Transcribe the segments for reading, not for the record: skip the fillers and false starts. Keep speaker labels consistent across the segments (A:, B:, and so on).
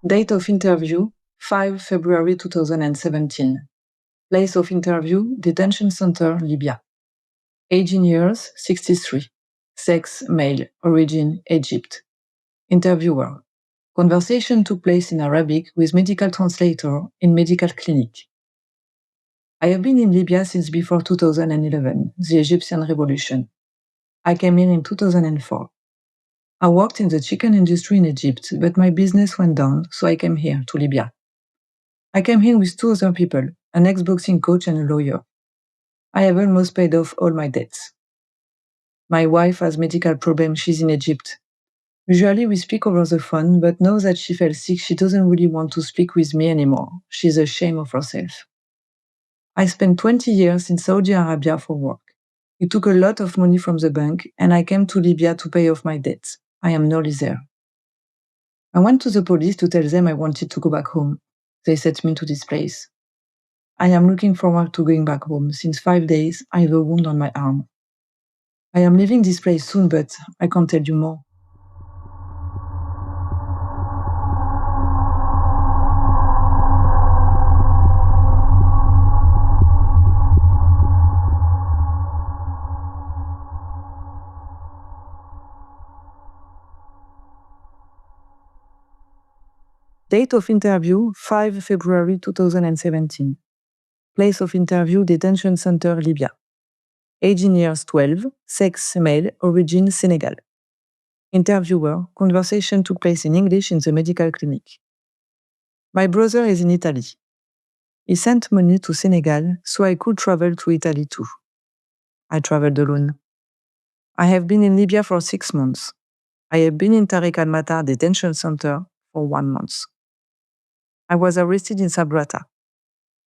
A: Date of interview, 5 February 2017. Place of interview, Detention Center, Libya. Age in years, 63. Sex, male. Origin, Egypt. Interviewer. Conversation took place in Arabic with medical translator in medical clinic. I have been in Libya since before 2011, the Egyptian revolution. I came here in 2004. I worked in the chicken industry in Egypt, but my business went down, so I came here to Libya. I came here with 2 other people, an ex-boxing coach and a lawyer. I have almost paid off all my debts. My wife has medical problems, she's in Egypt. Usually we speak over the phone, but now that she fell sick, she doesn't really want to speak with me anymore. She's ashamed of herself. I spent 20 years in Saudi Arabia for work. It took a lot of money from the bank, and I came to Libya to pay off my debts. I am nearly there. I went to the police to tell them I wanted to go back home. They sent me to this place. I am looking forward to going back home. Since 5 days, I have a wound on my arm. I am leaving this place soon, but I can't tell you more. Date of interview, 5 February 2017. Place of interview, Detention Center, Libya. Age in years 12, sex male, origin Senegal. Interviewer, conversation took place in English in the medical clinic. My brother is in Italy. He sent money to Senegal so I could travel to Italy too. I traveled alone. I have been in Libya for 6 months. I have been in Tariq al-Matar detention center for 1 month. I was arrested in Sabrata.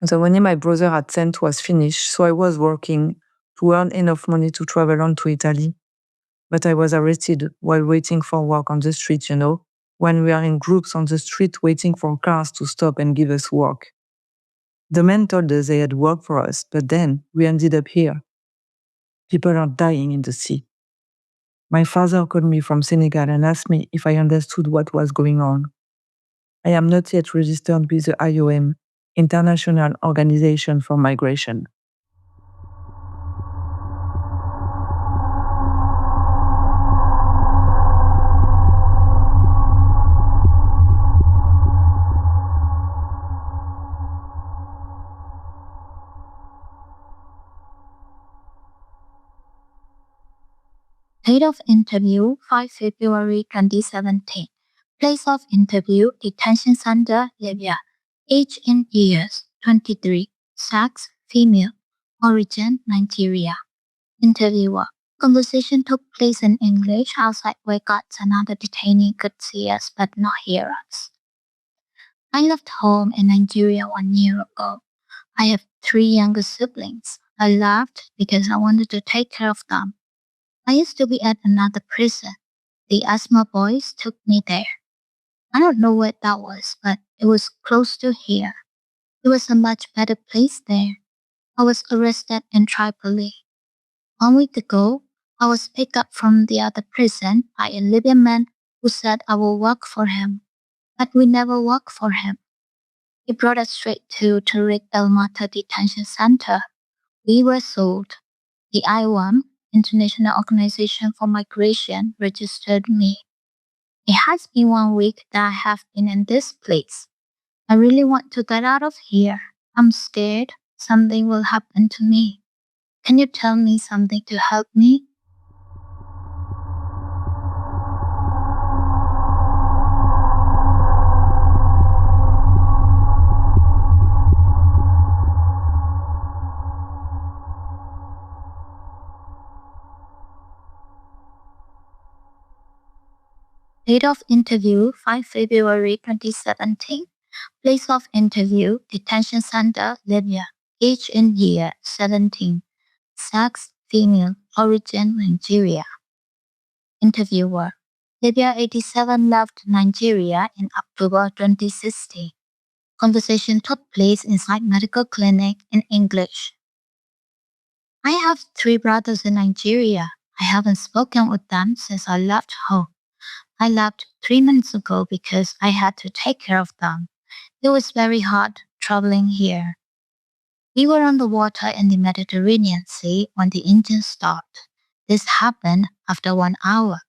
A: The money my brother had sent was finished, so I was working to earn enough money to travel on to Italy. But I was arrested while waiting for work on the street, when we are in groups on the street waiting for cars to stop and give us work. The men told us they had work for us, but then we ended up here. People are dying in the sea. My father called me from Senegal and asked me if I understood what was going on. I am not yet registered with the IOM, International Organization for Migration.
B: Date of interview, 5 February 2017. Place of interview, Detention Center, Libya. Age in years, 23. Sex, female. Origin, Nigeria. Interviewer. Conversation took place in English outside where guards and other detainees could see us but not hear us. I left home in Nigeria 1 year ago. I have 3 younger siblings. I left because I wanted to take care of them. I used to be at another prison. The asthma boys took me there. I don't know what that was, but it was close to here. It was a much better place there. I was arrested in Tripoli. 1 week ago, I was picked up from the other prison by a Libyan man who said I will work for him. But we never worked for him. He brought us straight to Tariq al-Matar Detention Center. We were sold. The IOM, International Organization for Migration, registered me. It has been 1 week that I have been in this place. I really want to get out of here. I'm scared something will happen to me. Can you tell me something to help me? Date of interview, 5 February 2017. Place of interview, Detention Center, Libya. Age in year, 17. Sex, female. Origin, Nigeria. Interviewer. Libya 87 left Nigeria in October 2016. Conversation took place inside medical clinic in English. I have 3 brothers in Nigeria. I haven't spoken with them since I left home. I left 3 minutes ago because I had to take care of them. It was very hard traveling here. We were on the water in the Mediterranean Sea when the engine stopped. This happened after 1 hour.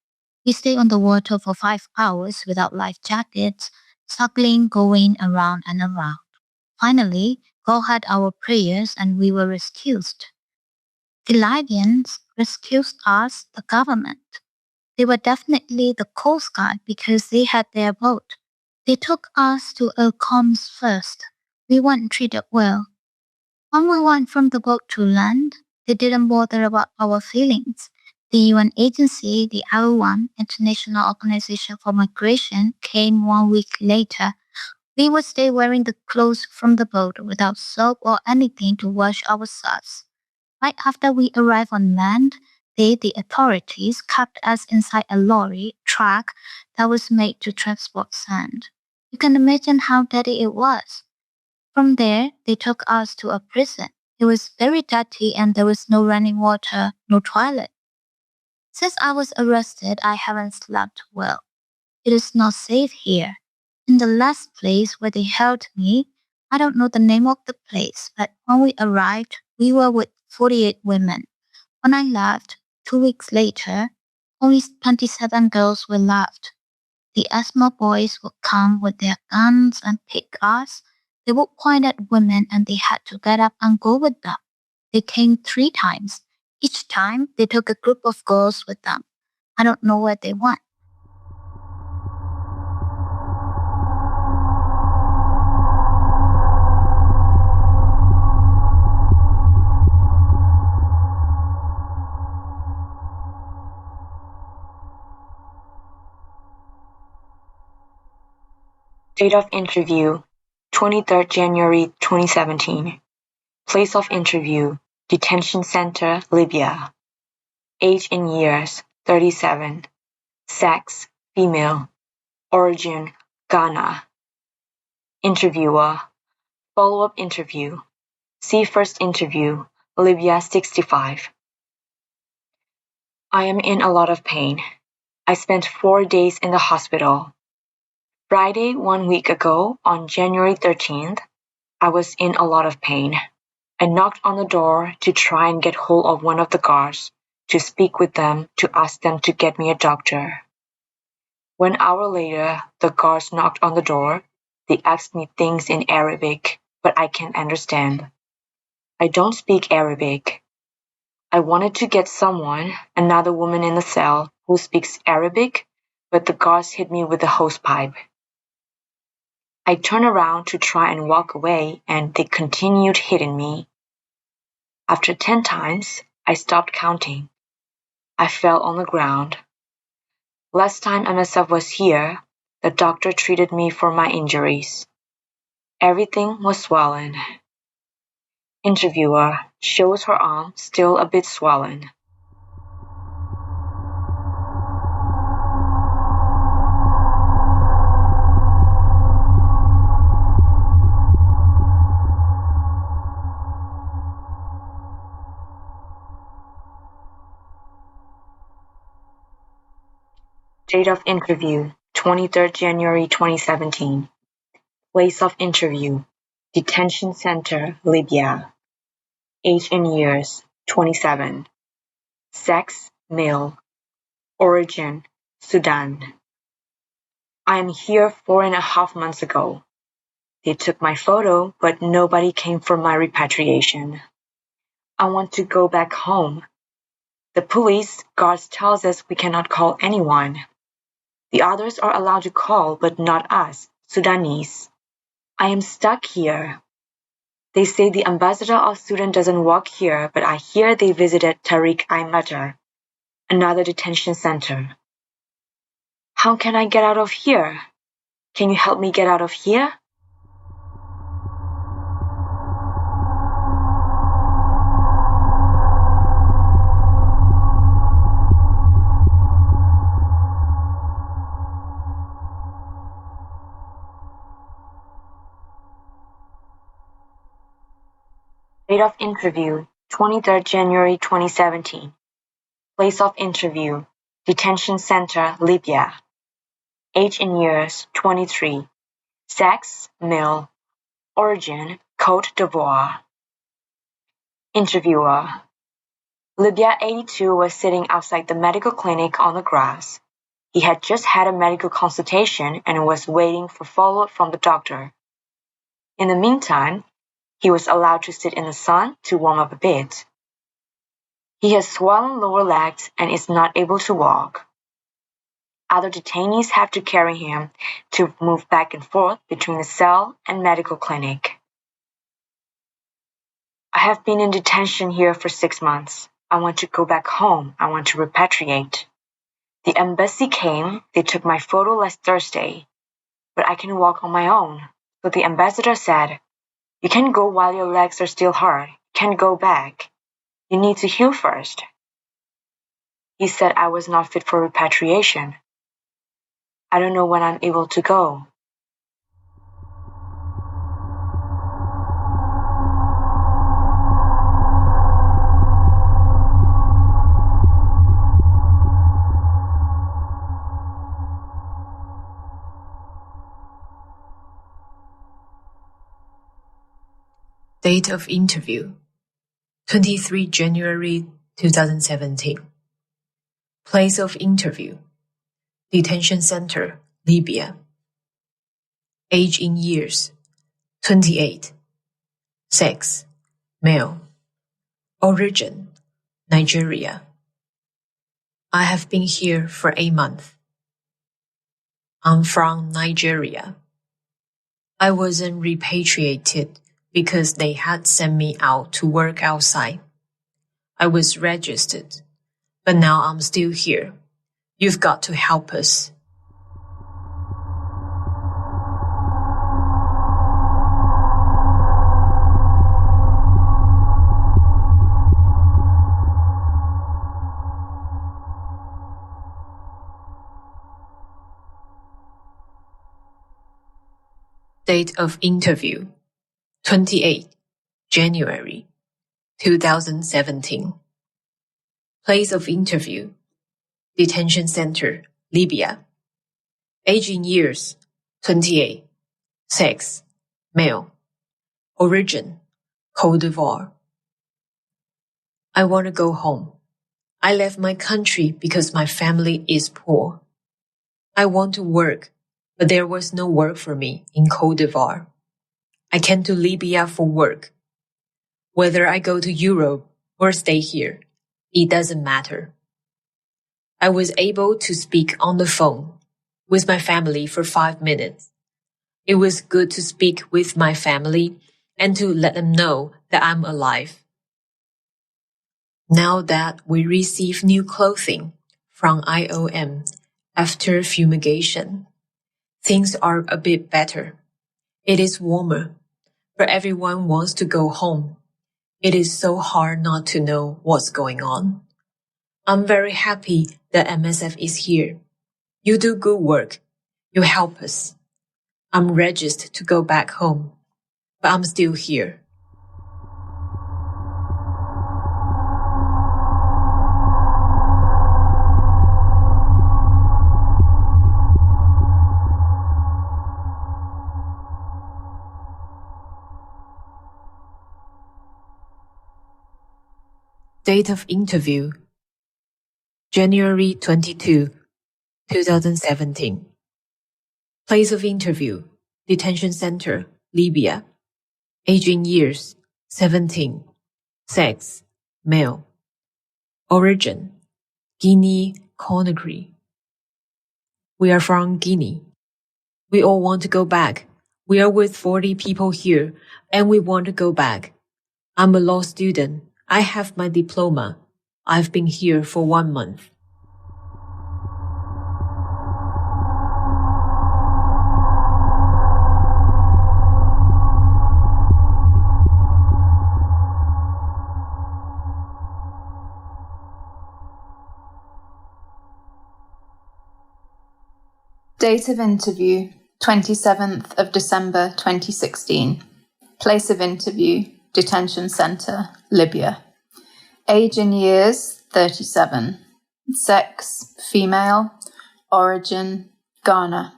B: We stayed on the water for 5 hours without life jackets, struggling, going around and around. Finally, God had our prayers and we were rescued. The Libyans rescued us, the government. They were definitely the Coast Guard because they had their boat. They took us to Elcoms first. We weren't treated well. When we went from the boat to land, they didn't bother about our feelings. The UN agency, the IOM, International Organization for Migration, came 1 week later. We would stay wearing the clothes from the boat without soap or anything to wash ourselves. Right after we arrived on land, the authorities, kept us inside a lorry truck that was made to transport sand. You can imagine how dirty it was. From there, they took us to a prison. It was very dirty and there was no running water, no toilet. Since I was arrested, I haven't slept well. It is not safe here. In the last place where they held me, I don't know the name of the place, but when we arrived, we were with 48 women. When I left, 2 weeks later, only 27 girls were left. The asthma boys would come with their guns and pick us. They would point at women and they had to get up and go with them. They came 3 times. Each time, they took a group of girls with them. I don't know where they went.
C: Date of interview, 23rd January 2017. Place of interview, Detention Center, Libya. Age in years, 37. Sex, female. Origin, Ghana. Interviewer, follow-up interview. See first interview, Libya 65. I am in a lot of pain. I spent 4 days in the hospital. Friday 1 week ago, on January 13th, I was in a lot of pain. I knocked on the door to try and get hold of one of the guards, to speak with them, to ask them to get me a doctor. 1 hour later, the guards knocked on the door. They asked me things in Arabic, but I can't understand. I don't speak Arabic. I wanted to get someone, another woman in the cell, who speaks Arabic, but the guards hit me with a hosepipe. I turned around to try and walk away, and they continued hitting me. After 10 times, I stopped counting. I fell on the ground. Last time MSF was here, the doctor treated me for my injuries. Everything was swollen. Interviewer shows her arm still a bit swollen. Date of interview, 23rd January 2017. Place of interview, Detention Center, Libya. Age in years, 27. Sex, male. Origin, Sudan. I am here 4.5 months ago. They took my photo, but nobody came for my repatriation. I want to go back home. The police guards tells us we cannot call anyone. The others are allowed to call, but not us, Sudanese. I am stuck here. They say the ambassador of Sudan doesn't work here, but I hear they visited Tariq al-Matar, another detention center. How can I get out of here? Can you help me get out of here? Date of interview, 23rd January 2017. Place of interview, Detention Center, Libya. age in years 23, sex male, origin Côte d'Ivoire. Interviewer: Libya 82 was sitting outside the medical clinic on the grass. He had just had a medical consultation and was waiting for follow-up from the doctor. In the meantime, he was allowed to sit in the sun to warm up a bit. He has swollen lower legs and is not able to walk. Other detainees have to carry him to move back and forth between the cell and medical clinic. I have been in detention here for 6 months. I want to go back home. I want to repatriate. The embassy came. They took my photo last Thursday. But I can walk on my own. So the ambassador said, "You can't go while your legs are still hard. You can't go back. You need to heal first." He said I was not fit for repatriation. I don't know when I'm able to go.
D: Date of interview: 23 January 2017. Place of interview: Detention Center, Libya. Age in years: 28. Sex: male. Origin: Nigeria. I have been here for 8 months. I'm from Nigeria. I wasn't repatriated because they had sent me out to work outside. I was registered, but now I'm still here. You've got to help us. Date of interview: 28 January 2017. Place of interview: Detention Center, Libya. Age in years: 28. Sex: male. Origin: Côte d'Ivoire. I want to go home. I left my country because my family is poor. I want to work, but there was no work for me in Côte d'Ivoire. I came to Libya for work. Whether I go to Europe or stay here, it doesn't matter. I was able to speak on the phone with my family for 5 minutes. It was good to speak with my family and to let them know that I'm alive. Now that we receive new clothing from IOM after fumigation, things are a bit better. It is warmer, but everyone wants to go home. It is so hard not to know what's going on. I'm very happy that MSF is here. You do good work. You help us. I'm registered to go back home, but I'm still here. Date of interview: January 22, 2017. Place of interview: Detention Center, Libya. Age in years: 17. Sex: male. Origin: Guinea-Conakry. We are from Guinea. We all want to go back. We are with 40 people here, and we want to go back. I'm a law student. I have my diploma. I've been here for 1 month.
E: Date of interview: 27th of December 2016. Place of interview: Detention Center, Libya. Age in years: 37. Sex: female. Origin: Ghana.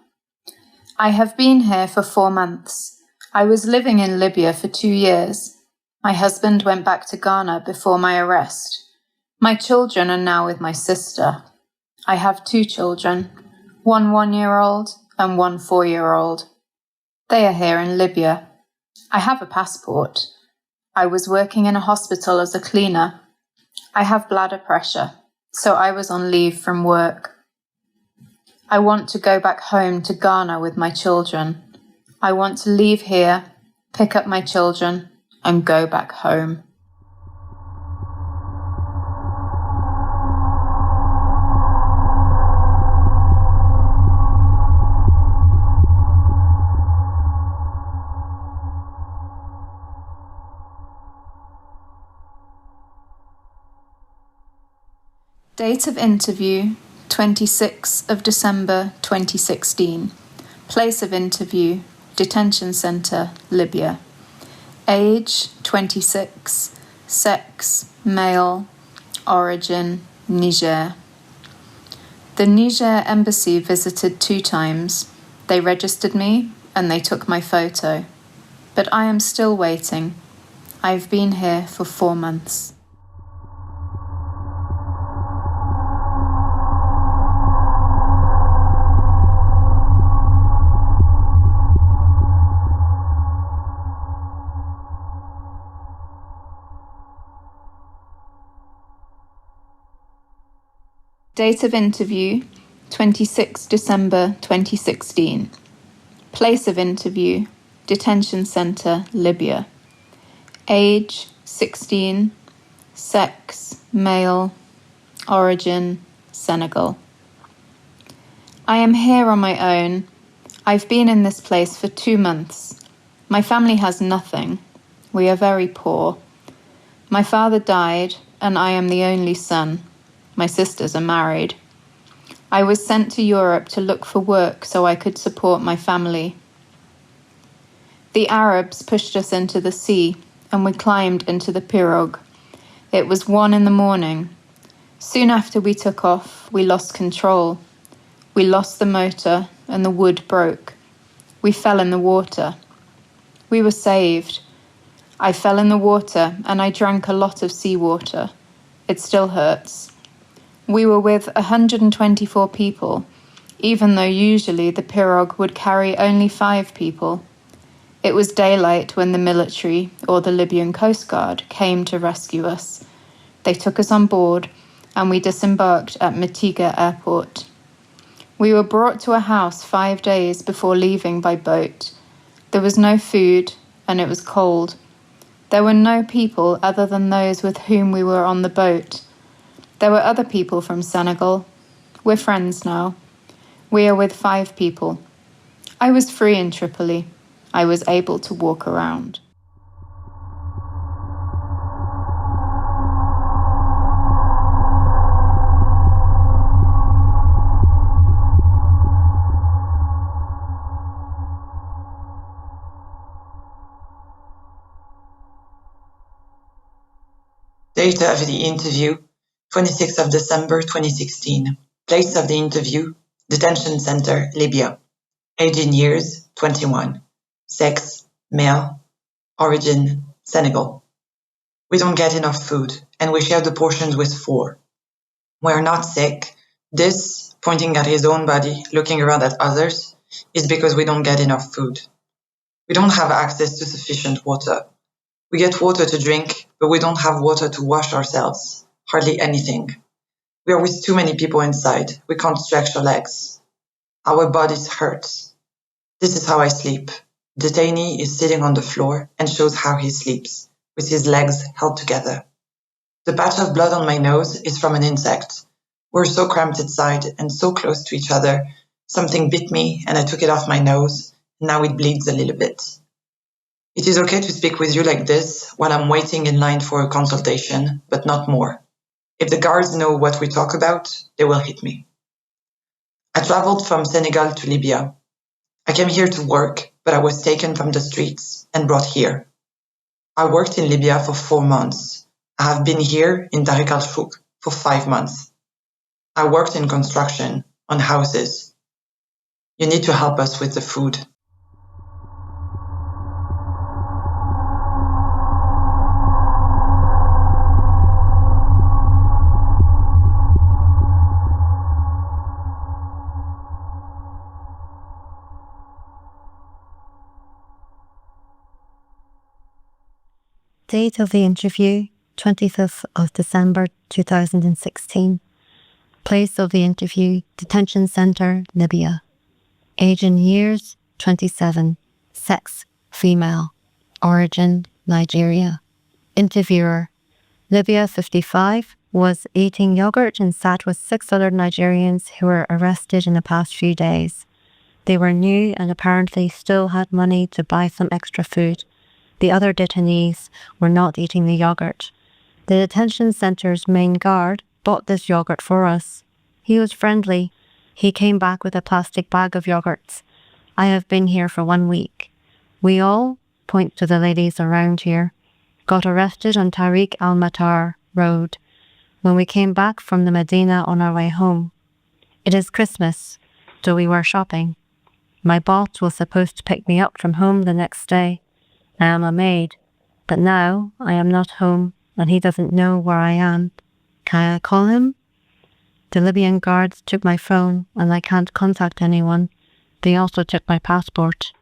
E: I have been here for 4 months. I was living in Libya for 2 years. My husband went back to Ghana before my arrest. My children are now with my sister. I have 2 children, one 1-year-old and one 4-year-old. They are here in Libya. I have a passport. I was working in a hospital as a cleaner. I have bladder pressure, so I was on leave from work. I want to go back home to Ghana with my children. I want to leave here, pick up my children, and go back home. Date of interview, 26th of December 2016. Place of interview, Detention Center, Libya. Age, 26. Sex, male. Origin, Niger. The Niger embassy visited 2 times. They registered me and they took my photo. But I am still waiting. I've been here for 4 months. Date of interview, 26 December 2016. Place of interview, Detention Center, Libya. Age, 16. Sex, male. Origin, Senegal. I am here on my own. I've been in this place for 2 months. My family has nothing. We are very poor. My father died, and I am the only son. My sisters are married. I was sent to Europe to look for work so I could support my family. The Arabs pushed us into the sea, and we climbed into the pirogue. It was 1 a.m. Soon after we took off, we lost control. We lost the motor, and the wood broke. We fell in the water. We were saved. I fell in the water, and I drank a lot of seawater. It still hurts. We were with 124 people, even though usually the pirogue would carry only 5 people. It was daylight when the military, or the Libyan Coast Guard, came to rescue us. They took us on board, and we disembarked at Mitiga Airport. We were brought to a house 5 days before leaving by boat. There was no food, and it was cold. There were no people other than those with whom we were on the boat. There were other people from Senegal. We're friends now. We are with 5 people. I was free in Tripoli. I was able to walk around.
F: Date of the interview, 26th of December 2016. Place of the interview, Detention Center, Libya. Age in years, 21. Sex, male. Origin, Senegal. We don't get enough food, and we share the portions with 4. We're not sick. This, pointing at his own body, looking around at others, is because we don't get enough food. We don't have access to sufficient water. We get water to drink, but we don't have water to wash ourselves. Hardly anything. We are with too many people inside. We can't stretch our legs. Our bodies hurt. This is how I sleep. Detainee is sitting on the floor and shows how he sleeps, with his legs held together. The patch of blood on my nose is from an insect. We're so cramped inside and so close to each other. Something bit me and I took it off my nose. Now it bleeds a little bit. It is okay to speak with you like this while I'm waiting in line for a consultation, but not more. If the guards know what we talk about, they will hit me. I traveled from Senegal to Libya. I came here to work, but I was taken from the streets and brought here. I worked in Libya for 4 months. I have been here in Tariq al-Shuk for 5 months. I worked in construction, on houses. You need to help us with the food.
G: Date of the interview, 25th of December 2016. Place of the interview, Detention Center, Libya. Age and years, 27. Sex, female. Origin, Nigeria. Interviewer, Libya 55, was eating yogurt and sat with 6 other Nigerians who were arrested in the past few days. They were new and apparently still had money to buy some extra food. The other detainees were not eating the yogurt. The detention center's main guard bought this yogurt for us. He was friendly. He came back with a plastic bag of yogurts. I have been here for 1 week. We all, point to the ladies around here, got arrested on Tariq al-Matar Road when we came back from the Medina on our way home. It is Christmas, so we were shopping. My boss was supposed to pick me up from home the next day. I am a maid, but now I am not home and he doesn't know where I am. Can I call him? The Libyan guards took my phone and I can't contact anyone. They also took my passport.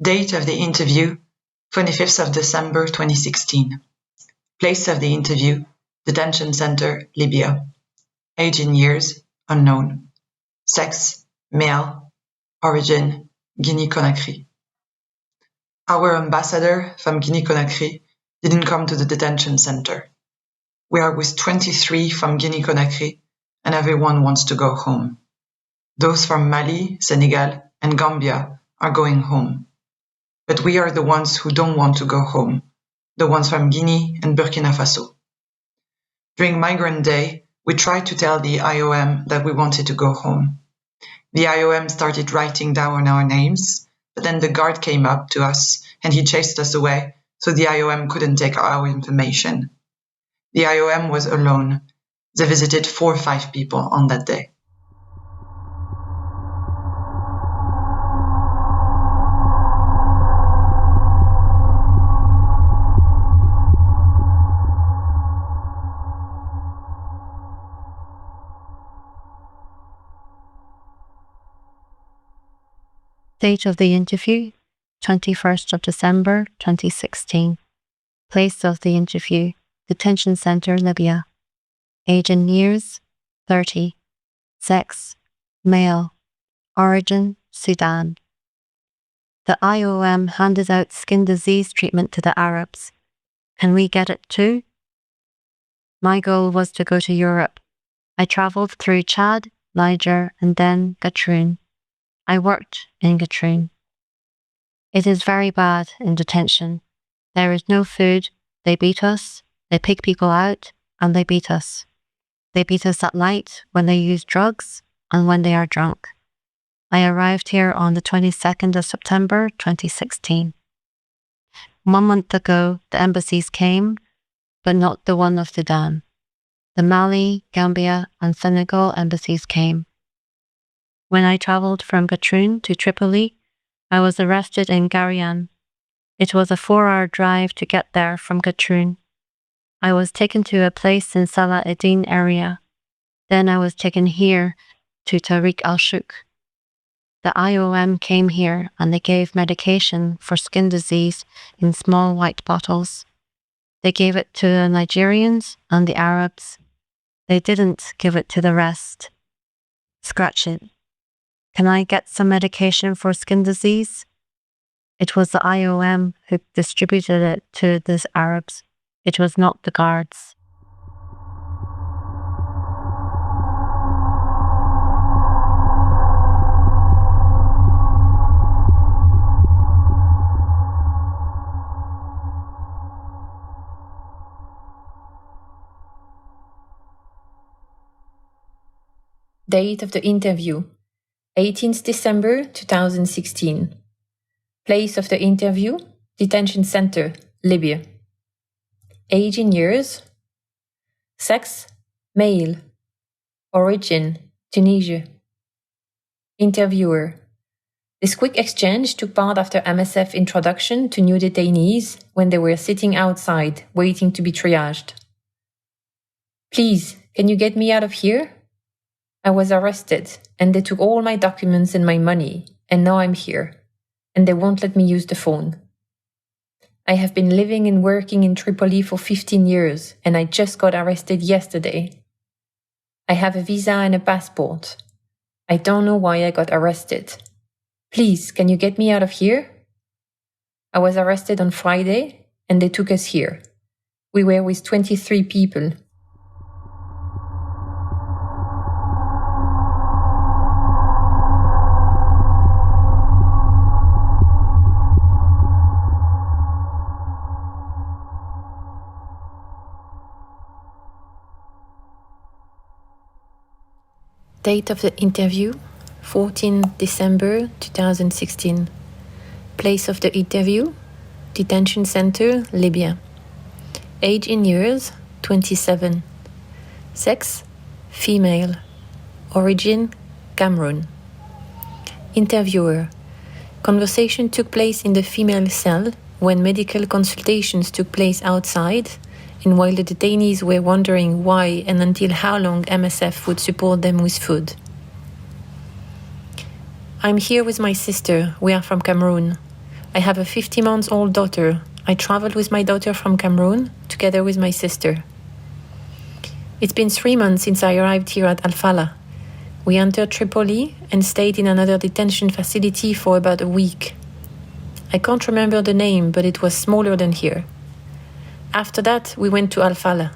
F: Date of the interview, 25th of December 2016. Place of the interview, Detention Center, Libya. Age in years, unknown. Sex, male. Origin, Guinea-Conakry. Our ambassador from Guinea-Conakry didn't come to the detention center. We are with 23 from Guinea-Conakry and everyone wants to go home. Those from Mali, Senegal, and Gambia are going home. But we are the ones who don't want to go home, the ones from Guinea and Burkina Faso. During Migrant Day, we tried to tell the IOM that we wanted to go home. The IOM started writing down our names, but then the guard came up to us and he chased us away, so the IOM couldn't take our information. The IOM was alone. They visited 4 or 5 people on that day.
G: Date of the interview, 21st of December 2016. Place of the interview, Detention Center, Libya. Age and years, 30. Sex, male. Origin, Sudan. The IOM handed out skin disease treatment to the Arabs. Can we get it too? My goal was to go to Europe. I travelled through Chad, Niger, and then Gatroun. I worked in Gatroun. It is very bad in detention. There is no food. They beat us. They pick people out and they beat us. They beat us at night when they use drugs and when they are drunk. I arrived here on the 22nd of September 2016. 1 month ago, the embassies came, but not the one of Sudan. The Mali, Gambia, and Senegal embassies came. When I travelled from Gatroun to Tripoli, I was arrested in García. It was a 4-hour drive to get there from Gatroun. I was taken to a place in Salah Eddin area. Then I was taken here to Tariq al-Shuk. The IOM came here and they gave medication for skin disease in small white bottles. They gave it to the Nigerians and the Arabs. They didn't give it to the rest. Scratch it. Can I get some medication for skin disease? It was the IOM who distributed it to the Arabs. It was not the guards.
D: Date of the interview, 18th December 2016. Place of the interview, detention center, Libya. Age in years. Sex, male. Origin, Tunisia. Interviewer. This quick exchange took part after MSF introduction to new detainees when they were sitting outside, waiting to be triaged. Please, can you get me out of here? I was arrested, and they took all my documents and my money, and now I'm here, and they won't let me use the phone. I have been living and working in Tripoli for 15 years, and I just got arrested yesterday. I have a visa and a passport. I don't know why I got arrested. Please, can you get me out of here? I was arrested on Friday, and they took us here. We were with 23 people. Date of the interview, 14 December 2016. Place of the interview, detention center, Libya. Age in years, 27. Sex, female. Origin, Cameroon. Interviewer. Conversation took place in the female cell when medical consultations took place outside, and while the detainees were wondering why and until how long MSF would support them with food. I'm here with my sister. We are from Cameroon. I have a 50-month-old daughter. I traveled with my daughter from Cameroon, together with my sister. It's been 3 months since I arrived here at Al-Fala. We entered Tripoli and stayed in another detention facility for about a week. I can't remember the name, but it was smaller than here. After that, we went to Al-Fala.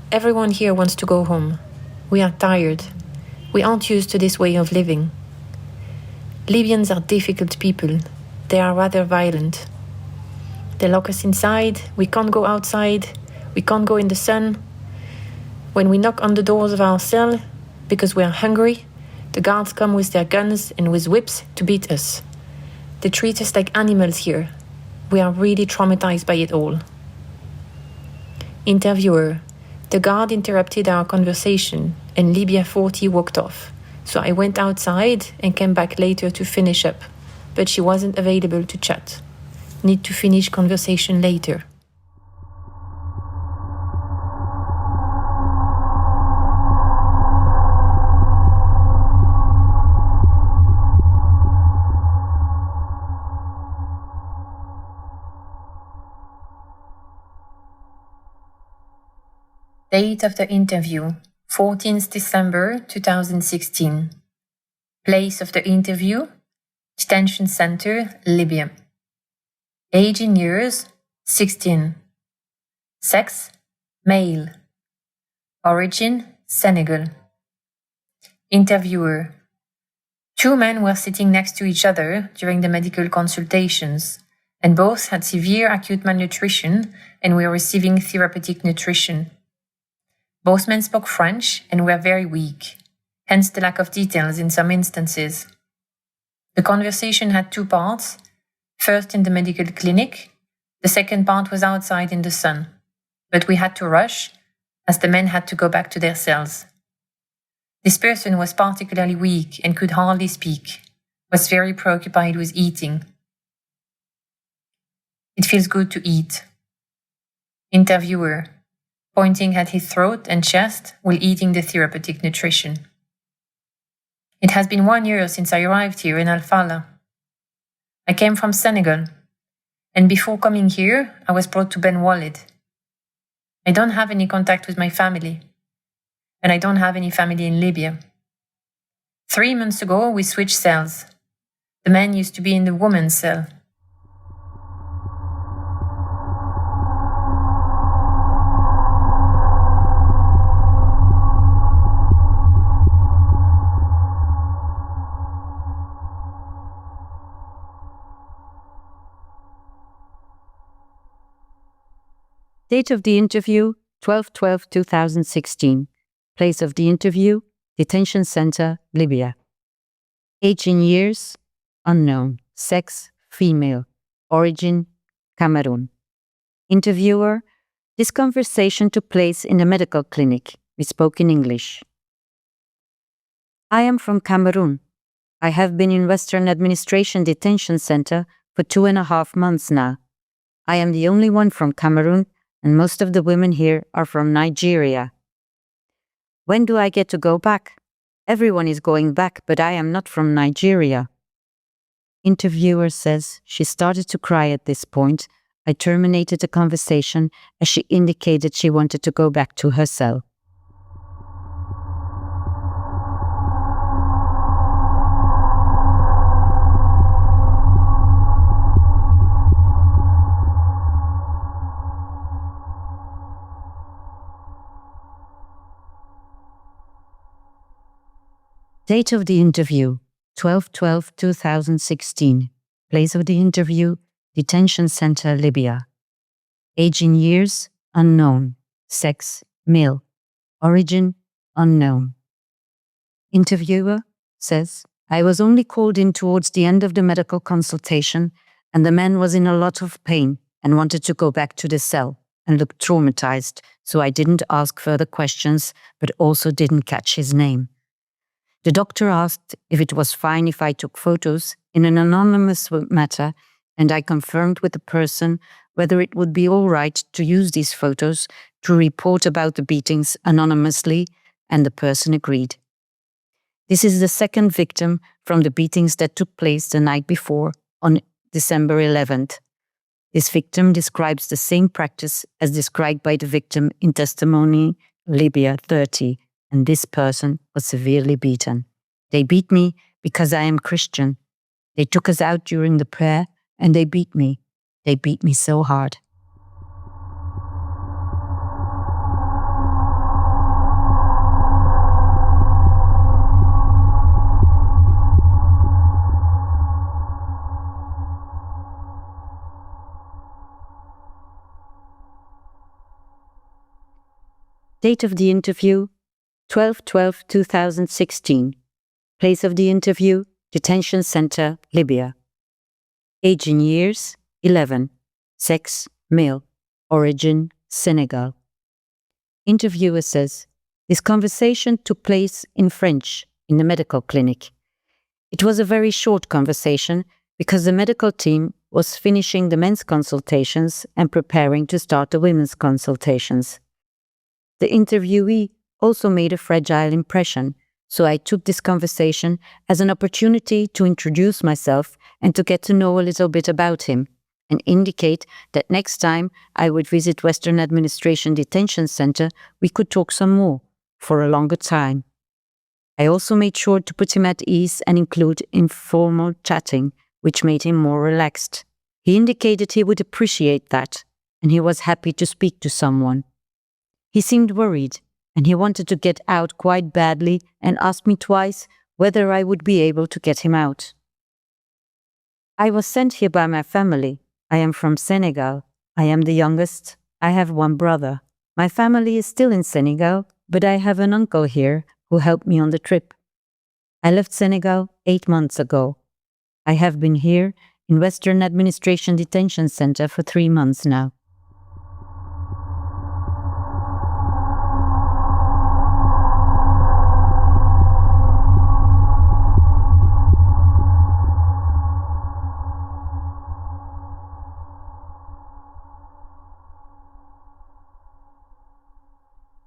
D: Everyone here wants to go home. We are tired. We aren't used to this way of living. Libyans are difficult people. They are rather violent. They lock us inside. We can't go outside. We can't go in the sun. When we knock on the doors of our cell, because we are hungry, the guards come with their guns and with whips to beat us. They treat us like animals here. We are really traumatized by it all. Interviewer. The guard interrupted our conversation and Libya 40 walked off. So I went outside and came back later to finish up. But she wasn't available to chat. Need to finish conversation later. Date of the interview, 14th December 2016. Place of the interview, detention center, Libya. Age in years, 16. Sex, male. Origin, Senegal. Interviewer. 2 men were sitting next to each other during the medical consultations, and both had severe acute malnutrition and were receiving therapeutic nutrition. Both men spoke French and were very weak, hence the lack of details in some instances. The conversation had 2 parts, first in the medical clinic, the second part was outside in the sun, but we had to rush as the men had to go back to their cells. This person was particularly weak and could hardly speak, was very preoccupied with eating. It feels good to eat. Interviewer. Pointing at his throat and chest while eating the therapeutic nutrition. It has been 1 year since I arrived here in Al-Fala. I came from Senegal, and before coming here, I was brought to Ben Walid. I don't have any contact with my family, and I don't have any family in Libya. 3 months ago, we switched cells. The man used to be in the woman's cell.
H: Date of the interview, 12/12/2016. Place of the interview, Detention Center, Libya. Age in years, unknown. Sex, female. Origin, Cameroon. Interviewer, this conversation took place in a medical clinic. We spoke in English. I am from Cameroon. I have been in Western Administration Detention Center for 2.5 months now. I am the only one from Cameroon, and most of the women here are from Nigeria. When do I get to go back? Everyone is going back, but I am not from Nigeria. Interviewer says she started to cry at this point. I terminated the conversation as she indicated she wanted to go back to her cell. Date of the interview, 12/12/2016. Place of the interview, Detention Center, Libya. Age in years, unknown. Sex, male. Origin, unknown. Interviewer says, I was only called in towards the end of the medical consultation, and the man was in a lot of pain and wanted to go back to the cell and looked traumatized, so I didn't ask further questions, but also didn't catch his name. The doctor asked if it was fine if I took photos in an anonymous matter, and I confirmed with the person whether it would be all right to use these photos to report about the beatings anonymously, and the person agreed. This is the second victim from the beatings that took place the night before, on December 11th. This victim describes the same practice as described by the victim in Testimony Libya 30. And this person was severely beaten. They beat me because I am Christian. They took us out during the prayer and they beat me. They beat me so hard. Date of the interview, 12/12/2016. Place of the interview, Detention Center, Libya. Age in years, 11. Sex, male. Origin, Senegal. Interviewer says, this conversation took place in French, in the medical clinic. It was a very short conversation because the medical team was finishing the men's consultations and preparing to start the women's consultations. The interviewee also made a fragile impression, so I took this conversation as an opportunity to introduce myself and to get to know a little bit about him, and indicate that next time I would visit Western Administration Detention Center, we could talk some more, for a longer time. I also made sure to put him at ease and include informal chatting, which made him more relaxed. He indicated he would appreciate that, and he was happy to speak to someone. He seemed worried, and he wanted to get out quite badly and asked me twice whether I would be able to get him out. I was sent here by my family. I am from Senegal. I am the youngest. I have one brother. My family is still in Senegal, but I have an uncle here who helped me on the trip. I left Senegal 8 months ago. I have been here in Western Administration Detention Center for 3 months now.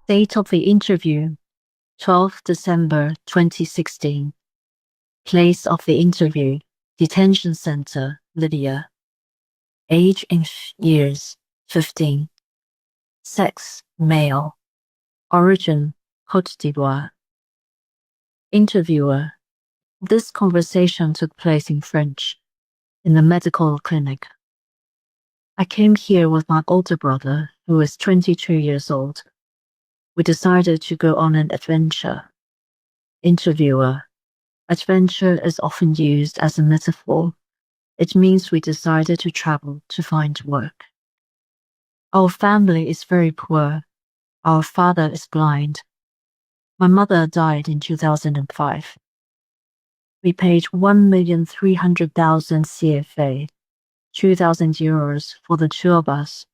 G: Date of the interview, 12 December 2016. Place of the interview, Detention Center, Libya. Age in years, 15. Sex, male. Origin, Côte d'Ivoire. Interviewer. This conversation took place in French, in the medical clinic. I came here with my older brother, who is 22 years old. We decided to go on an adventure. Interviewer. Adventure is often used as a metaphor. It means we decided to travel to find work. Our family is very poor. Our father is blind.
I: My mother died in 2005. We paid 1,300,000 CFA, 2,000 euros for the two of us.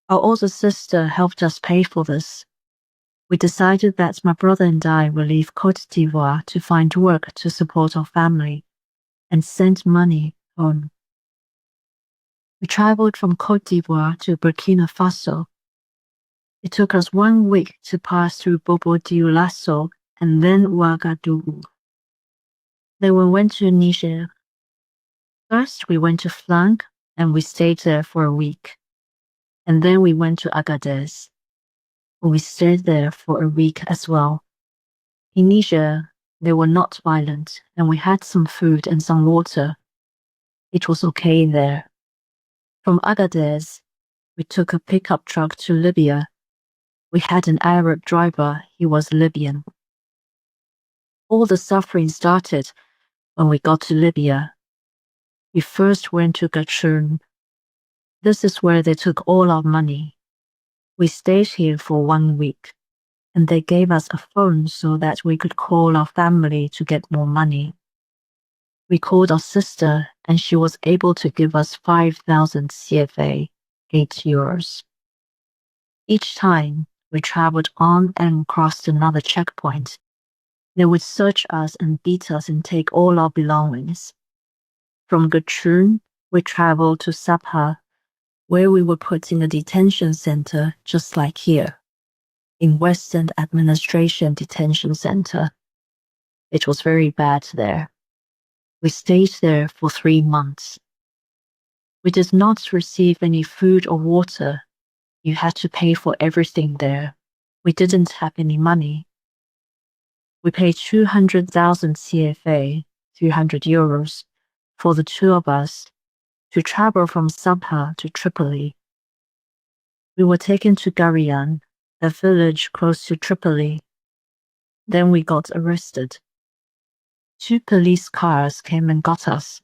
I: Our older sister helped us pay for this. We decided that my brother and I will leave Côte d'Ivoire to find work to support our family and send money home. We traveled from Côte d'Ivoire to Burkina Faso. It took us 1 week to pass through Bobo-Dioulasso and then Ouagadougou. Then we went to Niger. First, we went to Flank and we stayed there for a week. And then we went to Agadez. We stayed there for a week as well. In Niger, they were not violent and we had some food and some water. It was okay there. From Agadez, we took a pickup truck to Libya. We had an Arab driver, he was Libyan. All the suffering started when we got to Libya. We first went to Gatchoun. This is where they took all our money. We stayed here for 1 week, and they gave us a phone so that we could call our family to get more money. We called our sister, and she was able to give us 5,000 CFA, 8 euros. Each time, we traveled on and crossed another checkpoint. They would search us and beat us and take all our belongings. From Gatchoun, we traveled to Sabha, where we were put in a detention center just like here, in Western Administration Detention Center. It was very bad there. We stayed there for 3 months. We did not receive any food or water. You had to pay for everything there. We didn't have any money. We paid 200,000 CFA, 300 euros, for the two of us to travel from Sabha to Tripoli. We were taken to García, a village close to Tripoli. Then we got arrested. 2 police cars came and got us.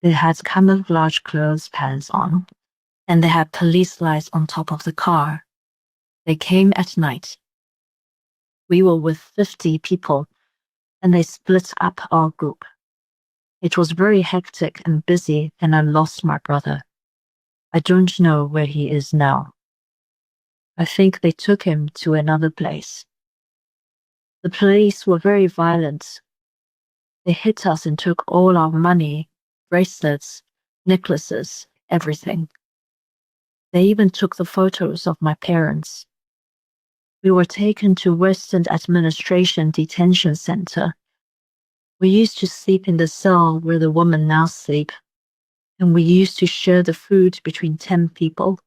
I: They had camouflage clothes pants on, and they had police lights on top of the car. They came at night. We were with 50 people, and they split up our group. It was very hectic and busy, and I lost my brother. I don't know where he is now. I think they took him to another place. The police were very violent. They hit us and took all our money, bracelets, necklaces, everything. They even took the photos of my parents. We were taken to Western Administration Detention Center. We used to sleep in the cell where the women now sleep, and we used to share the food between 10 people.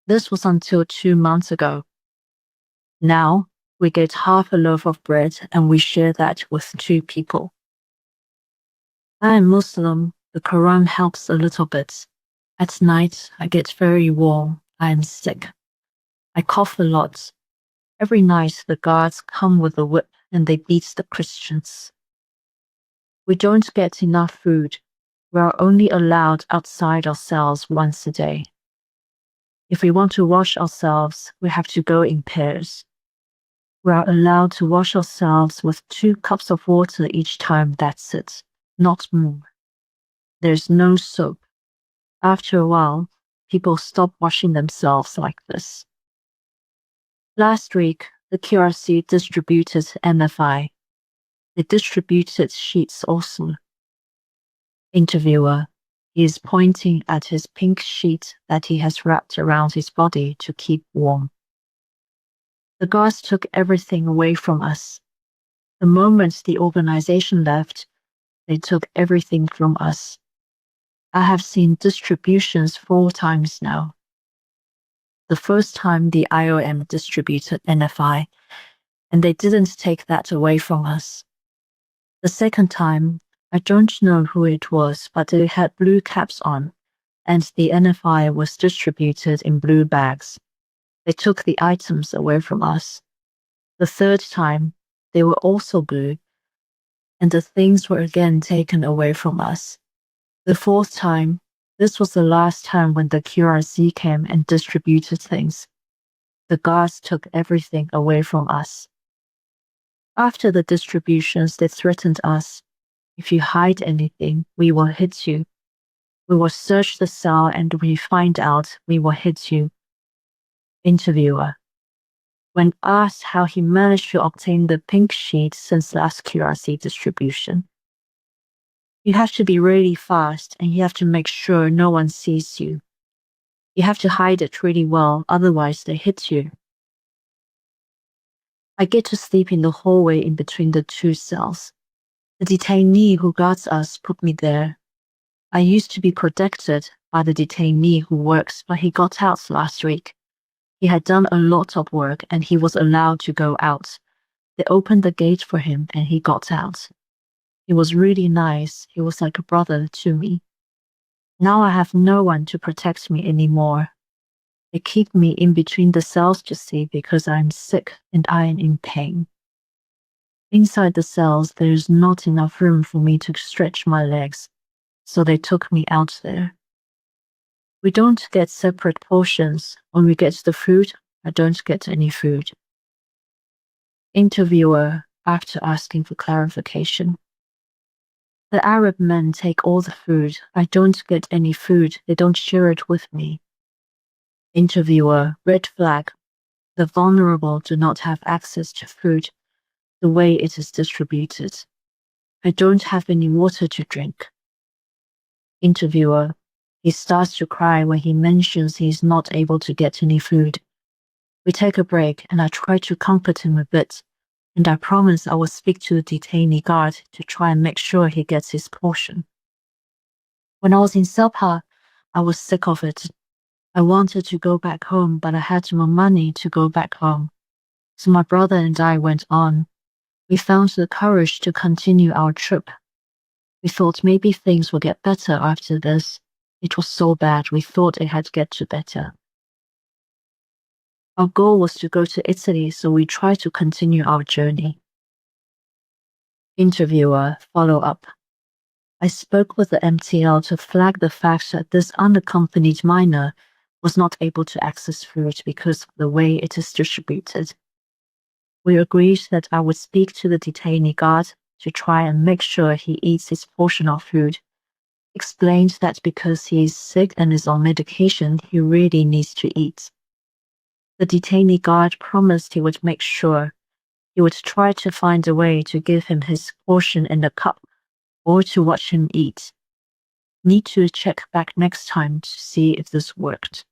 I: This was until 2 months ago. Now, we get half a loaf of bread and we share that with 2 people. I am Muslim. The Quran helps a little bit. At night, I get very warm. I am sick. I cough a lot. Every night, the guards come with a whip and they beat the Christians. We don't get enough food. We are only allowed outside our cells once a day. If we want to wash ourselves, we have to go in pairs. We are allowed to wash ourselves with 2 cups of water each time, that's it, not more. There's no soap. After a while, people stop washing themselves like this. Last week, the QRC distributed MFI. They distributed sheets also. Interviewer: he is pointing at his pink sheet that he has wrapped around his body to keep warm. The guards took everything away from us. The moment the organization left, they took everything from us. I have seen distributions 4 times now. The first time the IOM distributed NFI, and they didn't take that away from us. The second time, I don't know who it was, but they had blue caps on, and the NFI was distributed in blue bags. They took the items away from us. The third time, they were also blue, and the things were again taken away from us. The fourth time, this was the last time when the QRC came and distributed things. The guards took everything away from us. After the distributions, they threatened us. If you hide anything, we will hit you. We will search the cell, and when you find out, we will hit you. Interviewer. When asked how he managed to obtain the pink sheet since last QRC distribution, you have to be really fast and you have to make sure no one sees you. You have to hide it really well, otherwise they hit you. I get to sleep in the hallway in between the two cells. The detainee who guards us put me there. I used to be protected by the detainee who works, but he got out last week. He had done a lot of work and he was allowed to go out. They opened the gate for him and he got out. He was really nice. He was like a brother to me. Now I have no one to protect me anymore. They keep me in between the cells, you see, because I'm sick and I am in pain. Inside the cells, there is not enough room for me to stretch my legs, so they took me out there. We don't get separate portions. When we get the food, I don't get any food. Interviewer, after asking for clarification. The Arab men take all the food. I don't get any food. They don't share it with me. Interviewer, red flag. The vulnerable do not have access to food the way it is distributed. I don't have any water to drink. Interviewer, he starts to cry when he mentions he is not able to get any food. We take a break and I try to comfort him a bit, and I promise I will speak to the detainee guard to try and make sure he gets his portion. When I was in Sabha, I was sick of it. I wanted to go back home, but I had no money to go back home. So my brother and I went on. We found the courage to continue our trip. We thought maybe things would get better after this. It was so bad, we thought it had to get better. Our goal was to go to Italy, so we tried to continue our journey. Interviewer, follow up. I spoke with the MTL to flag the fact that this unaccompanied minor was not able to access food because of the way it is distributed. We agreed that I would speak to the detainee guard to try and make sure he eats his portion of food. Explained that because he is sick and is on medication, he really needs to eat. The detainee guard promised he would make sure. He would try to find a way to give him his portion in a cup or to watch him eat. Need to check back next time to see if this worked.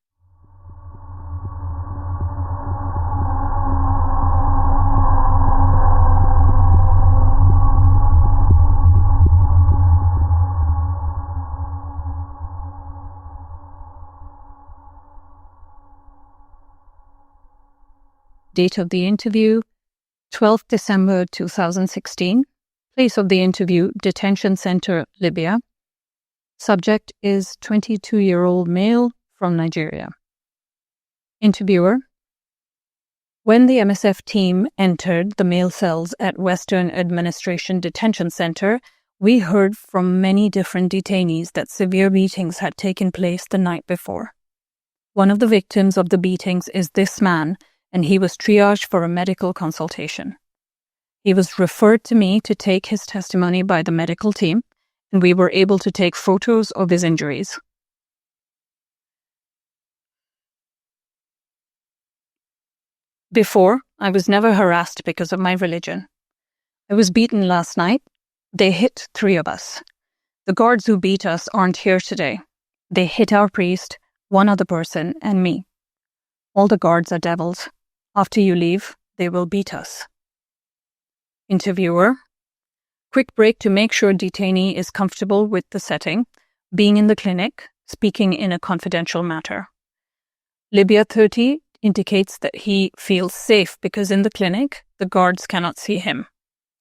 J: Date of the interview, 12th December 2016. Place of the interview, Detention Center, Libya. Subject is 22-year-old male from Nigeria. Interviewer. When the MSF team entered the male cells at Western Administration Detention Center, we heard from many different detainees that severe beatings had taken place the night before. One of the victims of the beatings is this man, and he was triaged for a medical consultation. He was referred to me to take his testimony by the medical team, and we were able to take photos of his injuries. Before, I was never harassed because of my religion. I was beaten last night. They hit 3 of us. The guards who beat us aren't here today. They hit our priest, one other person, and me. All the guards are devils. After you leave, they will beat us. Interviewer. Quick break to make sure detainee is comfortable with the setting, being in the clinic, speaking in a confidential matter. Libya 30 indicates that he feels safe because in the clinic, the guards cannot see him.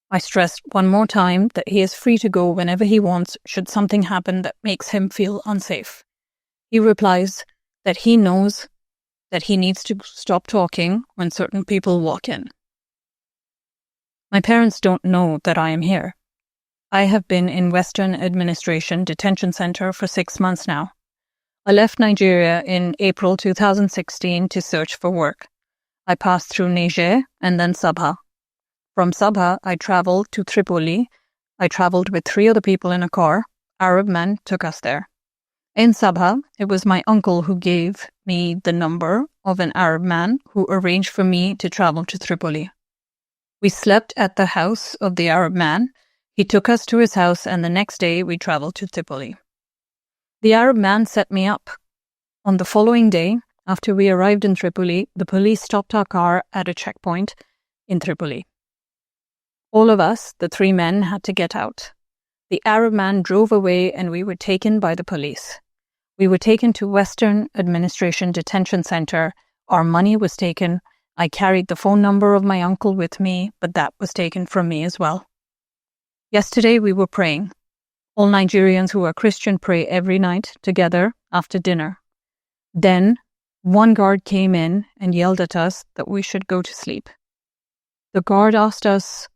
J: I stress one more time that he is free to go whenever he wants should something happen that makes him feel unsafe. He replies that he knows that he needs to stop talking when certain people walk in. My parents don't know that I am here. I have been in Western Administration Detention Center for 6 months now. I left Nigeria in April 2016 to search for work. I passed through Niger and then Sabha. From Sabha, I traveled to Tripoli. I traveled with 3 other people in a car. Arab men took us there. In Sabha, it was my uncle who gave me the number of an Arab man who arranged for me to travel to Tripoli. We slept at the house of the Arab man. He took us to his house, and the next day we traveled to Tripoli. The Arab man set me up. On the following day, after we arrived in Tripoli, the police stopped our car at a checkpoint in Tripoli. All of us, the 3 men, had to get out. The Arab man drove away and we were taken by the police. We were taken to Western Administration Detention Center. Our money was taken. I carried the phone number of my uncle with me, but that was taken from me as well. Yesterday we were praying. All Nigerians who are Christian pray every night together after dinner. Then one guard came in and yelled at us that we should go to sleep. The guard asked us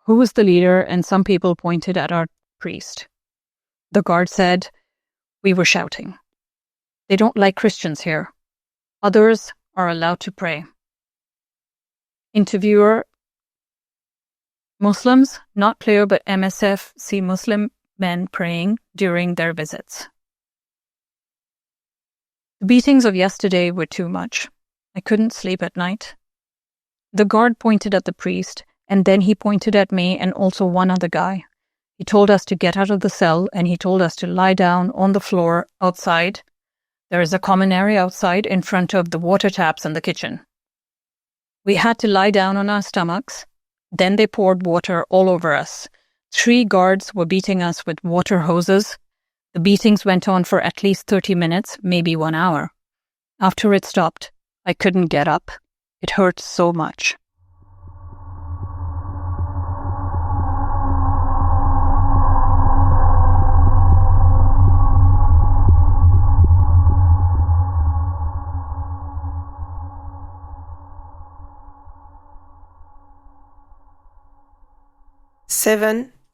J: who was the leader, and some people pointed at our priest. The guard said we were shouting. They don't like Christians here. Others are allowed to pray. Interviewer: Muslims, not clear, but MSF see Muslim men praying during their visits. The beatings of yesterday were too much. I couldn't sleep at night. The guard pointed at the priest, and then he pointed at me and also one other guy. He told us to get out of the cell, and he told us to lie down on the floor outside. There is a common area outside in front of the water taps and the kitchen. We had to lie down on our stomachs. Then they poured water all over us. 3 guards were beating us with water hoses. The beatings went on for at least 30 minutes, maybe 1 hour. After it stopped, I couldn't get up. It hurt so much.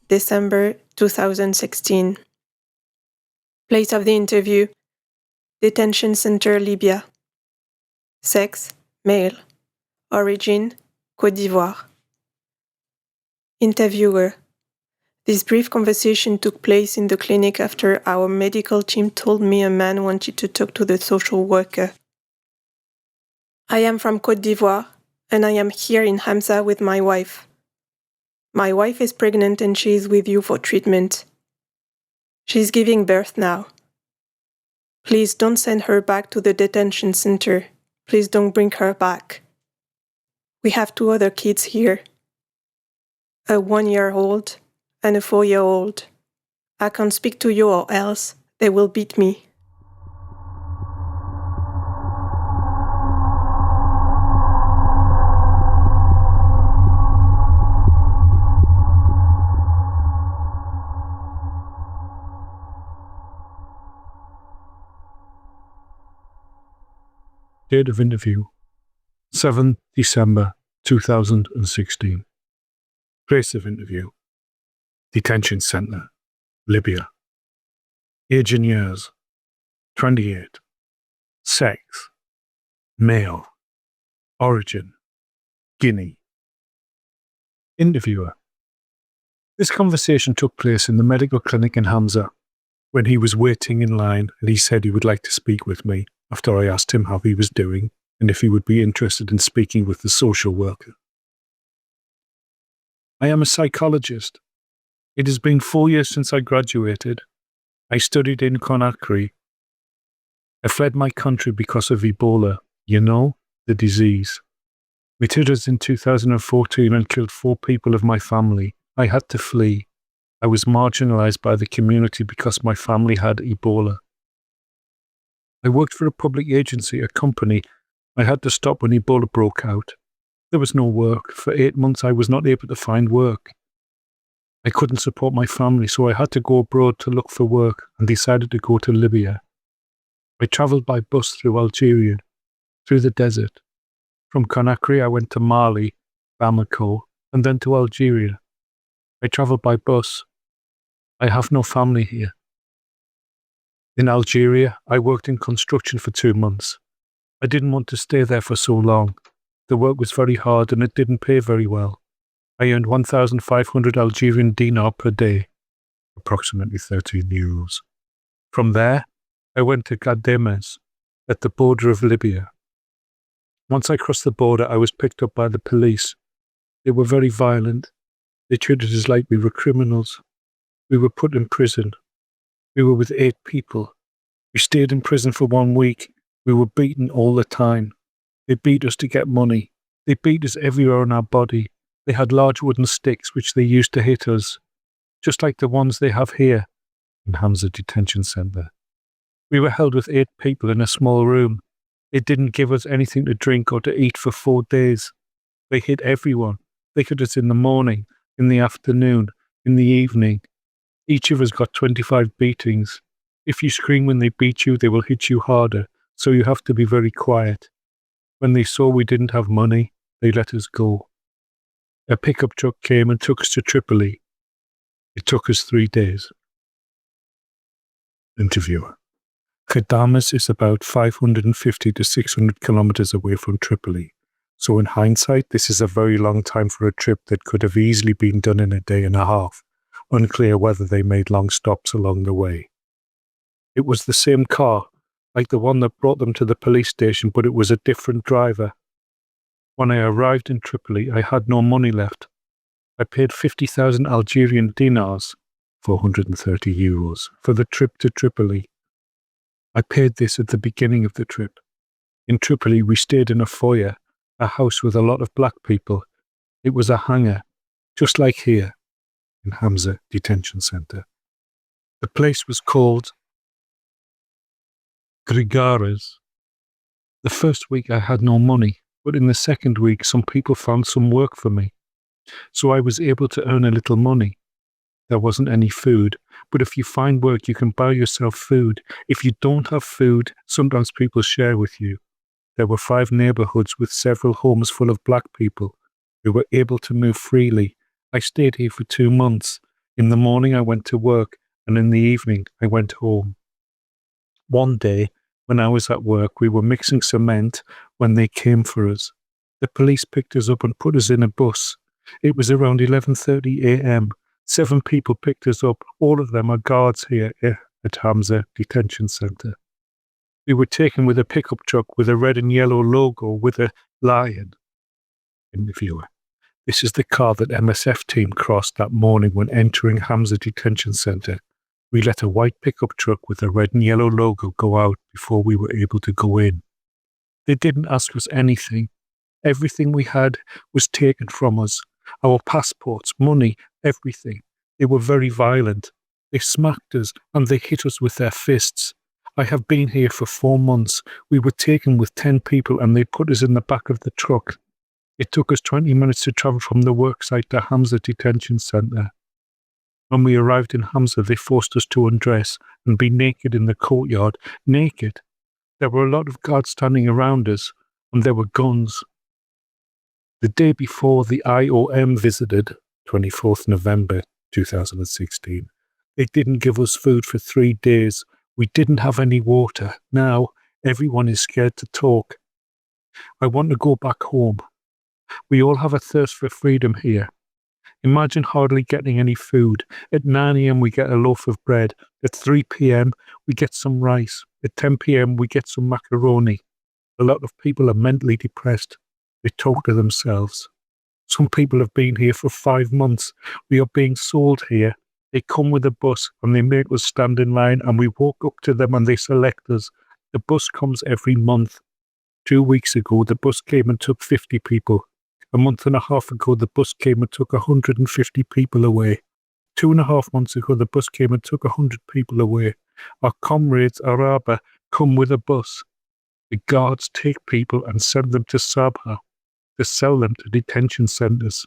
K: December 2016. Place of the interview: Detention Center, Libya. Sex, male. Origin, Côte d'Ivoire. Interviewer: This brief conversation took place in the clinic after our medical team told me a man wanted to talk to the social worker. I am from Côte d'Ivoire, and I am here in Hamza with my wife. My wife is pregnant and she is with you for treatment. She is giving birth now. Please don't send her back to the detention center. Please don't bring her back. We have 2 other kids here. A 1-year-old and a 4-year-old. I can't speak to you or else they will beat me.
L: Date of interview: 7th December 2016. Place of interview: Detention Center, Libya. Age and years: 28. Sex: male. Origin: Guinea. Interviewer: This conversation took place in the medical clinic in Hamza when he was waiting in line, and he said he would like to speak with me after I asked him how he was doing and if he would be interested in speaking with the social worker. I am a psychologist. It has been 4 years since I graduated. I studied in Conakry. I fled my country because of Ebola, the disease. It hit us in 2014 and killed 4 people of my family. I had to flee. I was marginalized by the community because my family had Ebola. I worked for a public agency, a company. I had to stop when Ebola broke out. There was no work. For 8 months I was not able to find work. I couldn't support my family, so I had to go abroad to look for work and decided to go to Libya. I travelled by bus through Algeria, through the desert. From Conakry I went to Mali, Bamako, and then to Algeria. I travelled by bus. I have no family here. In Algeria, I worked in construction for 2 months. I didn't want to stay there for so long. The work was very hard and it didn't pay very well. I earned 1,500 Algerian dinar per day, approximately 13 euros. From there, I went to Gademes, at the border of Libya. Once I crossed the border, I was picked up by the police. They were very violent. They treated us like we were criminals. We were put in prison. We were with 8 people. We stayed in prison for 1 week. We were beaten all the time. They beat us to get money. They beat us everywhere on our body. They had large wooden sticks which they used to hit us, just like the ones they have here in Hamza Detention Centre. We were held with 8 people in a small room. They didn't give us anything to drink or to eat for 4 days. They hit everyone. They hit us in the morning, in the afternoon, in the evening. Each of us got 25 beatings. If you scream when they beat you, they will hit you harder, so you have to be very quiet. When they saw we didn't have money, they let us go. A pickup truck came and took us to Tripoli. It took us 3 days. Interviewer. Ghadames is about 550 to 600 kilometers away from Tripoli. So in hindsight, this is a very long time for a trip that could have easily been done in a day and a half. Unclear whether they made long stops along the way. It was the same car, like the one that brought them to the police station, but it was a different driver. When I arrived in Tripoli, I had no money left. I paid 50,000 Algerian dinars, 430 euros, for the trip to Tripoli. I paid this at the beginning of the trip. In Tripoli, we stayed in a foyer, a house with a lot of black people. It was a hangar, just like here, in Hamza Detention Centre. The place was called Grigares. The first week I had no money, but in the second week some people found some work for me. So I was able to earn a little money. There wasn't any food, but if you find work you can buy yourself food. If you don't have food, sometimes people share with you. There were 5 neighbourhoods with several homes full of black people. We were able to move freely. I stayed here for 2 months. In the morning I went to work, and in the evening I went home. One day, when I was at work, we were mixing cement when they came for us. The police picked us up and put us in a bus. It was around 11:30 a.m. 7 people picked us up. All of them are guards here at Hamza Detention Centre. We were taken with a pickup truck with a red and yellow logo with a lion. Interviewer. This is the car that MSF team crossed that morning when entering Hamza Detention Centre. We let a white pickup truck with a red and yellow logo go out before we were able to go in. They didn't ask us anything. Everything we had was taken from us. Our passports, money, everything. They were very violent. They smacked us and they hit us with their fists. I have been here for 4 months. We were taken with 10 people and they put us in the back of the truck. It took us 20 minutes to travel from the worksite to Hamza Detention Centre. When we arrived in Hamza, they forced us to undress and be naked in the courtyard. Naked. There were a lot of guards standing around us, and there were guns. The day before the IOM visited, 24th November 2016, they didn't give us food for 3 days. We didn't have any water. Now, everyone is scared to talk. I want to go back home. We all have a thirst for freedom here. Imagine hardly getting any food. At 9 a.m. we get a loaf of bread. At 3 p.m. we get some rice. At 10 p.m. we get some macaroni. A lot of people are mentally depressed. They talk to themselves. Some people have been here for 5 months. We are being sold here. They come with a bus and they make us stand in line and we walk up to them and they select us. The bus comes every month. 2 weeks ago, the bus came and took 50 people. A month and a half ago, the bus came and took 150 people away. 2.5 months ago, the bus came and took 100 people away. Our comrades, Araba, come with a bus. The guards take people and send them to Sabha to sell them to detention centres.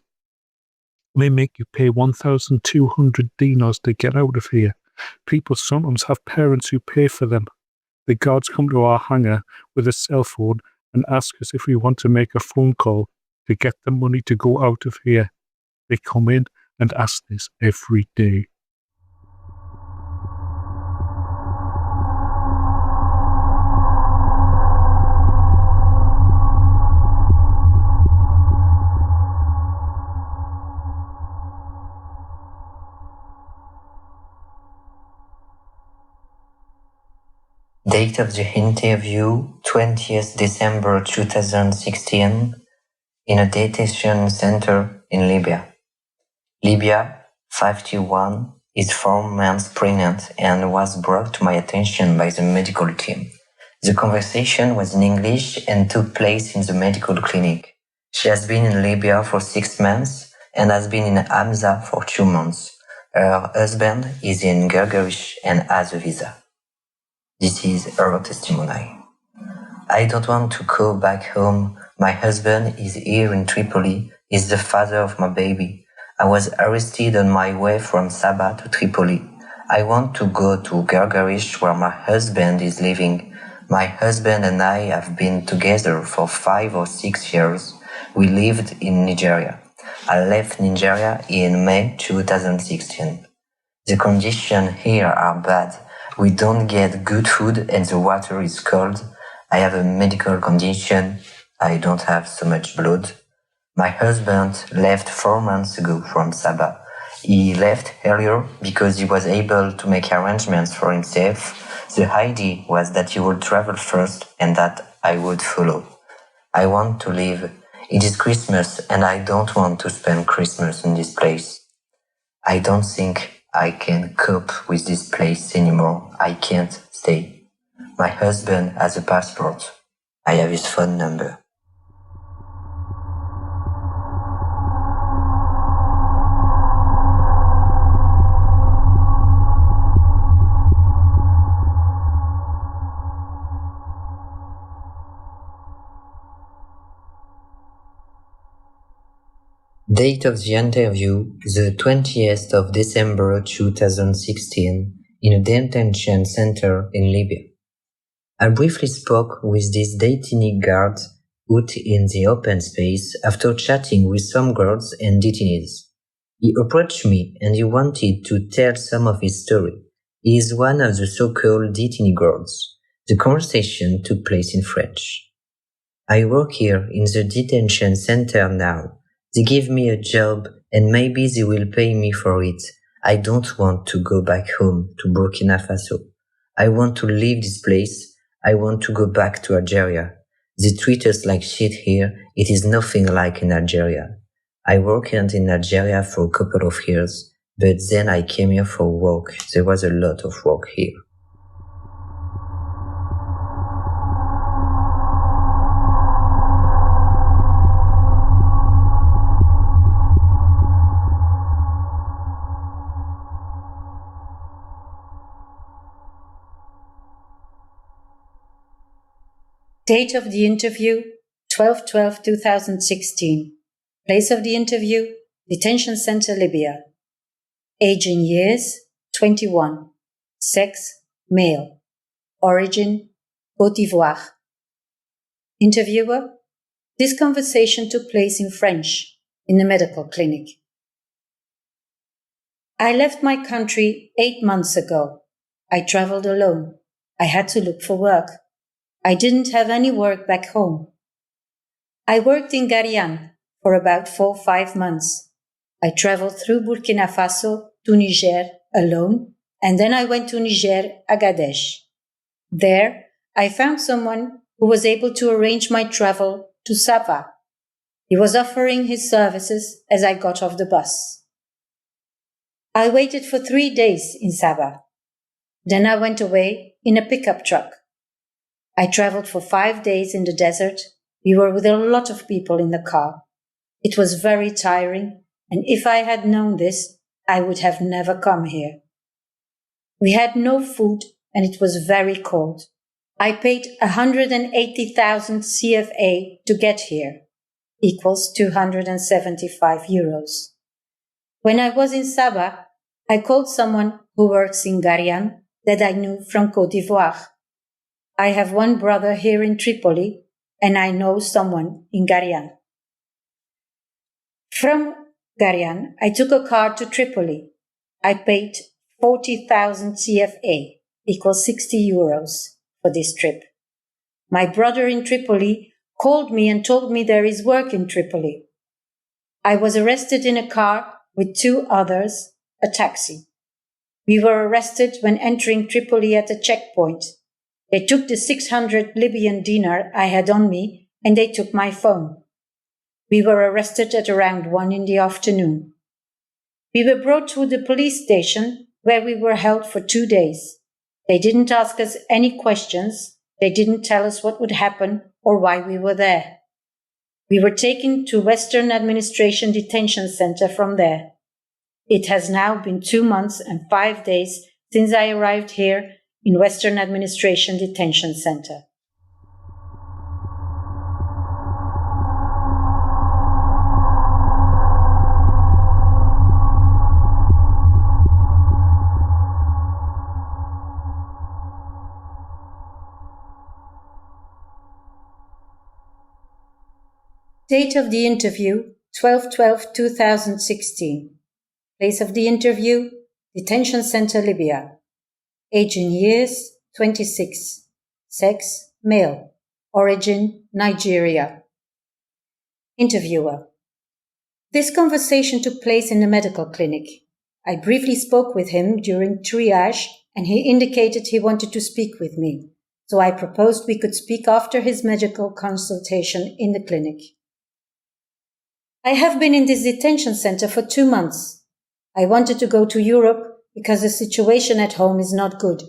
L: They make you pay 1,200 dinars to get out of here. People sometimes have parents who pay for them. The guards come to our hangar with a cell phone and ask us if we want to make a phone call to get the money to go out of here. They come in and ask this every day.
M: Date of the interview, 20th December 2016, in a detention center in Libya. Libya, 51, is 4 months pregnant and was brought to my attention by the medical team. The conversation was in English and took place in the medical clinic. She has been in Libya for 6 months and has been in Hamza for 2 months. Her husband is in García and has a visa. This is her testimony. I don't want to go back home. My husband is here in Tripoli. He's the father of my baby. I was arrested on my way from Sabah to Tripoli. I want to go to García where my husband is living. My husband and I have been together for 5 or 6 years. We lived in Nigeria. I left Nigeria in May 2016. The conditions here are bad. We don't get good food and the water is cold. I have a medical condition. I don't have so much blood. My husband left 4 months ago from Sabah. He left earlier because he was able to make arrangements for himself. The idea was that he would travel first and that I would follow. I want to leave. It is Christmas and I don't want to spend Christmas in this place. I don't think I can cope with this place anymore. I can't stay. My husband has a passport. I have his phone number. Date of the interview, the 20th of December 2016, in a detention center in Libya. I briefly spoke with this detainee guard out in the open space after chatting with some guards and detainees. He approached me and he wanted to tell some of his story. He is one of the so-called detainee guards. The conversation took place in French. I work here in the detention center now. They give me a job and maybe they will pay me for it. I don't want to go back home to Burkina Faso. I want to leave this place. I want to go back to Algeria. They treat us like shit here. It is nothing like in Algeria. I worked in Algeria for a couple of years, but then I came here for work. There was a lot of work here.
N: Date of the interview, 12/12/2016. Place of the interview, Detention Center, Libya. Age in years, 21. Sex, male. Origin, Côte d'Ivoire. Interviewer, this conversation took place in French, in the medical clinic. I left my country 8 months ago. I traveled alone. I had to look for work. I didn't have any work back home. I worked in García for about 4 or 5 months. I traveled through Burkina Faso to Niger alone, and then I went to Niger, Agadez. There, I found someone who was able to arrange my travel to Sabah. He was offering his services as I got off the bus. I waited for 3 days in Sabah. Then I went away in a pickup truck. I traveled for 5 days in the desert. We were with a lot of people in the car. It was very tiring, and if I had known this, I would have never come here. We had no food, and it was very cold. I paid 180,000 CFA to get here, equals 275 euros. When I was in Sabah, I called someone who works in García that I knew from Côte d'Ivoire. I have one brother here in Tripoli, and I know someone in García. From García, I took a car to Tripoli. I paid 40,000 CFA, equals 60 euros, for this trip. My brother in Tripoli called me and told me there is work in Tripoli. I was arrested in a car with 2 others, a taxi. We were arrested when entering Tripoli at a checkpoint. They took the 600 Libyan dinar I had on me, and they took my phone. We were arrested at around 1 in the afternoon. We were brought to the police station, where we were held for 2 days. They didn't ask us any questions. They didn't tell us what would happen or why we were there. We were taken to Western Administration Detention Center from there. It has now been 2 months and 5 days since I arrived here in Western Administration Detention Center. Date of the interview, 12/12/2016. Place of the interview, Detention Center, Libya. Age in years, 26. Sex, male. Origin, Nigeria. Interviewer. This conversation took place in a medical clinic. I briefly spoke with him during triage, and he indicated he wanted to speak with me, so I proposed we could speak after his medical consultation in the clinic. I have been in this detention center for 2 months. I wanted to go to Europe because the situation at home is not good.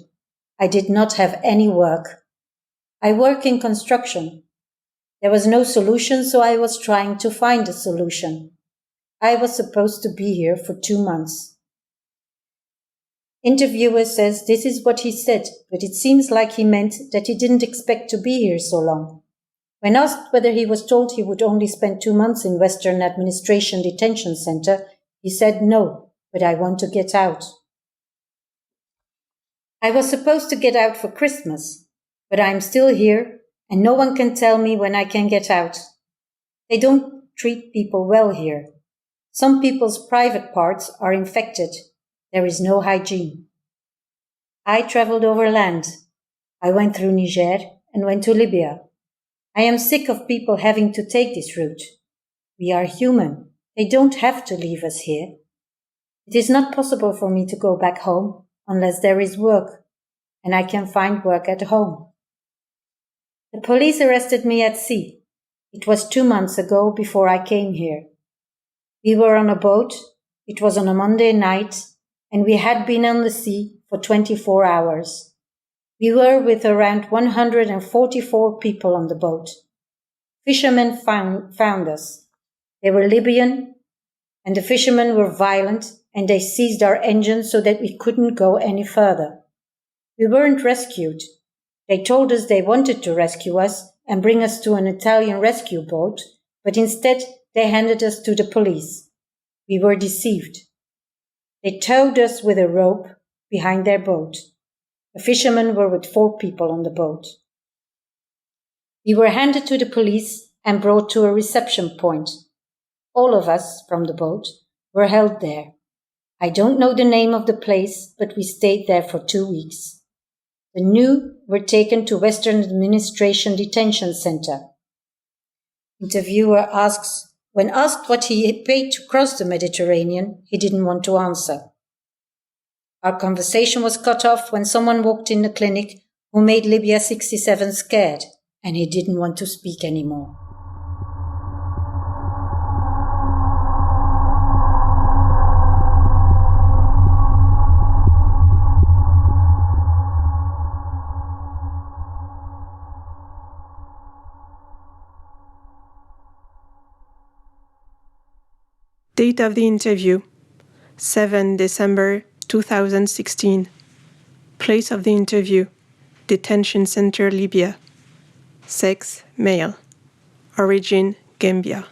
N: I did not have any work. I work in construction. There was no solution, so I was trying to find a solution. I was supposed to be here for 2 months. Interviewer says this is what he said, but it seems like he meant that he didn't expect to be here so long. When asked whether he was told he would only spend 2 months in Western Administration Detention Center, he said no, but I want to get out. I was supposed to get out for Christmas, but I'm still here and no one can tell me when I can get out. They don't treat people well here. Some people's private parts are infected. There is no hygiene. I traveled overland. I went through Niger and went to Libya. I am sick of people having to take this route. We are human. They don't have to leave us here. It is not possible for me to go back home unless there is work, and I can find work at home. The police arrested me at sea. It was 2 months ago before I came here. We were on a boat. It was on a Monday night, and we had been on the sea for 24 hours. We were with around 144 people on the boat. Fishermen found us. They were Libyan, and the fishermen were violent, and they seized our engine so that we couldn't go any further. We weren't rescued. They told us they wanted to rescue us and bring us to an Italian rescue boat, but instead they handed us to the police. We were deceived. They towed us with a rope behind their boat. The fishermen were with 4 people on the boat. We were handed to the police and brought to a reception point. All of us from the boat were held there. I don't know the name of the place, but we stayed there for 2 weeks. The new were taken to Western Administration Detention Center. Interviewer asks, when asked what he paid to cross the Mediterranean, he didn't want to answer. Our conversation was cut off when someone walked in the clinic who made Libya 67 scared, and he didn't want to speak anymore.
K: Date of the interview, 7 December 2016. Place of the interview, Detention Center, Libya. Sex, male. Origin, Gambia.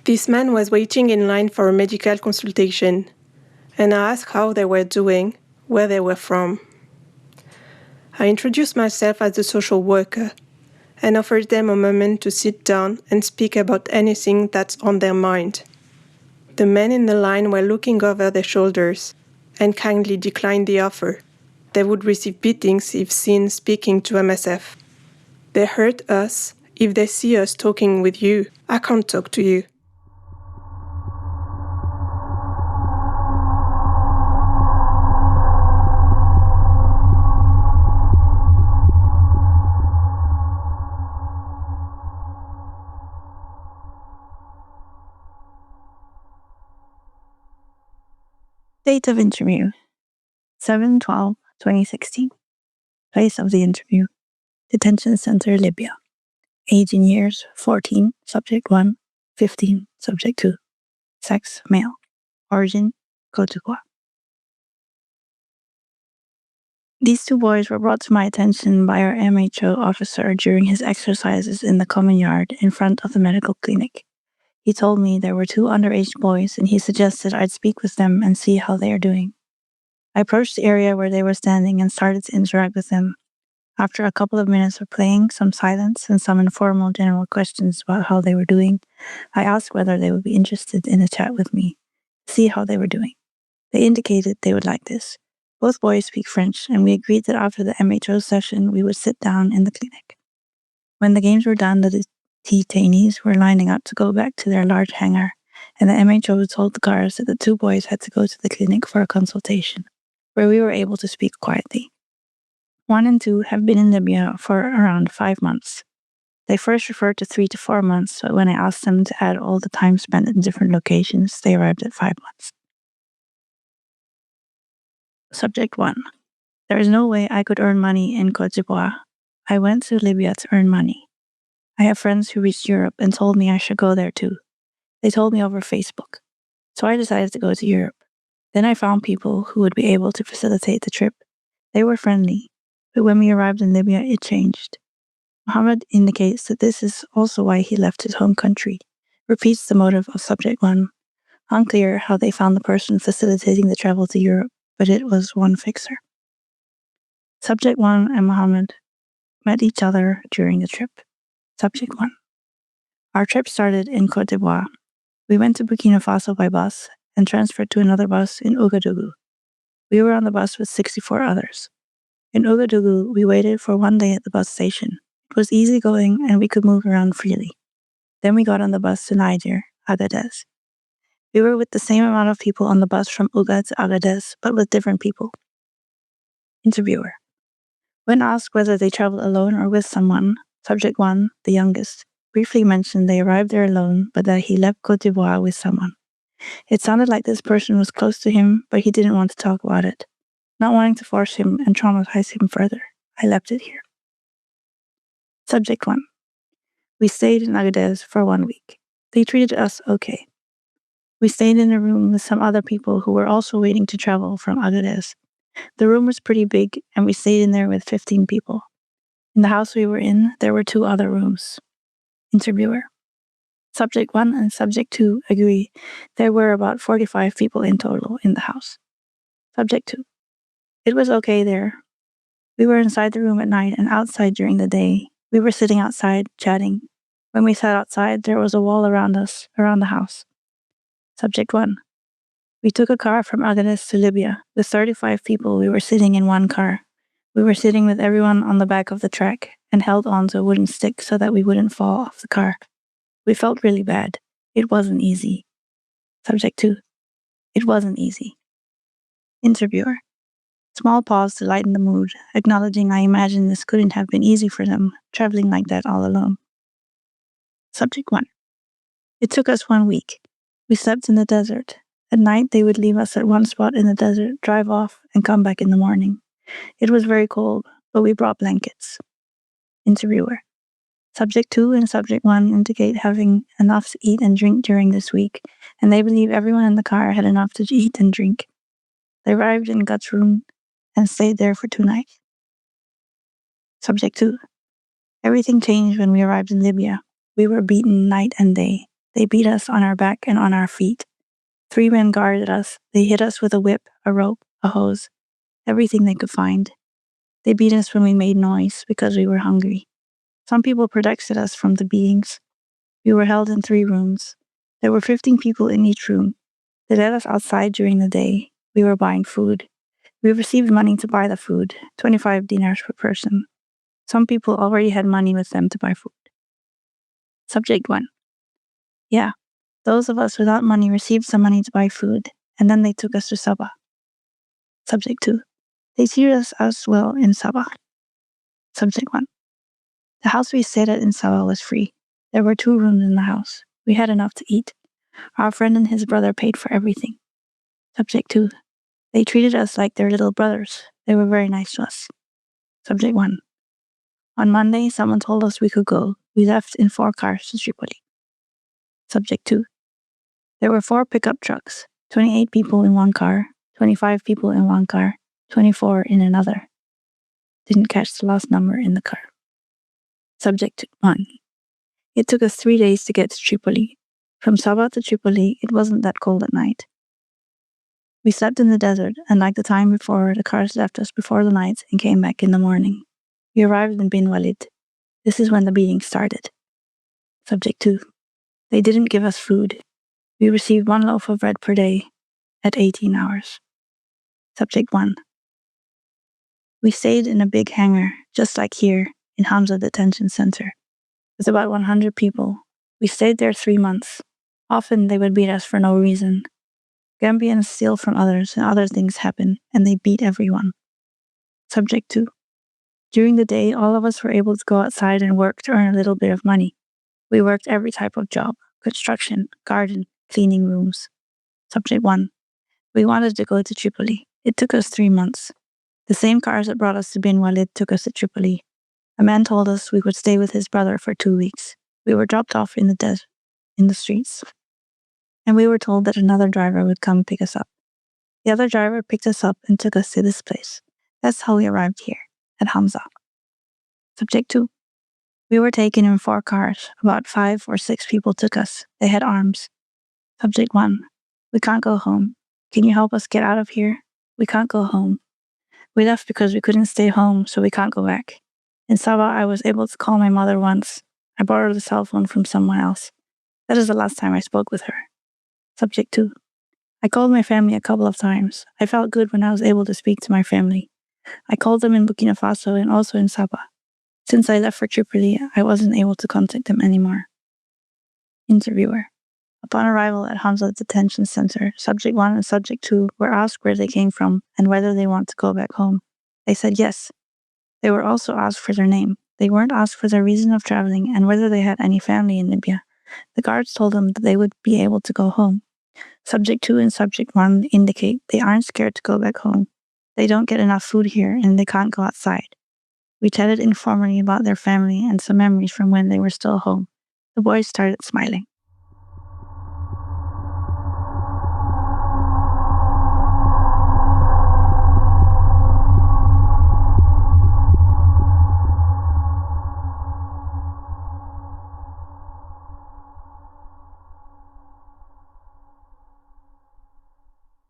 K: This man was waiting in line for a medical consultation, and I asked how they were doing, where they were from. I introduced myself as a social worker and offered them a moment to sit down and speak about anything that's on their mind. The men in the line were looking over their shoulders and kindly declined the offer. They would receive beatings if seen speaking to MSF. They hurt us if they see us talking with you. I can't talk to you.
O: Date of interview 7/12/2016. Place of the interview Detention Center, Libya. Age in years 14, subject 1, 15, subject 2. Sex, male. Origin, Côte d'Ivoire. These two boys were brought to my attention by our MHO officer during his exercises in the common yard in front of the medical clinic. He told me there were two underage boys and he suggested I'd speak with them and see how they are doing. I approached the area where they were standing and started to interact with them. After a couple of minutes of playing, some silence, and some informal general questions about how they were doing, I asked whether they would be interested in a chat with me, to see how they were doing. They indicated they would like this. Both boys speak French, and we agreed that after the MHO session, we would sit down in the clinic. When the games were done, the detainees were lining up to go back to their large hangar, and the MHO told the guards that the two boys had to go to the clinic for a consultation, where we were able to speak quietly. 1 and 2 have been in Libya for around 5 months. They first referred to 3 to 4 months, but when I asked them to add all the time spent in different locations, they arrived at 5 months. Subject 1. There is no way I could earn money in Côte d'Ivoire. I went to Libya to earn money. I have friends who reached Europe and told me I should go there too. They told me over Facebook. So I decided to go to Europe. Then I found people who would be able to facilitate the trip. They were friendly, but when we arrived in Libya, it changed. Mohammed indicates that this is also why he left his home country, repeats the motive of subject 1. Unclear how they found the person facilitating the travel to Europe, but it was one fixer. Subject 1 and Mohammed met each other during the trip. Subject 1. Our trip started in Côte d'Ivoire. We went to Burkina Faso by bus and transferred to another bus in Ouagadougou. We were on the bus with 64 others. In Ouagadougou, we waited for 1 day at the bus station. It was easy going and we could move around freely. Then we got on the bus to Niger, Agadez. We were with the same amount of people on the bus from Ouga to Agadez, but with different people. Interviewer. When asked whether they traveled alone or with someone, subject 1, the youngest, briefly mentioned they arrived there alone, but that he left Côte d'Ivoire with someone. It sounded like this person was close to him, but he didn't want to talk about it. Not wanting to force him and traumatize him further, I left it here. Subject 1. We stayed in Agadez for 1 week. They treated us okay. We stayed in a room with some other people who were also waiting to travel from Agadez. The room was pretty big, and we stayed in there with 15 people. In the house we were in, there were 2 other rooms. Interviewer. Subject 1 and Subject 2 agree there were about 45 people in total in the house. Subject 2. It was okay there. We were inside the room at night and outside during the day. We were sitting outside, chatting. When we sat outside, there was a wall around us, around the house. Subject 1. We took a car from Agadez to Libya. With 35 people, we were sitting in one car. We were sitting with everyone on the back of the track and held onto a wooden stick so that we wouldn't fall off the car. We felt really bad. It wasn't easy. Subject 2. It wasn't easy. Interviewer. Small pause to lighten the mood, acknowledging I imagine this couldn't have been easy for them, traveling like that all alone. Subject 1. It took us 1 week. We slept in the desert. At night, they would leave us at one spot in the desert, drive off, and come back in the morning. It was very cold, but we brought blankets. Interviewer. Subject 2 and Subject 1 indicate having enough to eat and drink during this week, and they believe everyone in the car had enough to eat and drink. They arrived in Gut's room and stayed there for 2 nights. Subject 2. Everything changed when we arrived in Libya. We were beaten night and day. They beat us on our back and on our feet. 3 men guarded us. They hit us with a whip, a rope, a hose, everything they could find. They beat us when we made noise because we were hungry. Some people protected us from the beatings. We were held in 3 rooms. There were 15 people in each room. They let us outside during the day. We were buying food. We received money to buy the food, 25 dinars per person. Some people already had money with them to buy food. Subject 1. Yeah, those of us without money received some money to buy food, and then they took us to Sabah. Subject 2. They treated us well in Sabah. Subject 1. The house we stayed at in Sabah was free. There were 2 rooms in the house. We had enough to eat. Our friend and his brother paid for everything. Subject 2. They treated us like their little brothers. They were very nice to us. Subject 1. On Monday, someone told us we could go. We left in 4 cars to Tripoli. Subject 2. There were 4 pickup trucks, 28 people in one car, 25 people in one car, 24 in another. Didn't catch the last number in the car. Subject 1. It took us 3 days to get to Tripoli. From Sabah to Tripoli, it wasn't that cold at night. We slept in the desert, and like the time before, the cars left us before the night and came back in the morning. We arrived in Bin Walid. This is when the beating started. Subject 2. They didn't give us food. We received 1 loaf of bread per day at 18 hours. Subject 1. We stayed in a big hangar, just like here in Hamza Detention Center, with about 100 people. We stayed there 3 months. Often they would beat us for no reason. Gambians steal from others and other things happen, and they beat everyone. Subject 2. During the day, all of us were able to go outside and work to earn a little bit of money. We worked every type of job: construction, garden, cleaning rooms. Subject 1. We wanted to go to Tripoli. It took us 3 months. The same cars that brought us to Bin Walid took us to Tripoli. A man told us we could stay with his brother for 2 weeks. We were dropped off in the streets. And we were told that another driver would come pick us up. The other driver picked us up and took us to this place. That's how we arrived here, at Hamza. Subject 2. We were taken in 4 cars. About 5 or 6 people took us. They had arms. Subject 1. We can't go home. Can you help us get out of here? We can't go home. We left because we couldn't stay home, so we can't go back. In Sabah, I was able to call my mother once. I borrowed a cell phone from someone else. That is the last time I spoke with her. Subject 2. I called my family a couple of times. I felt good when I was able to speak to my family. I called them in Burkina Faso and also in Sabah. Since I left for Tripoli, I wasn't able to contact them anymore. Interviewer. Upon arrival at Hamza Detention Center, Subject 1 and Subject 2 were asked where they came from and whether they want to go back home. They said yes. They were also asked for their name. They weren't asked for their reason of traveling and whether they had any family in Libya. The guards told them that they would be able to go home. Subject 2 and Subject 1 indicate they aren't scared to go back home. They don't get enough food here and they can't go outside. We chatted informally about their family and some memories from when they were still home. The boys started smiling.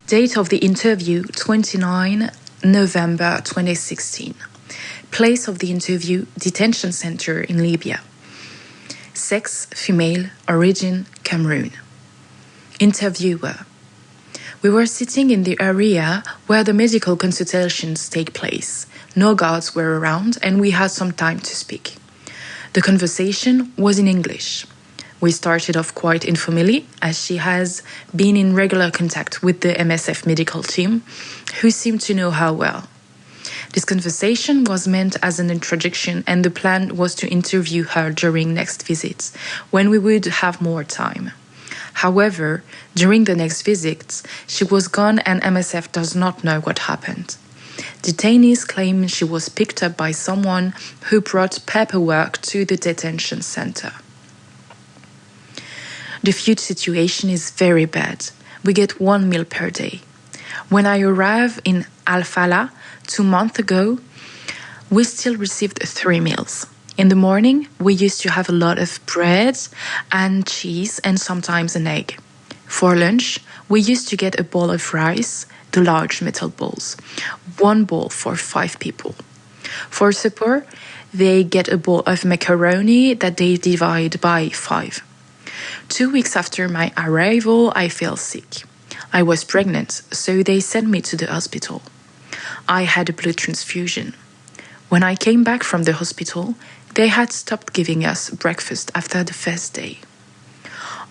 P: Date of the interview, 29 November 2016. Place of the interview, detention center in Libya. Sex, female, origin, Cameroon. Interviewer. We were sitting in the area where the medical consultations take place. No guards were around and we had some time to speak. The conversation was in English. We started off quite informally, as she has been in regular contact with the MSF medical team, who seemed to know her well. This conversation was meant as an introduction, and the plan was to interview her during next visits, when we would have more time. However, during the next visits, she was gone and MSF does not know what happened. Detainees claim she was picked up by someone who brought paperwork to the detention center. The food situation is very bad. We get 1 meal per day. When I arrived in Al-Falah 2 months ago, we still received 3 meals. In the morning, we used to have a lot of bread and cheese and sometimes an egg. For lunch, we used to get a bowl of rice, the large metal bowls, 1 bowl for 5 people. For supper, they get a bowl of macaroni that they divide by 5. 2 weeks after my arrival, I fell sick. I was pregnant, so they sent me to the hospital. I had a blood transfusion. When I came back from the hospital, they had stopped giving us breakfast after the first day.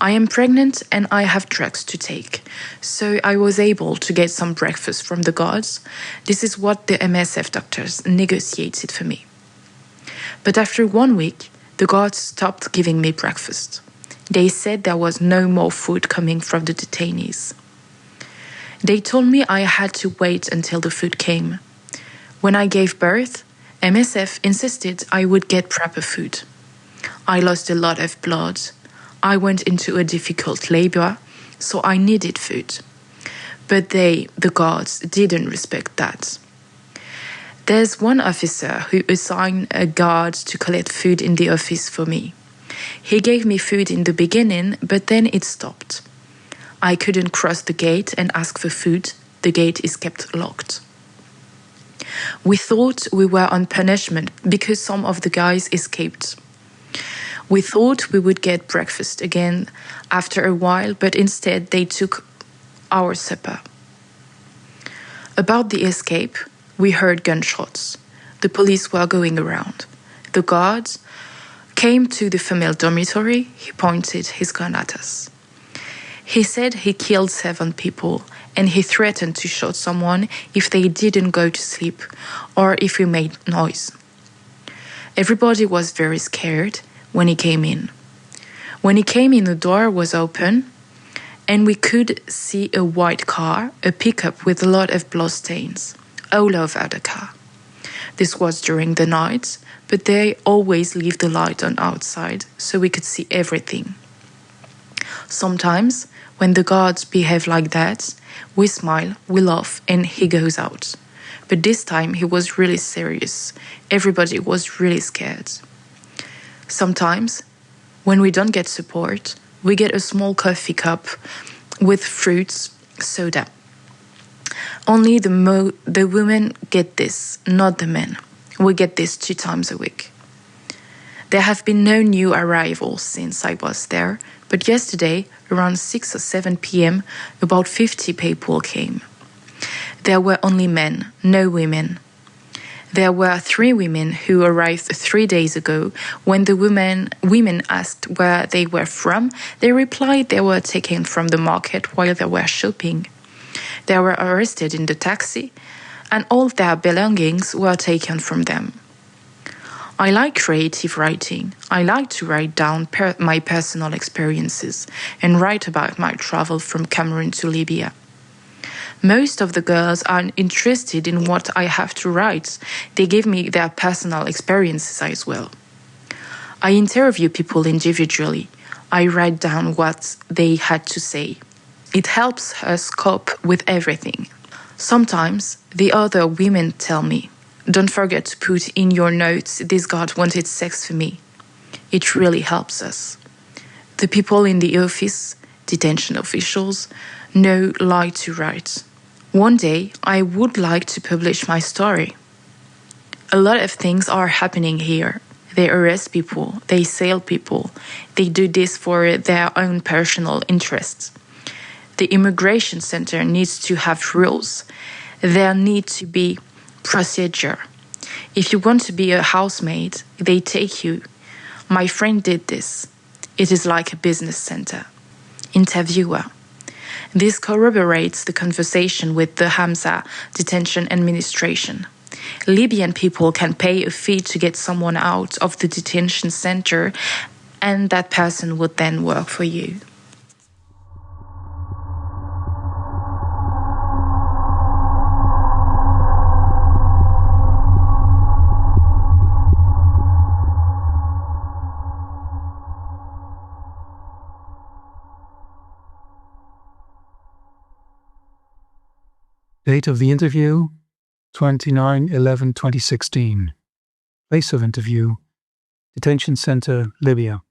P: I am pregnant and I have drugs to take, so I was able to get some breakfast from the guards. This is what the MSF doctors negotiated for me. But after 1 week, the guards stopped giving me breakfast. They said there was no more food coming from the detainees. They told me I had to wait until the food came. When I gave birth, MSF insisted I would get proper food. I lost a lot of blood. I went into a difficult labor, so I needed food. But they, the guards, didn't respect that. There's one officer who assigned a guard to collect food in the office for me. He gave me food in the beginning, but then it stopped. I couldn't cross the gate and ask for food. The gate is kept locked. We thought we were on punishment because some of the guys escaped. We thought we would get breakfast again after a while, but instead they took our supper. About the escape, we heard gunshots. The police were going around. The guards came to the female dormitory. He pointed his gun at us. He said he killed 7 people, and he threatened to shoot someone if they didn't go to sleep or if we made noise. Everybody was very scared when he came in. When he came in, the door was open, and we could see a white car, a pickup with a lot of blood stains all over the car. This was during the night, but they always leave the light on outside so we could see everything. Sometimes, when the guards behave like that, we smile, we laugh, and he goes out. But this time he was really serious. Everybody was really scared. Sometimes, when we don't get support, we get a small coffee cup with fruits, soda. Only the women get this, not the men. We get this 2 times a week. There have been no new arrivals since I was there, but yesterday, around 6 or 7 p.m., about 50 people came. There were only men, no women. There were 3 women who arrived 3 days ago. When the women asked where they were from, they replied they were taken from the market while they were shopping. They were arrested in the taxi, and all their belongings were taken from them. I like creative writing. I like to write down my personal experiences and write about my travel from Cameroon to Libya. Most of the girls are interested in what I have to write. They give me their personal experiences as well. I interview people individually. I write down what they had to say. It helps us cope with everything. Sometimes the other women tell me, "Don't forget to put in your notes, this guard wanted sex for me." It really helps us. The people in the office, detention officials, know like to write. One day, I would like to publish my story. A lot of things are happening here. They arrest people, they sell people, they do this for their own personal interests. The immigration center needs to have rules. There need to be procedure. If you want to be a housemaid, they take you. My friend did this. It is like a business center. Interviewer. This corroborates the conversation with the Hamza detention administration. Libyan people can pay a fee to get someone out of the detention center, and that person would then work for you.
L: Date of the interview, 29/11/2016. Place of interview, Detention Center, Libya.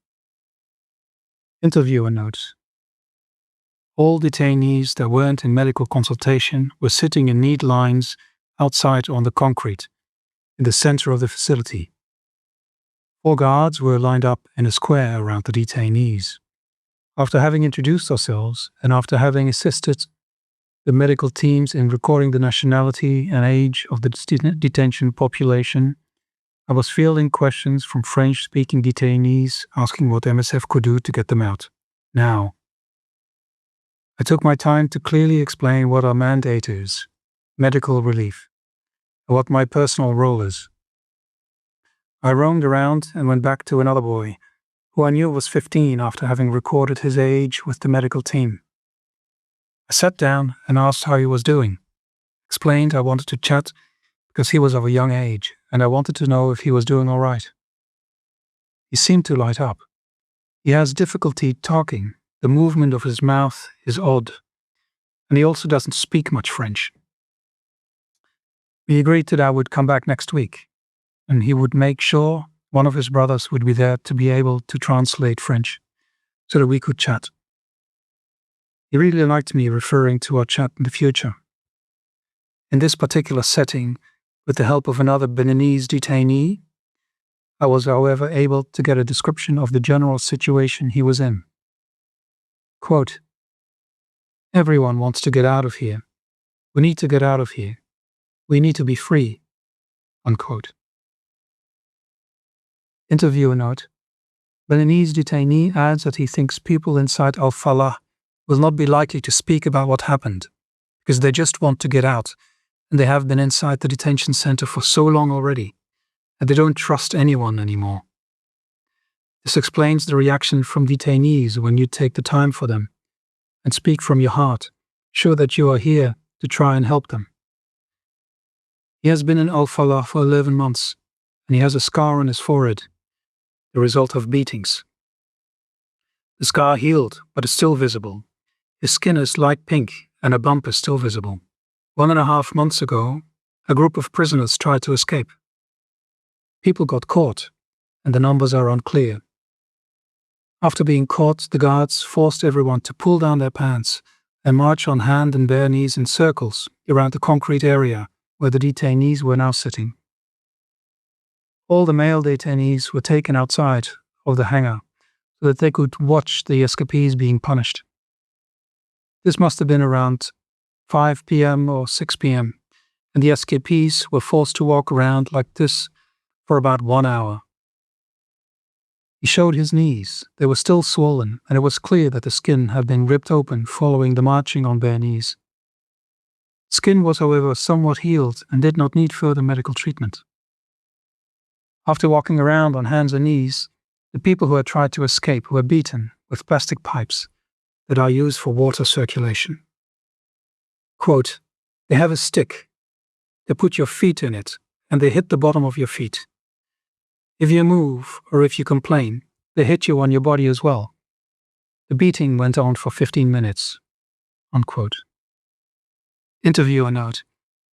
L: Interviewer notes. All detainees that weren't in medical consultation were sitting in neat lines outside on the concrete, in the center of the facility. 4 guards were lined up in a square around the detainees. After having introduced ourselves and after having assisted the medical teams in recording the nationality and age of the detention population, I was fielding questions from French-speaking detainees asking what MSF could do to get them out. Now, I took my time to clearly explain what our mandate is, medical relief, and what my personal role is. I roamed around and went back to another boy, who I knew was 15 after having recorded his age with the medical team.
Q: I sat down and asked how he was doing. Explained I wanted to chat because he was of a young age and I wanted to know if he was doing all right. He seemed to light up. He has difficulty talking. The movement of his mouth is odd. And he also doesn't speak much French. We agreed that I would come back next week, and he would make sure one of his brothers would be there to be able to translate French, so that we could chat. He really liked me referring to our chat in the future. In this particular setting, with the help of another Beninese detainee, I was, however, able to get a description of the general situation he was in. Quote, "Everyone wants to get out of here. We need to get out of here. We need to be free." Unquote. Interviewer note. Beninese detainee adds that he thinks people inside Al-Falah will not be likely to speak about what happened, because they just want to get out, and they have been inside the detention center for so long already, and they don't trust anyone anymore. This explains the reaction from detainees when you take the time for them and speak from your heart, show that you are here to try and help them. He has been in Al-Falah for 11 months, and he has a scar on his forehead, the result of beatings. The scar healed, but is still visible. His skin is light pink, and a bump is still visible. 1.5 months ago, a group of prisoners tried to escape. People got caught, and the numbers are unclear. After being caught, the guards forced everyone to pull down their pants and march on hand and bare knees in circles around the concrete area where the detainees were now sitting. All the male detainees were taken outside of the hangar so that they could watch the escapees being punished. This must have been around 5 p.m. or 6 p.m., and the escapees were forced to walk around like this for about 1 hour. He showed his knees. They were still swollen, and it was clear that the skin had been ripped open following the marching on bare knees. Skin was, however, somewhat healed and did not need further medical treatment. After walking around on hands and knees, the people who had tried to escape were beaten with plastic pipes that are used for water circulation. Quote, "They have a stick. They put your feet in it, and they hit the bottom of your feet. If you move or if you complain, they hit you on your body as well. The beating went on for 15 minutes." Unquote. Interviewer note.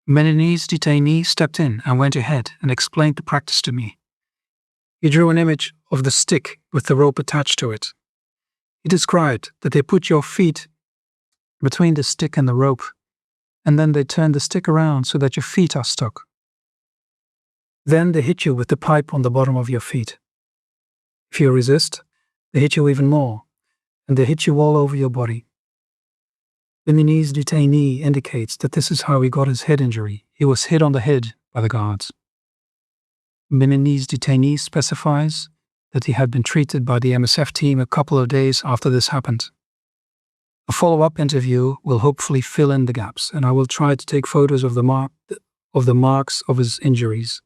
Q: Beninese detainee stepped in and went ahead and explained the practice to me. He drew an image of the stick with the rope attached to it. He described that they put your feet between the stick and the rope, and then they turn the stick around so that your feet are stuck. Then they hit you with the pipe on the bottom of your feet. If you resist, they hit you even more, and they hit you all over your body. Beninese detainee indicates that this is how he got his head injury. He was hit on the head by the guards. Beninese detainee specifies that he had been treated by the MSF team a couple of days after this happened. A follow-up interview will hopefully fill in the gaps, and I will try to take photos of the marks of his injuries.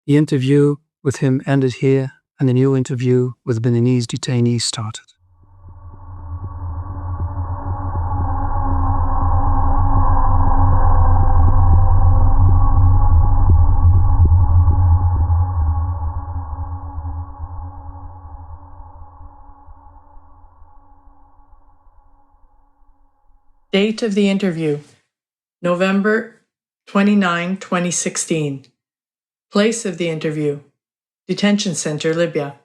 Q: The interview with him ended here, and a new interview with Beninese detainees started.
R: Date of the interview, November 29, 2016. Place of the interview, Detention Center, Libya.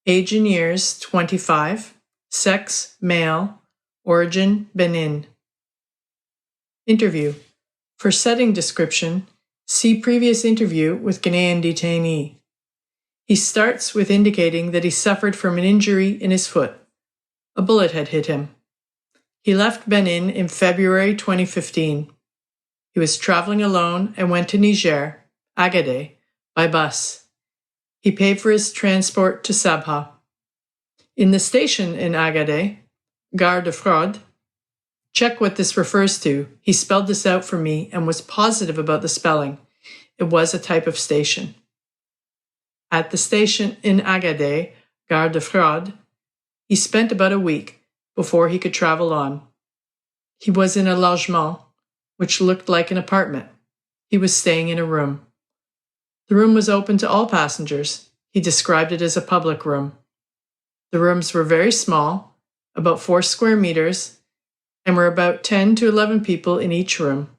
R: Age and years, 25. Sex, male. Origin, Benin. Interview. For setting description, see previous interview with Ghanaian detainee. He starts with indicating that he suffered from an injury in his foot. A bullet had hit him. He left Benin in February 2015. He was traveling alone and went to Niger, Agadez, by bus. He paid for his transport to Sabha. In the station in Agadez, Gare de Fraude, check what this refers to. He spelled this out for me and was positive about the spelling. It was a type of station. At the station in Agadez, Gare de Fraude, he spent about a week before he could travel on. He was in a logement, which looked like an apartment. He was staying in a room. The room was open to all passengers. He described it as a public room. The rooms were very small, about 4 square meters, and were about 10 to 11 people in each room.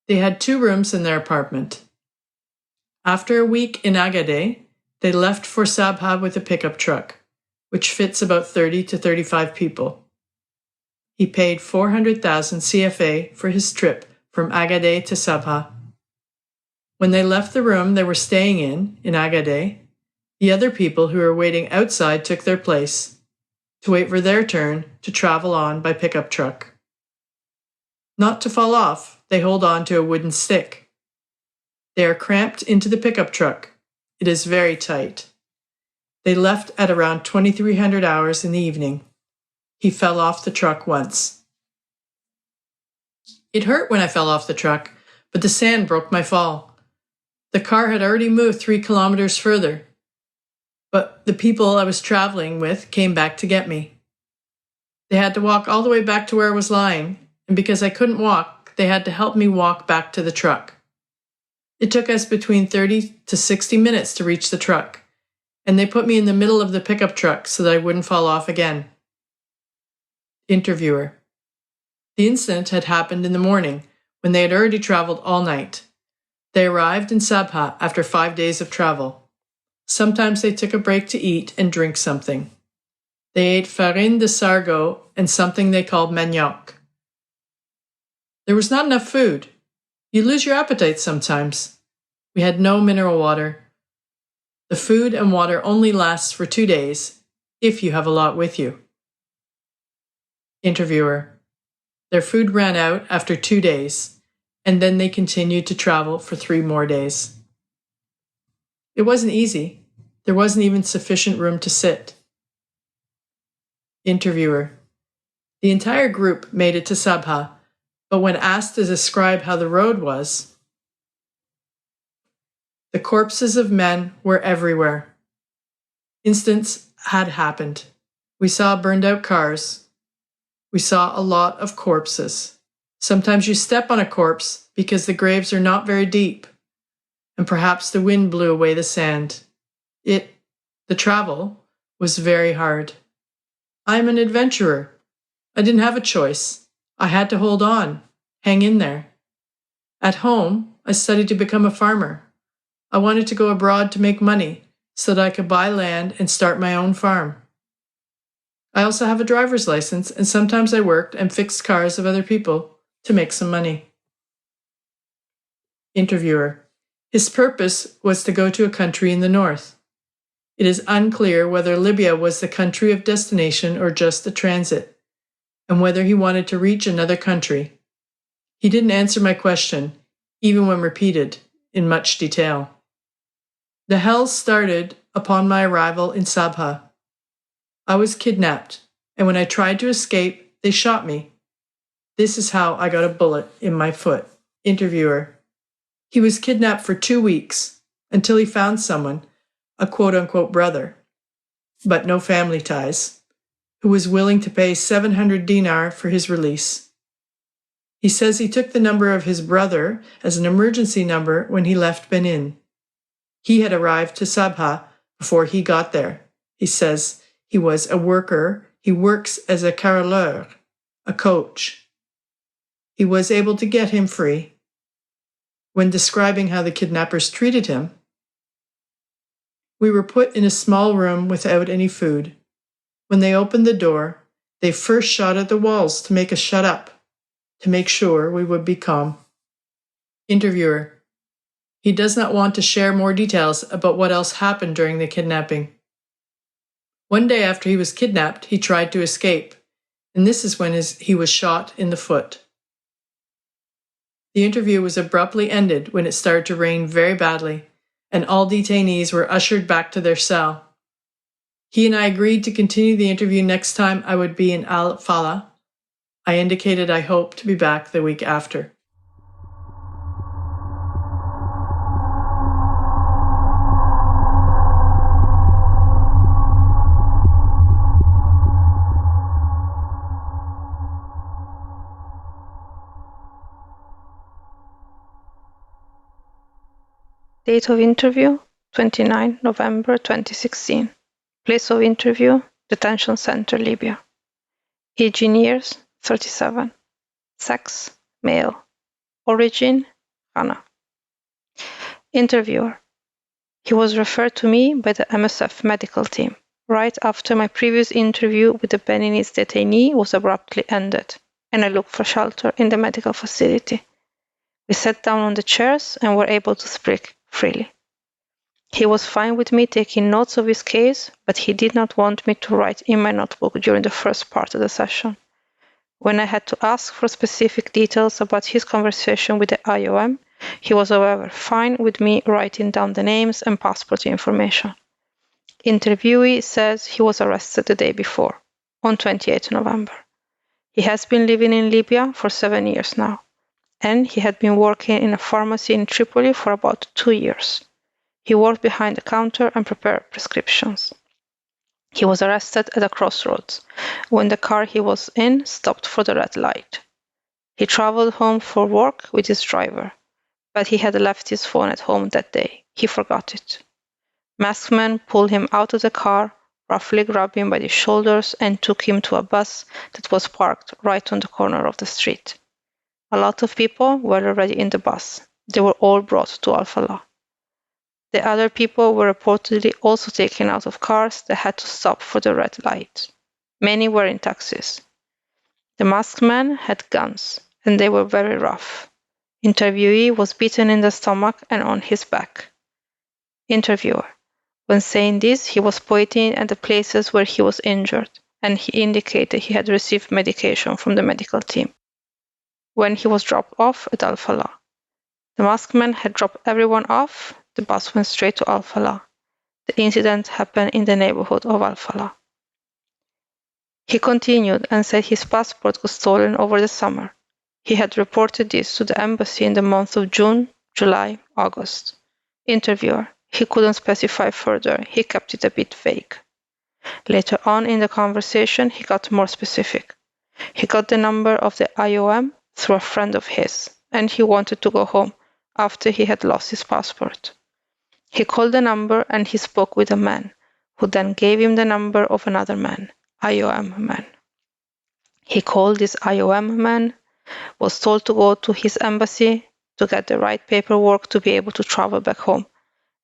R: They had 2 rooms in their apartment. After a week in Agadir, they left for Sabha with a pickup truck, which fits about 30 to 35 people. He paid 400,000 CFA for his trip from Agadir to Sabha. When they left the room they were staying in Agadir, the other people who were waiting outside took their place to wait for their turn to travel on by pickup truck. Not to fall off, they hold on to a wooden stick. They are cramped into the pickup truck. It is very tight. They left at around 2300 hours in the evening. He fell off the truck once. It hurt when I fell off the truck, but the sand broke my fall. The car had already moved 3 kilometers further, but the people I was traveling with came back to get me. They had to walk all the way back to where I was lying, and because I couldn't walk, they had to help me walk back to the truck. It took us between 30 to 60 minutes to reach the truck, and they put me in the middle of the pickup truck so that I wouldn't fall off again. Interviewer: The incident had happened in the morning when they had already traveled all night. They arrived in Sabha after 5 days of travel. Sometimes they took a break to eat and drink something. They ate farine de sargo and something they called manioc. There was not enough food. You lose your appetite sometimes. We had no mineral water. The food and water only lasts for 2 days, if you have a lot with you. Interviewer: Their food ran out after 2 days, and then they continued to travel for 3 more days. It wasn't easy. There wasn't even sufficient room to sit. Interviewer: The entire group made it to Sabha, but when asked to describe how the road was, the corpses of men were everywhere. Incidents had happened. We saw burned out cars. We saw a lot of corpses. Sometimes you step on a corpse because the graves are not very deep, and perhaps the wind blew away the sand. The travel, was very hard. I am an adventurer. I didn't have a choice. I had to hold on, hang in there. At home, I studied to become a farmer. I wanted to go abroad to make money so that I could buy land and start my own farm. I also have a driver's license, and sometimes I worked and fixed cars of other people to make some money. Interviewer: His purpose was to go to a country in the north. It is unclear whether Libya was the country of destination or just a transit, and whether he wanted to reach another country. He didn't answer my question, even when repeated, in much detail. The hell started upon my arrival in Sabha. I was kidnapped, and when I tried to escape, they shot me. This is how I got a bullet in my foot. Interviewer: He was kidnapped for 2 weeks, until he found someone, a quote-unquote brother, but no family ties, who was willing to pay 700 dinar for his release. He says he took the number of his brother as an emergency number when he left Benin. He had arrived to Sabha before he got there. He says he was a worker. He works as a caroleur, a coach. He was able to get him free. When describing how the kidnappers treated him, we were put in a small room without any food. When they opened the door, they first shot at the walls to make us shut up, to make sure we would be calm. Interviewer: He does not want to share more details about what else happened during the kidnapping. One day after he was kidnapped, he tried to escape, and this is when he was shot in the foot. The interview was abruptly ended when it started to rain very badly, and all detainees were ushered back to their cell. He and I agreed to continue the interview next time I would be in Al-Falah. I indicated I hoped to be back the week after.
S: Date of interview, 29 November 2016. Place of interview, Detention Center, Libya. Age in years, 37. Sex, male. Origin, Ghana. Interviewer. He was referred to me by the MSF medical team, right after my previous interview with the Beninese detainee was abruptly ended, and I looked for shelter in the medical facility. We sat down on the chairs and were able to speak freely. He was fine with me taking notes of his case, but he did not want me to write in my notebook during the first part of the session. When I had to ask for specific details about his conversation with the IOM, he was, however, fine with me writing down the names and passport information. Interviewee says he was arrested the day before, on 28 November. He has been living in Libya for 7 years now, and he had been working in a pharmacy in Tripoli for about 2 years. He worked behind the counter and prepared prescriptions. He was arrested at a crossroads when the car he was in stopped for the red light. He traveled home for work with his driver, but he had left his phone at home that day. He forgot it. Masked men pulled him out of the car, roughly grabbed him by the shoulders, and took him to a bus that was parked right on the corner of the street. A lot of people were already in the bus. They were all brought to Al-Falah. The other people were reportedly also taken out of cars that had to stop for the red light. Many were in taxis. The masked men had guns, and they were very rough. Interviewee was beaten in the stomach and on his back. Interviewer. When saying this, he was pointing at the places where he was injured, and he indicated he had received medication from the medical team. When he was dropped off at Al-Falah, the masked man had dropped everyone off. The bus went straight to Al-Falah. The incident happened in the neighborhood of Al-Falah. He continued and said his passport was stolen over the summer. He had reported this to the embassy in the month of June, July, August. Interviewer. He couldn't specify further. He kept it a bit vague. Later on in the conversation, he got more specific. He got the number of the IOM through a friend of his, and he wanted to go home after he had lost his passport. He called the number and he spoke with a man, who then gave him the number of another man, IOM man. He called this IOM man, was told to go to his embassy to get the right paperwork to be able to travel back home,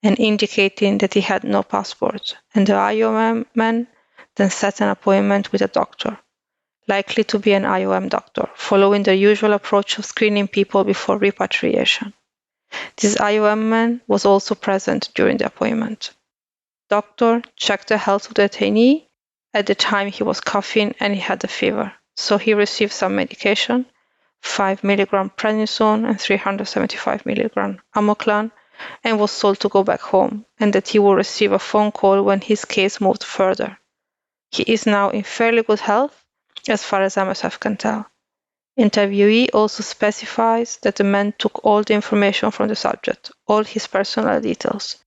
S: and indicating that he had no passport, and the IOM man then set an appointment with a doctor, likely to be an IOM doctor, following the usual approach of screening people before repatriation. This IOM man was also present during the appointment. Doctor checked the health of the detainee. At the time he was coughing and he had a fever, so he received some medication, 5 mg prednisone and 375 mg amoclan, and was told to go back home and that he will receive a phone call when his case moved further. He is now in fairly good health, as far as MSF can tell. Interviewee also specifies that the man took all the information from the subject, all his personal details,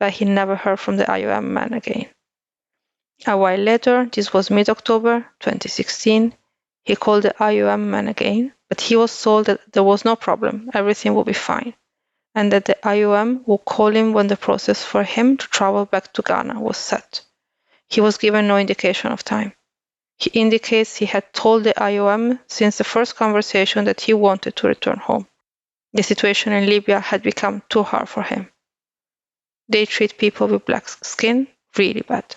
S: but he never heard from the IOM man again. A while later, this was mid-October 2016, he called the IOM man again, but he was told that there was no problem, everything would be fine, and that the IOM would call him when the process for him to travel back to Ghana was set. He was given no indication of time. He indicates he had told the IOM since the first conversation that he wanted to return home. The situation in Libya had become too hard for him. They treat people with black skin really bad.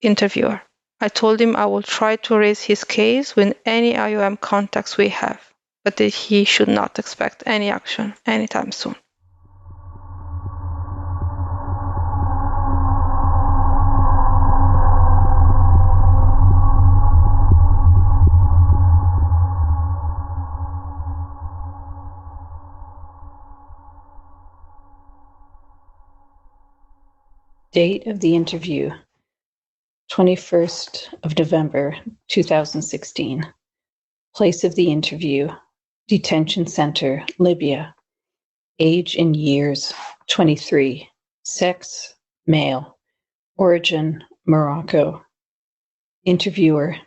S: Interviewer. I told him I will try to raise his case with any IOM contacts we have, but that he should not expect any action anytime soon.
T: Date of the interview, 21st of November, 2016. Place of the interview, Detention Center, Libya. Age and years, 23. Sex, male. Origin, Morocco. Interviewer.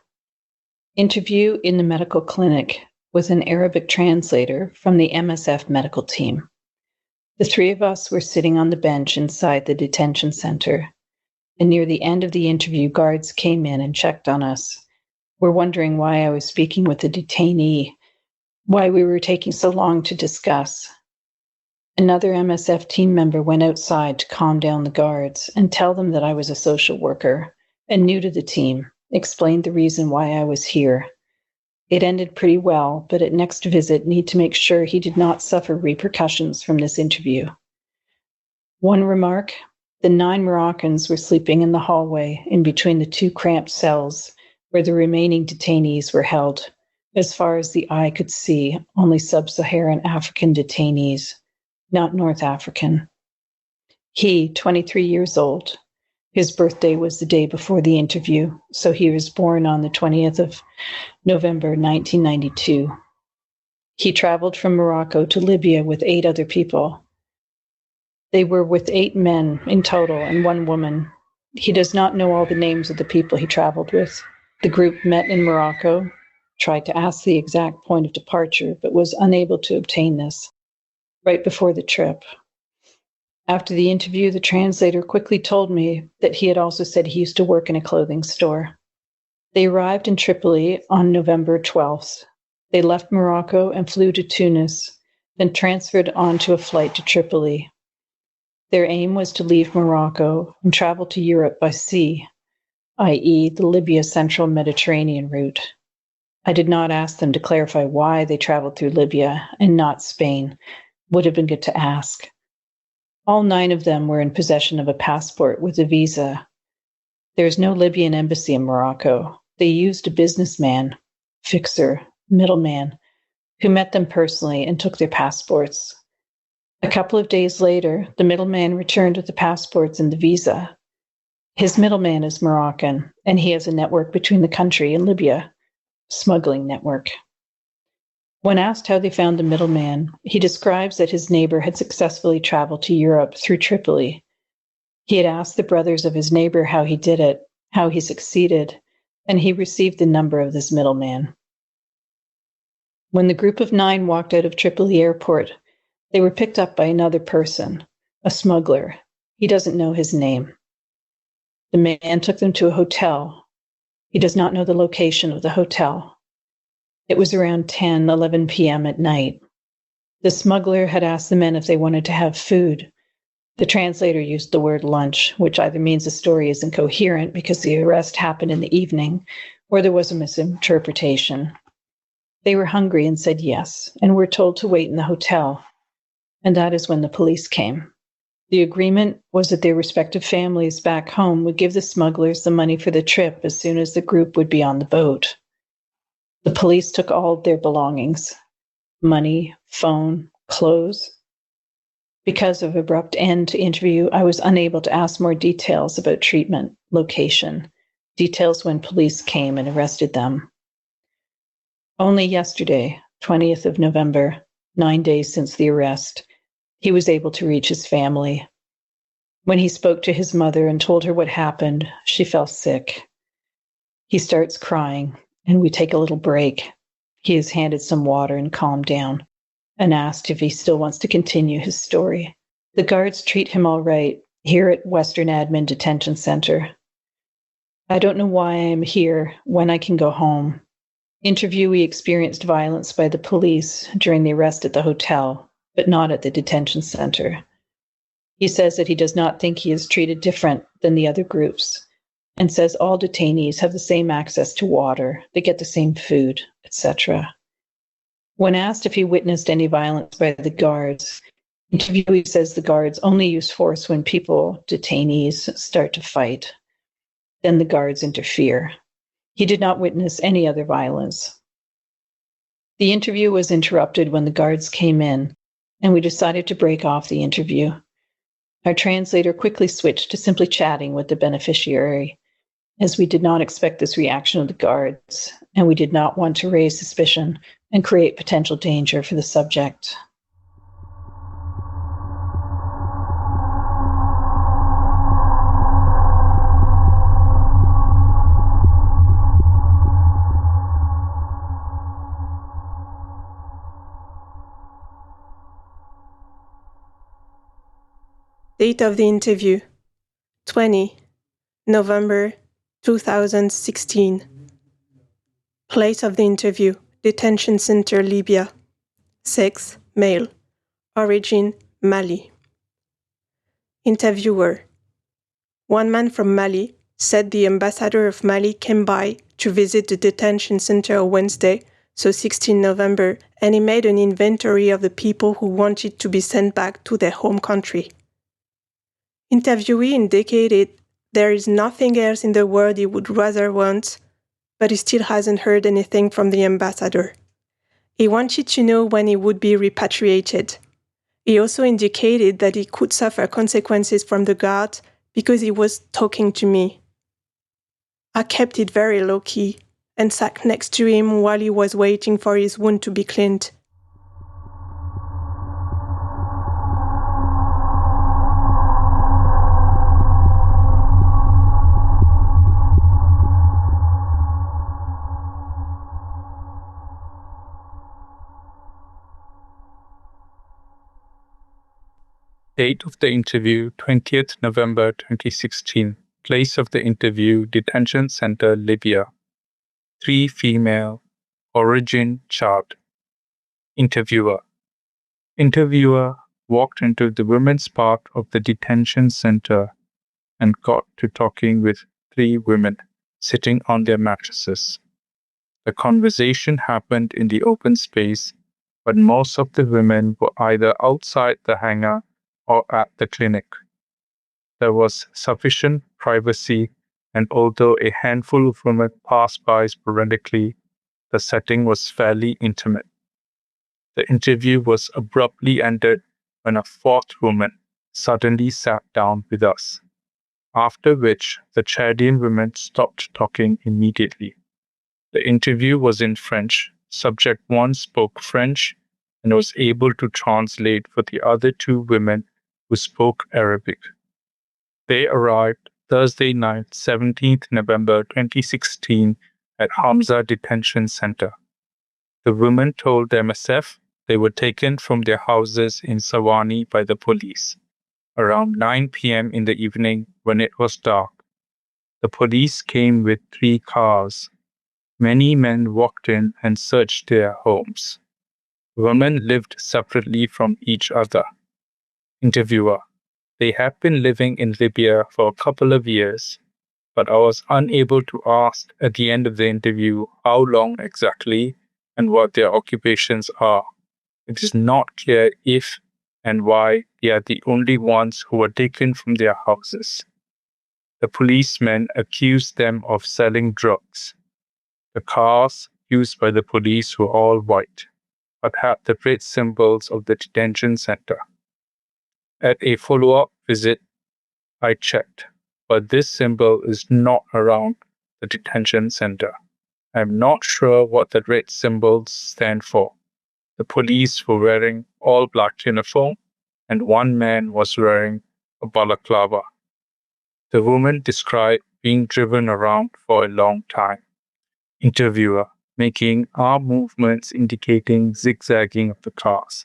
T: Interview in the medical clinic with an Arabic translator from the MSF medical team. The three of us were sitting on the bench inside the detention center, and near the end of the interview, guards came in and checked on us. We're wondering why I was speaking with the detainee, why we were taking so long to discuss. Another MSF team member went outside to calm down the guards and tell them that I was a social worker and new to the team, explained the reason why I was here. It ended pretty well, but at next visit, need to make sure he did not suffer repercussions from this interview. One remark, the 9 Moroccans were sleeping in the hallway in between the 2 cramped cells where the remaining detainees were held. As far as the eye could see, only sub-Saharan African detainees, not North African. He, 23 years old, his birthday was the day before the interview, so he was born on the 20th of November, 1992. He traveled from Morocco to Libya with 8 other people. They were with 8 men in total and 1 woman. He does not know all the names of the people he traveled with. The group met in Morocco, tried to ask the exact point of departure, but was unable to obtain this right before the trip. After the interview, the translator quickly told me that he had also said he used to work in a clothing store. They arrived in Tripoli on November 12th. They left Morocco and flew to Tunis, then transferred onto a flight to Tripoli. Their aim was to leave Morocco and travel to Europe by sea, i.e., the Libya Central Mediterranean route. I did not ask them to clarify why they traveled through Libya and not Spain. Would have been good to ask. All 9 of them were in possession of a passport with a visa. There is no Libyan embassy in Morocco. They used a businessman, fixer, middleman, who met them personally and took their passports. A couple of days later, the middleman returned with the passports and the visa. His middleman is Moroccan, and he has a network between the country and Libya, smuggling network. When asked how they found the middleman, he describes that his neighbor had successfully traveled to Europe through Tripoli. He had asked the brothers of his neighbor how he did it, how he succeeded, and he received the number of this middleman. When the group of 9 walked out of Tripoli airport, they were picked up by another person, a smuggler. He doesn't know his name. The man took them to a hotel. He does not know the location of the hotel. It was around 11 p.m. at night. The smuggler had asked the men if they wanted to have food. The translator used the word lunch, which either means the story is incoherent because the arrest happened in the evening, or there was a misinterpretation. They were hungry and said yes, and were told to wait in the hotel. And that is when the police came. The agreement was that their respective families back home would give the smugglers the money for the trip as soon as the group would be on the boat. The police took all of their belongings, money, phone, clothes. Because of abrupt end to interview, I was unable to ask more details about treatment, location, details when police came and arrested them. Only yesterday, 20th of November, 9 days since the arrest, he was able to reach his family. When he spoke to his mother and told her what happened, she fell sick. He starts crying, and we take a little break. He is handed some water and calmed down, and asked if he still wants to continue his story. The guards treat him all right here at Western Admin Detention Center. I don't know why I am here when I can go home. Interviewee experienced violence by the police during the arrest at the hotel, but not at the detention center. He says that he does not think he is treated different than the other groups, and says all detainees have the same access to water, they get the same food, etc. When asked if he witnessed any violence by the guards, interviewee says the guards only use force when people, detainees, start to fight. Then the guards interfere. He did not witness any other violence. The interview was interrupted when the guards came in, and we decided to break off the interview. Our translator quickly switched to simply chatting with the beneficiary, as we did not expect this reaction of the guards, and we did not want to raise suspicion and create potential danger for the subject.
K: Date of the interview 20 November 2016. Place of the interview Detention Center, Libya. Sex, male. Origin, Mali. Interviewer. One man from Mali said the ambassador of Mali came by to visit the detention center on Wednesday, so 16 November, and he made an inventory of the people who wanted to be sent back to their home country. Interviewee indicated there is nothing else in the world he would rather want, but he still hasn't heard anything from the ambassador. He wanted to know when he would be repatriated. He also indicated that he could suffer consequences from the guard because he was talking to me. I kept it very low-key and sat next to him while he was waiting for his wound to be cleaned.
L: Date of the interview 20th November 2016. Place of the interview Detention Center, Libya. 3 female. Origin Chad. Interviewer. Interviewer walked into the women's part of the detention center and got to talking with 3 women sitting on their mattresses. The conversation happened in the open space, but most of the women were either outside the hangar or at the clinic. There was sufficient privacy, and although a handful of women passed by sporadically, the setting was fairly intimate. The interview was abruptly ended when a 4th woman suddenly sat down with us, after which the Chadian women stopped talking immediately. The interview was in French. Subject 1 spoke French and was able to translate for the other 2 women who spoke Arabic. They arrived Thursday night, 17th November 2016 at Hamza Detention Center. The women told MSF they were taken from their houses in Sawani by the police around 9 p.m. in the evening when it was dark. The police came with 3 cars. Many men walked in and searched their homes. Women lived separately from each other. Interviewer. They have been living in Libya for a couple of years, but I was unable to ask at the end of the interview how long exactly and what their occupations are. It is not clear if and why they are the only ones who were taken from their houses. The policemen accused them of selling drugs. The cars used by the police were all white, but had the red symbols of the detention center. At a follow-up visit, I checked, but this symbol is not around the detention center. I'm not sure what the red symbols stand for. The police were wearing all black uniform, and one man was wearing a balaclava. The woman described being driven around for a long time. Interviewer, making arm movements indicating zigzagging of the cars,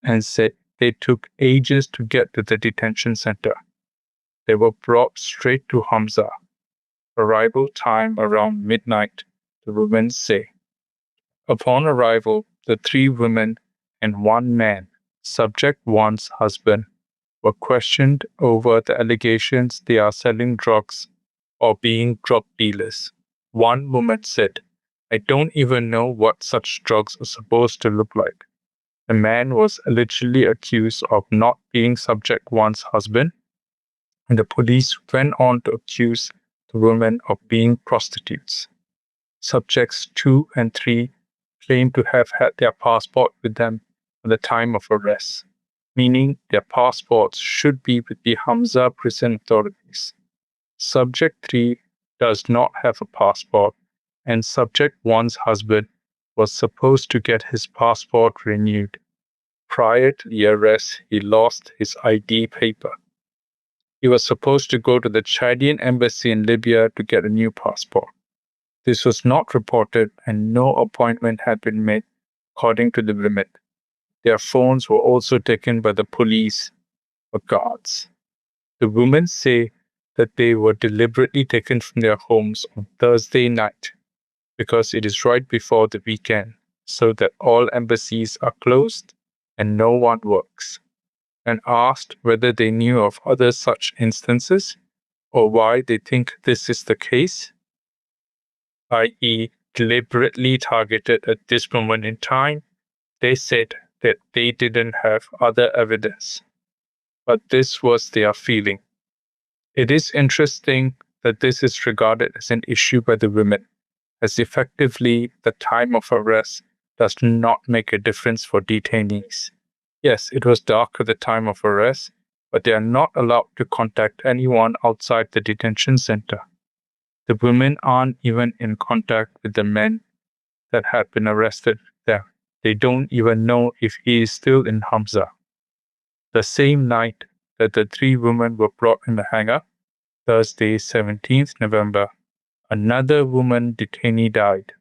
L: and said they took ages to get to the detention center. They were brought straight to Hamza. Arrival time around midnight, the women say. Upon arrival, the 3 women and 1 man, subject 1's husband, were questioned over the allegations they are selling drugs or being drug dealers. One woman said, "I don't even know what such drugs are supposed to look like." The man was allegedly accused of not being subject 1's husband, and the police went on to accuse the women of being prostitutes. Subjects 2 and 3 claim to have had their passport with them at the time of arrest, meaning their passports should be with the Hamza prison authorities. Subject 3 does not have a passport, and Subject 1's husband was supposed to get his passport renewed. Prior to the arrest, he lost his ID paper. He was supposed to go to the Chadian embassy in Libya to get a new passport. This was not reported, and no appointment had been made, according to the women. Their phones were also taken by the police, were guards. The women say that they were deliberately taken from their homes on Thursday night because it is right before the weekend, so that all embassies are closed and no one works. And asked whether they knew of other such instances or why they think this is the case, i.e., deliberately targeted at this moment in time, they said that they didn't have other evidence. But this was their feeling. It is interesting that this is regarded as an issue by the women, as effectively the time of arrest does not make a difference for detainees. Yes, it was dark at the time of arrest, but they are not allowed to contact anyone outside the detention center. The women aren't even in contact with the men that had been arrested there. They don't even know if he is still in Hamza. The same night that the 3 women were brought in the hangar, Thursday, 17th November, another woman detainee died.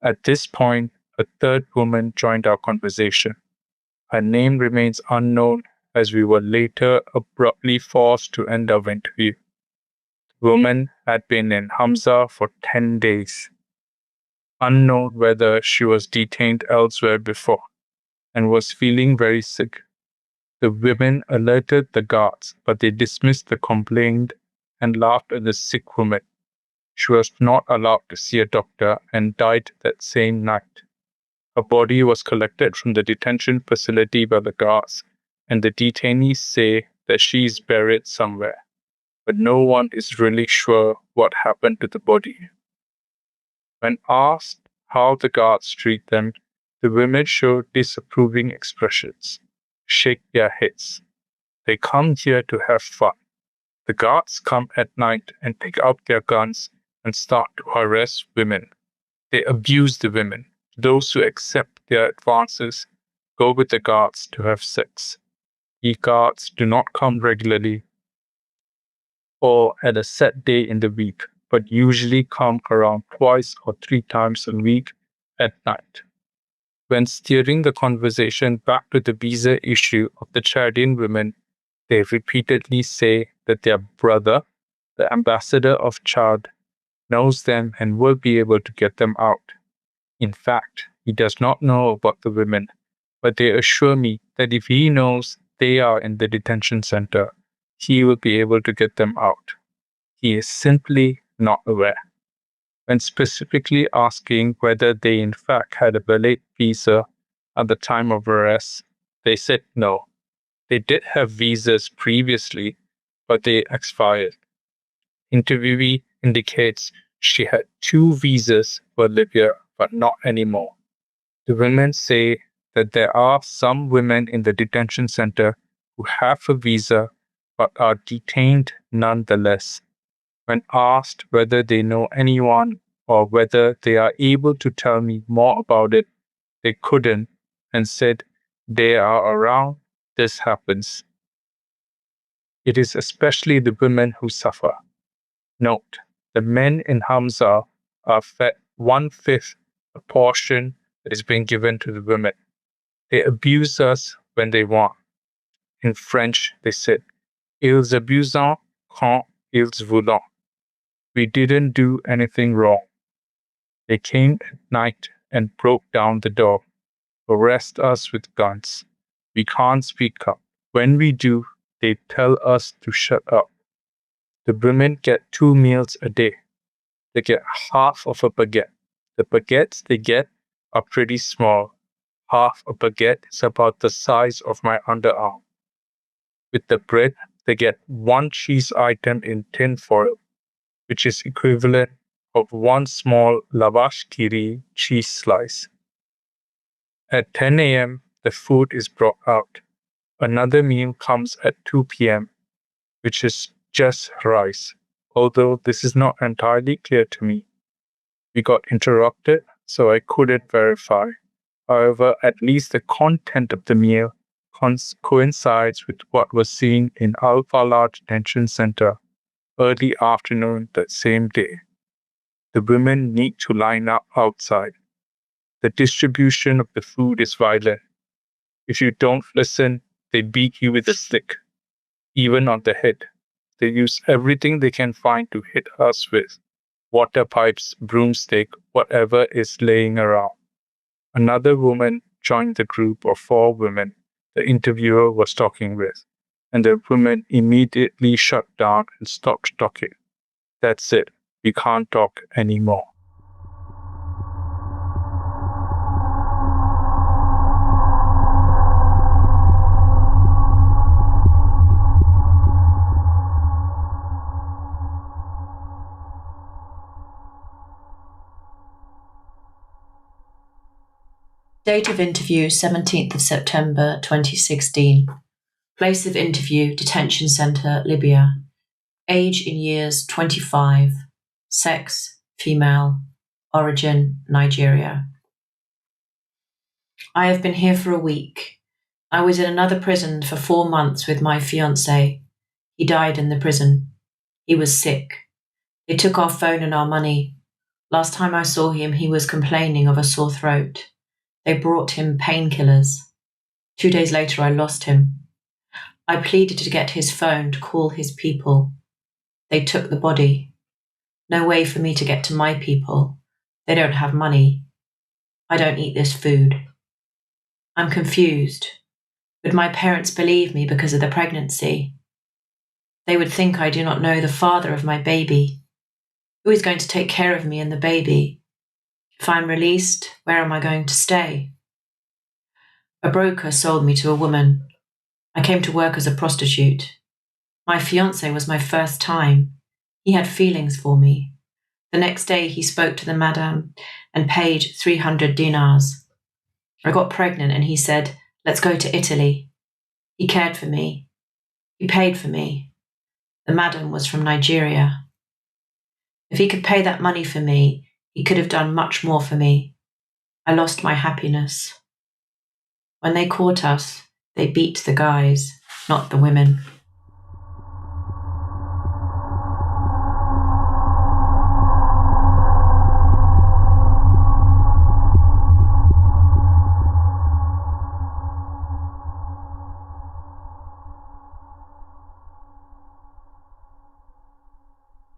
L: At this point, a third woman joined our conversation. Her name remains unknown as we were later abruptly forced to end our interview. The woman had been in Hamza for 10 days. Unknown whether she was detained elsewhere before and was feeling very sick. The women alerted the guards, but they dismissed the complaint and laughed at the sick woman. She was not allowed to see a doctor and died that same night. Her body was collected from the detention facility by the guards, and the detainees say that she is buried somewhere, but no one is really sure what happened to the body. When asked how the guards treat them, the women show disapproving expressions, shake their heads. They come here to have fun. The guards come at night and pick out their guns and start to harass women. They abuse the women. Those who accept their advances go with the guards to have sex. The guards do not come regularly or at a set day in the week, but usually come around 2 or 3 times a week at night. When steering the conversation back to the visa issue of the Chadian women, they repeatedly say that their brother, the ambassador of Chad, knows them and will be able to get them out. In fact, he does not know about the women, but they assure me that if he knows they are in the detention center, he will be able to get them out. He is simply not aware. When specifically asking whether they in fact had a valid visa at the time of arrest, they said no. They did have visas previously, but they expired. Interviewee indicates she had 2 visas for Libya, but not anymore. The women say that there are some women in the detention center who have a visa but are detained nonetheless. When asked whether they know anyone or whether they are able to tell me more about it, they couldn't and said they are around, this happens. It is especially the women who suffer. Note, the men in Hamza are fed 1/5 a portion that is being given to the women. They abuse us when they want. In French, they said, ils abusent quand ils voulent. We didn't do anything wrong. They came at night and broke down the door, harassed us with guns. We can't speak up. When we do, they tell us to shut up. The women get 2 meals a day. They get half of a baguette. The baguettes they get are pretty small. Half a baguette is about the size of my underarm. With the bread, they get 1 cheese item in tin foil, which is equivalent of 1 small lavash kiri cheese slice. At 10 a.m., the food is brought out. Another meal comes at 2 p.m., which is just rice, although this is not entirely clear to me. We got interrupted, so I couldn't verify. However, at least the content of the meal coincides with what was seen in Al Falah Detention Center early afternoon that same day. The women need to line up outside. The distribution of the food is violent. If you don't listen, they beat you with a stick. even on the head. They use everything they can find to hit us with. Water pipes, broomstick, whatever is laying around. Another woman joined the group of 4 women the interviewer was talking with, and the woman immediately shut down and stopped talking. That's it. We can't talk anymore.
U: Date of interview 17th of September 2016. Place of interview Detention Center, Libya. Age in years 25. Sex female. Origin Nigeria. I have been here for a week. I was in another prison for 4 months with my fiancé. He died in the prison. He was sick. They took our phone and our money. Last time I saw him, he was complaining of a sore throat. They brought him painkillers. 2 days later, I lost him. I pleaded to get his phone to call his people. They took the body. No way for me to get to my people. They don't have money. I don't eat this food. I'm confused. Would my parents believe me because of the pregnancy? They would think I do not know the father of my baby. Who is going to take care of me and the baby? If I'm released, where am I going to stay? A broker sold me to a woman. I came to work as a prostitute. My fiancé was my first time. He had feelings for me. The next day he spoke to the madam and paid 300 dinars. I got pregnant and he said, let's go to Italy. He cared for me. He paid for me. The madam was from Nigeria. If he could pay that money for me, he could have done much more for me. I lost my happiness. When they caught us, they beat the guys, not the women.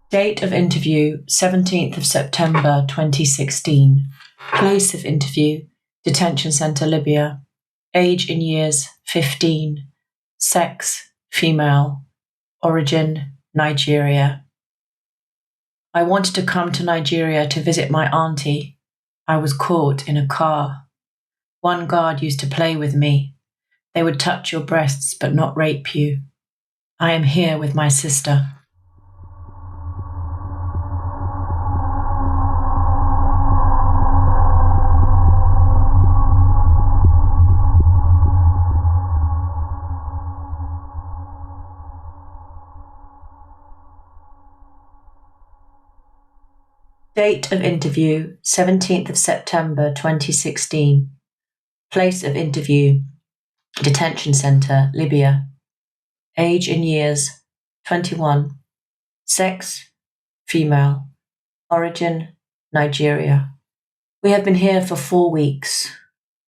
U: Date of interview 17th of September 2016. Place of interview Detention Center, Libya. Age in years 15. Sex female. Origin Nigeria. I wanted to come to Nigeria to visit my auntie. I was caught in a car. One guard used to play with me. They would touch your breasts but not rape you. I am here with my sister. Date of interview 17th of September 2016. Place of interview Detention Center, Libya. Age in years 21. Sex female. Origin Nigeria. We have been here for 4 weeks.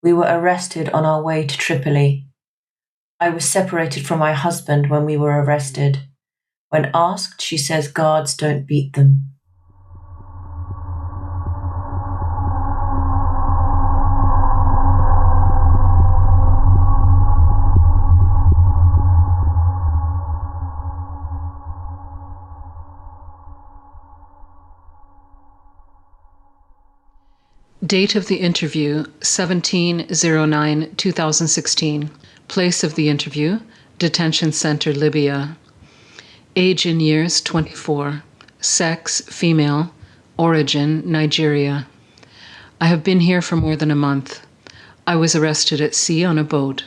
U: We were arrested on our way to Tripoli. I was separated from my husband when we were arrested. When asked, she says guards don't beat them.
V: Date of the interview, 17/09/2016. Place of the interview, Detention Center, Libya. Age in years, 24. Sex, female. Origin, Nigeria. I have been here for more than a month. I was arrested at sea on a boat.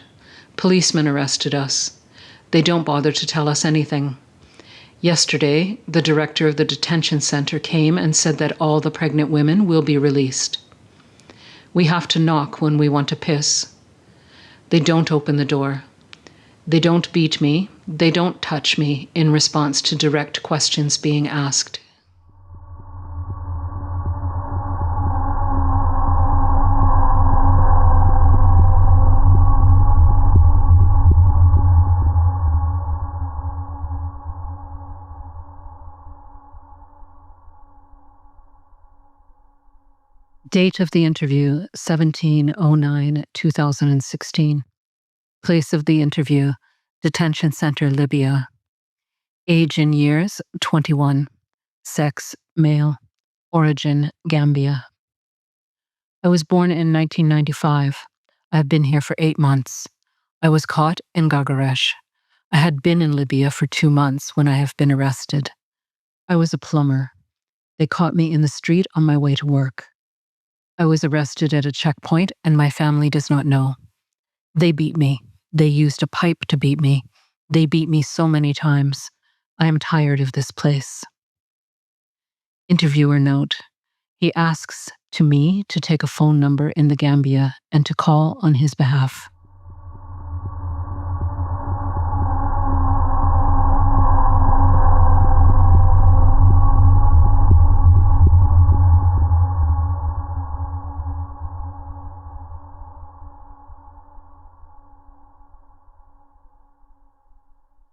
V: Policemen arrested us. They don't bother to tell us anything. Yesterday, the director of the detention center came and said that all the pregnant women will be released. We have to knock when we want to piss. They don't open the door. They don't beat me. They don't touch me in response to direct questions being asked. Date of the interview, 17/09/2016. Place of the interview, Detention Center, Libya. Age in years, 21. Sex, male. Origin, Gambia. I was born in 1995. I have been here for 8 months. I was caught in Gargaresh. I had been in Libya for 2 months when I have been arrested. I was a plumber. They caught me in the street on my way to work. I was arrested at a checkpoint and my family does not know. They beat me. They used a pipe to beat me. They beat me so many times. I am tired of this place. Interviewer note. He asks to me to take a phone number in the Gambia and to call on his behalf.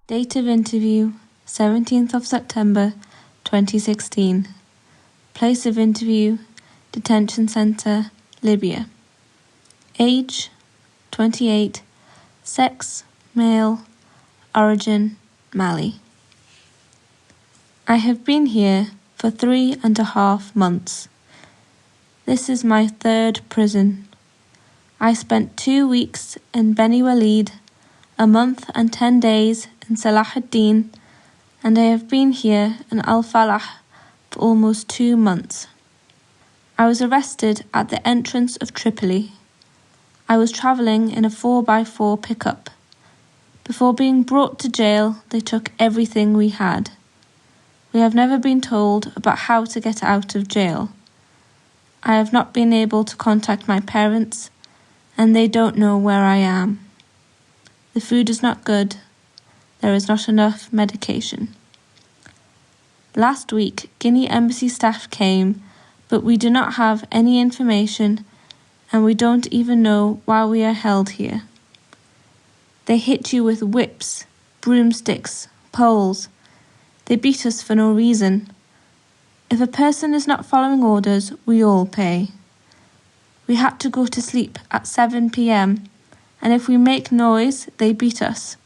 A: Date of interview, 17th of September, 2016. Place of interview, Detention Center, Libya. Age, 28. Sex, male. Origin, Mali. I have been here for 3.5 months. This is my 3rd prison. I spent 2 weeks in Beni Walid, a month and 10 days in Salah ad-Din, and I have been here in Al-Falah for almost 2 months. I was arrested at the entrance of Tripoli. I was travelling in a 4x4 pickup. Before being brought to jail, they took everything we had. We have never been told about how to get out of jail. I have not been able to contact my parents, and they don't know where I am. The food is not good. There is not enough medication. Last week, Guinea embassy staff came, but we do not have any information and we don't even know why we are held here. They hit you with whips, broomsticks, poles. They beat us for no reason. If a person is not following orders, we all pay. We had to go to sleep at 7 p.m. and if we make noise, they beat us.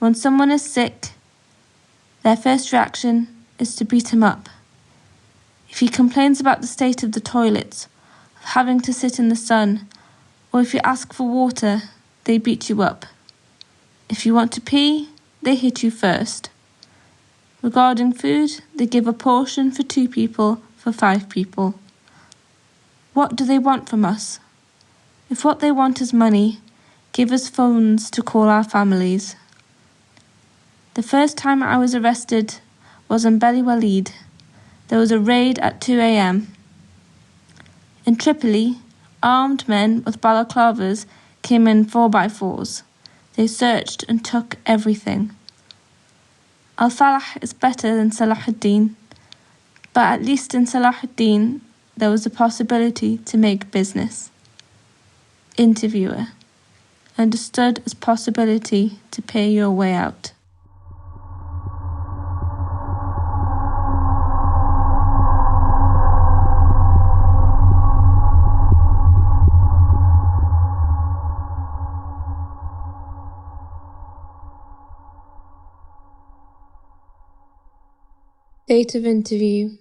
A: When someone is sick, their first reaction is to beat him up. If he complains about the state of the toilets, of having to sit in the sun, or if you ask for water, they beat you up. If you want to pee, they hit you first. Regarding food, they give a portion for 2 people for 5 people. What do they want from us? If what they want is money, give us phones to call our families. The first time I was arrested was in Beni Walid. There was a raid at 2 a.m. In Tripoli, armed men with balaclavas came in 4x4s. They searched and took everything. Al-Falah is better than Salah ad-Din, but at least in Salah ad-Din there was a possibility to make business. Interviewer. Understood as possibility to pay your way out. Date of interview,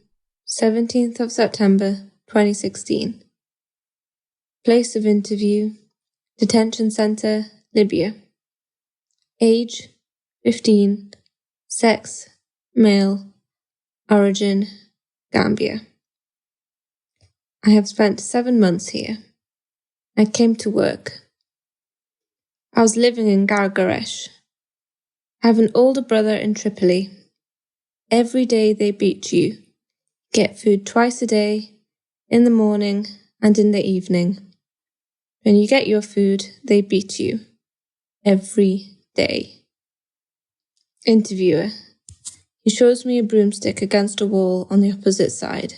A: 17th of September, 2016. Place of interview, Detention Center, Libya. Age, 15. Sex, male. Origin, Gambia. I have spent 7 months here. I came to work. I was living in Gargaresh. I have an older brother in Tripoli. Every day they beat you. Get food twice a day, in the morning and in the evening. When you get your food, they beat you. Every day. Interviewer. He shows me a broomstick against a wall on the opposite side.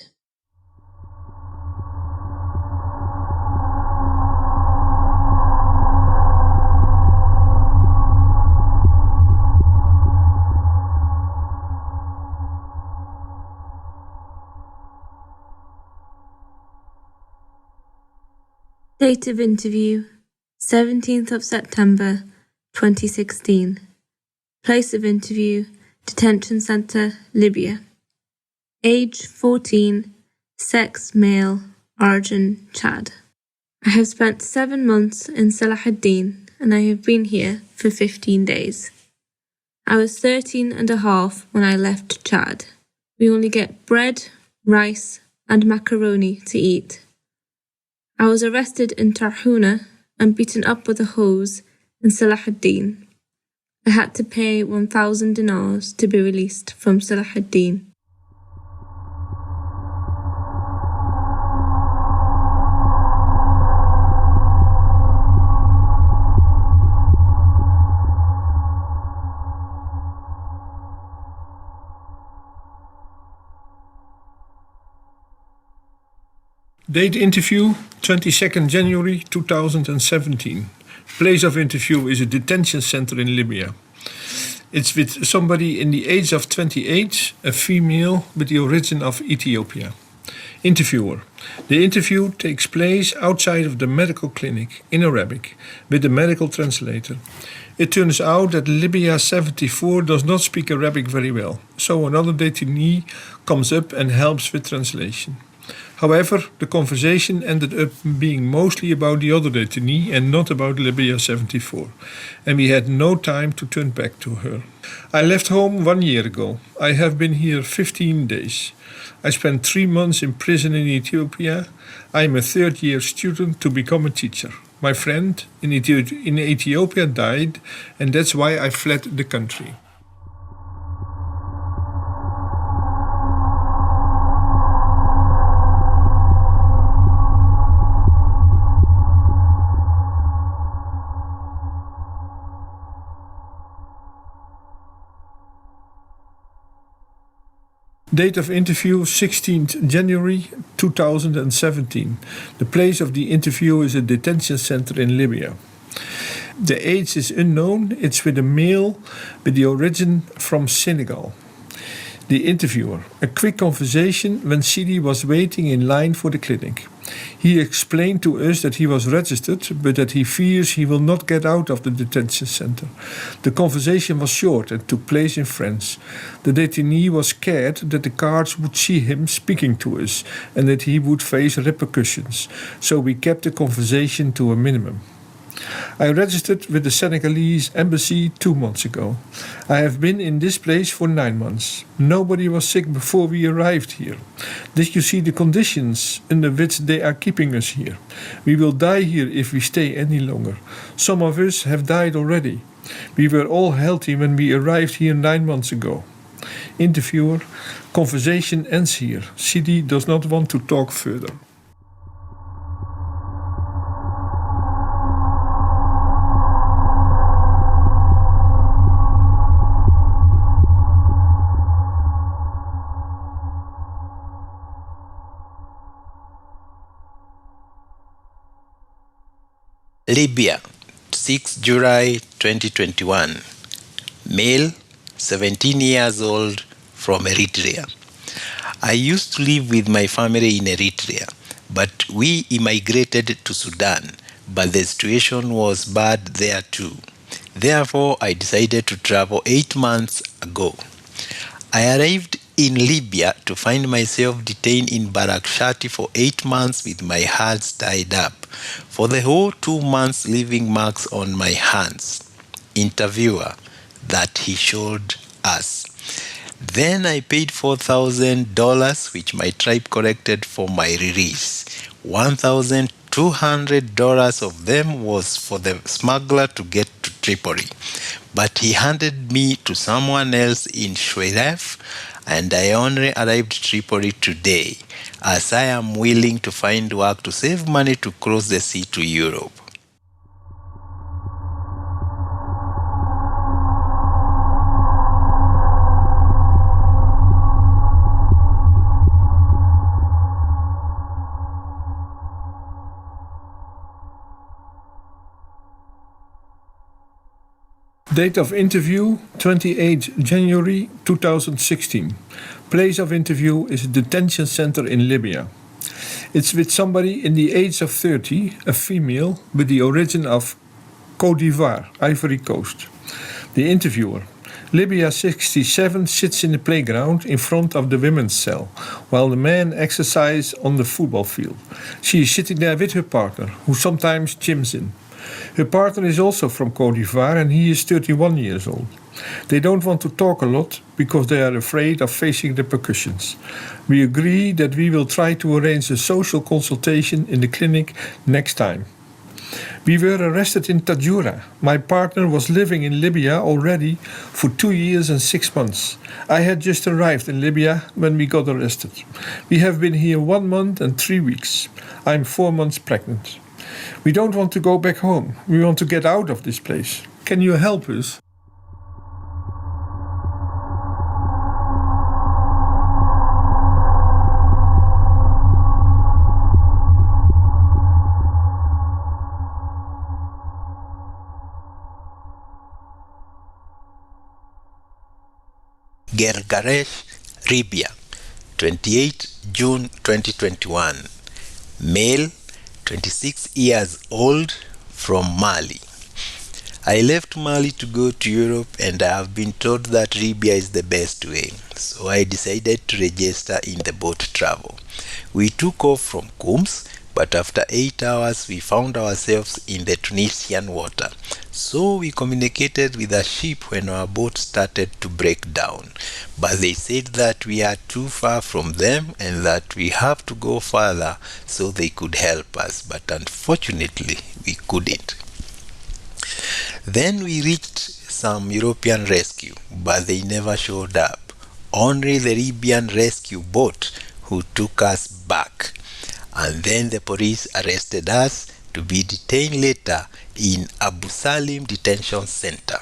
A: Date of interview, 17th of September 2016. Place of interview, Detention Center, Libya. Age 14, sex male, origin Chad. I have spent 7 months in Salahuddin and I have been here for 15 days. I was 13 and a half when I left Chad. We only get bread, rice and macaroni to eat. I was arrested in Tarhuna and beaten up with a hose in Salahuddin. I had to pay 1,000 dinars to be released from Salahuddin.
B: Date interview, 22nd January 2017. Place of interview is a detention center in Libya. It's with somebody in the age of 28, a female with the origin of Ethiopia. Interviewer. The interview takes place outside of the medical clinic in Arabic with the medical translator. It turns out that Libya 74 does not speak Arabic very well, so another detainee comes up and helps with translation. However, the conversation ended up being mostly about the other detainee and not about Libya 74, and we had no time to turn back to her. I left home 1 year ago. I have been here 15 days. I spent 3 months in prison in Ethiopia. I am a third-year student to become a teacher. My friend in Ethiopia died, and that's why I fled the country. Date of interview, 16th January 2017. The place of the interview is a detention center in Libya. The age is unknown. It's with a male with the origin from Senegal. The interviewer. A quick conversation when Sidi was waiting in line for the clinic. He explained to us that he was registered, but that he fears he will not get out of the detention center. The conversation was short and took place in French. The detainee was scared that the guards would see him speaking to us and that he would face repercussions, so we kept the conversation to a minimum. I registered with the Senegalese embassy 2 months ago. I have been in this place for 9 months. Nobody was sick before we arrived here. Did you see the conditions under which they are keeping us here? We will die here if we stay any longer. Some of us have died already. We were all healthy when we arrived here 9 months ago. Interviewer. Conversation ends here. Sidi does not want to talk further.
C: Libya, 6 July 2021. Male, 17 years old, from Eritrea. I used to live with my family in Eritrea, but we immigrated to Sudan, but the situation was bad there too. Therefore, I decided to travel 8 months ago. I arrived in Libya to find myself detained in Barakshati for 8 months with my hands tied up. For the whole 2 months, leaving marks on my hands. Interviewer, that he showed us. Then I paid $4,000, which my tribe collected for my release. $1,200 of them was for the smuggler to get to Tripoli. But he handed me to someone else in Shuairef, and I only arrived Tripoli today, as I am willing to find work to save money to cross the sea to Europe.
B: Date of interview, 28 January 2016. Place of interview is a detention center in Libya. It's with somebody in the age of 30, a female with the origin of Côte d'Ivoire, Ivory Coast. The interviewer: Libya 67 sits in the playground in front of the women's cell, while the men exercise on the football field. She is sitting there with her partner, who sometimes gyms in. Her partner is also from Côte d'Ivoire and he is 31 years old. They don't want to talk a lot because they are afraid of facing the repercussions. We agree that we will try to arrange a social consultation in the clinic next time. We were arrested in Tajura. My partner was living in Libya already for 2 years and 6 months. I had just arrived in Libya when we got arrested. We have been here 1 month and 3 weeks. I'm 4 months pregnant. We don't want to go back home. We want to get out of this place. Can you help us?
C: García, Libya, 28 June 2021. Male, 26 years old, from Mali. I left Mali to go to Europe and I have been told that Libya is the best way, so I decided to register in the boat travel. We took off from Combs, but after 8 hours we found ourselves in the Tunisian water. So we communicated with a ship when our boat started to break down, but they said that we are too far from them and that we have to go further so they could help us, but unfortunately we couldn't. Then we reached some European rescue, but they never showed up. Only the Libyan rescue boat who took us back. And then the police arrested us to be detained later in Abu Salim detention center.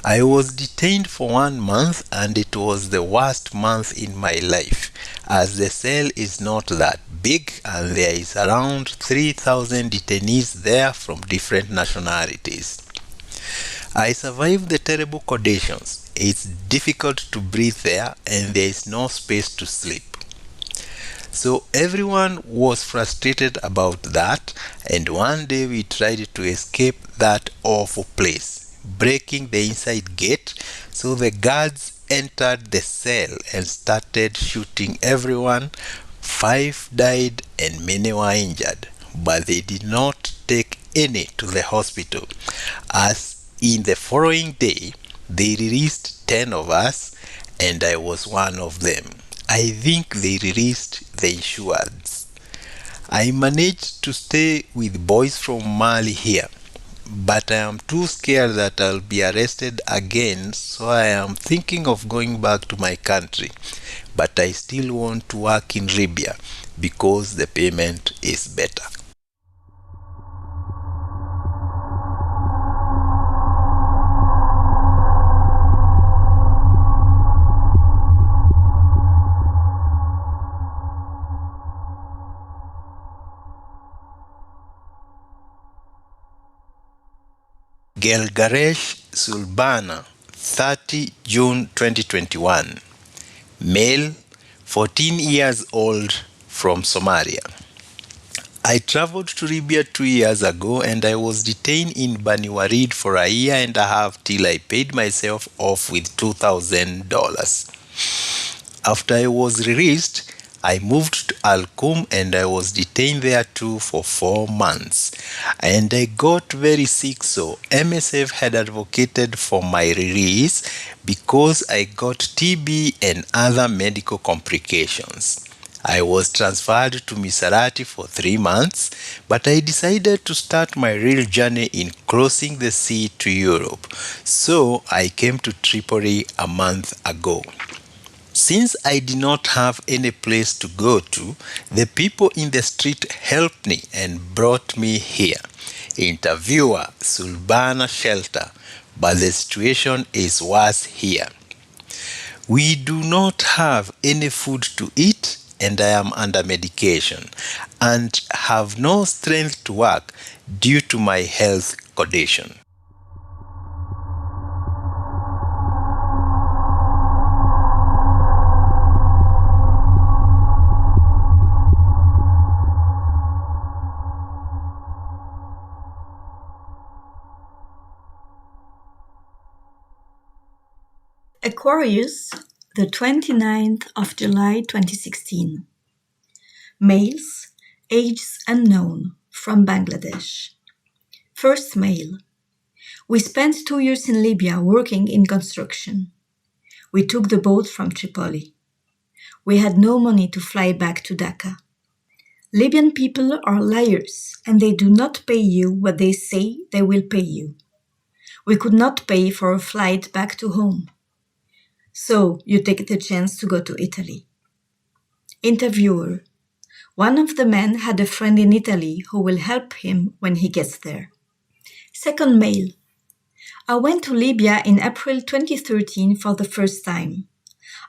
C: I was detained for 1 month and it was the worst month in my life, as the cell is not that big and there is around 3,000 detainees there from different nationalities. I survived the terrible conditions. It's difficult to breathe there and there is no space to sleep. So everyone was frustrated about that, and one day we tried to escape that awful place, breaking the inside gate, so the guards entered the cell and started shooting everyone. 5 died and many were injured, but they did not take any to the hospital, as in the following day they released 10 of us and I was one of them. I think they released the insureds. I managed to stay with boys from Mali here, but I am too scared that I'll be arrested again, so I am thinking of going back to my country. But I still want to work in Libya because the payment is better. Gelgaresh Sulbana, 30 June 2021. Male, 14 years old, from Somalia. I traveled to Libya 2 years ago and I was detained in Bani Warid for a year and a half till I paid myself off with $2,000. After I was released, I moved to Al-Qum and I was detained there too for 4 months. And I got very sick, so MSF had advocated for my release because I got TB and other medical complications. I was transferred to Misrata for 3 months, but I decided to start my real journey in crossing the sea to Europe. So I came to Tripoli a month ago. Since I did not have any place to go to, the people in the street helped me and brought me here. Interviewer, Sulbana shelter, but the situation is worse here. We do not have any food to eat and I am under medication and have no strength to work due to my health condition.
E: Aquarius, the 29th of July 2016. Males, ages unknown, from Bangladesh. First male. We spent 2 years in Libya working in construction. We took the boat from Tripoli. We had no money to fly back to Dhaka. Libyan people are liars, and they do not pay you what they say they will pay you. We could not pay for a flight back to home. So you take the chance to go to Italy. Interviewer. One of the men had a friend in Italy who will help him when he gets there. Second male. I went to Libya in April 2013 for the first time.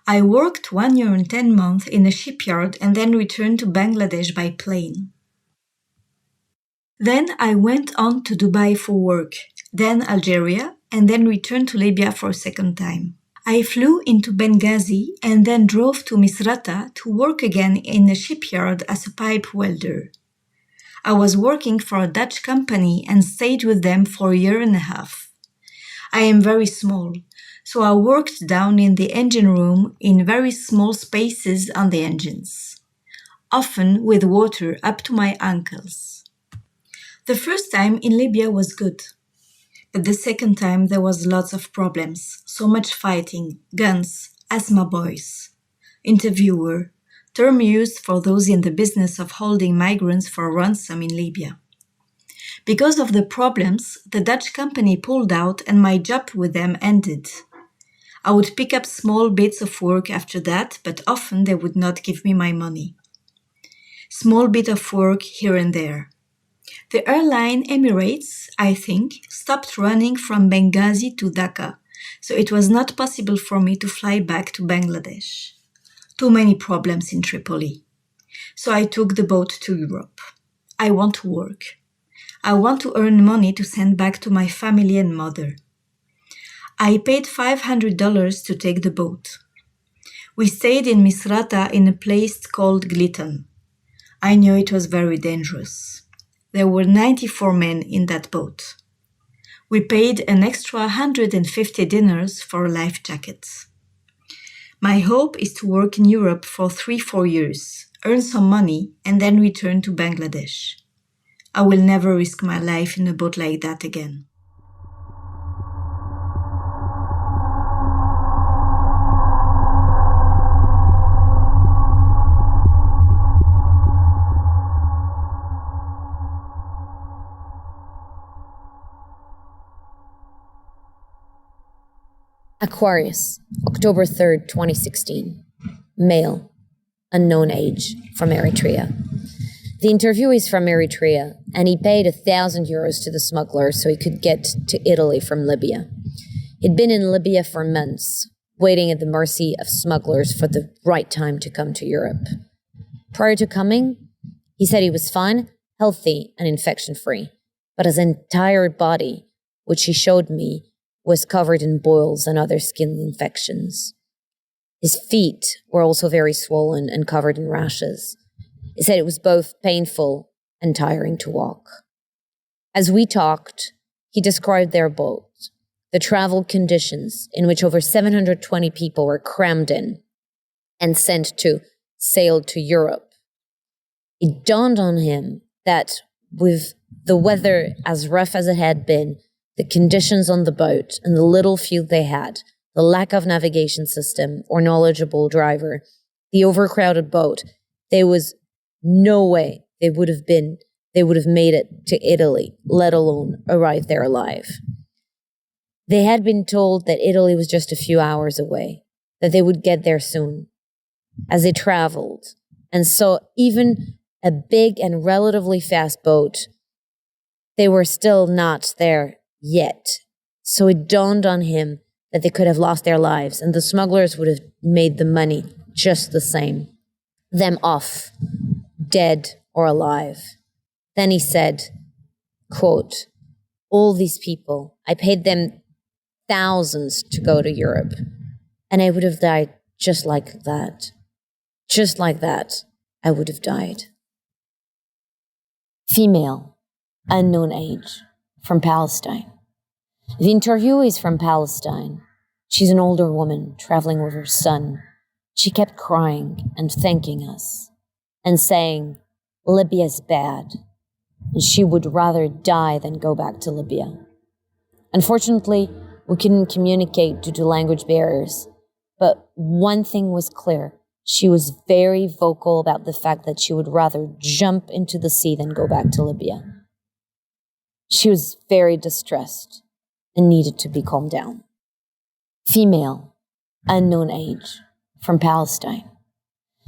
E: I worked 1 year and 10 months in a shipyard and then returned to Bangladesh by plane. Then I went on to Dubai for work, then Algeria, and then returned to Libya for a second time. I flew into Benghazi and then drove to Misrata to work again in a shipyard as a pipe welder. I was working for a Dutch company and stayed with them for a year and a half. I am very small, so I worked down in the engine room in very small spaces on the engines, often with water up to my ankles. The first time in Libya was good. But the second time there was lots of problems, so much fighting, guns, asthma boys. Interviewer, term used for those in the business of holding migrants for ransom in Libya. Because of the problems, the Dutch company pulled out and my job with them ended. I would pick up small bits of work after that, but often they would not give me my money. Small bit of work here and there. The airline Emirates, I think, stopped running from Benghazi to Dhaka, so it was not possible for me to fly back to Bangladesh. Too many problems in Tripoli. So I took the boat to Europe. I want to work. I want to earn money to send back to my family and mother. I paid $500 to take the boat. We stayed in Misrata in a place called Gliton. I knew it was very dangerous. There were 94 men in that boat. We paid an extra 150 dinars for life jackets. My hope is to work in Europe for 3-4 years, earn some money, and then return to Bangladesh. I will never risk my life in a boat like that again.
F: Aquarius, October 3rd, 2016. Male, unknown age, from Eritrea. The interviewee is from Eritrea, and he paid €1,000 to the smuggler so he could get to Italy from Libya. He'd been in Libya for months, waiting at the mercy of smugglers for the right time to come to Europe. Prior to coming, he said he was fine, healthy, and infection-free, but his entire body, which he showed me, was covered in boils and other skin infections. His feet were also very swollen and covered in rashes. He said it was both painful and tiring to walk. As we talked, he described their boat, the travel conditions in which over 720 people were crammed in and sent to sail to Europe. It dawned on him that with the weather as rough as it had been, the conditions on the boat and the little fuel they had, the lack of navigation system or knowledgeable driver, the overcrowded boat, there was no way they would have made it to Italy, let alone arrive there alive. They had been told that Italy was just a few hours away, that they would get there soon. As they traveled and saw even a big and relatively fast boat, they were still not there yet. So it dawned on him that they could have lost their lives and the smugglers would have made the money just the same. Them off, dead or alive. Then he said, quote, all these people, I paid them thousands to go to Europe, and I would have died just like that. Just like that, I would have died. Female, unknown age, from Palestine. The interviewee is from Palestine. She's an older woman traveling with her son. She kept crying and thanking us and saying, Libya's bad, and she would rather die than go back to Libya. Unfortunately, we couldn't communicate due to language barriers, but one thing was clear. She was very vocal about the fact that she would rather jump into the sea than go back to Libya. She was very distressed and needed to be calmed down. Female, unknown age, from Palestine.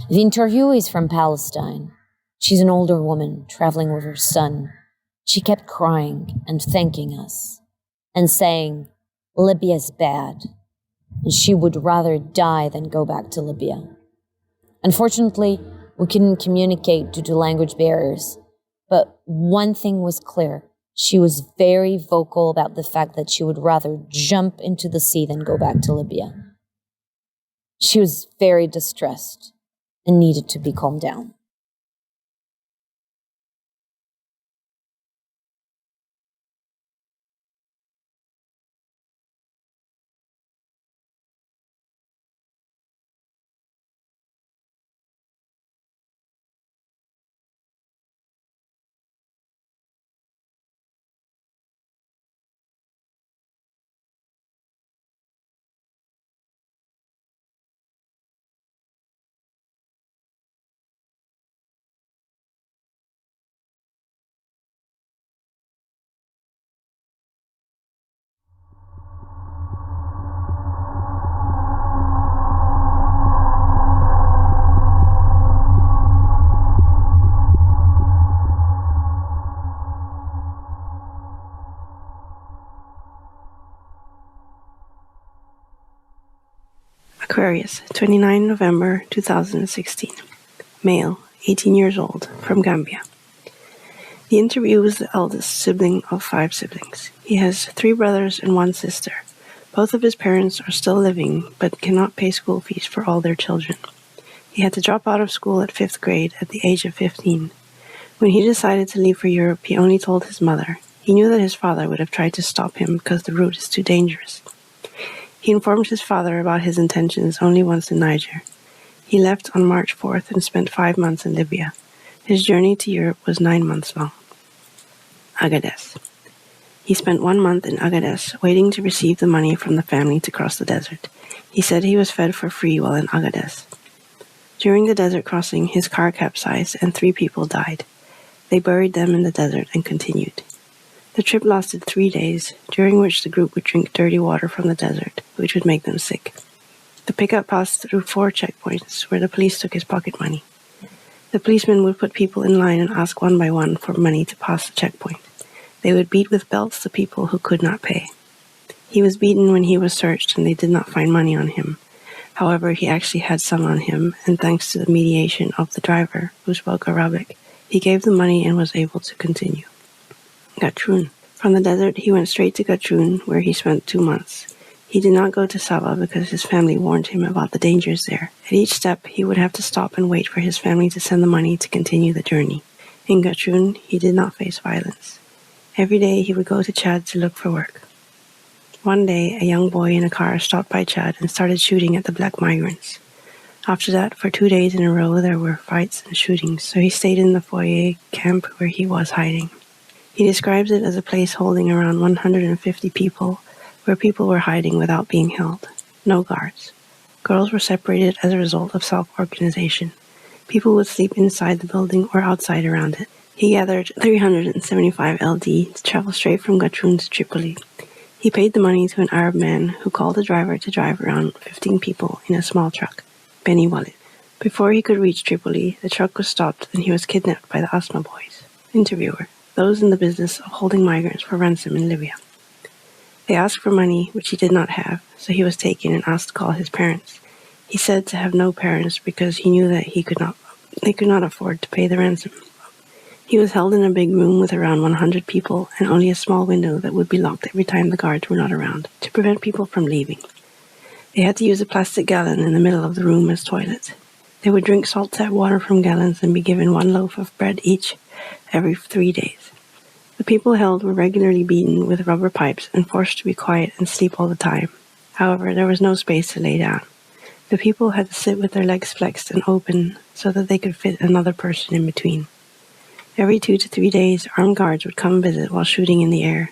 F: The interviewee is from Palestine. She's an older woman traveling with her son. She kept crying and thanking us and saying, Libya's bad, and she would rather die than go back to Libya. Unfortunately, we couldn't communicate due to language barriers, but one thing was clear. She was very vocal about the fact that she would rather jump into the sea than go back to Libya. She was very distressed and needed to be calmed down.
D: Aquarius, 29 November 2016. Male, 18 years old, from Gambia. The interview is the eldest sibling of 5 siblings. He has 3 brothers and 1 sister. Both of his parents are still living, but cannot pay school fees for all their children. He had to drop out of school at 5th grade at the age of 15. When he decided to leave for Europe, he only told his mother. He knew that his father would have tried to stop him because the route is too dangerous. He informed his father about his intentions only once in Niger. He left on March 4th and spent 5 months in Libya. His journey to Europe was 9 months long. Agadez. He spent 1 month in Agadez, waiting to receive the money from the family to cross the desert. He said he was fed for free while in Agadez. During the desert crossing, his car capsized and 3 people died. They buried them in the desert and continued. The trip lasted 3 days, during which the group would drink dirty water from the desert, which would make them sick. The pickup passed through 4 checkpoints where the police took his pocket money. The policemen would put people in line and ask one by one for money to pass the checkpoint. They would beat with belts the people who could not pay. He was beaten when he was searched and they did not find money on him. However, he actually had some on him, and thanks to the mediation of the driver, who spoke Arabic, he gave the money and was able to continue. Gatroun. From the desert, he went straight to Gatroun, where he spent 2 months. He did not go to Sava because his family warned him about the dangers there. At each step, he would have to stop and wait for his family to send the money to continue the journey. In Gatroun, he did not face violence. Every day, he would go to Chad to look for work. One day, a young boy in a car stopped by Chad and started shooting at the black migrants. After that, for 2 days in a row, there were fights and shootings, so he stayed in the foyer camp where he was hiding. He describes it as a place holding around 150 people, where people were hiding without being held. No guards. Girls were separated as a result of self-organization. People would sleep inside the building or outside around it. He gathered 375 LD to travel straight from Gatroun to Tripoli. He paid the money to an Arab man who called the driver to drive around 15 people in a small truck, Benny Wallet. Before he could reach Tripoli, the truck was stopped and he was kidnapped by the Asma boys. Interviewer. Those in the business of holding migrants for ransom in Libya. They asked for money, which he did not have, so he was taken and asked to call his parents. He said to have no parents because he knew that they could not afford to pay the ransom. He was held in a big room with around 100 people and only a small window that would be locked every time the guards were not around, to prevent people from leaving. They had to use a plastic gallon in the middle of the room as toilets. They would drink salt tap water from gallons and be given 1 loaf of bread each every 3 days. The people held were regularly beaten with rubber pipes and forced to be quiet and sleep all the time. However, there was no space to lay down. The people had to sit with their legs flexed and open so that they could fit another person in between. Every 2 to 3 days, armed guards would come visit while shooting in the air.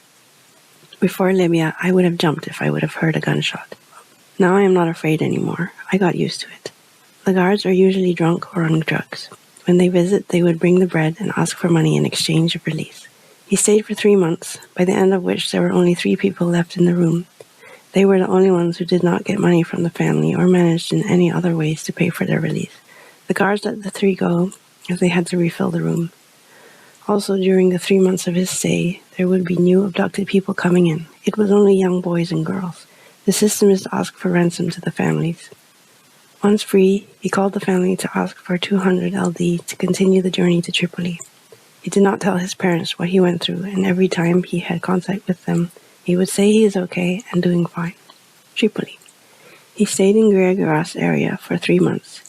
D: Before Libya, I would have jumped if I would have heard a gunshot. Now I am not afraid anymore. I got used to it. The guards are usually drunk or on drugs. When they visit, they would bring the bread and ask for money in exchange of release. He stayed for 3 months, by the end of which there were only 3 people left in the room. They were the only ones who did not get money from the family or managed in any other ways to pay for their release. The guards let the 3 go as they had to refill the room. Also, during the 3 months of his stay, there would be new abducted people coming in. It was only young boys and girls. The system is to ask for ransom to the families. Once free, he called the family to ask for 200 LD to continue the journey to Tripoli. He did not tell his parents what he went through, and every time he had contact with them, he would say he is okay and doing fine. Tripoli. He stayed in García area for 3 months.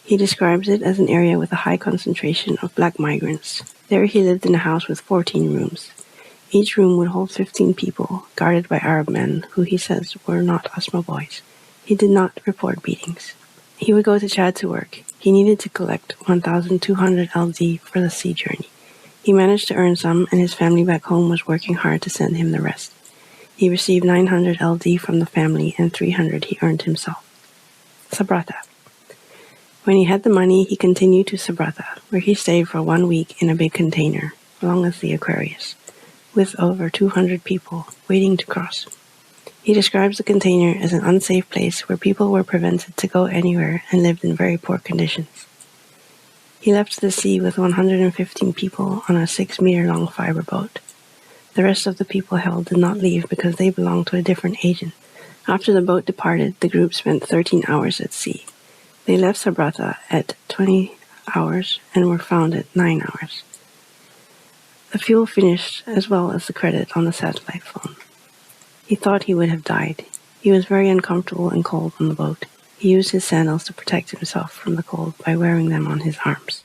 D: He describes it as an area with a high concentration of black migrants. There he lived in a house with 14 rooms. Each room would hold 15 people, guarded by Arab men, who he says were not Asma boys. He did not report beatings. He would go to Chad to work. He needed to collect 1,200 LD for the sea journey. He managed to earn some, and his family back home was working hard to send him the rest. He received 900 LD from the family, and 300 he earned himself. Sabratha. When he had the money, he continued to Sabratha, where he stayed for 1 week in a big container, long as the Aquarius, with over 200 people waiting to cross. He describes the container as an unsafe place where people were prevented to go anywhere and lived in very poor conditions. He left the sea with 115 people on a 6-meter-long fiber boat. The rest of the people held did not leave because they belonged to a different agent. After the boat departed, the group spent 13 hours at sea. They left Sabratha at 20 hours and were found at 9 hours. The fuel finished as well as the credit on the satellite phone. He thought he would have died. He was very uncomfortable and cold on the boat. He used his sandals to protect himself from the cold by wearing them on his arms.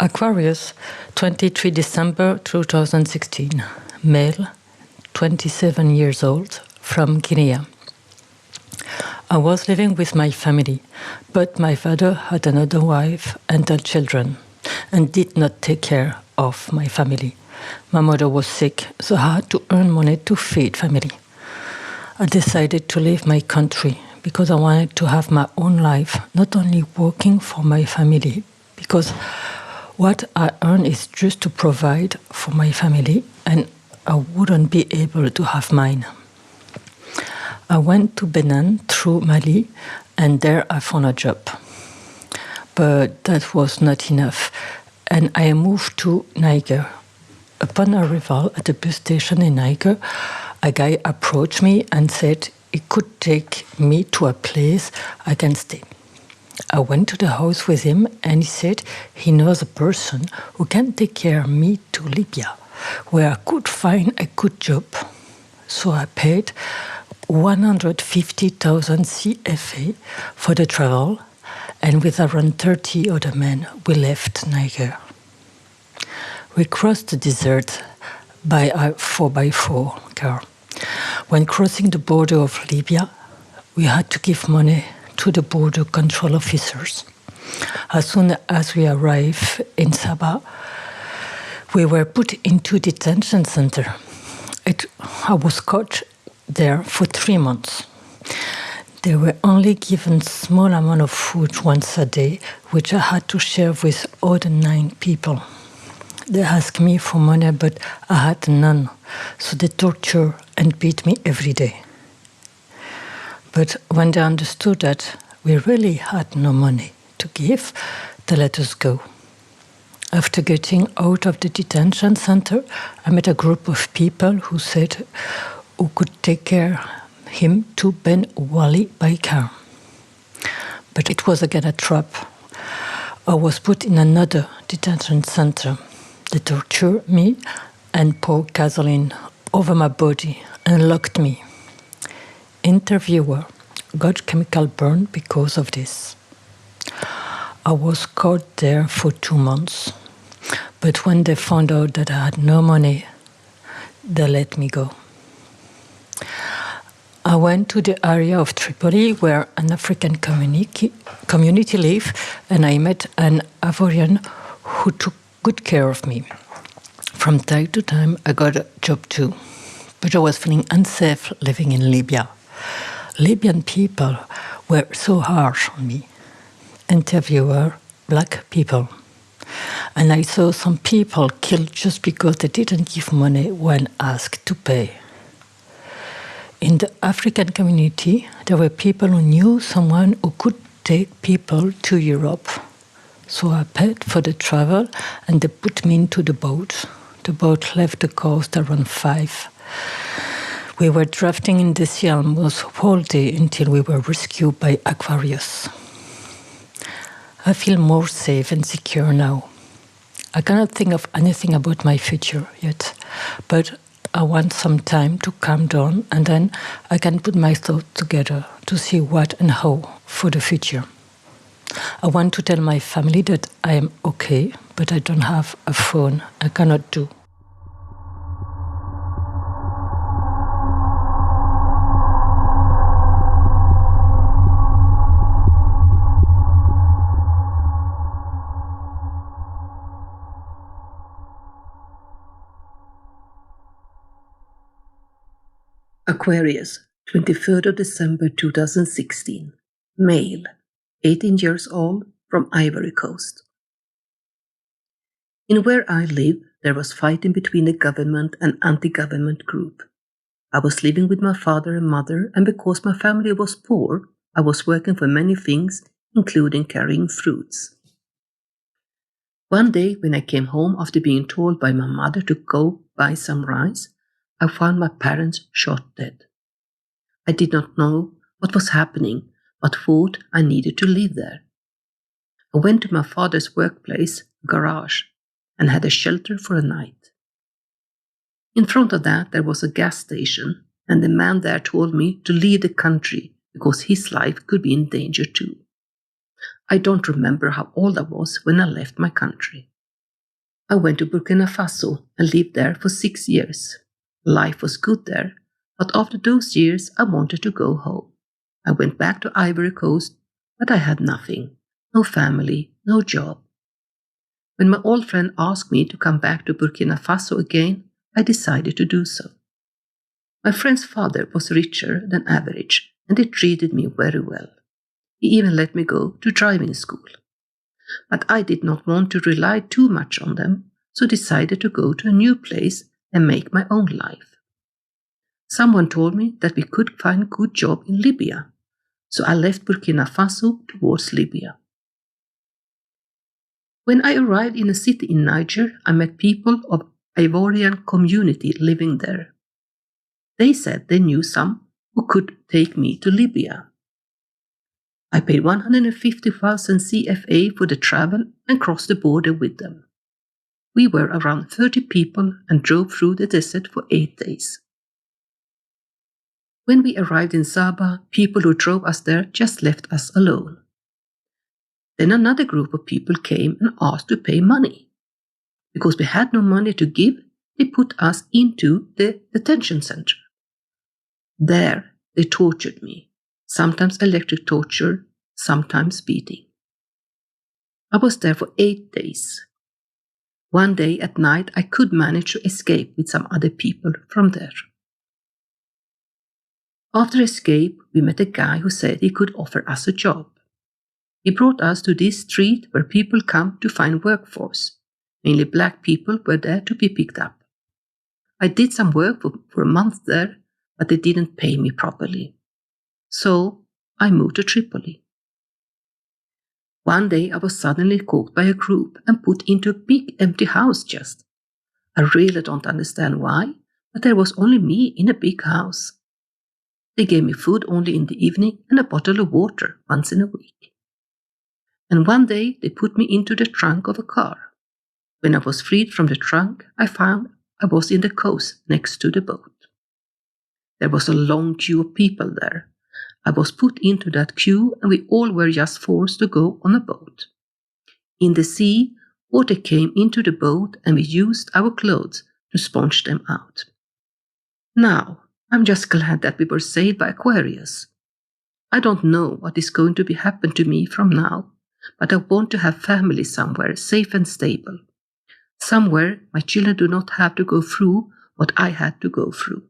G: Aquarius, 23 December 2016. Male, 27 years old, from Guinea. I was living with my family, but my father had another wife and 10 children, and did not take care of my family. My mother was sick, so I had to earn money to feed family. I decided to leave my country because I wanted to have my own life, not only working for my family, because what I earn is just to provide for my family, and I wouldn't be able to have mine. I went to Benin through Mali, and there I found a job. But that was not enough, and I moved to Niger. Upon arrival at the bus station in Niger, a guy approached me and said he could take me to a place I can stay. I went to the house with him, and he said he knows a person who can take care of me to Libya, where I could find a good job. So I paid 150,000 CFA for the travel, and with around 30 other men, we left Niger. We crossed the desert by a 4x4 car. When crossing the border of Libya, we had to give money to the border control officers. As soon as we arrived in Sabah, we were put into detention center. I was caught there for 3 months. They were only given small amount of food once a day, which I had to share with other 9 people. They asked me for money, but I had none, so they tortured and beat me every day. But when they understood that we really had no money to give, they let us go. After getting out of the detention center, I met a group of people who said who could take care of him to Ben Wali by car. But it was again a trap. I was put in another detention center. They tortured me and poured gasoline over my body and locked me. Interviewer got chemical burn because of this. I was caught there for 2 months, but when they found out that I had no money, they let me go. I went to the area of Tripoli where an African community live, and I met an Ivorian who took good care of me. From time to time, I got a job too, but I was feeling unsafe living in Libya. Libyan people were so harsh on me. Interviewer, black people. And I saw some people killed just because they didn't give money when asked to pay. In the African community, there were people who knew someone who could take people to Europe. So I paid for the travel and they put me into the boat. The boat left the coast around 5. We were drifting in the sea almost whole day until we were rescued by Aquarius. I feel more safe and secure now. I cannot think of anything about my future yet, but I want some time to calm down and then I can put my thoughts together to see what and how for the future. I want to tell my family that I am okay, but I don't have a phone. I cannot do.
H: Aquarius, 23rd of December 2016. Male, 18 years old, from Ivory Coast. In where I live, there was fighting between the government and anti-government group. I was living with my father and mother, and because my family was poor, I was working for many things, including carrying fruits. One day, when I came home after being told by my mother to go buy some rice, I found my parents shot dead. I did not know what was happening, but thought I needed to live there. I went to my father's workplace, garage, and had a shelter for a night. In front of that there was a gas station, and the man there told me to leave the country because his life could be in danger too. I don't remember how old I was when I left my country. I went to Burkina Faso and lived there for 6 years. Life was good there, but after those years I wanted to go home. I went back to Ivory Coast, but I had nothing. No family, no job. When my old friend asked me to come back to Burkina Faso again, I decided to do so. My friend's father was richer than average, and he treated me very well. He even let me go to driving school. But I did not want to rely too much on them, so decided to go to a new place and make my own life. Someone told me that we could find a good job in Libya, so I left Burkina Faso towards Libya. When I arrived in a city in Niger, I met people of Ivorian community living there. They said they knew some who could take me to Libya. I paid 150,000 CFA for the travel and crossed the border with them. We were around 30 people and drove through the desert for 8 days. When we arrived in Saba, people who drove us there just left us alone. Then another group of people came and asked to pay money. Because we had no money to give, they put us into the detention center. There, they tortured me, sometimes electric torture, sometimes beating. I was there for 8 days. One day at night, I could manage to escape with some other people from there. After escape, we met a guy who said he could offer us a job. He brought us to this street where people come to find workforce. Mainly black people were there to be picked up. I did some work for a month there, but they didn't pay me properly. So I moved to Tripoli. One day I was suddenly caught by a group and put into a big empty house just. I really don't understand why, but there was only me in a big house. They gave me food only in the evening and a bottle of water once in a week. And one day they put me into the trunk of a car. When I was freed from the trunk, I found I was in the coast next to the boat. There was a long queue of people there. I was put into that queue and we all were just forced to go on a boat. In the sea, water came into the boat and we used our clothes to sponge them out. Now, I'm just glad that we were saved by Aquarius. I don't know what is going to happen to me from now, but I want to have family somewhere safe and stable. Somewhere my children do not have to go through what I had to go through.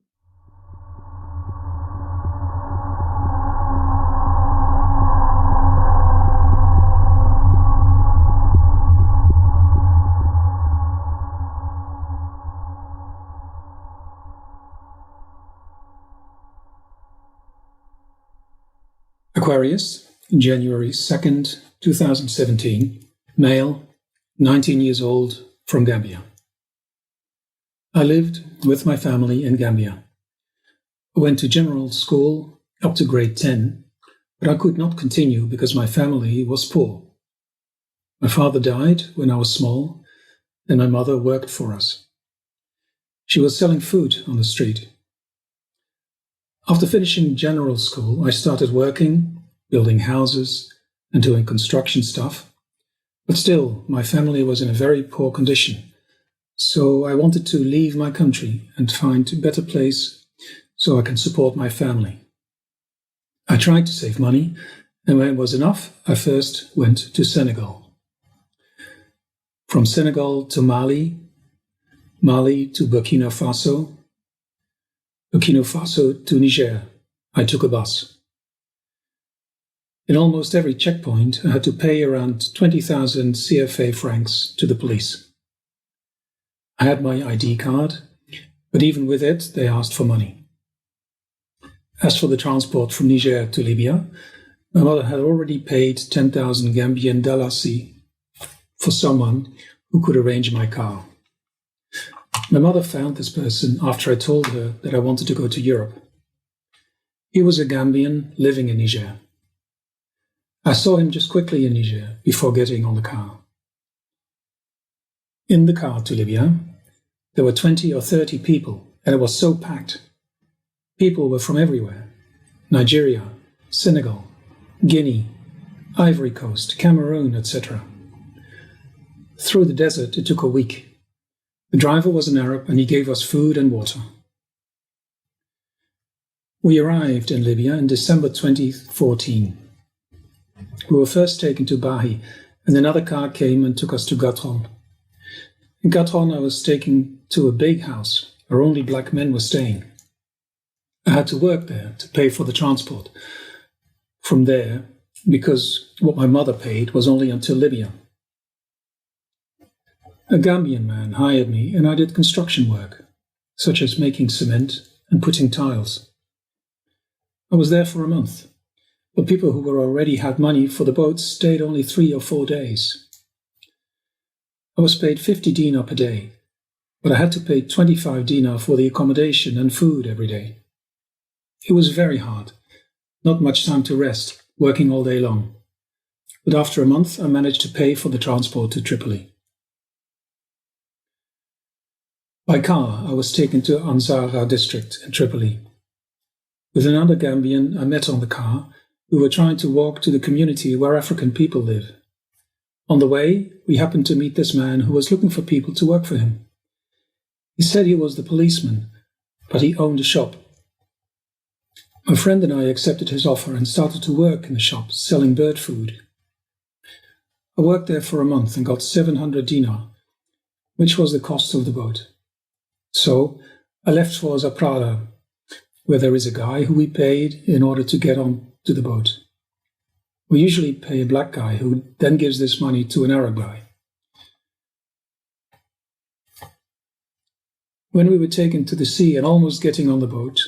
I: Aquarius, January 2nd, 2017, male, 19 years old, from Gambia. I lived with my family in Gambia. I went to general school up to grade 10, but I could not continue because my family was poor. My father died when I was small, and my mother worked for us. She was selling food on the street. After finishing general school, I started working, building houses, and doing construction stuff. But still, my family was in a very poor condition. So I wanted to leave my country and find a better place so I can support my family. I tried to save money, and when it was enough, I first went to Senegal. From Senegal to Mali, Mali to Burkina Faso, Burkina Faso to Niger, I took a bus. In almost every checkpoint, I had to pay around 20,000 CFA francs to the police. I had my ID card, but even with it, they asked for money. As for the transport from Niger to Libya, my mother had already paid 10,000 Gambian dalasi for someone who could arrange my car. My mother found this person after I told her that I wanted to go to Europe. He was a Gambian living in Niger. I saw him just quickly in Niger before getting on the car. In the car to Libya, there were 20 or 30 people, and it was so packed. People were from everywhere: Nigeria, Senegal, Guinea, Ivory Coast, Cameroon, etc. Through the desert, it took a week. The driver was an Arab, and he gave us food and water. We arrived in Libya in December 2014. We were first taken to Bahi, and another car came and took us to Gatron. In Gatron, I was taken to a big house where only black men were staying. I had to work there to pay for the transport from there, because what my mother paid was only until Libya. A Gambian man hired me, and I did construction work, such as making cement and putting tiles. I was there for a month, but people who were already had money for the boats stayed only 3 or 4 days. I was paid 50 dinar per day, but I had to pay 25 dinar for the accommodation and food every day. It was very hard, not much time to rest, working all day long. But after a month, I managed to pay for the transport to Tripoli. By car, I was taken to Anzara district in Tripoli. With another Gambian I met on the car, we were trying to walk to the community where African people live. On the way, we happened to meet this man who was looking for people to work for him. He said he was the policeman, but he owned a shop. My friend and I accepted his offer and started to work in the shop, selling bird food. I worked there for a month and got 700 dinar, which was the cost of the boat. So I left for Zaprada, where there is a guy who we paid in order to get on to the boat. We usually pay a black guy who then gives this money to an Arab guy. When we were taken to the sea and almost getting on the boat,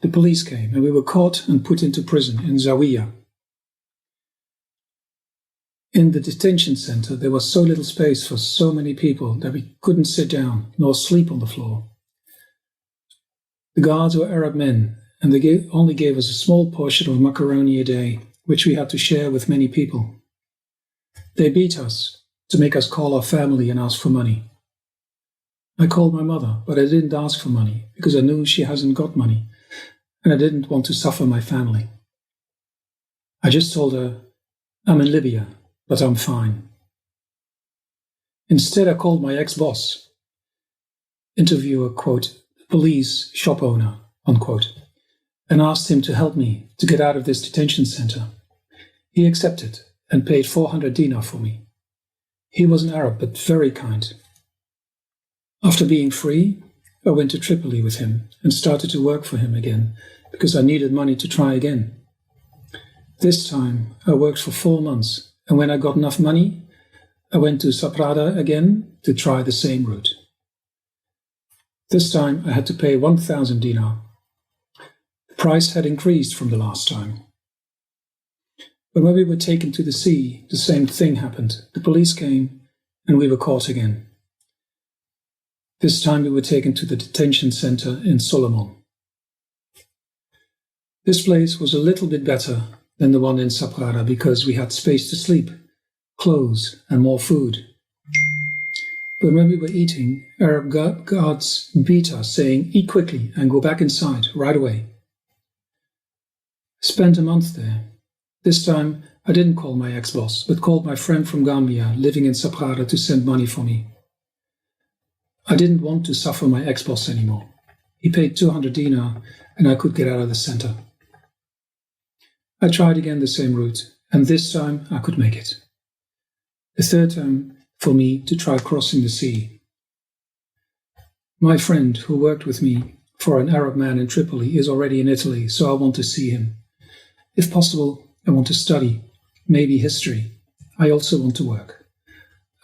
I: the police came and we were caught and put into prison in Zawiya. In the detention center, there was so little space for so many people that we couldn't sit down nor sleep on the floor. The guards were Arab men, and they only gave us a small portion of macaroni a day, which we had to share with many people. They beat us to make us call our family and ask for money. I called my mother, but I didn't ask for money because I knew she hasn't got money and I didn't want to suffer my family. I just told her, I'm in Libya, but I'm fine. Instead, I called my ex-boss, interviewer, quote, police shop owner, unquote, and asked him to help me to get out of this detention center. He accepted and paid 400 dinar for me. He was an Arab, but very kind. After being free, I went to Tripoli with him and started to work for him again because I needed money to try again. This time, I worked for 4 months, and when I got enough money, I went to Saprada again to try the same route. This time, I had to pay 1,000 dinar. The price had increased from the last time. But when we were taken to the sea, the same thing happened. The police came, and we were caught again. This time, we were taken to the detention center in Solomon. This place was a little bit better than the one in Saprada because we had space to sleep, clothes, and more food. But when we were eating, Arab guards beat us, saying, "Eat quickly and go back inside right away." I spent a month there. This time, I didn't call my ex-boss, but called my friend from Gambia, living in Saprada, to send money for me. I didn't want to suffer my ex-boss anymore. He paid 200 dinar, and I could get out of the center. I tried again the same route, and this time I could make it. The third time for me to try crossing the sea. My friend who worked with me for an Arab man in Tripoli is already in Italy, so I want to see him. If possible, I want to study, maybe history. I also want to work.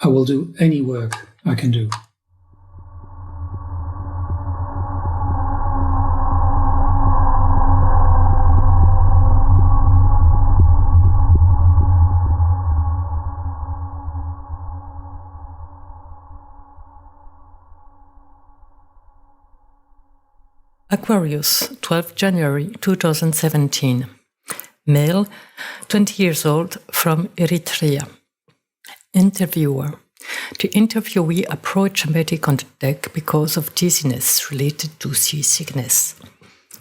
I: I will do any work I can do.
G: Aquarius, 12 January 2017. Male, 20 years old, from Eritrea. Interviewer. The interviewee approached a medic on the deck because of dizziness related to seasickness.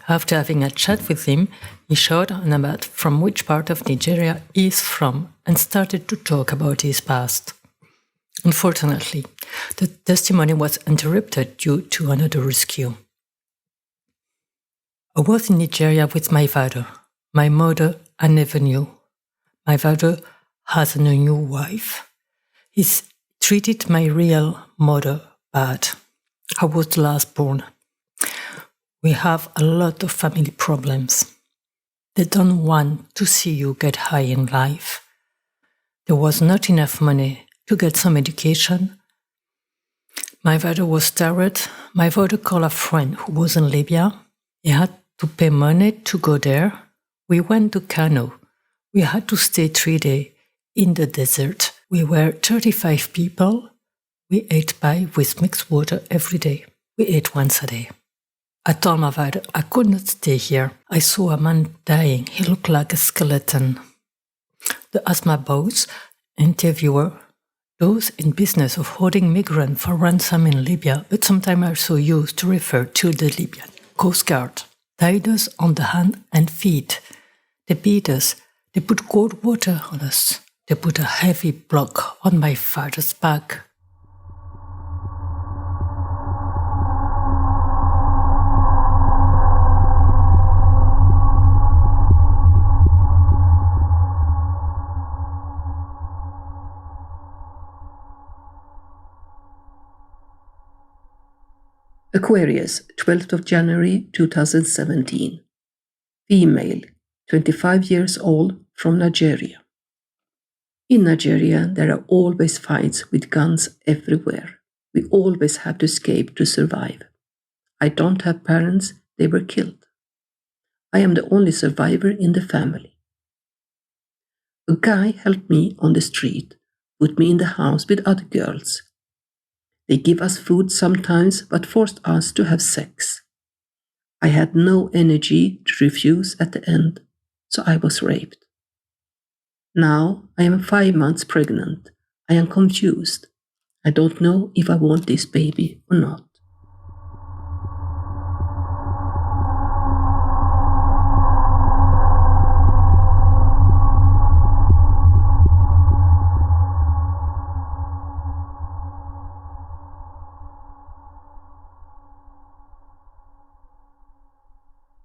G: After having a chat with him, he showed on a map from which part of Nigeria he is from and started to talk about his past. Unfortunately, the testimony was interrupted due to another rescue. I was in Nigeria with my father. My mother I never knew. My father has a new wife. He's treated my real mother bad. I was the last born. We have a lot of family problems. They don't want to see you get high in life. There was not enough money to get some education. My father was tired. My father called a friend who was in Libya. He had to pay money to go there. We went to Kano. We had to stay 3 days in the desert. We were 35 people. We ate pie with mixed water every day. We ate once a day. I told my father I could not stay here. I saw a man dying. He looked like a skeleton. The asthma boss, interviewer, those in business of holding migrants for ransom in Libya, but sometimes also used to refer to the Libyan Coast Guard, tied us on the hand and feet. They beat us. They put cold water on us. They put a heavy block on my father's back.
H: Aquarius, 12th of January 2017. Female, 25 years old, from Nigeria. In Nigeria, there are always fights with guns everywhere. We always have to escape to survive. I don't have parents, they were killed. I am the only survivor in the family. A guy helped me on the street, put me in the house with other girls. They give us food sometimes, but forced us to have sex. I had no energy to refuse at the end, so I was raped. Now I am 5 months pregnant. I am confused. I don't know if I want this baby or not.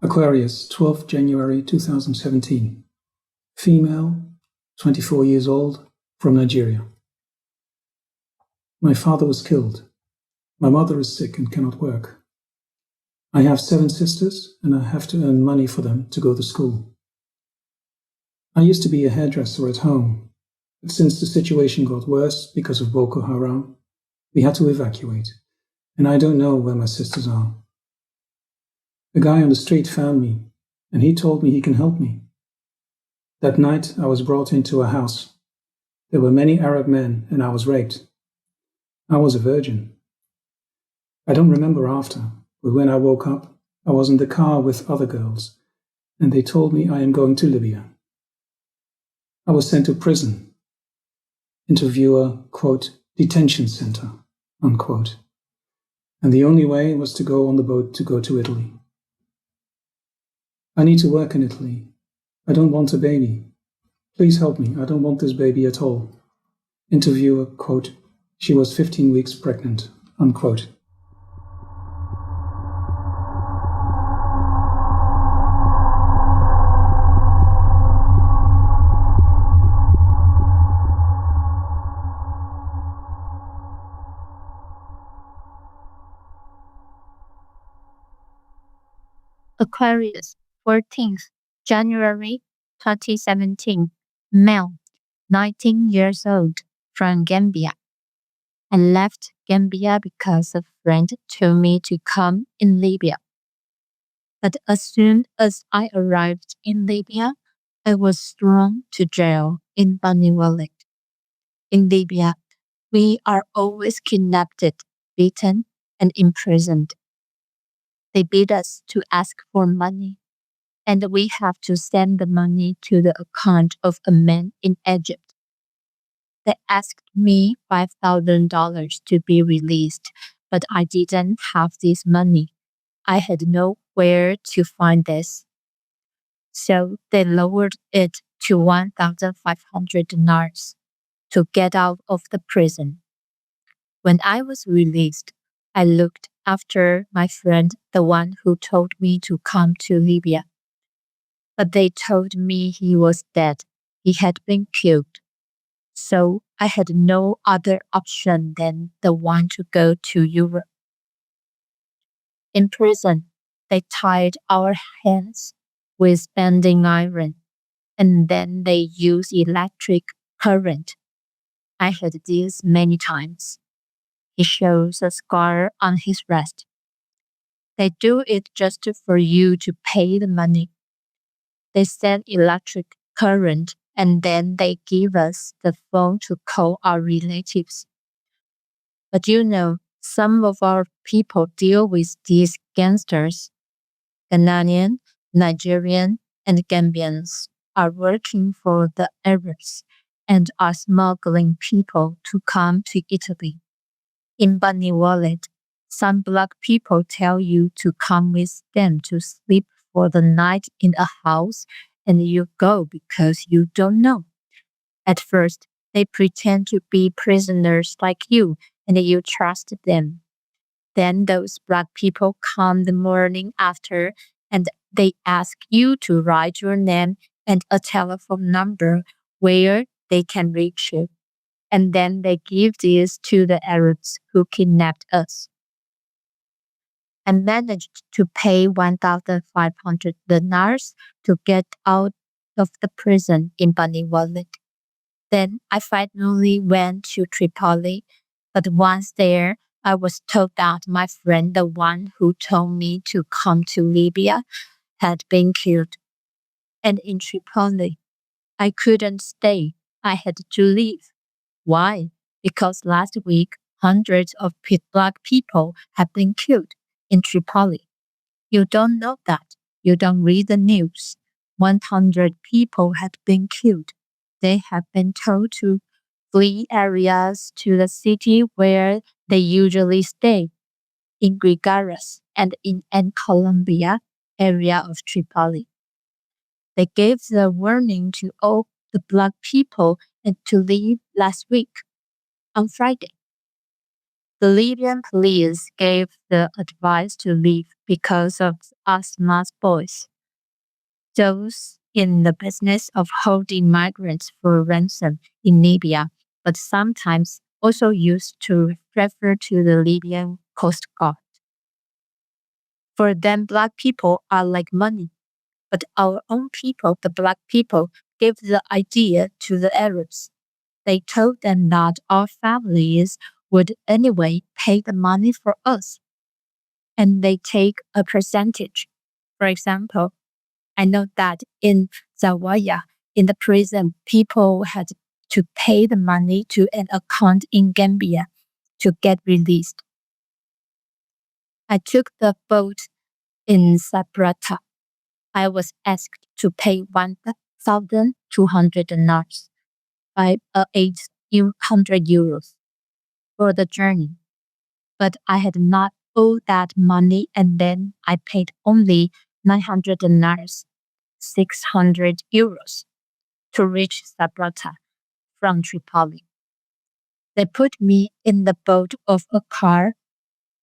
I: Aquarius, 12th January 2017. Female, 24 years old, from Nigeria. My father was killed. My mother is sick and cannot work. I have 7 sisters and I have to earn money for them to go to school. I used to be a hairdresser at home, but since the situation got worse because of Boko Haram, we had to evacuate, and I don't know where my sisters are. A guy on the street found me, and he told me he can help me. That night I was brought into a house. There were many Arab men, and I was raped. I was a virgin. I don't remember after, but when I woke up, I was in the car with other girls, and they told me I am going to Libya. I was sent to prison. Interviewer, quote, detention center, unquote. And the only way was to go on the boat to go to Italy. I need to work in Italy. I don't want a baby. Please help me. I don't want this baby at all. Interviewer, quote, she was 15 weeks pregnant, unquote.
J: Aquarius, 14th January 2017. Male, 19 years old, from Gambia. I left Gambia because a friend told me to come in Libya. But as soon as I arrived in Libya, I was thrown to jail in Bani Walid. In Libya, we are always kidnapped, beaten, and imprisoned. They beat us to ask for money, and we have to send the money to the account of a man in Egypt. They asked me $5,000 to be released, but I didn't have this money. I had nowhere to find this. So they lowered it to 1,500 dinars to get out of the prison. When I was released, I looked after my friend, the one who told me to come to Libya. But they told me he was dead. He had been killed. So I had no other option than the one to go to Europe. In prison, they tied our hands with bending iron, and then they used electric current. I had this many times. He shows a scar on his wrist. They do it just for you to pay the money. They send electric current and then they give us the phone to call our relatives. But you know, some of our people deal with these gangsters. Ghanaian, Nigerian, and Gambians are working for the Arabs and are smuggling people to come to Italy. In Bani Walid, some black people tell you to come with them to sleep for the night in a house, and you go because you don't know. At first, they pretend to be prisoners like you, and you trust them. Then those black people come the morning after, and they ask you to write your name and a telephone number where they can reach you. And then they give this to the Arabs who kidnapped us. I managed to pay 1,500 dinars to get out of the prison in Bani Walid. Then I finally went to Tripoli, but once there, I was told that my friend, the one who told me to come to Libya, had been killed. And in Tripoli, I couldn't stay. I had to leave. Why? Because last week, hundreds of black people have been killed in Tripoli. You don't know that. You don't read the news. 100 people had been killed. They have been told to flee areas to the city where they usually stay, in Grigaras and in Columbia area of Tripoli. They gave the warning to all the black people and to leave last week, on Friday. The Libyan police gave the advice to leave because of Asma's boys, those in the business of holding migrants for ransom in Libya, but sometimes also used to refer to the Libyan Coast Guard. For them, black people are like money, but our own people, the black people, gave the idea to the Arabs. They told them that our families would anyway pay the money for us, and they take a percentage. For example, I know that in Zawaya, in the prison, people had to pay the money to an account in Gambia to get released. I took the boat in Sabrata. I was asked to pay 1,200 dinars, by 800 euros, for the journey. But I had not owed that money, and then I paid only 900 dinars, 600 euros, to reach Sabrata from Tripoli. They put me in the boat of a car.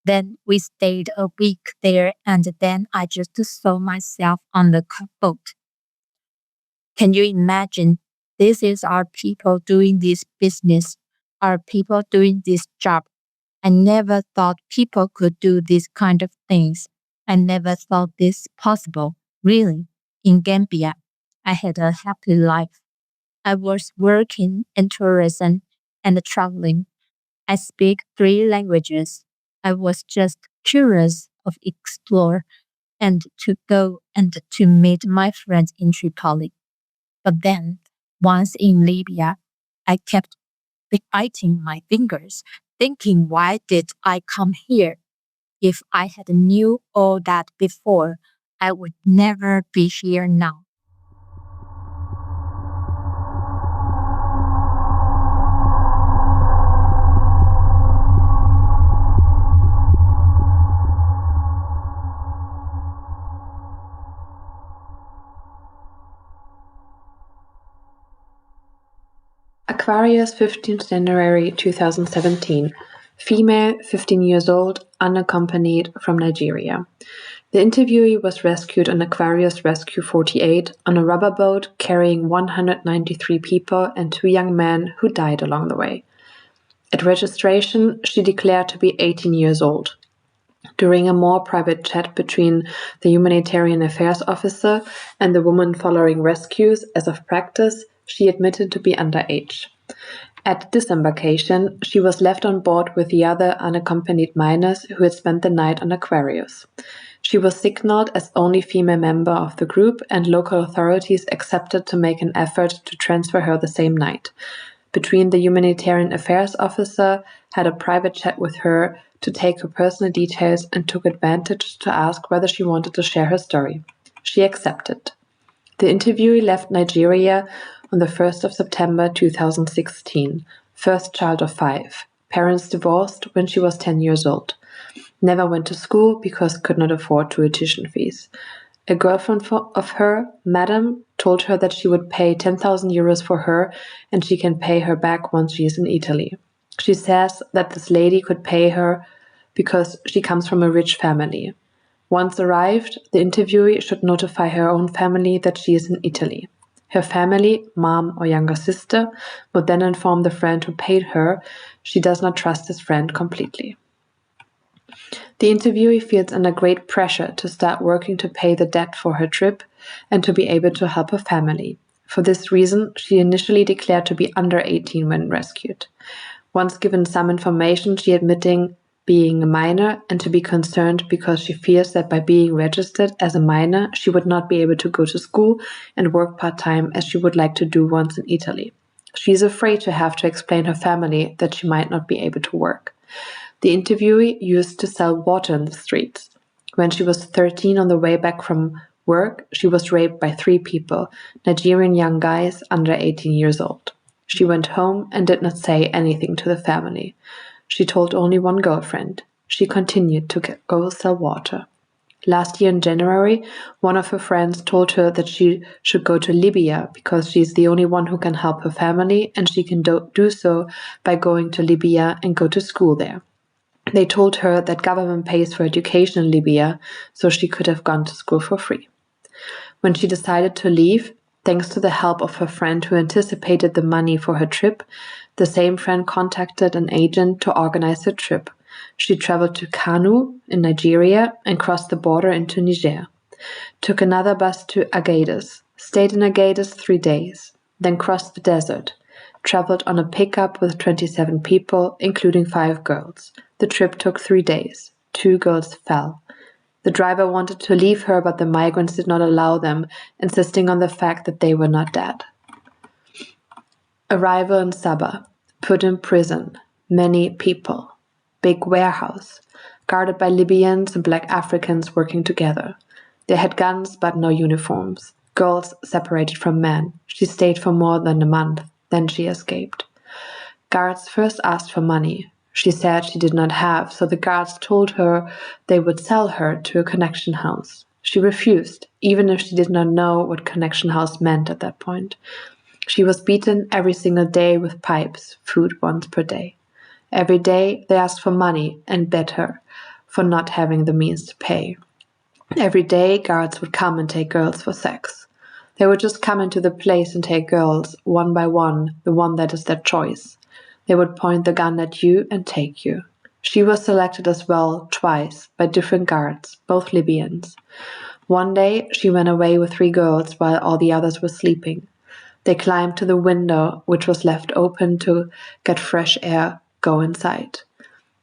J: Then we stayed a week there, and then I just saw myself on the boat. Can you imagine? This is our people doing this business, our people doing this job. I never thought people could do these kind of things. I never thought this possible. Really, in Gambia, I had a happy life. I was working in tourism and traveling. I speak 3 languages. I was just curious of explore and to go and to meet my friends in Tripoli. But then, once in Libya, I kept biting my fingers, thinking, why did I come here? If I had knew all that before, I would never be here now.
M: Aquarius, 15th January 2017. Female, 15 years old, unaccompanied, from Nigeria. The interviewee was rescued on Aquarius Rescue 48 on a rubber boat carrying 193 people and 2 young men who died along the way. At registration, she declared to be 18 years old. During a more private chat between the humanitarian affairs officer and the woman following rescues as of practice, she admitted to be underage. At disembarkation, she was left on board with the other unaccompanied minors who had spent the night on Aquarius. She was signaled as only female member of the group, and local authorities accepted to make an effort to transfer her the same night. Between the humanitarian affairs officer had a private chat with her to take her personal details and took advantage to ask whether she wanted to share her story. She accepted. The interviewee left Nigeria on the 1st of September 2016, first child of 5. Parents divorced when she was 10 years old. Never went to school because could not afford tuition fees. A girlfriend of her, Madam, told her that she would pay 10,000 euros for her and she can pay her back once she is in Italy. She says that this lady could pay her because she comes from a rich family. Once arrived, the interviewee should notify her own family that she is in Italy. Her family, mom or younger sister, would then inform the friend who paid her she does not trust this friend completely. The interviewee feels under great pressure to start working to pay the debt for her trip and to be able to help her family. For this reason, she initially declared to be under 18 when rescued. Once given some information, she admitting being a minor and to be concerned because she fears that by being registered as a minor, she would not be able to go to school and work part-time as she would like to do once in Italy. She is afraid to have to explain her family that she might not be able to work. The interviewee used to sell water in the streets. When she was 13 on the way back from work, she was raped by 3 people, Nigerian young guys under 18 years old. She went home and did not say anything to the family. She told only one girlfriend. She continued to go sell water. Last year in January, one of her friends told her that she should go to Libya because she is the only one who can help her family, and she can do so by going to Libya and go to school there. They told her that government pays for education in Libya, so she could have gone to school for free. When she decided to leave, thanks to the help of her friend who anticipated the money for her trip, the same friend contacted an agent to organize her trip. She traveled to Kano in Nigeria and crossed the border into Niger. Took another bus to Agadez, stayed in Agadez 3 days, then crossed the desert. Traveled on a pickup with 27 people, including 5 girls. The trip took 3 days. 2 girls fell. The driver wanted to leave her, but the migrants did not allow them, insisting on the fact that they were not dead. Arrival in Sabah. Put in prison. Many people. Big warehouse. Guarded by Libyans and black Africans working together. They had guns but no uniforms. Girls separated from men. She stayed for more than a month. Then she escaped. Guards first asked for money. She said she did not have, so the guards told her they would sell her to a connection house. She refused, even if she did not know what connection house meant at that point. She was beaten every single day with pipes, food once per day. Every day they asked for money and begged her for not having the means to pay. Every day guards would come and take girls for sex. They would just come into the place and take girls, one by one, the one that is their choice. They would point the gun at you and take you. She was selected as well twice by different guards, both Libyans. One day she went away with 3 girls while all the others were sleeping. They climbed to the window, which was left open to get fresh air, go inside.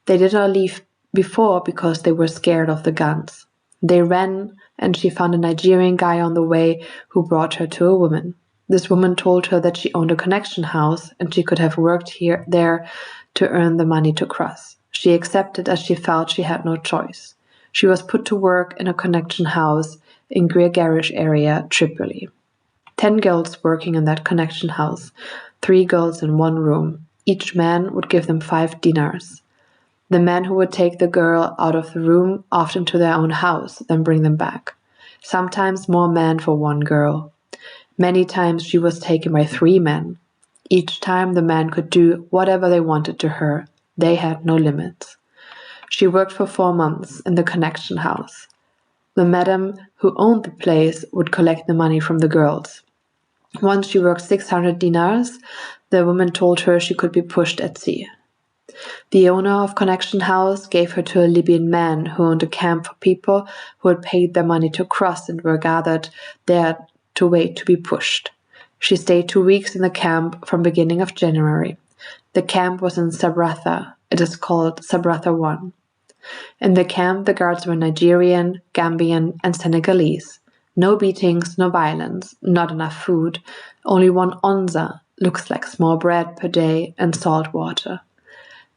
M: They did not leave before because they were scared of the guns. They ran, and she found a Nigerian guy on the way who brought her to a woman. This woman told her that she owned a connection house and she could have worked there to earn the money to cross. She accepted as she felt she had no choice. She was put to work in a connection house in García area, Tripoli. 10 girls working in that connection house, 3 girls in one room. Each man would give them 5 dinars. The man who would take the girl out of the room, often to their own house, then bring them back. Sometimes more men for one girl. Many times she was taken by 3 men. Each time the man could do whatever they wanted to her. They had no limits. She worked for 4 months in the connection house. The madam who owned the place would collect the money from the girls. Once she worked 600 dinars, the woman told her she could be pushed at sea. The owner of Connection House gave her to a Libyan man who owned a camp for people who had paid their money to cross and were gathered there to wait to be pushed. She stayed 2 weeks in the camp from beginning of January. The camp was in Sabratha. It is called Sabratha 1. In the camp, the guards were Nigerian, Gambian, and Senegalese. No beatings, no violence, not enough food, only 1 onza, looks like small bread per day, and salt water.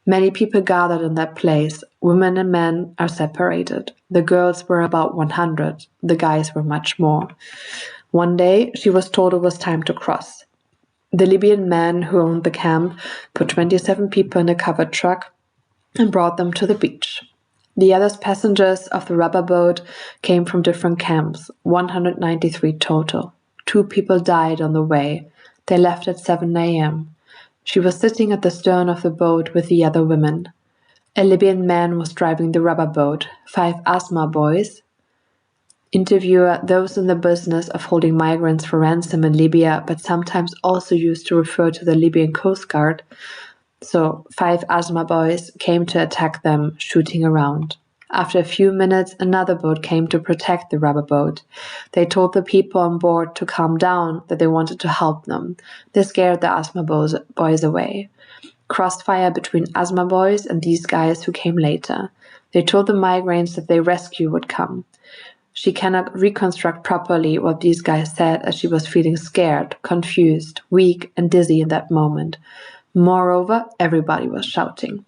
M: Many people gathered in that place. Women and men are separated. The girls were about 100. The guys were much more. One day, she was told it was time to cross. The Libyan man who owned the camp put 27 people in a covered truck and brought them to the beach. The other passengers of the rubber boat came from different camps, 193 total. 2 people died on the way. They left at 7 a.m. She was sitting at the stern of the boat with the other women. A Libyan man was driving the rubber boat, 5 Asma boys. Interviewer, those in the business of holding migrants for ransom in Libya, but sometimes also used to refer to the Libyan Coast Guard. So 5 Asma boys came to attack them, shooting around. After a few minutes, another boat came to protect the rubber boat. They told the people on board to calm down, that they wanted to help them. They scared the Asma boys away. Crossfire between Asma boys and these guys who came later. They told the migrants that their rescue would come. She cannot reconstruct properly what these guys said, as she was feeling scared, confused, weak, and dizzy in that moment. Moreover, everybody was shouting.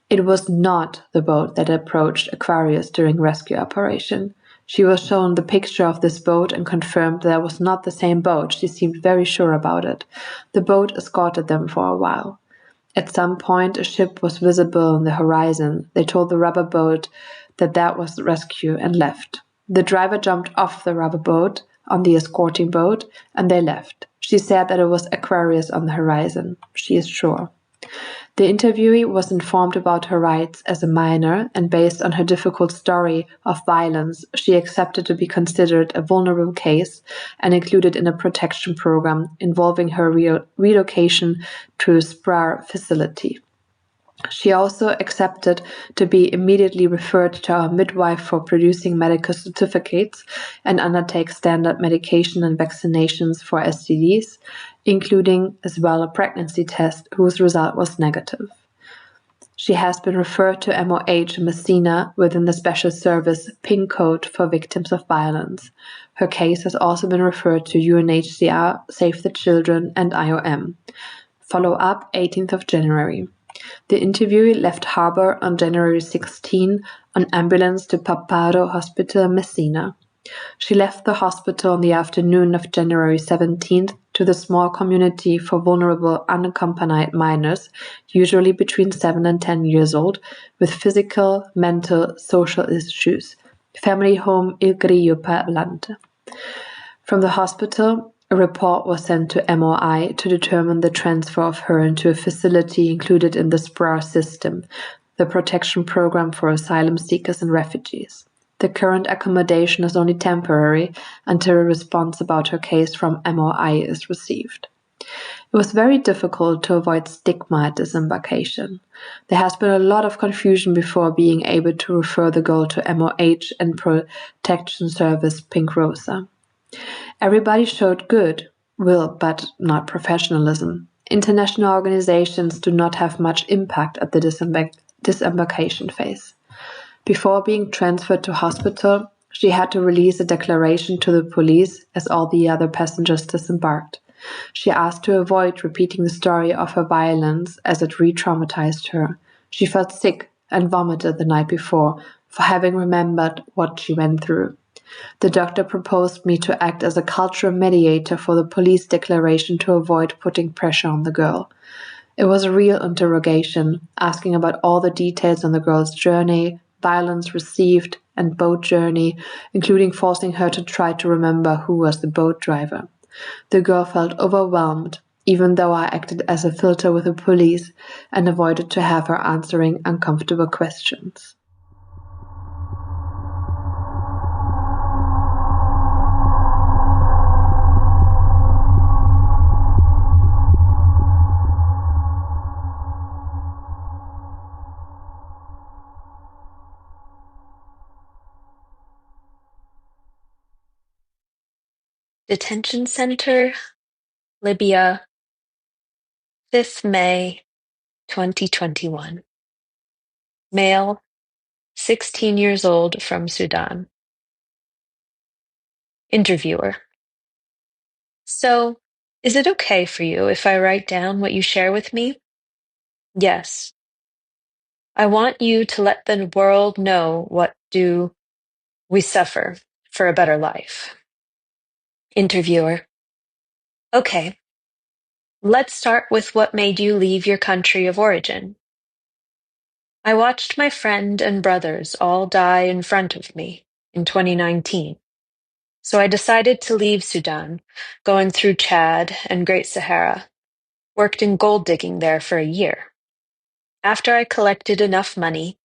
M: It was not the boat that approached Aquarius during rescue operation. She was shown the picture of this boat and confirmed that it was not the same boat. She seemed very sure about it. The boat escorted them for a while. At some point, a ship was visible on the horizon. They told the rubber boat that that was the rescue and left. The driver jumped off the rubber boat on the escorting boat, and they left. She said that it was Aquarius on the horizon. She is sure. The interviewee was informed about her rights as a minor, and based on her difficult story of violence, she accepted to be considered a vulnerable case and included in a protection program involving her relocation to a SPRAR facility. She also accepted to be immediately referred to our midwife for producing medical certificates and undertake standard medication and vaccinations for STDs, including as well a pregnancy test whose result was negative. She has been referred to MOH Messina within the special service PIN code for victims of violence. Her case has also been referred to UNHCR, Save the Children, and IOM. Follow up 18th of January. The interviewee left harbour on January 16 on ambulance to Paparo Hospital, Messina. She left the hospital on the afternoon of January 17th to the small community for vulnerable unaccompanied minors, usually between 7 and 10 years old, with physical, mental, social issues. Family home Il Grillo per Atlante. From the hospital, a report was sent to MOI to determine the transfer of her into a facility included in the SPRAR system, the protection program for asylum seekers and refugees. The current accommodation is only temporary until a response about her case from MOI is received. It was very difficult to avoid stigma at disembarkation. There has been a lot of confusion before being able to refer the girl to MOH and Protection Service Pink Rosa. Everybody showed good will, but not professionalism. International organizations do not have much impact at the disembarkation phase. Before being transferred to hospital, she had to release a declaration to the police as all the other passengers disembarked. She asked to avoid repeating the story of her violence as it re-traumatized her. She felt sick and vomited the night before for having remembered what she went through. The doctor proposed me to act as a cultural mediator for the police declaration to avoid putting pressure on the girl. It was a real interrogation, asking about all the details on the girl's journey, violence received, and boat journey, including forcing her to try to remember who was the boat driver. The girl felt overwhelmed, even though I acted as a filter with the police and avoided to have her answering uncomfortable questions.
N: Detention Center, Libya, 5th May 2021. Male, 16 years old, from Sudan. Interviewer. So, is it okay for you if I write down what you share with me? Yes. I want you to let the world know what do we suffer for a better life. Interviewer. Okay. Let's start with what made you leave your country of origin. I watched my friend and brothers all die in front of me in 2019. So I decided to leave Sudan, going through Chad and Great Sahara. Worked in gold digging there for a year. After I collected enough money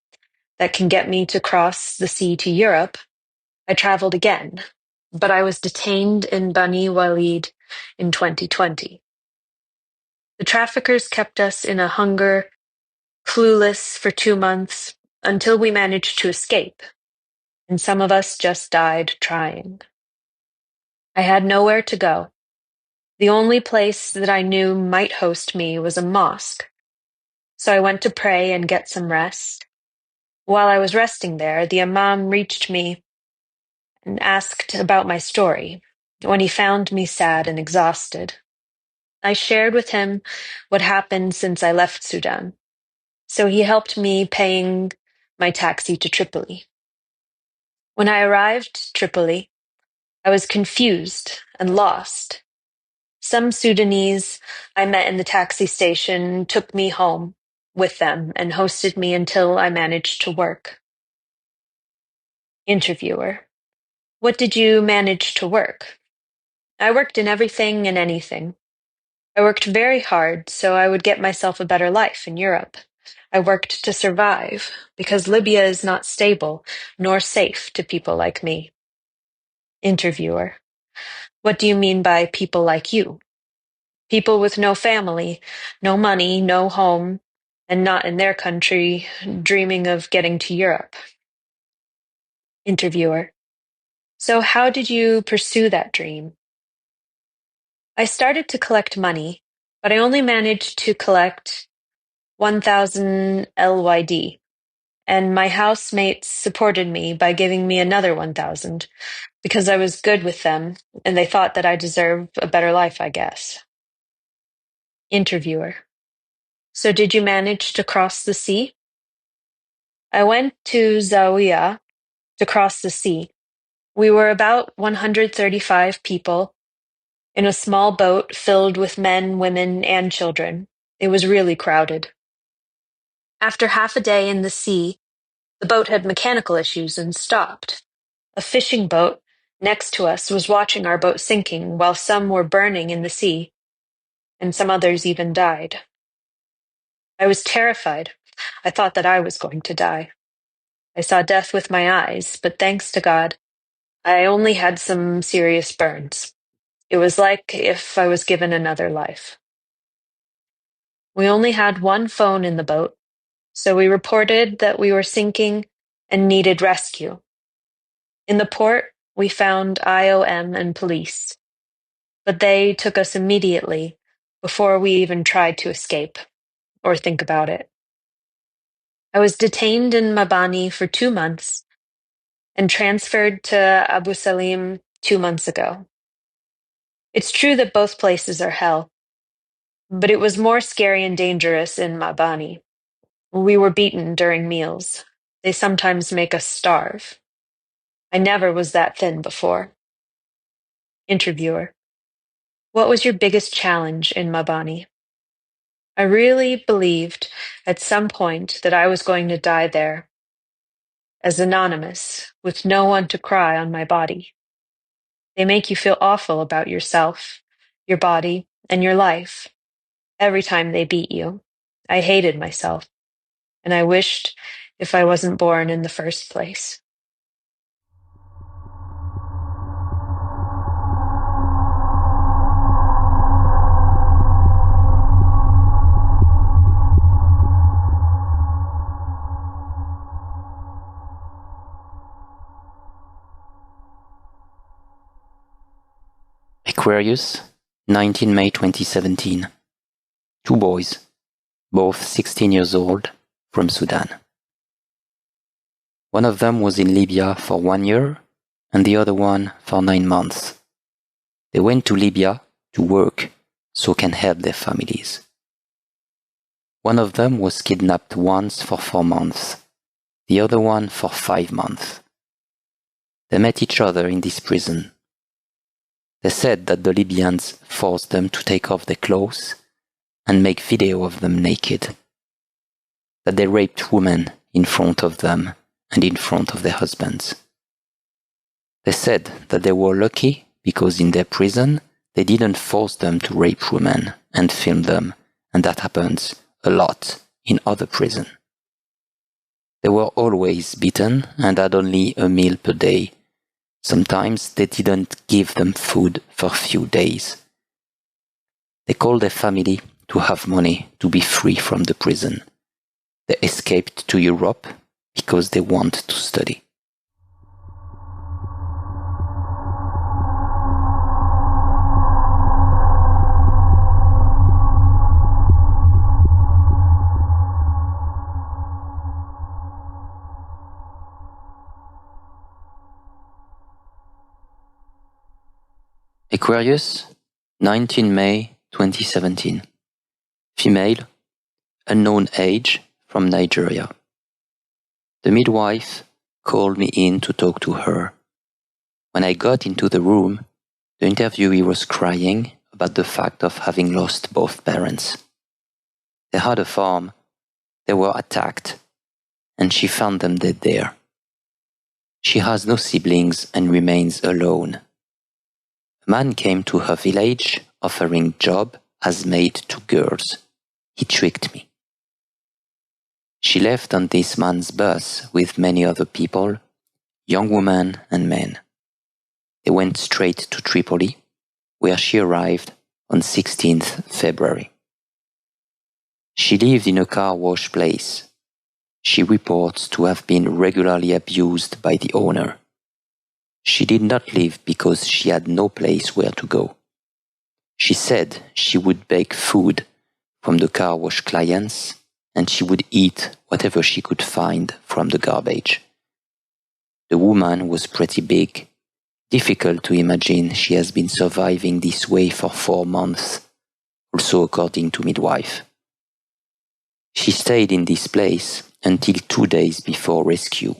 N: that can get me to cross the sea to Europe, I traveled again, but I was detained in Bani Walid in 2020. The traffickers kept us in a hunger, clueless for 2 months, until we managed to escape, and some of us just died trying. I had nowhere to go. The only place that I knew might host me was a mosque, so I went to pray and get some rest. While I was resting there, the imam reached me and asked about my story when he found me sad and exhausted. I shared with him what happened since I left Sudan, so he helped me paying my taxi to Tripoli. When I arrived Tripoli, I was confused and lost. Some Sudanese I met in the taxi station took me home with them and hosted me until I managed to work. Interviewer: What did you manage to work? I worked in everything and anything. I worked very hard so I would get myself a better life in Europe. I worked to survive because Libya is not stable nor safe to people like me. Interviewer: What do you mean by people like you? People with no family, no money, no home, and not in their country, dreaming of getting to Europe. Interviewer: So how did you pursue that dream? I started to collect money, but I only managed to collect 1,000 LYD, and my housemates supported me by giving me another 1,000 because I was good with them and they thought that I deserved a better life, I guess. Interviewer: So did you manage to cross the sea? I went to Zawiya to cross the sea. We were about 135 people in a small boat filled with men, women, and children. It was really crowded. After half a day in the sea, the boat had mechanical issues and stopped. A fishing boat next to us was watching our boat sinking while some were burning in the sea, and some others even died. I was terrified. I thought that I was going to die. I saw death with my eyes, but thanks to God, I only had some serious burns. It was like if I was given another life. We only had one phone in the boat, so we reported that we were sinking and needed rescue. In the port, we found IOM and police, but they took us immediately before we even tried to escape or think about it. I was detained in Mabani for 2 months and transferred to Abu Salim 2 months ago. It's true that both places are hell, but it was more scary and dangerous in Mabani. We were beaten during meals. They sometimes make us starve. I never was that thin before. Interviewer: What was your biggest challenge in Mabani? I really believed at some point that I was going to die there, as anonymous, with no one to cry on my body. They make you feel awful about yourself, your body, and your life every time they beat you. I hated myself, and I wished if I wasn't born in the first place.
O: Aquarius, 19 May 2017. 2 boys, both 16 years old, from Sudan. One of them was in Libya for 1 year, and the other one for 9 months. They went to Libya to work so can help their families. One of them was kidnapped once for 4 months, the other one for 5 months. They met each other in this prison. They said that the Libyans forced them to take off their clothes and make video of them naked. That they raped women in front of them and in front of their husbands. They said that they were lucky because in their prison they didn't force them to rape women and film them, and that happens a lot in other prisons. They were always beaten and had only a meal per day. Sometimes they didn't give them food for a few days. They called their family to have money to be free from the prison. They escaped to Europe because they want to study. Aquarius, 19 May 2017. Female, unknown age, from Nigeria. The midwife called me in to talk to her. When I got into the room, the interviewee was crying about the fact of having lost both parents. They had a farm, they were attacked, and she found them dead there. She has no siblings and remains alone. A man came to her village offering job as maid to girls. He tricked me. She left on this man's bus with many other people, young women and men. They went straight to Tripoli, where she arrived on 16th February. She lived in a car wash place. She reports to have been regularly abused by the owner. She did not leave because she had no place where to go. She said she would bake food from the car wash clients and she would eat whatever she could find from the garbage. The woman was pretty big. Difficult to imagine she has been surviving this way for 4 months, also according to midwife. She stayed in this place until 2 days before rescue,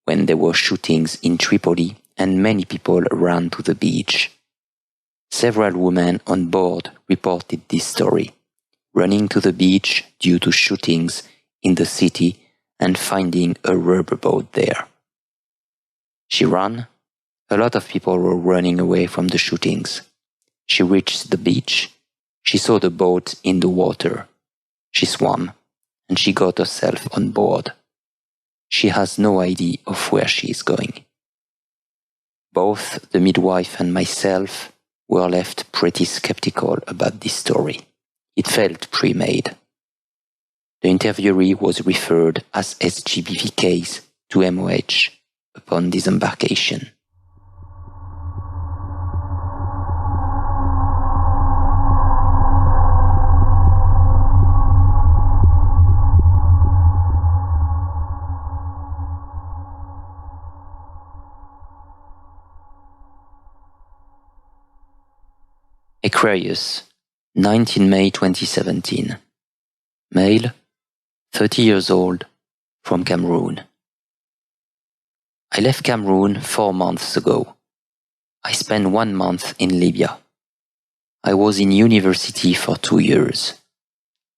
O: when there were shootings in Tripoli and many people ran to the beach. Several women on board reported this story, running to the beach due to shootings in the city and finding a rubber boat there. She ran. A lot of people were running away from the shootings. She reached the beach. She saw the boat in the water. She swam, and she got herself on board. She has no idea of where she is going. Both the midwife and myself were left pretty skeptical about this story. It felt pre-made. The interviewee was referred as SGBV case to MOH upon disembarkation. Aquarius, 19 May 2017. Male, 30 years old, from Cameroon. I left Cameroon 4 months ago. I spent 1 month in Libya. I was in university for 2 years.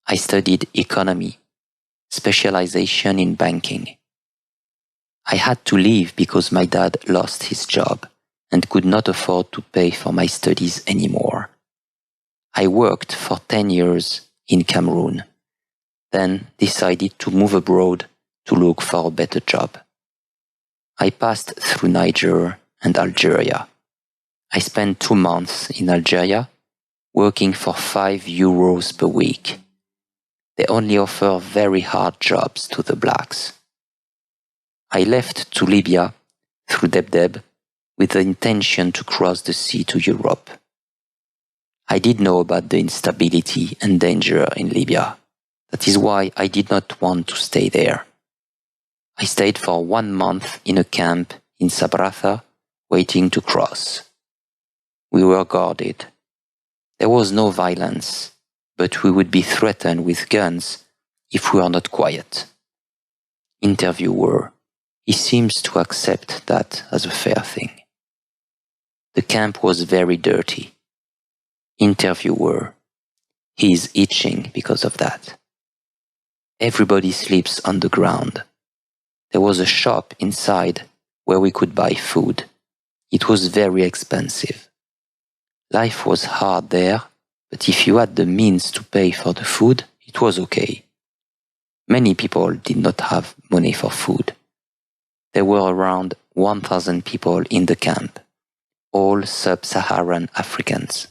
O: I studied economy, specialization in banking. I had to leave because my dad lost his job and could not afford to pay for my studies anymore. I worked for 10 years in Cameroon, then decided to move abroad to look for a better job. I passed through Niger and Algeria. I spent 2 months in Algeria, working for €5 per week. They only offer very hard jobs to the blacks. I left to Libya through Debdeb with the intention to cross the sea to Europe. I did know about the instability and danger in Libya. That is why I did not want to stay there. I stayed for 1 month in a camp in Sabratha, waiting to cross. We were guarded. There was no violence, but we would be threatened with guns if we are not quiet. Interviewer: he seems to accept that as a fair thing. The camp was very dirty. Interviewer: he is itching because of that. Everybody sleeps on the ground. There was a shop inside where we could buy food. It was very expensive. Life was hard there, but if you had the means to pay for the food, it was okay. Many people did not have money for food. There were around 1,000 people in the camp, all sub-Saharan Africans.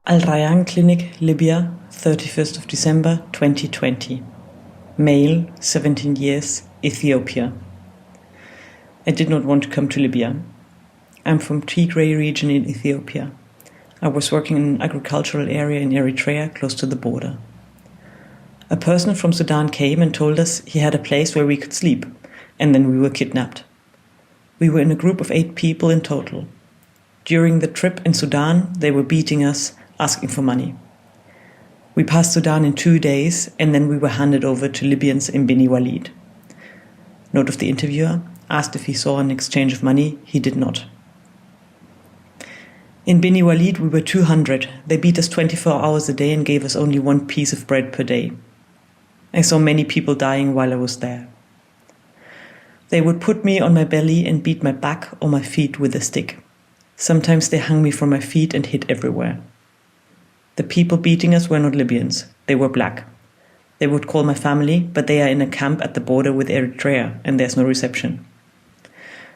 P: Al Rayyan Clinic, Libya, 31st of December 2020. Male, 17 years, Ethiopia. I did not want to come to Libya. I'm from Tigray region in Ethiopia. I was working in an agricultural area in Eritrea close to the border. A person from Sudan came and told us he had a place where we could sleep, and then we were kidnapped. We were in a group of 8 people in total. During the trip in Sudan, they were beating us, asking for money. We passed Sudan in 2 days, and then we were handed over to Libyans in Beni Walid. Note of the interviewer, asked if he saw an exchange of money, he did not. In Beni Walid, we were 200. They beat us 24 hours a day and gave us only 1 piece of bread per day. I saw many people dying while I was there. They would put me on my belly and beat my back or my feet with a stick. Sometimes they hung me from my feet and hit everywhere. The people beating us were not Libyans, they were black. They would call my family, but they are in a camp at the border with Eritrea and there's no reception.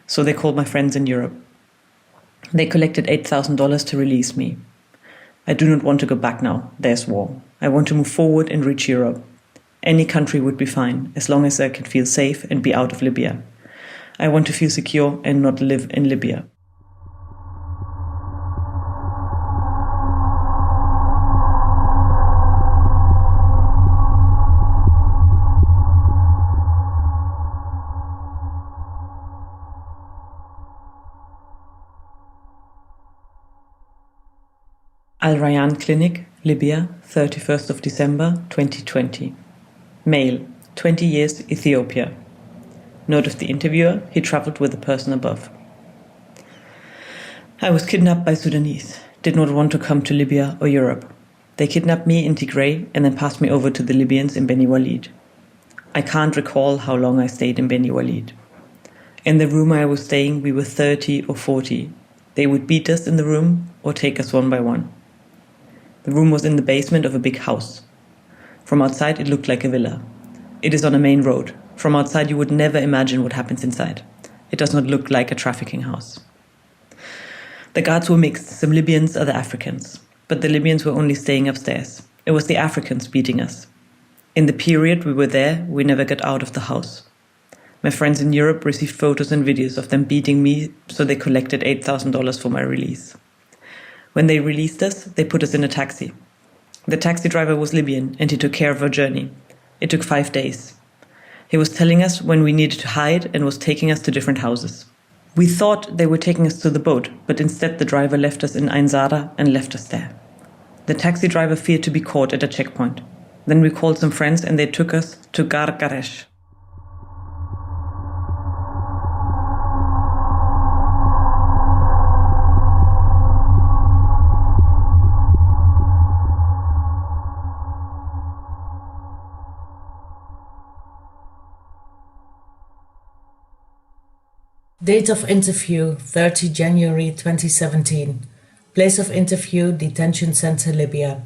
P: So they called my friends in Europe. They collected $8,000 to release me. I do not want to go back now, there's war. I want to move forward and reach Europe. Any country would be fine, as long as I can feel safe and be out of Libya. I want to feel secure and not live in Libya. Al Rayyan Clinic, Libya, 31st of December 2020. Male, 20 years, Ethiopia. Note of the interviewer, he traveled with the person above. I was kidnapped by Sudanese, did not want to come to Libya or Europe. They kidnapped me in Tigray and then passed me over to the Libyans in Beni Walid. I can't recall how long I stayed in Beni Walid. In the room I was staying, we were 30 or 40. They would beat us in the room or take us one by one. The room was in the basement of a big house. From outside, it looked like a villa. It is on a main road. From outside, you would never imagine what happens inside. It does not look like a trafficking house. The guards were mixed, some Libyans, other Africans. But the Libyans were only staying upstairs. It was the Africans beating us. In the period we were there, we never got out of the house. My friends in Europe received photos and videos of them beating me, so they collected $8,000 for my release. When they released us, they put us in a taxi. The taxi driver was Libyan, and he took care of our journey. It took 5 days. He was telling us when we needed to hide and was taking us to different houses. We thought they were taking us to the boat, but instead the driver left us in Ain Zara and left us there. The taxi driver feared to be caught at a checkpoint. Then we called some friends and they took us to García.
Q: Date of interview, 30 January 2017. Place of interview, Detention Center, Libya.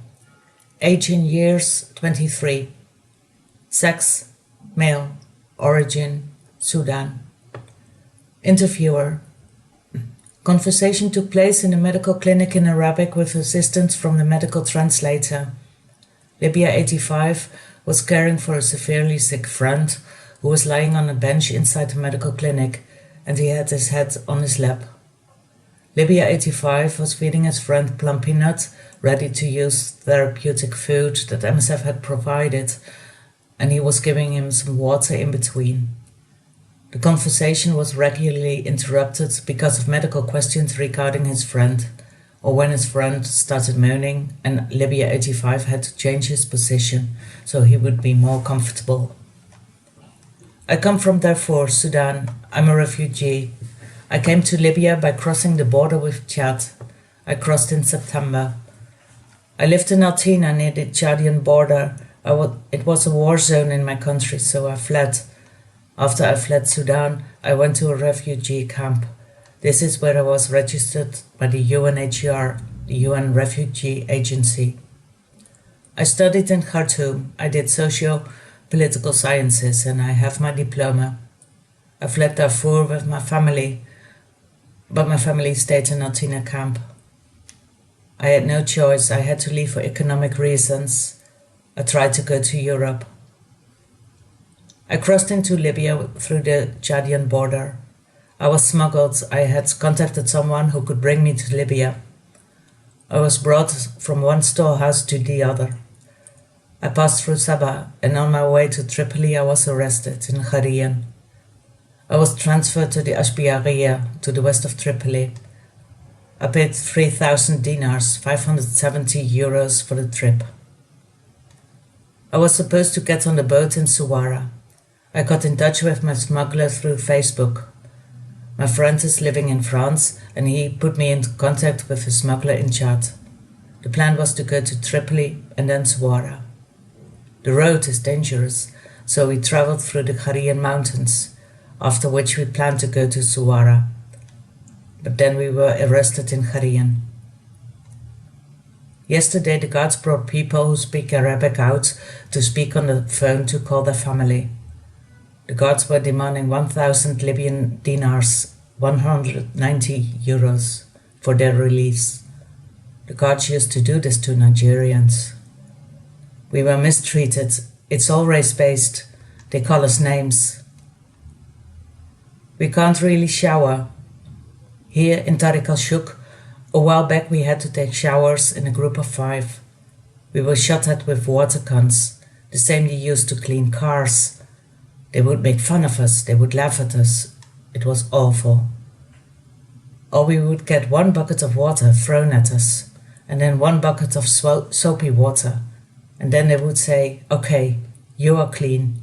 Q: Age in years, 23. Sex, male. Origin, Sudan. Interviewer. Conversation took place in a medical clinic in Arabic with assistance from the medical translator. Libya 85 was caring for a severely sick friend who was lying on a bench inside the medical clinic, and he had his head on his lap. Libya 85 was feeding his friend plum peanut, ready to use therapeutic food that MSF had provided, and he was giving him some water in between. The conversation was regularly interrupted because of medical questions regarding his friend, or when his friend started moaning and Libya 85 had to change his position so he would be more comfortable. I come from Darfur, Sudan. I'm a refugee. I came to Libya by crossing the border with Chad. I crossed in September. I lived in Altina near the Chadian border. It was a war zone in my country, so I fled. After I fled Sudan, I went to a refugee camp. This is where I was registered by the UNHCR, the UN Refugee Agency. I studied in Khartoum. I did socio-political sciences and I have my diploma. I fled Darfur with my family, but my family stayed in Altina camp. I had no choice. I had to leave for economic reasons. I tried to go to Europe. I crossed into Libya through the Chadian border. I was smuggled. I had contacted someone who could bring me to Libya. I was brought from one storehouse to the other. I passed through Sabah, and on my way to Tripoli I was arrested in Kharien. I was transferred to the Ashbiaria, to the west of Tripoli. I paid 3,000 dinars, 570 euros for the trip. I was supposed to get on the boat in Suwara. I got in touch with my smuggler through Facebook. My friend is living in France, and he put me into contact with a smuggler in Chad. The plan was to go to Tripoli and then Suwara. The road is dangerous, so we traveled through the Kharien mountains, after which we planned to go to Suwara. But then we were arrested in Kharien. Yesterday the guards brought people who speak Arabic out to speak on the phone to call their family. The guards were demanding 1,000 Libyan dinars, 190 euros, for their release. The guards used to do this to Nigerians. We were mistreated. It's all race-based. They call us names. We can't really shower. Here in Tariq al-Shuk, a while back we had to take showers in a group of 5. We were shot at with water guns, the same you use to clean cars. They would make fun of us, they would laugh at us. It was awful. Or we would get 1 bucket of water thrown at us, and then 1 bucket of soapy water, and then they would say, "Okay, you are clean."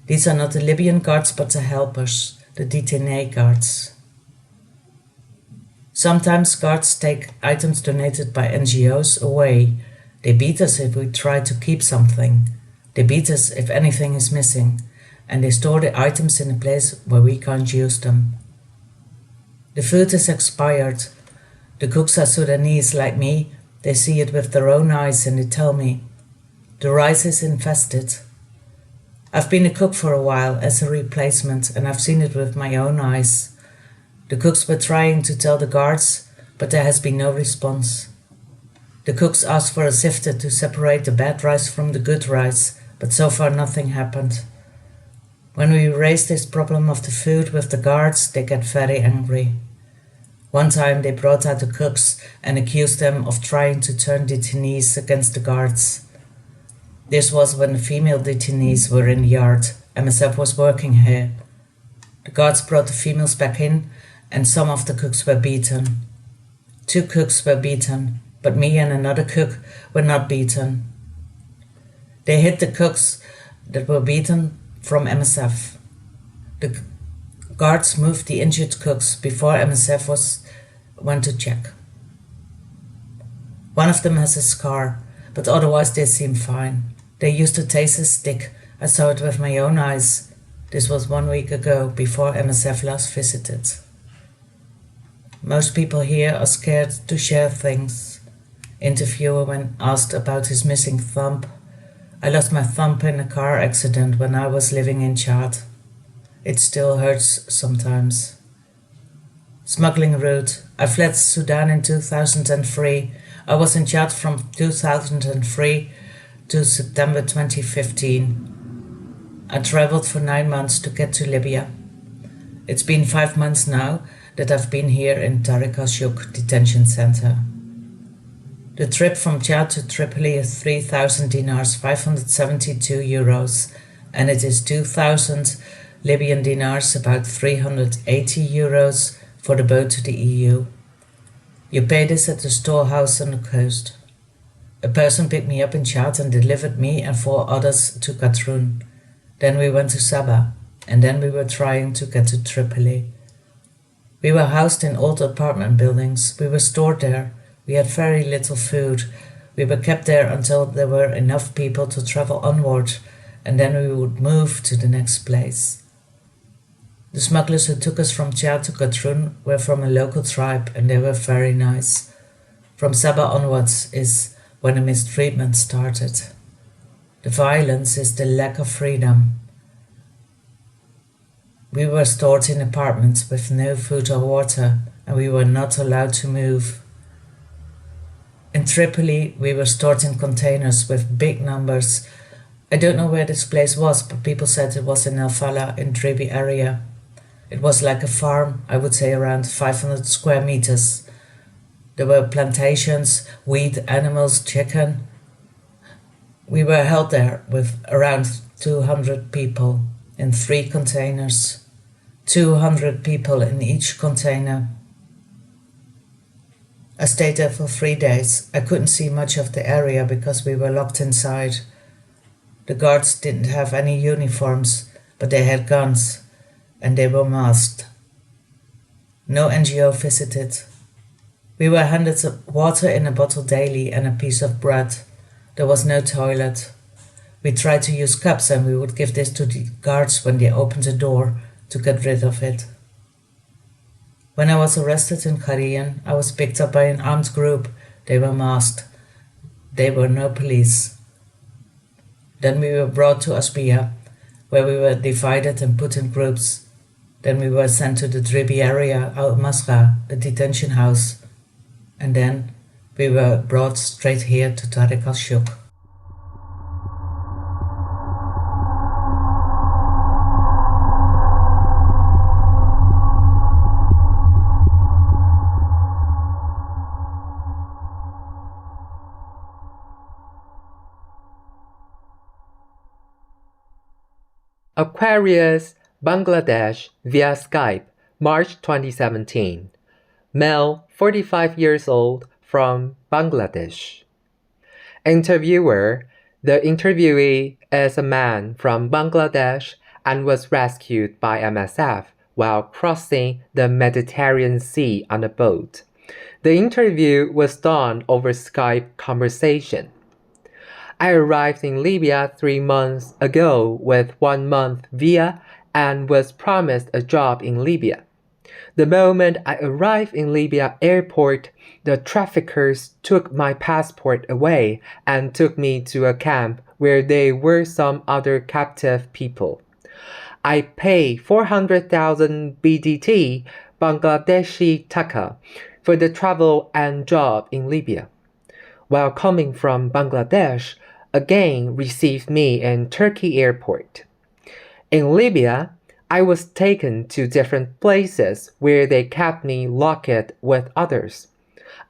Q: These are not the Libyan guards but the helpers, the detainee guards. Sometimes guards take items donated by NGOs away. They beat us if we try to keep something. They beat us if anything is missing, and they store the items in a place where we can't use them. The food is expired. The cooks are Sudanese like me. They see it with their own eyes and they tell me, "The rice is infested." I've been a cook for a while as a replacement, and I've seen it with my own eyes. The cooks were trying to tell the guards, but there has been no response. The cooks asked for a sifter to separate the bad rice from the good rice, but so far nothing happened. When we raise this problem of the food with the guards, they get very angry. One time they brought out the cooks and accused them of trying to turn detainees against the guards. This was when the female detainees were in the yard. MSF was working here. The guards brought the females back in, and some of the cooks were beaten. 2 cooks were beaten, but me and another cook were not beaten. They hit the cooks that were beaten from MSF. The guards moved the injured cooks before MSF went to check. One of them has a scar, but otherwise they seem fine. They used a taser stick. I saw it with my own eyes. This was 1 week ago, before MSF last visited. Most people here are scared to share things. Interviewer when asked about his missing thumb. I lost my thumb in a car accident when I was living in Chad. It still hurts sometimes. Smuggling route. I fled Sudan in 2003. I was in Chad from 2003 to September 2015. I traveled for 9 months to get to Libya. It's been 5 months now that I've been here in Tariq al-Shuk detention center. The trip from Chad to Tripoli is 3,000 dinars, 572 euros, and it is 2,000 Libyan dinars, about 380 euros, for the boat to the EU. You pay this at the storehouse on the coast. A person picked me up in Chad and delivered me and 4 others to Khartoum. Then we went to Sabah, and then we were trying to get to Tripoli. We were housed in old apartment buildings. We were stored there. We had very little food. We were kept there until there were enough people to travel onward, and then we would move to the next place. The smugglers who took us from Chad to Khartoum were from a local tribe, and they were very nice. From Sabah onwards is when the mistreatment started. The violence is the lack of freedom. We were stored in apartments with no food or water, and we were not allowed to move. In Tripoli, we were stored in containers with big numbers. I don't know where this place was, but people said it was in El Falah in Dribi area. It was like a farm, I would say around 500 square meters. There were plantations, wheat, animals, chicken. We were held there with around 200 people in 3 containers, 200 people in each container. I stayed there for 3 days. I couldn't see much of the area because we were locked inside. The guards didn't have any uniforms, but they had guns, and they were masked. No NGO visited. We were handed water in a bottle daily and a piece of bread. There was no toilet. We tried to use cups and we would give this to the guards when they opened the door to get rid of it. When I was arrested in Carrion, I was picked up by an armed group. They were masked. They were no police. Then we were brought to Aspia, where we were divided and put in groups. Then we were sent to the Dribi area, Al Masra, the detention house. And then we were brought straight here to Tariq al-Shuk.
R: Aquarius, Bangladesh, via Skype, March 2017. Male, 45 years old, from Bangladesh. Interviewer: the interviewee is a man from Bangladesh and was rescued by MSF while crossing the Mediterranean Sea on a boat. The interview was done over Skype conversation. I arrived in Libya 3 months ago with 1 month visa and was promised a job in Libya. The moment I arrived in Libya airport, the traffickers took my passport away and took me to a camp where there were some other captive people. I paid 400,000 BDT, Bangladeshi taka, for the travel and job in Libya. While coming from Bangladesh, again received me in Turkey airport. In Libya, I was taken to different places where they kept me locked with others.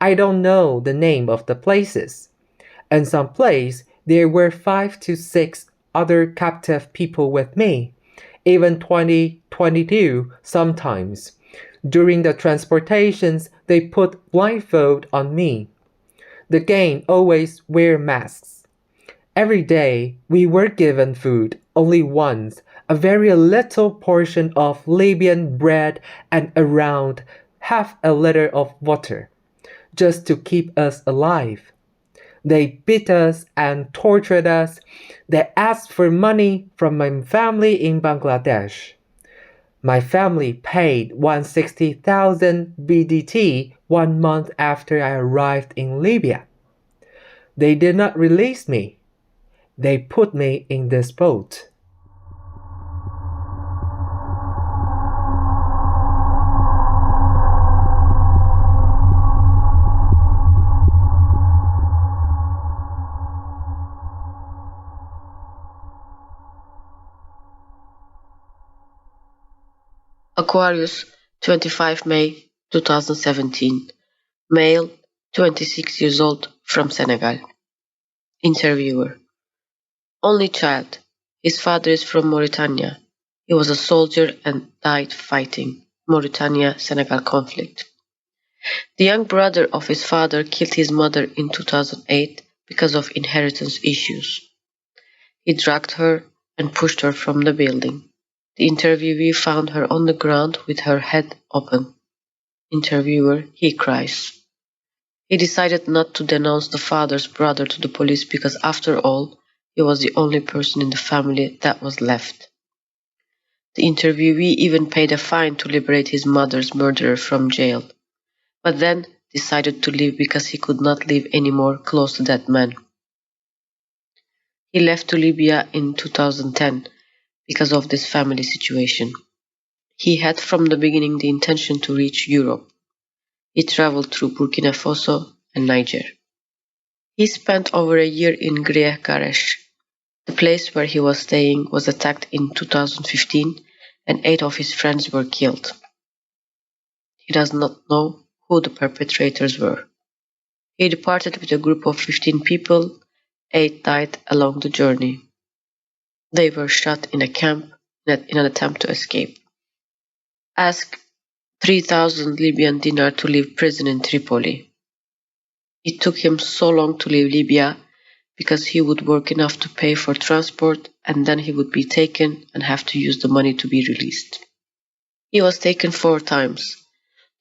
R: I don't know the name of the places. In some place, there were 5 to 6 other captive people with me, even 20, 22 sometimes. During the transportations, they put blindfold on me. The gang always wear masks. Every day, we were given food only once, a very little portion of Libyan bread and around half a liter of water, just to keep us alive. They beat us and tortured us. They asked for money from my family in Bangladesh. My family paid 160,000 BDT 1 month after I arrived in Libya. They did not release me. They put me in this boat.
S: Aquarius, 25 May 2017. Male, 26 years old, from Senegal. Interviewer: only child. His father is from Mauritania. He was a soldier and died fighting Mauritania-Senegal conflict. The young brother of his father killed his mother in 2008 because of inheritance issues. He dragged her and pushed her from the building. The interviewee found her on the ground with her head open. Interviewer: he cries. He decided not to denounce the father's brother to the police because, after all, he was the only person in the family that was left. The interviewee even paid a fine to liberate his mother's murderer from jail, but then decided to leave because he could not live anymore close to that man. He left to Libya in 2010 because of this family situation. He had from the beginning the intention to reach Europe. He traveled through Burkina Faso and Niger. He spent over a year in Garesh. The place where he was staying was attacked in 2015 and 8 of his friends were killed. He does not know who the perpetrators were. He departed with a group of 15 people 8 died along the journey. They were shot in a camp in an attempt to escape. Asked 3,000 Libyan dinar to leave prison in Tripoli. It took him so long to leave Libya because he would work enough to pay for transport and then he would be taken and have to use the money to be released. He was taken 4 times.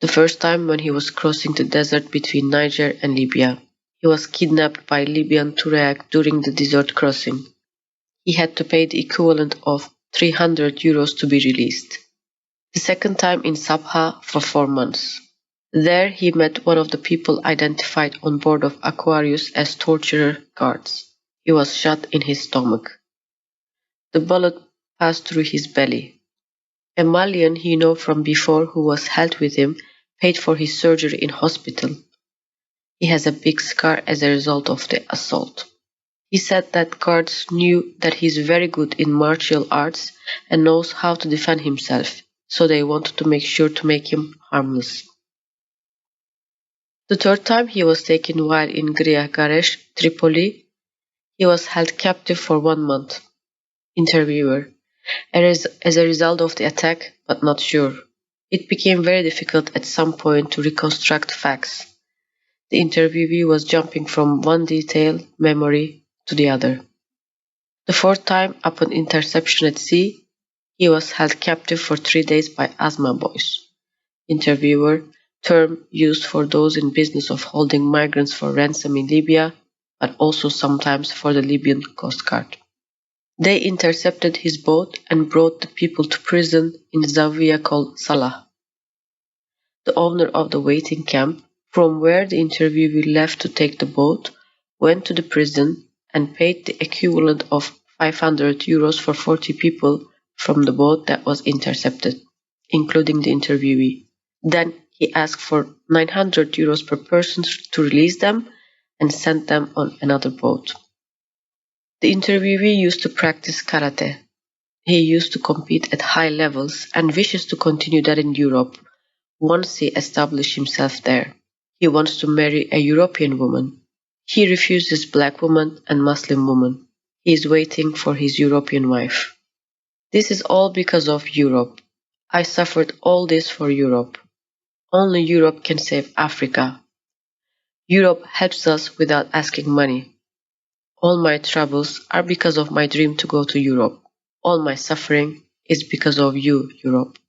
S: The first time when he was crossing the desert between Niger and Libya. He was kidnapped by Libyan Tuareg during the desert crossing. He had to pay the equivalent of 300 euros to be released. The second time in Sabha for 4 months. There he met one of the people identified on board of Aquarius as torturer guards. He was shot in his stomach. The bullet passed through his belly. A Malian he knew from before who was held with him paid for his surgery in hospital. He has a big scar as a result of the assault. He said that guards knew that he's very good in martial arts and knows how to defend himself, so they wanted to make sure to make him harmless. The third time he was taken while in Gria Garesh, Tripoli, he was held captive for 1 month. Interviewer: as a result of the attack, but not sure. It became very difficult at some point to reconstruct facts. The interviewee was jumping from one detail, memory, to the other. The fourth time, upon interception at sea, he was held captive for 3 days by Asma boys. Interviewer: term used for those in business of holding migrants for ransom in Libya, but also sometimes for the Libyan Coast Guard. They intercepted his boat and brought the people to prison in the Zawiya called Salah. The owner of the waiting camp, from where the interviewee left to take the boat, went to the prison and paid the equivalent of 500 euros for 40 people from the boat that was intercepted, including the interviewee. Then he asked for 900 euros per person to release them and sent them on another boat. The interviewee used to practice karate. He used to compete at high levels and wishes to continue that in Europe once he established himself there. He wants to marry a European woman. He refuses black woman and Muslim woman. He is waiting for his European wife. This is all because of Europe. I suffered all this for Europe. Only Europe can save Africa. Europe helps us without asking money. All my troubles are because of my dream to go to Europe. All my suffering is because of you, Europe.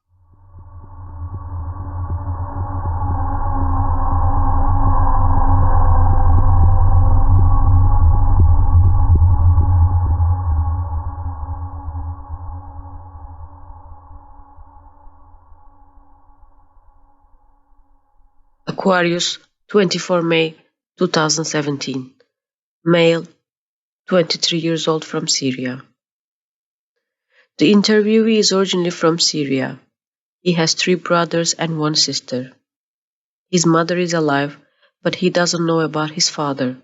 S: Aquarius, 24 May 2017. Male, 23 years old, from Syria. The interviewee is originally from Syria. He has 3 brothers and 1 sister. His mother is alive, but he doesn't know about his father.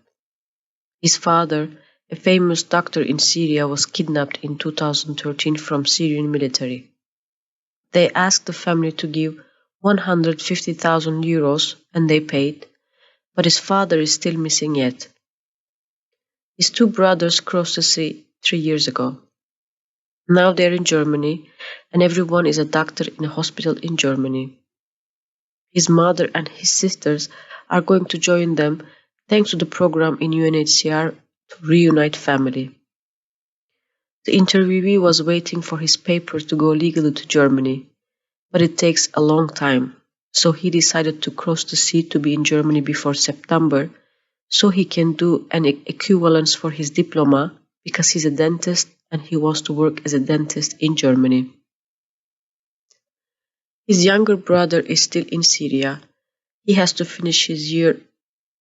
S: His father, a famous doctor in Syria, was kidnapped in 2013 from Syrian military. They asked the family to give 150,000 euros and they paid, but his father is still missing yet. His 2 brothers crossed the sea 3 years ago. Now they're in Germany, and everyone is a doctor in a hospital in Germany. His mother and his sisters are going to join them thanks to the program in UNHCR to reunite family. The interviewee was waiting for his papers to go legally to Germany, but it takes a long time, so he decided to cross the sea to be in Germany before September, so he can do an equivalence for his diploma because he's a dentist and he wants to work as a dentist in Germany. His younger brother is still in Syria. He has to finish his year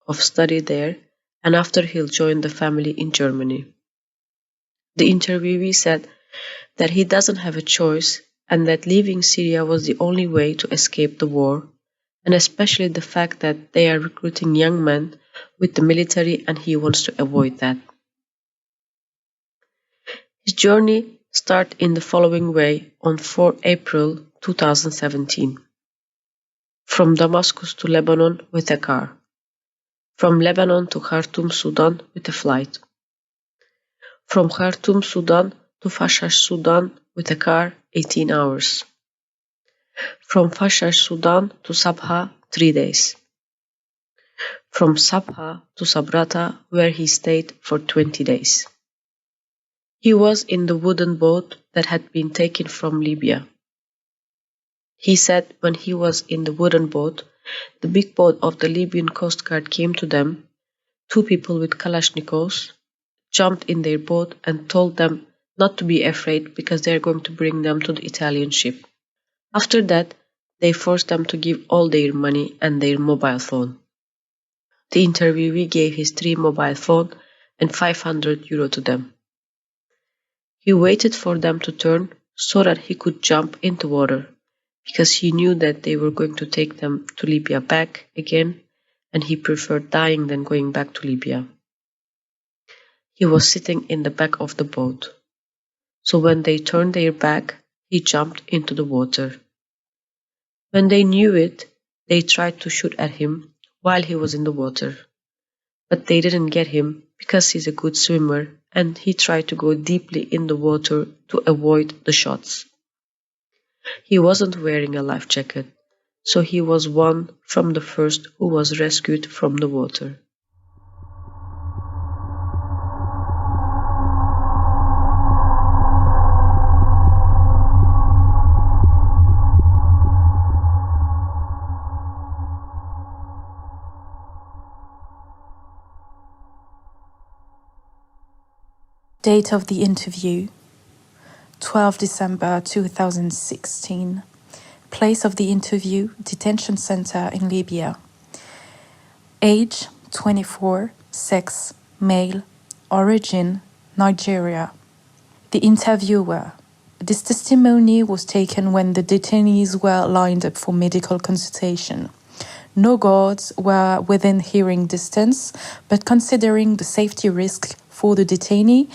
S: of study there, and after he'll join the family in Germany. The interviewee said that he doesn't have a choice and that leaving Syria was the only way to escape the war, and especially the fact that they are recruiting young men with the military and he wants to avoid that. His journey started in the following way on 4 April 2017. From Damascus to Lebanon with a car. From Lebanon to Khartoum, Sudan with a flight. From Khartoum, Sudan to Fashash, Sudan with a car, 18 hours. From Fashash, Sudan to Sabha, 3 days. From Sabha to Sabrata, where he stayed for 20 days. He was in the wooden boat that had been taken from Libya. He said when he was in the wooden boat, the big boat of the Libyan Coast Guard came to them, 2 people with Kalashnikovs, jumped in their boat and told them not to be afraid because they are going to bring them to the Italian ship. After that, they forced them to give all their money and their mobile phone. The interviewee gave his 3 mobile phone and €500 to them. He waited for them to turn so that he could jump into water, because he knew that they were going to take them to Libya back again, and he preferred dying than going back to Libya. He was sitting in the back of the boat. So when they turned their back, he jumped into the water. When they knew it, they tried to shoot at him while he was in the water. But they didn't get him because he's a good swimmer, and he tried to go deeply in the water to avoid the shots. He wasn't wearing a life jacket, so he was one from the first who was rescued from the water.
K: Date of the interview, 12 December 2016. Place of the interview, detention center in Libya. Age, 24, sex, male, origin, Nigeria. The interviewer. This testimony was taken when the detainees were lined up for medical consultation. No guards were within hearing distance, but considering the safety risk for the detainee,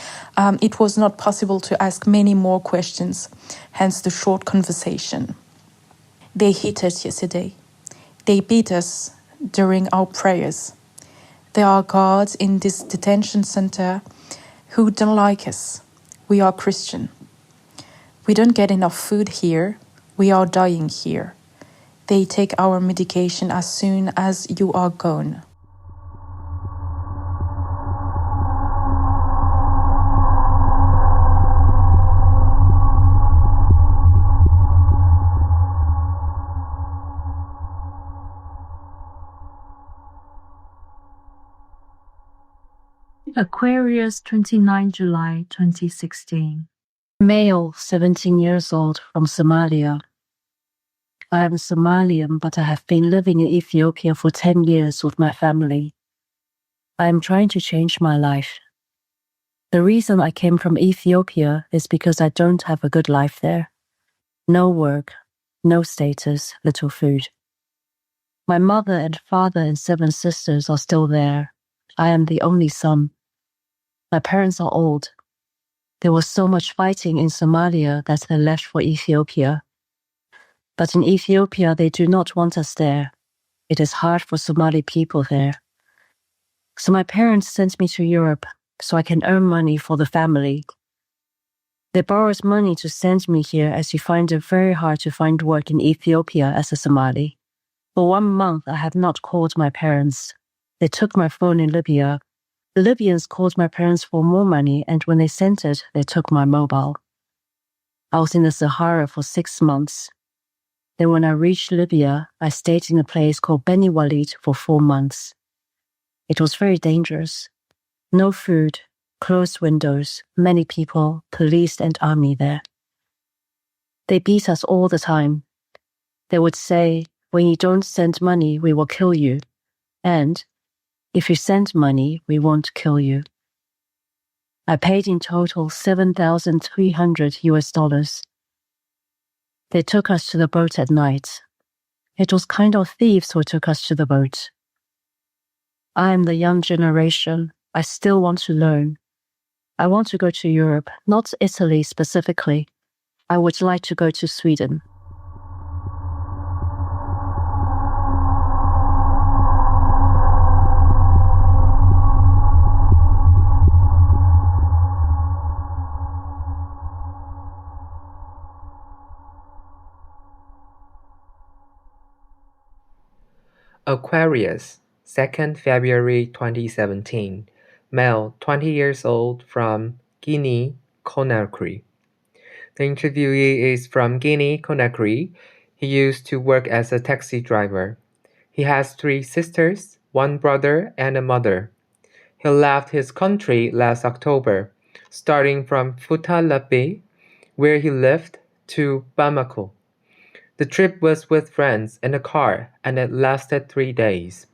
K: it was not possible to ask many more questions, hence the short conversation. They hit us yesterday. They beat us during our prayers. There are guards in this detention center who don't like us. We are Christian. We don't get enough food here. We are dying here. They take our medication as soon as you are gone.
J: Aquarius, 29 July 2016. Male, 17 years old, from Somalia. I am Somalian, but I have been living in Ethiopia for 10 years with my family. I am trying to change my life. The reason I came from Ethiopia is because I don't have a good life there. No work, no status, little food. My mother and father and 7 sisters are still there. I am the only son. My parents are old. There was so much fighting in Somalia that they left for Ethiopia. But in Ethiopia, they do not want us there. It is hard for Somali people there. So my parents sent me to Europe so I can earn money for the family. They borrowed money to send me here as you find it very hard to find work in Ethiopia as a Somali. For 1 month, I have not called my parents. They took my phone in Libya. The Libyans called my parents for more money, and when they sent it, they took my mobile. I was in the Sahara for 6 months. Then when I reached Libya, I stayed in a place called Beni Walid for 4 months. It was very dangerous. No food, closed windows, many people, police and army there. They beat us all the time. They would say, when you don't send money, we will kill you. And if you send money, we won't kill you. I paid in total $7,300. They took us to the boat at night. It was kind of thieves who took us to the boat. I am the young generation. I still want to learn. I want to go to Europe, not Italy specifically. I would like to go to Sweden.
R: Aquarius, 2nd February 2017. Male, 20 years old, from Guinea, Conakry. The interviewee is from Guinea, Conakry. He used to work as a taxi driver. He has 3 sisters, 1 brother, and a mother. He left his country last October, starting from Fouta-Lapé, where he lived, to Bamako. The trip was with friends in a car, and it lasted 3 days.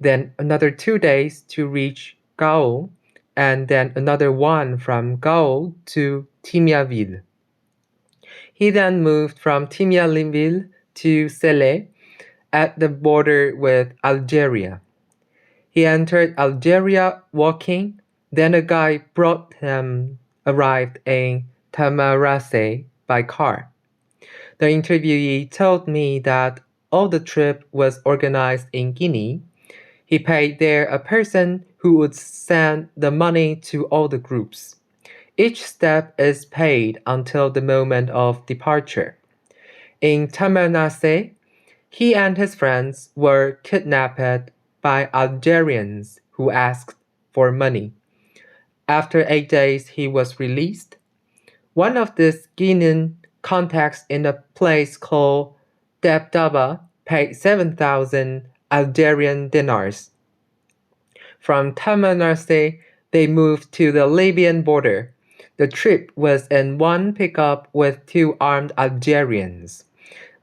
R: Then another 2 days to reach Gao, and then another one from Gao to Timiaville. He then moved from Timiaville to Sele at the border with Algeria. He entered Algeria walking, then a guy arrived in Tamarase by car. The interviewee told me that all the trip was organized in Guinea. He paid there a person who would send the money to all the groups. Each step is paid until the moment of departure. In Tamarase, he and his friends were kidnapped by Algerians who asked for money. After 8 days, he was released. One of these Guinean contacts in a place called Debdaba paid 7,000 Algerian dinars. From Tamarase, they moved to the Libyan border. The trip was in one pickup with 2 armed Algerians.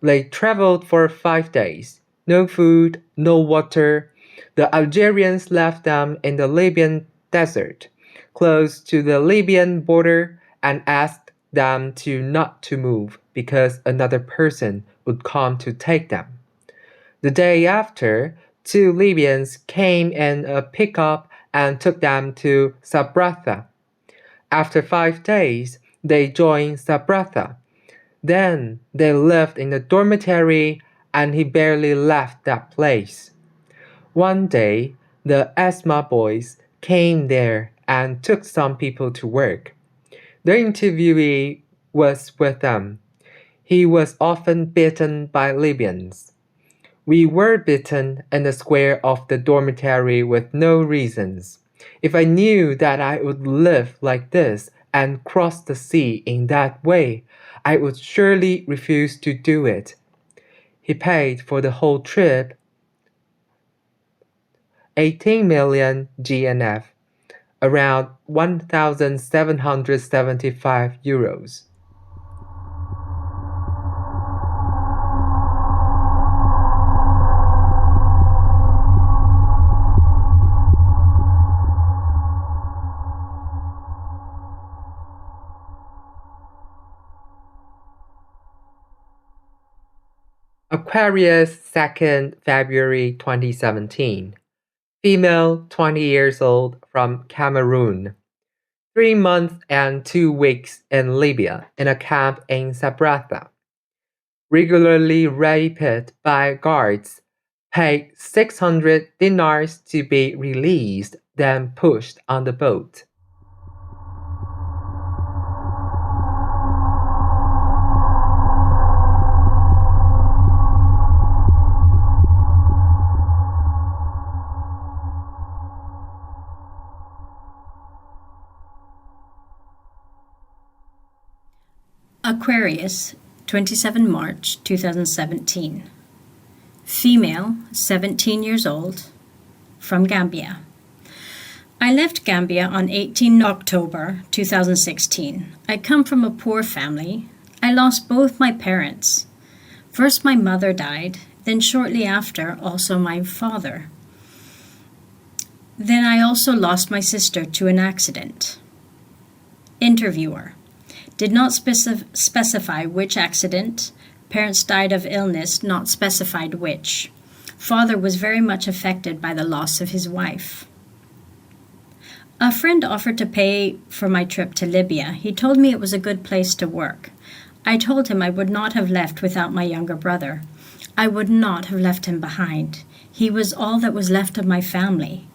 R: They traveled for 5 days. No food, no water. The Algerians left them in the Libyan desert, close to the Libyan border, and asked them not to move because another person would come to take them. The day after, 2 Libyans came in a pickup and took them to Sabratha. After 5 days, they joined Sabratha. Then they lived in a dormitory, and he barely left that place. One day, the asthma boys came there and took some people to work. The interviewee was with them. He was often beaten by Libyans. We were beaten in the square of the dormitory with no reasons. If I knew that I would live like this and cross the sea in that way, I would surely refuse to do it. He paid for the whole trip 18 million GNF, around 1,775 euros. Aquarius, 2nd February 2017. Female, 20 years old, from Cameroon. 3 months and 2 weeks in Libya in a camp in Sabratha. Regularly raped by guards. Paid 600 dinars to be released, then pushed on the boat.
L: Aquarius, 27 March 2017. Female, 17 years old, from Gambia. I left Gambia on 18 October 2016. I come from a poor family. I lost both my parents. First my mother died, then shortly after also my father. Then I also lost my sister to an accident. Interviewer. Did not specify which accident. Parents died of illness, not specified which. Father was very much affected by the loss of his wife. A friend offered to pay for my trip to Libya. He told me it was a good place to work. I told him I would not have left without my younger brother. I would not have left him behind. He was all that was left of my family.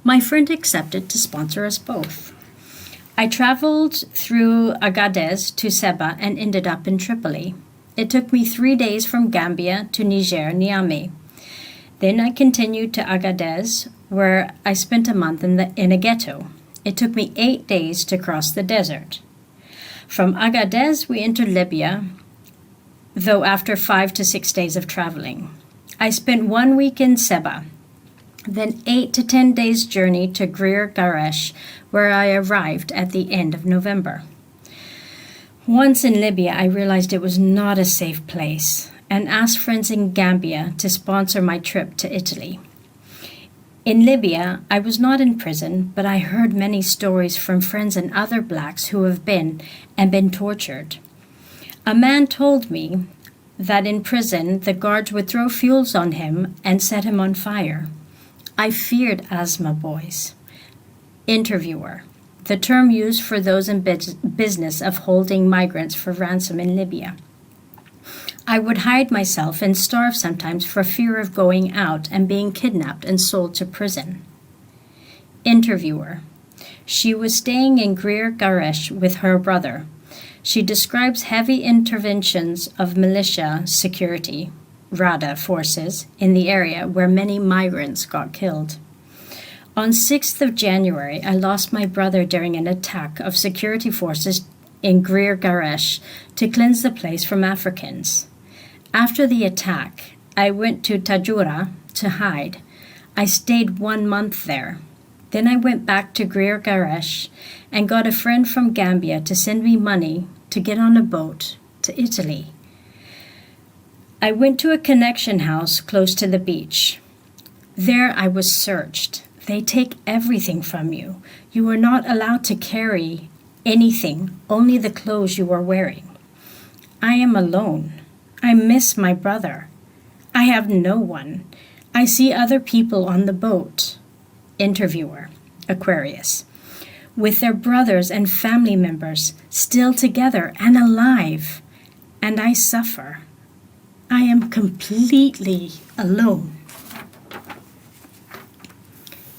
L: My friend accepted to sponsor us both. I traveled through Agadez to Seba and ended up in Tripoli. It took me 3 days from Gambia to Niger, Niamey. Then I continued to Agadez, where I spent a month in a ghetto. It took me 8 days to cross the desert. From Agadez, we entered Libya, though after 5 to 6 days of traveling. I spent 1 week in Seba, then 8 to 10 days' journey to Greer Garesh, where I arrived at the end of November. Once in Libya, I realized it was not a safe place and asked friends in Gambia to sponsor my trip to Italy. In Libya, I was not in prison, but I heard many stories from friends and other blacks who have been tortured. A man told me that in prison, the guards would throw fuels on him and set him on fire. I feared asthma boys. Interviewer: the term used for those in business of holding migrants for ransom in Libya. I would hide myself and starve sometimes for fear of going out and being kidnapped and sold to prison. Interviewer: she was staying in Greer Garesh with her brother. She describes heavy interventions of militia security, RADA forces, in the area where many migrants got killed. On 6th of January, I lost my brother during an attack of security forces in Greer Garesh to cleanse the place from Africans. After the attack, I went to Tajura to hide. I stayed 1 month there. Then I went back to Greer Garesh and got a friend from Gambia to send me money to get on a boat to Italy. I went to a connection house close to the beach. There I was searched. They take everything from you. You are not allowed to carry anything, only the clothes you are wearing. I am alone. I miss my brother. I have no one. I see other people on the boat. Interviewer: Aquarius: with their brothers and family members still together and alive, and I suffer. I am completely alone.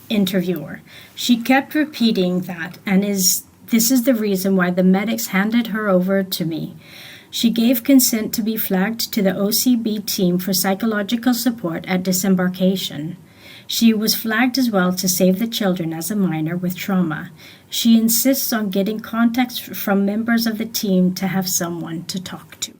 L: Interviewer: she kept repeating that, and this is the reason why the medics handed her over to me. She gave consent to be flagged to the OCB team for psychological support at disembarkation. She was flagged as well to save the children as a minor with trauma. She insists on getting contacts from members of the team to have someone to talk to.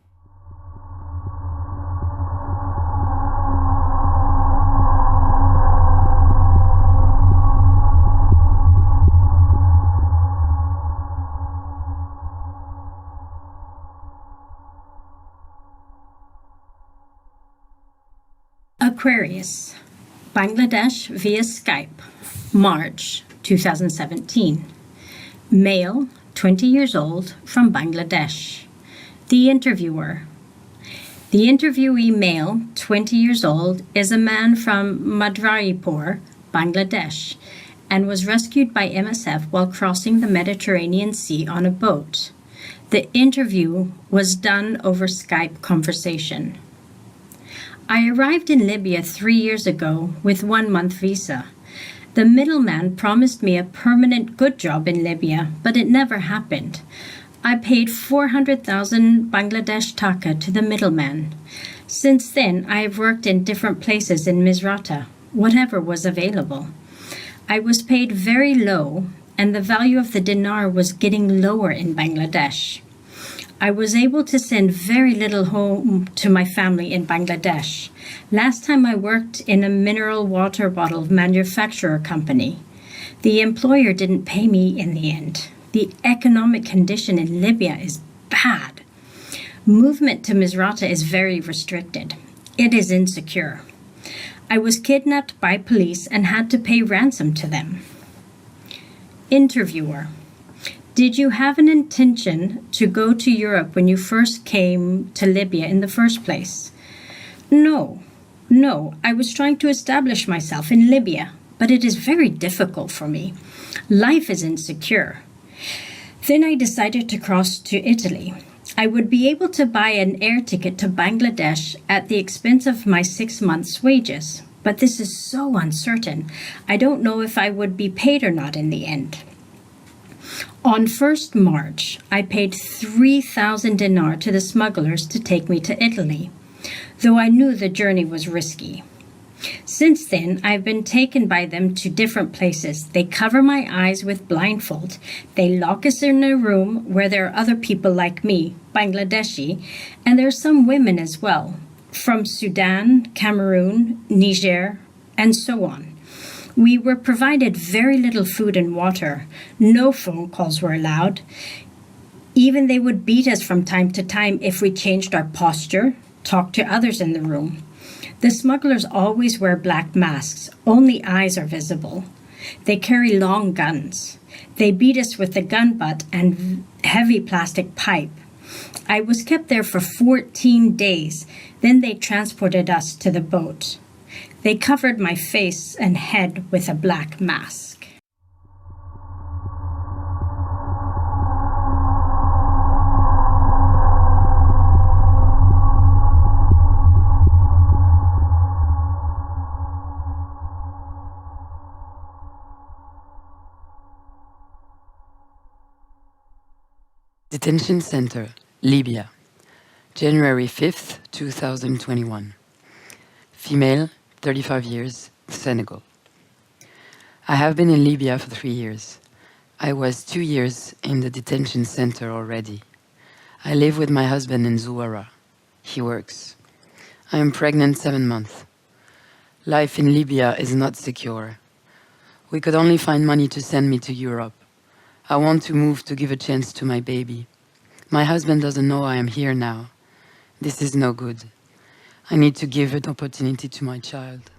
L: Aquarius: Bangladesh via Skype, March 2017. Male, 20 years old, from Bangladesh. The interviewer: the interviewee male, 20 years old, is a man from Madraipur, Bangladesh, and was rescued by MSF while crossing the Mediterranean Sea on a boat. The interview was done over Skype conversation. I arrived in Libya 3 years ago with 1 month visa. The middleman promised me a permanent good job in Libya, but it never happened. I paid 400,000 Bangladesh taka to the middleman. Since then, I have worked in different places in Misrata, whatever was available. I was paid very low, and the value of the dinar was getting lower in Bangladesh. I was able to send very little home to my family in Bangladesh. Last time I worked in a mineral water bottle manufacturer company. The employer didn't pay me in the end. The economic condition in Libya is bad. Movement to Misrata is very restricted. It is insecure. I was kidnapped by police and had to pay ransom to them. Interviewer: did you have an intention to go to Europe when you first came to Libya in the first place? No, I was trying to establish myself in Libya, but it is very difficult for me. Life is insecure. Then I decided to cross to Italy. I would be able to buy an air ticket to Bangladesh at the expense of my 6 months' wages, but this is so uncertain. I don't know if I would be paid or not in the end. On 1st March, I paid 3,000 dinar to the smugglers to take me to Italy, though I knew the journey was risky. Since then, I've been taken by them to different places. They cover my eyes with blindfold. They lock us in a room where there are other people like me, Bangladeshi, and there are some women as well, from Sudan, Cameroon, Niger, and so on. We were provided very little food and water. No phone calls were allowed. Even they would beat us from time to time if we changed our posture, talked to others in the room. The smugglers always wear black masks. Only eyes are visible. They carry long guns. They beat us with the gun butt and heavy plastic pipe. I was kept there for 14 days. Then they transported us to the boat. They covered my face and head with a black mask.
T: Detention Center, Libya, January 5th, 2021. Female, 35 years, Senegal. I have been in Libya for 3 years. I was 2 years in the detention center already. I live with my husband in Zouara. He works. I am pregnant 7 months. Life in Libya is not secure. We could only find money to send me to Europe. I want to move to give a chance to my baby. My husband doesn't know I am here now. This is no good. I need to give an opportunity to my child.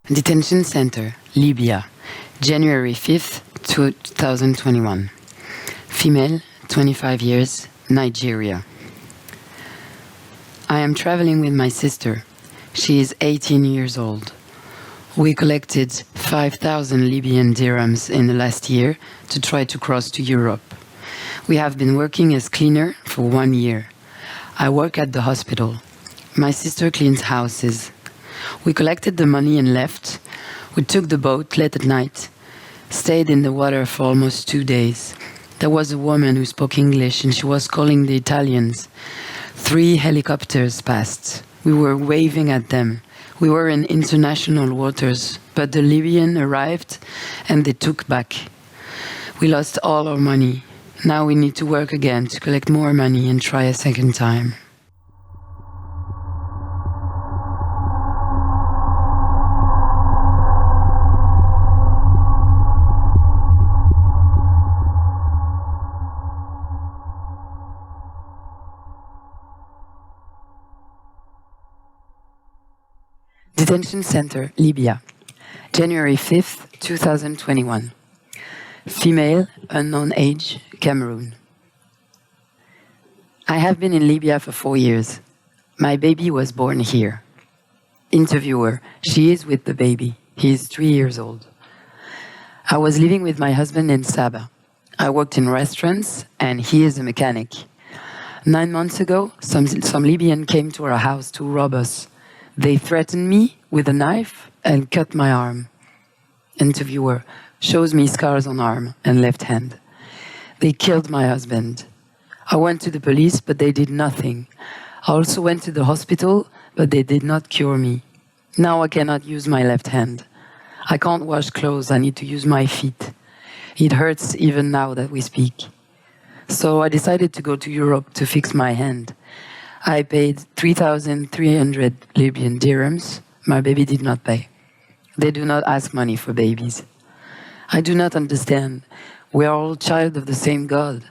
T: Detention Center, Libya, January 5th, 2021. Female, 25 years, Nigeria. I am traveling with my sister. She is 18 years old. We collected 5,000 Libyan dirhams in the last year to try to cross to Europe. We have been working as cleaner for 1 year. I work at the hospital. My sister cleans houses. We collected the money and left. We took the boat late at night, stayed in the water for almost 2 days. There was a woman who spoke English and she was calling the Italians. 3 helicopters passed. We were waving at them. We were in international waters, but the Libyan arrived and they took back. We lost all our money. Now we need to work again to collect more money and try a second time. Detention Center, Libya, January 5th, 2021. Female, unknown age, Cameroon. I have been in Libya for 4 years. My baby was born here. Interviewer, she is with the baby. He is 3 years old. I was living with my husband in Saba. I worked in restaurants and he is a mechanic. 9 months ago, some Libyan came to our house to rob us. They threatened me with a knife and cut my arm. Interviewer shows me scars on arm and left hand. They killed my husband. I went to the police, but they did nothing. I also went to the hospital, but they did not cure me. Now I cannot use my left hand. I can't wash clothes, I need to use my feet. It hurts even now that we speak. So I decided to go to Europe to fix my hand. I paid 3,300 Libyan dirhams. My baby did not pay. They do not ask money for babies. I do not understand. We are all child of the same God.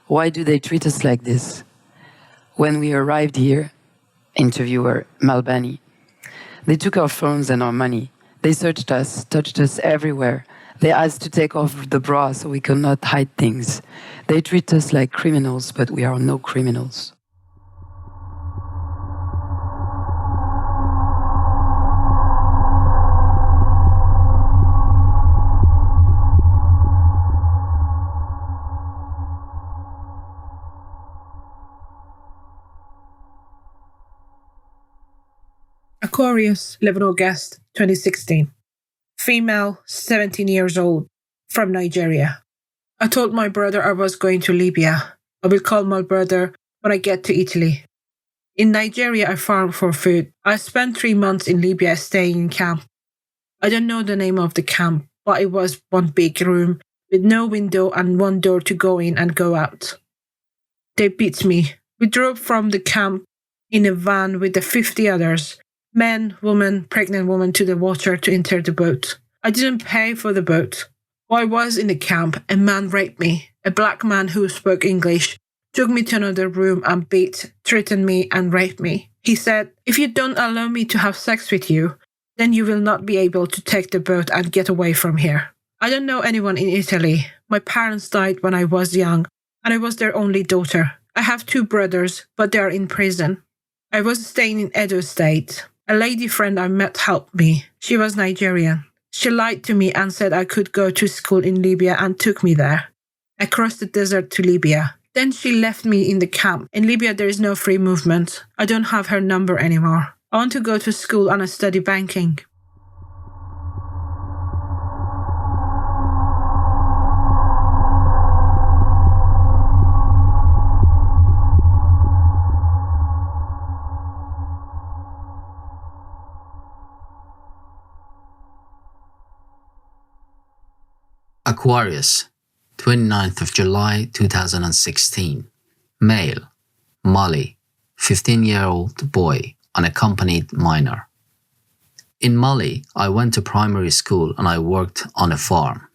T: Why do they treat us like this? When we arrived here, interviewer Malbani, they took our phones and our money. They searched us, touched us everywhere. They asked to take off the bra so we could not hide things. They treat us like criminals, but we are no criminals.
U: Aquarius, 11 August 2016. Female, 17 years old, from Nigeria. I told my brother I was going to Libya. I will call my brother when I get to Italy. In Nigeria, I farmed for food. I spent 3 months in Libya staying in camp. I don't know the name of the camp, but it was one big room with no window and one door to go in and go out. They beat me. We drove from the camp in a van with the 50 others, men, women, pregnant women, to the water to enter the boat. I didn't pay for the boat. While I was in the camp, a man raped me. A black man who spoke English took me to another room and beat, threatened me and raped me. He said, "If you don't allow me to have sex with you, then you will not be able to take the boat and get away from here." I don't know anyone in Italy. My parents died when I was young, and I was their only daughter. I have 2 brothers, but they are in prison. I was staying in Edo State. A lady friend I met helped me. She was Nigerian. She lied to me and said I could go to school in Libya and took me there. I crossed the desert to Libya. Then she left me in the camp. In Libya, there is no free movement. I don't have her number anymore. I want to go to school and study banking.
V: Aquarius, 29th of July 2016. Male, Mali, 15-year-old boy, unaccompanied minor. In Mali, I went to primary school and I worked on a farm.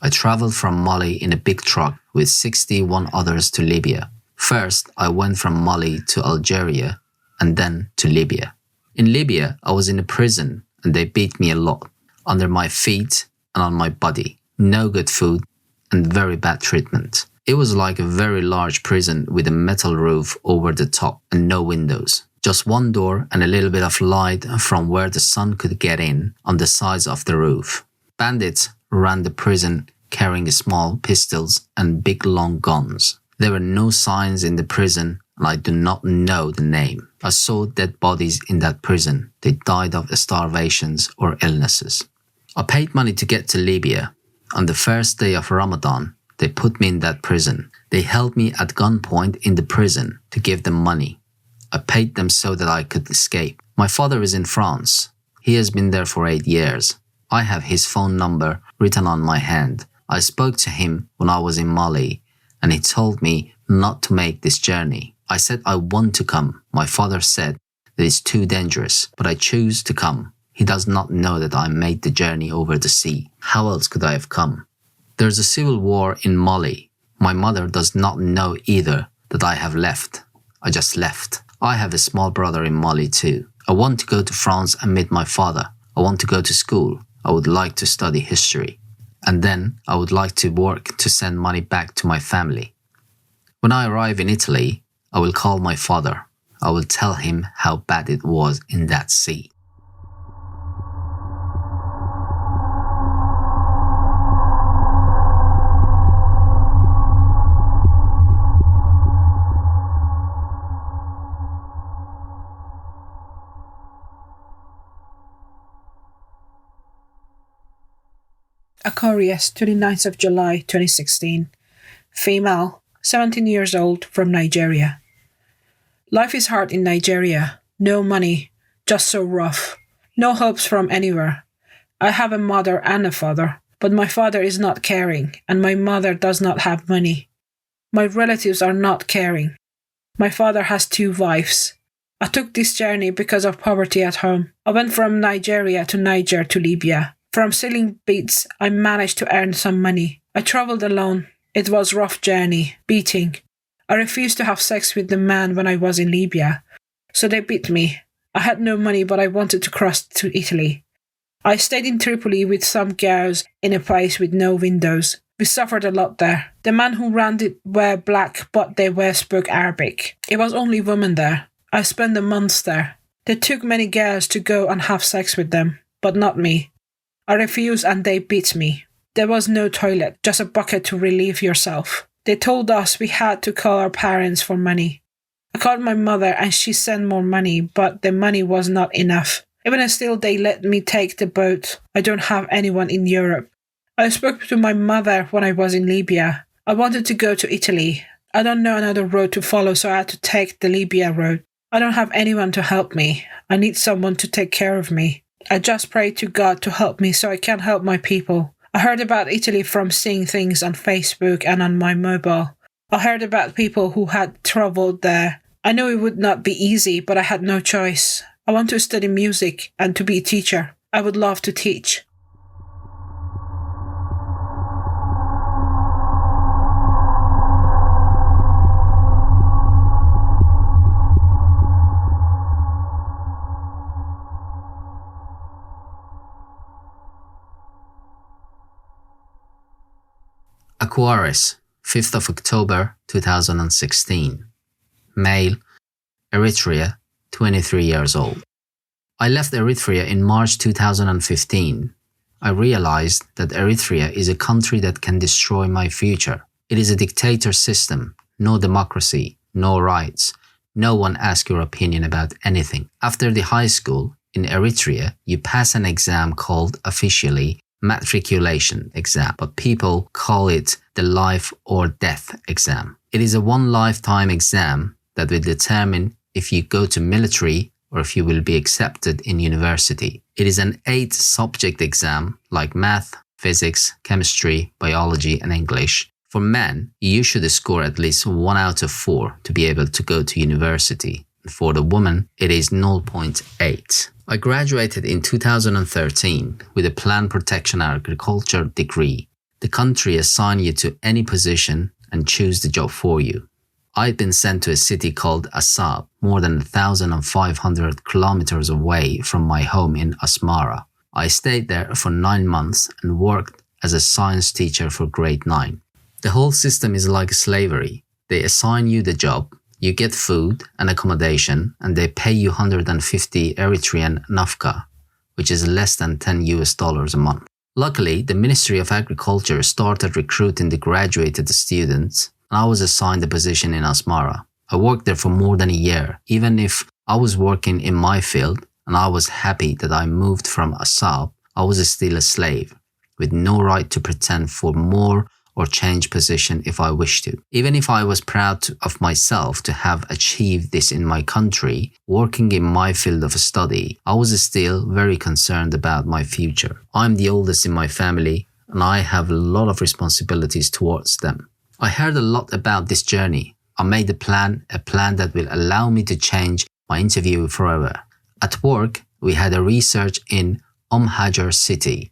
V: I traveled from Mali in a big truck with 61 others to Libya. First, I went from Mali to Algeria and then to Libya. In Libya, I was in a prison and they beat me a lot, under my feet and on my body. No good food and very bad treatment. It was like a very large prison with a metal roof over the top and no windows. Just one door and a little bit of light from where the sun could get in on the sides of the roof. Bandits ran the prison carrying small pistols and big long guns. There were no signs in the prison and I do not know the name. I saw dead bodies in that prison. They died of starvations or illnesses. I paid money to get to Libya. On the first day of Ramadan, they put me in that prison. They held me at gunpoint in the prison to give them money. I paid them so that I could escape. My father is in France. He has been there for 8 years. I have his phone number written on my hand. I spoke to him when I was in Mali, and he told me not to make this journey. I said I want to come. My father said that it's too dangerous, but I choose to come. He does not know that I made the journey over the sea. How else could I have come? There's a civil war in Mali. My mother does not know either that I have left. I just left. I have a small brother in Mali too. I want to go to France and meet my father. I want to go to school. I would like to study history. And then I would like to work to send money back to my family. When I arrive in Italy, I will call my father. I will tell him how bad it was in that sea.
U: Aquarius, 29th of July 2016. Female, 17 years old, from Nigeria. Life is hard in Nigeria. No money, just so rough. No hopes from anywhere. I have a mother and a father, but my father is not caring, and my mother does not have money. My relatives are not caring. My father has 2 wives. I took this journey because of poverty at home. I went from Nigeria to Niger to Libya. From selling beads, I managed to earn some money. I traveled alone. It was a rough journey, beating. I refused to have sex with the man when I was in Libya, so they beat me. I had no money, but I wanted to cross to Italy. I stayed in Tripoli with some girls in a place with no windows. We suffered a lot there. The men who ran it were black, but they spoke Arabic. It was only women there. I spent a month there. They took many girls to go and have sex with them, but not me. I refused and they beat me. There was no toilet, just a bucket to relieve yourself. They told us we had to call our parents for money. I called my mother and she sent more money, but the money was not enough. Even still, they let me take the boat. I don't have anyone in Europe. I spoke to my mother when I was in Libya. I wanted to go to Italy. I don't know another road to follow, so I had to take the Libya road. I don't have anyone to help me. I need someone to take care of me. I just pray to God to help me so I can help my people. I heard about Italy from seeing things on Facebook and on my mobile. I heard about people who had traveled there. I know it would not be easy, but I had no choice. I want to study music and to be a teacher. I would love to teach.
V: Aquarius, 5th of October 2016. Male, Eritrea, 23 years old. I left Eritrea in March 2015. I realized that Eritrea is a country that can destroy my future. It is a dictator system, no democracy, no rights. No one asks your opinion about anything. After the high school, in Eritrea, you pass an exam called officially matriculation exam, but people call it the life or death exam. It is a one-lifetime exam that will determine if you go to military or if you will be accepted in university. It is an 8-subject exam like math, physics, chemistry, biology, and English. For men, you should score at least 1 out of 4 to be able to go to university. For the woman, it is 0.8. I graduated in 2013 with a plant protection agriculture degree. The country assigns you to any position and choose the job for you. I'd been sent to a city called Assab, more than 1,500 kilometers away from my home in Asmara. I stayed there for 9 months and worked as a science teacher for grade 9. The whole system is like slavery. They assign you the job, you get food and accommodation, and they pay you 150 Eritrean nafka, which is less than $10 a month. Luckily, the Ministry of Agriculture started recruiting the graduated students, and I was assigned a position in Asmara. I worked there for more than a year. Even if I was working in my field and I was happy that I moved from Assab, I was still a slave, with no right to pretend for more or change position if I wished to. Even if I was proud of myself to have achieved this in my country, working in my field of study, I was still very concerned about my future. I'm the oldest in my family, and I have a lot of responsibilities towards them. I heard a lot about this journey. I made a plan that will allow me to change my interview forever. At work, we had a research in Hajar city.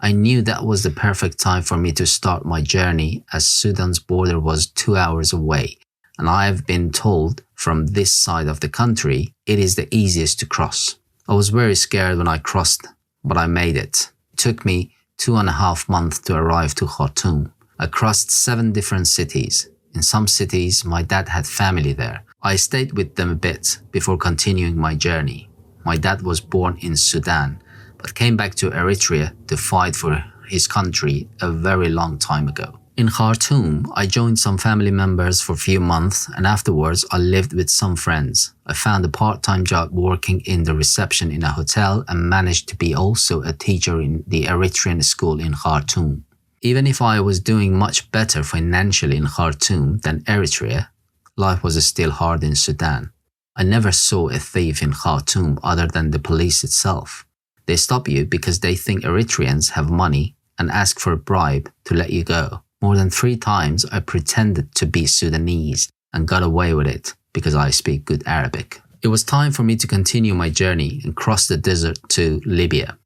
V: I knew that was the perfect time for me to start my journey, as Sudan's border was 2 hours away, and I have been told from this side of the country it is the easiest to cross. I was very scared when I crossed, but I made it. It took me 2.5 months to arrive to Khartoum. I crossed 7 different cities. In some cities, my dad had family there. I stayed with them a bit before continuing my journey. My dad was born in Sudan, but came back to Eritrea to fight for his country a very long time ago. In Khartoum, I joined some family members for a few months, and afterwards I lived with some friends. I found a part-time job working in the reception in a hotel and managed to be also a teacher in the Eritrean school in Khartoum. Even if I was doing much better financially in Khartoum than Eritrea, life was still hard in Sudan. I never saw a thief in Khartoum other than the police itself. They stop you because they think Eritreans have money and ask for a bribe to let you go. More than 3 times I pretended to be Sudanese and got away with it because I speak good Arabic. It was time for me to continue my journey and cross the desert to Libya.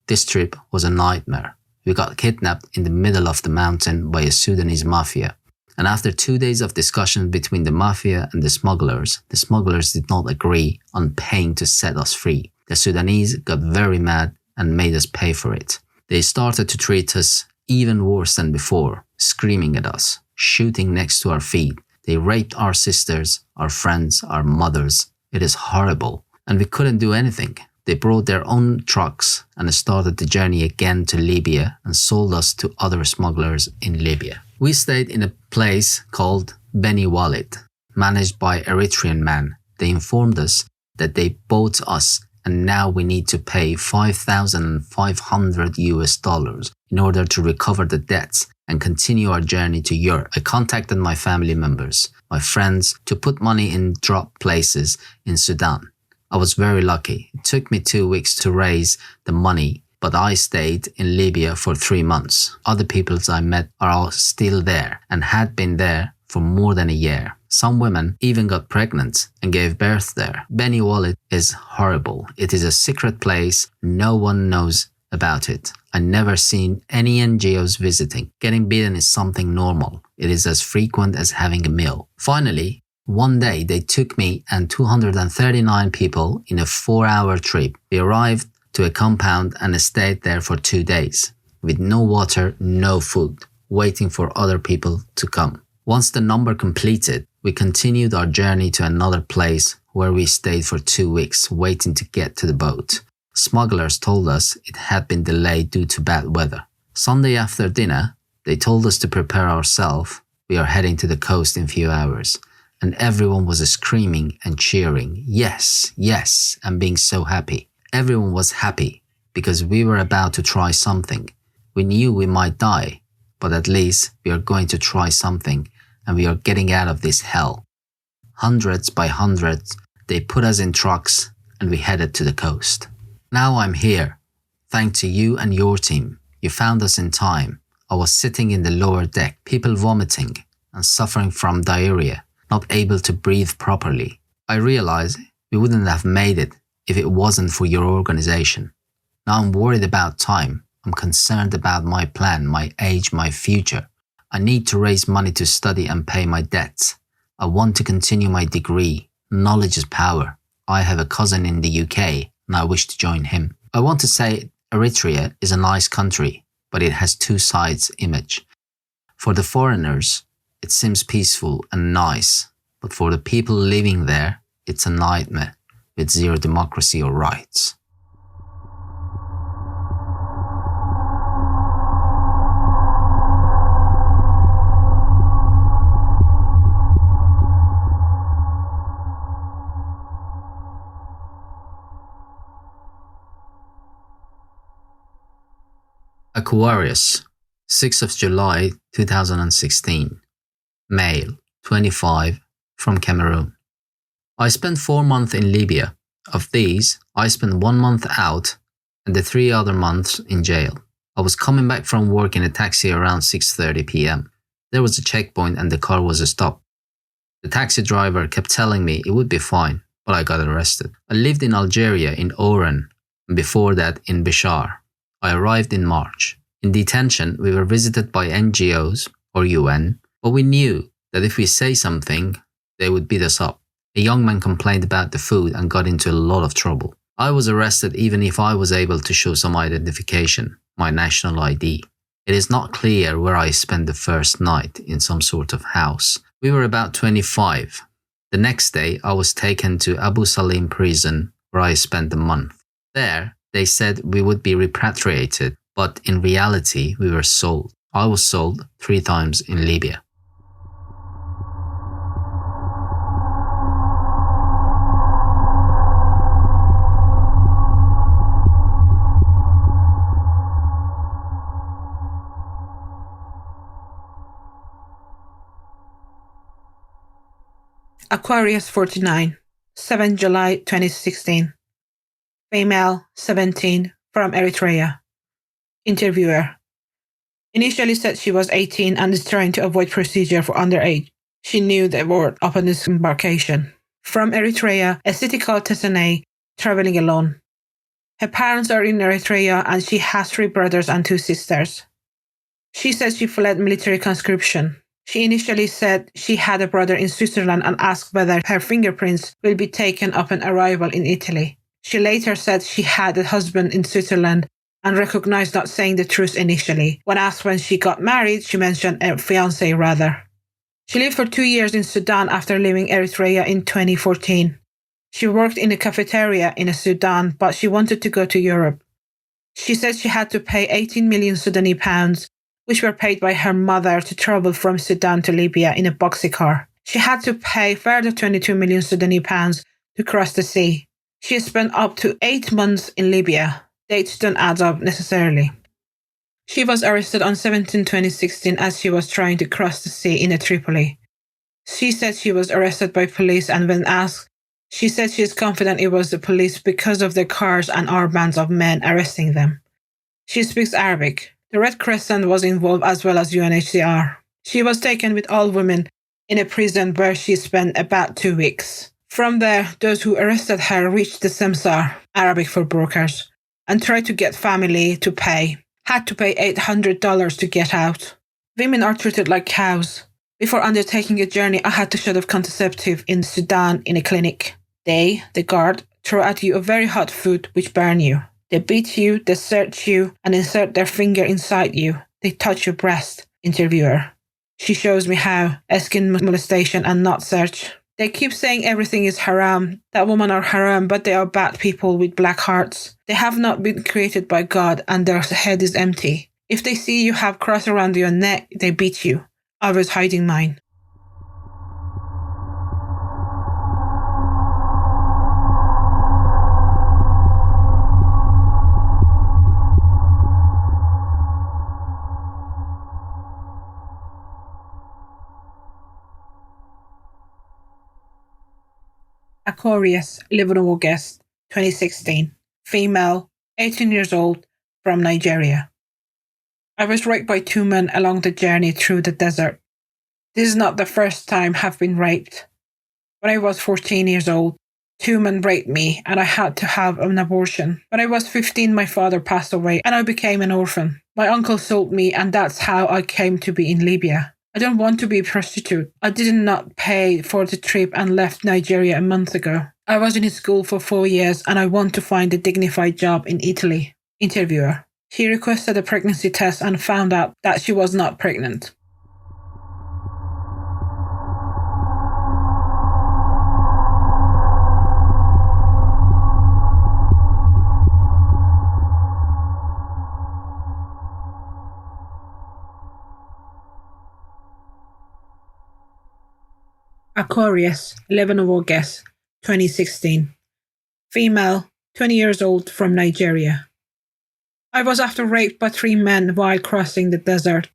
V: This trip was a nightmare. We got kidnapped in the middle of the mountain by a Sudanese mafia. And after 2 days of discussion between the mafia and the smugglers did not agree on paying to set us free. The Sudanese got very mad and made us pay for it. They started to treat us even worse than before, screaming at us, shooting next to our feet. They raped our sisters, our friends, our mothers. It is horrible. And we couldn't do anything. They brought their own trucks and started the journey again to Libya and sold us to other smugglers in Libya. We stayed in a place called Beni Walid, managed by Eritrean men. They informed us that they bought us and now we need to pay $5,500 in order to recover the debts and continue our journey to Europe. I contacted my family members, my friends, to put money in drop places in Sudan. I was very lucky. It took me 2 weeks to raise the money, but I stayed in Libya for 3 months. Other people I met are all still there and had been there for more than a year. Some women even got pregnant and gave birth there. Beni Walid is horrible. It is a secret place. No one knows about it. I never seen any NGOs visiting. Getting beaten is something normal. It is as frequent as having a meal. Finally, one day they took me and 239 people in a 4-hour trip. We arrived to a compound and stayed there for 2 days with no water, no food, waiting for other people to come. Once the number completed, we continued our journey to another place where we stayed for 2 weeks waiting to get to the boat. Smugglers told us it had been delayed due to bad weather. Sunday after dinner, they told us to prepare ourselves. We are heading to the coast in a few hours. And everyone was screaming and cheering, yes, yes, and being so happy. Everyone was happy because we were about to try something. We knew we might die, but at least we are going to try something and we are getting out of this hell. Hundreds by hundreds, they put us in trucks and we headed to the coast. Now I'm here. Thanks to you and your team. You found us in time. I was sitting in the lower deck, people vomiting and suffering from diarrhea, not able to breathe properly. I realized we wouldn't have made it if it wasn't for your organization. Now I'm worried about time. I'm concerned about my plan, my age, my future. I need to raise money to study and pay my debts. I want to continue my degree. Knowledge is power. I have a cousin in the UK and I wish to join him. I want to say Eritrea is a nice country, but it has two sides image. For the foreigners, it seems peaceful and nice, but for the people living there, it's a nightmare with zero democracy or rights. Aquarius, 6th of July 2016. Male, 25, from Cameroon. I spent 4 months in Libya. Of these, I spent 1 month out and the 3 other months in jail. I was coming back from work in a taxi around 6:30 p.m. There was a checkpoint and the car was stopped. The taxi driver kept telling me it would be fine, but I got arrested. I lived in Algeria in Oran and before that in Bishar. I arrived in March. In detention, we were visited by NGOs or UN, but we knew that if we say something, they would beat us up. A young man complained about the food and got into a lot of trouble. I was arrested even if I was able to show some identification, my national ID. It is not clear where I spent the first night, in some sort of house. We were about 25. The next day, I was taken to Abu Salim prison, where I spent a month. There, they said we would be repatriated, but in reality, we were sold. I was sold 3 times in Libya.
U: Aquarius 49, 7 July 2016. Female, 17, from Eritrea. Interviewer. Initially said she was 18 and is trying to avoid procedure for underage. She knew the word upon disembarkation. From Eritrea, a city called Testimonies, traveling alone. Her parents are in Eritrea and she has 3 brothers and 2 sisters. She said she fled military conscription. She initially said she had a brother in Switzerland and asked whether her fingerprints will be taken upon arrival in Italy. She later said she had a husband in Switzerland and recognized not saying the truth initially. When asked when she got married, she mentioned a fiancé rather. She lived for 2 years in Sudan after leaving Eritrea in 2014. She worked in a cafeteria in Sudan, but she wanted to go to Europe. She said she had to pay 18 million Sudanese pounds, which were paid by her mother to travel from Sudan to Libya in a boxy car. She had to pay further 22 million Sudanese pounds to cross the sea. She spent up to 8 months in Libya. Dates don't add up necessarily. She was arrested on 17/2016 as she was trying to cross the sea in Tripoli. She said she was arrested by police, and when asked, she said she is confident it was the police because of the cars and armbands of men arresting them. She speaks Arabic. The Red Crescent was involved as well as UNHCR. She was taken with all women in a prison where she spent about 2 weeks. From there, those who arrested her reached the Semsar, Arabic for brokers, and tried to get family to pay. Had to pay $800 to get out. Women are treated like cows. Before undertaking a journey, I had to shot of contraceptive in Sudan in a clinic. They, the guard, throw at you a very hot food which burn you. They beat you, they search you, and insert their finger inside you. They touch your breast. Interviewer. She shows me how, asking molestation and not search. They keep saying everything is haram, that women are haram, but they are bad people with black hearts. They have not been created by God and their head is empty. If they see you have cross around your neck, they beat you. I was hiding mine. Aquarius, 11 August 2016. Female, 18 years old, from Nigeria. I was raped by 2 men along the journey through the desert. This is not the first time I've been raped. When I was 14 years old, 2 men raped me and I had to have an abortion. When I was 15, my father passed away and I became an orphan. My uncle sold me and that's how I came to be in Libya. I don't want to be a prostitute. I did not pay for the trip and left Nigeria a month ago. I was in school for 4 years and I want to find a dignified job in Italy. Interviewer. She requested a pregnancy test and found out that she was not pregnant. Aquarius, 11 August 2016. Female, 20 years old, from Nigeria. I was after raped by 3 men while crossing the desert.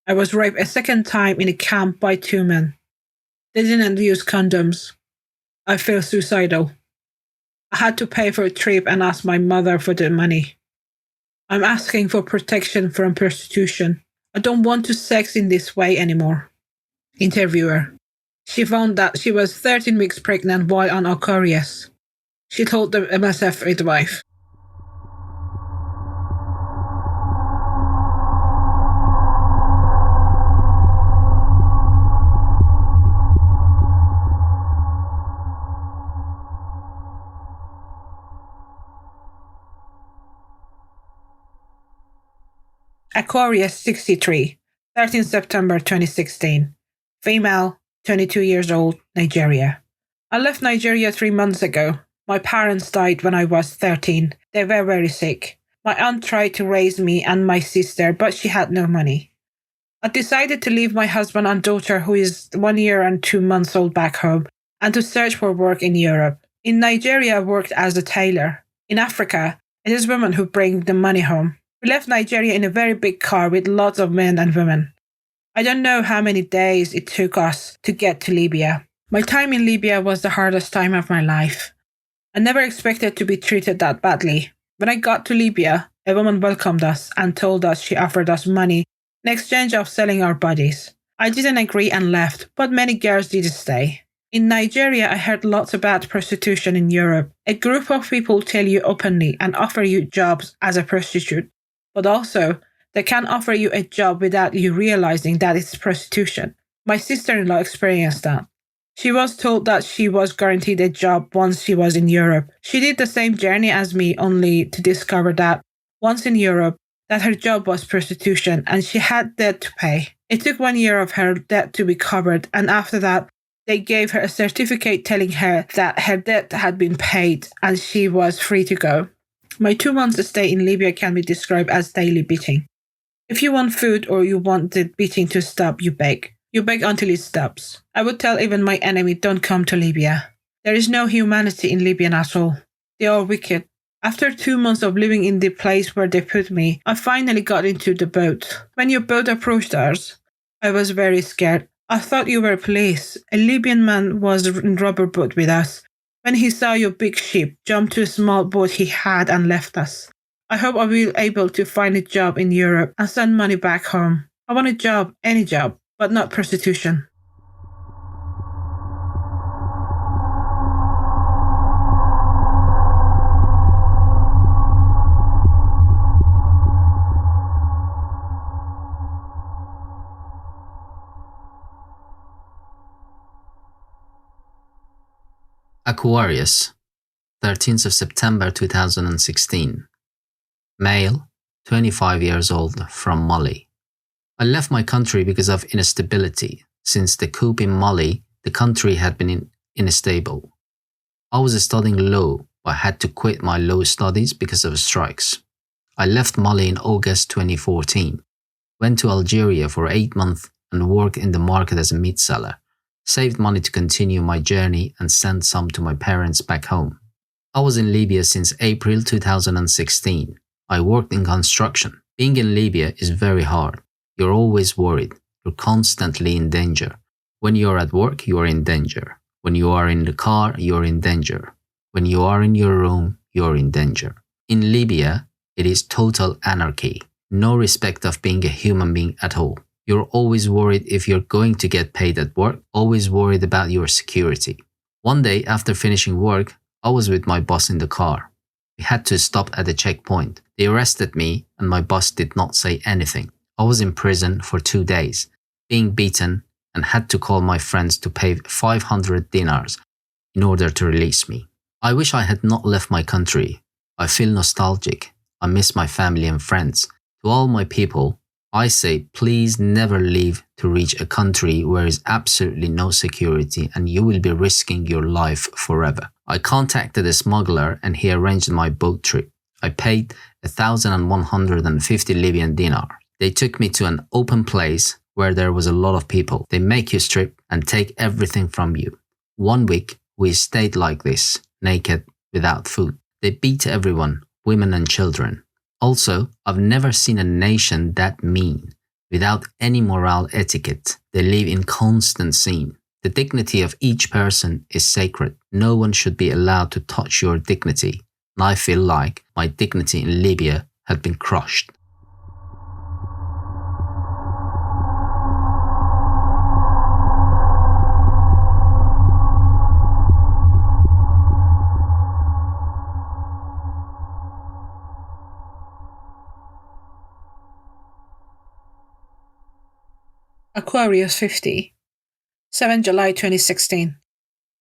U: I was raped a second time in a camp by 2 men. They didn't use condoms. I feel suicidal. I had to pay for a trip and ask my mother for the money. I'm asking for protection from prostitution. I don't want to sex in this way anymore. Interviewer. She found that she was 13 weeks pregnant while on Aquarius. She told the MSF midwife. Aquarius 63, 13 September 2016. Female, 22 years old, Nigeria. I left Nigeria 3 months ago. My parents died when I was 13. They were very sick. My aunt tried to raise me and my sister, but she had no money. I decided to leave my husband and daughter, who is 1 year and 2 months old, back home, and to search for work in Europe. In Nigeria, I worked as a tailor. In Africa, it is women who bring the money home. We left Nigeria in a very big car with lots of men and women. I don't know how many days it took us to get to Libya. My time in Libya was the hardest time of my life. I never expected to be treated that badly. When I got to Libya, a woman welcomed us and told us she offered us money in exchange of selling our bodies. I didn't agree and left, but many girls did stay. In Nigeria, I heard lots about prostitution in Europe. A group of people tell you openly and offer you jobs as a prostitute, but also they can offer you a job without you realizing that it's prostitution. My sister-in-law experienced that. She was told that she was guaranteed a job once she was in Europe. She did the same journey as me, only to discover that once in Europe, that her job was prostitution and she had debt to pay. It took 1 year of her debt to be covered, and after that, they gave her a certificate telling her that her debt had been paid and she was free to go. My 2 months stay in Libya can be described as daily beating. If you want food or you want the beating to stop, you beg. You beg until it stops. I would tell even my enemy, don't come to Libya. There is no humanity in Libya at all. They are wicked. After 2 months of living in the place where they put me, I finally got into the boat. When your boat approached ours, I was very scared. I thought you were police. A Libyan man was in rubber boat with us. When he saw your big ship, jumped to a small boat he had and left us. I hope I will be able to find a job in Europe and send money back home. I want a job, any job, but not prostitution.
V: Aquarius, 13th of September 2016. Male, 25 years old, from Mali. I left my country because of instability. Since the coup in Mali, the country had been unstable. I was studying law, but had to quit my law studies because of strikes. I left Mali in August 2014, went to Algeria for 8 months and worked in the market as a meat seller. Saved money to continue my journey and sent some to my parents back home. I was in Libya since April 2016. I worked in construction. Being in Libya is very hard. You're always worried. You're constantly in danger. When you're at work, you're in danger. When you are in the car, you're in danger. When you are in your room, you're in danger. In Libya, it is total anarchy. No respect of being a human being at all. You're always worried if you're going to get paid at work, always worried about your security. One day after finishing work, I was with my boss in the car. We had to stop at a checkpoint. They arrested me and my boss did not say anything. I was in prison for 2 days, being beaten, and had to call my friends to pay 500 dinars in order to release me. I wish I had not left my country. I feel nostalgic. I miss my family and friends. To all my people, I say, please never leave to reach a country where is absolutely no security and you will be risking your life forever. I contacted a smuggler and he arranged my boat trip. I paid 1,150 Libyan dinar. They took me to an open place where there was a lot of people. They make you strip and take everything from you. 1 week, we stayed like this, naked, without food. They beat everyone, women and children. Also, I've never seen a nation that mean, without any moral etiquette. They live in constant sin. The dignity of each person is sacred. No one should be allowed to touch your dignity. And I feel like my dignity in Libya had been crushed.
U: Aquarius 50, 7 July 2016.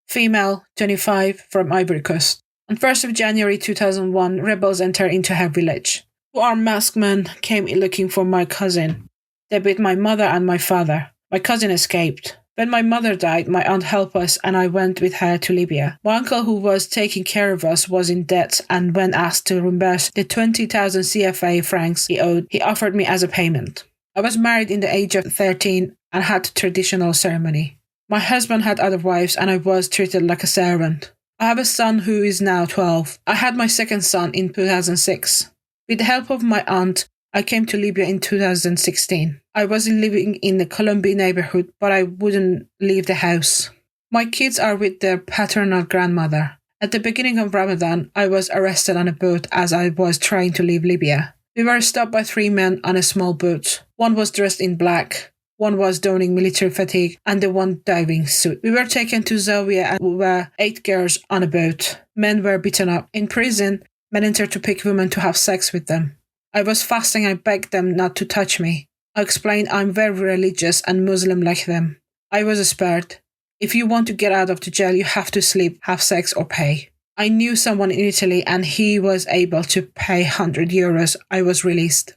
U: Female, 25, from Ivory Coast. On 1st of January 2001, rebels entered into her village. 2 armed masked men came looking for my cousin. They beat my mother and my father. My cousin escaped. When my mother died, my aunt helped us and I went with her to Libya. My uncle who was taking care of us was in debt and when asked to reimburse the 20,000 CFA francs he owed, he offered me as a payment. I was married in the age of 13 and had the traditional ceremony. My husband had other wives and I was treated like a servant. I have a son who is now 12. I had my second son in 2006. With the help of my aunt, I came to Libya in 2016. I was living in the Colombian neighborhood, but I wouldn't leave the house. My kids are with their paternal grandmother. At the beginning of Ramadan, I was arrested on a boat as I was trying to leave Libya. We were stopped by 3 men on a small boat. One was dressed in black, one was donning military fatigue, and the one diving suit. We were taken to Zawiya and were 8 girls on a boat. Men were beaten up. In prison, men entered to pick women to have sex with them. I was fasting. I begged them not to touch me. I explained I'm very religious and Muslim like them. I was spared. If you want to get out of the jail, you have to sleep, have sex, or pay. I knew someone in Italy and he was able to pay 100 euros. I was released.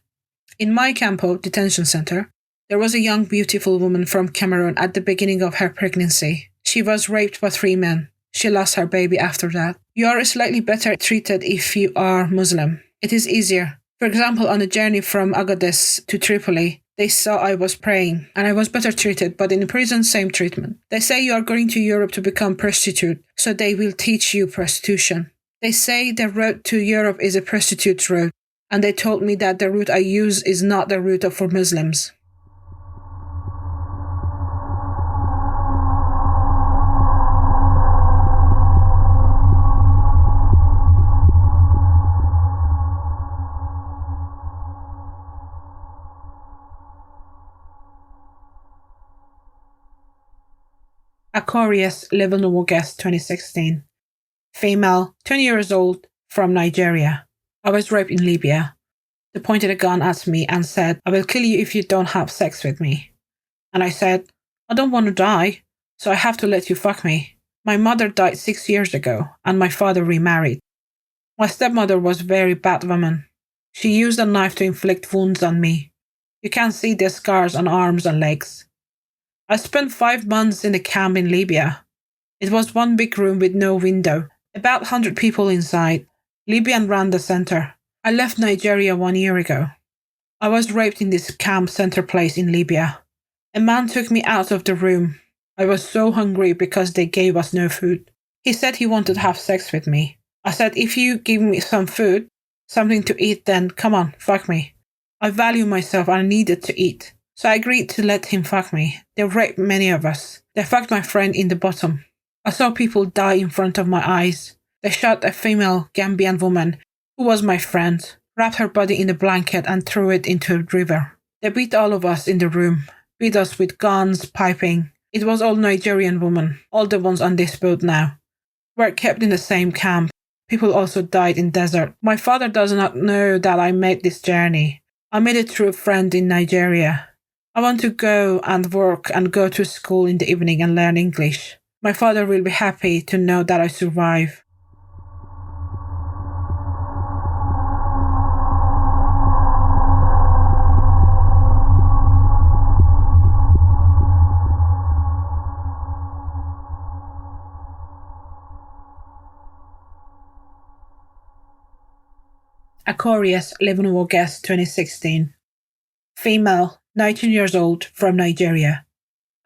U: In my Campo detention center, there was a young beautiful woman from Cameroon at the beginning of her pregnancy. She was raped by 3 men. She lost her baby after that. You are slightly better treated if you are Muslim. It is easier. For example, on a journey from Agadez to Tripoli, they saw I was praying and I was better treated, but in prison, same treatment. They say you are going to Europe to become prostitute, so they will teach you prostitution. They say the road to Europe is a prostitute's road, and they told me that the route I use is not the route for Muslims. Aquarius, 11 August 2016. Female, 20 years old, from Nigeria. I was raped in Libya. They pointed a gun at me and said, "I will kill you if you don't have sex with me." And I said, "I don't want to die, so I have to let you fuck me." My mother died 6 years ago, and my father remarried. My stepmother was a very bad woman. She used a knife to inflict wounds on me. You can see the scars on arms and legs. I spent 5 months in a camp in Libya. It was one big room with no window, about 100 people inside. Libyan ran the center. I left Nigeria 1 year ago. I was raped in this camp center place in Libya. A man took me out of the room. I was so hungry because they gave us no food. He said he wanted to have sex with me. I said, "If you give me some food, something to eat, then come on, fuck me." I value myself and I needed to eat. So I agreed to let him fuck me. They raped many of us. They fucked my friend in the bottom. I saw people die in front of my eyes. They shot a female Gambian woman who was my friend, wrapped her body in a blanket and threw it into a river. They beat all of us in the room, beat us with guns, piping. It was all Nigerian women, all the ones on this boat now. We're kept in the same camp. People also died in desert. My father does not know that I made this journey. I made it through a friend in Nigeria. I want to go and work and go to school in the evening and learn English. My father will be happy to know that I survive. Aquarius, 11 August 2016. Female, 19 years old, from Nigeria.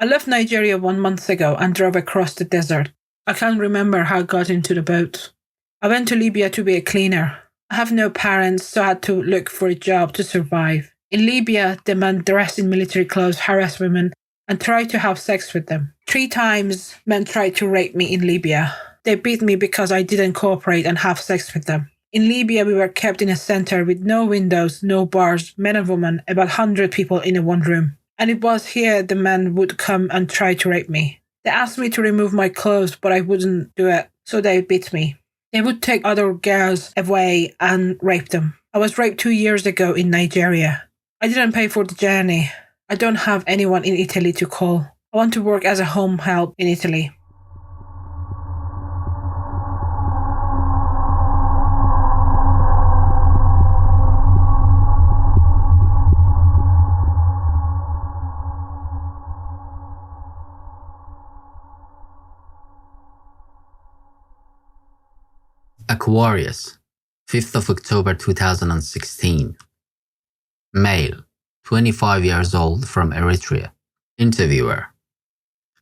U: I left Nigeria 1 month ago and drove across the desert. I can't remember how I got into the boat. I went to Libya to be a cleaner. I have no parents, so I had to look for a job to survive. In Libya, the men dressed in military clothes harass women and try to have sex with them. 3 times, men tried to rape me in Libya. They beat me because I didn't cooperate and have sex with them. In Libya, we were kept in a center with no windows, no bars, men and women, about 100 people in one room. And it was here the men would come and try to rape me. They asked me to remove my clothes, but I wouldn't do it, so they beat me. They would take other girls away and rape them. I was raped 2 years ago in Nigeria. I didn't pay for the journey. I don't have anyone in Italy to call. I want to work as a home help in Italy.
V: Aquarius, 5th of October 2016. Male, 25 years old, from Eritrea. Interviewer.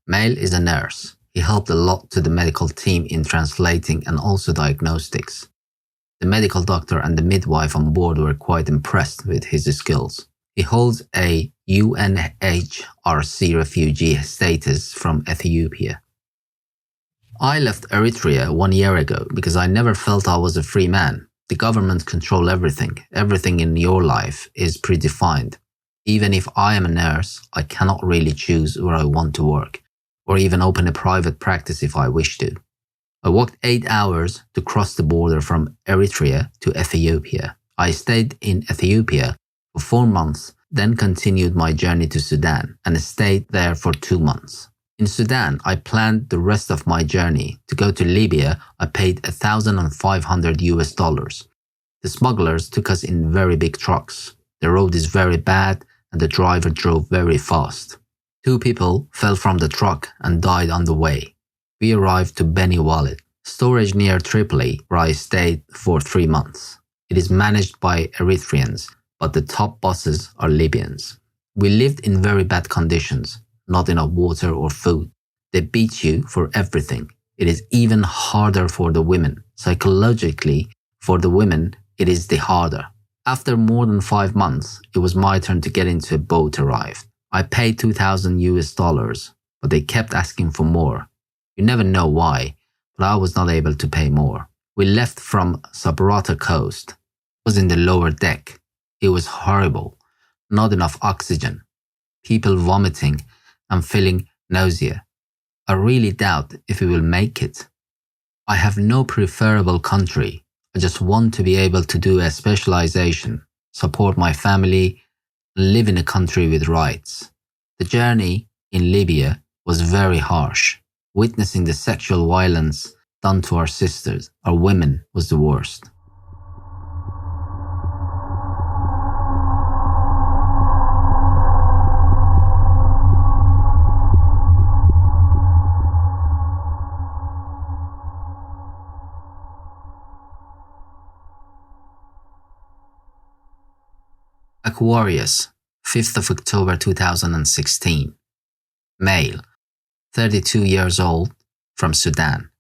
V: Male is a nurse. He helped a lot to the medical team in translating and also diagnostics. The medical doctor and the midwife on board were quite impressed with his skills. He holds a UNHRC refugee status from Ethiopia. I left Eritrea 1 year ago because I never felt I was a free man. The government control everything. Everything in your life is predefined. Even if I am a nurse, I cannot really choose where I want to work, or even open a private practice if I wish to. I walked 8 hours to cross the border from Eritrea to Ethiopia. I stayed in Ethiopia for 4 months, then continued my journey to Sudan and stayed there for 2 months. In Sudan, I planned the rest of my journey. To go to Libya, I paid $1,500. The smugglers took us in very big trucks. The road is very bad and the driver drove very fast. 2 people fell from the truck and died on the way. We arrived to Beni Walid, storage near Tripoli, where I stayed for 3 months. It is managed by Eritreans, but the top bosses are Libyans. We lived in very bad conditions. Not enough water or food. They beat you for everything. it is even harder for the women. Psychologically, for the women, it is the harder. After more than 5 months, it was my turn to get into a boat arrived. I paid $2,000, but they kept asking for more. You never know why, but I was not able to pay more. We left from Sabrata coast. It was in the lower deck. It was horrible. Not enough oxygen. People vomiting and feeling nausea. I really doubt if we will make it. I have no preferable country. I just want to be able to do a specialization, support my family, and live in a country with rights. The journey in Libya was very harsh. Witnessing the sexual violence done to our sisters, our women, was the worst. Aquarius, 5th of October 2016. Male, 32 years old, from Sudan.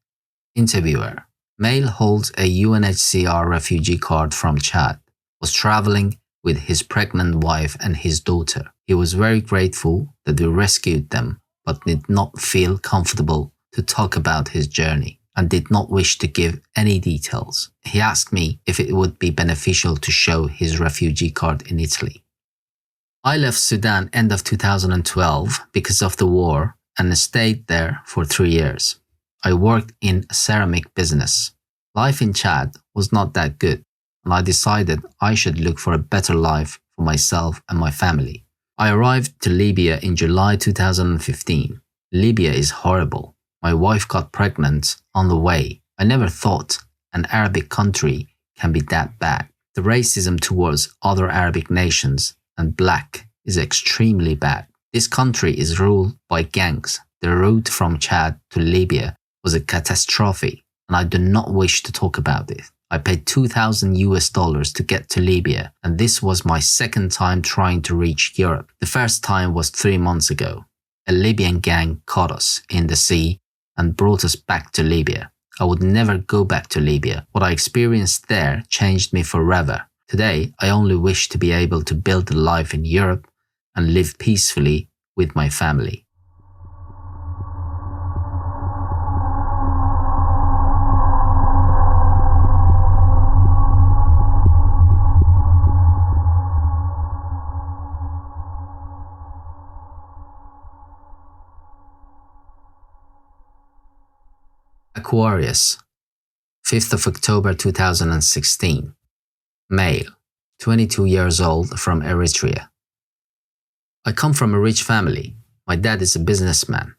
V: Interviewer. Male holds a UNHCR refugee card from Chad. Was traveling with his pregnant wife and his daughter. He was very grateful that we rescued them, but did not feel comfortable to talk about his journey and did not wish to give any details. He asked me if it would be beneficial to show his refugee card in Italy. I left Sudan end of 2012 because of the war and stayed there for 3 years. I worked in a ceramic business. Life in Chad was not that good, and I decided I should look for a better life for myself and my family. I arrived to Libya in July 2015. Libya is horrible. My wife got pregnant on the way. I never thought an Arabic country can be that bad. The racism towards other Arabic nations and black is extremely bad. This country is ruled by gangs. The route from Chad to Libya was a catastrophe, and I do not wish to talk about it. I paid $2,000 to get to Libya, and this was my second time trying to reach Europe. The first time was 3 months ago. A Libyan gang caught us in the sea and brought us back to Libya. I would never go back to Libya. What I experienced there changed me forever. Today, I only wish to be able to build a life in Europe and live peacefully with my family. Aquarius, 5th of October 2016. Male, 22 years old, from Eritrea. I come from a rich family. My dad is a businessman.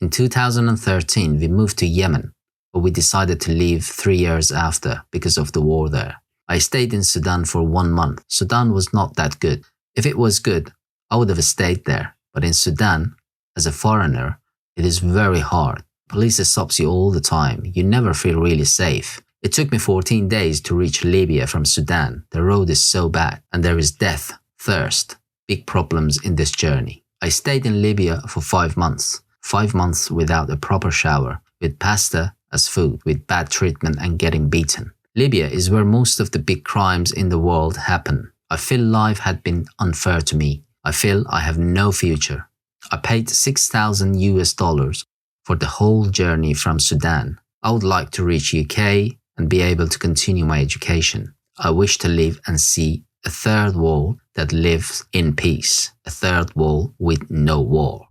V: In 2013, we moved to Yemen, but we decided to leave 3 years after because of the war there. I stayed in Sudan for 1 month. Sudan was not that good. If it was good, I would have stayed there. But in Sudan, as a foreigner, it is very hard. Police stops you all the time. You never feel really safe. It took me 14 days to reach Libya from Sudan. The road is so bad, and there is death, thirst, big problems in this journey. I stayed in Libya for 5 months. 5 months without a proper shower, with pasta as food, with bad treatment and getting beaten. Libya is where most of the big crimes in the world happen. I feel life had been unfair to me. I feel I have no future. I paid $6,000 for the whole journey from Sudan. I would like to reach UK and be able to continue my education. I wish to live and see a third world that lives in peace, a third world with no war.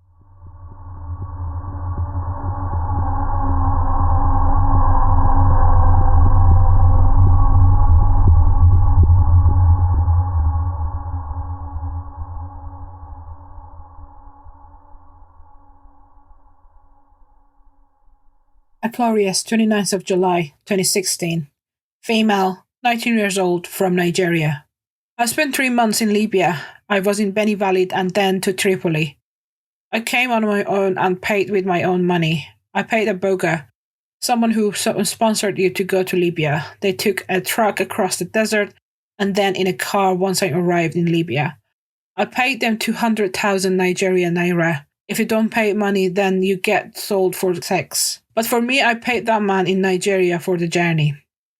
U: Aquarius, 29th of July, 2016. Female, 19 years old, from Nigeria. I spent 3 months in Libya. I was in Beni Walid and then to Tripoli. I came on my own and paid with my own money. I paid a boga, someone who sponsored you to go to Libya. They took a truck across the desert and then in a car once I arrived in Libya. I paid them 200,000 Nigerian naira. If you don't pay money, then you get sold for sex. But for me, I paid that man in Nigeria for the journey.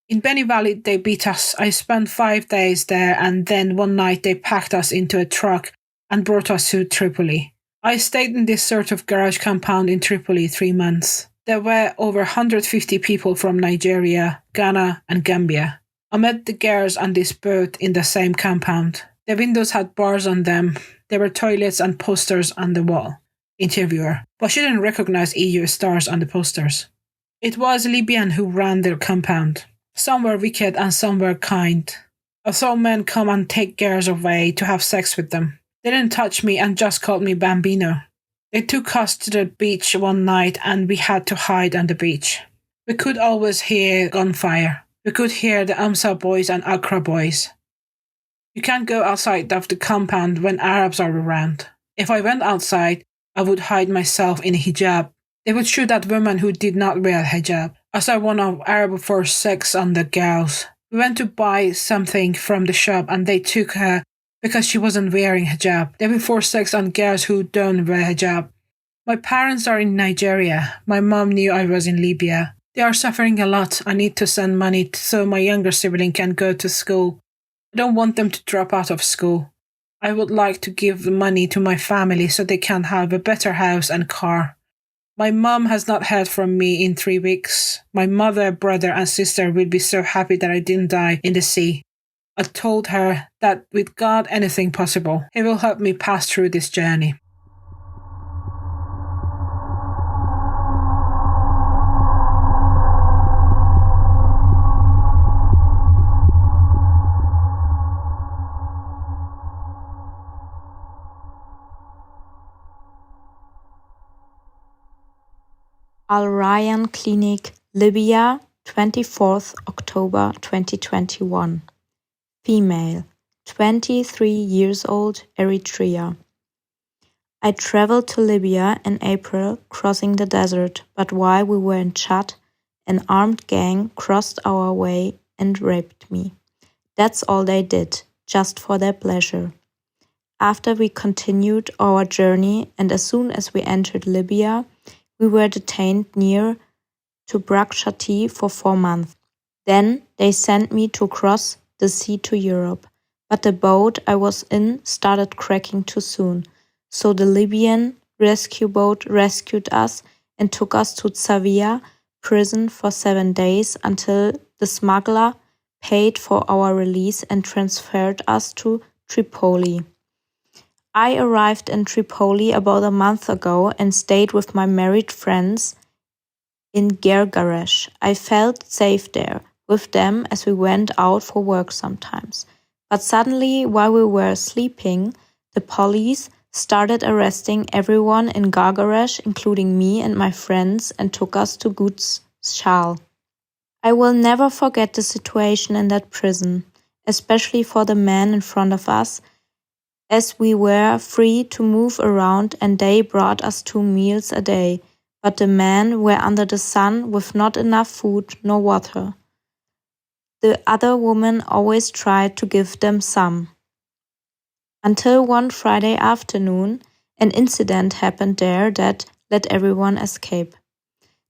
U: In Beni Valley, they beat us. I spent 5 days there, and then one night they packed us into a truck and brought us to Tripoli. I stayed in this sort of garage compound in Tripoli 3 months. There were over 150 people from Nigeria, Ghana, and Gambia. I met the girls on this boat in the same compound. The windows had bars on them. There were toilets and posters on the wall. Interviewer: but she didn't recognize EU stars on the posters. It was Libyan who ran their compound. Some were wicked and some were kind. I saw men come and take girls away to have sex with them. They didn't touch me and just called me Bambino. They took us to the beach one night and we had to hide on the beach. We could always hear gunfire. We could hear the Amsa boys and Accra boys. You can't go outside of the compound when Arabs are around. If I went outside, I would hide myself in a hijab. They would shoot at women who did not wear a hijab. I saw one of Arab forced sex on the girls. We went to buy something from the shop and they took her because she wasn't wearing hijab. They would force sex on girls who don't wear hijab. My parents are in Nigeria. My mom knew I was in Libya. They are suffering a lot. I need to send money so my younger sibling can go to school. I don't want them to drop out of school. I would like to give the money to my family so they can have a better house and car. My mom has not heard from me in 3 weeks. My mother, brother, and sister will be so happy that I didn't die in the sea. I told her that with God, anything possible. He will help me pass through this journey.
A: Al Rayyan Clinic, Libya, 24th October 2021. Female, 23 years old, Eritrea. I traveled to Libya in April, crossing the desert, but while we were in Chad, an armed gang crossed our way and raped me. That's all they did, just for their pleasure. After we continued our journey, and as soon as we entered Libya, we were detained near to Brakshati for 4 months. Then they sent me to cross the sea to Europe, but the boat I was in started cracking too soon, so the Libyan rescue boat rescued us and took us to Zavia prison for 7 days until the smuggler paid for our release and transferred us to Tripoli. I arrived in Tripoli about a month ago and stayed with my married friends in Gergaresh. I felt safe there with them as we went out for work sometimes. But suddenly, while we were sleeping, the police started arresting everyone in Gargaresh, including me and my friends, and took us to Guts Shal. I will never forget the situation in that prison, especially for the men in front of us, as we were free to move around and they brought us 2 meals a day, but the men were under the sun with not enough food nor water. The other woman always tried to give them some. Until one Friday afternoon, an incident happened there that let everyone escape.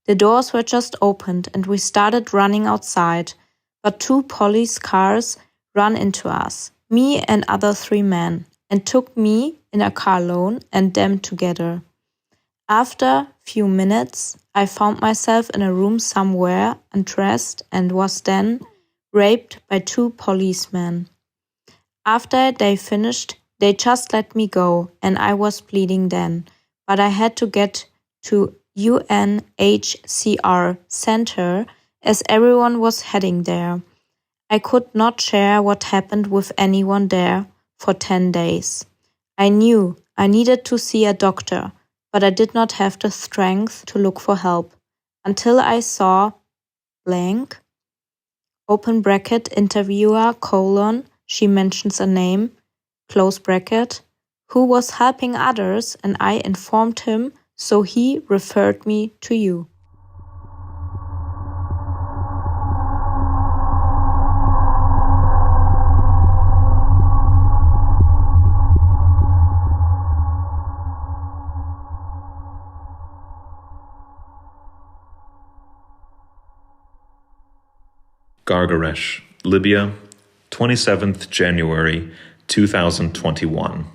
A: The doors were just opened and we started running outside, but 2 police cars ran into us, me and other 3 men, and took me in a car alone and them together. After few minutes, I found myself in a room somewhere, undressed, and was then raped by 2 policemen. After they finished, they just let me go, and I was bleeding then, but I had to get to UNHCR center as everyone was heading there. I could not share what happened with anyone there for 10 days. I knew I needed to see a doctor, but I did not have the strength to look for help until I saw blank, open bracket, interviewer, : she mentions a name, close bracket, who was helping others, and I informed him, so he referred me to you.
B: Gargaresh, Libya, 27th January 2021.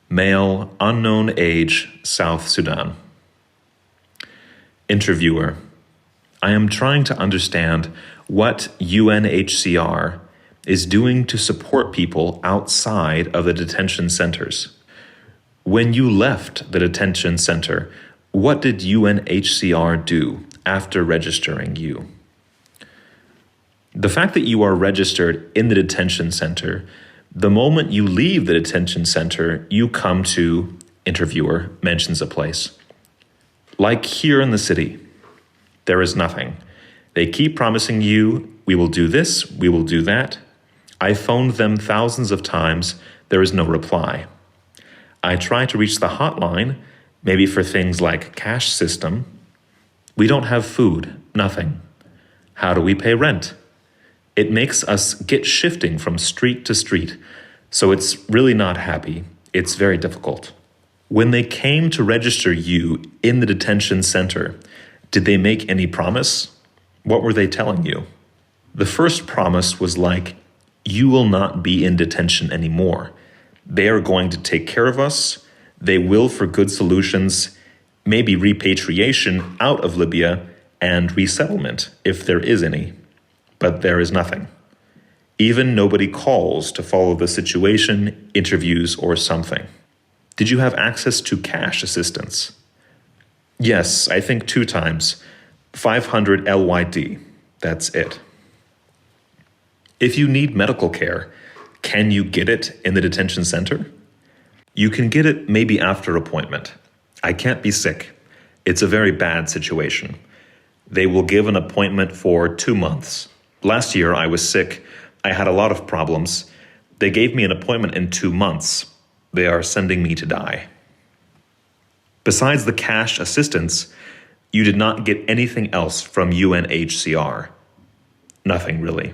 B: Male, unknown age, South Sudan. Interviewer: I am trying to understand what UNHCR is doing to support people outside of the detention centers. When you left the detention center, what did UNHCR do after registering you? The fact that you are registered in the detention center, the moment you leave the detention center, you come to, interviewer mentions a place. Like here in the city, there is nothing. They keep promising you, we will do this, we will do that. I phoned them thousands of times, there is no reply. I try to reach the hotline, maybe for things like cash system. We don't have food, nothing. How do we pay rent? It makes us get shifting from street to street, so it's really not happy. It's very difficult. When they came to register you in the detention center, did they make any promise? What were they telling you? The first promise was like, you will not be in detention anymore. They are going to take care of us. They will for good solutions, maybe repatriation out of Libya and resettlement, if there is any. But there is nothing. Even nobody calls to follow the situation, interviews, or something. Did you have access to cash assistance? Yes, I think 2 times. 500 LYD. That's it. If you need medical care, can you get it in the detention center? You can get it maybe after appointment. I can't be sick. It's a very bad situation. They will give an appointment for 2 months. Last year I was sick. I had a lot of problems. They gave me an appointment in 2 months. They are sending me to die. Besides the cash assistance, you did not get anything else from UNHCR. Nothing really.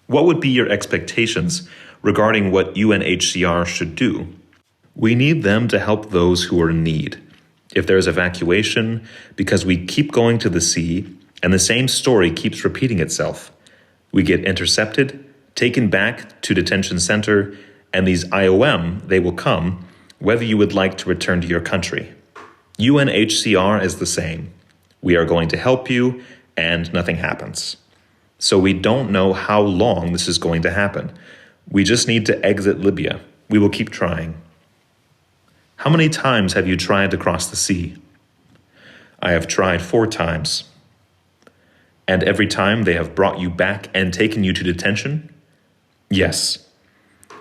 B: What would be your expectations regarding what UNHCR should do? We need them to help those who are in need. If there's evacuation, because we keep going to the sea, and the same story keeps repeating itself. We get intercepted, taken back to detention center, and these IOM, they will come, whether you would like to return to your country. UNHCR is the same. We are going to help you, and nothing happens. So we don't know how long this is going to happen. We just need to exit Libya. We will keep trying. How many times have you tried to cross the sea? I have tried 4 times. And every time they have brought you back and taken you to detention? Yes.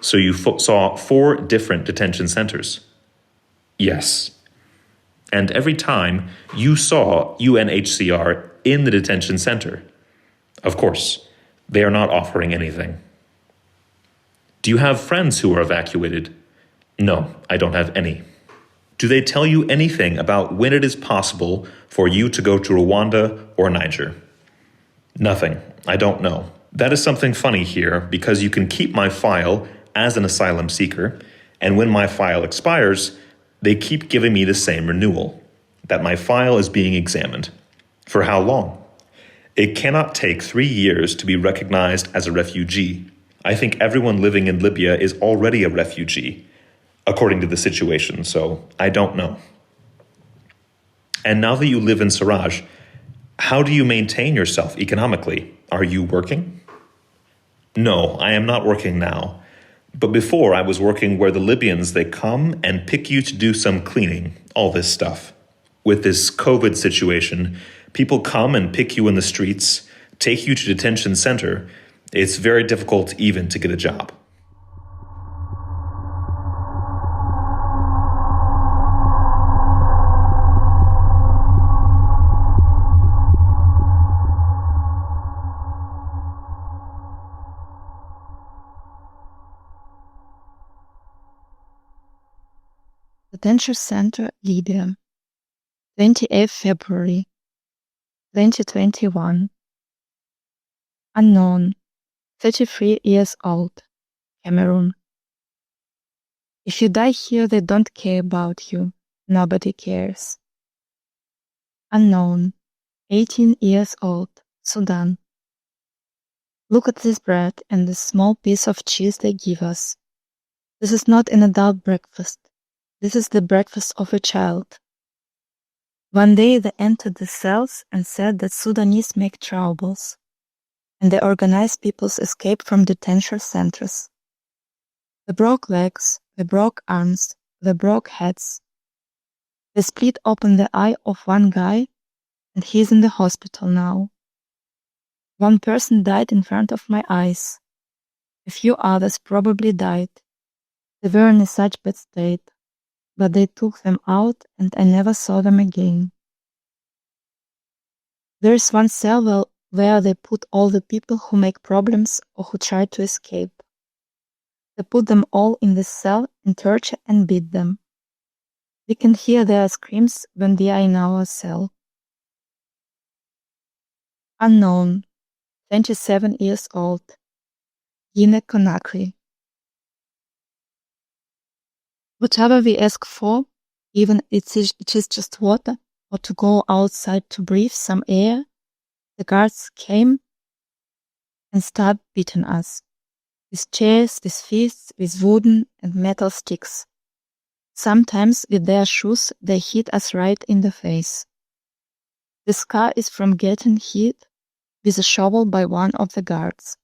B: So you saw 4 different detention centers? Yes. And every time you saw UNHCR in the detention center? Of course, they are not offering anything. Do you have friends who are evacuated? No, I don't have any. Do they tell you anything about when it is possible for you to go to Rwanda or Niger? Nothing. I don't know. That is something funny here because you can keep my file as an asylum seeker, and when my file expires, they keep giving me the same renewal, that my file is being examined. For how long? It cannot take 3 years to be recognized as a refugee. I think everyone living in Libya is already a refugee, according to the situation, so I don't know. And now that you live in Siraj, how do you maintain yourself economically? Are you working? No, I am not working now. But before I was working where the Libyans, they come and pick you to do some cleaning, all this stuff. With this COVID situation, people come and pick you in the streets, take you to detention center. It's very difficult even to get a job.
C: Detention Center, Libya, 28 February 2021. Unknown, 33 years old, Cameroon. If you die here, they don't care about you. Nobody cares. Unknown, 18 years old, Sudan. Look at this bread and this small piece of cheese they give us. This is not an adult breakfast. This is the breakfast of a child. One day they entered the cells and said that Sudanese make troubles, and they organize people's escape from detention centers. They broke legs, they broke arms, they broke heads. They split open the eye of one guy, and he's in the hospital now. One person died in front of my eyes. A few others probably died. They were in such bad state, but they took them out and I never saw them again. There is one cell where they put all the people who make problems or who try to escape. They put them all in this cell and torture and beat them. We can hear their screams when we are in our cell. Unknown, 27 years old, Guinea-Conakry. Whatever we ask for, even it is just water or to go outside to breathe some air, the guards came and started beating us. With chairs, with fists, with wooden and metal sticks. Sometimes with their shoes they hit us right in the face. The scar is from getting hit with a shovel by one of the guards.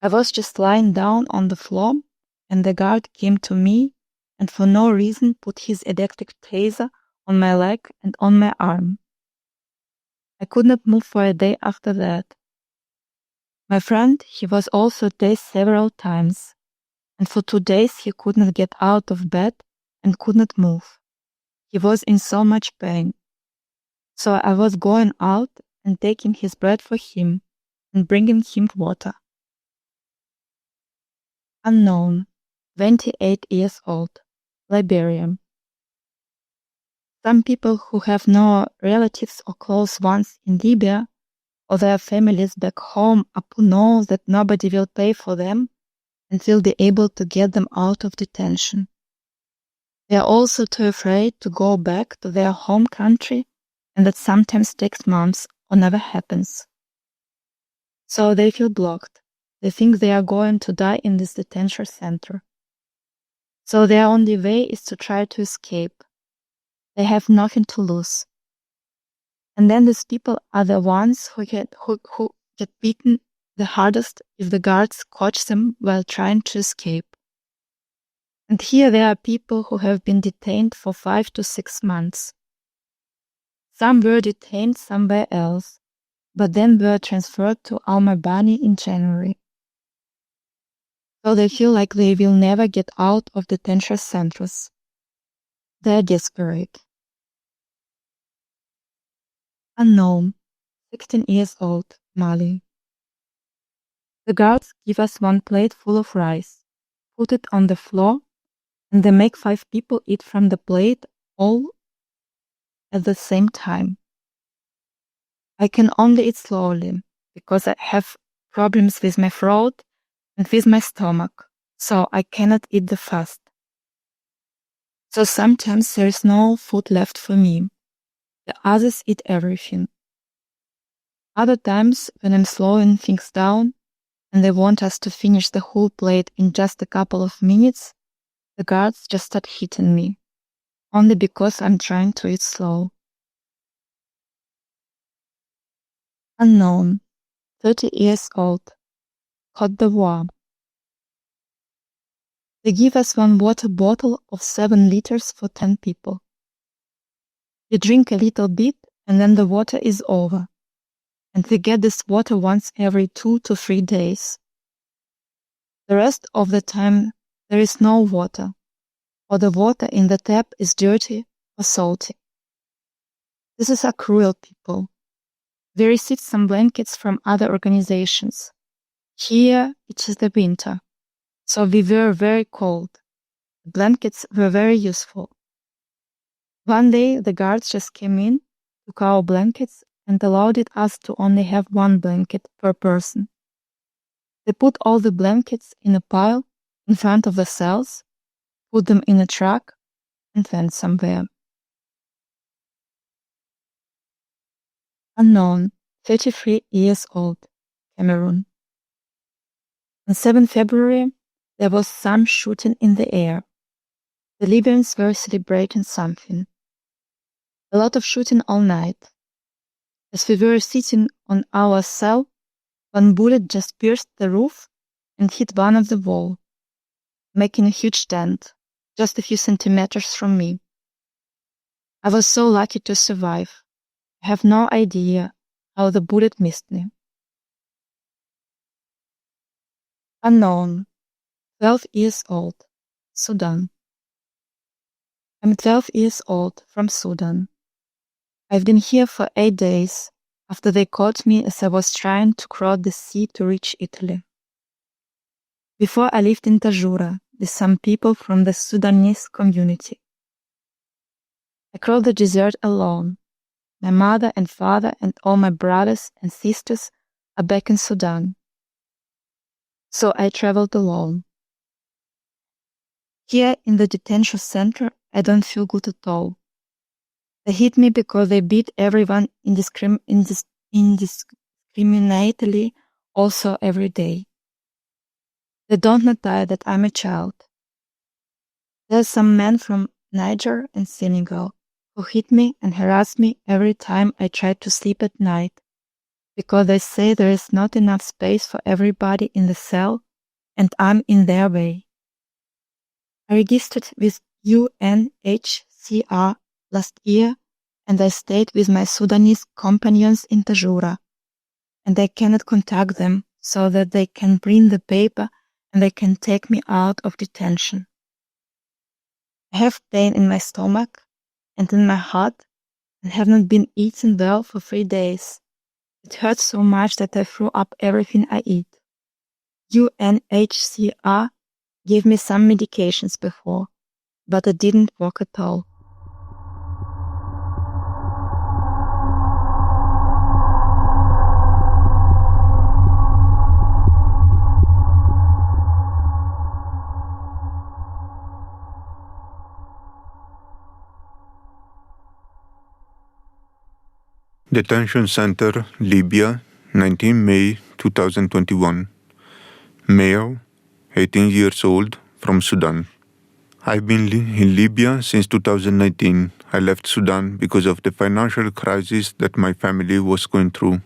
C: I was just lying down on the floor and the guard came to me and for no reason put his electric taser on my leg and on my arm. I could not move for a day after that. My friend, he was also tased several times, and for 2 days he could not get out of bed and could not move. He was in so much pain. So I was going out and taking his bread for him and bringing him water. Unknown, 28 years old, Liberia. Some people who have no relatives or close ones in Libya or their families back home know that nobody will pay for them and will be able to get them out of detention. They are also too afraid to go back to their home country and that sometimes takes months or never happens. So they feel blocked. They think they are going to die in this detention center. So their only way is to try to escape. They have nothing to lose. And then these people are the ones who get beaten the hardest if the guards catch them while trying to escape. And here there are people who have been detained for 5 to 6 months. Some were detained somewhere else, but then were transferred to Al-Mabani in January. So they feel like they will never get out of detention centers. They are desperate. Unknown, 16 years old, Mali. The guards give us one plate full of rice, put it on the floor, and they make 5 people eat from the plate all at the same time. I can only eat slowly because I have problems with my throat and with my stomach, so I cannot eat the fast. So sometimes there is no food left for me. The others eat everything. Other times, when I'm slowing things down and they want us to finish the whole plate in just a couple of minutes, the guards just start hitting me, only because I'm trying to eat slow. Unknown, 30 years old, Côte d'Ivoire. They give us one water bottle of 7 liters for 10 people. We drink a little bit and then the water is over. And we get this water once every 2 to 3 days. The rest of the time there is no water, or the water in the tap is dirty or salty. This is a cruel people. We received some blankets from other organizations. Here it is the winter, so we were very cold. The blankets were very useful. One day the guards just came in, took our blankets, and allowed us to only have 1 blanket per person. They put all the blankets in a pile in front of the cells, put them in a truck, and went somewhere. Unknown, 33 years old, Cameroon. On 7 February, there was some shooting in the air. The Libyans were celebrating something. A lot of shooting all night. As we were sitting on our cell, one bullet just pierced the roof and hit one of the wall, making a huge dent, just a few centimeters from me. I was so lucky to survive. I have no idea how the bullet missed me. Unknown, 12 years old, Sudan. I'm 12 years old, from Sudan. I've been here for 8 days after they caught me as I was trying to cross the sea to reach Italy. Before I lived in Tajura with some people from the Sudanese community. I crossed the desert alone. My mother and father and all my brothers and sisters are back in Sudan. So I traveled alone. Here in the detention center, I don't feel good at all. They hit me because they beat everyone indiscriminately, also every day. They don't notice that I'm a child. There's some men from Niger and Senegal who hit me and harass me every time I try to sleep at night, because they say there is not enough space for everybody in the cell and I'm in their way. I registered with UNHCR last year and I stayed with my Sudanese companions in Tajura, and I cannot contact them so that they can bring the paper and they can take me out of detention. I have pain in my stomach and in my heart and have not been eating well for 3 days. It hurts so much that I threw up everything I eat. UNHCR gave me some medications before, but it didn't work at all.
E: Detention Center, Libya, 19 May 2021. Male, 18 years old, from Sudan. I've been in Libya since 2019. I left Sudan because of the financial crisis that my family was going through.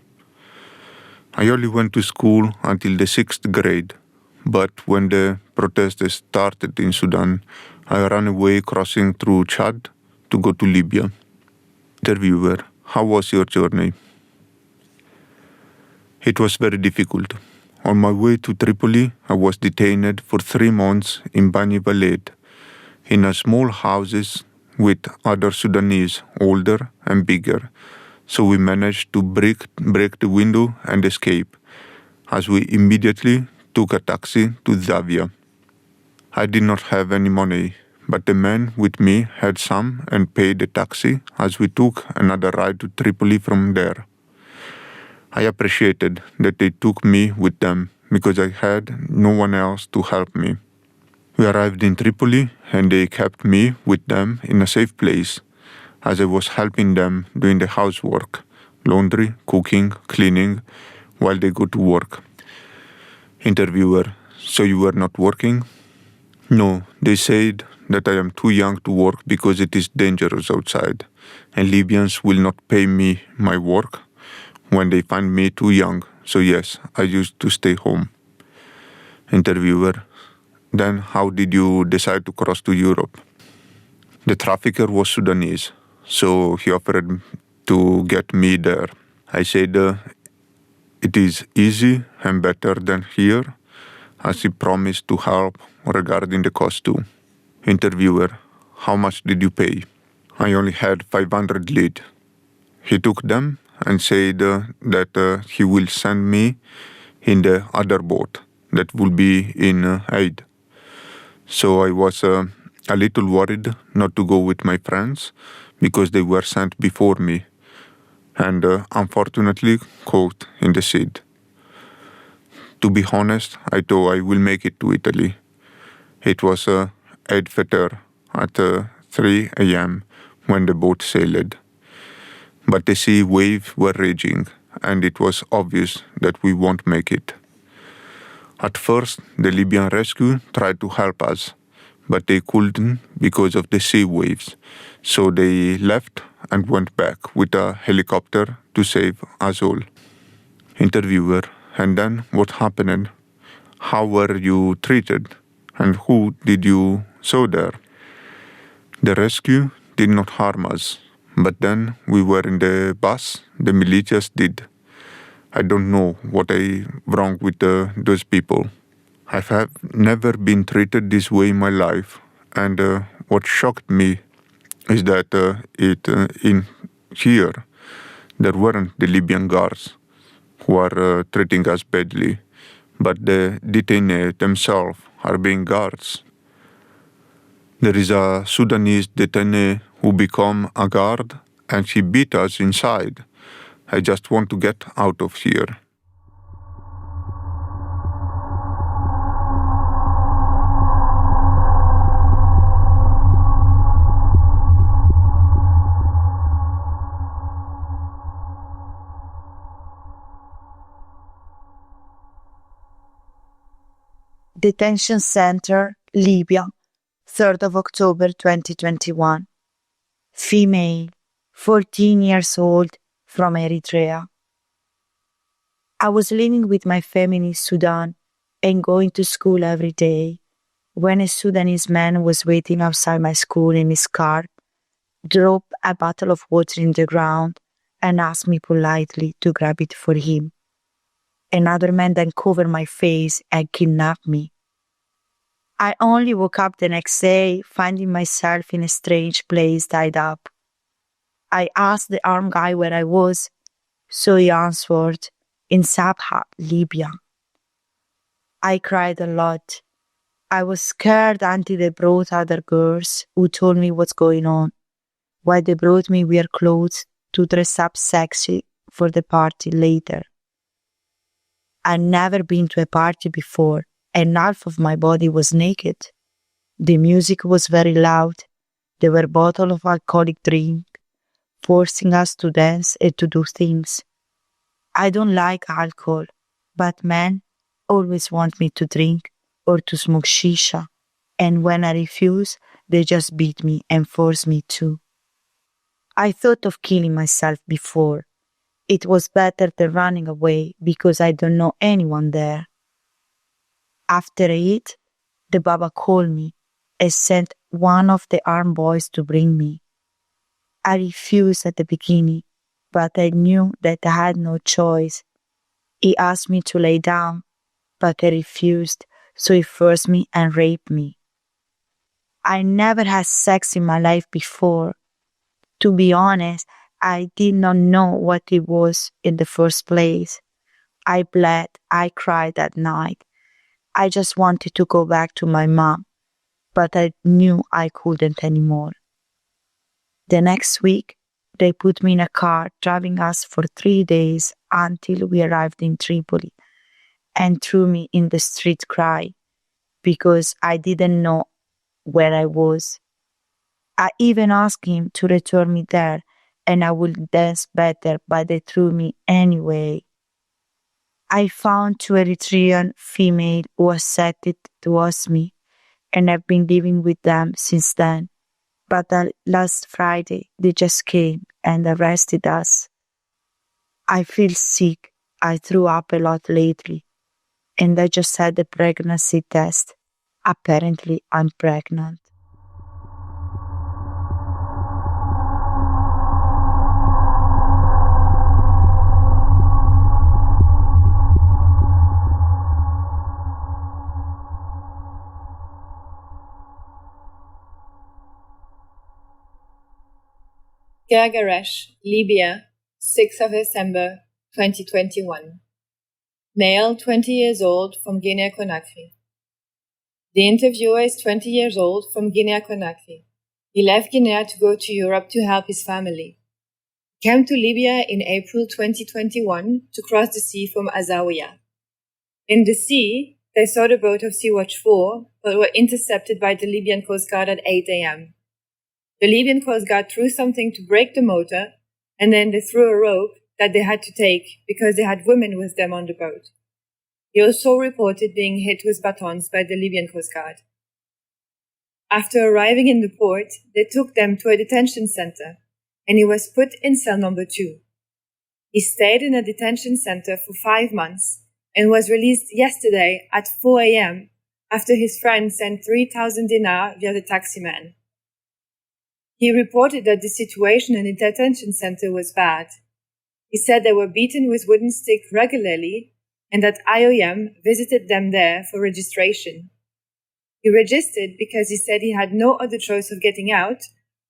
E: I only went to school until the 6th grade, but when the protests started in Sudan, I ran away crossing through Chad to go to Libya. Interviewer: how was your journey? It was very difficult. On my way to Tripoli, I was detained for 3 months in Bani Walid, in a small houses with other Sudanese, older and bigger. So we managed to break the window and escape, as we immediately took a taxi to Zavia. I did not have any money, but the man with me had some and paid the taxi as we took another ride to Tripoli from there. I appreciated that they took me with them because I had no one else to help me. We arrived in Tripoli and they kept me with them in a safe place as I was helping them doing the housework, laundry, cooking, cleaning, while they go to work. Interviewer: so you were not working? No, they said that I am too young to work because it is dangerous outside, and Libyans will not pay me my work when they find me too young, so yes, I used to stay home. Interviewer: then how did you decide to cross to Europe? The trafficker was Sudanese, so he offered to get me there. I said it is easy and better than here, as he promised to help regarding the cost too. Interviewer: how much did you pay? I only had 500 lid. He took them and said that he will send me in the other boat that will be in Aid. So I was a little worried not to go with my friends because they were sent before me and unfortunately caught in the sea. To be honest, I thought I will make it to Italy. It was 8:30 at 3 a.m. when the boat sailed. But the sea waves were raging and it was obvious that we won't make it. At first, the Libyan rescue tried to help us, but they couldn't because of the sea waves, so they left and went back with a helicopter to save us all. Interviewer: and then what happened? How were you treated? And who did you saw there? The rescue did not harm us, but then we were in the bus, the militias did. I don't know what I wrong with those people. I have never been treated this way in my life, and what shocked me is that in here there weren't the Libyan guards who are treating us badly, but the detainees themselves are being guards. There is a Sudanese detainee who became a guard, and she beat us inside. I just want to get out of here.
D: Detention Center, Libya, 3rd of October 2021. Female, 14 years old, from Eritrea. I was living with my family in Sudan and going to school every day when a Sudanese man was waiting outside my school in his car, dropped a bottle of water in the ground and asked me politely to grab it for him. Another man then covered my face and kidnapped me. I only woke up the next day, finding myself in a strange place tied up. I asked the armed guy where I was, so he answered, in Sabha, Libya. I cried a lot. I was scared until they brought other girls who told me what's going on, why they brought me weird clothes to dress up sexy for the party later. I'd never been to a party before, and half of my body was naked. The music was very loud. There were bottles of alcoholic drink, forcing us to dance and to do things. I don't like alcohol, but men always want me to drink or to smoke shisha, and when I refuse, they just beat me and force me to. I thought of killing myself before. It was better than running away because I don't know anyone there. After it, the Baba called me and sent one of the armed boys to bring me. I refused at the beginning, but I knew that I had no choice. He asked me to lay down, but I refused, so he forced me and raped me. I never had sex in my life before. To be honest, I did not know what it was in the first place. I bled, I cried at night. I just wanted to go back to my mom, but I knew I couldn't anymore. The next week, they put me in a car, driving us for 3 days until we arrived in Tripoli, and threw me in the street crying because I didn't know where I was. I even asked him to return me there and I would dance better, but they threw me anyway. I found 2 Eritrean females who accepted to ask me, and I've been living with them since then. But last Friday, they just came and arrested us. I feel sick. I threw up a lot lately, and I just had a pregnancy test. Apparently, I'm pregnant.
F: García, Libya, 6th of December 2021. Male, 20 years old, from Guinea-Conakry. The interviewer is 20 years old, from Guinea-Conakry. He left Guinea to go to Europe to help his family. He came to Libya in April 2021 to cross the sea from Azawiyah. In the sea, they saw the boat of Sea-Watch 4, but were intercepted by the Libyan Coast Guard at 8 a.m. The Libyan Coast Guard threw something to break the motor, and then they threw a rope that they had to take because they had women with them on the boat. He also reported being hit with batons by the Libyan Coast Guard. After arriving in the port, they took them to a detention center, and he was put in cell number 2. He stayed in a detention center for 5 months and was released yesterday at 4 a.m. after his friend sent 3,000 dinar via the taximan. He reported that the situation in the detention center was bad. He said they were beaten with wooden sticks regularly and that IOM visited them there for registration. He registered because he said he had no other choice of getting out,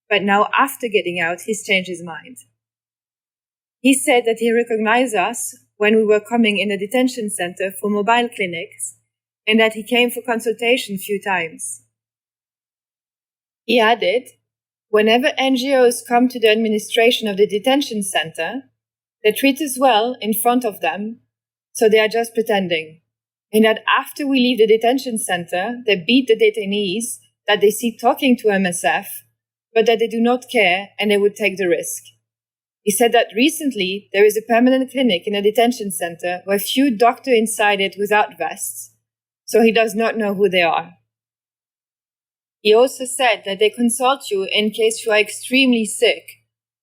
F: but now after getting out, he's changed his mind. He said that he recognized us when we were coming in a detention center for mobile clinics and that he came for consultation a few times. He added, whenever NGOs come to the administration of the detention center, they treat us well in front of them, so they are just pretending. And that after we leave the detention center, they beat the detainees that they see talking to MSF, but that they do not care and they would take the risk. He said that recently there is a permanent clinic in a detention center where few doctors inside it without vests, so he does not know who they are. He also said that they consult you in case you are extremely sick,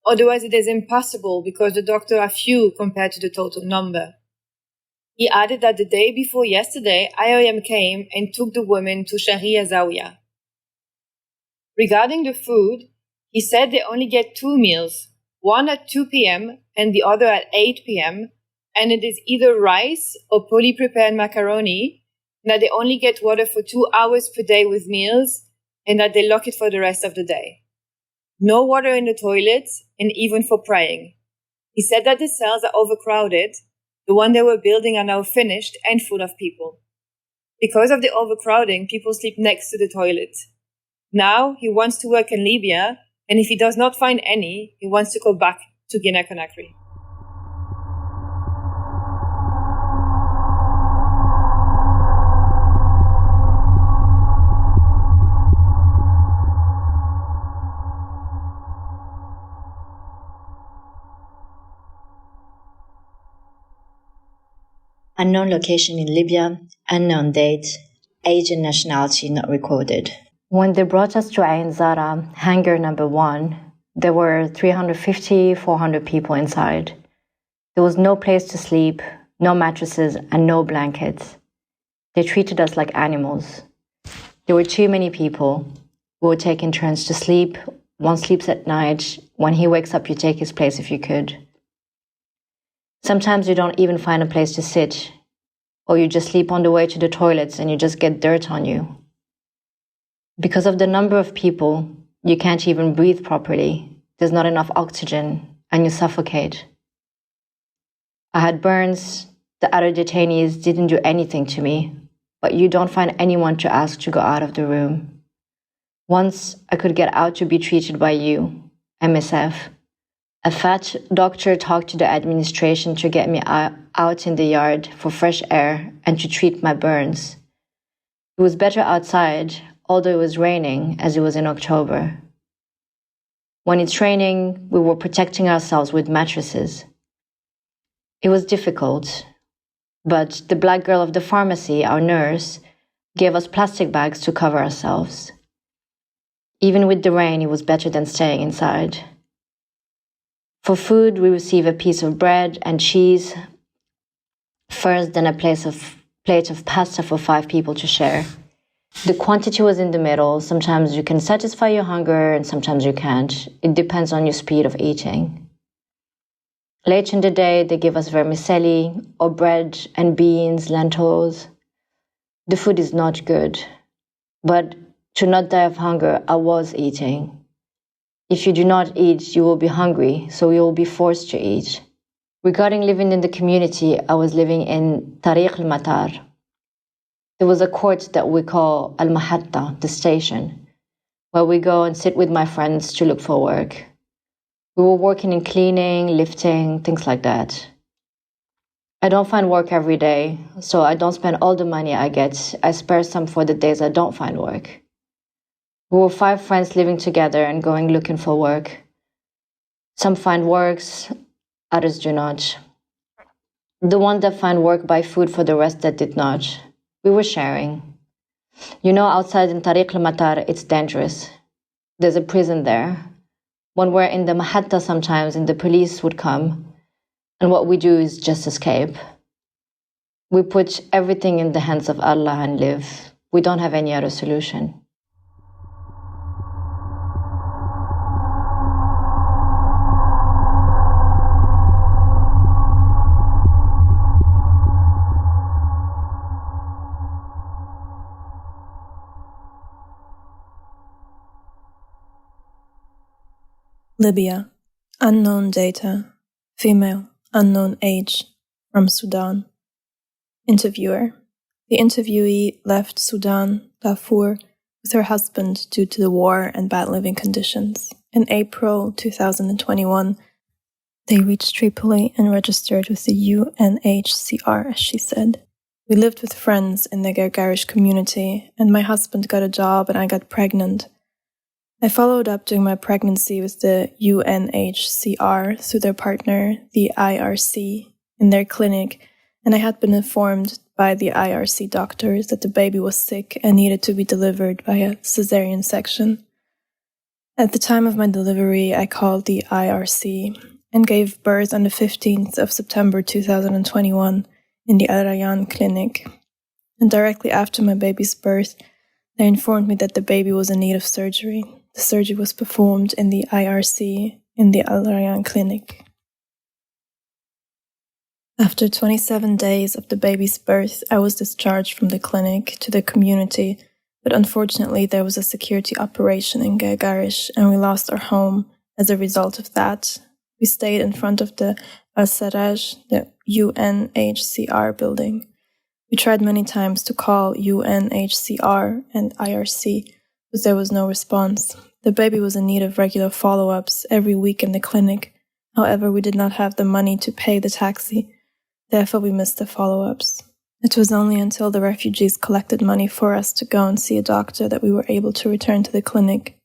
F: otherwise it is impossible because the doctors are few compared to the total number. He added that the day before yesterday, IOM came and took the women to Sharia Zawiya. Regarding the food, he said they only get 2 meals, one at 2 p.m. and the other at 8 p.m., and it is either rice or poly-prepared macaroni, and that they only get water for 2 hours per day with meals, and that they lock it for the rest of the day. No water in the toilets, and even for praying. He said that the cells are overcrowded. The one they were building are now finished and full of people. Because of the overcrowding, people sleep next to the toilet. Now he wants to work in Libya, and if he does not find any, he wants to go back to Guinea-Conakry.
G: Unknown location in Libya, unknown date, age and nationality not recorded. When they brought us to Ain Zara, hangar number 1, there were 350, 400 people inside. There was no place to sleep, no mattresses, and no blankets. They treated us like animals. There were too many people. We were taking turns to sleep. One sleeps at night. When he wakes up, you take his place if you could. Sometimes you don't even find a place to sit, or you just sleep on the way to the toilets and you just get dirt on you. Because of the number of people, you can't even breathe properly. There's not enough oxygen and you suffocate. I had burns. The other detainees didn't do anything to me, but you don't find anyone to ask to go out of the room. Once I could get out to be treated by you, MSF. A fat doctor talked to the administration to get me out in the yard for fresh air and to treat my burns. It was better outside, although it was raining, as it was in October. When it's raining, we were protecting ourselves with mattresses. It was difficult, but the black girl of the pharmacy, our nurse, gave us plastic bags to cover ourselves. Even with the rain, it was better than staying inside. For food, we receive a piece of bread and cheese, first then a plate of pasta for 5 people to share. The quantity was in the middle. Sometimes you can satisfy your hunger and sometimes you can't. It depends on your speed of eating. Later in the day, they give us vermicelli or bread and beans, lentils. The food is not good, but to not die of hunger, I was eating. If you do not eat, you will be hungry, so you will be forced to eat. Regarding living in the community, I was living in Tariq al-Matar. There was a court that we call Al-Mahatta, the station, where we go and sit with my friends to look for work. We were working in cleaning, lifting, things like that. I don't find work every day, so I don't spend all the money I get. I spare some for the days I don't find work. We were 5 friends living together and going looking for work. Some find works, others do not. The ones that find work buy food for the rest that did not. We were sharing. You know, outside in Tariq al-Matar, it's dangerous. There's a prison there. When we're in the Mahatta sometimes and the police would come, and what we do is just escape. We put everything in the hands of Allah and live. We don't have any other solution.
H: Libya. Unknown data. Female. Unknown age. From Sudan. Interviewer. The interviewee left Sudan, Darfur, with her husband due to the war and bad living conditions. In April 2021, they reached Tripoli and registered with the UNHCR, as she said. We lived with friends in the Gargarish community, and my husband got a job and I got pregnant. I followed up during my pregnancy with the UNHCR through their partner, the IRC, in their clinic, and I had been informed by the IRC doctors that the baby was sick and needed to be delivered by a cesarean section. At the time of my delivery, I called the IRC and gave birth on the 15th of September 2021 in the Al Rayyan clinic. And directly after my baby's birth, they informed me that the baby was in need of surgery. The surgery was performed in the IRC in the Al Rayyan clinic. After 27 days of the baby's birth, I was discharged from the clinic to the community, but unfortunately there was a security operation in Gargarish and we lost our home as a result of that. We stayed in front of the Al-Sarraj, the UNHCR building. We tried many times to call UNHCR and IRC, but there was no response. The baby was in need of regular follow-ups every week in the clinic. However, we did not have the money to pay the taxi. Therefore, we missed the follow-ups. It was only until the refugees collected money for us to go and see a doctor that we were able to return to the clinic.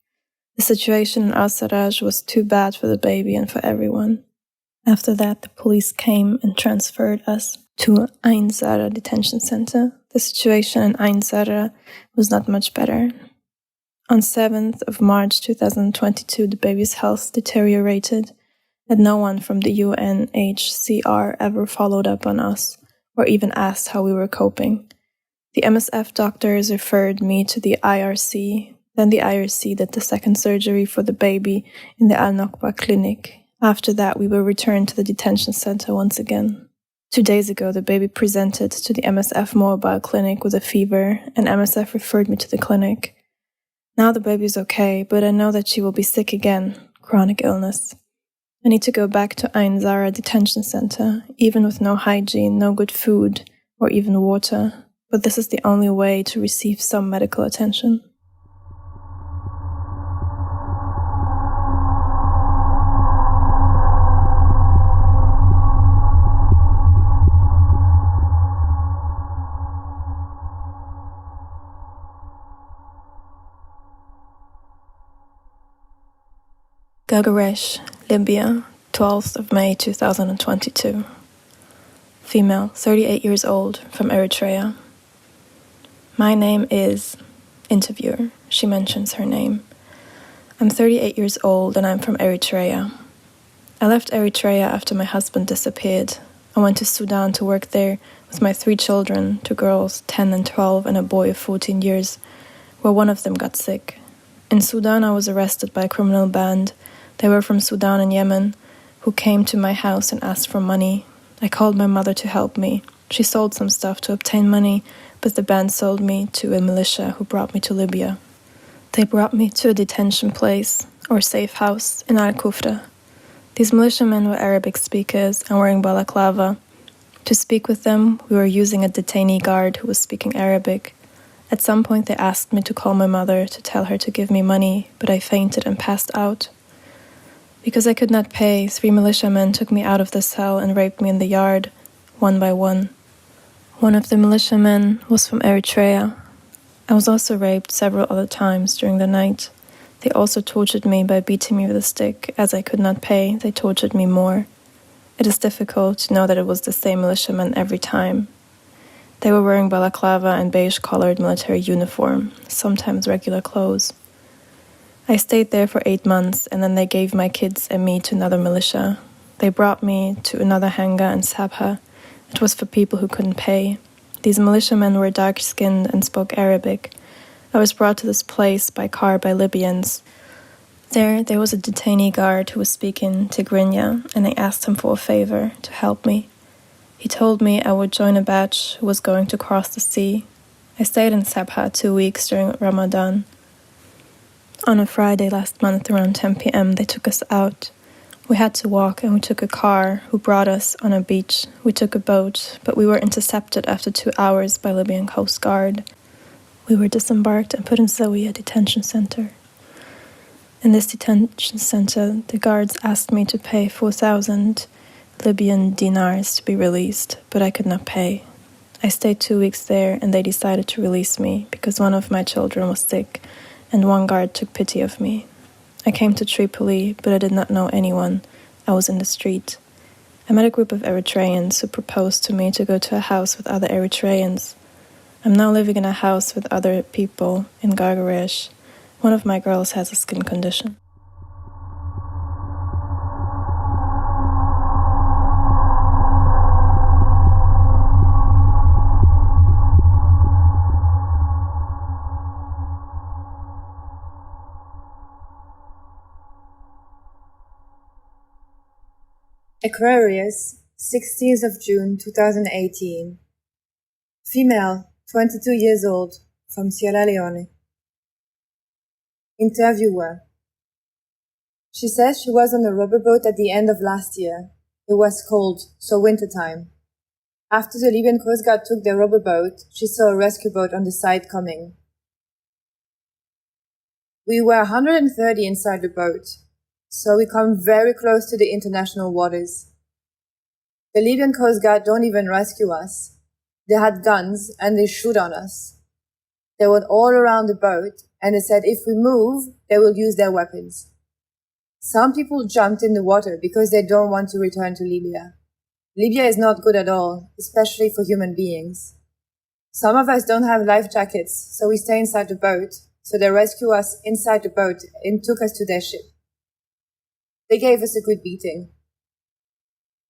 H: The situation in Al-Sarraj was too bad for the baby and for everyone. After that, the police came and transferred us to Ain Zara detention center. The situation in Ain Zara was not much better. On 7th of March 2022, the baby's health deteriorated, and no one from the UNHCR ever followed up on us or even asked how we were coping. The MSF doctors referred me to the IRC, then the IRC did the second surgery for the baby in the Al-Nokba clinic. After that, we were returned to the detention center once again. 2 days ago, the baby presented to the MSF mobile clinic with a fever, and MSF referred me to the clinic. Now the baby's okay, but I know that she will be sick again, chronic illness. I need to go back to Ain Zara detention center, even with no hygiene, no good food, or even water. But this is the only way to receive some medical attention. Gargarish, Libya, 12th of May 2022. Female, 38 years old, from Eritrea. My name is... Interviewer. She mentions her name. I'm 38 years old and I'm from Eritrea. I left Eritrea after my husband disappeared. I went to Sudan to work there with my 3 children, 2 girls, 10 and 12, and a boy of 14 years, where one of them got sick. In Sudan, I was arrested by a criminal band. They were from Sudan and Yemen, who came to my house and asked for money. I called my mother to help me. She sold some stuff to obtain money, but the band sold me to a militia who brought me to Libya. They brought me to a detention place, or safe house, in Al-Kufra. These militiamen were Arabic speakers and wearing balaclava. To speak with them, we were using a detainee guard who was speaking Arabic. At some point they asked me to call my mother to tell her to give me money, but I fainted and passed out. Because I could not pay, 3 militiamen took me out of the cell and raped me in the yard, one by one. One of the militiamen was from Eritrea. I was also raped several other times during the night. They also tortured me by beating me with a stick. As I could not pay, they tortured me more. It is difficult to know that it was the same militiamen every time. They were wearing balaclava and beige-colored military uniform, sometimes regular clothes. I stayed there for 8 months, and then they gave my kids and me to another militia. They brought me to another hangar in Sabha. It was for people who couldn't pay. These militiamen were dark-skinned and spoke Arabic. I was brought to this place by car by Libyans. There was a detainee guard who was speaking Tigrinya, and I asked him for a favor, to help me. He told me I would join a batch who was going to cross the sea. I stayed in Sabha 2 weeks during Ramadan. On a Friday last month around 10 p.m. they took us out. We had to walk and we took a car who brought us on a beach. We took a boat, but we were intercepted after 2 hours by Libyan Coast Guard. We were disembarked and put in Zawiya detention center. In this detention center, the guards asked me to pay 4,000 Libyan dinars to be released, but I could not pay. I stayed 2 weeks there and they decided to release me because one of my children was sick and one guard took pity of me. I came to Tripoli, but I did not know anyone. I was in the street. I met a group of Eritreans who proposed to me to go to a house with other Eritreans. I'm now living in a house with other people in Gargaresh. One of my girls has a skin condition.
F: Aquarius, 16th of June 2018. Female, 22 years old, from Sierra Leone. Interviewer. She says she was on a rubber boat at the end of last year. It was cold, so wintertime. After the Libyan Coast Guard took their rubber boat, she saw a rescue boat on the side coming. We were 130 inside the boat, so we come very close to the international waters. The Libyan Coast Guard don't even rescue us. They had guns and they shoot on us. They were all around the boat and they said if we move, they will use their weapons. Some people jumped in the water because they don't want to return to Libya. Libya is not good at all, especially for human beings. Some of us don't have life jackets, so we stay inside the boat, so they rescue us inside the boat and took us to their ship. They gave us a good beating.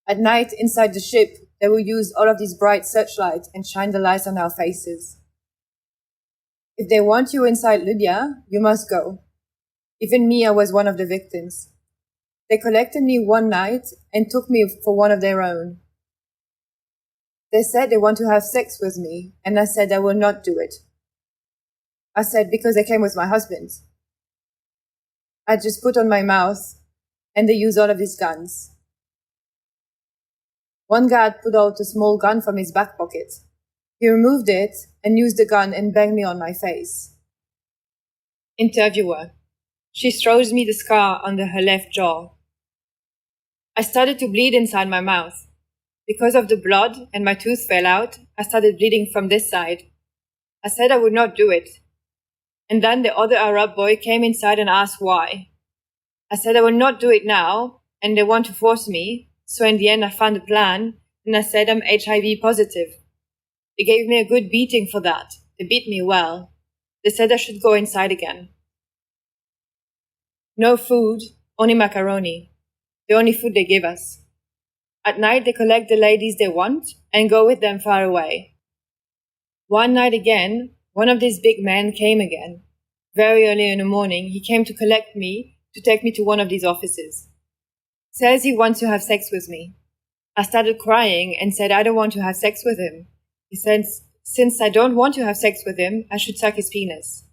F: At night, inside the ship, they will use all of these bright searchlights and shine the lights on our faces. If they want you inside Libya, you must go. Even me, I was one of the victims. They collected me one night and took me for one of their own. They said they want to have sex with me, and I said I will not do it. I said because I came with my husband. I just put on my mouth, and they used all of these guns. One guard put out a small gun from his back pocket. He removed it and used the gun and banged me on my face. Interviewer. She shows me the scar under her left jaw. I started to bleed inside my mouth. Because of the blood and my tooth fell out, I started bleeding from this side. I said I would not do it. And then the other Arab boy came inside and asked why. I said I will not do it now, and they want to force me. So in the end I found a plan, and I said I'm HIV positive. They gave me a good beating for that. They beat me well. They said I should go inside again. No food, only macaroni. The only food they give us. At night they collect the ladies they want and go with them far away. One night again, one of these big men came again. Very early in the morning, he came to collect me to take me to one of these offices. Says he wants to have sex with me. I started crying and said I don't want to have sex with him. He said, since I don't want to have sex with him, I should suck his penis.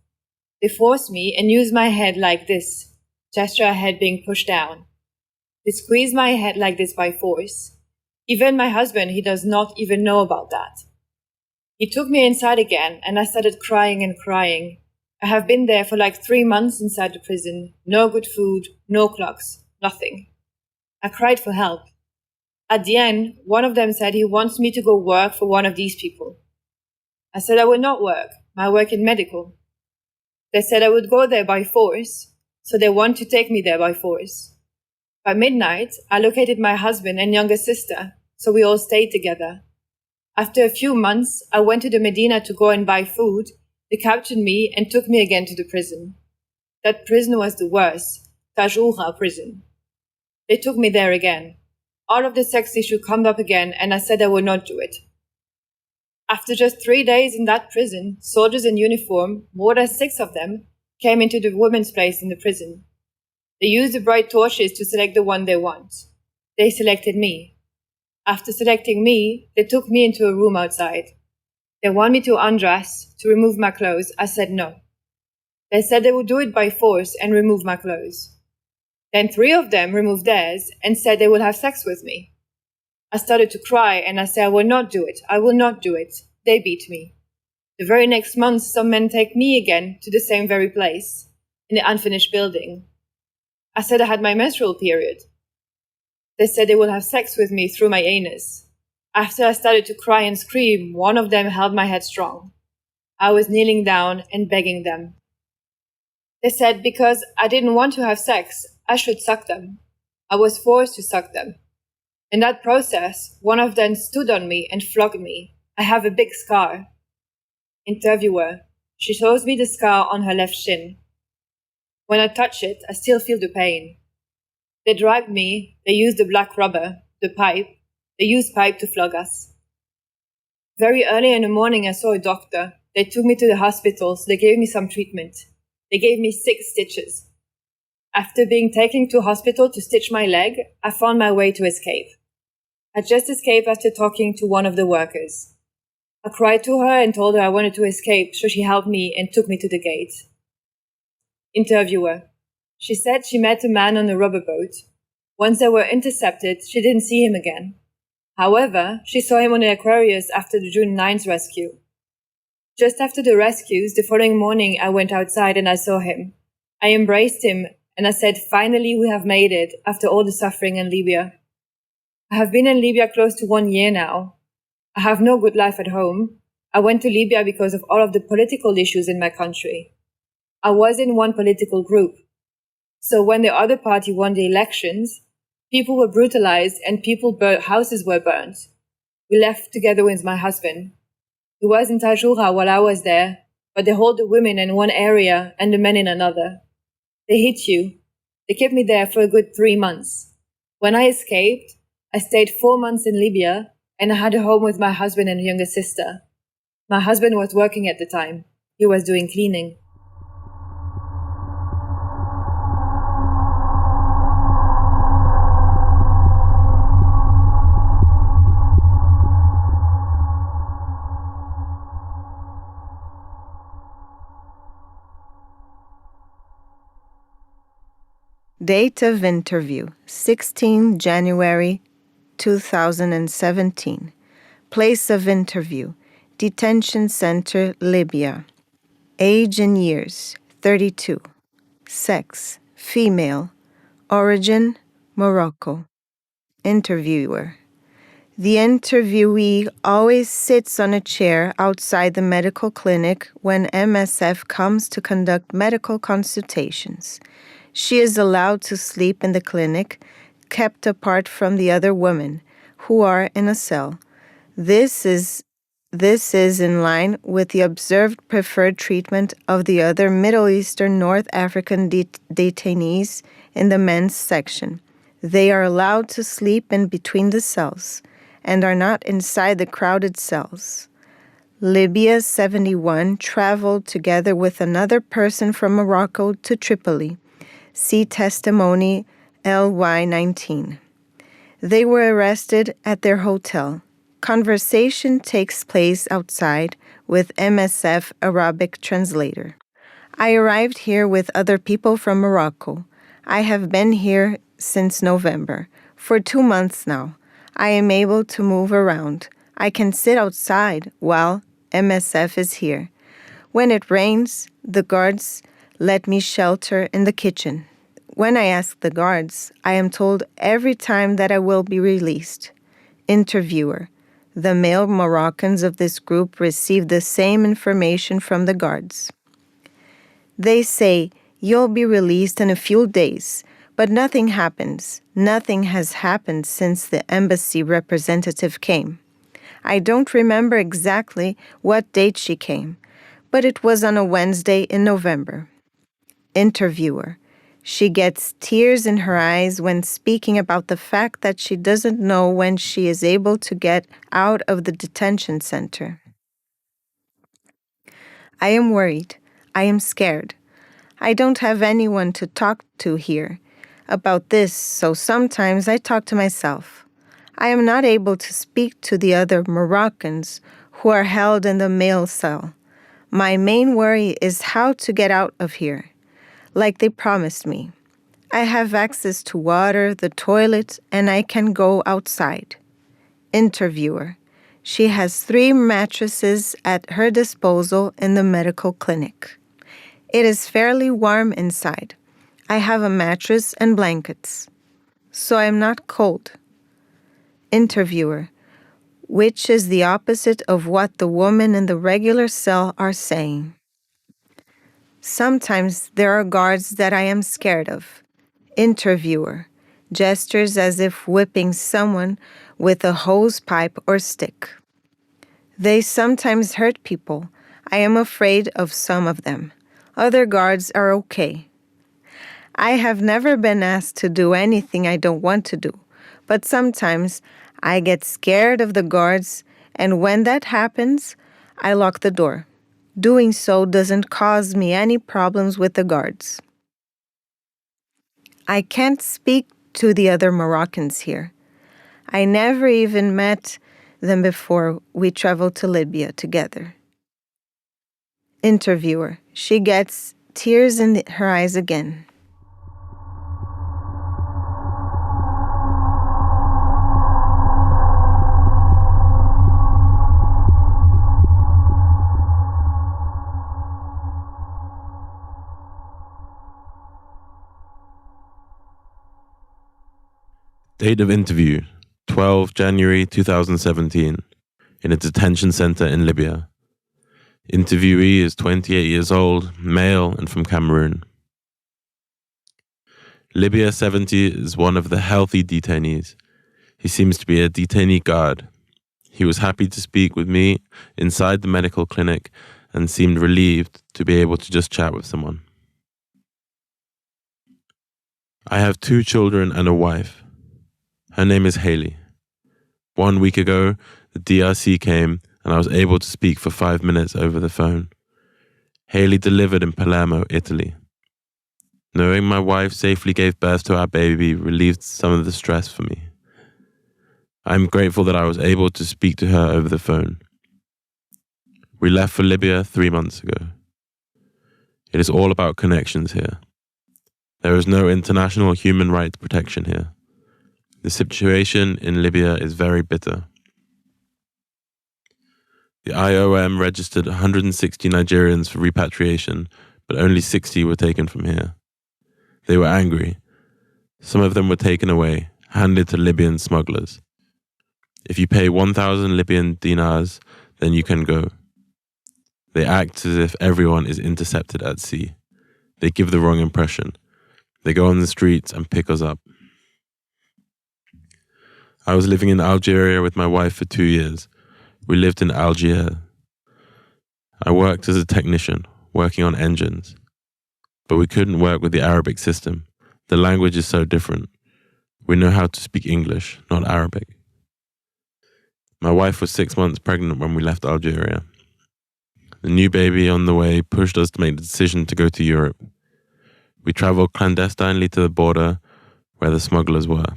F: They forced me and used my head like this, gesture a head being pushed down. They squeezed my head like this by force. Even my husband, he does not even know about that. He took me inside again and I started crying and crying. I have been there for like 3 months inside the prison. No good food, no clocks, nothing. I cried for help. At the end, one of them said he wants me to go work for one of these people. I said I would not work. I work in medical. They said I would go there by force, so they want to take me there by force. By midnight, I located my husband and younger sister, so we all stayed together. After a few months, I went to the Medina to go and buy food. They captured me and took me again to the prison. That prison was the worst, Tajura prison. They took me there again. All of the sex issue come up again, and I said I would not do it. After just 3 days in that prison, soldiers in uniform, more than 6 of them, came into the women's place in the prison. They used the bright torches to select the one they want. They selected me. After selecting me, they took me into a room outside. They want me to undress, to remove my clothes. I said no. They said they would do it by force and remove my clothes. Then 3 of them removed theirs and said they would have sex with me. I started to cry and I said I will not do it. I will not do it. They beat me. The very next month, some men take me again to the same very place, in the unfinished building. I said I had my menstrual period. They said they would have sex with me through my anus. After I started to cry and scream, one of them held my head strong. I was kneeling down and begging them. They said because I didn't want to have sex, I should suck them. I was forced to suck them. In that process, one of them stood on me and flogged me. I have a big scar. Interviewer. She shows me the scar on her left shin. When I touch it, I still feel the pain. They dragged me. They used the black rubber, the pipe. They used pipe to flog us. Very early in the morning, I saw a doctor. They took me to the hospital, so they gave me some treatment. They gave me 6 stitches. After being taken to hospital to stitch my leg, I found my way to escape. I just escaped after talking to one of the workers. I cried to her and told her I wanted to escape, so she helped me and took me to the gate. Interviewer. She said she met a man on a rubber boat. Once they were intercepted, she didn't see him again. However, she saw him on the Aquarius after the June 9th rescue. Just after the rescues, the following morning I went outside and I saw him. I embraced him and I said, finally we have made it after all the suffering in Libya. I have been in Libya close to 1 year now. I have no good life at home. I went to Libya because of all of the political issues in my country. I was in one political group. So when the other party won the elections, people were brutalized and houses were burnt. We left together with my husband. He was in Tajura while I was there, but they hold the women in one area and the men in another. They hit you. They kept me there for a good 3 months. When I escaped, I stayed 4 months in Libya and I had a home with my husband and younger sister. My husband was working at the time. He was doing cleaning.
I: Date of interview, 16 January 2017. Place of interview, Detention Center, Libya. Age and years, 32. Sex, female. Origin, Morocco. Interviewer. The interviewee always sits on a chair outside the medical clinic when MSF comes to conduct medical consultations. She is allowed to sleep in the clinic, kept apart from the other women, who are in a cell. This is in line with the observed preferred treatment of the other Middle Eastern North African detainees in the men's section. They are allowed to sleep in between the cells and are not inside the crowded cells. Libya 71 traveled together with another person from Morocco to Tripoli. See Testimony LY19. They were arrested at their hotel. Conversation takes place outside with MSF Arabic translator. I arrived here with other people from Morocco. I have been here since November. For 2 months now. I am able to move around. I can sit outside while MSF is here. When it rains, the guards let me shelter in the kitchen. When I ask the guards, I am told every time that I will be released. Interviewer. The male Moroccans of this group receive the same information from the guards. They say, you'll be released in a few days, But nothing happens. Nothing has happened since the embassy representative came. I don't remember exactly what date she came, but it was on a Wednesday in November. Interviewer. She gets tears in her eyes when speaking about the fact that she doesn't know when she is able to get out of the detention center. I am worried. I am scared. I don't have anyone to talk to here about this, so sometimes I talk to myself. I am not able to speak to the other Moroccans who are held in the male cell. My main worry is how to get out of here, like they promised me. I have access to water, the toilet, and I can go outside. Interviewer. She has 3 mattresses at her disposal in the medical clinic. It is fairly warm inside. I have a mattress and blankets, so I am not cold. Interviewer. Which is the opposite of what the women in the regular cell are saying. Sometimes there are guards that I am scared of. Interviewer. Gestures as if whipping someone with a hose pipe or stick. They sometimes hurt people. I am afraid of some of them. Other guards are okay. I have never been asked to do anything I don't want to do, but sometimes I get scared of the guards, and when that happens, I lock the door. Doing so doesn't cause me any problems with the guards. I can't speak to the other Moroccans here. I never even met them before we traveled to Libya together. Interviewer. She gets tears in her eyes again.
M: Date of interview, 12 January 2017, in a detention center in Libya. Interviewee is 28 years old, male, and from Cameroon. Libya 70 is one of the healthy detainees. He seems to be a detainee guard. He was happy to speak with me inside the medical clinic and seemed relieved to be able to just chat with someone. I have 2 children and a wife. Her name is Haley. 1 week ago, the DRC came and I was able to speak for 5 minutes over the phone. Haley delivered in Palermo, Italy. Knowing my wife safely gave birth to our baby relieved some of the stress for me. I'm grateful that I was able to speak to her over the phone. We left for Libya 3 months ago. It is all about connections here. There is no international human rights protection here. The situation in Libya is very bitter. The IOM registered 160 Nigerians for repatriation, but only 60 were taken from here. They were angry. Some of them were taken away, handed to Libyan smugglers. If you pay 1,000 Libyan dinars, then you can go. They act as if everyone is intercepted at sea. They give the wrong impression. They go on the streets and pick us up. I was living in Algeria with my wife for 2 years. We lived in Algiers. I worked as a technician, working on engines. But we couldn't work with the Arabic system. The language is so different. We know how to speak English, not Arabic. My wife was 6 months pregnant when we left Algeria. The new baby on the way pushed us to make the decision to go to Europe. We traveled clandestinely to the border where the smugglers were.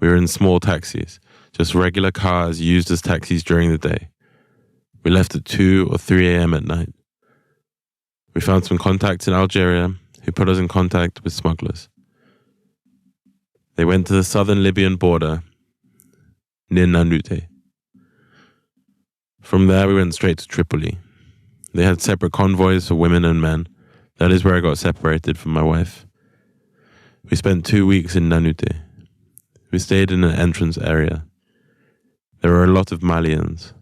M: We were in small taxis, just regular cars used as taxis during the day. We left at 2 or 3 a.m. at night. We found some contacts in Algeria who put us in contact with smugglers. They went to the southern Libyan border, near Nanute. From there we went straight to Tripoli. They had separate convoys for women and men. That is where I got separated from my wife. We spent 2 weeks in Nanute. We stayed in an entrance area. There were a lot of Malians.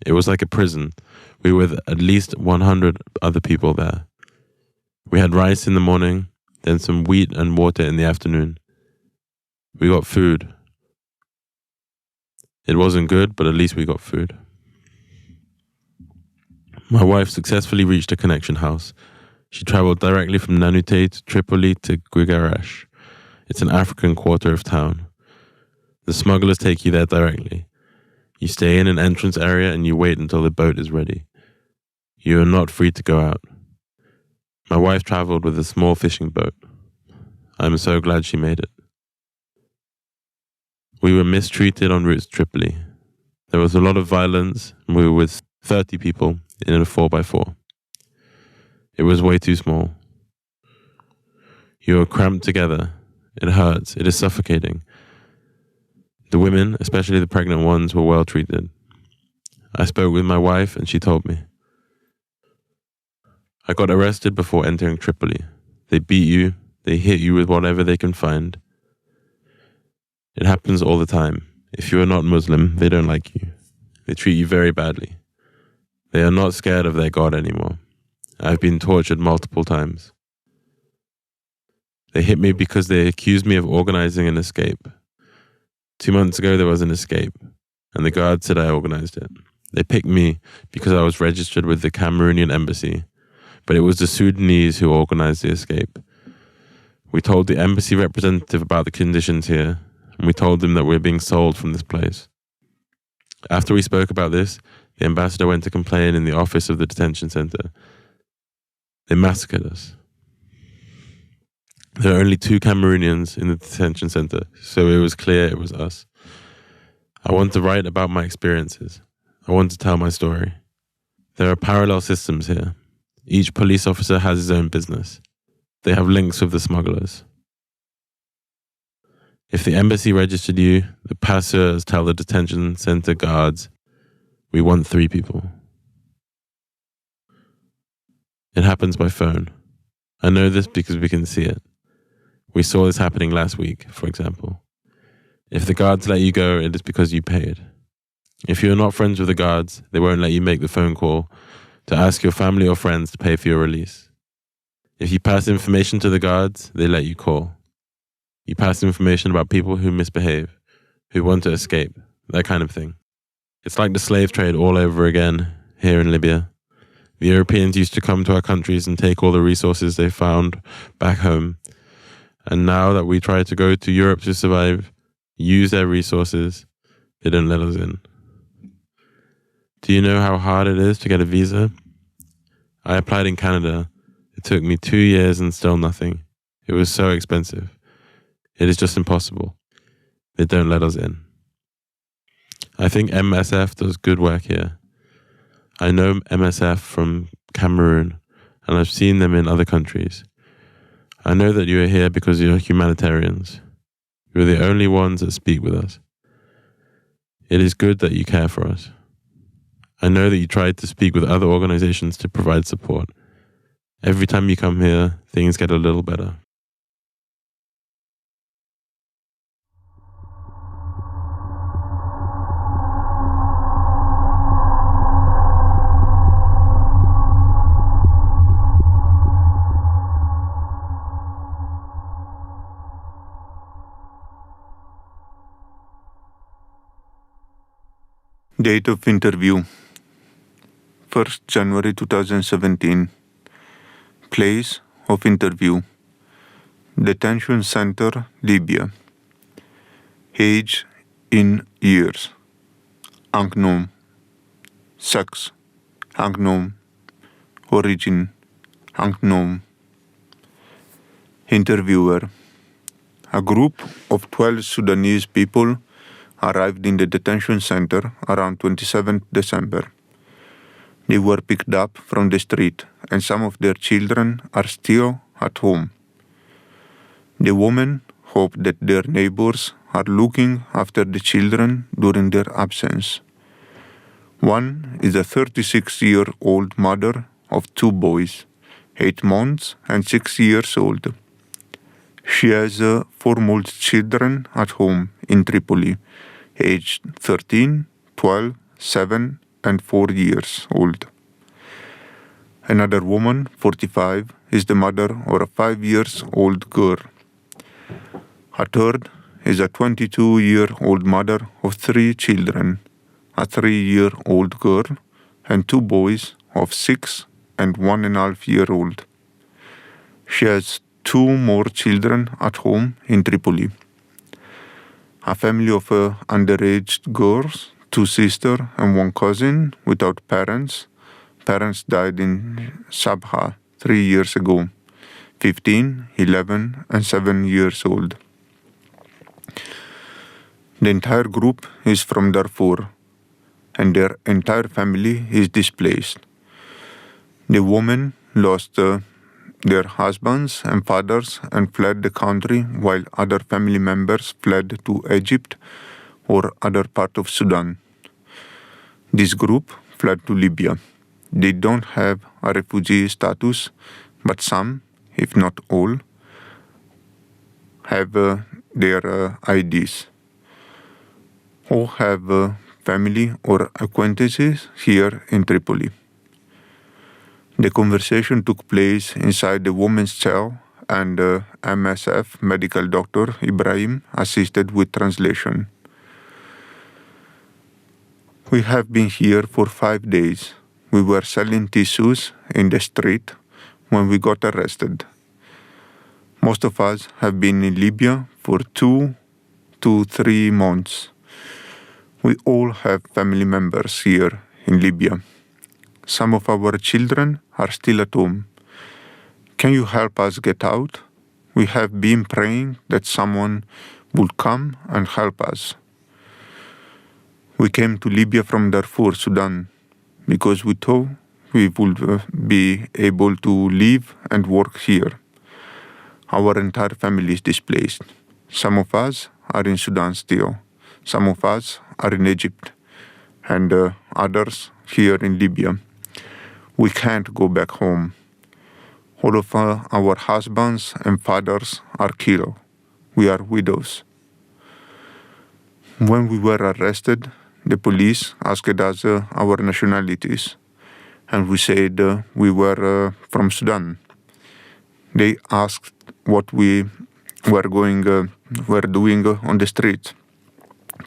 M: It was like a prison. We were with at least 100 other people there. We had rice in the morning, then some wheat and water in the afternoon. We got food. It wasn't good, but at least we got food. My wife successfully reached a connection house. She traveled directly from Nanute to Tripoli to Guigarash. It's an African quarter of town. The smugglers take you there directly. You stay in an entrance area and you wait until the boat is ready. You are not free to go out. My wife traveled with a small fishing boat. I'm so glad she made it. We were mistreated en route to Tripoli. There was a lot of violence, and we were with 30 people in a 4x4. It was way too small. You are cramped together. It hurts. It is suffocating. The women, especially the pregnant ones, were well treated. I spoke with my wife and she told me. I got arrested before entering Tripoli. They beat you. They hit you with whatever they can find. It happens all the time. If you are not Muslim, they don't like you. They treat you very badly. They are not scared of their God anymore. I've been tortured multiple times. They hit me because they accused me of organizing an escape. 2 months ago there was an escape, and the guard said I organized it. They picked me because I was registered with the Cameroonian embassy, but it was the Sudanese who organized the escape. We told the embassy representative about the conditions here, and we told them that we're being sold from this place. After we spoke about this, the ambassador went to complain in the office of the detention center. They massacred us. There are only 2 Cameroonians in the detention center, so it was clear it was us. I want to write about my experiences. I want to tell my story. There are parallel systems here. Each police officer has his own business. They have links with the smugglers. If the embassy registered you, the passeurs tell the detention center guards, we want 3 people. It happens by phone. I know this because we can see it. We saw this happening last week, for example. If the guards let you go, it is because you paid. If you are not friends with the guards, they won't let you make the phone call to ask your family or friends to pay for your release. If you pass information to the guards, they let you call. You pass information about people who misbehave, who want to escape, that kind of thing. It's like the slave trade all over again here in Libya. The Europeans used to come to our countries and take all the resources they found back home. And now that we try to go to Europe to survive, use their resources, they don't let us in. Do you know how hard it is to get a visa? I applied in Canada. It took me 2 years and still nothing. It was so expensive. It is just impossible. They don't let us in. I think MSF does good work here. I know MSF from Cameroon, and I've seen them in other countries. I know that you are here because you're humanitarians. You're the only ones that speak with us. It is good that you care for us. I know that you tried to speak with other organizations to provide support. Every time you come here, things get a little better.
E: Date of interview 1st January 2017. Place of interview Detention Center, Libya. Age in years unknown. Sex unknown. Origin unknown. Interviewer. A group of 12 Sudanese people arrived in the detention center around 27th December. They were picked up from the street, and some of their children are still at home. The women hope that their neighbors are looking after the children during their absence. One is a 36-year-old mother of 2 boys, 8 months and 6 years old. She has 4 more children at home in Tripoli, aged 13, 12, 7, and 4 years old. Another woman, 45, is the mother of a 5-year-old girl. A third is a 22-year-old mother of 3 children, a 3-year-old girl and 2 boys of 6 and 1.5-year-old. She has 2 more children at home in Tripoli. A family of underage girls, 2 sisters and 1 cousin without parents. Parents died in Sabha 3 years ago, 15, 11 and 7 years old. The entire group is from Darfur, and their entire family is displaced. The women lost their husbands and fathers and fled the country, while other family members fled to Egypt or other part of Sudan. This group fled to Libya. They don't have a refugee status, but some, if not all, have their IDs. All have family or acquaintances here in Tripoli. The conversation took place inside the woman's cell, and MSF medical doctor Ibrahim assisted with translation. We have been here for 5 days. We were selling tissues in the street when we got arrested. Most of us have been in Libya for 2 to 3 months. We all have family members here in Libya. Some of our children are still at home. Can you help us get out? We have been praying that someone would come and help us. We came to Libya from Darfur, Sudan, because we thought we would be able to live and work here. Our entire family is displaced. Some of us are in Sudan still. Some of us are in Egypt, and others here in Libya. We can't go back home. All of our husbands and fathers are killed. We are widows. When we were arrested, the police asked us our nationalities, and we said we were from Sudan. They asked what we were doing on the street.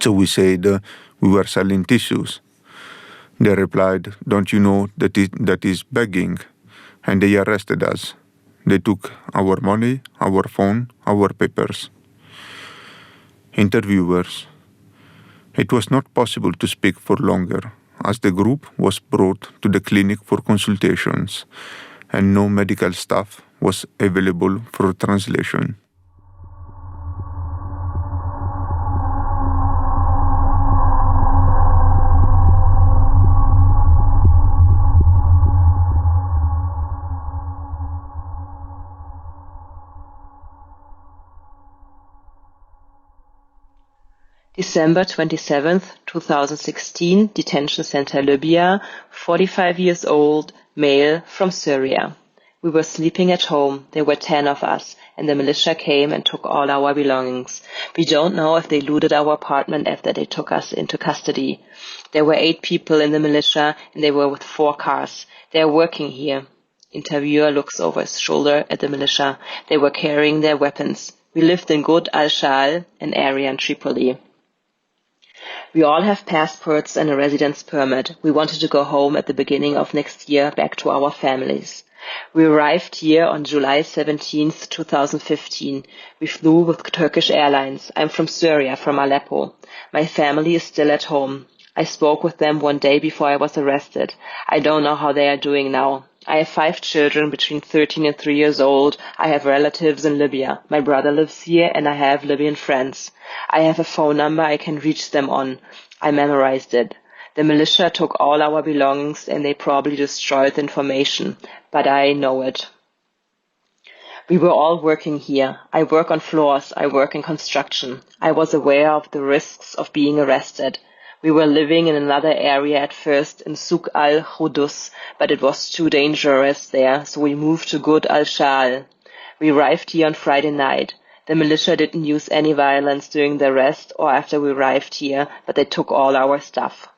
E: So we said we were selling tissues. They replied, "Don't you know that is begging?" And they arrested us. They took our money, our phone, our papers. Interviewers. It was not possible to speak for longer, as the group was brought to the clinic for consultations, and no medical staff was available for translation.
N: December 27th, 2016, Detention Center Libya, 45 years old, male, from Syria. We were sleeping at home. There were 10 of us, and the militia came and took all our belongings. We don't know if they looted our apartment after they took us into custody. There were 8 people in the militia, and they were with 4 cars. They are working here. Interviewer looks over his shoulder at the militia. They were carrying their weapons. We lived in Good al-Shal, an area in Tripoli. We all have passports and a residence permit. We wanted to go home at the beginning of next year, back to our families. We arrived here on July 17th, 2015. We flew with Turkish Airlines. I'm from Syria, from Aleppo. My family is still at home. I spoke with them one day before I was arrested. I don't know how they are doing now. I have 5 children between 13 and 3 years old. I have relatives in Libya. My brother lives here, and I have Libyan friends. I have a phone number I can reach them on. I memorized it. The militia took all our belongings, and they probably destroyed the information, but I know it. We were all working here. I work on floors. I work in construction. I was aware of the risks of being arrested. We were living in another area at first in Souk al-Khudus, but it was too dangerous there, so we moved to Good al-Shal. We arrived here on Friday night. The militia didn't use any violence during the arrest or after we arrived here, but they took all our stuff.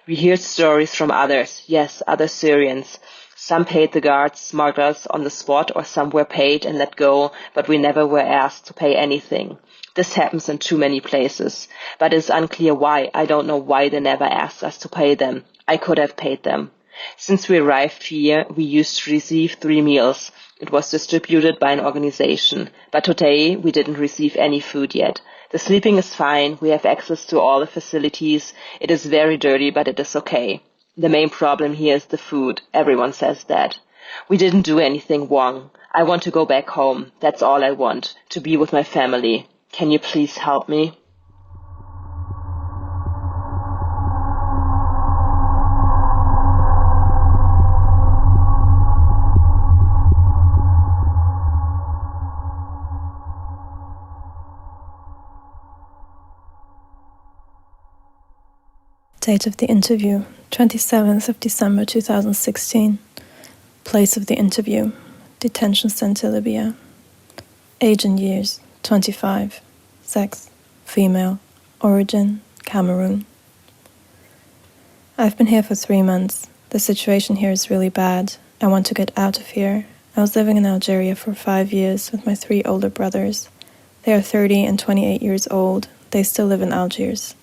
N: We heard stories from others, yes, other Syrians. Some paid the guards, smugglers on the spot, or some were paid and let go, but we never were asked to pay anything. This happens in too many places, but it's unclear why. I don't know why they never asked us to pay them. I could have paid them. Since we arrived here, we used to receive 3 meals. It was distributed by an organization, but today we didn't receive any food yet. The sleeping is fine. We have access to all the facilities. It is very dirty, but it is okay. The main problem here is the food. Everyone says that. We didn't do anything wrong. I want to go back home. That's all I want, to be with my family. Can you please help me?
H: Date of the interview, 27th of December 2016. Place of the interview, Detention Center, Libya. Age and years, 25. Sex, female. Origin, Cameroon. I've been here for 3 months. The situation here is really bad. I want to get out of here. I was living in Algeria for 5 years with my 3 older brothers. They are 30 and 28 years old. They still live in Algiers.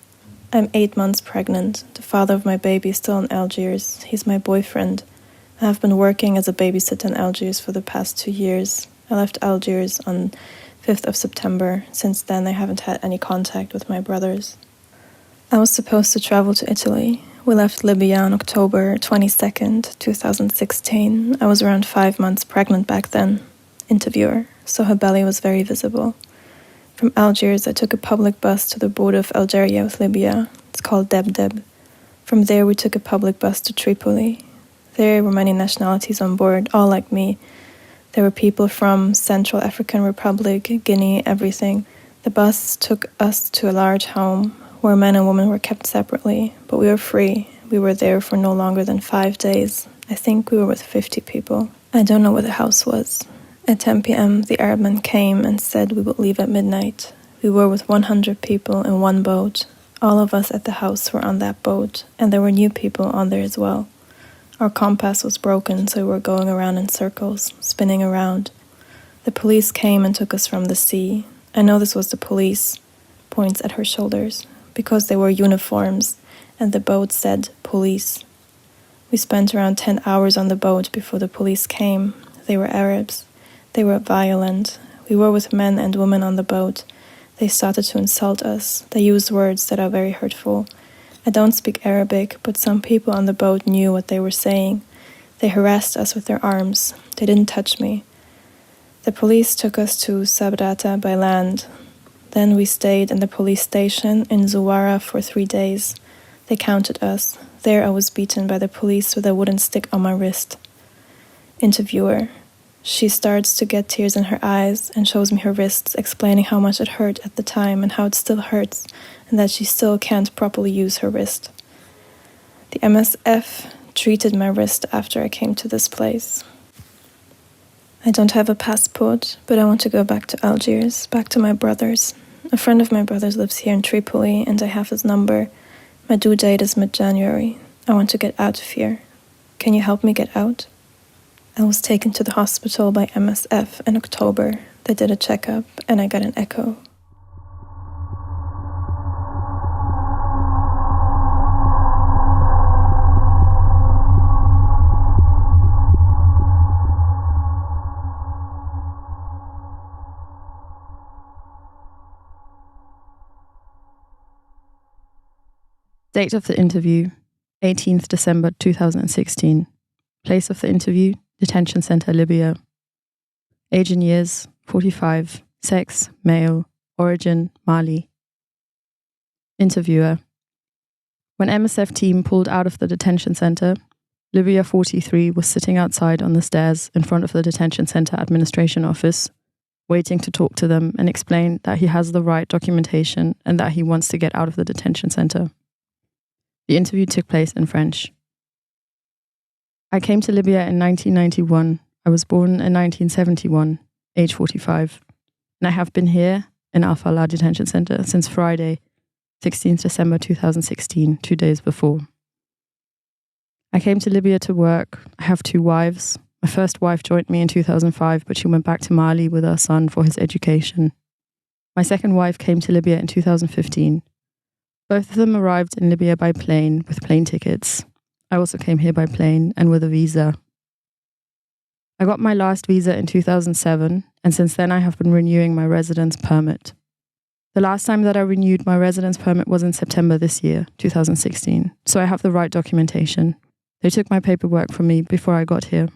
H: I'm 8 months pregnant. The father of my baby is still in Algiers. He's my boyfriend. I have been working as a babysitter in Algiers for the past 2 years. I left Algiers on 5th of September. Since then, I haven't had any contact with my brothers. I was supposed to travel to Italy. We left Libya on October 22nd, 2016. I was around 5 months pregnant back then. Interviewer, so her belly was very visible. From Algiers, I took a public bus to the border of Algeria with Libya. It's called Deb. From there, we took a public bus to Tripoli. There were many nationalities on board, all like me. There were people from Central African Republic, Guinea, everything. The bus took us to a large home where men and women were kept separately, but we were free. We were there for no longer than 5 days. I think we were with 50 people. I don't know where the house was. At 10 p.m., the Arab men came and said we would leave at midnight. We were with 100 people in one boat. All of us at the house were on that boat, and there were new people on there as well. Our compass was broken, so we were going around in circles, spinning around. The police came and took us from the sea. I know this was the police, points at her shoulders, because they wore uniforms, and the boat said police. We spent around 10 hours on the boat before the police came. They were Arabs. They were violent. We were with men and women on the boat. They started to insult us. They used words that are very hurtful. I don't speak Arabic, but some people on the boat knew what they were saying. They harassed us with their arms. They didn't touch me. The police took us to Sabratha by land. Then we stayed in the police station in Zuwara for 3 days. They counted us. There I was beaten by the police with a wooden stick on my wrist. Interviewer. She starts to get tears in her eyes and shows me her wrists, explaining how much it hurt at the time and how it still hurts, and that she still can't properly use her wrist. The MSF treated my wrist after I came to this place. I don't have a passport, but I want to go back to Algiers, back to my brothers. A friend of my brother's lives here in Tripoli, and I have his number. My due date is mid-January. I want to get out of here. Can you help me get out? I was taken to the hospital by MSF in October. They did a checkup, and I got an echo.
C: Date of the interview, 18th December 2016. Place of the interview, Detention Center, Libya. Age and years, 45. Sex, male. Origin, Mali. Interviewer. When MSF team pulled out of the detention center, Libya 43 was sitting outside on the stairs in front of the detention center administration office, waiting to talk to them and explain that he has the right documentation and that he wants to get out of the detention center. The interview took place in French. I came to Libya in 1991. I was born in 1971, age 45. And I have been here in Al-Falah Detention Center since Friday, 16th December 2016, 2 days before.
O: I came to Libya to work. I have 2 wives. My first wife joined me in 2005, but she went back to Mali with our son for his education. My second wife came to Libya in 2015. Both of them arrived in Libya by plane with plane tickets. I also came here by plane and with a visa. I got my last visa in 2007, and since then I have been renewing my residence permit. The last time that I renewed my residence permit was in September this year, 2016, so I have the right documentation. They took my paperwork from me before I got here.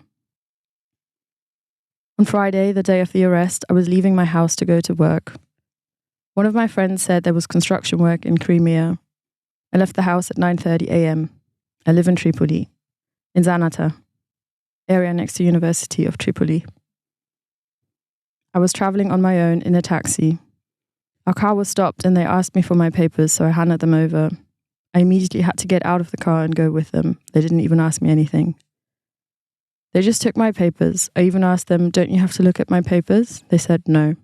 O: On Friday, the day of the arrest, I was leaving my house to go to work. One of my friends said there was construction work in Crimea. I left the house at 9:30 a.m. I live in Tripoli, in Zanata, area next to University of Tripoli. I was traveling on my own in a taxi. Our car was stopped and they asked me for my papers, so I handed them over. I immediately had to get out of the car and go with them. They didn't even ask me anything. They just took my papers. I even asked them, "Don't you have to look at my papers?" They said no.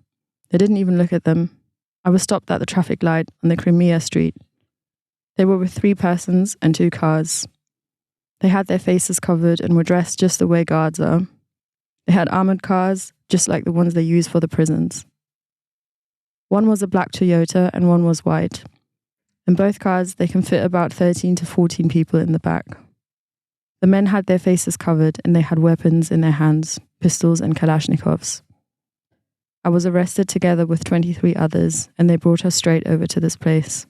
O: They didn't even look at them. I was stopped at the traffic light on the Crimea street. They were with 3 persons and 2 cars. They had their faces covered and were dressed just the way guards are. They had armored cars, just like the ones they use for the prisons. One was a black Toyota and one was white. In both cars, they can fit about 13 to 14 people in the back. The men had their faces covered and they had weapons in their hands, pistols and Kalashnikovs. I was arrested together with 23 others and they brought us straight over to this place.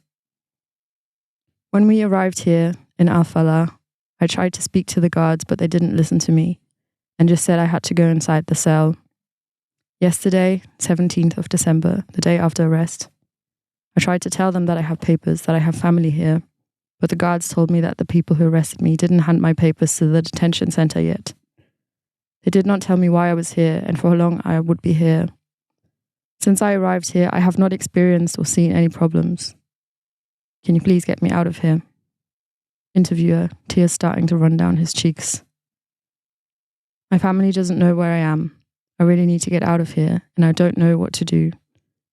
O: When we arrived here in Al-Falah, I tried to speak to the guards, but they didn't listen to me and just said I had to go inside the cell. Yesterday, 17th of December, the day after arrest, I tried to tell them that I have papers, that I have family here, but the guards told me that the people who arrested me didn't hand my papers to the detention center yet. They did not tell me why I was here and for how long I would be here. Since I arrived here, I have not experienced or seen any problems. Can you please get me out of here? Interviewer, tears starting to run down his cheeks. My family doesn't know where I am. I really need to get out of here, and I don't know what to do.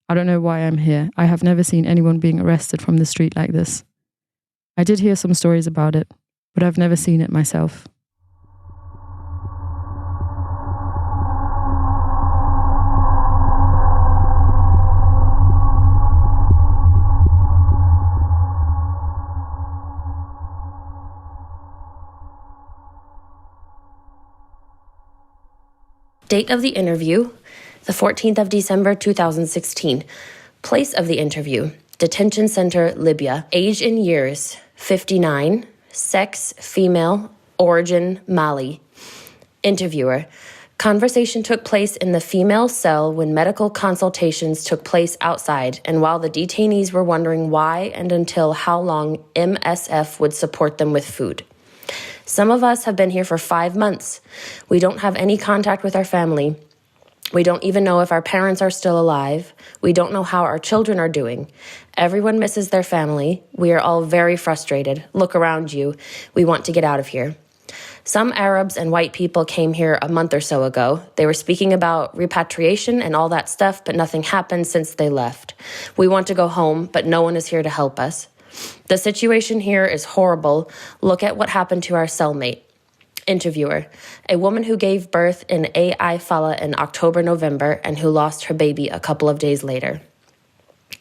O: I don't know why I'm here. I have never seen anyone being arrested from the street like this. I did hear some stories about it, but I've never seen it myself.
P: Date of the interview, the 14th of December, 2016. Place of the interview, Detention Center, Libya. Age in years, 59. Sex, female. Origin, Mali. Interviewer. Conversation took place in the female cell when medical consultations took place outside, and while the detainees were wondering why and until how long MSF would support them with food. Some of us have been here for 5 months. We don't have any contact with our family. We don't even know if our parents are still alive. We don't know how our children are doing. Everyone misses their family. We are all very frustrated. Look around you. We want to get out of here. Some Arabs and white people came here a month or so ago. They were speaking about repatriation and all that stuff, but nothing happened since they left. We want to go home, but no one is here to help us. The situation here is horrible. Look at what happened to our cellmate. Interviewer. A woman who gave birth in Al-Falah in October-November and who lost her baby a couple of days later.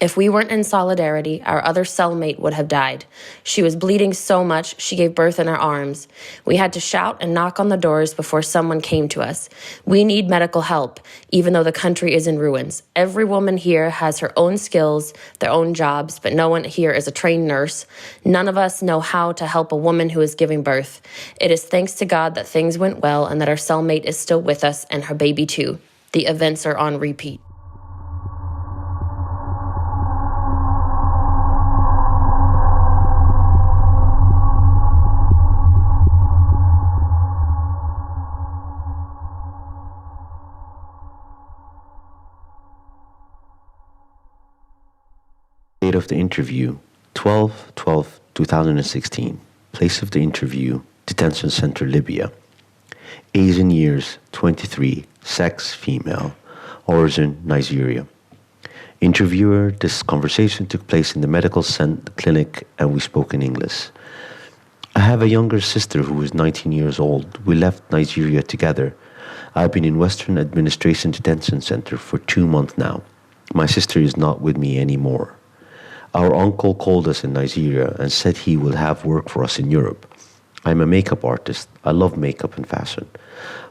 P: If we weren't in solidarity, our other cellmate would have died. She was bleeding so much, she gave birth in our arms. We had to shout and knock on the doors before someone came to us. We need medical help, even though the country is in ruins. Every woman here has her own skills, their own jobs, but no one here is a trained nurse. None of us know how to help a woman who is giving birth. It is thanks to God that things went well and that our cellmate is still with us and her baby too. The events are on repeat.
W: Date of the interview, 12/12/2016. Place of the interview, Detention Center, Libya. Age in years, 23. Sex, female. Origin, Nigeria. Interviewer, this conversation took place in the medical clinic and we spoke in English. I have a younger sister who is 19 years old. We left Nigeria together. I've been in Western Administration Detention Center for 2 months now. My sister is not with me anymore. Our uncle called us in Nigeria and said he will have work for us in Europe. I'm a makeup artist. I love makeup and fashion.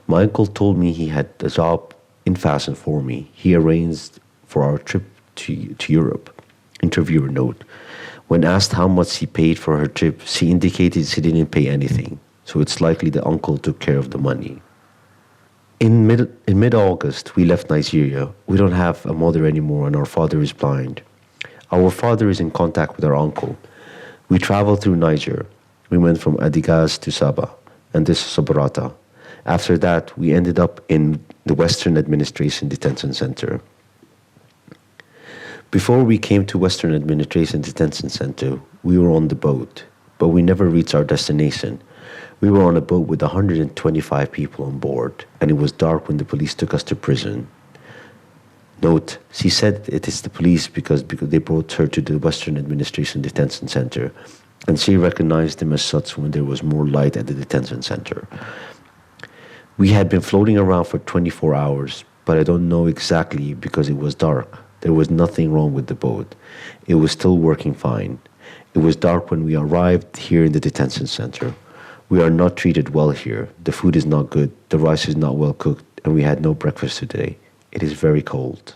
W: My uncle told me he had a job in fashion for me. He arranged for our trip to Europe. Interviewer note. When asked how much he paid for her trip, she indicated she didn't pay anything, so it's likely the uncle took care of the money. In mid-August, we left Nigeria. We don't have a mother anymore and our father is blind. Our father is in contact with our uncle. We traveled through Niger. We went from Adigaz to Saba and this Sobrata. After that, we ended up in the Western Administration Detention Center. Before we came to Western Administration Detention Center, we were on the boat, but we never reached our destination. We were on a boat with 125 people on board, and it was dark when the police took us to prison. Note, she said it is the police because they brought her to the Western Administration Detention Center, and she recognized them as such when there was more light at the detention center. We had been floating around for 24 hours, but I don't know exactly because it was dark. There was nothing wrong with the boat. It was still working fine. It was dark when we arrived here in the detention center. We are not treated well here. The food is not good, the rice is not well cooked, and we had no breakfast today. It is very cold.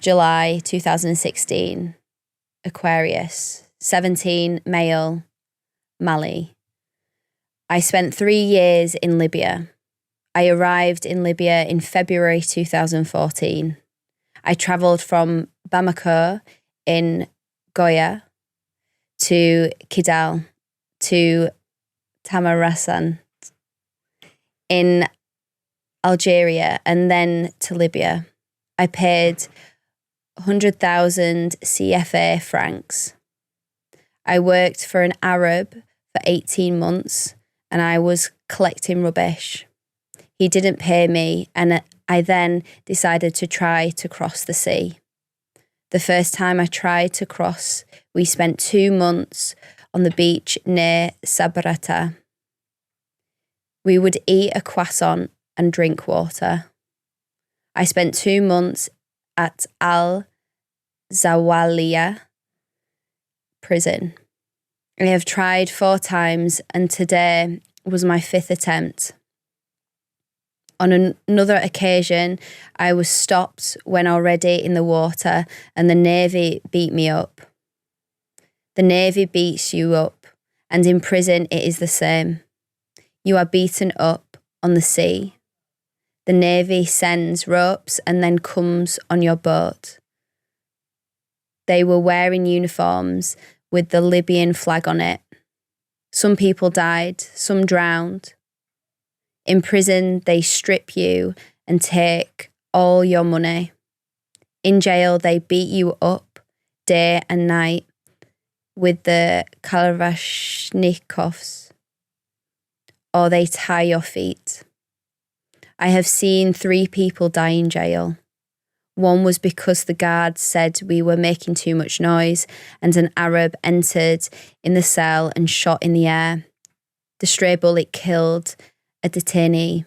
K: July 2016, Aquarius, 17, male, Mali. I spent 3 years in Libya. I arrived in Libya in February 2014. I travelled from Bamako in Goya to Kidal to Tamarassan in Algeria and then to Libya. I paid 100,000 CFA francs. I worked for an Arab for 18 months and I was collecting rubbish. He didn't pay me and I then decided to try to cross the sea. The first time I tried to cross, we spent 2 months on the beach near Sabrata. We would eat a croissant and drink water. I spent 2 months at Al-Zawaliya prison. I have tried 4 times and today was my 5th attempt. On another occasion, I was stopped when already in the water and the Navy beat me up. The Navy beats you up and in prison it is the same. You are beaten up on the sea. The Navy sends ropes and then comes on your boat. They were wearing uniforms with the Libyan flag on it. Some people died, some drowned. In prison, they strip you and take all your money. In jail, they beat you up day and night with the Kalashnikovs, or they tie your feet. I have seen 3 people die in jail. One was because the guards said we were making too much noise and an Arab entered in the cell and shot in the air. The stray bullet killed a detainee.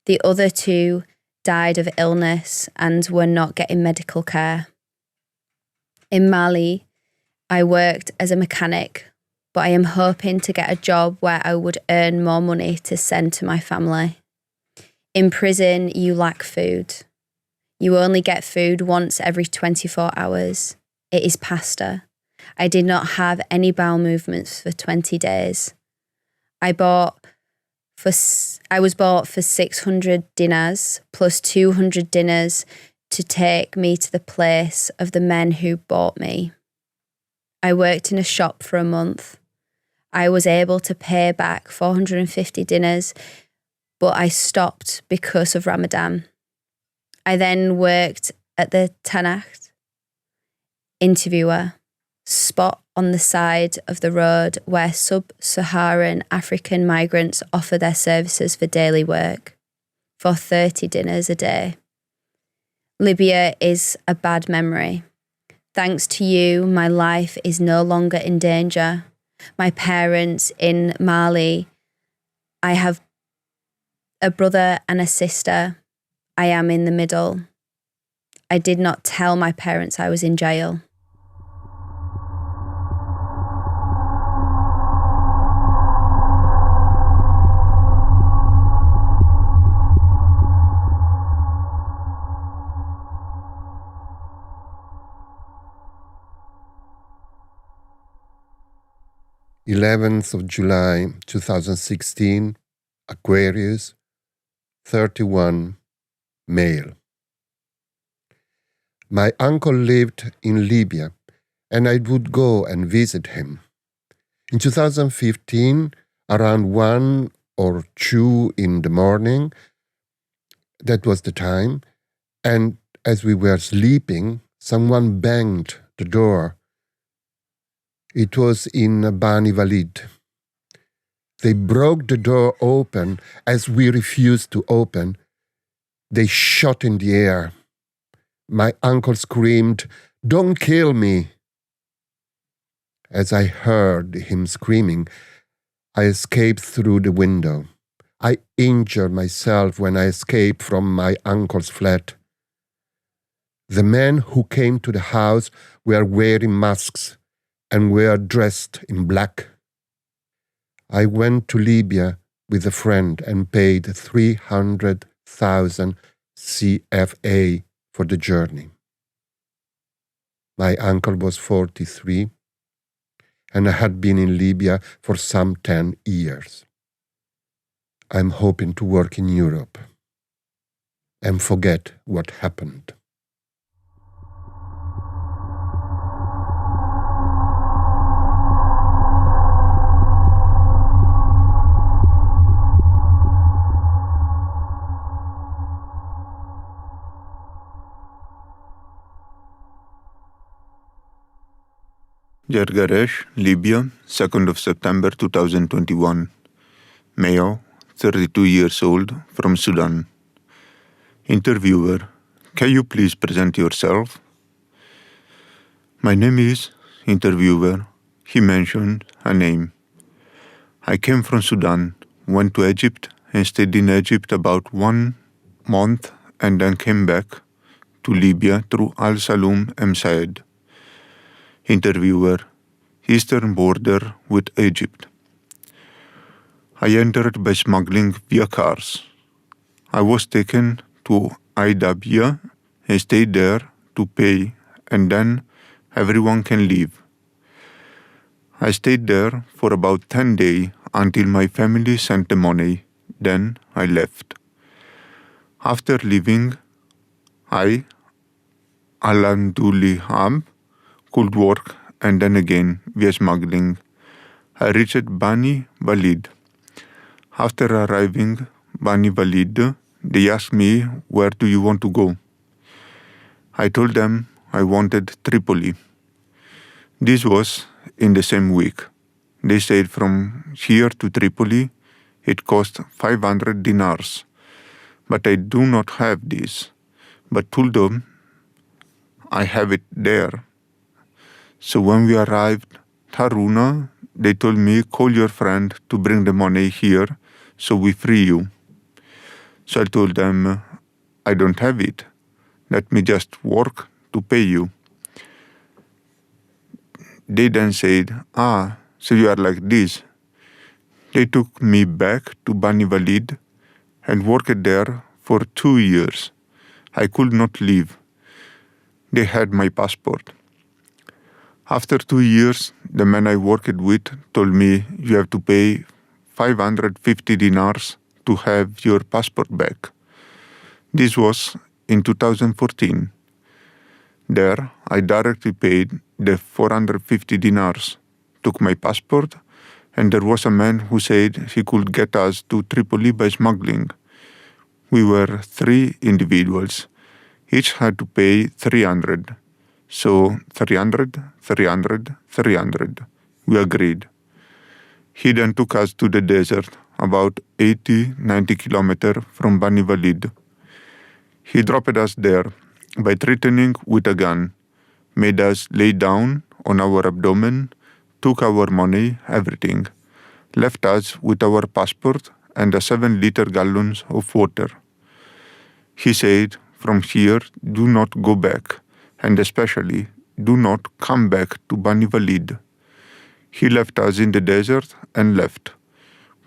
K: The other 2 died of illness and were not getting medical care. In Mali, I worked as a mechanic, but I am hoping to get a job where I would earn more money to send to my family. In prison, you lack food. You only get food once every 24 hours. It is pasta. I did not have any bowel movements for 20 days. I was bought for 600 dinars plus 200 dinars to take me to the place of the men who bought me. I worked in a shop for a month. I was able to pay back 450 dinars, but I stopped because of Ramadan. I then worked at the Tanakh. Interviewer. spot on the side of the road where sub-Saharan African migrants offer their services for daily work, for 30 dinners a day. Libya is a bad memory. Thanks to you, my life is no longer in danger. My parents in Mali, I have a brother and a sister. I am in the middle. I did not tell my parents I was in jail.
J: July 2016, Aquarius, 31, male. My uncle lived in Libya, and I would go and visit him. In 2015, around 1 or 2 in the morning, that was the time, and as we were sleeping, someone banged the door. It was in Bani Walid. They broke the door open as we refused to open. They shot in the air. My uncle screamed, "Don't kill me!" As I heard him screaming, I escaped through the window. I injured myself when I escaped from my uncle's flat. The men who came to the house were wearing masks and were dressed in black. I went to Libya with a friend and paid 300,000 CFA for the journey. My uncle was 43, and I had been in Libya for some 10 years. I'm hoping to work in Europe and forget what happened.
E: García, Libya, 2nd of September 2021. Male, 32 years old, from Sudan. Interviewer, can you please present yourself? My name is Interviewer. He mentioned a name. I came from Sudan, went to Egypt and stayed in Egypt about 1 month and then came back to Libya through Al Salum M. Said. Interviewer, eastern border with Egypt. I entered by smuggling via cars. I was taken to Aidabia and stayed there to pay, and then everyone can leave. I stayed there for about 10 days until my family sent the money. Then I left. After leaving, I, alhamdulillah, could work, and then again via smuggling. I reached Bani Walid. After arriving Bani Walid, they asked me, "Where do you want to go?" I told them I wanted Tripoli. This was in the same week. They said from here to Tripoli it cost 500 dinars. But I do not have this. But told them I have it there. So when we arrived Haruna, they told me, "Call your friend to bring the money here so we free you." So I told them, "I don't have it. Let me just work to pay you." They then said, so you are like this." They took me back to Bani Walid and worked there for 2 years. I could not leave. They had my passport. After 2 years, the man I worked with told me, "You have to pay 550 dinars to have your passport back." This was in 2014. There, I directly paid the 450 dinars, took my passport, and there was a man who said he could get us to Tripoli by smuggling. We were 3 individuals. Each had to pay 300. So 300, 300, 300. We agreed. He then took us to the desert, about 80-90 kilometers from Bani Walid. He dropped us there by threatening with a gun, made us lay down on our abdomen, took our money, everything, left us with our passport and a 7-liter gallons of water. He said, from here, do not go back, and especially do not come back to Bani Walid. He left us in the desert and left.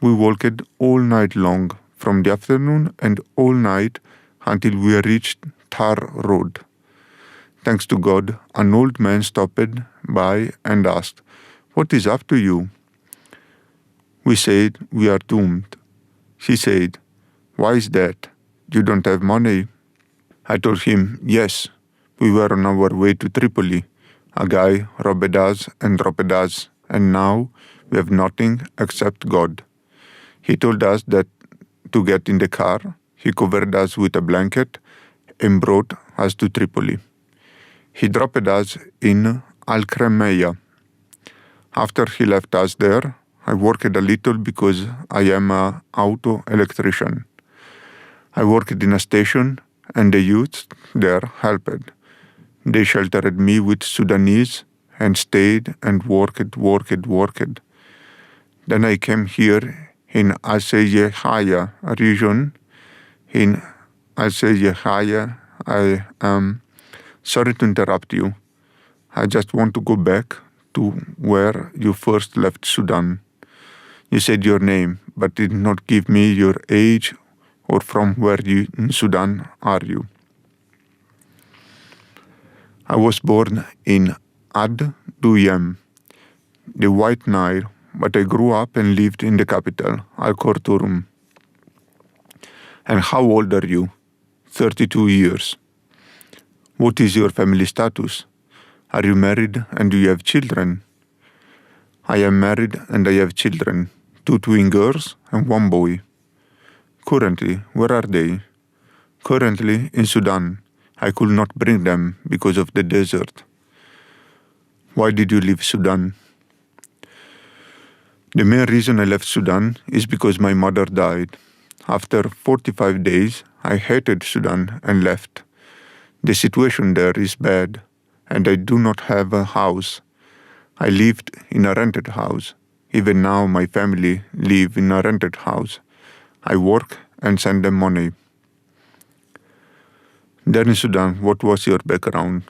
E: We walked all night long, from the afternoon and all night until we reached Tar Road. Thanks to God, an old man stopped by and asked, "What is up to you?" We said, "We are doomed." He said, "Why is that? You don't have money?" I told him, "Yes, we were on our way to Tripoli. A guy robbed us and dropped us, and now we have nothing except God." He told us that to get in the car, he covered us with a blanket and brought us to Tripoli. He dropped us in Al-Kremeya. After he left us there, I worked a little because I am an auto electrician. I worked in a station and the youth there helped. They sheltered me with Sudanese and stayed and worked. Then I came here in Al-Sayehaya region. In Al-Sayehaya, I am sorry to interrupt you. I just want to go back to where you first left Sudan. You said your name, but did not give me your age or from where in Sudan are you. I was born in Ad Duyem, the White Nile, but I grew up and lived in the capital, Al-Khartoum. And how old are you? 32 years. What is your family status? Are you married and do you have children? I am married and I have children, 2 twin girls and 1 boy. Currently, where are they? Currently in Sudan. I could not bring them because of the desert. Why did you leave Sudan? The main reason I left Sudan is because my mother died. After 45 days, I hated Sudan and left. The situation there is bad, and I do not have a house. I lived in a rented house. Even now my family live in a rented house. I work and send them money. There in Sudan, what was your background?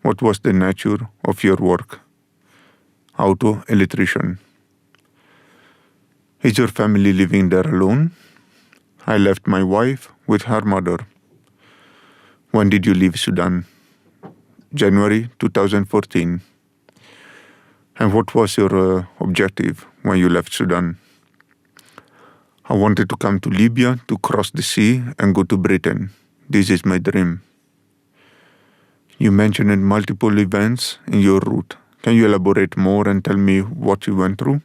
E: What was the nature of your work? Auto electrician. Is your family living there alone? I left my wife with her mother. When did you leave Sudan? January 2014. And what was your objective when you left Sudan? I wanted to come to Libya to cross the sea and go to Britain. This is my dream. You mentioned multiple events in your route. Can you elaborate more and tell me what you went through?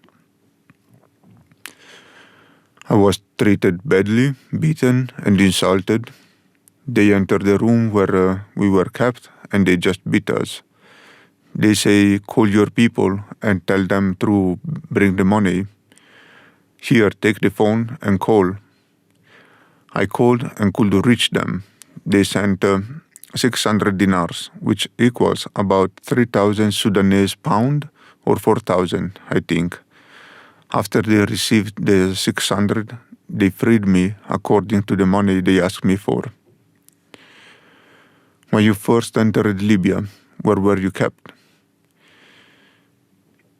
E: I was treated badly, beaten and insulted. They entered the room where we were kept and they just beat us. They say, call your people and tell them to bring the money. Here, take the phone and call. I called and could reach them. They sent 600 dinars, which equals about 3,000 Sudanese pound or 4,000, I think. After they received the 600, they freed me according to the money they asked me for. When you first entered Libya, where were you kept?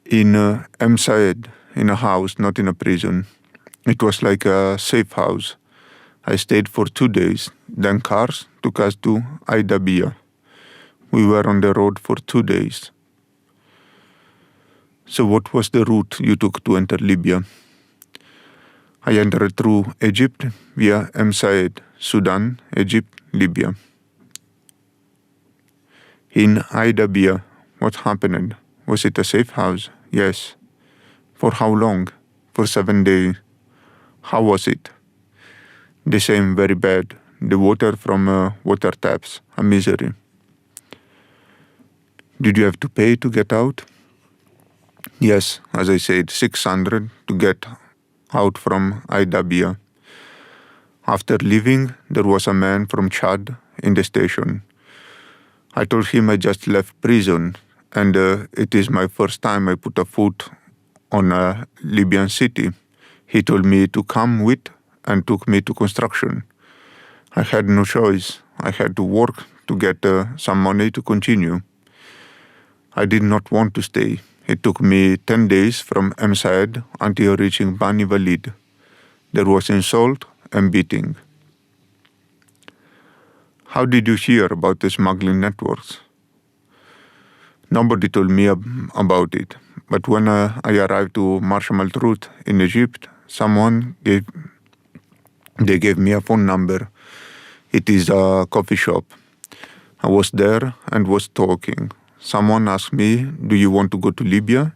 E: In M. Said, in a house, not in a prison. It was like a safe house. I stayed for 2 days. Then cars took us to Aidabia. We were on the road for 2 days. So what was the route you took to enter Libya? I entered through Egypt via M. Said, Sudan, Egypt, Libya. In Aidabia, what happened? Was it a safe house? Yes. For how long? For 7 days. How was it? The same, very bad. The water from water taps, a misery. Did you have to pay to get out? Yes, as I said, 600 to get out from Libya. After leaving, there was a man from Chad in the station. I told him I just left prison and it is my first time I put a foot on a Libyan city. He told me to come with and took me to construction. I had no choice. I had to work to get some money to continue. I did not want to stay. It took me 10 days from MSF until reaching Bani Walid. There was insult and beating. How did you hear about the smuggling networks? Nobody told me about it, but when I arrived to Marsham al-Trout in Egypt, they gave me a phone number. It is a coffee shop. I was there and was talking. Someone asked me, "Do you want to go to Libya?"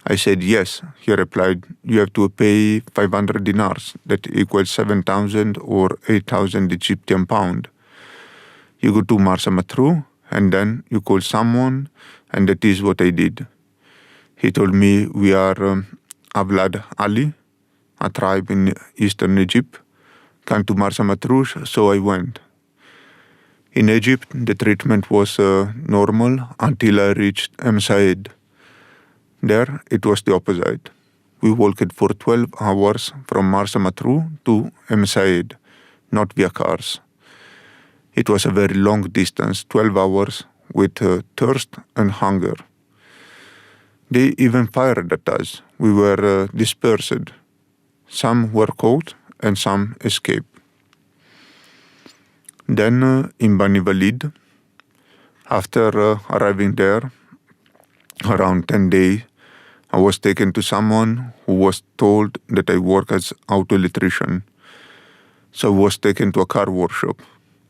E: I said yes. He replied, "You have to pay 500 dinars, that equals 7,000 or 8,000 Egyptian pound. You go to Marsham al-Trout and then you call someone, and that is what I did." He told me we are Avlad Ali, a tribe in eastern Egypt, come to Marsham al-Trout, so I went. In Egypt, the treatment was normal until I reached MSF. There, it was the opposite. We walked for 12 hours from Marsham al-Trout to MSF, not via cars. It was a very long distance, 12 hours, with thirst and hunger. They even fired at us. We were dispersed. Some were caught and some escaped. Then in Bani Walid, after arriving there, around 10 days, I was taken to someone who was told that I work as auto electrician. So I was taken to a car workshop.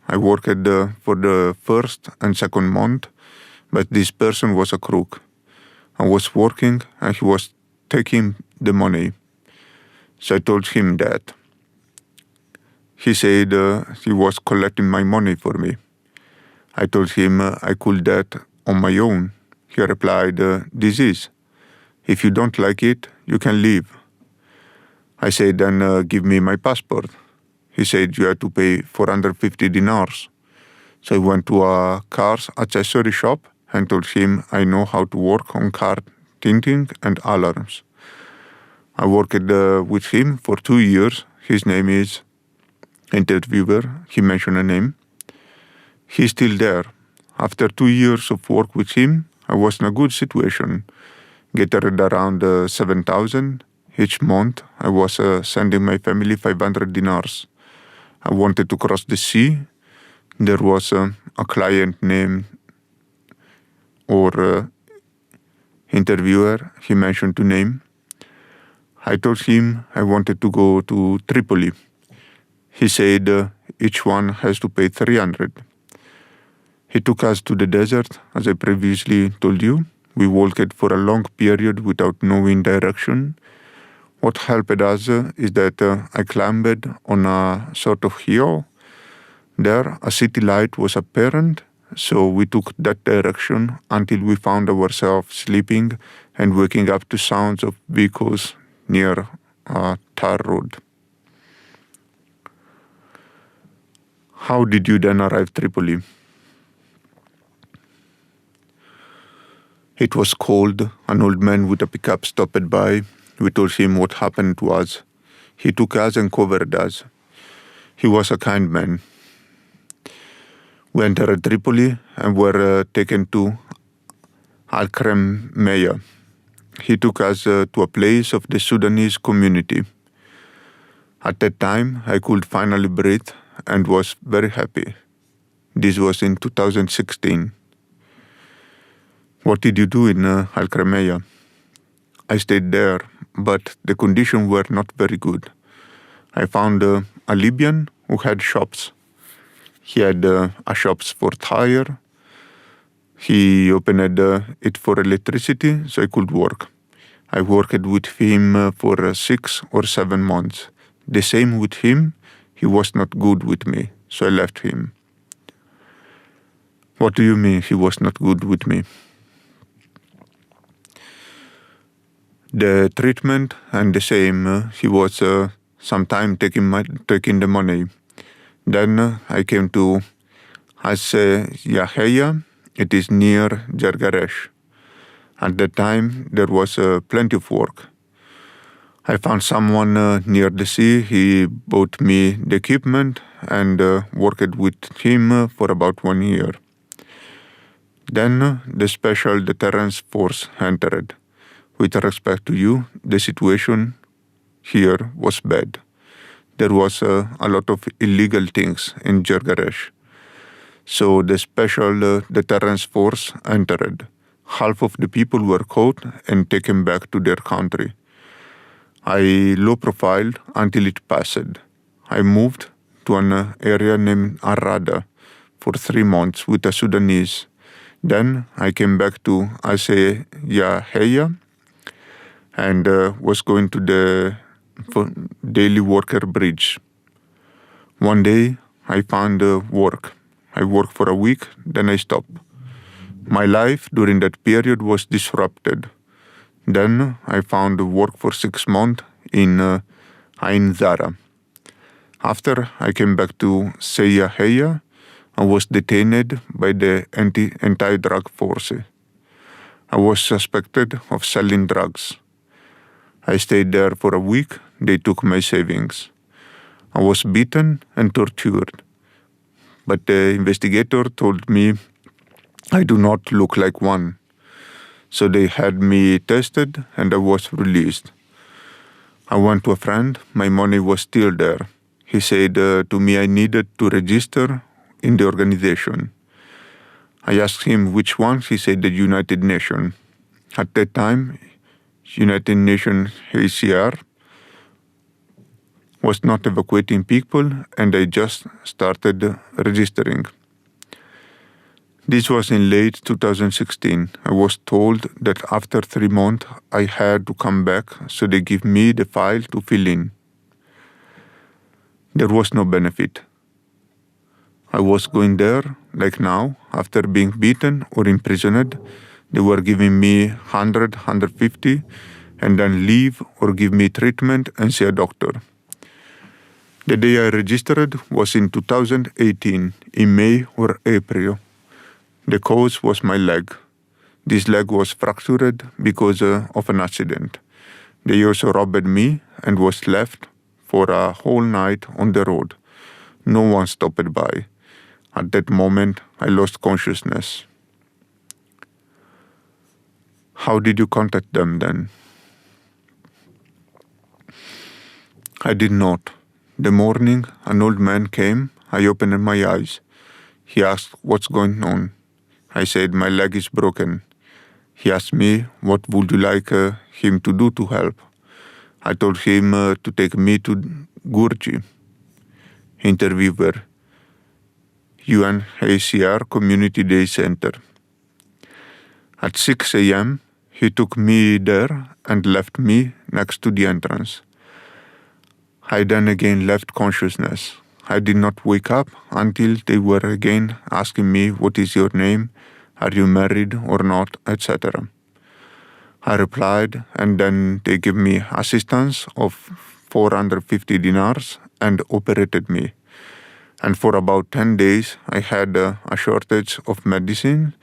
E: I worked for the first and second month, but this person was a crook. I was working and he was taking the money. So I told him that. He said he was collecting my money for me. I told him I could that on my own. He replied, "This is. If you don't like it, you can leave." I said, "Then give me my passport." He said, "You have to pay 450 dinars. So I went to a car's accessory shop and told him I know how to work on car tinting and alarms. I worked with him for 2 years. His name is interviewer. He mentioned a name. He's still there. After 2 years of work with him, I was in a good situation. Gathered around 7,000. Each month, I was sending my family 500 dinars. I wanted to cross the sea. There was a client named or interviewer. He mentioned two names. I told him I wanted to go to Tripoli. He said each one has to pay 300. He took us to the desert, as I previously told you. We walked for a long period without knowing direction. What helped us is that I climbed on a sort of hill. There, a city light was apparent, so we took that direction until we found ourselves sleeping and waking up to sounds of vehicles near a tar road. How did you then arrive Tripoli? It was cold. An old man with a pickup stopped by. We told him what happened to us. He took us and covered us. He was a kind man. We entered Tripoli and were taken to Al-Kremeya. He took us to a place of the Sudanese community. At that time, I could finally breathe and was very happy. This was in 2016. What did you do in Al-Kremeya? I stayed there, but the conditions were not very good. I found a Libyan who had shops. He had shops for tire. He opened it for electricity, so I could work. I worked with him for 6 or 7 months. The same with him, he was not good with me, so I left him. What do you mean he was not good with me? The treatment and the same. He was sometime taking the money. Then I came to Yahya. It is near Jargaresh. At that time, there was plenty of work. I found someone near the sea. He bought me the equipment and worked with him for about 1 year. Then the Special Deterrence Force entered. With respect to you, the situation here was bad. There was a lot of illegal things in Jargaresh. So the Special Deterrence Force entered. Half of the people were caught and taken back to their country. I low-profiled until it passed. I moved to an area named Arada for 3 months with a Sudanese. Then I came back to Yahya and was going to the daily worker bridge. One day I found work. I worked for a week, then I stopped. My life during that period was disrupted. Then I found work for 6 months in Ain Zara. After I came back to Yahya, I was detained by the anti-drug force. I was suspected of selling drugs. I stayed there for a week. They took my savings. I was beaten and tortured. But the investigator told me I do not look like one. So they had me tested and I was released. I went to a friend. My money was still there. He said to me I needed to register in the organization. I asked him which one. He said the United Nations. At that time, United Nations HCR was not evacuating people and I just started registering. This was in late 2016. I was told that after 3 months I had to come back, so they give me the file to fill in. There was no benefit. I was going there, like now, after being beaten or imprisoned. They were giving me 100, 150, and then leave or give me treatment and see a doctor. The day I registered was in 2018, in May or April. The cause was my leg. This leg was fractured because of an accident. They also robbed me and was left for a whole night on the road. No one stopped by. At that moment, I lost consciousness. How did you contact them then? I did not. The morning, an old man came. I opened my eyes. He asked, "What's going on?" I said, "My leg is broken." He asked me, "What would you like him to do to help?" I told him to take me to Gurji. Interviewer, UNHCR Community Day Center. At 6 a.m., he took me there and left me next to the entrance. I then again left consciousness. I did not wake up until they were again asking me, "What is your name? Are you married or not?" etc. I replied, and then they gave me assistance of 450 dinars and operated me. And for about 10 days, I had a shortage of medicine.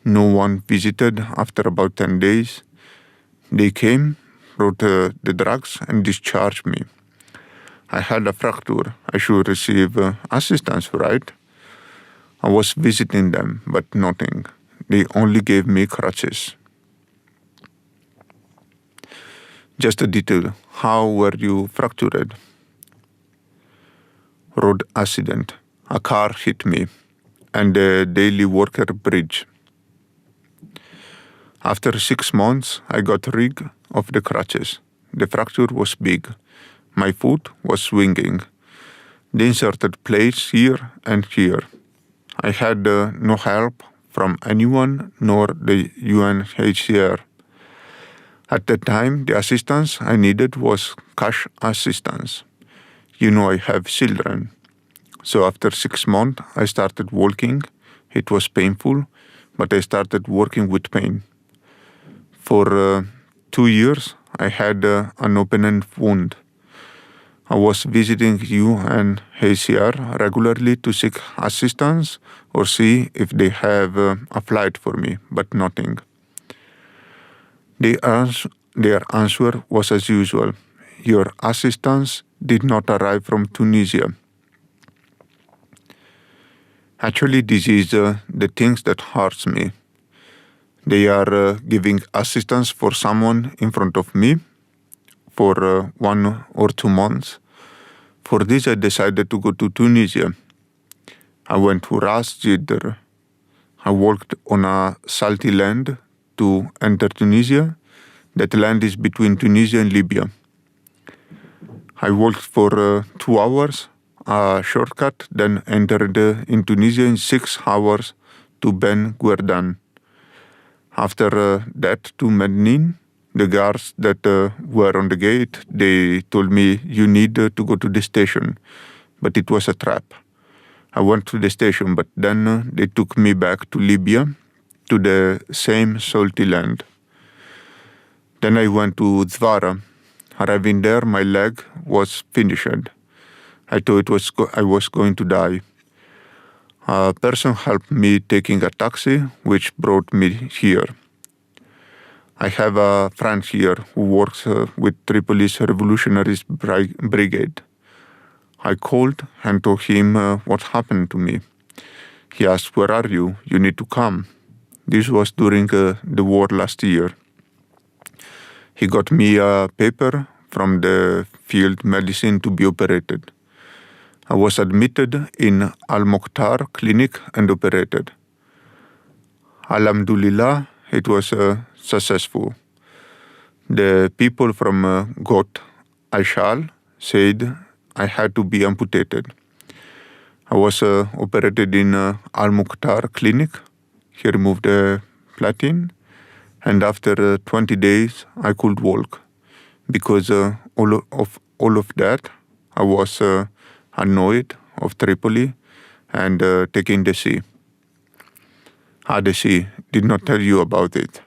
E: No one visited after about 10 days. They came, brought the drugs, and discharged me. I had a fracture. I should receive assistance, right? I was visiting them, but nothing. They only gave me crutches. Just a detail. How were you fractured? Road accident. A car hit me and the daily worker bridge. After 6 months, I got rid of the crutches. The fracture was big. My foot was swinging. They inserted plates here and here. I had no help from anyone nor the UNHCR. At that time, the assistance I needed was cash assistance. You know, I have children. So after 6 months, I started walking. It was painful, but I started working with pain. For 2 years, I had an open-end wound. I was visiting UNHCR regularly to seek assistance or see if they have a flight for me, but nothing. Their answer was as usual. Your assistance did not arrive from Tunisia. Actually, this is the things that hurts me. They are giving assistance for someone in front of me for 1 or 2 months. For this, I decided to go to Tunisia. I went to Ras Jidr. I walked on a salty land to enter Tunisia. That land is between Tunisia and Libya. I walked for 2 hours, a shortcut, then entered in Tunisia in 6 hours to Ben Guerdan. After that to Medellin, the guards that were on the gate, they told me, you need to go to the station. But it was a trap. I went to the station, but then they took me back to Libya, to the same salty land. Then I went to Zvara. Arriving there, my leg was finished. I thought I was going to die. A person helped me taking a taxi, which brought me here. I have a friend here who works with Tripoli's Revolutionary Brigade. I called and told him what happened to me. He asked, where are you? You need to come. This was during the war last year. He got me a paper from the field medicine to be operated. I was admitted in Al-Mokhtar clinic and operated. Alhamdulillah, it was successful. The people from Got Aishal said I had to be amputated. I was operated in Al-Mokhtar clinic. He removed the plating, and after 20 days I could walk. Because all of that, I was annoyed of Tripoli and taking the sea. The sea, did not tell you about it.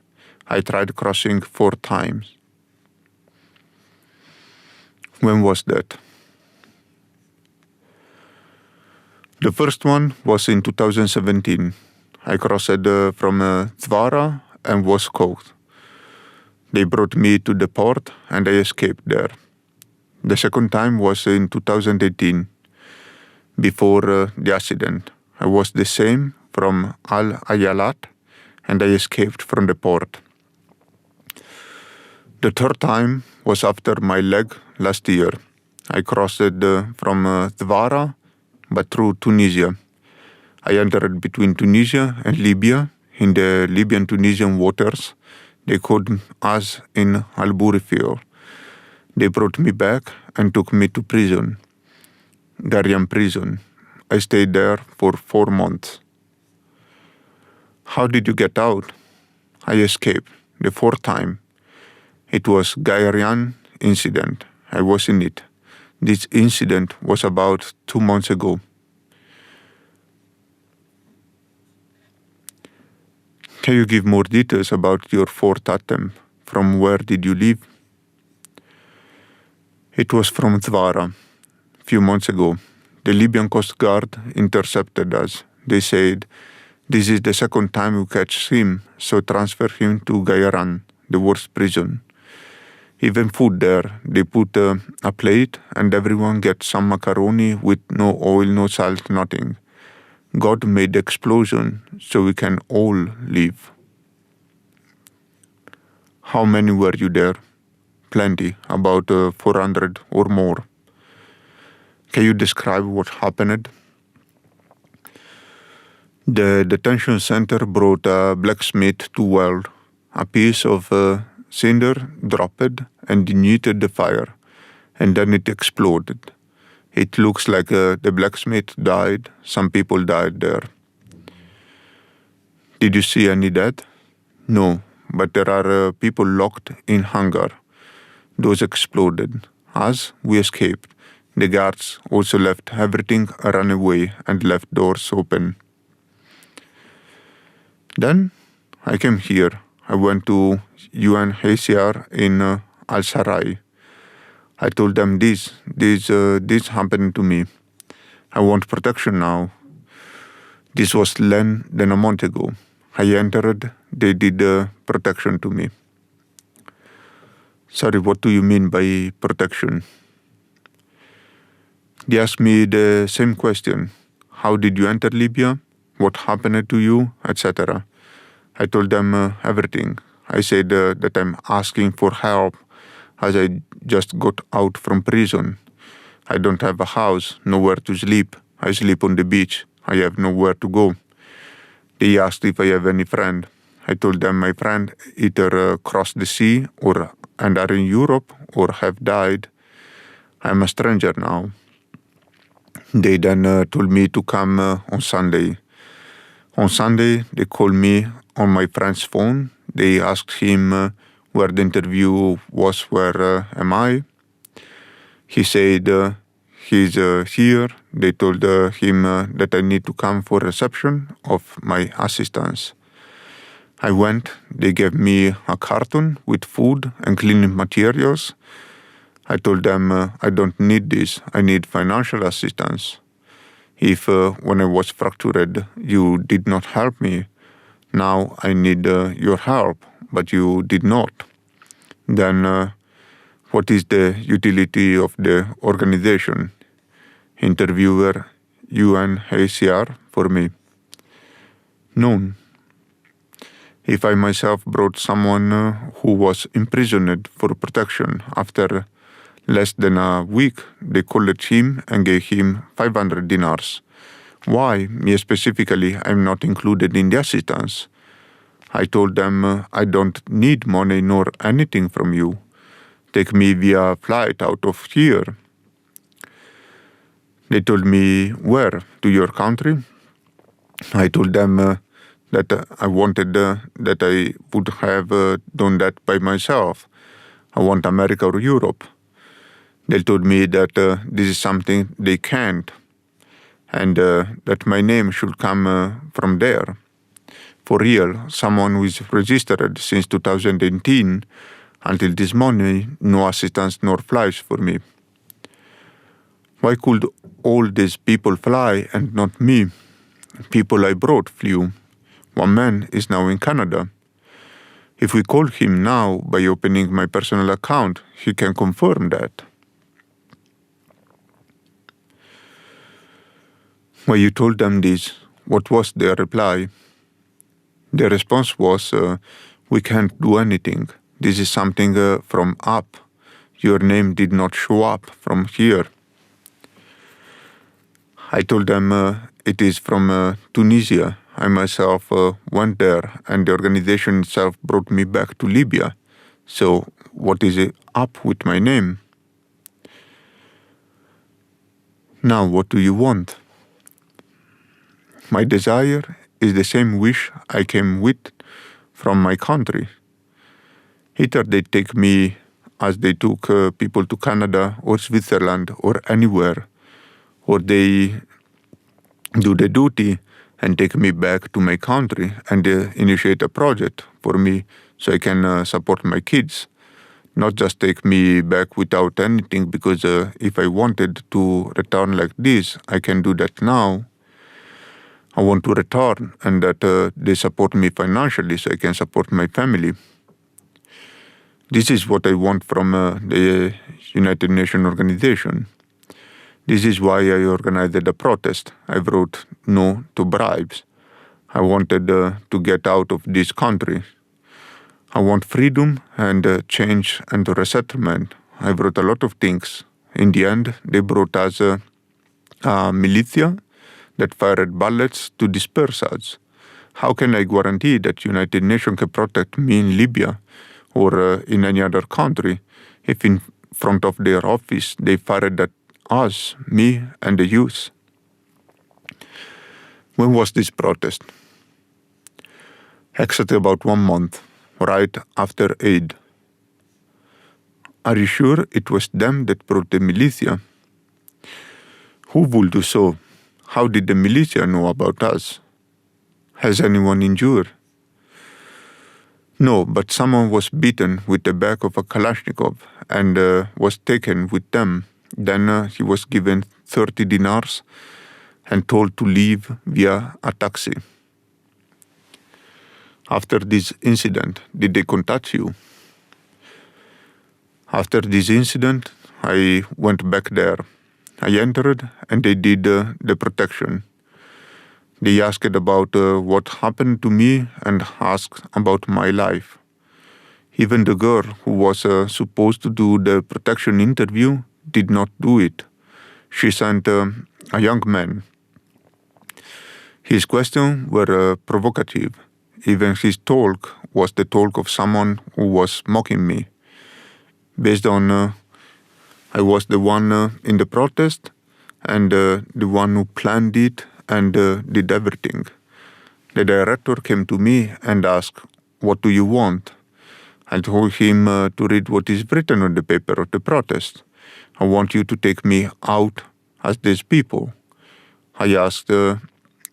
E: I tried crossing 4 times. When was that? The first one was in 2017. I crossed from Zvara and was caught. They brought me to the port and I escaped there. The second time was in 2018, before the accident. I was the same from Al Ayalat and I escaped from the port. The third time was after my leg last year. I crossed from Zvara, but through Tunisia. I entered between Tunisia and Libya in the Libyan-Tunisian waters. They caught us in Al-Burifio. They brought me back and took me to prison, García prison. I stayed there for 4 months. How did you get out? I escaped the 4th time. It was García incident. I was in it. This incident was about 2 months ago. Can you give more details about your 4th attempt? From where did you leave? It was from Zvara. A few months ago, the Libyan Coast Guard intercepted us. They said, this is the 2nd time we catch him, so transfer him to García, the worst prison. Even food there, they put a plate and everyone gets some macaroni with no oil, no salt, nothing. God made the explosion so we can all live. How many were you there? Plenty, about 400 or more. Can you describe what happened? The detention center brought a blacksmith to weld. A piece of cinder dropped and ignited the fire, and then it exploded. It looks like the blacksmith died. Some people died there. Did you see any dead? No, but there are people locked in hangar. Those exploded. As we escaped, the guards also left everything, ran away, and left doors open. Then I came here. I went to UNHCR in al-Sarai. I told them this happened to me. I want protection now. This was less than a month ago. I entered, they did protection to me. Sorry, what do you mean by protection? They asked me the same question. How did you enter Libya? What happened to you? Etc. I told them everything. I said that I'm asking for help as I just got out from prison. I don't have a house, nowhere to sleep. I sleep on the beach. I have nowhere to go. They asked if I have any friend. I told them my friend either crossed the sea and are in Europe or have died. I'm a stranger now. They then told me to come on Sunday. On Sunday, they called me on my friend's phone. They asked him where the interview was, where am I? He said he's here. They told him that I need to come for reception of my assistance. I went. They gave me a carton with food and cleaning materials. I told them I don't need this. I need financial assistance. If when I was fractured, you did not help me, now I need your help, but you did not. Then what is the utility of the organization? Interviewer, UNHCR for me. None. If I myself brought someone who was imprisoned for protection, after less than a week, they called him and gave him 500 dinars. Why, me specifically, I'm not included in the assistance? I told them I don't need money nor anything from you. Take me via flight out of here. They told me, where? To your country? I told them that I wanted that I would have done that by myself. I want America or Europe. They told me that this is something they can't, and that my name should come from there. For real, someone who is registered since 2018, until this morning, no assistance nor flights for me. Why could all these people fly and not me? People I brought flew. One man is now in Canada. If we call him now by opening my personal account, he can confirm that. When you told them this, what was their reply? Their response was, we can't do anything. This is something from up. Your name did not show up from here. I told them it is from Tunisia. I myself went there, and the organization itself brought me back to Libya. So what is up with my name? Now what do you want? My desire is the same wish I came with from my country. Either they take me as they took people to Canada or Switzerland or anywhere, or they do the duty and take me back to my country and initiate a project for me so I can support my kids. Not just take me back without anything, because if I wanted to return like this, I can do that now. I want to return and that they support me financially so I can support my family. This is what I want from the United Nations organization. This is why I organized a protest. I wrote no to bribes. I wanted to get out of this country. I want freedom and change and resettlement. I wrote a lot of things. In the end, they brought us a militia that fired bullets to disperse us. How can I guarantee that United Nations can protect me in Libya or in any other country if in front of their office they fired at us, me and the youth? When was this protest? Exactly about 1 month, right after Eid. Are you sure it was them that brought the militia? Who would do so? How did the militia know about us? Has anyone injured? No, but someone was beaten with the back of a Kalashnikov and was taken with them. Then he was given 30 dinars and told to leave via a taxi. After this incident, did they contact you? After this incident, I went back there. I entered and they did the protection. They asked about what happened to me and asked about my life. Even the girl who was supposed to do the protection interview did not do it. She sent a young man. His questions were provocative. Even his talk was the talk of someone who was mocking me. Based on I was the one in the protest and the one who planned it and did everything. The director came to me and asked, "What do you want?" I told him to read what is written on the paper of the protest. "I want you to take me out as these people." I asked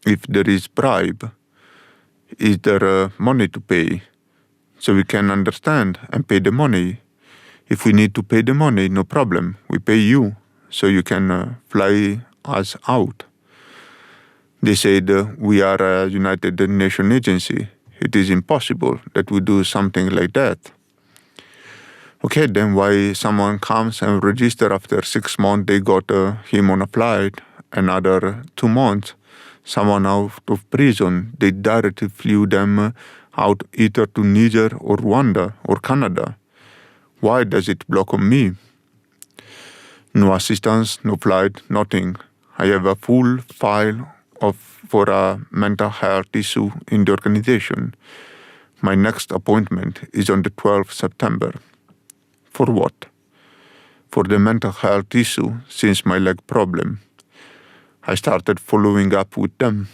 E: if there is bribe. Is there money to pay? So we can understand and pay the money. If we need to pay the money, no problem. We pay you so you can fly us out. They said, we are a United Nations agency. It is impossible that we do something like that. Okay, then why someone comes and register after 6 months, they got him on a flight, another 2 months, someone out of prison, they directly flew them out either to Niger or Rwanda or Canada. Why does it block on me? No assistance, no flight, nothing. I have a full file for a mental health issue in the organization. My next appointment is on the 12th September. For what? For the mental health issue since my leg problem. I started following up with them.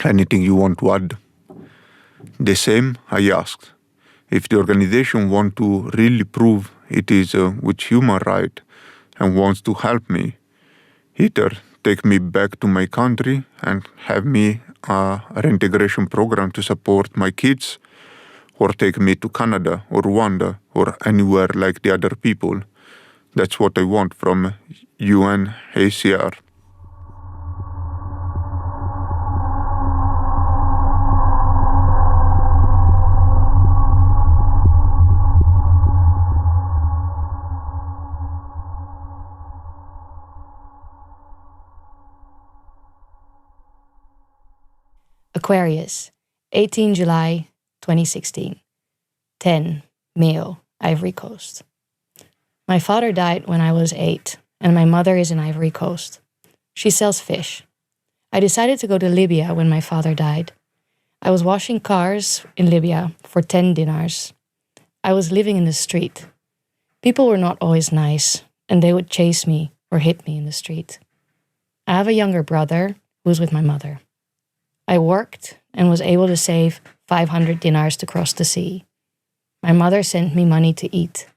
E: Anything you want to add? The same, I asked. If the organization wants to really prove it is with human right and wants to help me, either take me back to my country and have me a reintegration program to support my kids, or take me to Canada or Rwanda or anywhere like the other people. That's what I want from UNHCR.
Q: Aquarius, 18 July 2016. 10, male, Ivory Coast. My father died when I was 8, and my mother is in Ivory Coast. She sells fish. I decided to go to Libya when my father died. I was washing cars in Libya for 10 dinars. I was living in the street. People were not always nice, and they would chase me or hit me in the street. I have a younger brother who was with my mother. I worked and was able to save 500 dinars to cross the sea. My mother sent me money to eat.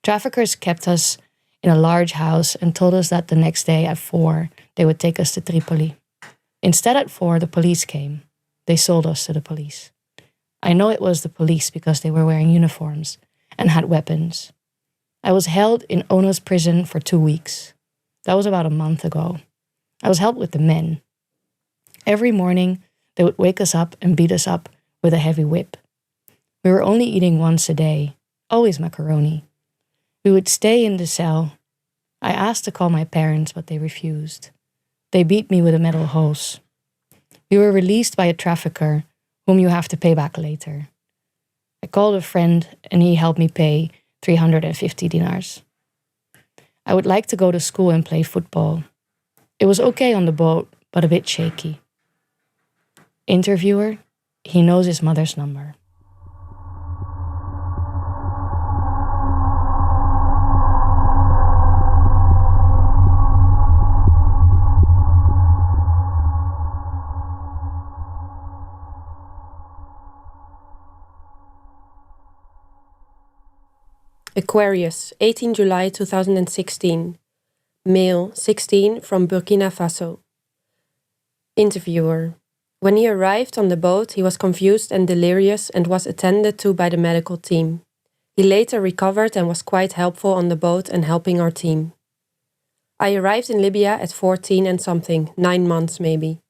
Q: Traffickers kept us in a large house and told us that the next day at 4, they would take us to Tripoli. Instead at 4, the police came. They sold us to the police. I know it was the police because they were wearing uniforms and had weapons. I was held in Ono's prison for 2 weeks. That was about a month ago. I was held with the men. Every morning, they would wake us up and beat us up with a heavy whip. We were only eating once a day, always macaroni. We would stay in the cell. I asked to call my parents, but they refused. They beat me with a metal hose. We were released by a trafficker, whom you have to pay back later. I called a friend, and he helped me pay 350 dinars. I would like to go to school and play football. It was okay on the boat, but a bit shaky. Interviewer, he knows his mother's number.
R: Aquarius, 18 July 2016. Male, 16, from Burkina Faso. Interviewer. When he arrived on the boat, he was confused and delirious and was attended to by the medical team. He later recovered and was quite helpful on the boat and helping our team. I arrived in Libya at 14 and something, 9 months maybe.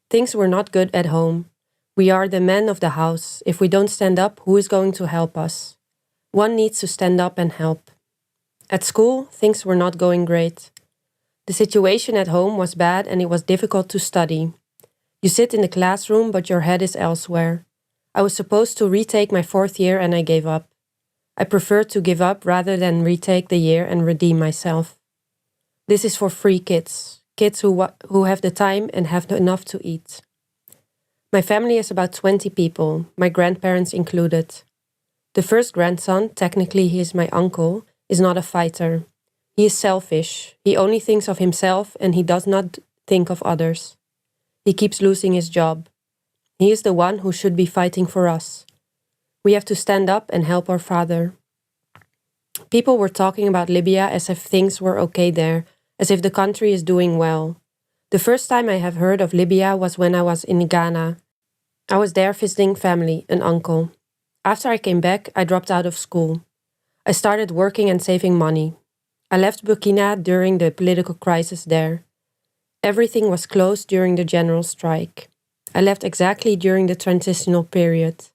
R: Things were not good at home. We are the men of the house. If we don't stand up, who is going to help us? One needs to stand up and help. At school, things were not going great. The situation at home was bad and it was difficult to study. You sit in the classroom, but your head is elsewhere. I was supposed to retake my 4th year and I gave up. I preferred to give up rather than retake the year and redeem myself. This is for free kids who have the time and have enough to eat. My family is about 20 people, my grandparents included. The first grandson, technically he is my uncle, is not a fighter. He is selfish. He only thinks of himself and he does not think of others. He keeps losing his job. He is the one who should be fighting for us. We have to stand up and help our father. People were talking about Libya as if things were okay there, as if the country is doing well. The first time I have heard of Libya was when I was in Ghana. I was there visiting family, an uncle. After I came back, I dropped out of school. I started working and saving money. I left Burkina during the political crisis there. Everything was closed during the general strike. I left exactly during the transitional period,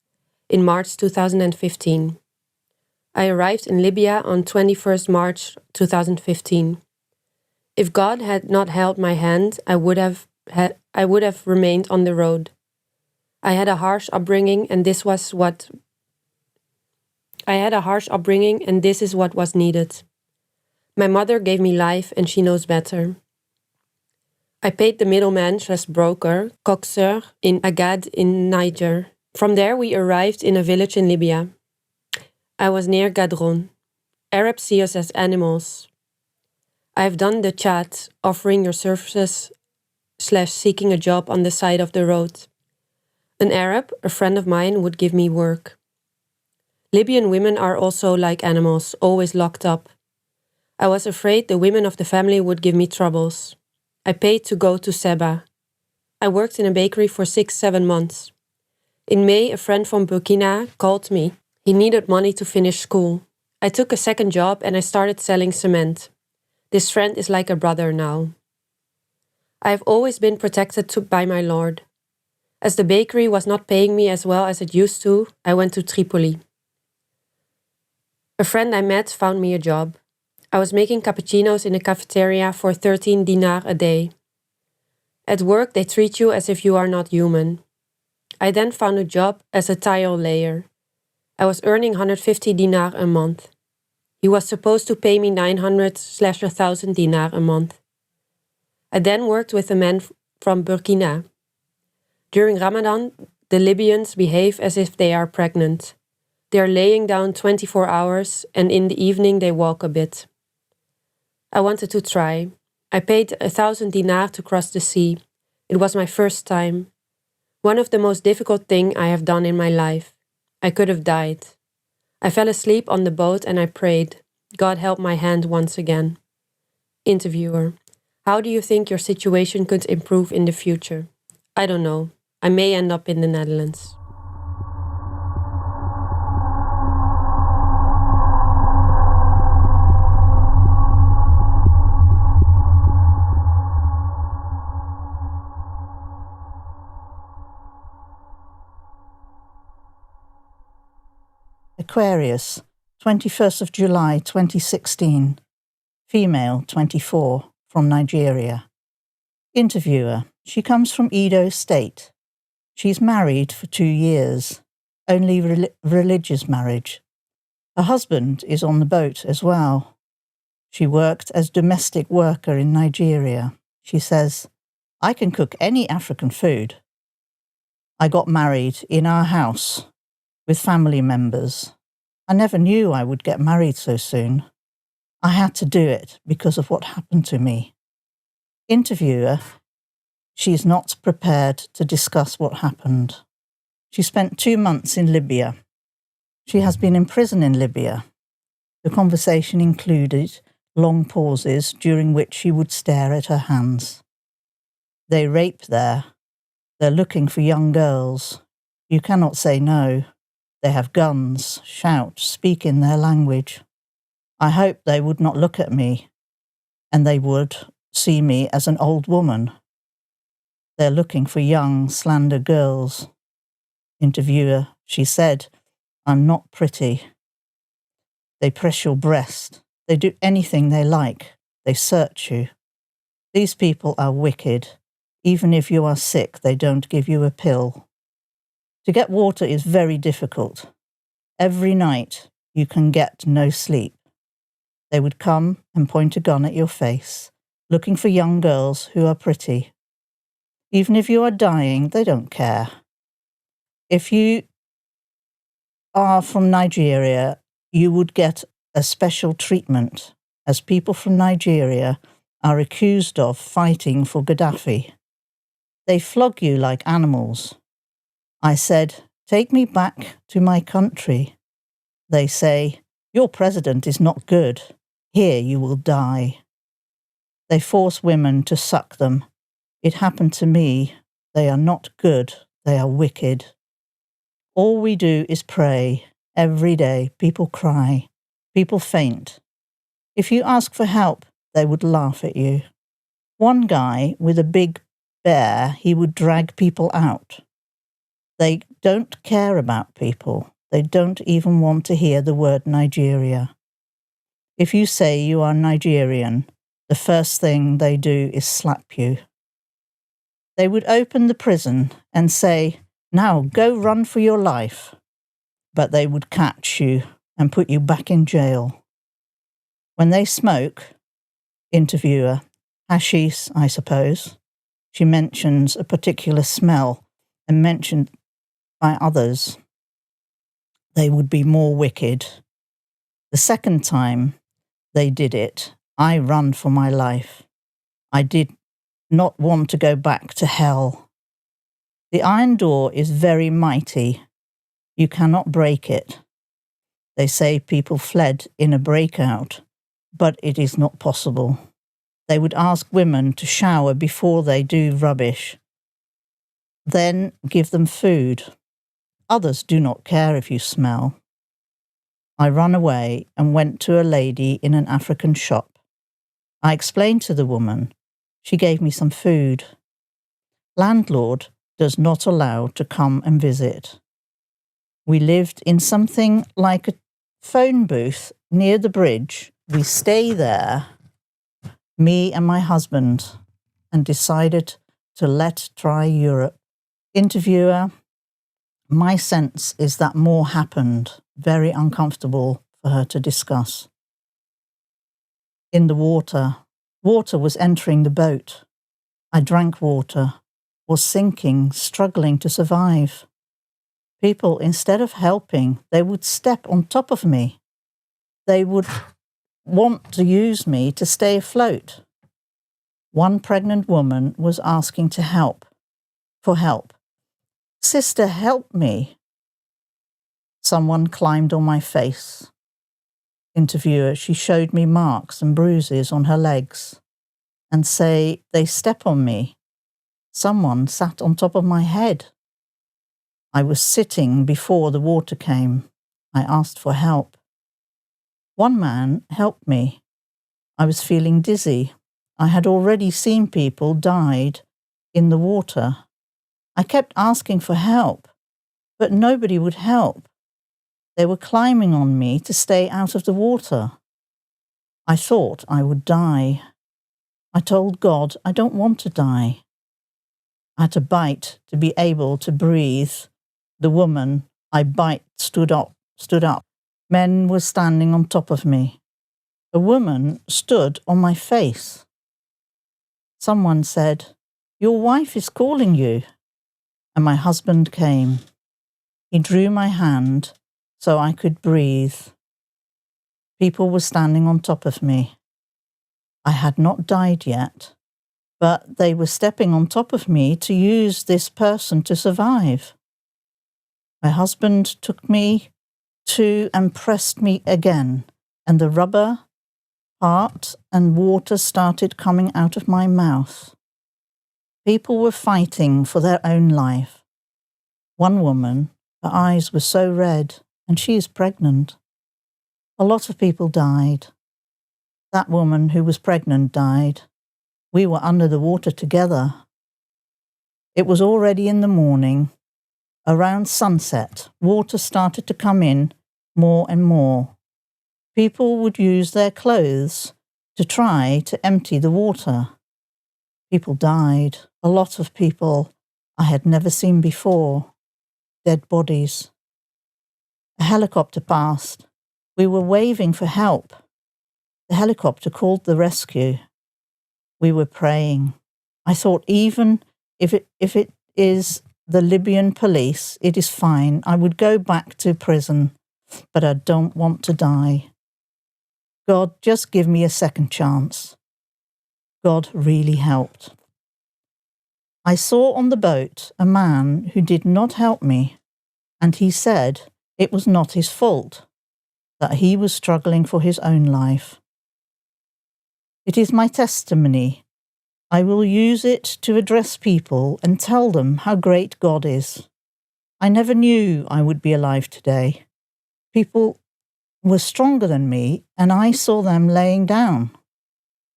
R: in March 2015. I arrived in Libya on 21st March 2015. If God had not held my hand, I would have remained on the road. I had a harsh upbringing and this is what was needed. My mother gave me life and she knows better. I paid the middleman/broker, coxeur, in Agad in Niger. From there we arrived in a village in Libya. I was near Gadron. Arabs see us as animals. I have done the chat, offering your services / seeking a job on the side of the road. An Arab, a friend of mine, would give me work. Libyan women are also like animals, always locked up. I was afraid the women of the family would give me troubles. I paid to go to Seba. I worked in a bakery for 6-7 months. In May, a friend from Burkina called me. He needed money to finish school. I took a second job and I started selling cement. This friend is like a brother now. I have always been protected by my Lord. As the bakery was not paying me as well as it used to, I went to Tripoli. A friend I met found me a job. I was making cappuccinos in a cafeteria for 13 dinar a day. At work, they treat you as if you are not human. I then found a job as a tile layer. I was earning 150 dinar a month. He was supposed to pay me 900/1,000 dinar a month. I then worked with a man from Burkina. During Ramadan, the Libyans behave as if they are pregnant. They are laying down 24 hours and in the evening they walk a bit. I wanted to try. I paid 1,000 dinar to cross the sea. It was my first time. One of the most difficult things I have done in my life. I could have died. I fell asleep on the boat and I prayed. God help my hand once again. Interviewer: how do you think your situation could improve in the future? I don't know. I may end up in the Netherlands.
L: Aquarius, 21st of July 2016. Female, 24, from Nigeria. Interviewer: she comes from Edo State. She's married for 2 years, only religious marriage. Her husband is on the boat as well. She worked as domestic worker in Nigeria. She says, I can cook any African food. I got married in our house with family members. I never knew I would get married so soon. I had to do it because of what happened to me. Interviewer: she is not prepared to discuss what happened. She spent 2 months in Libya. She has been in prison in Libya. The conversation included long pauses during which she would stare at her hands. They rape there. They're looking for young girls. You cannot say no. They have guns, shout, speak in their language. I hope they would not look at me, and they would see me as an old woman. They're looking for young, slender girls. Interviewer, she said, I'm not pretty. They press your breast. They do anything they like. They search you. These people are wicked. Even if you are sick, they don't give you a pill. To get water is very difficult. Every night you can get no sleep. They would come and point a gun at your face, looking for young girls who are pretty. Even if you are dying, they don't care. If you are from Nigeria, you would get a special treatment, as people from Nigeria are accused of fighting for Gaddafi. They flog you like animals. I said, take me back to my country. They say, your president is not good. Here you will die. They force women to suck them. It happened to me. They are not good. They are wicked. All we do is pray. Every day, people cry. People faint. If you ask for help, they would laugh at you. One guy with a big bear, he would drag people out. They don't care about people. They don't even want to hear the word Nigeria. If you say you are Nigerian, the first thing they do is slap you. They would open the prison and say, now go run for your life. But they would catch you and put you back in jail. When they smoke, interviewer, hashish, I suppose, she mentions a particular smell and mentioned by others, they would be more wicked. The second time they did it, I ran for my life. I did not want to go back to hell. The iron door is very mighty. You cannot break it. They say people fled in a breakout, but it is not possible. They would ask women to shower before they do rubbish. Then give them food. Others do not care if you smell. I ran away and went to a lady in an African shop. I explained to the woman. She gave me some food. Landlord does not allow to come and visit. We lived in something like a phone booth near the bridge. We stay there, me and my husband, and decided to let's try Europe. Interviewer, my sense is that more happened, very uncomfortable for her to discuss. In the water was entering the boat. I drank water, was sinking, struggling to survive. People, instead of helping, they would step on top of me. They would want to use me to stay afloat. One pregnant woman was asking for help. Sister, help me. Someone climbed on my face. Interviewer, she showed me marks and bruises on her legs and say, they step on me. Someone sat on top of my head. I was sitting before the water came. I asked for help. One man helped me. I was feeling dizzy. I had already seen people died in the water. I kept asking for help, but nobody would help. They were climbing on me to stay out of the water. I thought I would die. I told God I don't want to die. I had to bite to be able to breathe. The woman I bite stood up. Men were standing on top of me. A woman stood on my face. Someone said, your wife is calling you. And my husband came. He drew my hand so I could breathe. People were standing on top of me. I had not died yet, but they were stepping on top of me to use this person to survive. My husband took me to and pressed me again, and the rubber part and water started coming out of my mouth. People were fighting for their own life. One woman, her eyes were so red, and she is pregnant. A lot of people died. That woman who was pregnant died. We were under the water together. It was already in the morning. Around sunset, water started to come in more and more. People would use their clothes to try to empty the water. People died, a lot of people I had never seen before, dead bodies. A helicopter passed. We were waving for help. The helicopter called the rescue. We were praying. I thought even if it is the Libyan police, it is fine. I would go back to prison, but I don't want to die. God, just give me a second chance. God really helped. I saw on the boat a man who did not help me, and he said it was not his fault, that he was struggling for his own life. It is my testimony. I will use it to address people and tell them how great God is. I never knew I would be alive today. People were stronger than me, and I saw them laying down.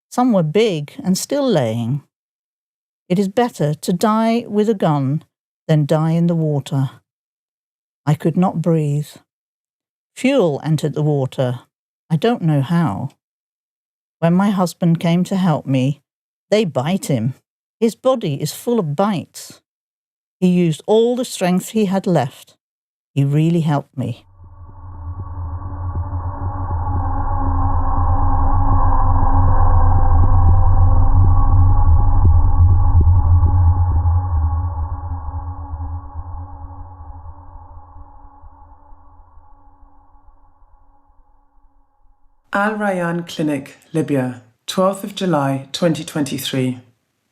L: Some were big and still laying. It is better to die with a gun than die in the water. I could not breathe. Fuel entered the water. I don't know how. When my husband came to help me, they bite him. His body is full of bites. He used all the strength he had left. He really helped me.
S: Al Rayyan Clinic, Libya, 12th of July 2023.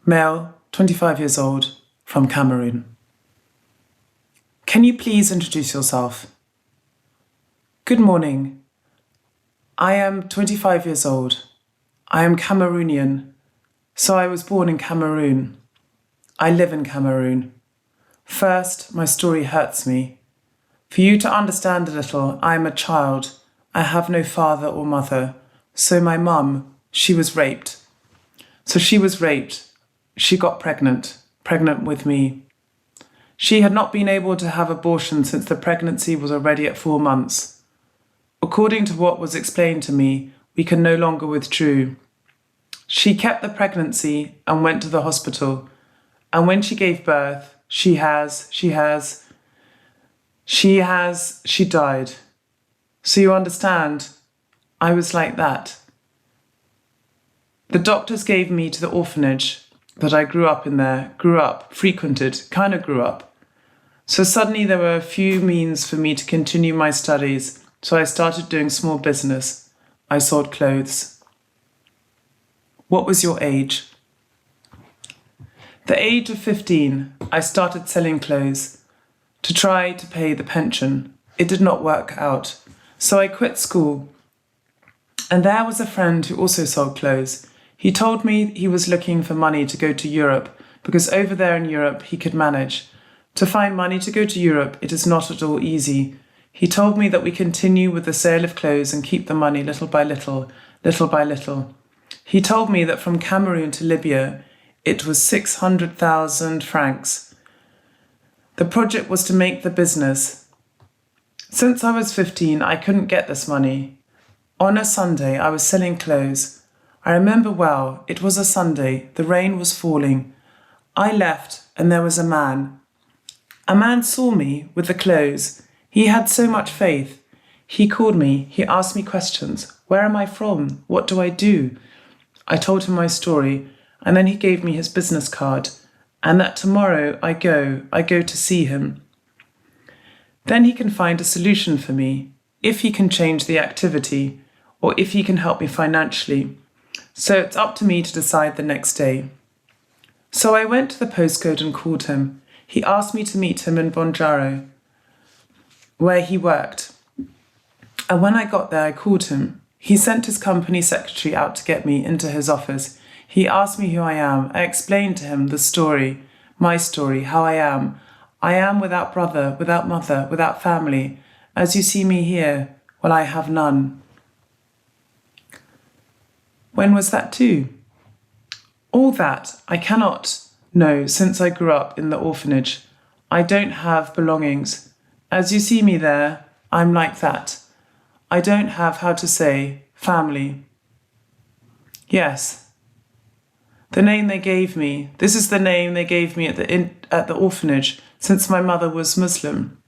S: Male, 25 years old, from Cameroon. Can you please introduce yourself? Good morning. I am 25 years old. I am Cameroonian, so I was born in Cameroon. I live in Cameroon. First, my story hurts me. For you to understand a little, I am a child. I have no father or mother. So my mum, she was raped. She got pregnant with me. She had not been able to have abortion since the pregnancy was already at 4 months. According to what was explained to me, we can no longer withdraw. She kept the pregnancy and went to the hospital. And when she gave birth, she died. So you understand, I was like that. The doctors gave me to the orphanage that I grew up. So suddenly there were a few means for me to continue my studies, so I started doing small business. I sold clothes. What was your age? The age of 15, I started selling clothes to try to pay the pension. It did not work out, so I quit school. And there was a friend who also sold clothes. He told me he was looking for money to go to Europe, because over there in Europe he could manage. To find money to go to Europe, it is not at all easy. He told me that we continue with the sale of clothes and keep the money little by little, little by little. He told me that from Cameroon to Libya, it was 600,000 francs. The project was to make the business. Since I was 15, I couldn't get this money. On a Sunday, I was selling clothes. I remember well, it was a Sunday, the rain was falling. I left and there was a man. A man saw me with the clothes. He had so much faith. He called me, he asked me questions. Where am I from? What do I do? I told him my story, and then he gave me his business card, and that tomorrow I go to see him. Then he can find a solution for me, if he can change the activity, or if he can help me financially. So it's up to me to decide the next day. So I went to the postcode and called him. He asked me to meet him in Bonjaro, where he worked. And when I got there, I called him. He sent his company secretary out to get me into his office. He asked me who I am. I explained to him the story, my story, how I am. I am without brother, without mother, without family. As you see me here, well, I have none. When was that too? All that I cannot know since I grew up in the orphanage. I don't have belongings. As you see me there, I'm like that. I don't have, how to say, family. Yes. The name they gave me, this is the name they gave me at the orphanage since my mother was Muslim.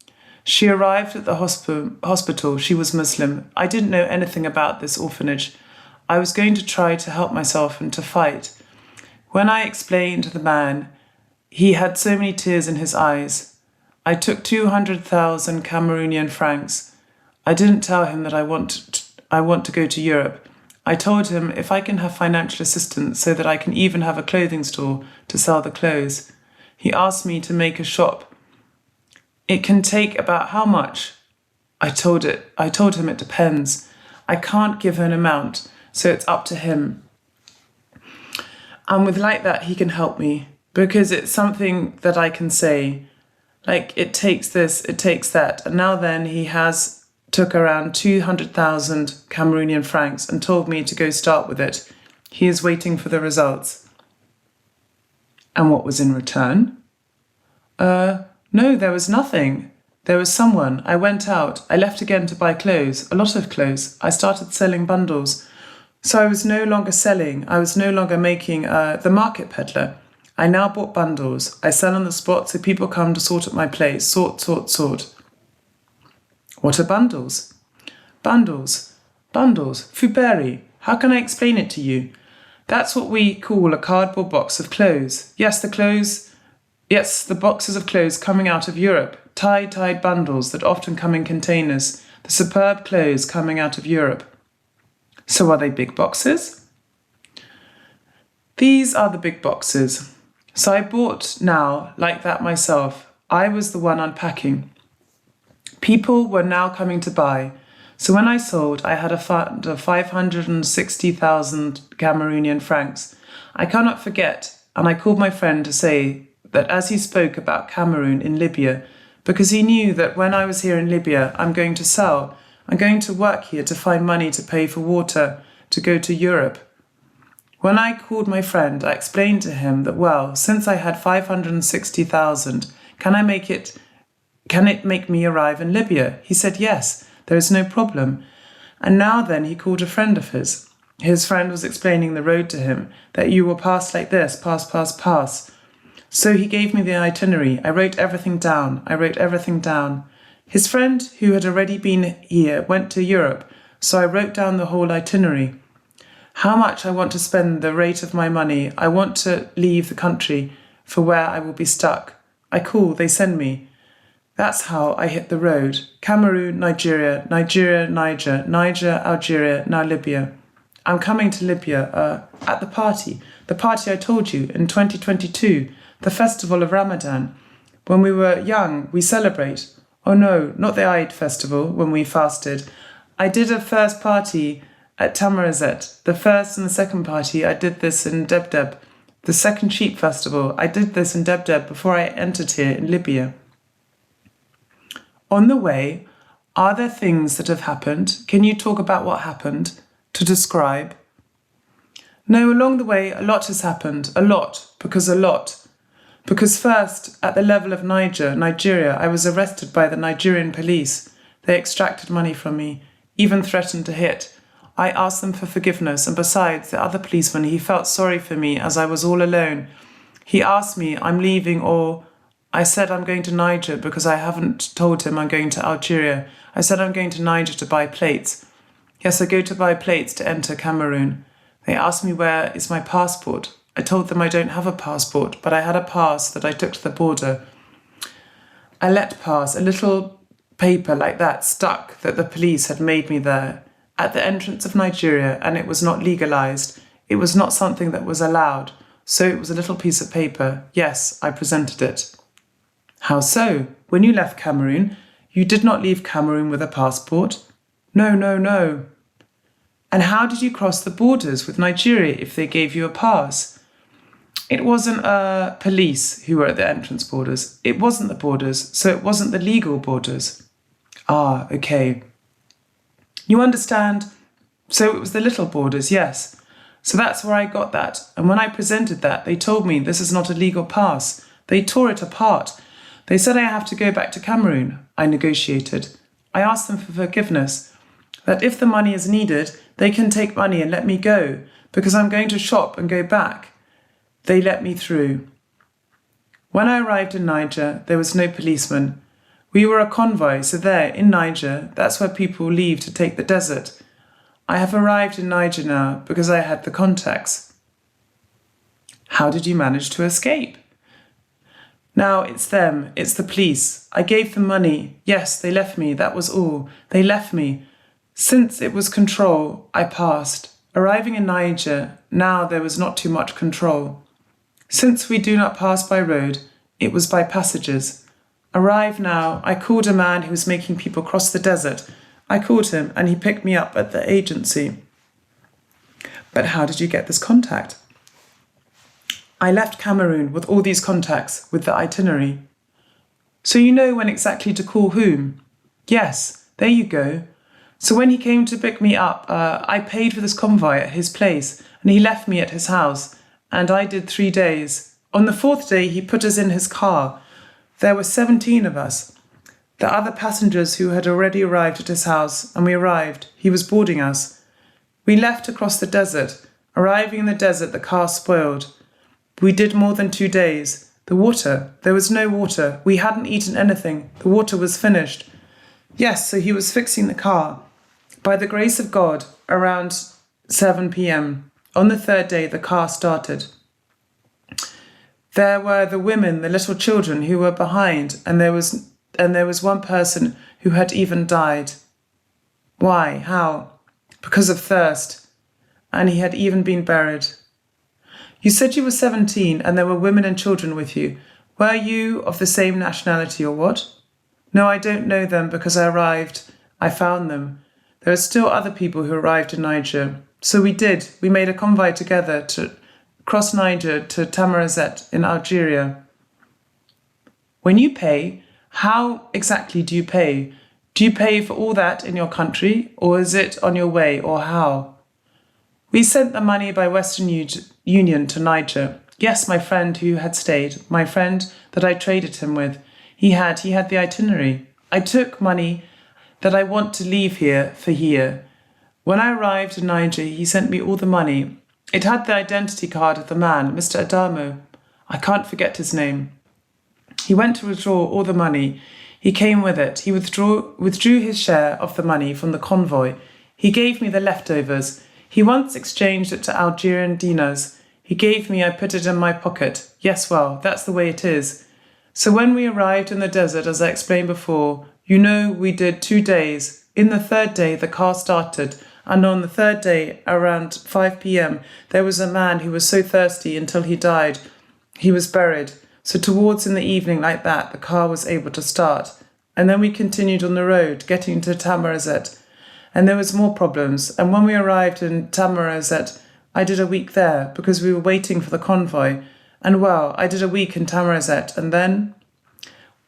S: She arrived at the hospital, she was Muslim. I didn't know anything about this orphanage. I was going to try to help myself and to fight. When I explained to the man, he had so many tears in his eyes. I took 200,000 Cameroonian francs. I didn't tell him that I want to go to Europe. I told him if I can have financial assistance so that I can even have a clothing store to sell the clothes. He asked me to make a shop. It can take about how much? I told him it depends. I can't give an amount, so it's up to him. And with like that, he can help me because it's something that I can say. Like, it takes this, it takes that. And now then he took around 200,000 Cameroonian francs and told me to go start with it. He is waiting for the results. And what was in return? No, there was nothing. There was someone. I went out. I left again to buy clothes, a lot of clothes. I started selling bundles. So I was no longer selling. I was no longer making the market peddler. I now bought bundles. I sell on the spot so people come to sort at my place. Sort. What are bundles? Bundles. Fuperi. How can I explain it to you? That's what we call a cardboard box of clothes. Yes, the boxes of clothes coming out of Europe. Tied bundles that often come in containers. The superb clothes coming out of Europe. So are they big boxes? These are the big boxes. So I bought now like that myself. I was the one unpacking. People were now coming to buy. So when I sold, I had a fund of 560,000 Cameroonian francs. I cannot forget, and I called my friend to say that as he spoke about Cameroon in Libya, because he knew that when I was here in Libya, I'm going to sell. I'm going to work here to find money to pay for water, to go to Europe. When I called my friend, I explained to him that, well, since I had 560,000, can it make me arrive in Libya? He said, yes, there is no problem. And now then he called a friend of his. His friend was explaining the road to him, that you will pass like this, pass. So he gave me the itinerary. I wrote everything down. His friend, who had already been here, went to Europe, so I wrote down the whole itinerary. How much I want to spend, the rate of my money. I want to leave the country for where I will be stuck. I call, they send me. That's how I hit the road. Cameroon, Nigeria, Niger, Algeria, now Libya. I'm coming to Libya at the party I told you in 2022, the festival of Ramadan. When we were young, we celebrate. Oh no, not the Eid festival when we fasted. I did a first party at Tamarazet. The first and the second party, I did this in Debdeb. The second sheep festival, I did this in Debdeb before I entered here in Libya. On the way, are there things that have happened? Can you talk about what happened? To describe? No, along the way, a lot has happened. A lot. Because first, at the level of Nigeria, I was arrested by the Nigerian police. They extracted money from me, even threatened to hit. I asked them for forgiveness, and besides, the other policeman, he felt sorry for me as I was all alone. He asked me, I'm leaving, or I said I'm going to Niger because I haven't told him I'm going to Algeria. I said I'm going to Niger to buy plates. Yes, I go to buy plates to enter Cameroon. They asked me where is my passport. I told them I don't have a passport, but I had a pass that I took to the border. I let pass, a little paper like that stuck that the police had made me there at the entrance of Nigeria, and it was not legalized. It was not something that was allowed. So it was a little piece of paper. Yes, I presented it. How so? When you left Cameroon, you did not leave Cameroon with a passport? No. And how did you cross the borders with Nigeria if they gave you a pass? It wasn't police who were at the entrance borders. It wasn't the borders, so it wasn't the legal borders. Ah, okay. You understand? So it was the little borders, yes. So that's where I got that. And when I presented that, they told me this is not a legal pass. They tore it apart. They said I have to go back to Cameroon. I negotiated. I asked them for forgiveness, that if the money is needed, they can take money and let me go, because I'm going to shop and go back. They let me through. When I arrived in Niger, there was no policeman. We were a convoy, so there, in Niger, that's where people leave to take the desert. I have arrived in Niger now because I had the contacts. How did you manage to escape? Now it's them, it's the police. I gave them money. Yes, they left me, that was all. They left me. Since it was control, I passed. Arriving in Niger, now there was not too much control. Since we do not pass by road, it was by passages. Arrived now, I called a man who was making people cross the desert. I called him and he picked me up at the agency. But how did you get this contact? I left Cameroon with all these contacts, with the itinerary. So you know when exactly to call whom? Yes, there you go. So when he came to pick me up, I paid for this convoy at his place and he left me at his house and I did 3 days. On the 4th day, he put us in his car. There were 17 of us. The other passengers who had already arrived at his house, and we arrived. He was boarding us. We left across the desert. Arriving in the desert, the car spoiled. We did more than 2 days. The water, there was no water. We hadn't eaten anything. The water was finished. Yes, so he was fixing the car. By the grace of God, around 7 p.m. on the 3rd day, the car started. There were the women, the little children who were behind, and there was one person who had even died. Why? How? Because of thirst. And he had even been buried. You said you were 17 and there were women and children with you. Were you of the same nationality or what? No, I don't know them because I arrived. I found them. There are still other people who arrived in Niger. So we did. We made a convoy together to cross Niger to Tamarazet in Algeria. When you pay, how exactly do you pay? Do you pay for all that in your country, or is it on your way, or how? We sent the money by Western Union to Niger. Yes, my friend who had stayed, my friend that I traded him with, he had the itinerary. I took money that I want to leave here for here. When I arrived in Niger, he sent me all the money. It had the identity card of the man, Mr. Adamo. I can't forget his name. He went to withdraw all the money. He came with it. He withdrew his share of the money from the convoy. He gave me the leftovers. He once exchanged it to Algerian dinars. He gave me, I put it in my pocket. Yes, well, that's the way it is. So when we arrived in the desert, as I explained before, you know we did 2 days. In the 3rd day, the car started. And on the 3rd day, around 5 p.m., there was a man who was so thirsty until he died. He was buried. So towards in the evening like that, the car was able to start. And then we continued on the road, getting to Tamarazet. And there was more problems. And when we arrived in Tamarazet, I did a week there because we were waiting for the convoy. And well, I did a week in Tamarazet. And then,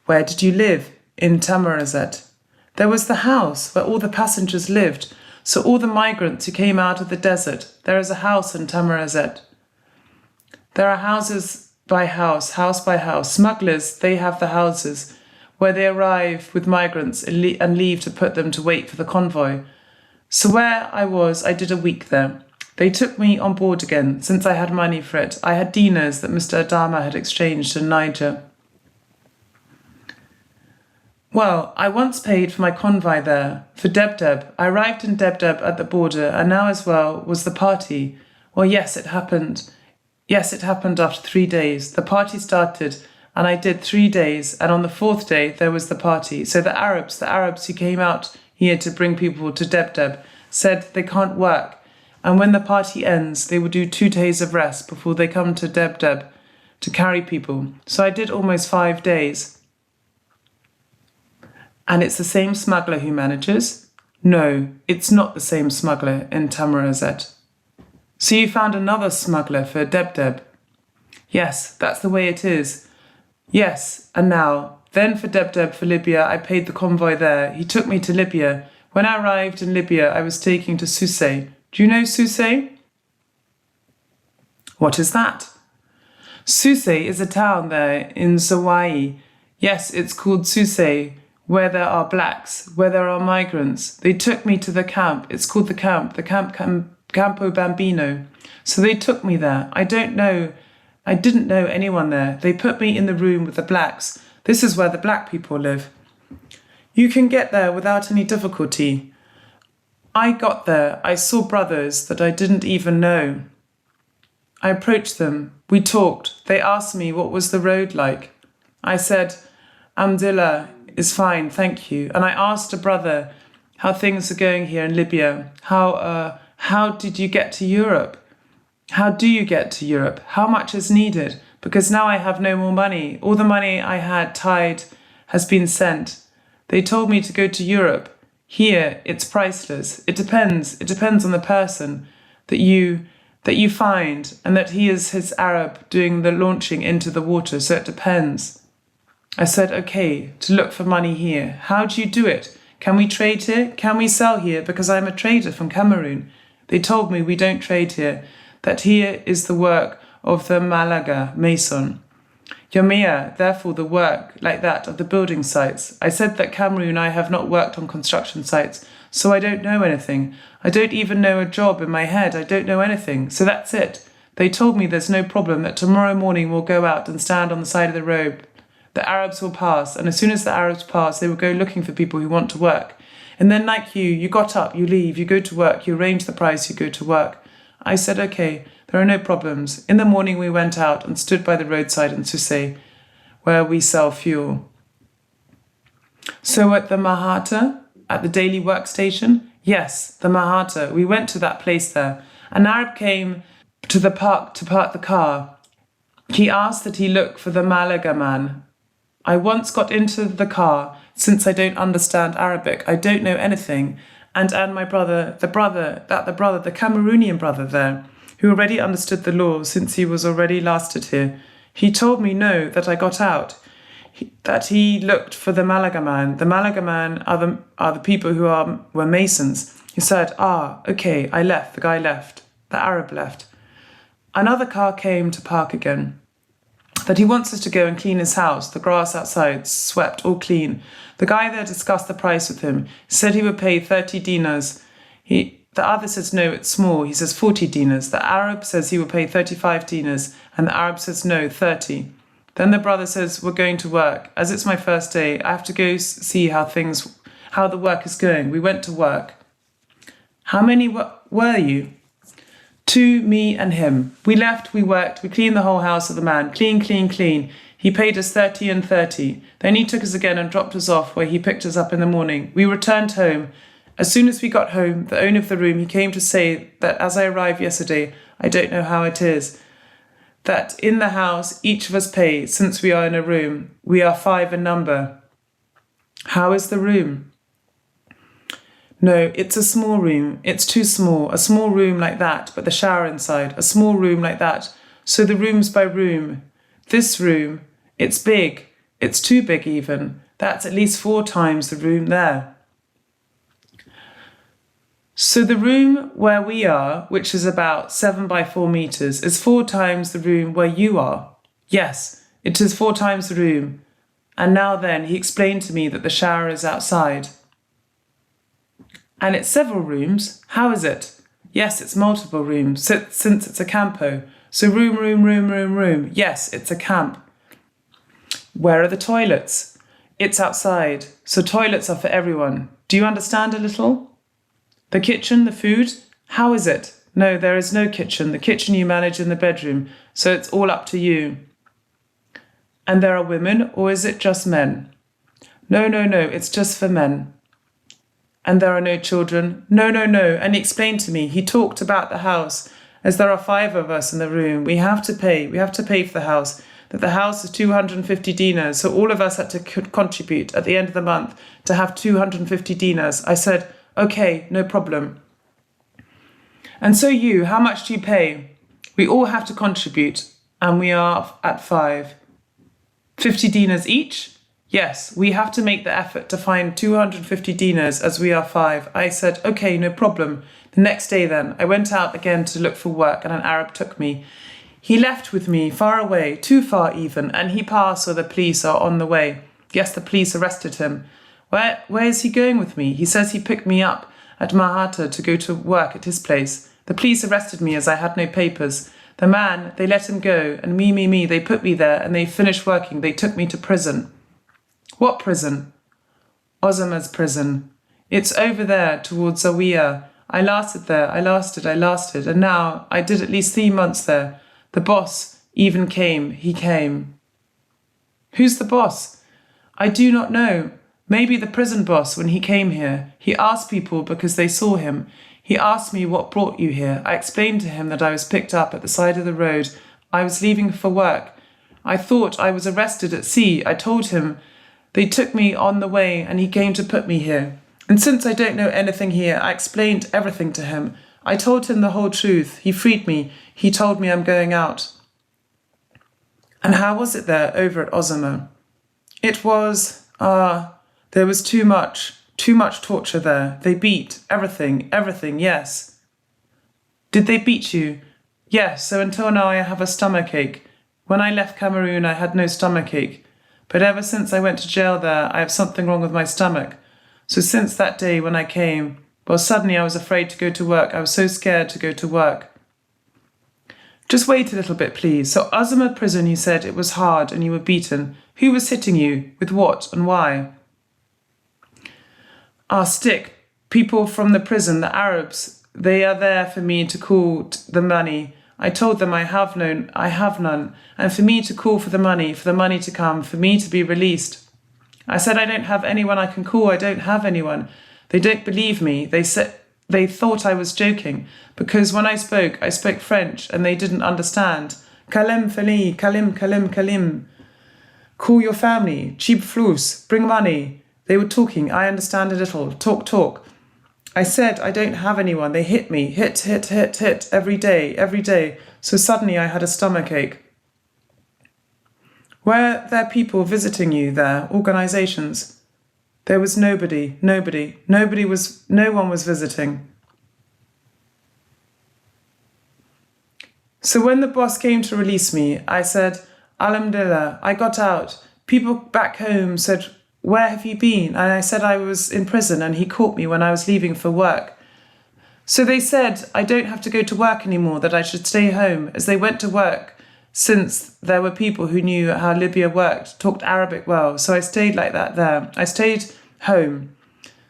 S: where did you live? In Tamarazet. There was the house where all the passengers lived. So all the migrants who came out of the desert, there is a house in Tamarazet. There are houses by house by house. Smugglers, they have the houses where they arrive with migrants and leave to put them to wait for the convoy. So where I was, I did a week there. They took me on board again, since I had money for it. I had dinars that Mr. Adama had exchanged in Niger. Well, I once paid for my convoy there, for Deb. I arrived in Deb at the border, and now as well was the party. Well, yes, it happened. Yes, it happened after 3 days. The party started, and I did 3 days, and on the 4th day there was the party. So the Arabs who came out here to bring people to Deb, said they can't work, and when the party ends, they will do 2 days of rest before they come to Deb to carry people. So I did almost 5 days. And it's the same smuggler who manages? No, it's not the same smuggler in Tamarazet. So you found another smuggler for Deb? Yes, that's the way it is. Yes, and now, then for Deb for Libya, I paid the convoy there. He took me to Libya. When I arrived in Libya, I was taken to Sousse. Do you know Sousse? What is that? Sousse is a town there in Zawai. Yes, it's called Sousse, where there are blacks, where there are migrants. They took me to the camp. It's called the camp Campo Bambino. So they took me there. I didn't know anyone there. They put me in the room with the blacks. This is where the black people live. You can get there without any difficulty. I got there. I saw brothers that I didn't even know. I approached them. We talked. They asked me what was the road like. I said, Alhamdulillah is fine, thank you. And I asked a brother how things are going here in Libya. How did you get to Europe? How do you get to Europe? How much is needed? Because now I have no more money. All the money I had tied has been sent. They told me to go to Europe. Here, it's priceless. It depends. It depends on the person that you find, and that he is his Arab doing the launching into the water. So it depends. I said, okay, to look for money here. How do you do it? Can we trade here? Can we sell here? Because I'm a trader from Cameroon. They told me we don't trade here, that here is the work of the Malaga mason. Yomia, therefore the work like that of the building sites. I said that Cameroon, I have not worked on construction sites, so I don't know anything. I don't even know a job in my head. I don't know anything. So that's it. They told me there's no problem, that tomorrow morning we'll go out and stand on the side of the road. The Arabs will pass, and as soon as the Arabs pass, they will go looking for people who want to work. And then like you got up, you leave, you go to work, you arrange the price, you go to work. I said, okay, there are no problems. In the morning we went out and stood by the roadside in Sousse, where we sell fuel. So at the Mahata, at the daily workstation, yes, the Mahata, we went to that place there. An Arab came to the park to park the car. He asked that he look for the Malaga man. I once got into the car, since I don't understand Arabic, I don't know anything, and my brother, the Cameroonian brother there, who already understood the law since he was already lasted here, he told me no, that I got out, that he looked for the Malaga man. The Malaga man are the people who were masons. He said, okay, I left, the guy left, the Arab left. Another car came to park again. That he wants us to go and clean his house, the grass outside, swept, all clean. The guy there discussed the price with him, said he would pay 30 dinars. The other says, no, it's small. He says 40 dinars. The Arab says he will pay 35 dinars, and the Arab says, no, 30. Then the brother says, we're going to work. As it's my first day, I have to go see how the work is going. We went to work. How many were you? 2, me and him. We left, we worked, we cleaned the whole house of the man. Clean, clean, clean. He paid us 30 and 30. Then he took us again and dropped us off where he picked us up in the morning. We returned home. As soon as we got home, the owner of the room, he came to say that as I arrived yesterday, I don't know how it is, that in the house, each of us pay, since we are in a room. We are 5 in number. How is the room? No, it's a small room. It's too small. A small room like that, but the shower inside. A small room like that. So the room's by room. This room, it's big. It's too big even. That's at least 4 times the room there. So the room where we are, which is about 7 by 4 meters, is 4 times the room where you are. Yes, it is 4 times the room. And now then, he explained to me that the shower is outside. And it's several rooms. How is it? Yes, it's multiple rooms, since it's a campo. So room. Yes, it's a camp. Where are the toilets? It's outside. So toilets are for everyone. Do you understand a little? The kitchen, the food? How is it? No, there is no kitchen. The kitchen you manage in the bedroom. So it's all up to you. And there are women, or is it just men? No, it's just for men. And there are no children? No. And he explained to me, he talked about the house, as there are 5 of us in the room. We have to pay for the house, that the house is 250 dinars. So all of us had to contribute at the end of the month to have 250 dinars. I said, okay, no problem. And so you, how much do you pay? We all have to contribute, and we are at 5. 50 dinars each? Yes, we have to make the effort to find 250 dinars as we are 5. I said, okay, no problem. The next day then, I went out again to look for work and an Arab took me. He left with me far away, too far even, and he passed where the police are on the way. Yes, the police arrested him. Where is he going with me? He says he picked me up at Mahata to go to work at his place. The police arrested me as I had no papers. The man, they let him go, and me, they put me there and they finished working. They took me to prison. What prison? Ozama's prison. It's over there towards Zawiya. I lasted there, I lasted, and now I did at least 3 months there. The boss even came, he came. Who's the boss? I do not know. Maybe the prison boss when he came here. He asked people because they saw him. He asked me what brought you here. I explained to him that I was picked up at the side of the road. I was leaving for work. I thought I was arrested at sea. I told him they took me on the way and he came to put me here. And since I don't know anything here, I explained everything to him. I told him the whole truth. He freed me. He told me I'm going out. And how was it there over at Ozama? It was, there was too much torture there. They beat everything, yes. Did they beat you? Yes, so until now I have a stomachache. When I left Cameroon, I had no stomachache. But ever since I went to jail there, I have something wrong with my stomach. So since that day when I came, well, suddenly I was afraid to go to work. I was so scared to go to work. Just wait a little bit, please. So Ozama prison, you said it was hard and you were beaten. Who was hitting you? With what and why? Stick. People from the prison, the Arabs, they are there for me to call the money. I told them I have none, and for me to call for the money to come, for me to be released. I said I don't have anyone I can call, I don't have anyone. They don't believe me. They said they thought I was joking, because when I spoke French, and they didn't understand. Kalim fali, kalim. Call your family, cheap flus, bring money. They were talking, I understand a little, talk. I said I don't have anyone. They hit me, hit, every day. So suddenly I had a stomachache. Were there people visiting you there, organizations? There was nobody. No one was visiting. So when the boss came to release me, I said, Alhamdulillah, I got out. People back home said, where have you been? And I said I was in prison and he caught me when I was leaving for work. So they said I don't have to go to work anymore, that I should stay home, as they went to work, since there were people who knew how Libya worked, talked Arabic well. So I stayed like that there. I stayed home.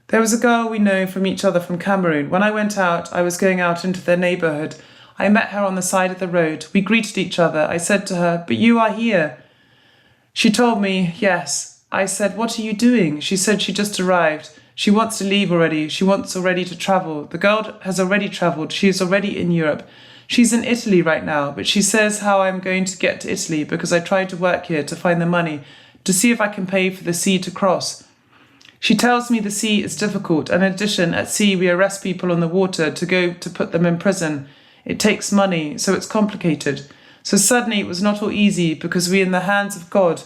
S: There was a girl we know from each other from Cameroon. When I went out, I was going out into their neighbourhood. I met her on the side of the road. We greeted each other. I said to her, but you are here. She told me, yes. I said, what are you doing? She said she just arrived. She wants to leave already. She wants already to travel. The girl has already travelled. She is already in Europe. She's in Italy right now, but she says how I'm going to get to Italy because I tried to work here to find the money, to see if I can pay for the sea to cross. She tells me the sea is difficult, and in addition, at sea we arrest people on the water to go to put them in prison. It takes money, so it's complicated. So suddenly it was not all easy because we're in the hands of God.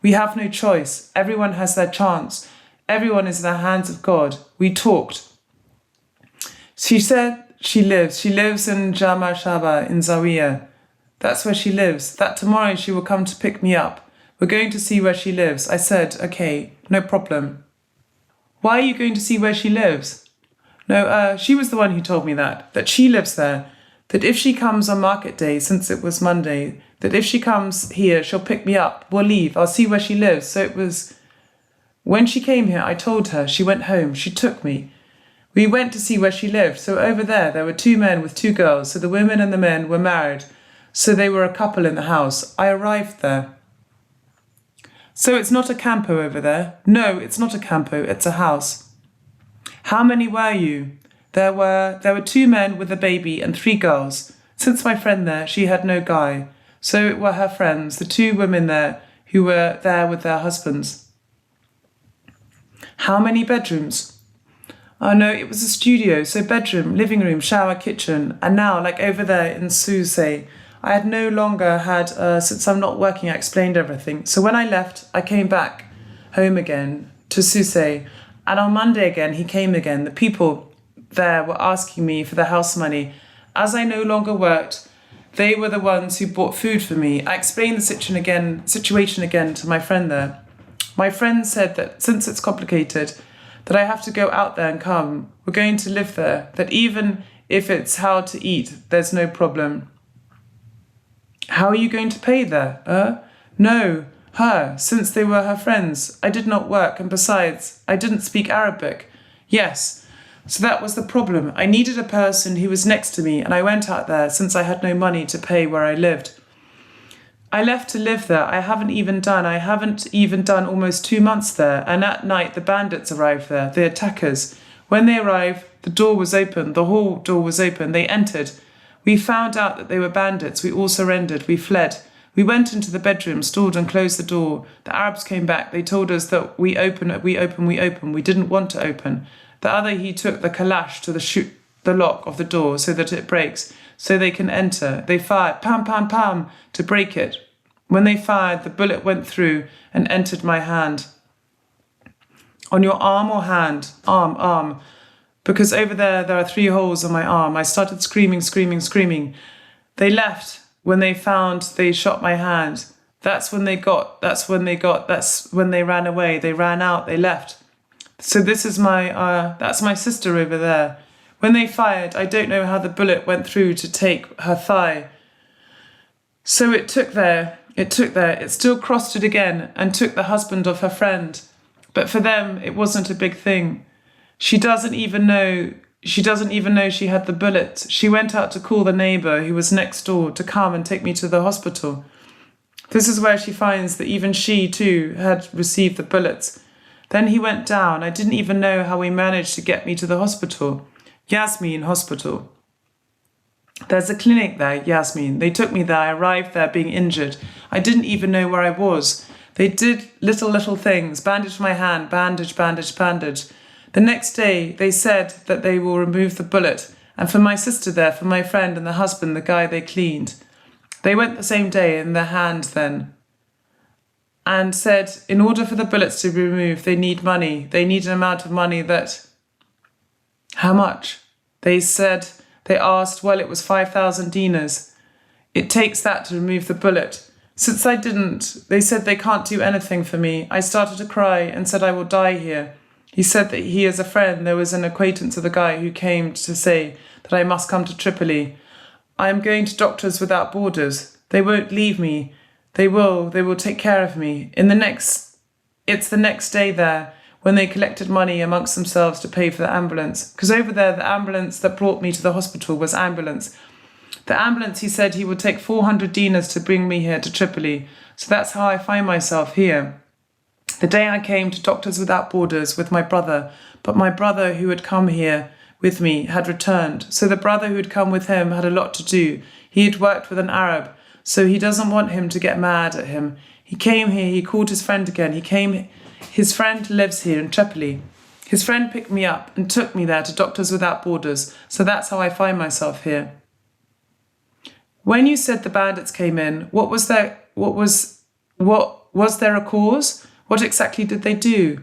S: We have no choice. Everyone has their chance. Everyone is in the hands of God. We talked. She said she lives in Jama Shaba in Zawiya. That's where she lives. That tomorrow she will come to pick me up. We're going to see where she lives. I said, okay, no problem. Why are you going to see where she lives? No, she was the one who told me that she lives there. That if she comes on market day, since it was Monday, that if she comes here, she'll pick me up. We'll leave. I'll see where she lives. So it was, when she came here, I told her. She went home. She took me. We went to see where she lived. So over there were 2 men with 2 girls. So the women and the men were married. So they were a couple in the house. I arrived there. So it's not a campo over there? No, it's not a campo. It's a house. How many were you? There were 2 men with a baby and 3 girls. Since my friend there, she had no guy. So it were her friends, the 2 women there, who were there with their husbands. How many bedrooms? Oh no, it was a studio, so bedroom, living room, shower, kitchen. And now, like over there in Susay, I had no longer had, since I'm not working, I explained everything. So when I left, I came back home again to Susay. And on Monday again, he came again. The people there were asking me for the house money. As I no longer worked, they were the ones who bought food for me. I explained the situation again to my friend there. My friend said that since it's complicated, that I have to go out there and come. We're going to live there. That even if it's how to eat, there's no problem. How are you going to pay there? No, her, since they were her friends. I did not work, and besides, I didn't speak Arabic. Yes, so that was the problem. I needed a person who was next to me, and I went out there since I had no money to pay where I lived. I left to live there. I haven't even done almost 2 months there, and at night the bandits arrived there, the attackers. When they arrived, the door was open, the hall door was open, they entered. We found out that they were bandits, we all surrendered, we fled. We went into the bedroom, stood and closed the door. The Arabs came back, they told us that we open, we didn't want to open. The other, he took the kalash to shoot the lock of the door so that it breaks, so they can enter. They fired, pam, pam, pam, to break it. When they fired, the bullet went through and entered my hand. On your arm or hand? Arm. Because over there are 3 holes on my arm. I started screaming. They left when they found they shot my hand. That's when they ran away. They ran out, they left. So this is that's my sister over there. When they fired, I don't know how the bullet went through to take her thigh. So it took there, it still crossed it again and took the husband of her friend. But for them, it wasn't a big thing. She doesn't even know she had the bullet. She went out to call the neighbour who was next door to come and take me to the hospital. This is where she finds that even she too had received the bullets. Then he went down. I didn't even know how he managed to get me to the hospital. Yasmin Hospital. There's a clinic there, Yasmin. They took me there. I arrived there being injured. I didn't even know where I was. They did little things. Bandage my hand, bandage. The next day, they said that they will remove the bullet. And for my sister there, for my friend and the husband, the guy they cleaned. They went the same day in their hand then. And said, in order for the bullets to be removed, they need money. They need an amount of money that... How much? They asked, well, it was 5,000 dinars. It takes that to remove the bullet. Since I didn't, they said they can't do anything for me. I started to cry and said I will die here. He said that he is a friend. There was an acquaintance of the guy who came to say that I must come to Tripoli. I am going to Doctors Without Borders. They won't leave me. They will take care of me. It's the next day there, when they collected money amongst themselves to pay for the ambulance. Because over there, the ambulance that brought me to the hospital was ambulance. The ambulance, he said he would take 400 dinars to bring me here to Tripoli. So that's how I find myself here. The day I came to Doctors Without Borders with my brother, but my brother who had come here with me had returned. So the brother who had come with him had a lot to do. He had worked with an Arab, so he doesn't want him to get mad at him. He came here, he called his friend again. His friend lives here in Tripoli. His friend picked me up and took me there to Doctors Without Borders. So that's how I find myself here. When you said the bandits came in, was there a cause? What exactly did they do?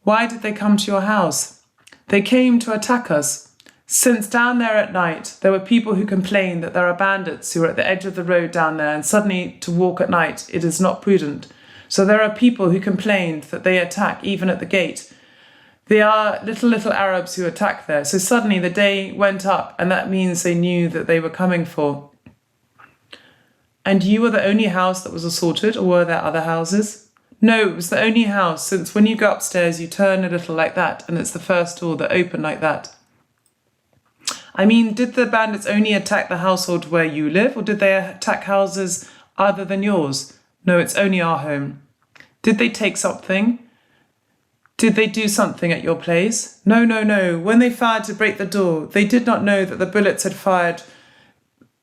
S: Why did they come to your house? They came to attack us. Since down there at night, there were people who complained that there are bandits who are at the edge of the road down there, and suddenly to walk at night, it is not prudent. So there are people who complained that they attack even at the gate. They are little Arabs who attack there. So suddenly the day went up, and that means they knew that they were coming for. And you were the only house that was assaulted, or were there other houses? No, it was the only house, since when you go upstairs, you turn a little like that, and it's the first door that opened like that. I mean, did the bandits only attack the household where you live, or did they attack houses other than yours? No, it's only our home. Did they take something? Did they do something at your place? No. When they fired to break the door, they did not know that the bullets had fired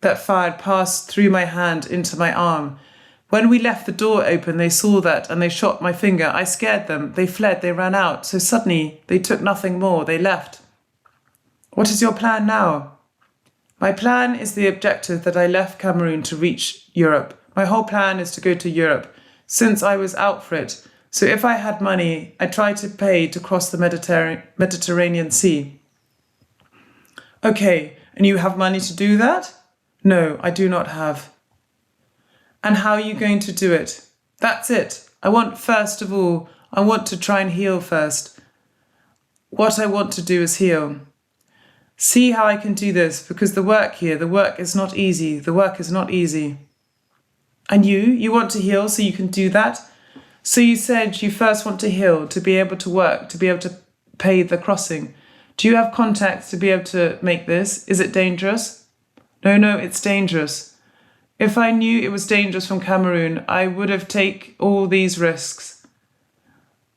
S: passed through my hand into my arm. When we left the door open, they saw that and they shot my finger. I scared them. They fled. They ran out. So suddenly they took nothing more. They left. What is your plan now? My plan is the objective that I left Cameroon to reach Europe. My whole plan is to go to Europe, since I was out for it. So if I had money, I tried to pay to cross the Mediterranean Sea. Okay, and you have money to do that? No, I do not have. And how are you going to do it? That's it. First of all, I want to try and heal first. What I want to do is heal. See how I can do this, because the work is not easy. The work is not easy. And you want to heal so you can do that? So you said you first want to heal, to be able to work, to be able to pay the crossing. Do you have contacts to be able to make this? Is it dangerous? No, it's dangerous. If I knew it was dangerous from Cameroon, I would have taken all these risks.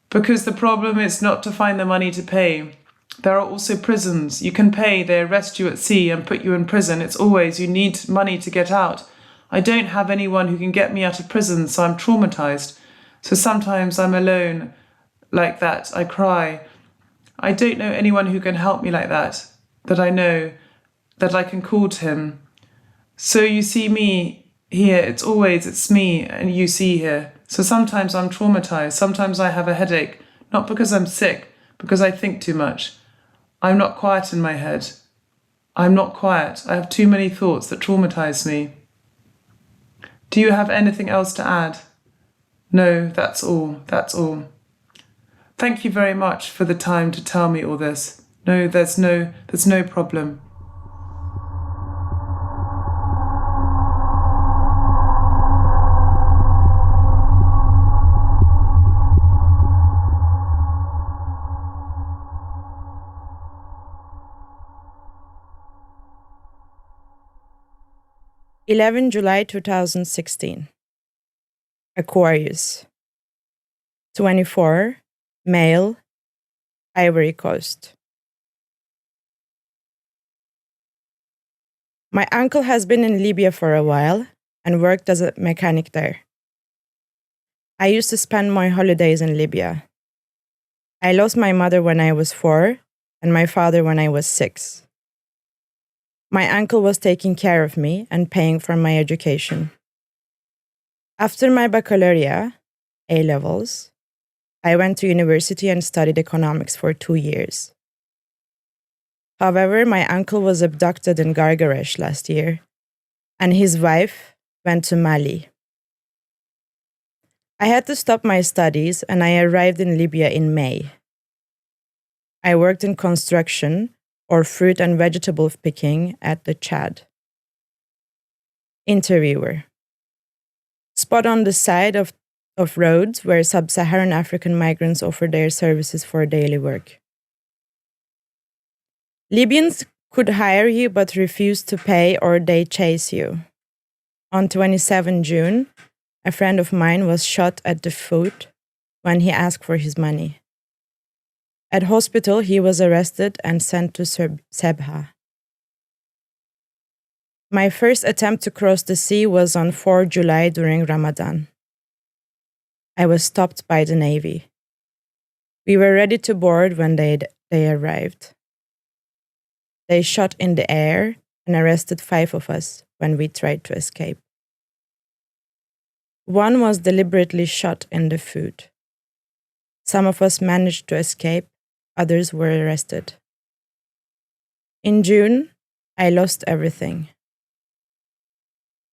S: Because the problem is not to find the money to pay. There are also prisons. You can pay, they arrest you at sea and put you in prison. It's always, you need money to get out. I don't have anyone who can get me out of prison, so I'm traumatized. So sometimes I'm alone like that. I cry. I don't know anyone who can help me like that I know, that I can call to him. So you see me here, it's me and you see here. So sometimes I'm traumatized. Sometimes I have a headache, not because I'm sick, because I think too much. I'm not quiet in my head. I'm not quiet. I have too many thoughts that traumatize me. Do you have anything else to add? No, that's all. Thank you very much for the time to tell me all this. No, there's no problem.
T: July 2016. Aquarius. 24, male, Ivory Coast. My uncle has been in Libya for a while and worked as a mechanic there. I used to spend my holidays in Libya. I lost my mother when I was 4 and my father when I was 6. My uncle was taking care of me and paying for my education. After my baccalaureate, A-levels, I went to university and studied economics for 2 years. However, my uncle was abducted in García last year, and his wife went to Mali. I had to stop my studies, and I arrived in Libya in May. I worked in construction or fruit and vegetable picking at the Chad. Interviewer. Spot on the side of roads where sub-Saharan African migrants offer their services for daily work. Libyans could hire you but refuse to pay or they chase you. On 27 June, a friend of mine was shot at the foot when he asked for his money. At hospital, he was arrested and sent to Sebha. My first attempt to cross the sea was on 4 July during Ramadan. I was stopped by the Navy. We were ready to board when they arrived. They shot in the air and arrested 5 of us when we tried to escape. One was deliberately shot in the foot. Some of us managed to escape, others were arrested. In June, I lost everything.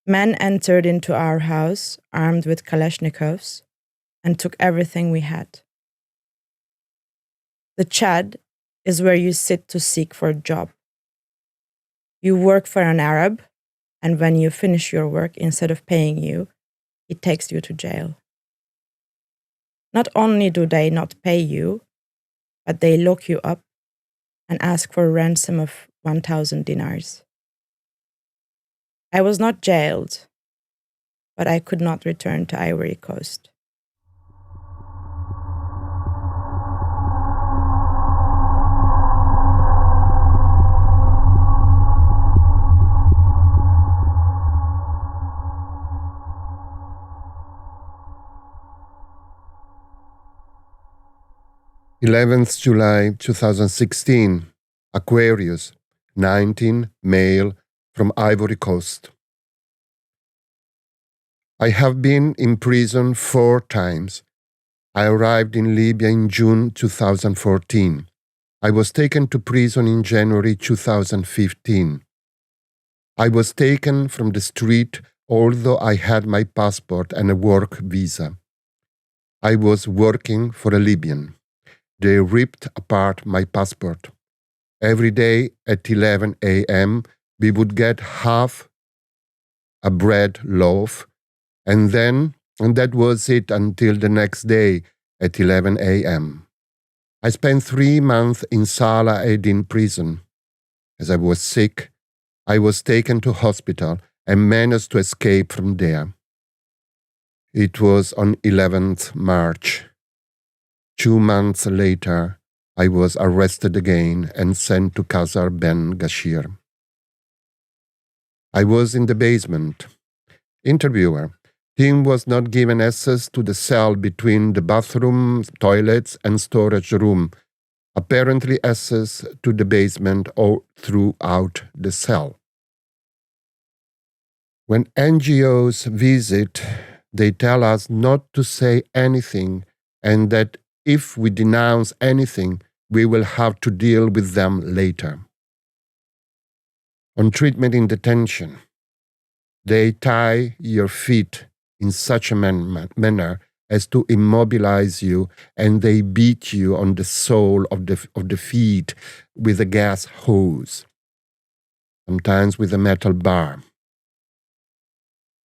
T: Men entered into our house armed with Kalashnikovs and took everything we had. The Chad is where you sit to seek for a job. You work for an Arab, and when you finish your work, instead of paying you, he takes you to jail. Not only do they not pay you, but they lock you up and ask for a ransom of 1,000 dinars. I was not jailed, but I could not return to Ivory Coast.
J: July 11th, 2016. Aquarius, 19, male, from Ivory Coast. I have been in prison 4 times. I arrived in Libya in June 2014. I was taken to prison in January 2015. I was taken from the street although I had my passport and a work visa. I was working for a Libyan. They ripped apart my passport. Every day at 11 a.m. we would get half a bread loaf, and that was it until the next day at 11 a.m. I spent 3 months in Salah Eddin prison. As I was sick, I was taken to hospital and managed to escape from there. It was on 11th March. 2 months later, I was arrested again and sent to Qasr Ben Ghashir. I was in the basement. Interviewer. Tim was not given access to the cell between the bathroom, toilets, and storage room. Apparently access to the basement or throughout the cell. When NGOs visit, they tell us not to say anything and that if we denounce anything, we will have to deal with them later. On treatment in detention, they tie your feet in such a manner as to immobilize you, and they beat you on the sole of the feet with a gas hose, sometimes with a metal bar.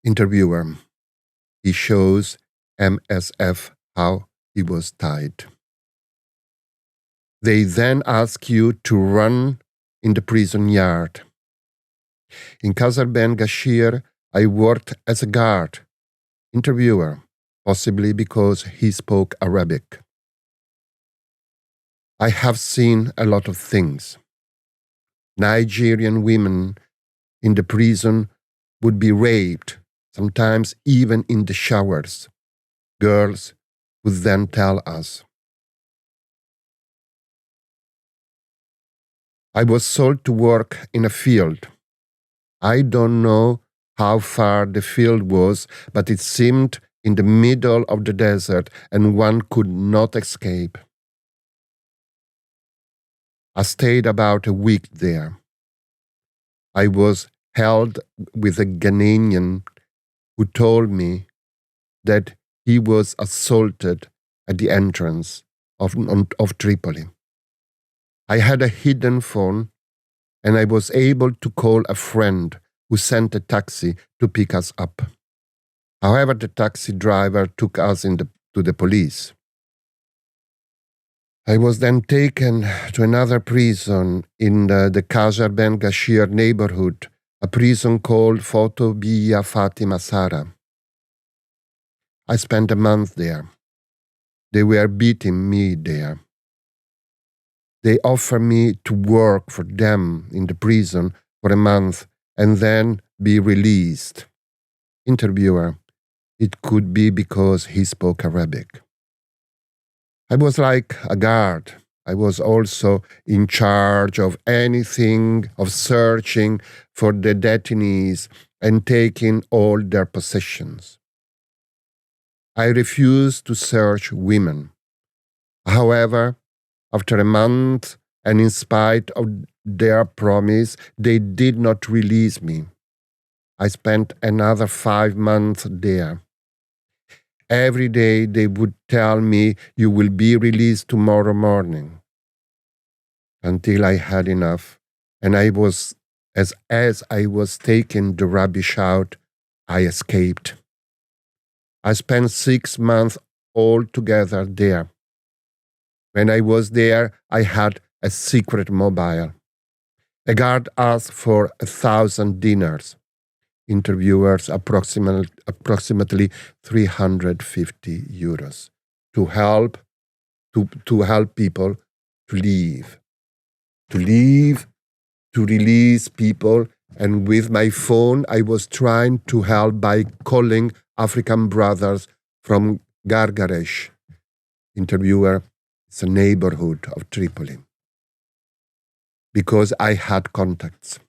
J: Interviewer. He shows MSF how he was tied. They then ask you to run in the prison yard. In Qasr Ben Ghashir, I worked as a guard. Interviewer, possibly because he spoke Arabic. I have seen a lot of things. Nigerian women in the prison would be raped, sometimes even in the showers. Girls would then tell us. I was sold to work in a field. I don't know how far the field was, but it seemed in the middle of the desert and one could not escape. I stayed about a week there. I was held with a Ghanaian who told me that he was assaulted at the entrance of Tripoli. I had a hidden phone, and I was able to call a friend who sent a taxi to pick us up. However, the taxi driver took us to the police. I was then taken to another prison in the Qasr Ben Ghashir neighborhood, a prison called Foto Bia Fatima Sara. I spent a month there. They were beating me there. They offered me to work for them in the prison for a month and then be released. Interviewer, it could be because he spoke Arabic. I was like a guard. I was also in charge of anything, of searching for the detainees and taking all their possessions. I refused to search women. However, after a month, and in spite of their promise, they did not release me. I spent another 5 months there. Every day they would tell me, "You will be released tomorrow morning." Until I had enough, and I was, as I was taking the rubbish out, I escaped. I spent 6 months altogether there. When I was there, I had a secret mobile. A guard asked for 1,000 dinars. Interviewers approximately 350 euros to help people to leave, to release people. And with my phone, I was trying to help by calling African brothers from Gargaresh. Interviewer, it's a neighborhood of Tripoli. because I had contacts.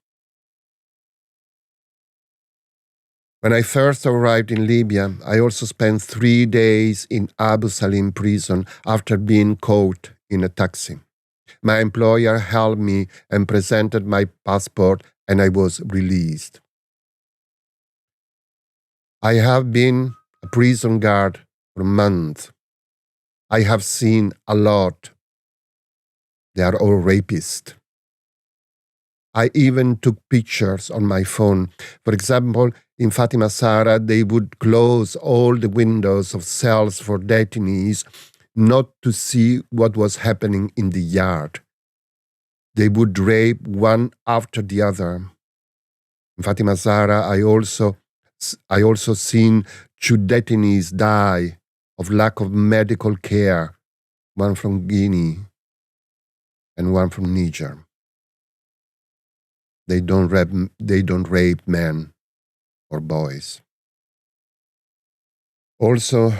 J: When I first arrived in Libya, I also spent 3 days in Abu Salim prison after being caught in a taxi. My employer held me and presented my passport, and I was released. I have been a prison guard for months. I have seen a lot. They are all rapists. I even took pictures on my phone. For example, in Fatima Zahra, they would close all the windows of cells for detainees not to see what was happening in the yard. They would rape one after the other. In Fatima Zahra, I also seen 2 detainees die of lack of medical care, one from Guinea and one from Niger. They don't rape men or boys. Also,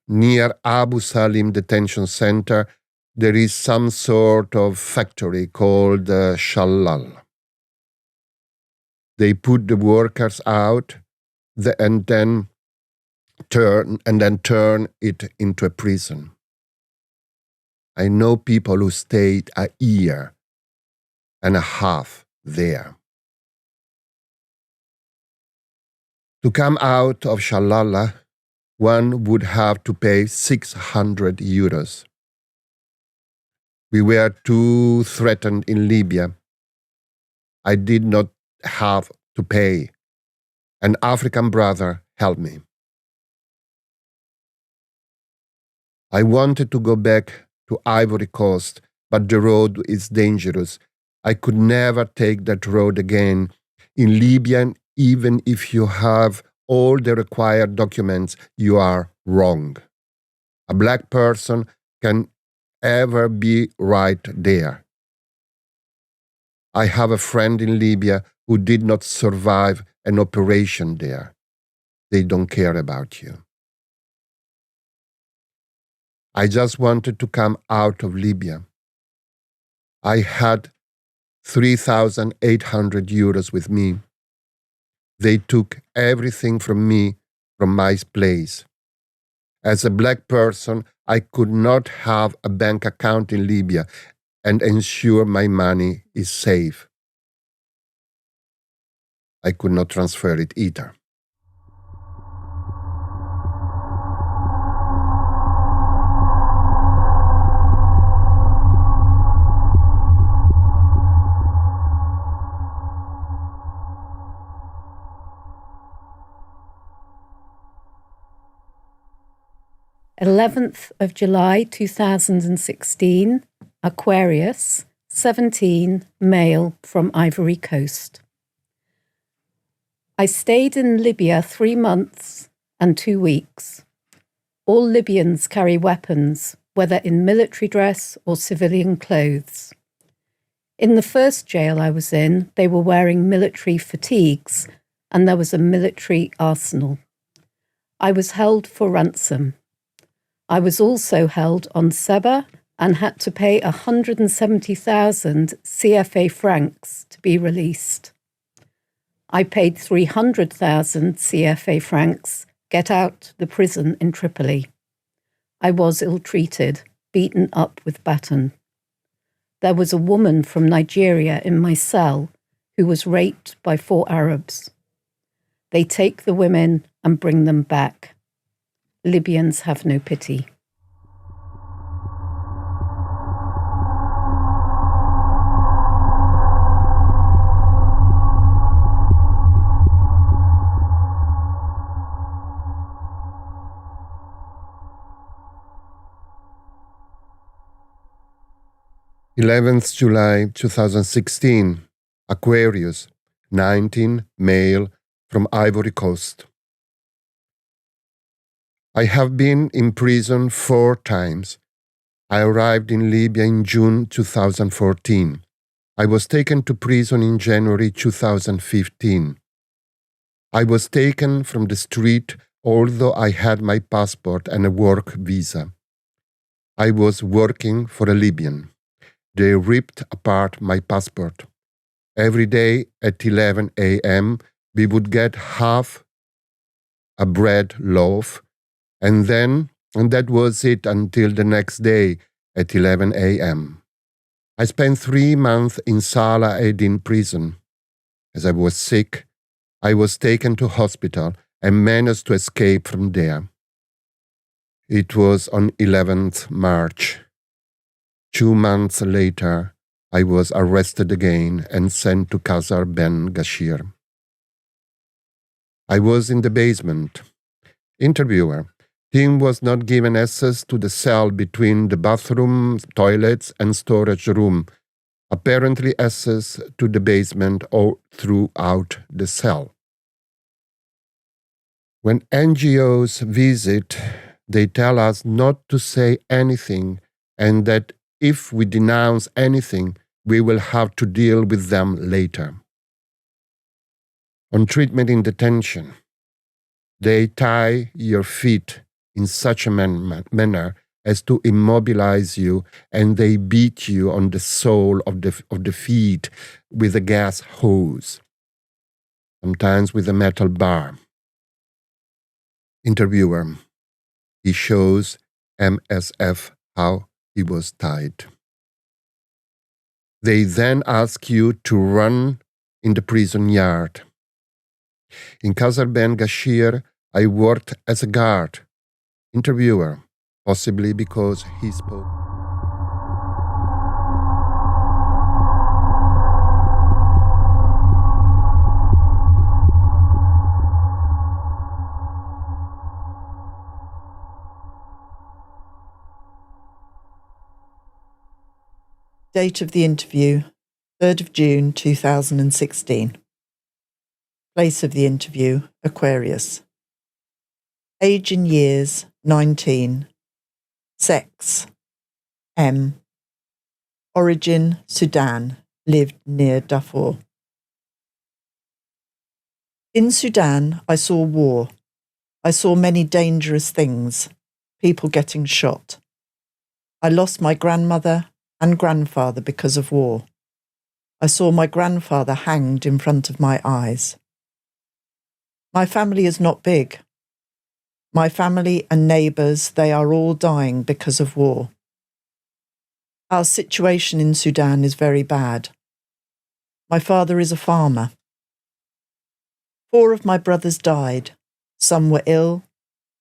J: near Abu Salim Detention Center, there is some sort of factory called Shalal. They put the workers out and then turn it into a prison. I know people who stayed a year and a half there. To come out of Shalala, one would have to pay 600 euros. We were too threatened in Libya. I did not have to pay. An African brother helped me. I wanted to go back to Ivory Coast, but the road is dangerous. I could never take that road again. In Libya, even if you have all the required documents, you are wrong. A black person can ever be right there. I have a friend in Libya who did not survive an operation there. They don't care about you. I just wanted to come out of Libya. I had 3,800 euros with me. They took everything from me, from my place. As a black person, I could not have a bank account in Libya and ensure my money is safe. I could not transfer it either.
A: July 2016, Aquarius, 17, male from Ivory Coast. I stayed in Libya 3 months and 2 weeks. All Libyans carry weapons, whether in military dress or civilian clothes. In the first jail I was in, they were wearing military fatigues, and there was a military arsenal. I was held for ransom. I was also held on Seba and had to pay 170,000 CFA francs to be released. I paid 300,000 CFA francs, get out the prison in Tripoli. I was ill-treated, beaten up with baton. There was a woman from Nigeria in my cell who was raped by 4 Arabs. They take the women and bring them back. Libyans have no pity.
J: July 2016, Aquarius, 19, male, from Ivory Coast. I have been in prison 4 times. I arrived in Libya in June 2014. I was taken to prison in January 2015. I was taken from the street, although I had my passport and a work visa. I was working for a Libyan. They ripped apart my passport. Every day at 11 a.m., we would get half a bread loaf, and that was it until the next day at 11 a.m. I spent 3 months in Sala Edin prison. As I was sick, I was taken to hospital and managed to escape from there. It was on 11th March. 2 months later, I was arrested again and sent to Qasr Ben Gashir. I was in the basement. Interviewer. Tim was not given access to the cell between the bathroom, toilets, and storage room. Apparently access to the basement or throughout the cell. When NGOs visit, they tell us not to say anything and that if we denounce anything, we will have to deal with them later. On treatment in detention, they tie your feet in such a manner as to immobilize you, and they beat you on the sole of the feet with a gas hose, sometimes with a metal bar. Interviewer. He shows MSF how he was tied. They then ask you to run in the prison yard. In Qasr Ben Gashir, I worked as a guard. Interviewer, possibly because he spoke.
L: Date of the interview, 3rd of June 2016. Place of the interview, Aquarius. Age in years, 19. Sex, M. Origin, Sudan. Lived near Darfur. In Sudan, I saw war. I saw many dangerous things, people getting shot. I lost my grandmother and grandfather because of war. I saw my grandfather hanged in front of my eyes. My family is not big. My family and neighbours, they are all dying because of war. Our situation in Sudan is very bad. My father is a farmer. 4 of my brothers died. Some were ill,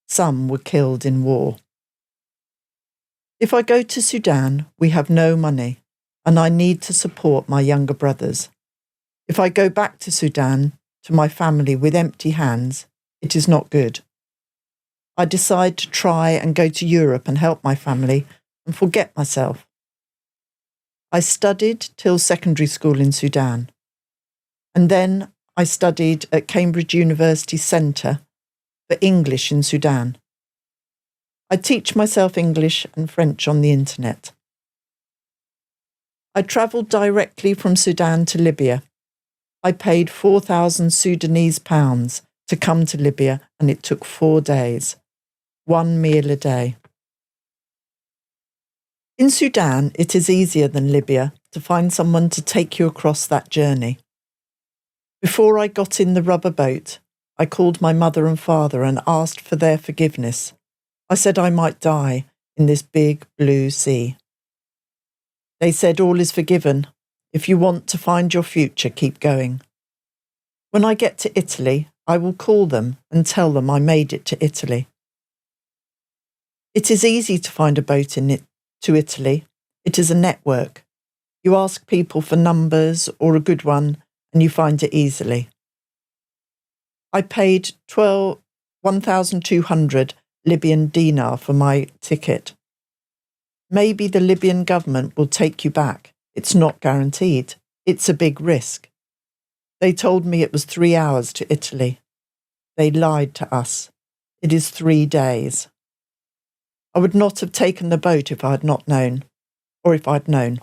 L: some were killed in war. If I go to Sudan, we have no money, and I need to support my younger brothers. If I go back to Sudan, to my family with empty hands, it is not good. I decide to try and go to Europe and help my family and forget myself. I studied till secondary school in Sudan, and then I studied at Cambridge University Centre for English in Sudan. I teach myself English and French on the internet. I travelled directly from Sudan to Libya. I paid 4,000 Sudanese pounds to come to Libya, and it took 4 days, 1 meal a day. In Sudan, it is easier than Libya to find someone to take you across that journey. Before I got in the rubber boat, I called my mother and father and asked for their forgiveness. I said I might die in this big blue sea. They said all is forgiven. If you want to find your future, keep going. When I get to Italy, I will call them and tell them I made it to Italy. It is easy to find a boat to Italy. It is a network. You ask people for numbers or a good one, and you find it easily. I paid 1,200 Libyan dinar for my ticket. Maybe the Libyan government will take you back. It's not guaranteed. It's a big risk. They told me it was 3 hours to Italy. They lied to us. It is 3 days. I would not have taken the boat if I had not known, or if I'd known.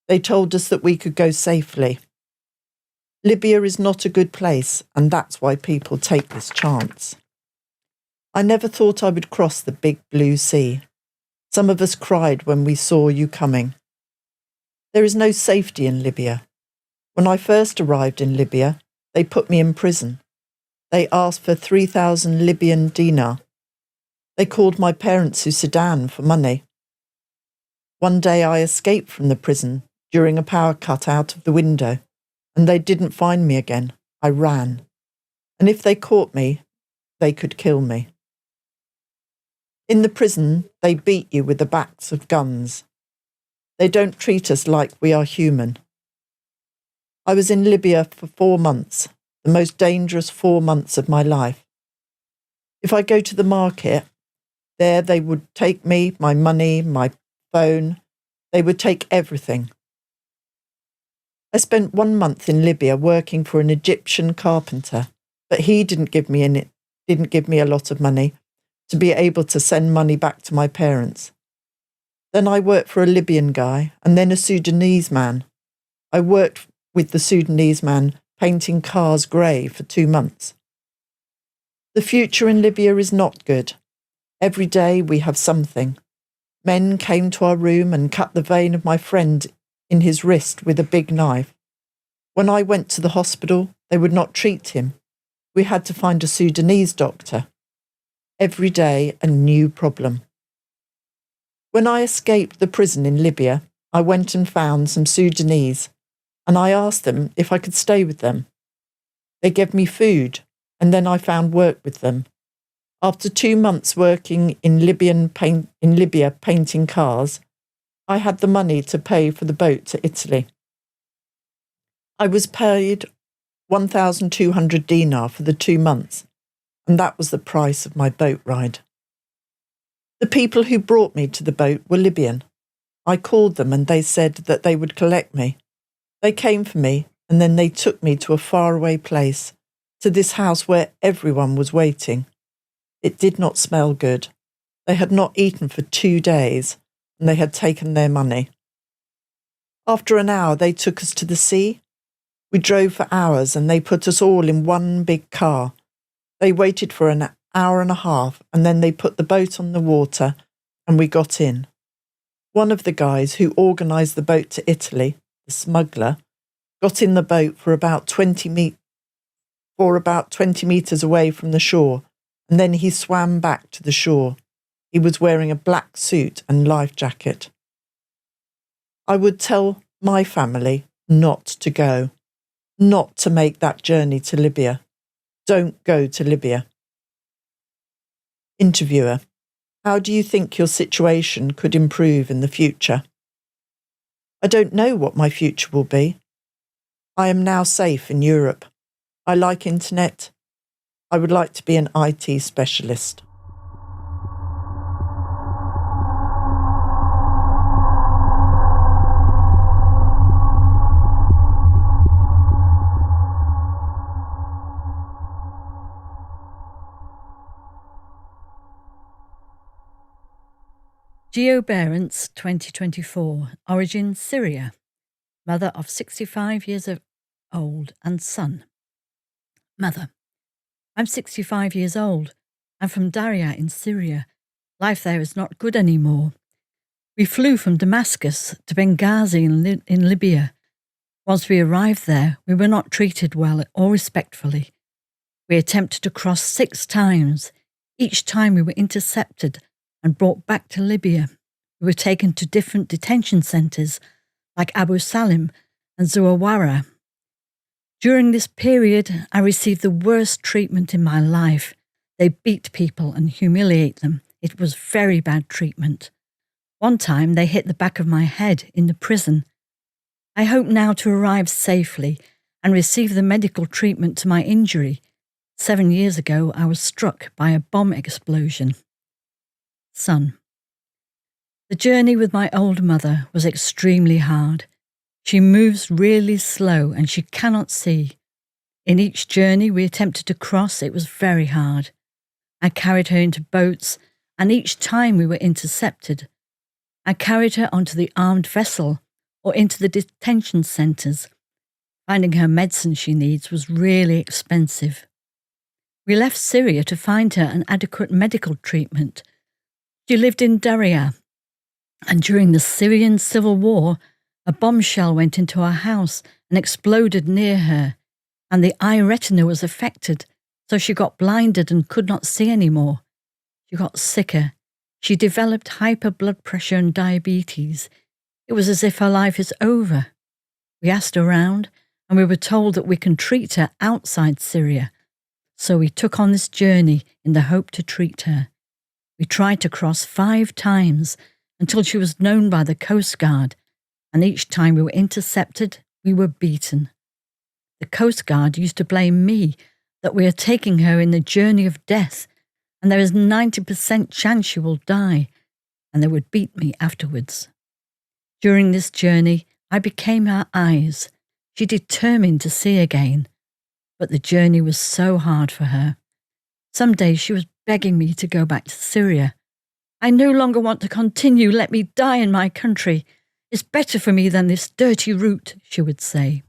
L: They told us that we could go safely. Libya is not a good place, and that's why people take this chance. I never thought I would cross the big blue sea. Some of us cried when we saw you coming.
B: There is no safety in Libya. When I first arrived in Libya, they put me in prison. They asked for 3,000 Libyan dinar. They called my parents to Sudan for money. One day I escaped from the prison during a power cut out of the window, and they didn't find me again. I ran. And if they caught me, they could kill me. In the prison, they beat you with the backs of guns. They don't treat us like we are human. I was in Libya for 4 months, the most dangerous 4 months of my life. If I go to the market, there they would take me, my money, my phone. They would take everything. I spent 1 month in Libya working for an Egyptian carpenter, but he didn't give me a lot of money to be able to send money back to my parents. Then I worked for a Libyan guy and then a Sudanese man. I worked with the Sudanese man painting cars grey for 2 months. The future in Libya is not good. Every day we have something. Men came to our room and cut the vein of my friend in his wrist with a big knife. When I went to the hospital, they would not treat him. We had to find a Sudanese doctor. Every day a new problem. When I escaped the prison in Libya, I went and found some Sudanese, and I asked them if I could stay with them. They gave me food, and then I found work with them. After 2 months working in Libya painting cars, I had the money to pay for the boat to Italy. I was paid 1,200 dinar for the 2 months, and that was the price of my boat ride. The people who brought me to the boat were Libyan. I called them and they said that they would collect me. They came for me and then they took me to a faraway place, to this house where everyone was waiting. It did not smell good. They had not eaten for 2 days and they had taken their money. After an hour, they took us to the sea. We drove for hours and they put us all in one big car. They waited for an hour and a half and then they put the boat on the water and we got in. One of the guys who organised the boat to Italy, the smuggler, got in the boat for about 20 metres away from the shore, and then he swam back to the shore. He was wearing a black suit and life jacket. I would tell my family not to go, not to make that journey to Libya. Don't go to Libya. Interviewer: how do you think your situation could improve in the future? I don't know what my future will be. I am now safe in Europe. I like internet. I would like to be an IT specialist.
U: Geo Behrens, 2024, origin Syria, mother of 65 years old and son. Mother: I'm 65 years old. I'm from Darya in Syria. Life there is not good anymore. We flew from Damascus to Benghazi in Libya. Once we arrived there, we were not treated well or respectfully. We attempted to cross 6 times. Each time we were intercepted and brought back to Libya. We were taken to different detention centres like Abu Salim and Zuawara. During this period, I received the worst treatment in my life. They beat people and humiliate them. It was very bad treatment. One time they hit the back of my head in the prison. I hope now to arrive safely and receive the medical treatment to my injury. 7 years ago, I was struck by a bomb explosion. Son: the journey with my old mother was extremely hard. She moves really slow and she cannot see. In each journey we attempted to cross, it was very hard. I carried her into boats, and each time we were intercepted. I carried her onto the armed vessel or into the detention centres. Finding her medicine she needs was really expensive. We left Syria to find her an adequate medical treatment. She lived in Darya, and during the Syrian civil war, A bombshell went into our house and exploded near her, and the eye retina was affected, so she got blinded and could not see anymore. She got sicker. She developed hyper blood pressure and diabetes. It was as if her life is over. We asked around, and we were told that we can treat her outside Syria. So we took on this journey in the hope to treat her. We tried to cross 5 times until she was known by the Coast Guard, and each time we were intercepted, we were beaten. The Coast Guard used to blame me that we are taking her in the journey of death, and there is 90% chance she will die, and they would beat me afterwards. During this journey, I became her eyes. She determined to see again, but the journey was so hard for her. Some days she was begging me to go back to Syria. I no longer want to continue. Let me die in my country. It's better for me than this dirty route, she would say.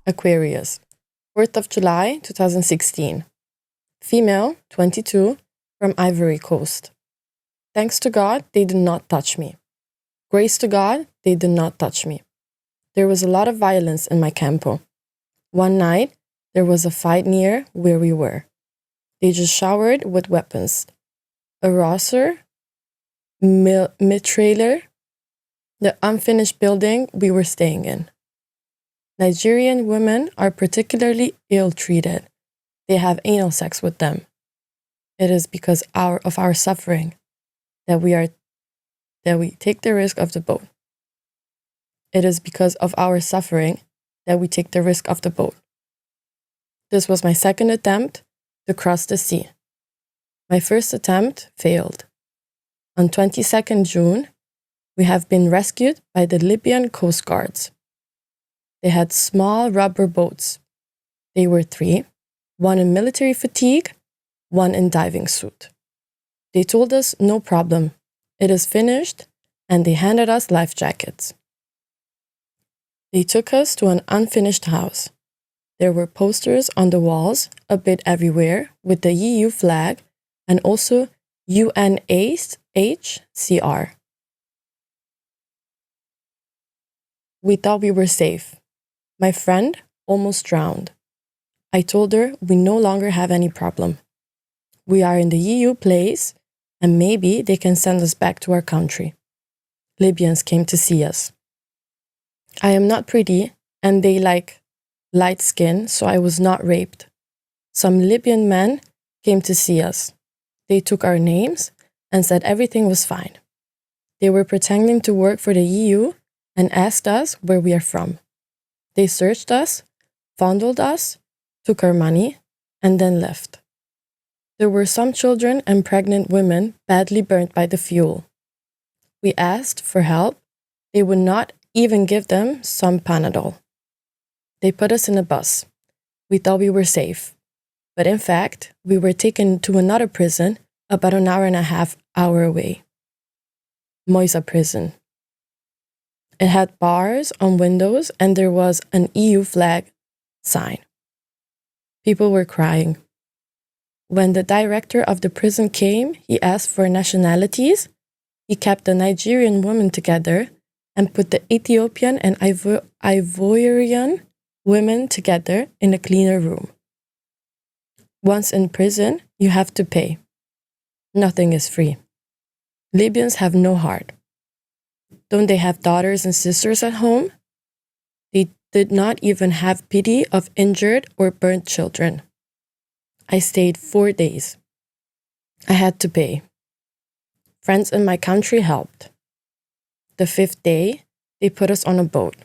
D: Aquarius, 4th of July, 2016. Female, 22, from Ivory Coast. Thanks to God, they did not touch me. Grace to God, they did not touch me. There was a lot of violence in my campo. One night, there was a fight near where we were. They just showered with weapons. A Rosser, mid-trailer, the unfinished building we were staying in. Nigerian women are particularly ill-treated. They have anal sex with them. It is because of our suffering that we take the risk of the boat. It is because of our suffering that we take the risk of the boat. This was my second attempt to cross the sea. My first attempt failed. On 22nd June, we have been rescued by the Libyan Coast Guards. They had small rubber boats. They were 3, 1 in military fatigue, 1 in diving suit. They told us no problem, it is finished, and they handed us life jackets. They took us to an unfinished house. There were posters on the walls, a bit everywhere, with the EU flag and also UNHCR. We thought we were safe. My friend almost drowned. I told her we no longer have any problem. We are in the EU place, and maybe they can send us back to our country. Libyans came to see us. I am not pretty, and they like light skin, so I was not raped. Some Libyan men came to see us. They took our names and said everything was fine. They were pretending to work for the EU and asked us where we are from. They searched us, fondled us, took our money, and then left. There were some children and pregnant women badly burnt by the fuel. We asked for help. They would not even give them some Panadol. They put us in a bus. We thought we were safe. But in fact, we were taken to another prison about an hour and a half away. Moisa prison. It had bars on windows and there was an EU flag sign. People were crying. When the director of the prison came, he asked for nationalities. He kept the Nigerian women together and put the Ethiopian and Ivorian women together in a cleaner room. Once in prison, you have to pay. Nothing is free. Libyans have no heart. Don't they have daughters and sisters at home? They did not even have pity of injured or burnt children. I stayed 4 days. I had to pay. Friends in my country helped. The 5th day, they put us on a boat.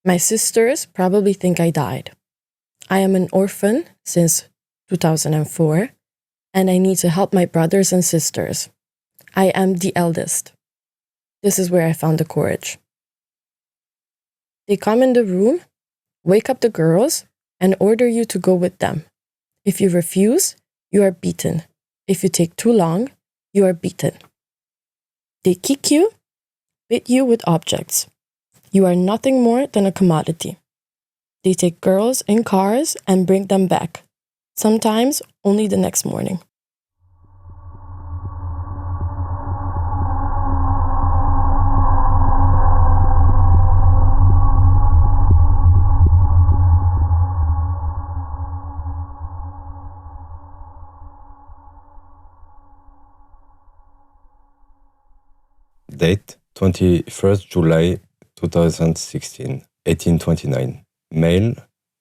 D: My sisters probably think I died. I am an orphan since 2004, and I need to help my brothers and sisters. I am the eldest. This is where I found the courage. They come in the room, wake up the girls, and order you to go with them. If you refuse, you are beaten. If you take too long, you are beaten. They kick you, beat you with objects. You are nothing more than a commodity. They take girls in cars and bring them back, sometimes only the next morning.
F: Date 21st July 2016, 1829. Male,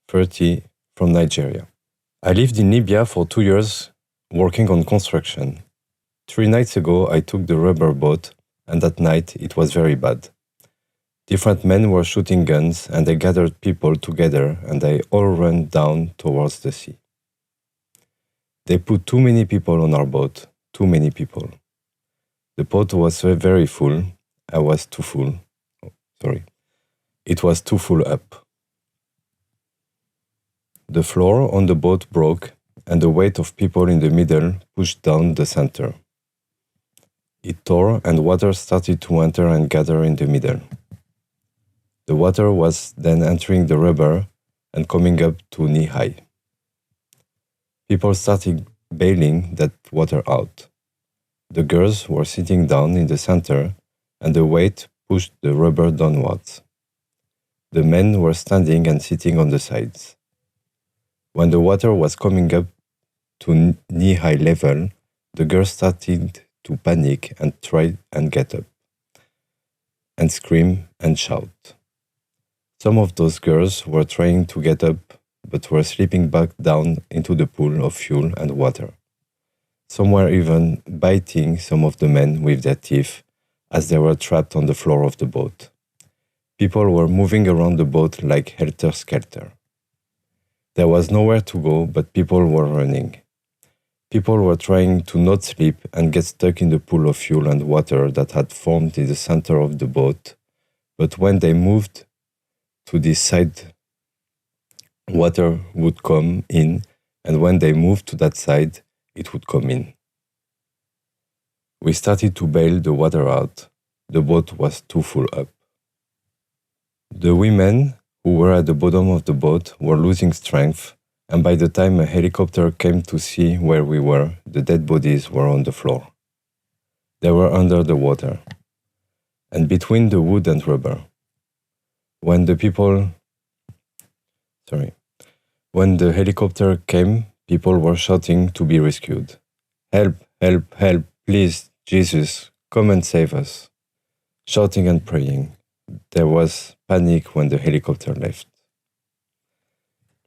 F: 30, from Nigeria. I lived in Libya for 2 years working on construction. 3 nights ago I took the rubber boat and that night it was very bad. Different men were shooting guns and they gathered people together and they all ran down towards the sea. They put too many people on our boat, too many people. The boat was very full. I was too full. It was too full up. The floor on the boat broke and the weight of people in the middle pushed down the center. It tore and water started to enter and gather in the middle. The water was then entering the rubber and coming up to knee-high. People started bailing that water out. The girls were sitting down in the center and the weight pushed the rubber downwards. The men were standing and sitting on the sides. When the water was coming up to knee-high level, the girls started to panic and try and get up, and scream and shout. Some of those girls were trying to get up, but were slipping back down into the pool of fuel and water. Some were even biting some of the men with their teeth as they were trapped on the floor of the boat. People were moving around the boat like helter-skelter. There was nowhere to go, but people were running. People were trying to not slip and get stuck in the pool of fuel and water that had formed in the center of the boat, but when they moved to this side, water would come in, and when they moved to that side, it would come in. We started to bail the water out. The boat was too full up. The women who were at the bottom of the boat were losing strength, and by the time a helicopter came to see where we were, the dead bodies were on the floor. They were under the water, and between the wood and rubber. When the helicopter came, people were shouting to be rescued. Help, help, help, please, Jesus, come and save us. Shouting and praying. There was panic when the helicopter left.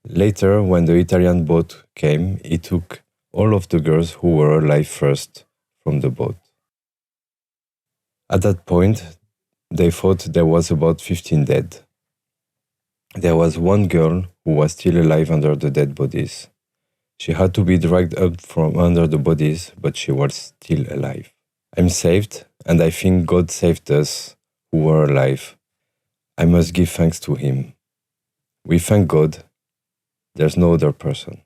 F: Later, when the Italian boat came, it took all of the girls who were alive first from the boat. At that point, they thought there was about 15 dead. There was one girl who was still alive under the dead bodies. She had to be dragged up from under the bodies, but she was still alive. I'm saved, and I think God saved us who were alive. I must give thanks to Him. We thank God. There's no other person.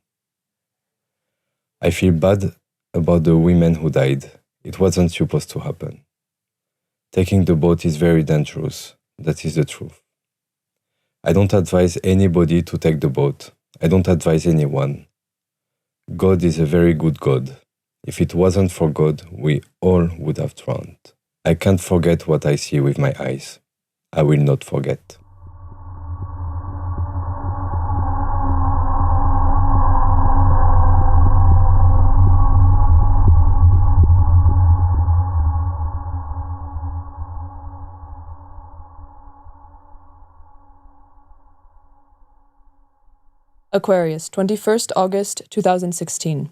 F: I feel bad about the women who died. It wasn't supposed to happen. Taking the boat is very dangerous. That is the truth. I don't advise anybody to take the boat. I don't advise anyone. God is a very good God. If it wasn't for God, we all would have drowned. I can't forget what I see with my eyes. I will not forget.
G: Aquarius, 21st August 2016.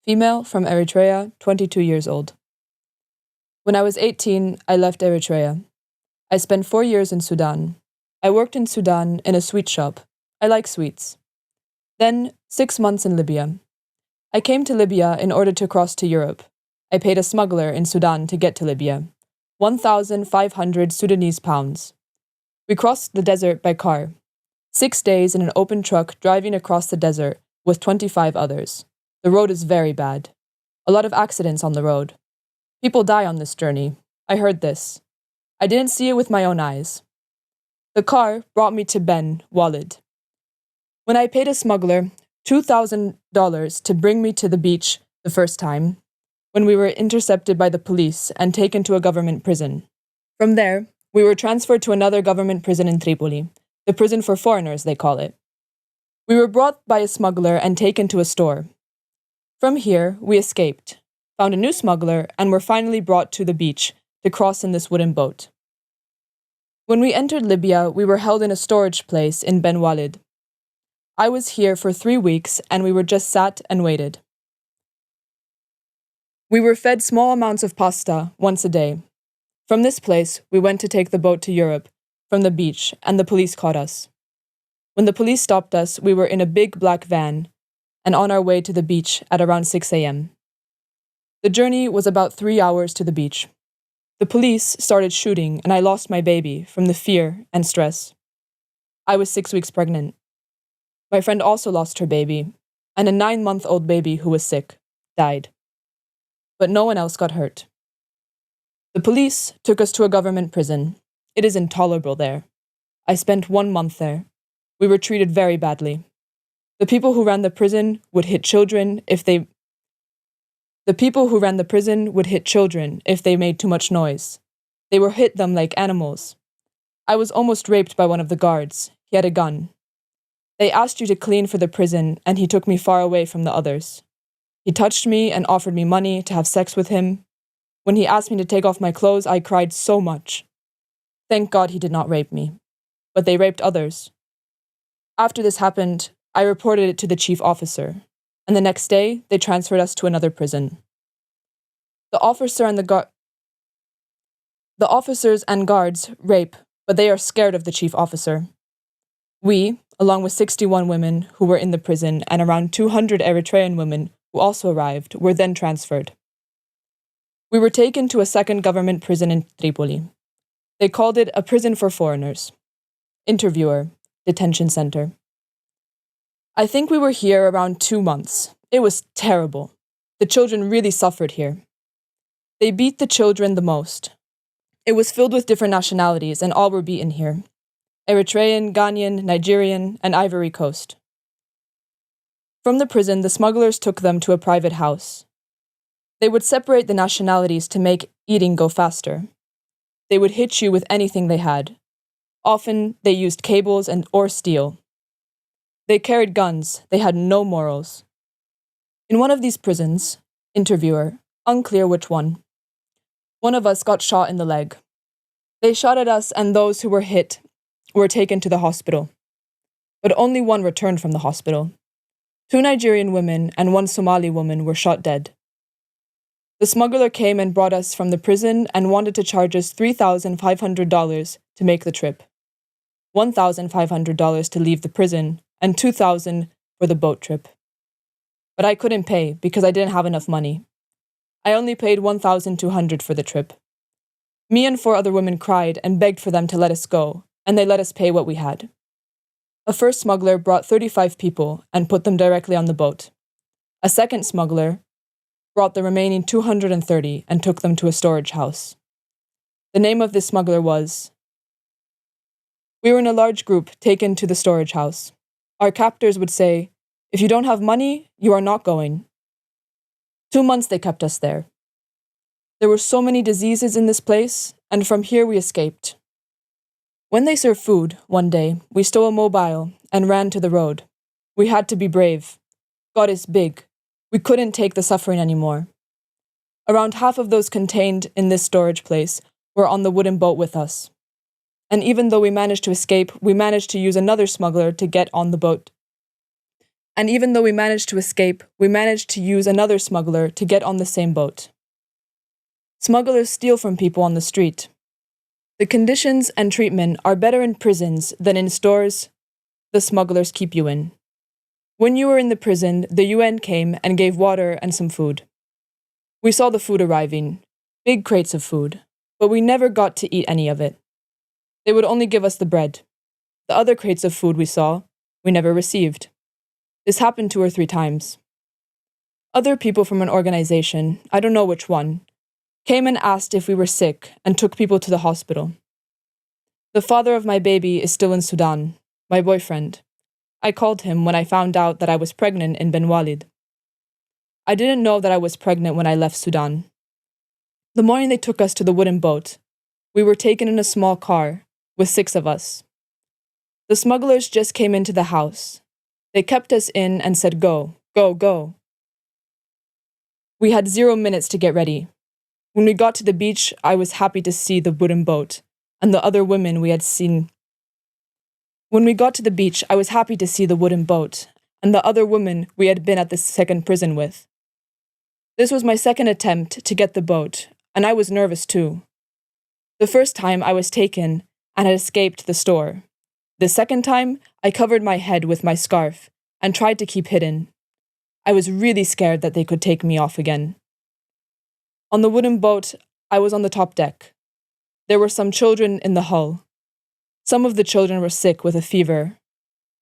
G: Female from Eritrea, 22 years old. When I was 18, I left Eritrea. I spent 4 years in Sudan. I worked in Sudan in a sweet shop. I like sweets. Then 6 months in Libya. I came to Libya in order to cross to Europe. I paid a smuggler in Sudan to get to Libya. 1,500 Sudanese pounds. We crossed the desert by car. 6 days in an open truck driving across the desert with 25 others. The road is very bad. A lot of accidents on the road. People die on this journey. I heard this. I didn't see it with my own eyes. The car brought me to Ben Walid. When I paid a smuggler $2,000 to bring me to the beach the first time, when we were intercepted by the police and taken to a government prison. From there, we were transferred to another government prison in Tripoli, the prison for foreigners, they call it. We were brought by a smuggler and taken to a store. From here, we escaped, found a new smuggler, and were finally brought to the beach to cross in this wooden boat. When we entered Libya, we were held in a storage place in Ben Walid. I was here for 3 weeks, and we were just sat and waited. We were fed small amounts of pasta once a day. From this place, we went to take the boat to Europe from the beach, and the police caught us. When the police stopped us, we were in a big black van and on our way to the beach at around 6 a.m. The journey was about 3 hours to the beach. The police started shooting, and I lost my baby from the fear and stress. I was 6 weeks pregnant. My friend also lost her baby, and a 9-month-old baby who was sick died. But no one else got hurt. The police took us to a government prison. It is intolerable there. I spent 1 month there. We were treated very badly. The people who ran the prison would hit children if they made too much noise. They would hit them like animals. I was almost raped by one of the guards. He had a gun. They asked you to clean for the prison, and he took me far away from the others. He touched me and offered me money to have sex with him. When he asked me to take off my clothes, I cried so much. Thank God he did not rape me. But they raped others. After this happened, I reported it to the chief officer, and the next day, they transferred us to another prison. The officers and guards rape, but they are scared of the chief officer. We, along with 61 women who were in the prison and around 200 Eritrean women who also arrived, were then transferred. We were taken to a second government prison in Tripoli. They called it a prison for foreigners. Interviewer, detention center. I think we were here around 2 months. It was terrible. The children really suffered here. They beat the children the most. It was filled with different nationalities, and all were beaten here. Eritrean, Ghanaian, Nigerian, and Ivory Coast. From the prison, the smugglers took them to a private house. They would separate the nationalities to make eating go faster. They would hit you with anything they had. Often, they used cables or steel. They carried guns. They had no morals. In one of these prisons, interviewer, unclear which one of us got shot in the leg. They shot at us, and those who were hit were taken to the hospital. But only one returned from the hospital. 2 Nigerian women and 1 Somali woman were shot dead. The smuggler came and brought us from the prison and wanted to charge us $3,500 to make the trip, $1,500 to leave the prison, and $2,000 for the boat trip. But I couldn't pay because I didn't have enough money. I only paid $1,200 for the trip. Me and 4 other women cried and begged for them to let us go, and they let us pay what we had. A first smuggler brought 35 people and put them directly on the boat. A second smuggler brought the remaining 230 and took them to a storage house. The name of this smuggler was... We were in a large group taken to the storage house. Our captors would say, "If you don't have money, you are not going." 2 months they kept us there. There were so many diseases in this place, and from here we escaped. When they served food, one day, we stole a mobile and ran to the road. We had to be brave. God is big. We couldn't take the suffering anymore. Around half of those contained in this storage place were on the wooden boat with us. And even though we managed to escape, we managed to use another smuggler to get on the boat. The same boat. Smugglers steal from people on the street. The conditions and treatment are better in prisons than in stores the smugglers keep you in. When you were in the prison, the UN came and gave water and some food. We saw the food arriving, big crates of food, but we never got to eat any of it. They would only give us the bread. The other crates of food we saw, we never received. This happened 2 or 3 times. Other people from an organization, I don't know which one, came and asked if we were sick and took people to the hospital. The father of my baby is still in Sudan, my boyfriend. I called him when I found out that I was pregnant in Ben Walid. I didn't know that I was pregnant when I left Sudan. The morning they took us to the wooden boat, we were taken in a small car with 6 of us. The smugglers just came into the house. They kept us in and said, "Go, go, go." We had 0 minutes to get ready. When we got to the beach, I was happy to see the wooden boat and the other women we had seen. When we got to the beach, I was happy to see the wooden boat and the other women we had been at the second prison with. This was my second attempt to get the boat, and I was nervous too. The first time I was taken and had escaped the store. The second time, I covered my head with my scarf and tried to keep hidden. I was really scared that they could take me off again. On the wooden boat, I was on the top deck. There were some children in the hull. Some of the children were sick with a fever.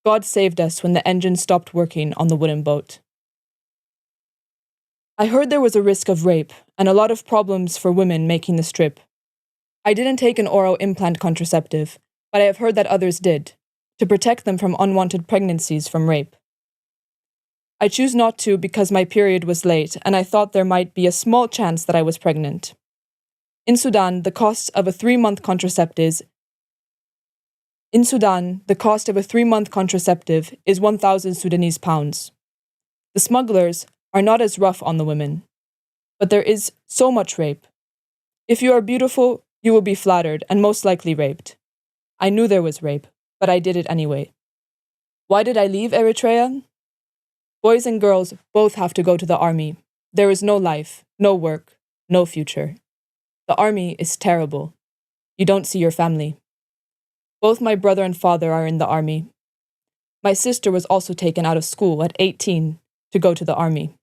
G: God saved us when the engine stopped working on the wooden boat. I heard there was a risk of rape and a lot of problems for women making this trip. I didn't take an oral implant contraceptive, but I have heard that others did, to protect them from unwanted pregnancies from rape. I choose not to because my period was late and I thought there might be a small chance that I was pregnant. In Sudan, the cost of a 3-month contraceptive is 1,000 Sudanese pounds. The smugglers are not as rough on the women, but there is so much rape. If you are beautiful, you will be flattered and most likely raped. I knew there was rape, but I did it anyway. Why did I leave Eritrea? Boys and girls both have to go to the army. There is no life, no work, no future. The army is terrible. You don't see your family. Both my brother and father are in the army. My sister was also taken out of school at 18 to go to the army.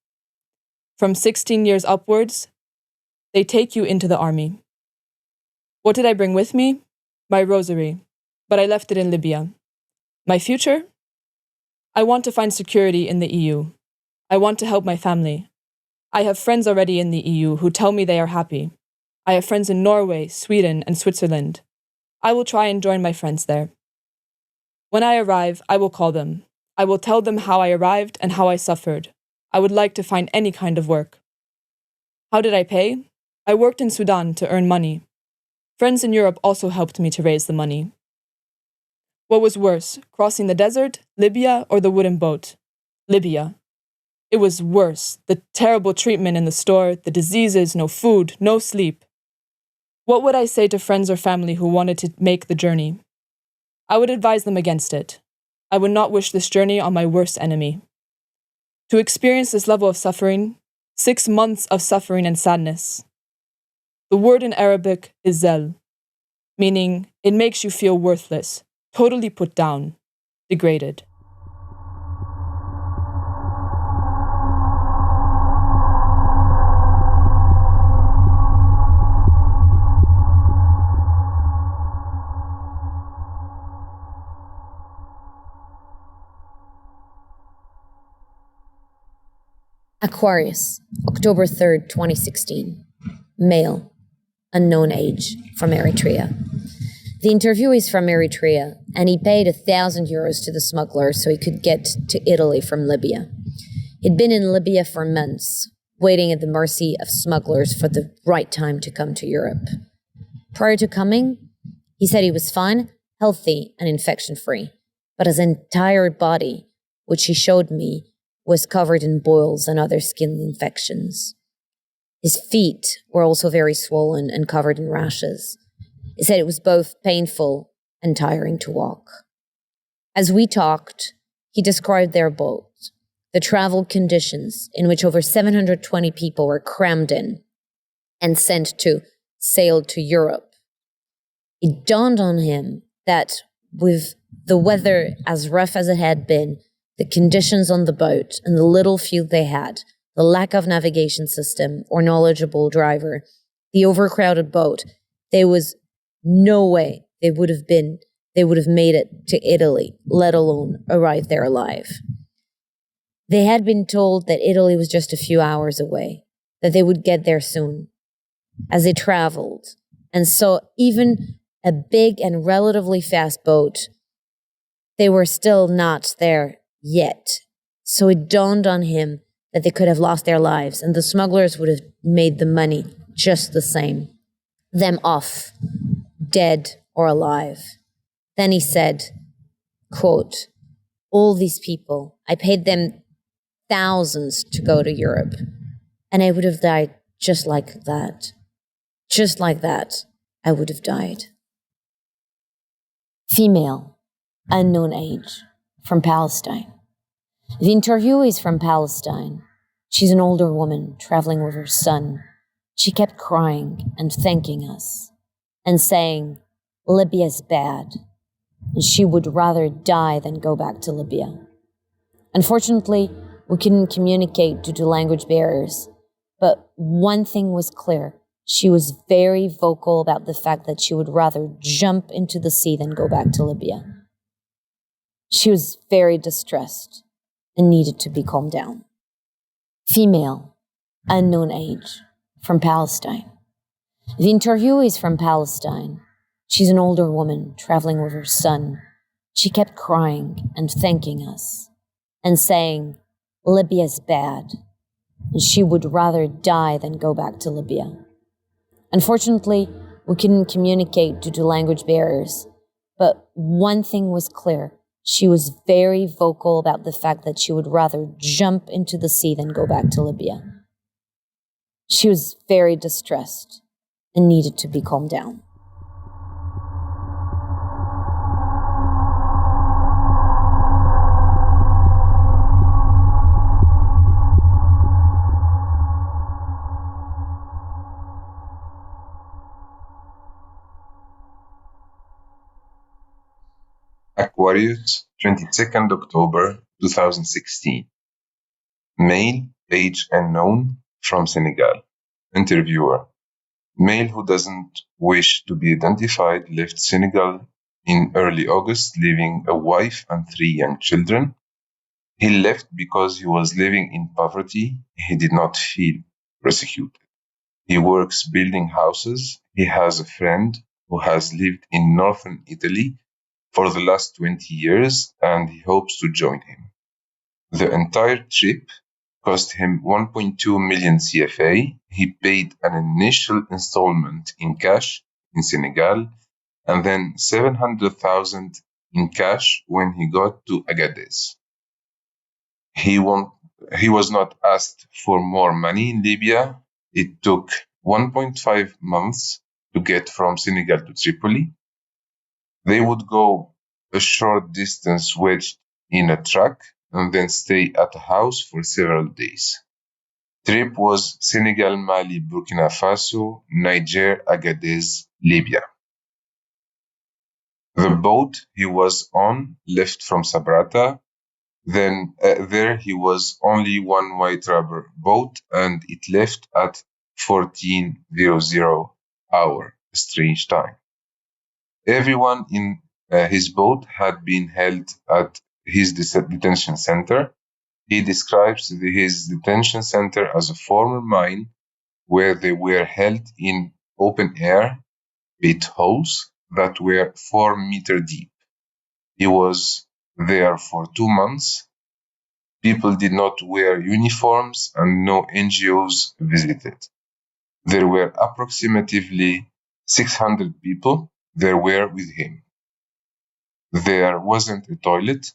G: From 16 years upwards, they take you into the army. What did I bring with me? My rosary, but I left it in Libya. My future? I want to find security in the EU. I want to help my family. I have friends already in the EU who tell me they are happy. I have friends in Norway, Sweden, and Switzerland. I will try and join my friends there. When I arrive, I will call them. I will tell them how I arrived and how I suffered. I would like to find any kind of work. How did I pay? I worked in Sudan to earn money. Friends in Europe also helped me to raise the money. What was worse, crossing the desert, Libya, or the wooden boat? Libya. It was worse, the terrible treatment in the store, the diseases, no food, no sleep. What would I say to friends or family who wanted to make the journey? I would advise them against it. I would not wish this journey on my worst enemy. To experience this level of suffering, 6 months of suffering and sadness. The word in Arabic is zel, meaning it makes you feel worthless, totally put down, degraded.
P: Aquarius, October 3rd, 2016. Male, unknown age, from Eritrea. The interviewee is from Eritrea, and he paid 1,000 euros to the smuggler so he could get to Italy from Libya. He'd been in Libya for months, waiting at the mercy of smugglers for the right time to come to Europe. Prior to coming, he said he was fine, healthy, and infection-free, but his entire body, which he showed me, was covered in boils and other skin infections. His feet were also very swollen and covered in rashes. He said it was both painful and tiring to walk. As we talked, he described their boat, the travel conditions in which over 720 people were crammed in and sent to sail to Europe. It dawned on him that with the weather as rough as it had been, the conditions on the boat and the little fuel they had, the lack of navigation system or knowledgeable driver, the overcrowded boat, there was no way they would have made it to Italy, let alone arrive there alive. They had been told that Italy was just a few hours away, that they would get there soon.
I: as they traveled. And so even a big and relatively fast boat, they were still not there yet. So it dawned on him that they could have lost their lives, and the smugglers would have made the money just the same. Them off, dead or alive. Then he said, quote, all these people, I paid them thousands to go to Europe, and I would have died just like that. Just like that, I would have died. Female, unknown age, from Palestine. The interviewee is from Palestine. She's an older woman traveling with her son. She kept crying and thanking us and saying, Libya's bad, and she would rather die than go back to Libya. Unfortunately, we couldn't communicate due to language barriers, but one thing was clear. She was very vocal about the fact that she would rather jump into the sea than go back to Libya. She was very distressed and needed to be calmed down. Female, unknown age, from Palestine. The interviewee is from Palestine. She's an older woman traveling with her son. She kept crying and thanking us and saying, Libya's bad, and she would rather die than go back to Libya. Unfortunately, we couldn't communicate due to language barriers, but one thing was clear. She was very vocal about the fact that she would rather jump into the sea than go back to Libya. She was very distressed and needed to be calmed down.
M: Aquarius, 22nd October 2016. Male, age unknown, from Senegal. Interviewer. Male who doesn't wish to be identified left Senegal in early August, leaving a wife and 3 young children. He left because he was living in poverty. He did not feel persecuted. He works building houses. He has a friend who has lived in northern Italy for the last 20 years, and he hopes to join him. The entire trip cost him 1.2 million CFA. He paid an initial installment in cash in Senegal, and then 700,000 in cash when he got to Agadez. He was not asked for more money in Libya. It took 1.5 months to get from Senegal to Tripoli. They would go a short distance wedged in a truck and then stay at a house for several days. Trip was Senegal, Mali, Burkina Faso, Niger, Agadez, Libya. The boat he was on left from Sabrata. Then there he was only one white rubber boat, and it left at 14:00 hour, a strange time. Everyone in his boat had been held at his detention center. He describes his detention center as a former mine where they were held in open air pit holes that were 4 meters deep. He was there for 2 months. People did not wear uniforms and no NGOs visited. There were approximately 600 people there were with him. There wasn't a toilet.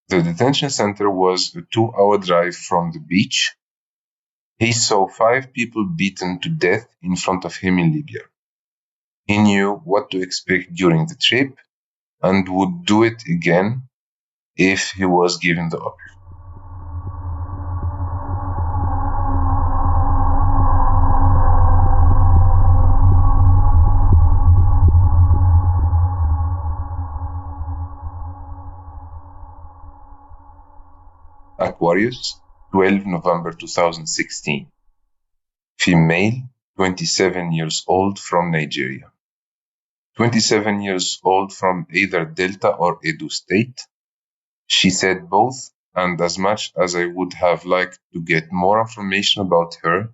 M: The detention center was a 2-hour drive from the beach. He saw 5 people beaten to death in front of him in Libya. He knew what to expect during the trip and would do it again if he was given the option. Aquarius, 12 November 2016. Female, 27 years old, from Nigeria. 27 years old from either Delta or Edo State. She said both, and as much as I would have liked to get more information about her,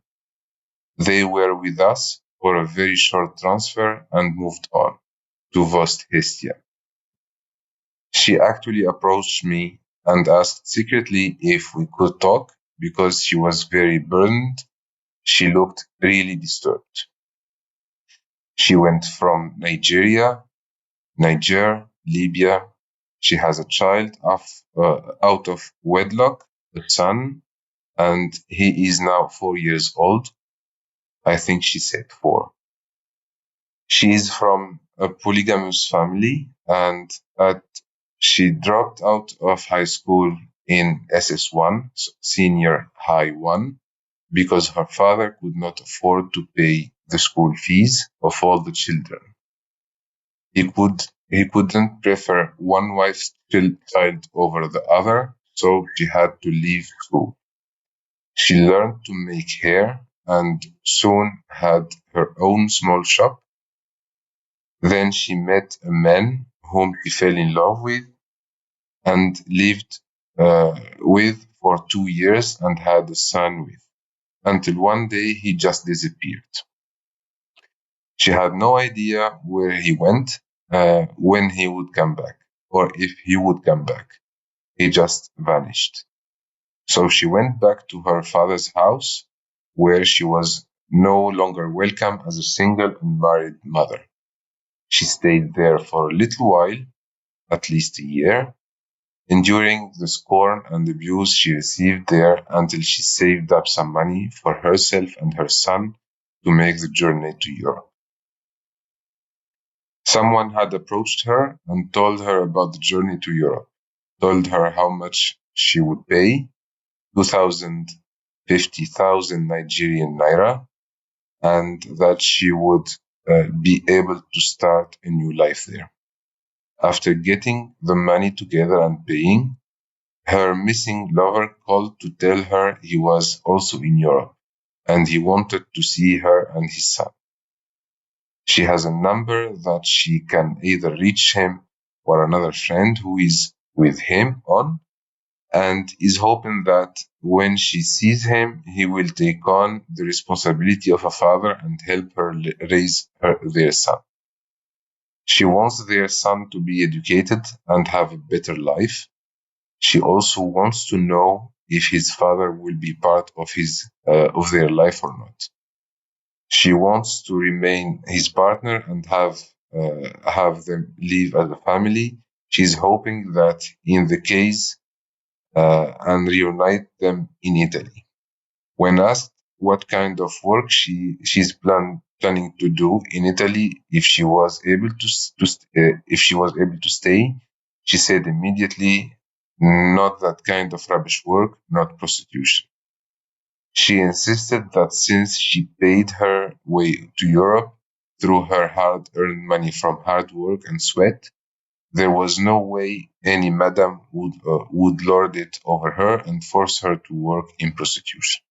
M: they were with us for a very short transfer and moved on to West Hestia. She actually approached me and asked secretly if we could talk because she was very burdened. She looked really disturbed. She went from Niger, Libya. She has a child out of wedlock, a son, and he is now 4 years old. I think she said 4. She is from a polygamous family, and she dropped out of high school in SS1, so senior high 1, because her father could not afford to pay the school fees of all the children. He couldn't prefer one wife's child over the other, so she had to leave school. She learned to make hair and soon had her own small shop. Then she met a man whom she fell in love with and lived with for 2 years and had a son with, until one day he just disappeared. She had no idea where he went, when he would come back, or if he would come back. He just vanished. So she went back to her father's house, where she was no longer welcome as a single and married mother. She stayed there for a little while, at least a year, enduring the scorn and abuse she received there until she saved up some money for herself and her son to make the journey to Europe. Someone had approached her and told her about the journey to Europe, told her how much she would pay, 50,000 Nigerian naira, and that she would be able to start a new life there. After getting the money together and paying, her missing lover called to tell her he was also in Europe and he wanted to see her and his son. She has a number that she can either reach him or another friend who is with him on, and is hoping that when she sees him, he will take on the responsibility of a father and help her raise their son. She wants their son to be educated and have a better life. She also wants to know if his father will be part of their life or not. She wants to remain his partner and have them live as a family. She's hoping that in the case and reunite them in Italy. When asked what kind of work she's planning to do in Italy if she was able to stay, she said immediately, not that kind of rubbish work, not prostitution. She insisted that since she paid her way to Europe through her hard-earned money from hard work and sweat, there was no way any madam would lord it over her and force her to work in prostitution.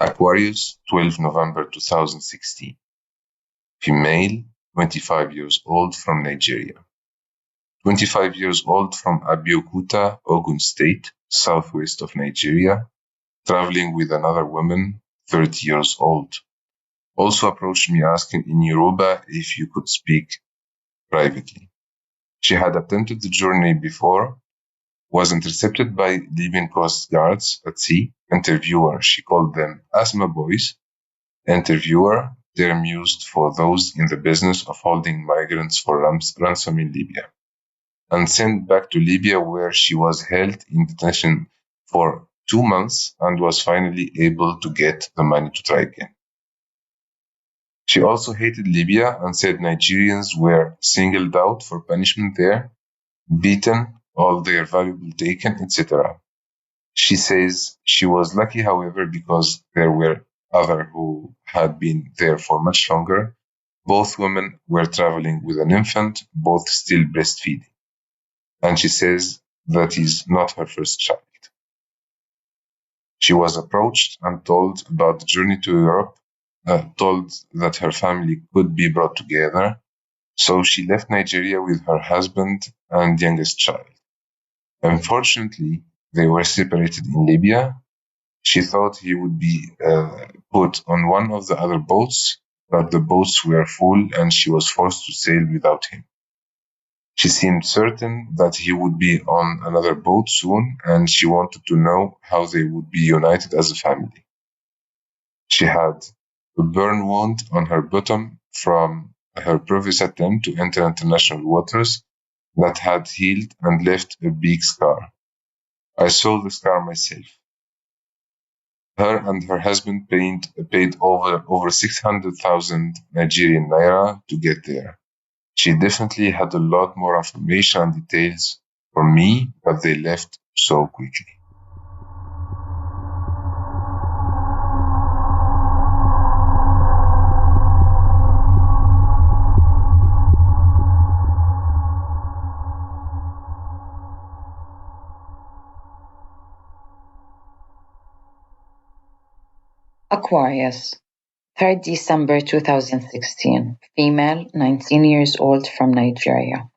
M: Aquarius, 12 November 2016. Female, 25 years old from Nigeria. 25 years old from Abeokuta, Ogun State, southwest of Nigeria, traveling with another woman, 30 years old. Also approached me asking in Yoruba if you could speak privately. She had attempted the journey before, was intercepted by Libyan coast guards at sea. Interviewer, she called them Asma boys. Interviewer, term used for those in the business of holding migrants for ransom in Libya. And sent back to Libya, where she was held in detention for 2 months and was finally able to get the money to try again. She also hated Libya and said Nigerians were singled out for punishment there, beaten, all their valuables taken, etc. She says she was lucky, however, because there were others who had been there for much longer. Both women were traveling with an infant, both still breastfeeding. And she says that is not her first child. She was approached and told about the journey to Europe, told that her family could be brought together. So she left Nigeria with her husband and youngest child. Unfortunately, they were separated in Libya. She thought he would be put on one of the other boats, but the boats were full and she was forced to sail without him. She seemed certain that he would be on another boat soon, and she wanted to know how they would be united as a family. She had a burn wound on her bottom from her previous attempt to enter international waters that had healed and left a big scar. I saw the scar myself. Her and her husband paid over 600,000 Nigerian naira to get there. She definitely had a lot more information and details for me, but they left so quickly.
H: Aquarius, 3rd December 2016, female, 19 years old from Nigeria.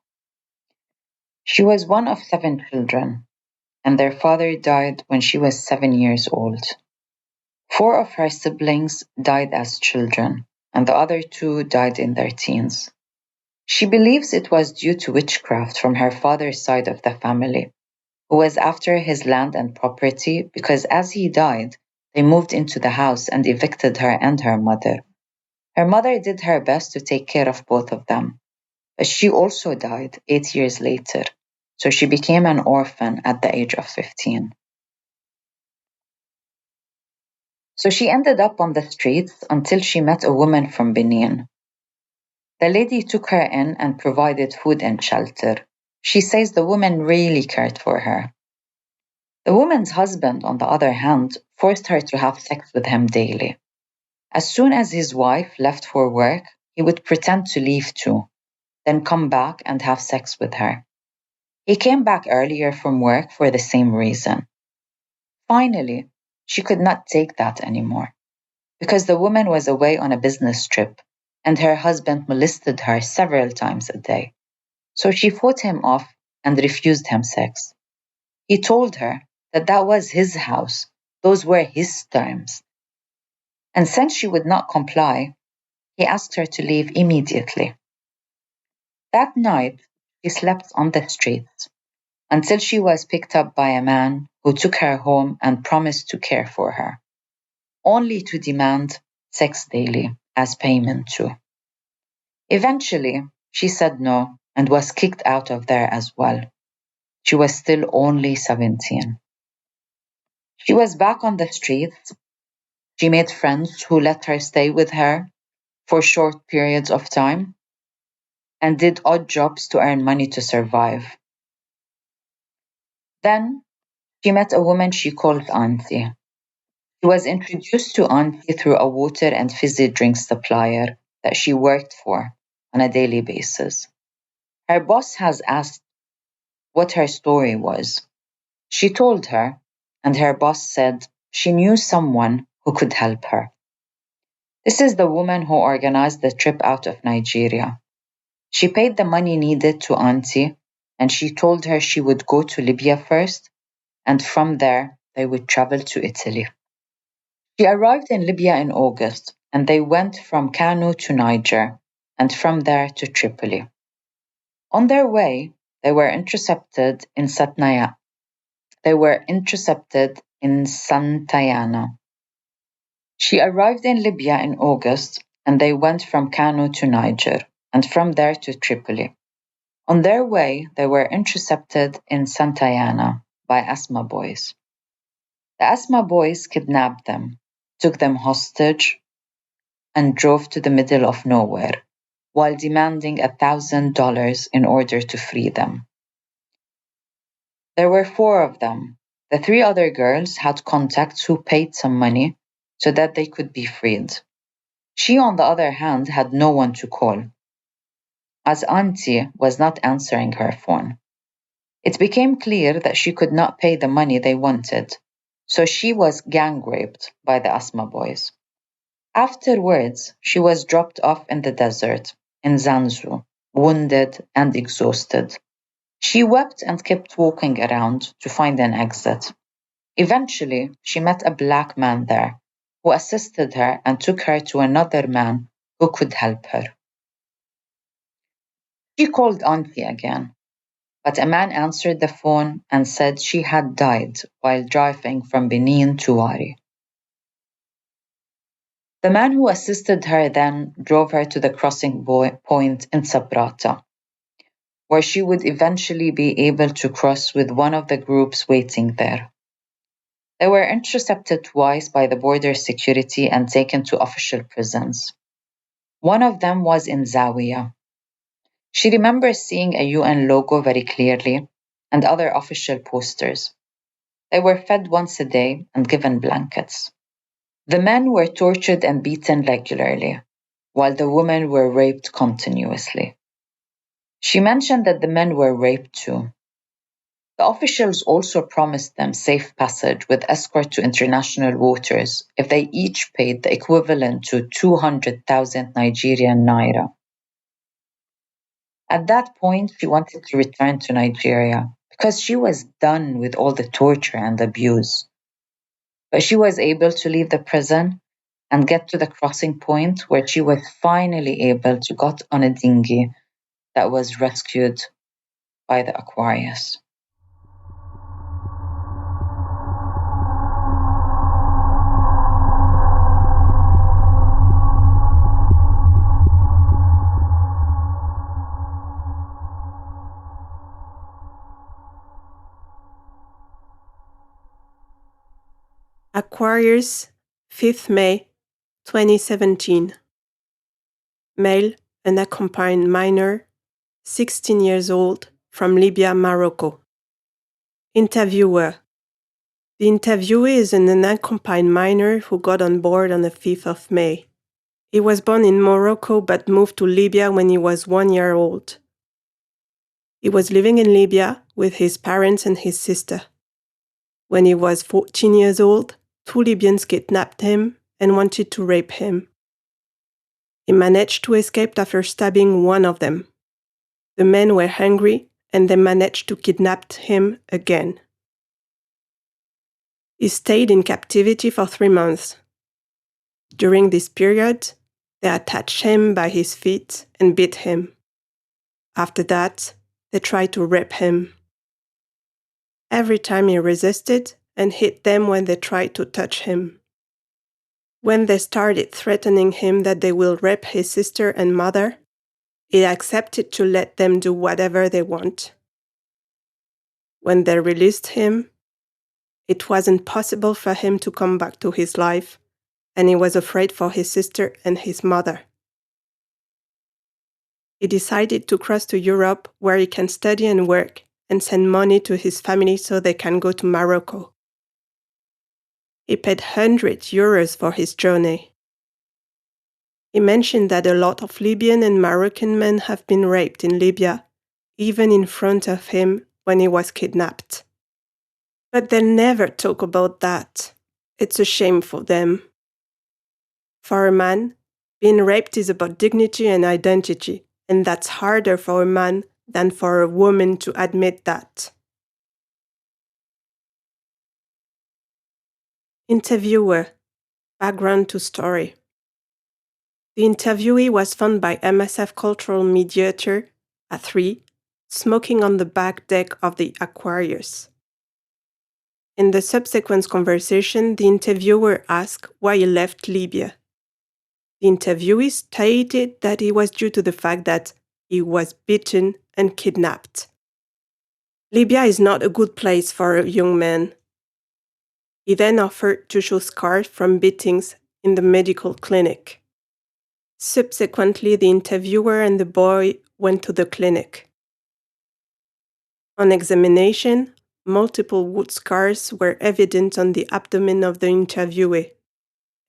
H: She was one of 7 children, and their father died when she was 7 years old. 4 of her siblings died as children, and the other 2 died in their teens. She believes it was due to witchcraft from her father's side of the family, who was after his land and property because as he died, they moved into the house and evicted her and her mother. Her mother did her best to take care of both of them, but she also died 8 years later, so she became an orphan at the age of 15. So she ended up on the streets until she met a woman from Benin. The lady took her in and provided food and shelter. She says the woman really cared for her. The woman's husband, on the other hand, forced her to have sex with him daily. As soon as his wife left for work, he would pretend to leave too, then come back and have sex with her. He came back earlier from work for the same reason. Finally, she could not take that anymore, because the woman was away on a business trip and her husband molested her several times a day. So she fought him off and refused him sex. He told her that was his house, those were his terms. And since she would not comply, he asked her to leave immediately. That night, she slept on the streets until she was picked up by a man who took her home and promised to care for her, only to demand sex daily as payment too. Eventually, she said no and was kicked out of there as well. She was still only 17. She was back on the streets. She made friends who let her stay with her for short periods of time and did odd jobs to earn money to survive. Then she met a woman she called Auntie. She was introduced to Auntie through a water and fizzy drink supplier that she worked for on a daily basis. Her boss has asked what her story was. She told her, and her boss said she knew someone who could help her. This is the woman who organized the trip out of Nigeria. She paid the money needed to Auntie, and she told her she would go to Libya first, and from there they would travel to Italy. She arrived in Libya in August, and they went from Kano to Niger, and from there to Tripoli. On their way, they were intercepted in Santayana. She arrived in Libya in August, and they went from Kano to Niger, and from there to Tripoli. On their way, they were intercepted in Santayana by Asma boys. The Asma boys kidnapped them, took them hostage, and drove to the middle of nowhere, while demanding $1,000 in order to free them. There were 4 of them. The 3 other girls had contacts who paid some money so that they could be freed. She, on the other hand, had no one to call, as Auntie was not answering her phone. It became clear that she could not pay the money they wanted, so she was gang raped by the Asma boys. Afterwards, she was dropped off in the desert, in Zanzu, wounded and exhausted. She wept and kept walking around to find an exit. Eventually, she met a black man there who assisted her and took her to another man who could help her. She called Auntie again, but a man answered the phone and said she had died while driving from Benin to Wari. The man who assisted her then drove her to the crossing point in Sabrata, where she would eventually be able to cross with one of the groups waiting there. They were intercepted twice by the border security and taken to official prisons. One of them was in Zawiya. She remembers seeing a UN logo very clearly and other official posters. They were fed once a day and given blankets. The men were tortured and beaten regularly, while the women were raped continuously. She mentioned that the men were raped too. The officials also promised them safe passage with escort to international waters if they each paid the equivalent to 200,000 Nigerian naira. At that point, she wanted to return to Nigeria because she was done with all the torture and abuse. But she was able to leave the prison and get to the crossing point where she was finally able to get on a dinghy that was rescued by the Aquarius.
C: Aquarius, 5th May 2017. Male, unaccompanied minor, 16 years old, from Libya, Morocco. Interviewer. The interviewee is an unaccompanied minor who got on board on the 5th of May. He was born in Morocco but moved to Libya when he was 1 year old. He was living in Libya with his parents and his sister. When he was 14 years old, 2 Libyans kidnapped him and wanted to rape him. He managed to escape after stabbing one of them. The men were hungry and they managed to kidnap him again. He stayed in captivity for 3 months. During this period, they attached him by his feet and beat him. After that, they tried to rape him. Every time he resisted and hit them when they tried to touch him. When they started threatening him that they will rape his sister and mother, he accepted to let them do whatever they want. When they released him, it wasn't possible for him to come back to his life, and he was afraid for his sister and his mother. He decided to cross to Europe where he can study and work and send money to his family so they can go to Morocco. He paid €100 for his journey. He mentioned that a lot of Libyan and Moroccan men have been raped in Libya, even in front of him when he was kidnapped. But they never talk about that. It's a shame for them. For a man, being raped is about dignity and identity, and that's harder for a man than for a woman to admit that. Interviewer. Background to story. The interviewee was found by MSF cultural mediator at 3, smoking on the back deck of the Aquarius. In the subsequent conversation, the interviewer asked why he left Libya. The interviewee stated that it was due to the fact that he was beaten and kidnapped. Libya is not a good place for a young man. He then offered to show scars from beatings in the medical clinic. Subsequently, the interviewer and the boy went to the clinic. On examination, multiple wound scars were evident on the abdomen of the interviewee.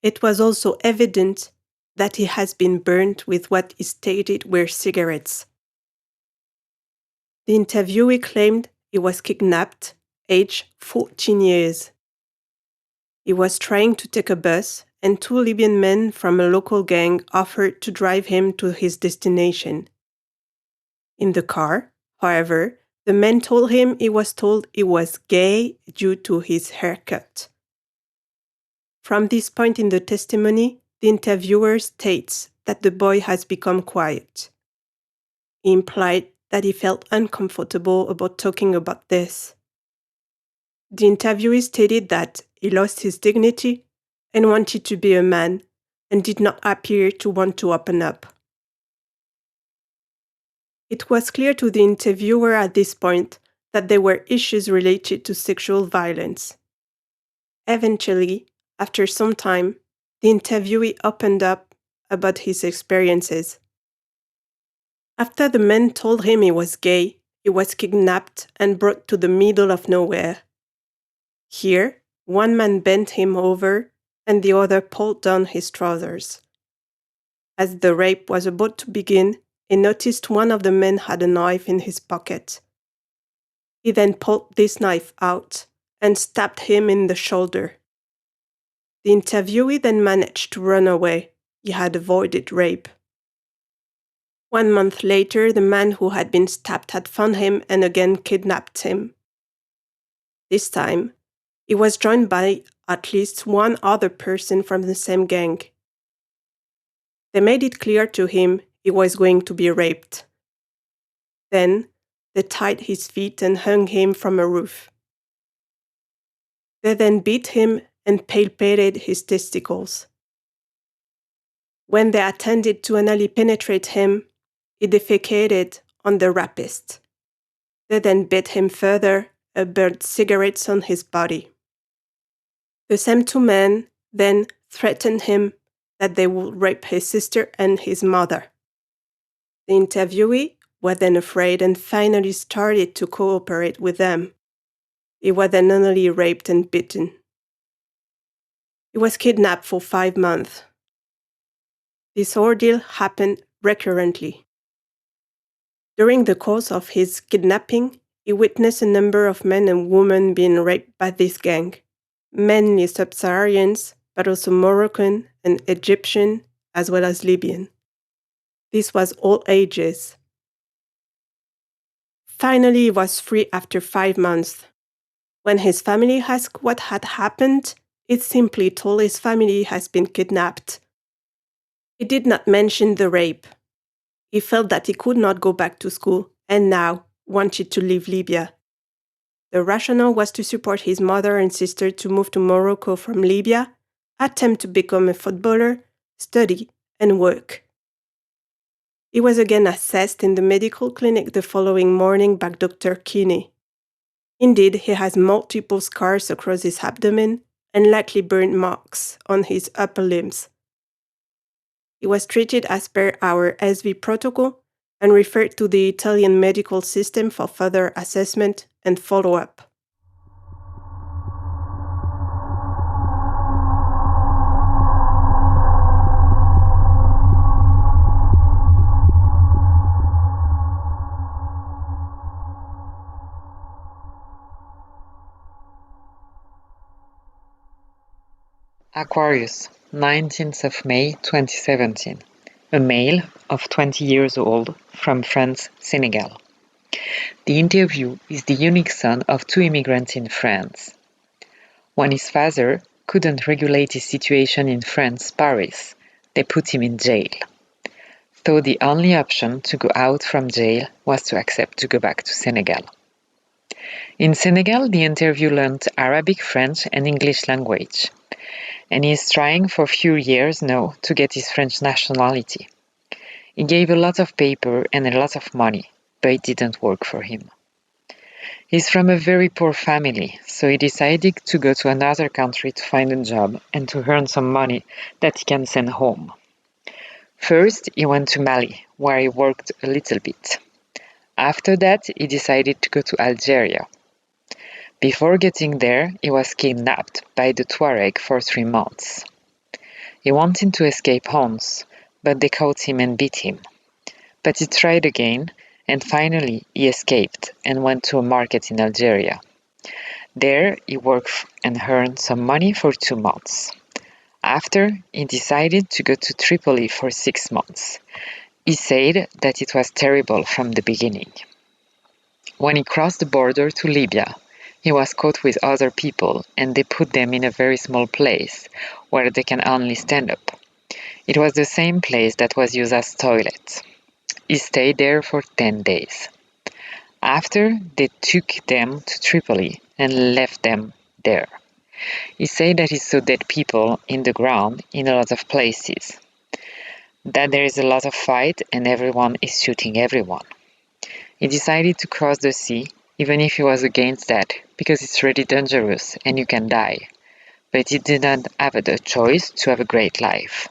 C: It was also evident that he has been burned with what he stated were cigarettes. The interviewee claimed he was kidnapped, aged 14 years. He was trying to take a bus, and 2 Libyan men from a local gang offered to drive him to his destination. In the car, however, the men told him he was gay due to his haircut. From this point in the testimony, the interviewer states that the boy has become quiet. He implied that he felt uncomfortable about talking about this. The interviewee stated that he lost his dignity and wanted to be a man and did not appear to want to open up. It was clear to the interviewer at this point that there were issues related to sexual violence. Eventually, after some time, the interviewee opened up about his experiences. After the men told him he was gay, he was kidnapped and brought to the middle of nowhere. Here, one man bent him over and the other pulled down his trousers. As the rape was about to begin, he noticed one of the men had a knife in his pocket. He then pulled this knife out and stabbed him in the shoulder. The interviewee then managed to run away. He had avoided rape. 1 month later, the man who had been stabbed had found him and again kidnapped him. This time, he was joined by at least one other person from the same gang. They made it clear to him he was going to be raped. Then, they tied his feet and hung him from a roof. They then beat him and palpated his testicles. When they attempted to anally penetrate him, he defecated on the rapist. They then beat him further and burned cigarettes on his body. The same 2 men then threatened him that they would rape his sister and his mother. The interviewee was then afraid and finally started to cooperate with them. He was then anally raped and beaten. He was kidnapped for 5 months. This ordeal happened recurrently. During the course of his kidnapping, he witnessed a number of men and women being raped by this gang, mainly Sub-Saharians, but also Moroccan and Egyptian, as well as Libyan. This was all ages. Finally, he was free after 5 months. When his family asked what had happened, he simply told his family he has been kidnapped. He did not mention the rape. He felt that he could not go back to school and now wanted to leave Libya. The rationale was to support his mother and sister to move to Morocco from Libya, attempt to become a footballer, study, and work. He was again assessed in the medical clinic the following morning by Dr. Kinney. Indeed, he has multiple scars across his abdomen and likely burn marks on his upper limbs. He was treated as per our SV protocol and referred to the Italian medical system for further assessment and follow-up.
N: Aquarius, 19th of May 2017. A male of 20 years old from France, Senegal. The interview is the unique son of 2 immigrants in France. When his father couldn't regulate his situation in France, Paris, they put him in jail. So the only option to go out from jail was to accept to go back to Senegal. In Senegal, the interview learned Arabic, French, and English language. And he is trying for a few years now to get his French nationality. He gave a lot of paper and a lot of money, but it didn't work for him. He's from a very poor family, so he decided to go to another country to find a job and to earn some money that he can send home. First, he went to Mali, where he worked a little bit. After that, he decided to go to Algeria. Before getting there, he was kidnapped by the Tuareg for 3 months. He wanted to escape Homs, but they caught him and beat him. But he tried again, and finally he escaped and went to a market in Algeria. There, he worked and earned some money for 2 months. After, he decided to go to Tripoli for 6 months. He said that it was terrible from the beginning. When he crossed the border to Libya, he was caught with other people and they put them in a very small place where they can only stand up. It was the same place that was used as toilet. He stayed there for 10 days. After, they took them to Tripoli and left them there. He said that he saw dead people in the ground in a lot of places, that there is a lot of fight and everyone is shooting everyone. He decided to cross the sea, even if he was against that, because it's really dangerous and you can die. But he didn't have the choice to have a great life.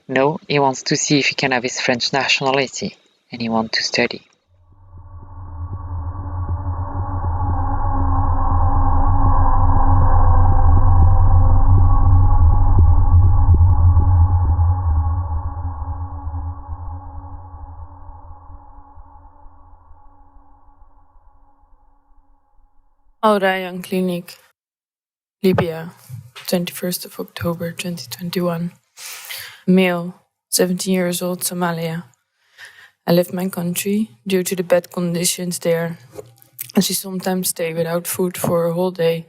N: No, he wants to see if he can have his French nationality, and he wants to study.
G: Al-Rayyan Clinic, Libya, 21st of October 2021. Male, 17 years old, Somalia. I left my country due to the bad conditions there, as you sometimes stay without food for a whole day.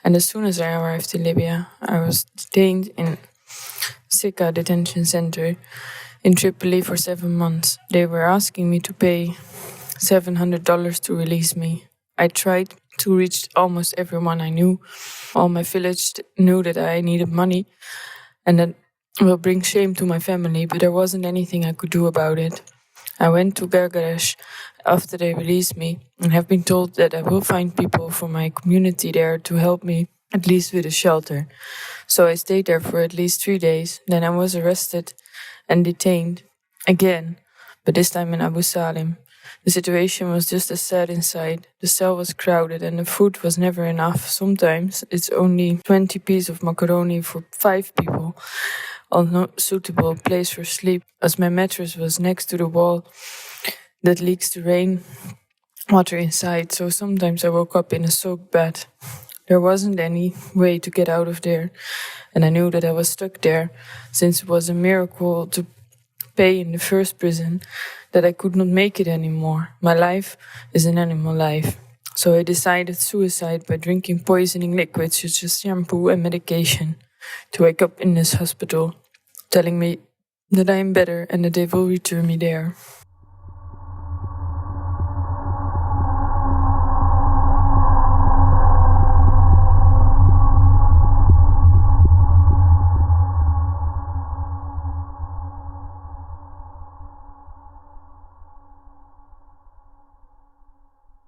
G: And as soon as I arrived in Libya, I was detained in Sika detention center in Tripoli for 7 months. They were asking me to pay $700 to release me. I tried to reach almost everyone I knew. All my village knew that I needed money and that will bring shame to my family, but there wasn't anything I could do about it. I went to García after they released me and have been told that I will find people from my community there to help me, at least with a shelter. So I stayed there for at least 3 days. Then I was arrested and detained again, but this time in Abu Salim. The situation was just as sad inside. The cell was crowded and the food was never enough. Sometimes it's only 20 pieces of macaroni for 5 people, or no suitable place for sleep, as my mattress was next to the wall that leaks the rain water inside. So sometimes I woke up in a soaked bed. There wasn't any way to get out of there, and I knew that I was stuck there, since it was a miracle to pay in the first prison that I could not make it anymore. My life is an animal life. So I decided suicide by drinking poisoning liquids such as shampoo and medication to wake up in this hospital, telling me that I am better and that they will return me there.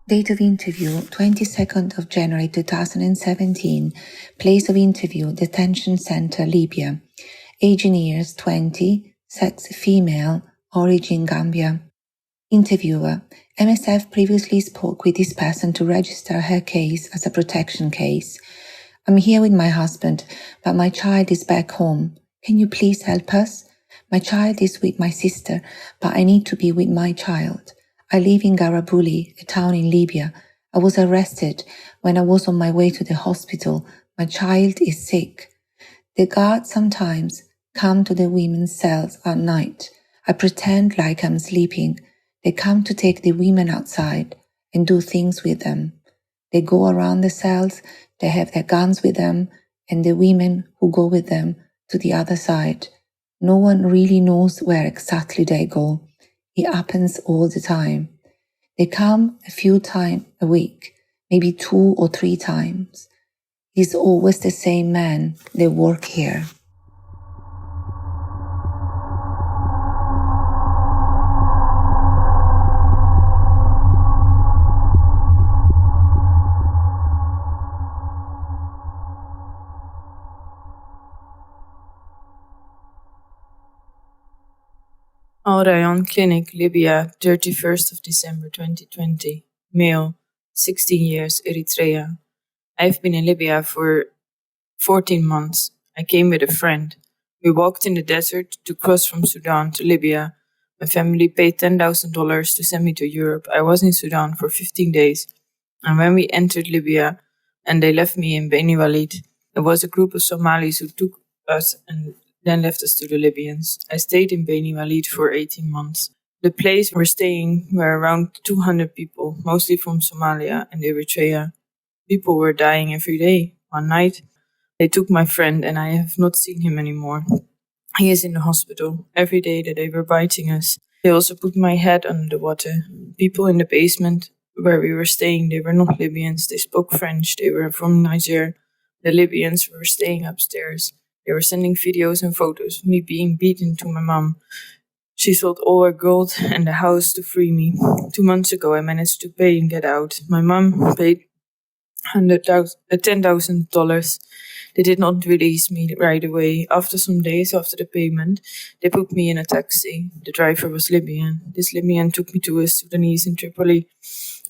O: Date of interview, 22nd of January 2017. Place of interview, detention center, Libya. Age in years, 20. Sex, female. Origin, Gambia. Interviewer, MSF previously spoke with this person to register her case as a protection case. I'm here with my husband, but my child is back home. Can you please help us? My child is with my sister, but I need to be with my child. I live in Garabuli, a town in Libya. I was arrested when I was on my way to the hospital. My child is sick. The guards sometimes come to the women's cells at night. I pretend like I'm sleeping. They come to take the women outside and do things with them. They go around the cells, they have their guns with them, and the women who go with them to the other side. No one really knows where exactly they go. It happens all the time. They come a few times a week, maybe 2 or 3 times. It's always the same men. They work here.
G: Al-Rayyan Clinic, Libya, 31st of December 2020. Male, 16 years, Eritrea. I've been in Libya for 14 months. I came with a friend. We walked in the desert to cross from Sudan to Libya. My family paid $10,000 to send me to Europe. I was in Sudan for 15 days. And when we entered Libya,
K: and they left me in Beni Walid. There was a group of Somalis who took us and then left us to the Libyans. I stayed in Beni Walid for 18 months. The place we're staying were around 200 people, mostly from Somalia and Eritrea. People were dying every day. One night, they took my friend and I have not seen him anymore. He is in the hospital. Every day that they were biting us. They also put my head under the water. People in the basement where we were staying, they were not Libyans. They spoke French. They were from Niger. The Libyans were staying upstairs. They were sending videos and photos of me being beaten to my mom. She sold all her gold and the house to free me. 2 months ago, I managed to pay and get out. My mom paid $10,000. They did not release me right away. After some days after the payment, they put me in a taxi. The driver was Libyan. This Libyan took me to a Sudanese in Tripoli.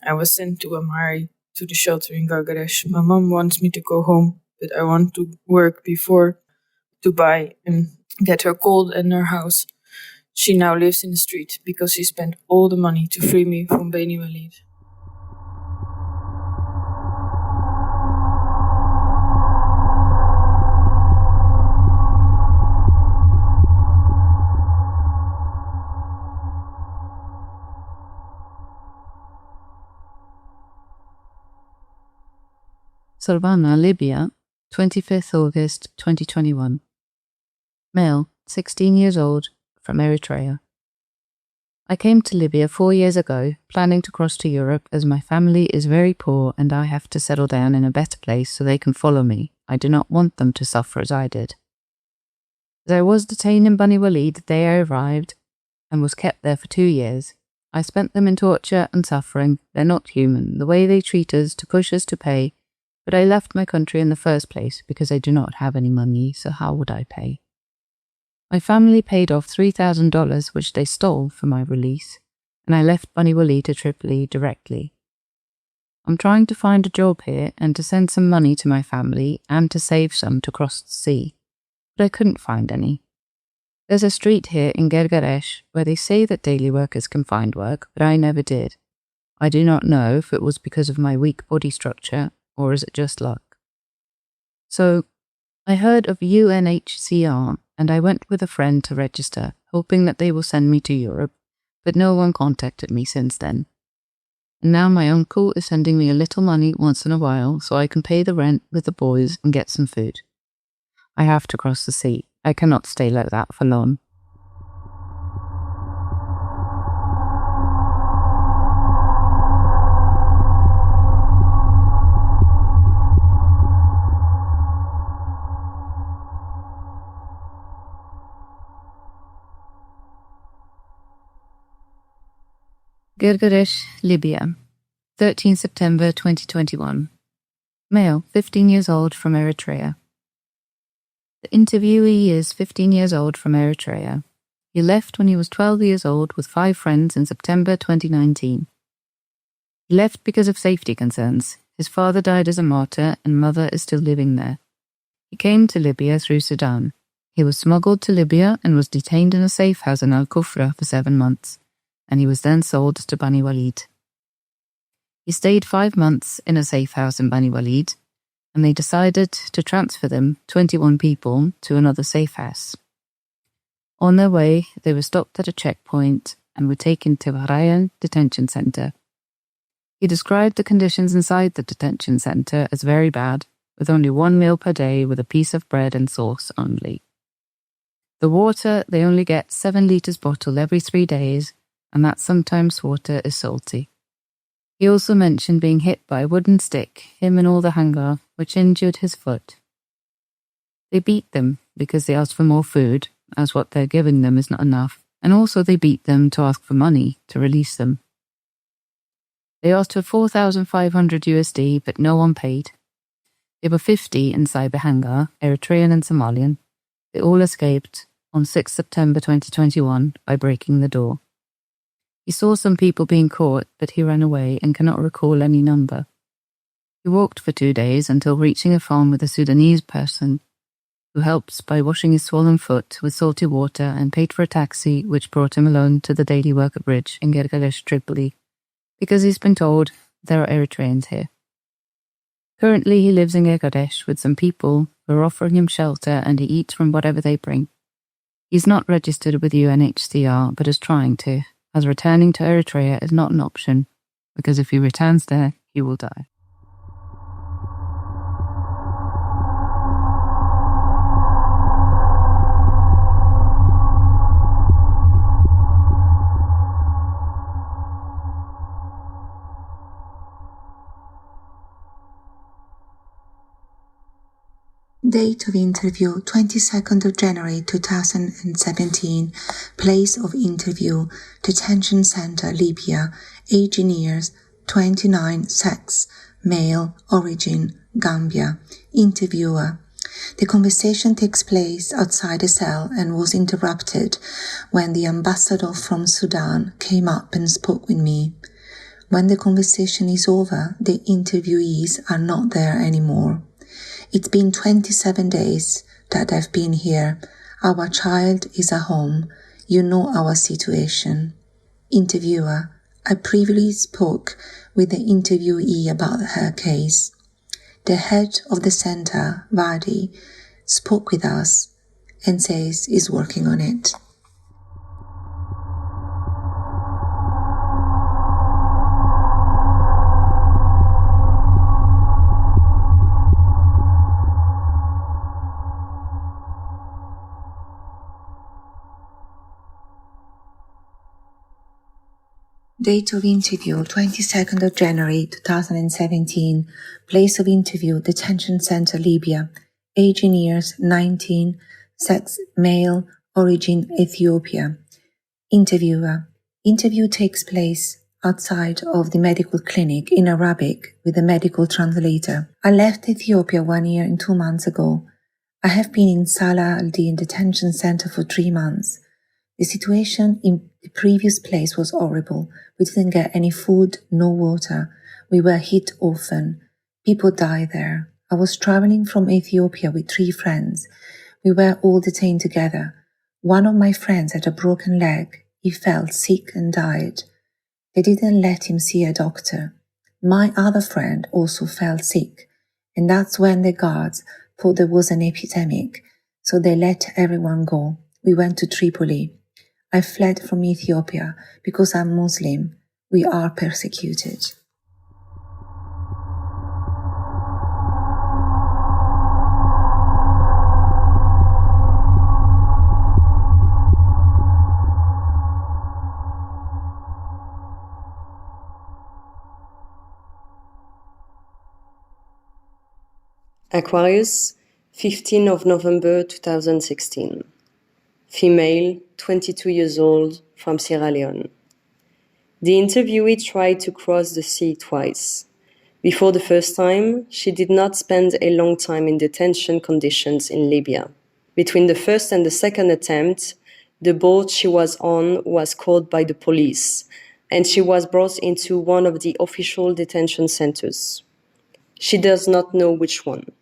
K: I was sent to Amari, to the shelter in Gargaresh. My mom wants me to go home, but I want to work before to buy and get her gold and her house. She now lives in the street because she spent all the money to free me from Beni Walid.
V: Savannah, Libya, 25th August 2021. Male, 16 years old, from Eritrea. I came to Libya 4 years ago, planning to cross to Europe as my family is very poor and I have to settle down in a better place so they can follow me. I do not want them to suffer as I did. As I was detained in Beni Walid the day I arrived and was kept there for 2 years, I spent them in torture and suffering. They're not human. The way they treat us to push us to pay. But I left my country in the first place because I do not have any money, so how would I pay? My family paid off $3,000 which they stole for my release, and I left Beni Walid to Tripoli directly. I'm trying to find a job here and to send some money to my family and to save some to cross the sea, but I couldn't find any. There's a street here in Gargaresh where they say that daily workers can find work, but I never did. I do not know if it was because of my weak body structure or is it just luck? So, I heard of UNHCR and I went with a friend to register, hoping that they will send me to Europe, but no one contacted me since then. And now my uncle is sending me a little money once in a while so I can pay the rent with the boys and get some food. I have to cross the sea. I cannot stay like that for long. Gargaresh, Libya, 13 September 2021. Male, 15 years old, from Eritrea. The interviewee is 15 years old from Eritrea. He left when he was 12 years old with 5 friends in September 2019. He left because of safety concerns. His father died as a martyr and mother is still living there. He came to Libya through Sudan. He was smuggled to Libya and was detained in a safe house in Al-Kufra for 7 months, and he was then sold to Beni Walid. He stayed 5 months in a safe house in Beni Walid, and they decided to transfer them, 21 people, to another safe house. On their way, they were stopped at a checkpoint and were taken to Harayan detention center. He described the conditions inside the detention center as very bad, with only 1 meal per day with a piece of bread and sauce only. The water, they only get 7 liters bottled every 3 days, and that sometimes water is salty. He also mentioned being hit by a wooden stick, him and all the hangar, which injured his foot. They beat them because they asked for more food, as what they're giving them is not enough, and also they beat them to ask for money to release them. They asked for 4,500 USD, but no one paid. There were 50 inside the hangar, Eritrean and Somalian. They all escaped on 6 September 2021 by breaking the door. He saw some people being caught, but he ran away and cannot recall any number. He walked for 2 days until reaching a farm with a Sudanese person who helps by washing his swollen foot with salty water and paid for a taxi which brought him alone to the daily worker bridge in Gargaresh, Tripoli, because he's been told there are Eritreans here. Currently, he lives in Egadesh with some people who are offering him shelter and he eats from whatever they bring. He's not registered with UNHCR, but is trying to, as returning to Eritrea is not an option, because if he returns there, he will die.
O: Date of interview 22nd of January 2017. Place of interview Detention Center, Libya. Age in years 29. Sex male. Origin Gambia. Interviewer. The conversation takes place outside a cell and was interrupted when the ambassador from Sudan came up and spoke with me. When the conversation is over, the interviewees are not there anymore. It's been 27 days that I've been here. Our child is at home. You know our situation. Interviewer. I previously spoke with the interviewee about her case. The head of the center, Vadi, spoke with us and says he's working on it. Date of interview 22nd of January 2017. Place of interview Detention Center, Libya. Age in years 19. Sex male. Origin Ethiopia. Interviewer. Interview takes place outside of the medical clinic in Arabic with a medical translator. I left Ethiopia 1 year and 2 months ago. I have been in Salah al-Din detention center for 3 months. The situation in the previous place was horrible. We didn't get any food, no water. We were hit often. People died there. I was traveling from Ethiopia with 3 friends. We were all detained together. One of my friends had a broken leg. He fell sick and died. They didn't let him see a doctor. My other friend also fell sick. And that's when the guards thought there was an epidemic. So they let everyone go. We went to Tripoli. I fled from Ethiopia because I'm Muslim. We are persecuted.
E: Aquarius, 15 of November 2016. Female, 22 years old, from Sierra Leone. The interviewee tried to cross the sea twice. Before the first time, she did not spend a long time in detention conditions in Libya. Between the first and the second attempt, the boat she was on was caught by the police, and she was brought into one of the official detention centers. She does not know which one.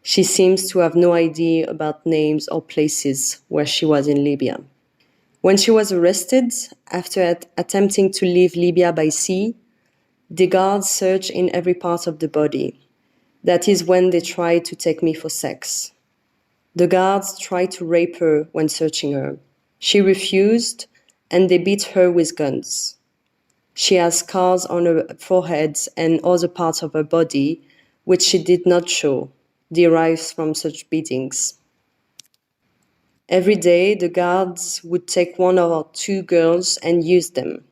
E: She seems to have no idea about names or places where she was in Libya. When she was arrested, after attempting to leave Libya by sea, the guards searched in every part of the body. That is when they tried to take me for sex. The guards tried to rape her when searching her. She refused, and they beat her with guns. She has scars on her forehead and other parts of her body, which she did not show, derives from such beatings. Every day, the guards would take 1 or 2 girls and use them.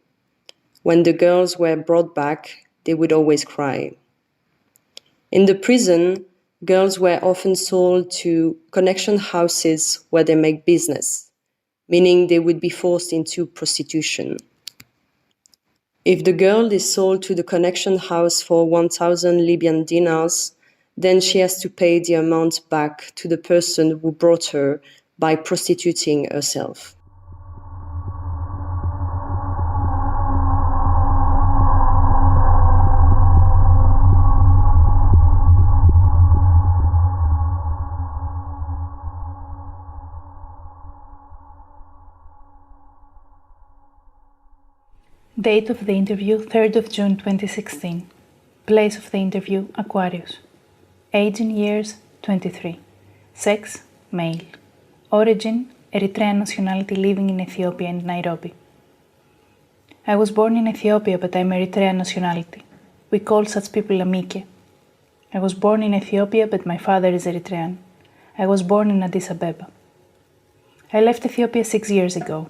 E: When the girls were brought back, they would always cry. In the prison, girls were often sold to connection houses where they make business, meaning they would be forced into prostitution. If the girl is sold to the connection house for 1,000 Libyan dinars, then she has to pay the amount back to the person who brought her by prostituting herself.
Q: Date of the interview, 3rd of June 2016. Place of the interview, Aquarius. Age in years, 23. Sex, male. Origin, Eritrean nationality, living in Ethiopia and Nairobi. I was born in Ethiopia, but I'm Eritrean nationality. We call such people Amike. I was born in Ethiopia, but my father is Eritrean. I was born in Addis Ababa. I left Ethiopia 6 years ago.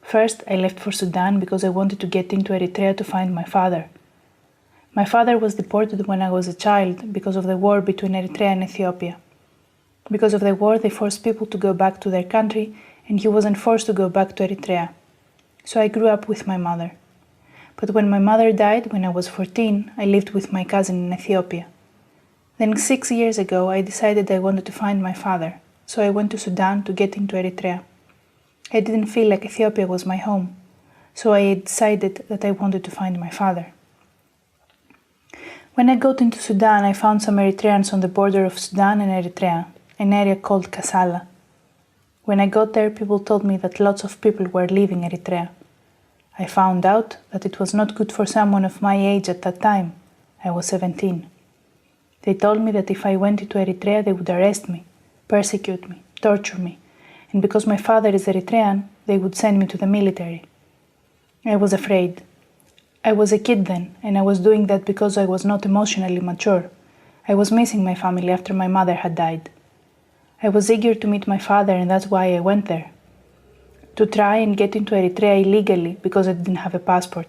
Q: First, I left for Sudan because I wanted to get into Eritrea to find my father. My father was deported when I was a child because of the war between Eritrea and Ethiopia. Because of the war, they forced people to go back to their country, and he wasn't forced to go back to Eritrea. So I grew up with my mother. But when my mother died when I was 14, I lived with my cousin in Ethiopia. Then 6 years ago, I decided I wanted to find my father, so I went to Sudan to get into Eritrea. I didn't feel like Ethiopia was my home, so I decided that I wanted to find my father. When I got into Sudan, I found some Eritreans on the border of Sudan and Eritrea, an area called Kassala. When I got there, people told me that lots of people were leaving Eritrea. I found out that it was not good for someone of my age at that time. I was 17. They told me that if I went into Eritrea, they would arrest me, persecute me, torture me, and because my father is Eritrean, they would send me to the military. I was afraid. I was a kid then, and I was doing that because I was not emotionally mature. I was missing my family after my mother had died. I was eager to meet my father, and that's why I went there. To try and get into Eritrea illegally because I didn't have a passport.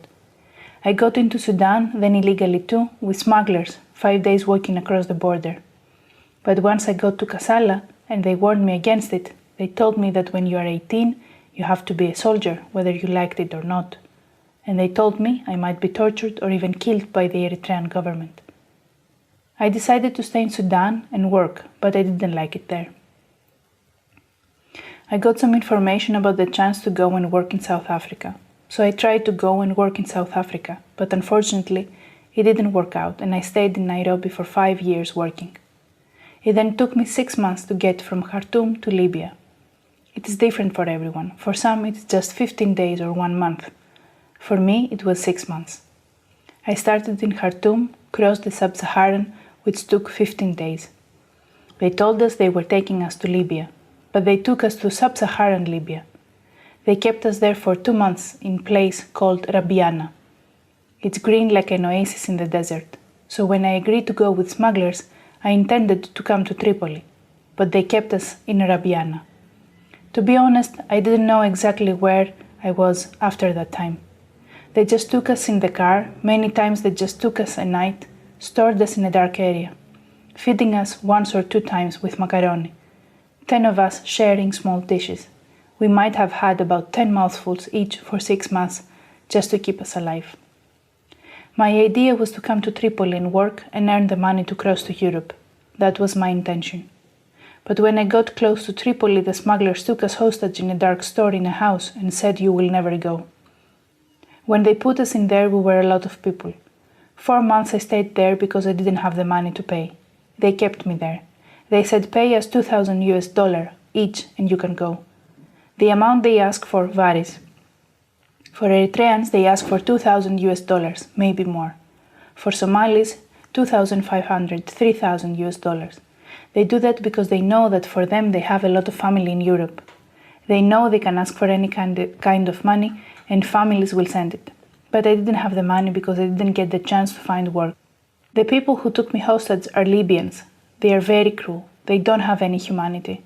Q: I got into Sudan, then illegally too, with smugglers, 5 days walking across the border. But once I got to Kassala, and they warned me against it, they told me that when you are 18, you have to be a soldier, whether you liked it or not. And they told me I might be tortured or even killed by the Eritrean government. I decided to stay in Sudan and work, but I didn't like it there. I got some information about the chance to go and work in South Africa. So I tried to go and work in South Africa, but unfortunately, it didn't work out, and I stayed in Nairobi for 5 years working. It then took me 6 months to get from Khartoum to Libya. It is different for everyone. For some, it is just 15 days or 1 month. For me, it was 6 months. I started in Khartoum, crossed the Sub-Saharan, which took 15 days. They told us they were taking us to Libya, but they took us to Sub-Saharan Libya. They kept us there for 2 months in a place called Rabiana. It's green like an oasis in the desert. So when I agreed to go with smugglers, I intended to come to Tripoli, but they kept us in Rabiana. To be honest, I didn't know exactly where I was after that time. They just took us in the car. Many times they just took us at night, stored us in a dark area, feeding us 1 or 2 times with macaroni. 10 of us sharing small dishes. We might have had about 10 mouthfuls each for 6 months just to keep us alive. My idea was to come to Tripoli and work and earn the money to cross to Europe. That was my intention. But when I got close to Tripoli, the smugglers took us hostage in a dark store in a house and said you will never go. When they put us in there, we were a lot of people. 4 months I stayed there because I didn't have the money to pay. They kept me there. They said pay us $2,000 each and you can go. The amount they ask for varies. For Eritreans, they ask for $2,000, maybe more. For Somalis, $2,500, $3,000. They do that because they know that for them they have a lot of family in Europe. They know they can ask for any kind of money and families will send it. But I didn't have the money because I didn't get the chance to find work. The people who took me hostage are Libyans. They are very cruel. They don't have any humanity.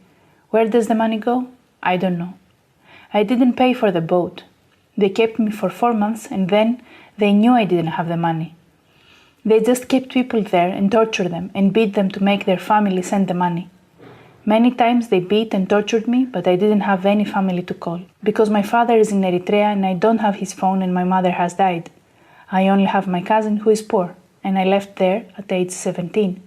Q: Where does the money go? I don't know. I didn't pay for the boat. They kept me for 4 months and then they knew I didn't have the money. They just kept people there and tortured them and beat them to make their family send the money. Many times they beat and tortured me, but I didn't have any family to call. Because my father is in Eritrea and I don't have his phone and my mother has died. I only have my cousin who is poor, and I left there at age 17.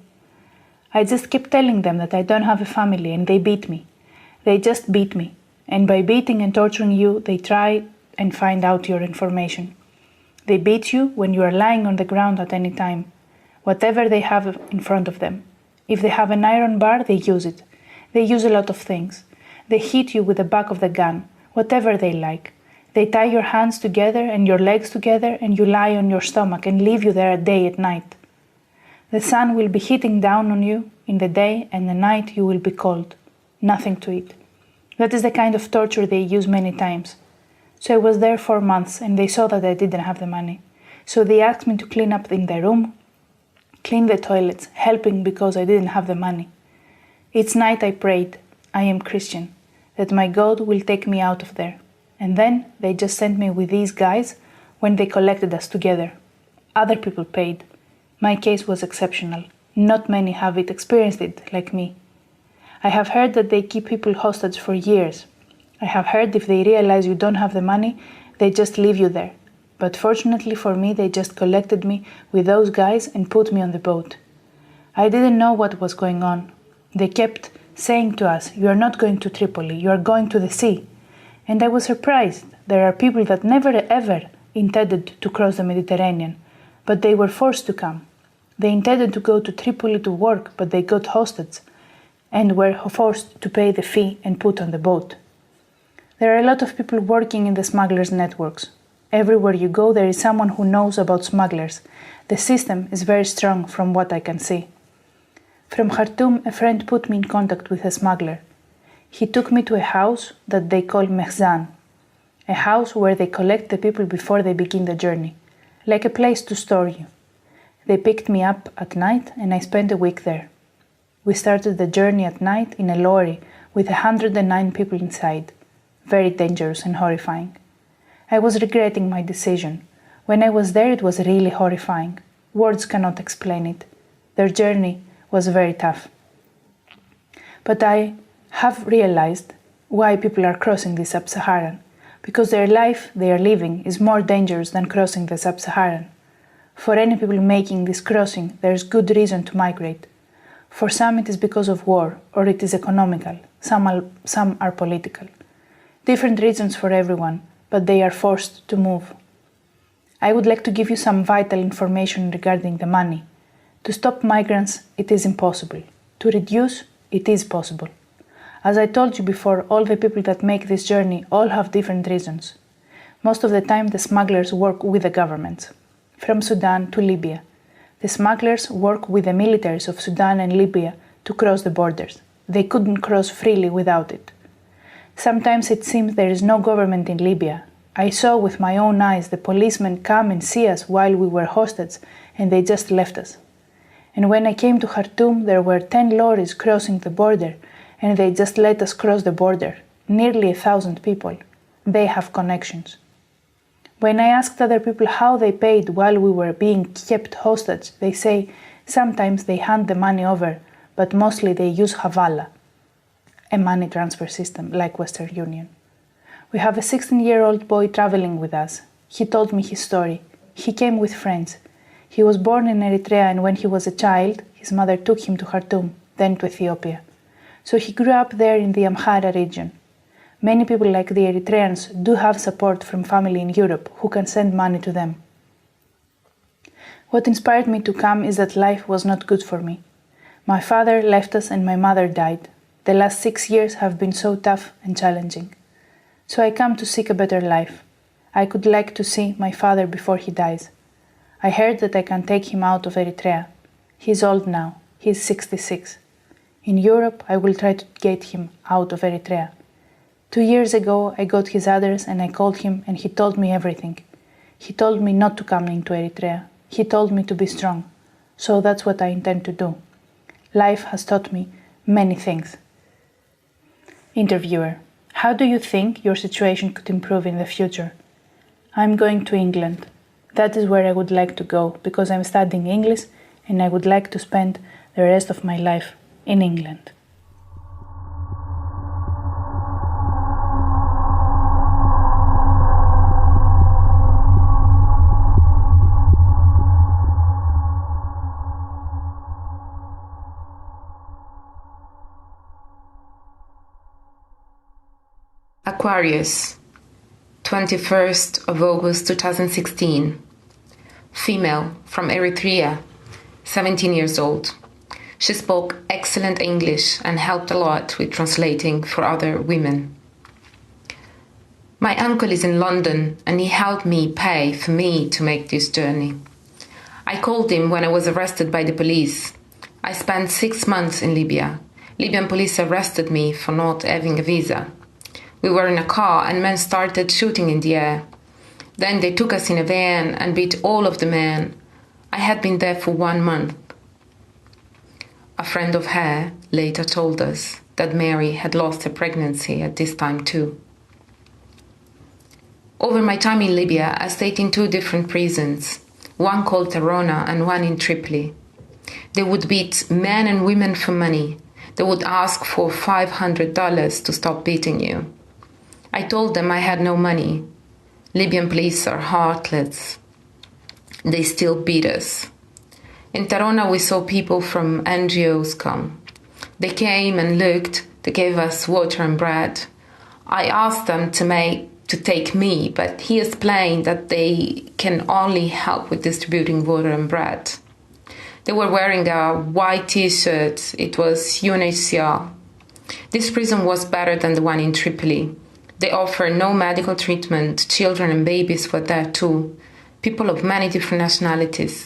Q: I just kept telling them that I don't have a family and they beat me. They just beat me. And by beating and torturing you, they try and find out your information. They beat you when you are lying on the ground at any time, whatever they have in front of them. If they have an iron bar, they use it. They use a lot of things. They hit you with the back of the gun, whatever they like. They tie your hands together and your legs together and you lie on your stomach and leave you there a day at night. The sun will be hitting down on you in the day, and the night you will be cold. Nothing to eat. That is the kind of torture they use many times. So I was there 4 months, and they saw that I didn't have the money. So they asked me to clean up in their room, clean the toilets, helping because I didn't have the money. Each night I prayed, I am Christian, that my God will take me out of there. And then they just sent me with these guys when they collected us together. Other people paid. My case was exceptional. Not many have experienced it like me. I have heard that they keep people hostage for years. I have heard if they realize you don't have the money, they just leave you there. But fortunately for me, they just collected me with those guys and put me on the boat. I didn't know what was going on. They kept saying to us, you are not going to Tripoli, you are going to the sea. And I was surprised. There are people that never ever intended to cross the Mediterranean, but they were forced to come. They intended to go to Tripoli to work, but they got hostage and were forced to pay the fee and put on the boat. There are a lot of people working in the smugglers' networks. Everywhere you go, there is someone who knows about smugglers. The system is very strong from what I can see. From Khartoum, a friend put me in contact with a smuggler. He took me to a house that they call Mehzan, a house where they collect the people before they begin the journey, like a place to store you. They picked me up at night and I spent a week there. We started the journey at night in a lorry with 109 people inside. Very dangerous and horrifying. I was regretting my decision. When I was there, it was really horrifying. Words cannot explain it. Their journey was very tough. But I have realized why people are crossing the Sub-Saharan, because their life they are living is more dangerous than crossing the Sub-Saharan. For any people making this crossing, there is good reason to migrate. For some it is because of war, or it is economical, some are political. Different reasons for everyone, but they are forced to move. I would like to give you some vital information regarding the money. To stop migrants, it is impossible. To reduce, it is possible. As I told you before, all the people that make this journey all have different reasons. Most of the time, the smugglers work with the governments. From Sudan to Libya, the smugglers work with the militaries of Sudan and Libya to cross the borders. They couldn't cross freely without it. Sometimes it seems there is no government in Libya. I saw with my own eyes the policemen come and see us while we were hostages, and they just left us. And when I came to Khartoum, there were 10 lorries crossing the border, and they just let us cross the border. Nearly 1,000 people. They have connections. When I asked other people how they paid while we were being kept hostage, they say sometimes they hand the money over, but mostly they use Havala, a money transfer system like Western Union. We have a 16-year-old boy traveling with us. He told me his story. He came with friends. He was born in Eritrea, and when he was a child, his mother took him to Khartoum, then to Ethiopia. So he grew up there in the Amhara region. Many people like the Eritreans do have support from family in Europe who can send money to them. What inspired me to come is that life was not good for me. My father left us and my mother died. The last 6 years have been so tough and challenging. So I come to seek a better life. I could like to see my father before he dies. I heard that I can take him out of Eritrea. He's old now. He's 66. In Europe, I will try to get him out of Eritrea. 2 years ago, I got his address and I called him and he told me everything. He told me not to come into Eritrea. He told me to be strong. So that's what I intend to do. Life has taught me many things. Interviewer: how do you think your situation could improve in the future? I'm going to England. That is where I would like to go because I'm studying English and I would like to spend the rest of my life in England.
R: Aquarius, 21st of August 2016. Female, from Eritrea, 17 years old. She spoke excellent English and helped a lot with translating for other women. My uncle is in London and he helped me pay for me to make this journey. I called him when I was arrested by the police. I spent 6 months in Libya. Libyan police arrested me for not having a visa. We were in a car and men started shooting in the air. Then they took us in a van and beat all of the men. I had been there for 1 month. A friend of her later told us that Mary had lost her pregnancy at this time too. Over my time in Libya, I stayed in 2 different prisons, one called Tarona and one in Tripoli. They would beat men and women for money. They would ask for $500 to stop beating you. I told them I had no money. Libyan police are heartless. They still beat us. In Tarona, we saw people from NGOs come. They came and looked. They gave us water and bread. I asked them to take me, but he explained that they can only help with distributing water and bread. They were wearing a white t-shirt. It was UNHCR. This prison was better than the one in Tripoli. They offer no medical treatment. Children and babies were there too. People of many different nationalities.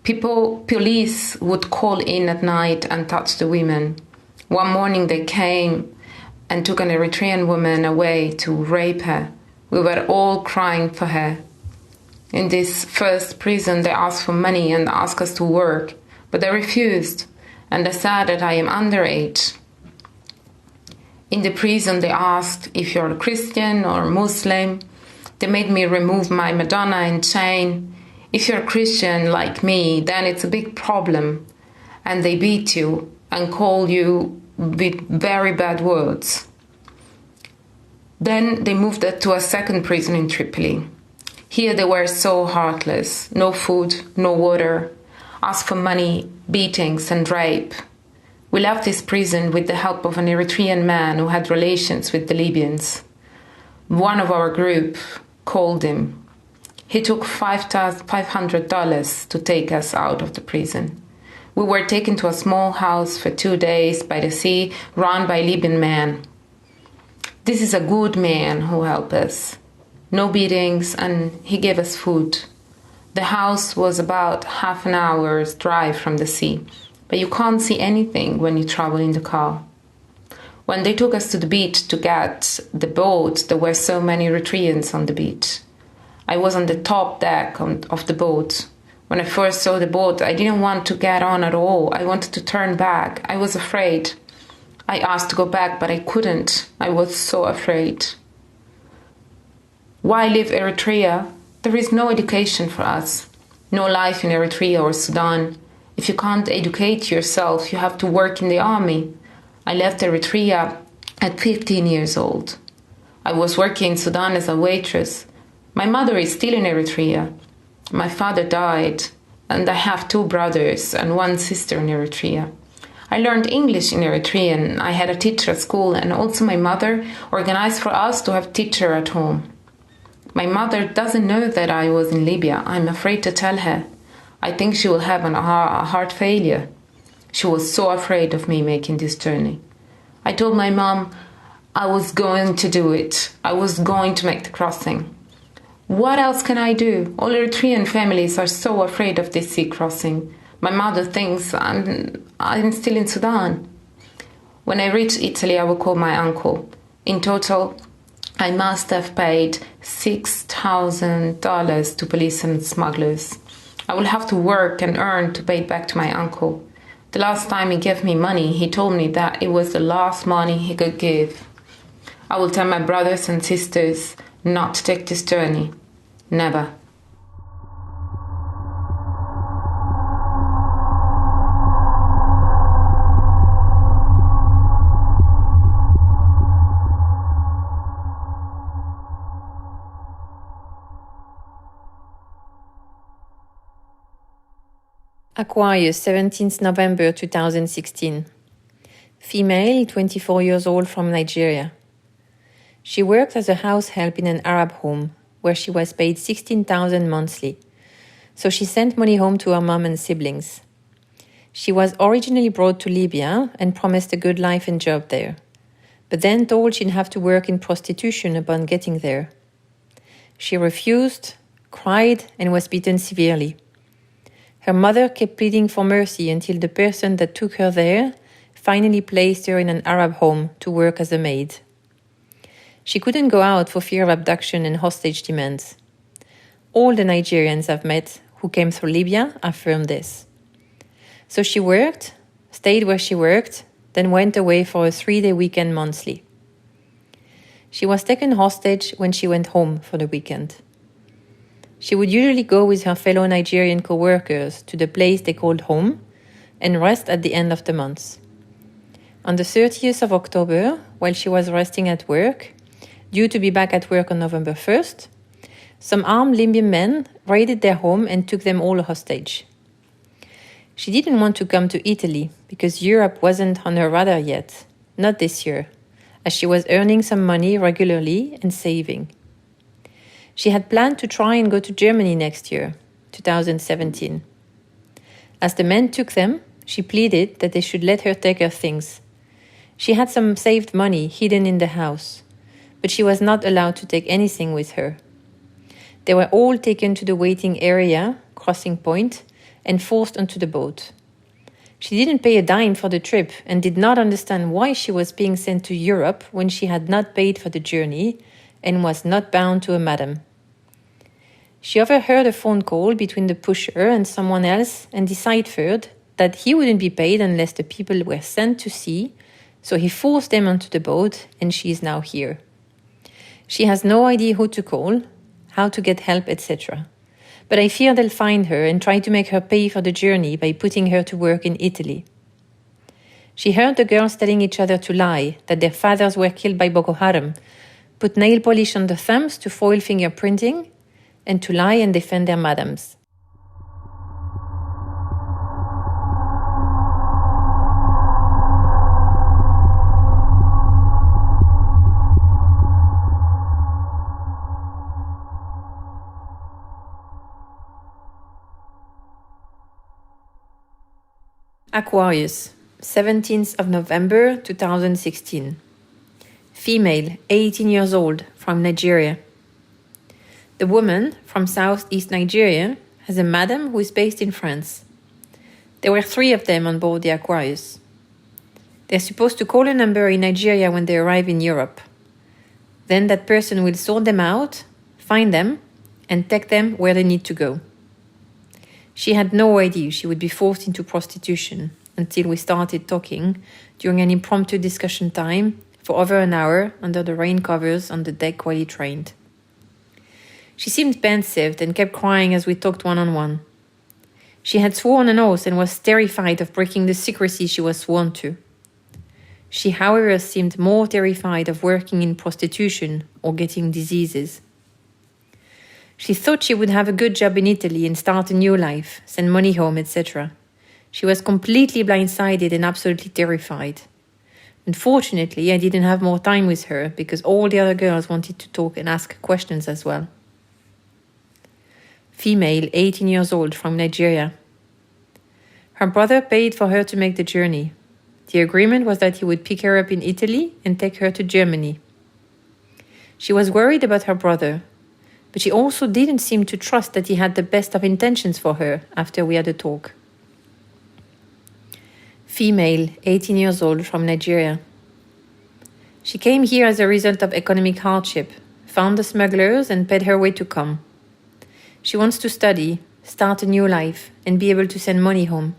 R: Police would call in at night and touch the women. One morning they came and took an Eritrean woman away to rape her. We were all crying for her. In this first prison, they asked for money and asked us to work, but I refused, and they said that I am underage. In the prison, they asked if you're a Christian or Muslim. They made me remove my Madonna and chain. If you're a Christian like me, then it's a big problem. And they beat you and call you with very bad words. Then they moved us to a second prison in Tripoli. Here they were so heartless. No food, no water. Asked for money, beatings and rape. We left this prison with the help of an Eritrean man who had relations with the Libyans. One of our group called him. He took $500 to take us out of the prison. We were taken to a small house for 2 days by the sea, run by a Libyan man. This is a good man who helped us. No beatings, and he gave us food. The house was about half an hour's drive from the sea, but you can't see anything when you travel in the car. When they took us to the beach to get the boat, there were so many Eritreans on the beach. I was on the top deck of the boat. When I first saw the boat, I didn't want to get on at all. I wanted to turn back. I was afraid. I asked to go back, but I couldn't. I was so afraid. Why leave Eritrea? There is no education for us. No life in Eritrea or Sudan. If you can't educate yourself, you have to work in the army. I left Eritrea at 15 years old. I was working in Sudan as a waitress. My mother is still in Eritrea. My father died, and I have 2 brothers and 1 sister in Eritrea. I learned English in Eritrean. I had a teacher at school, and also my mother organized for us to have a teacher at home. My mother doesn't know that I was in Libya. I'm afraid to tell her. I think she will have a heart failure. She was so afraid of me making this journey. I told my mom I was going to do it. I was going to make the crossing. What else can I do? All Eritrean families are so afraid of this sea crossing. My mother thinks I'm still in Sudan. When I reach Italy, I will call my uncle. In total, I must have paid $6,000 to police and smugglers. I will have to work and earn to pay it back to my uncle. The last time he gave me money, he told me that it was the last money he could give. I will tell my brothers and sisters not to take this journey. Never.
S: Aquarius, 17th November 2016. Female, 24 years old, from Nigeria. She worked as a house help in an Arab home, where she was paid $16,000 monthly. So she sent money home to her mom and siblings. She was originally brought to Libya and promised a good life and job there, but then told she'd have to work in prostitution upon getting there. She refused, cried, and was beaten severely. Her mother kept pleading for mercy until the person that took her there finally placed her in an Arab home to work as a maid. She couldn't go out for fear of abduction and hostage demands. All the Nigerians I've met who came through Libya affirm this. So she worked, stayed where she worked, then went away for a 3-day weekend monthly. She was taken hostage when she went home for the weekend. She would usually go with her fellow Nigerian co-workers to the place they called home and rest at the end of the month. On the 30th of October, while she was resting at work, due to be back at work on November 1st, some armed Libyan men raided their home and took them all hostage. She didn't want to come to Italy because Europe wasn't on her radar yet, not this year, as she was earning some money regularly and saving. She had planned to try and go to Germany next year, 2017. As the men took them, she pleaded that they should let her take her things. She had some saved money hidden in the house, but she was not allowed to take anything with her. They were all taken to the waiting area, crossing point, and forced onto the boat. She didn't pay a dime for the trip and did not understand why she was being sent to Europe when she had not paid for the journey and was not bound to a madam. She overheard a phone call between the pusher and someone else and deciphered that he wouldn't be paid unless the people were sent to sea, so he forced them onto the boat and she is now here. She has no idea who to call, how to get help, etc. But I fear they'll find her and try to make her pay for the journey by putting her to work in Italy. She heard the girls telling each other to lie, that their fathers were killed by Boko Haram, put nail polish on the thumbs to foil fingerprinting, and to lie and defend their madams. Aquarius, 17th of November 2016. Female, 18 years old, from Nigeria. The woman, from southeast Nigeria, has a madam who is based in France. There were 3 of them on board the Aquarius. They're supposed to call a number in Nigeria when they arrive in Europe. Then that person will sort them out, find them, and take them where they need to go. She had no idea she would be forced into prostitution until we started talking during an impromptu discussion time for over an hour under the rain covers on the deck while he trained. She seemed pensive and kept crying as we talked one-on-one. She had sworn an oath and was terrified of breaking the secrecy she was sworn to. She, however, seemed more terrified of working in prostitution or getting diseases. She thought she would have a good job in Italy and start a new life, send money home, etc. She was completely blindsided and absolutely terrified. Unfortunately, I didn't have more time with her because all the other girls wanted to talk and ask questions as well. Female, 18 years old, from Nigeria. Her brother paid for her to make the journey. The agreement was that he would pick her up in Italy and take her to Germany. She was worried about her brother, but she also didn't seem to trust that he had the best of intentions for her after we had a talk. Female, 18 years old, from Nigeria. She came here as a result of economic hardship, found the smugglers and paid her way to come. She wants to study, start a new life, and be able to send money home.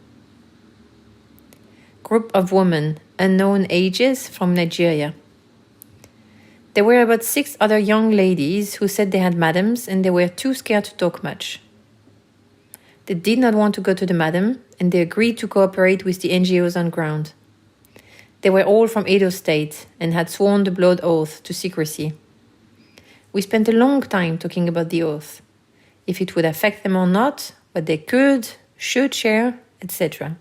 S: Group of women, unknown ages, from Nigeria. There were about 6 other young ladies who said they had madams and they were too scared to talk much. They did not want to go to the madam and they agreed to cooperate with the NGOs on ground. They were all from Edo State and had sworn the blood oath to secrecy. We spent a long time talking about the oath, if it would affect them or not, what they could, should share, etc.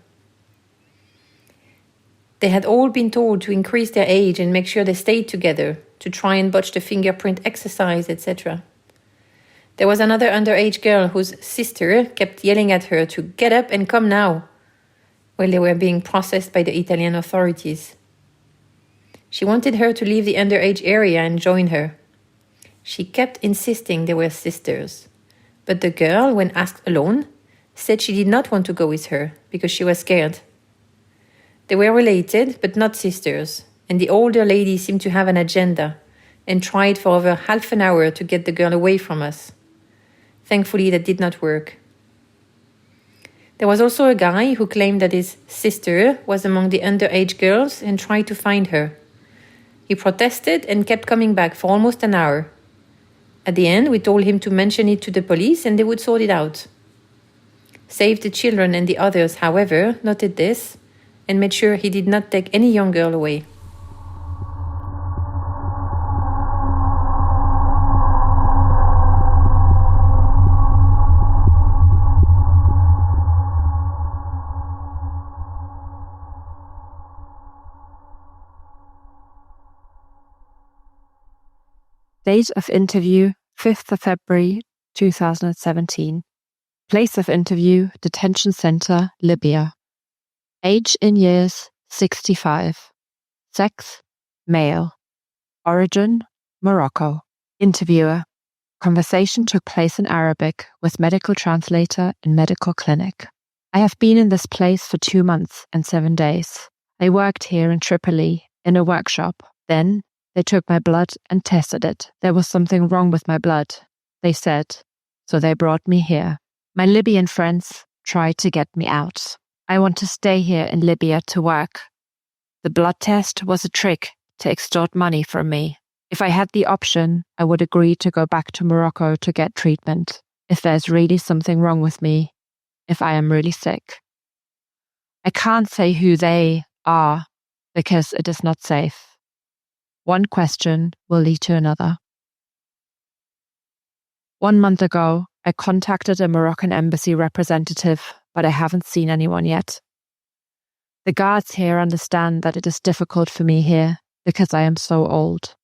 S: They had all been told to increase their age and make sure they stayed together, to try and botch the fingerprint exercise, etc. There was another underage girl whose sister kept yelling at her to get up and come now, while they were being processed by the Italian authorities. She wanted her to leave the underage area and join her. She kept insisting they were sisters, but the girl, when asked alone, said she did not want to go with her because she was scared. They were related, but not sisters, and the older lady seemed to have an agenda and tried for over half an hour to get the girl away from us. Thankfully, that did not work. There was also a guy who claimed that his sister was among the underage girls and tried to find her. He protested and kept coming back for almost an hour. At the end, we told him to mention it to the police and they would sort it out. Save the Children and the others, however, noted this and made sure he did not take any young girl away.
A: Date of interview, 5th of February 2017. Place of interview, Detention Center, Libya. Age in years, 65. Sex, male. Origin, Morocco. Interviewer. Conversation took place in Arabic with medical translator in medical clinic. I have been in this place for 2 months and 7 days. I worked here in Tripoli in a workshop. Then they took my blood and tested it. There was something wrong with my blood, they said, so they brought me here. My Libyan friends tried to get me out. I want to stay here in Libya to work. The blood test was a trick to extort money from me. If I had the option, I would agree to go back to Morocco to get treatment, if there's really something wrong with me, if I am really sick. I can't say who they are because it is not safe. One question will lead to another. 1 month ago, I contacted a Moroccan embassy representative, but I haven't seen anyone yet. The guards here understand that it is difficult for me here because I am so old.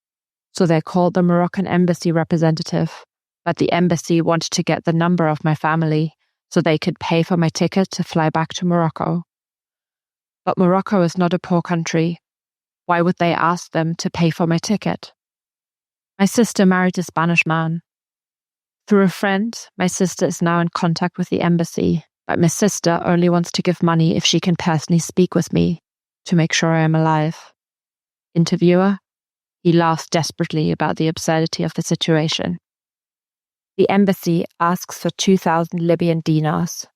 A: So they called the Moroccan embassy representative, but the embassy wanted to get the number of my family so they could pay for my ticket to fly back to Morocco. But Morocco is not a poor country. Why would they ask them to pay for my ticket? My sister married a Spanish man. Through a friend, my sister is now in contact with the embassy, but my sister only wants to give money if she can personally speak with me to make sure I am alive. Interviewer, he laughs desperately about the absurdity of the situation. The embassy asks for 2,000 Libyan dinars,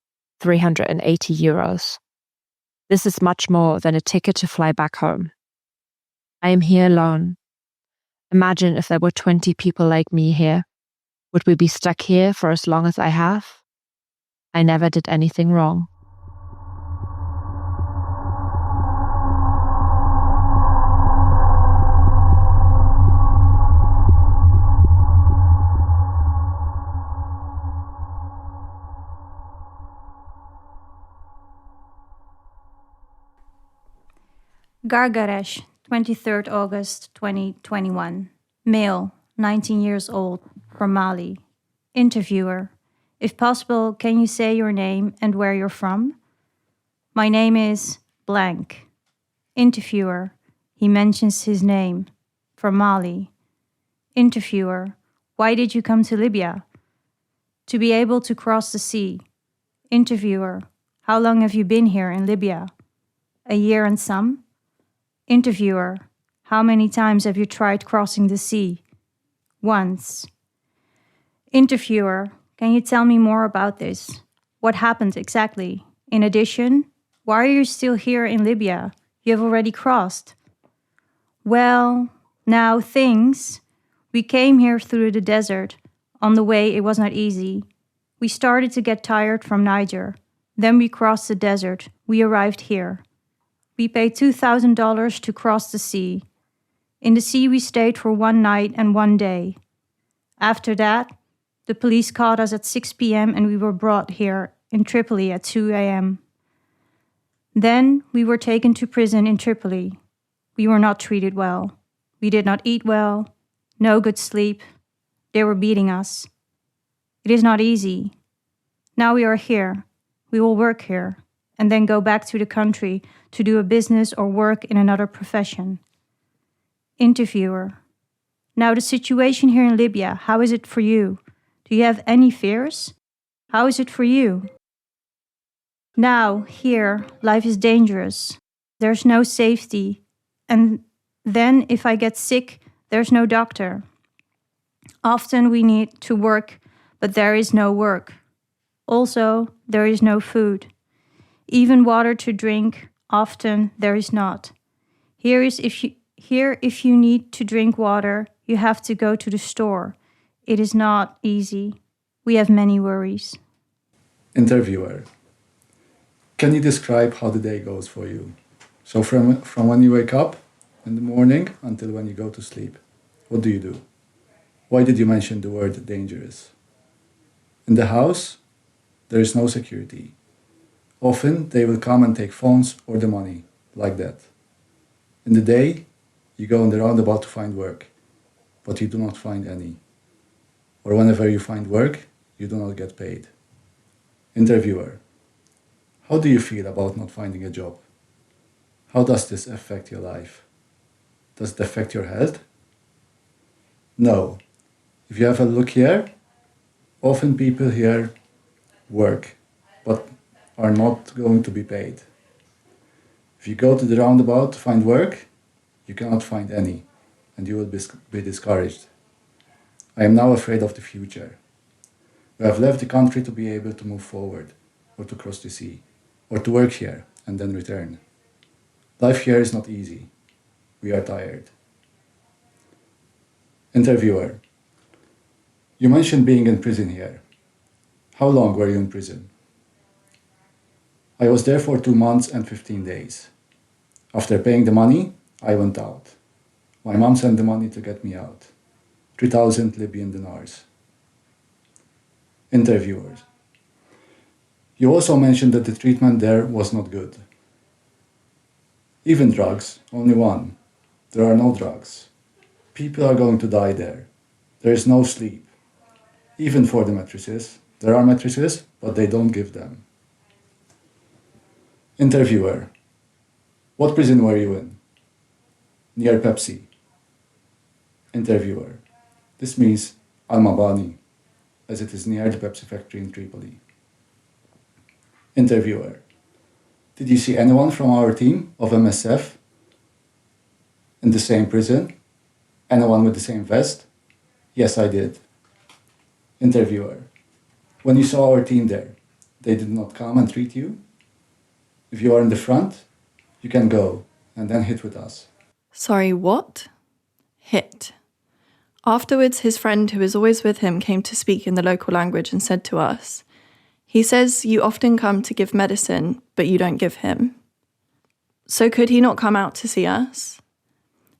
A: 380 euros. This is much more than a ticket to fly back home. I am here alone. Imagine if there were 20 people like me here. Would we be stuck here for as long as I have? I never did anything wrong.
T: Gargaresh, 23rd August 2021. Male, 19 years old, from Mali. Interviewer, if possible, can you say your name and where you're from? My name is blank. Interviewer, he mentions his name, from Mali. Interviewer, why did you come to Libya? To be able to cross the sea. Interviewer, how long have you been here in Libya? A year and some? Interviewer, how many times have you tried crossing the sea? Once. Interviewer, can you tell me more about this? What happened exactly? In addition, why are you still here in Libya? You have already crossed. Well, now things. We came here through the desert. On the way, it was not easy. We started to get tired from Niger. Then we crossed the desert. We arrived here. We paid $2,000 to cross the sea. In the sea, we stayed for 1 night and 1 day. After that, the police caught us at 6 p.m. and we were brought here in Tripoli at 2 a.m. Then we were taken to prison in Tripoli. We were not treated well. We did not eat well. No good sleep. They were beating us. It is not easy. Now we are here. We will work here and then go back to the country to do a business or work in another profession. Interviewer. Now the situation here in Libya, how is it for you? Do you have any fears? How is it for you? Now, here, life is dangerous. There's no safety. And then if I get sick, there's no doctor. Often we need to work, but there is no work. Also, there is no food. Even water to drink, often there is not. Here, if you need to drink water, you have to go to the store. It is not easy. We have many worries.
J: Interviewer. Can you describe how the day goes for you? So from when you wake up in the morning until when you go to sleep, what do you do? Why did you mention the word dangerous? In the house, there is no security. Often they will come and take phones or the money, like that. In the day, you go on the roundabout to find work, but you do not find any. Or whenever you find work, you do not get paid. Interviewer. How do you feel about not finding a job? How does this affect your life? Does it affect your health? No. If you have a look here, often people here work, but are not going to be paid. If you go to the roundabout to find work, you cannot find any, and you will be discouraged. I am now afraid of the future. We have left the country to be able to move forward, or to cross the sea, or to work here and then return. Life here is not easy. We are tired. Interviewer. You mentioned being in prison here. How long were you in prison? I was there for 2 months and 15 days. After paying the money, I went out. My mom sent the money to get me out. 3,000 Libyan dinars. Interviewers. You also mentioned that the treatment there was not good. Even drugs, only one. There are no drugs. People are going to die there. There is no sleep. Even for the mattresses. There are mattresses, but they don't give them. Interviewer. What prison were you in? Near Pepsi. Interviewer. This means Al-Mabani, as it is near the Pepsi factory in Tripoli. Interviewer. Did you see anyone from our team of MSF in the same prison? Anyone with the same vest? Yes, I did. Interviewer. When you saw our team there, they did not come and treat you? If you are in the front, you can go and then hit with us.
L: Sorry, what? Hit. Afterwards, his friend who was always with him came to speak in the local language and said to us, he says you often come to give medicine, but you don't give him. So could he not come out to see us?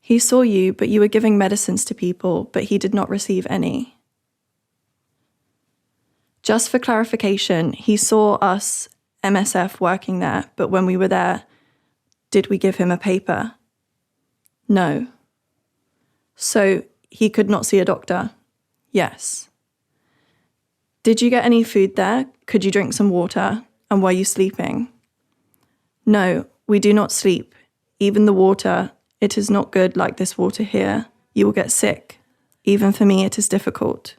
L: He saw you, but you were giving medicines to people, but he did not receive any. Just for clarification, he saw us, MSF, working there, but when we were there, did we give him a paper? No. So he could not see a doctor? Yes. Did you get any food there? Could you drink some water? And were you sleeping? No, we do not sleep. Even the water, it is not good like this water here. You will get sick. Even for me, it is difficult.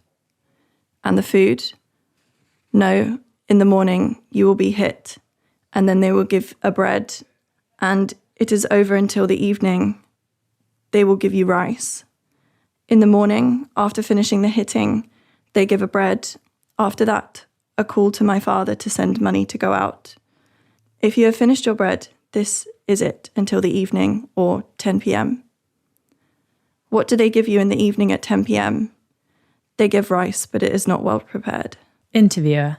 L: And the food? No, in the morning you will be hit, and then they will give a bread, and it is over until the evening. They will give you rice. In the morning, after finishing the hitting, they give a bread. After that, a call to my father to send money to go out. If you have finished your bread, this is it until the evening, or 10 p.m. What do they give you in the evening at 10 p.m? They give rice, but it is not well prepared.
G: Interviewer.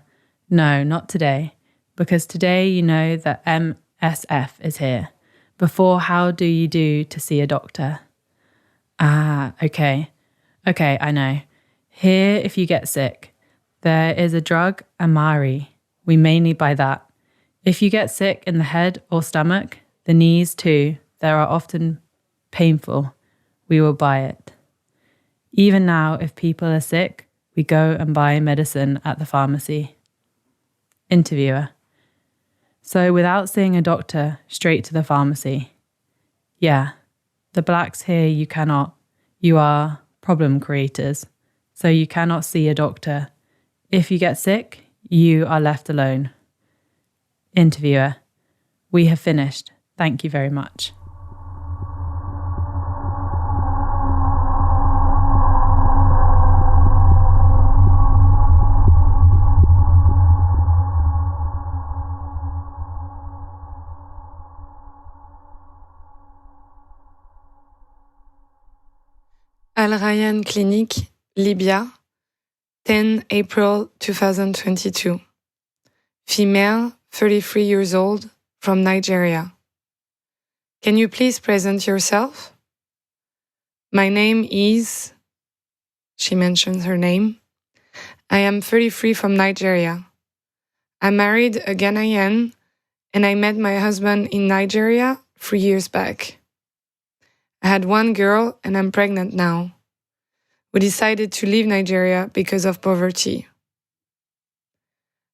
G: No, not today. Because today you know that MSF is here. Before, how do you do to see a doctor? Ah, okay. Okay, I know. Here, if you get sick, there is a drug, Amari. We mainly buy that. If you get sick in the head or stomach, the knees too, they are often painful. We will buy it. Even now, if people are sick, we go and buy medicine at the pharmacy. Interviewer. So without seeing a doctor, straight to the pharmacy. Yeah, the blacks here you cannot. You are problem creators. So you cannot see a doctor. If you get sick, you are left alone.
B: Interviewer: we have finished. Thank you very much.
U: Al Rayyan Clinic, Libya, 10 April 2022. Female, 33 years old, from Nigeria. Can you please present yourself? My name is... She mentions her name. I am 33 from Nigeria. I married a Ghanaian and I met my husband in Nigeria 3 years back. I had one girl and I'm pregnant now. We decided to leave Nigeria because of poverty.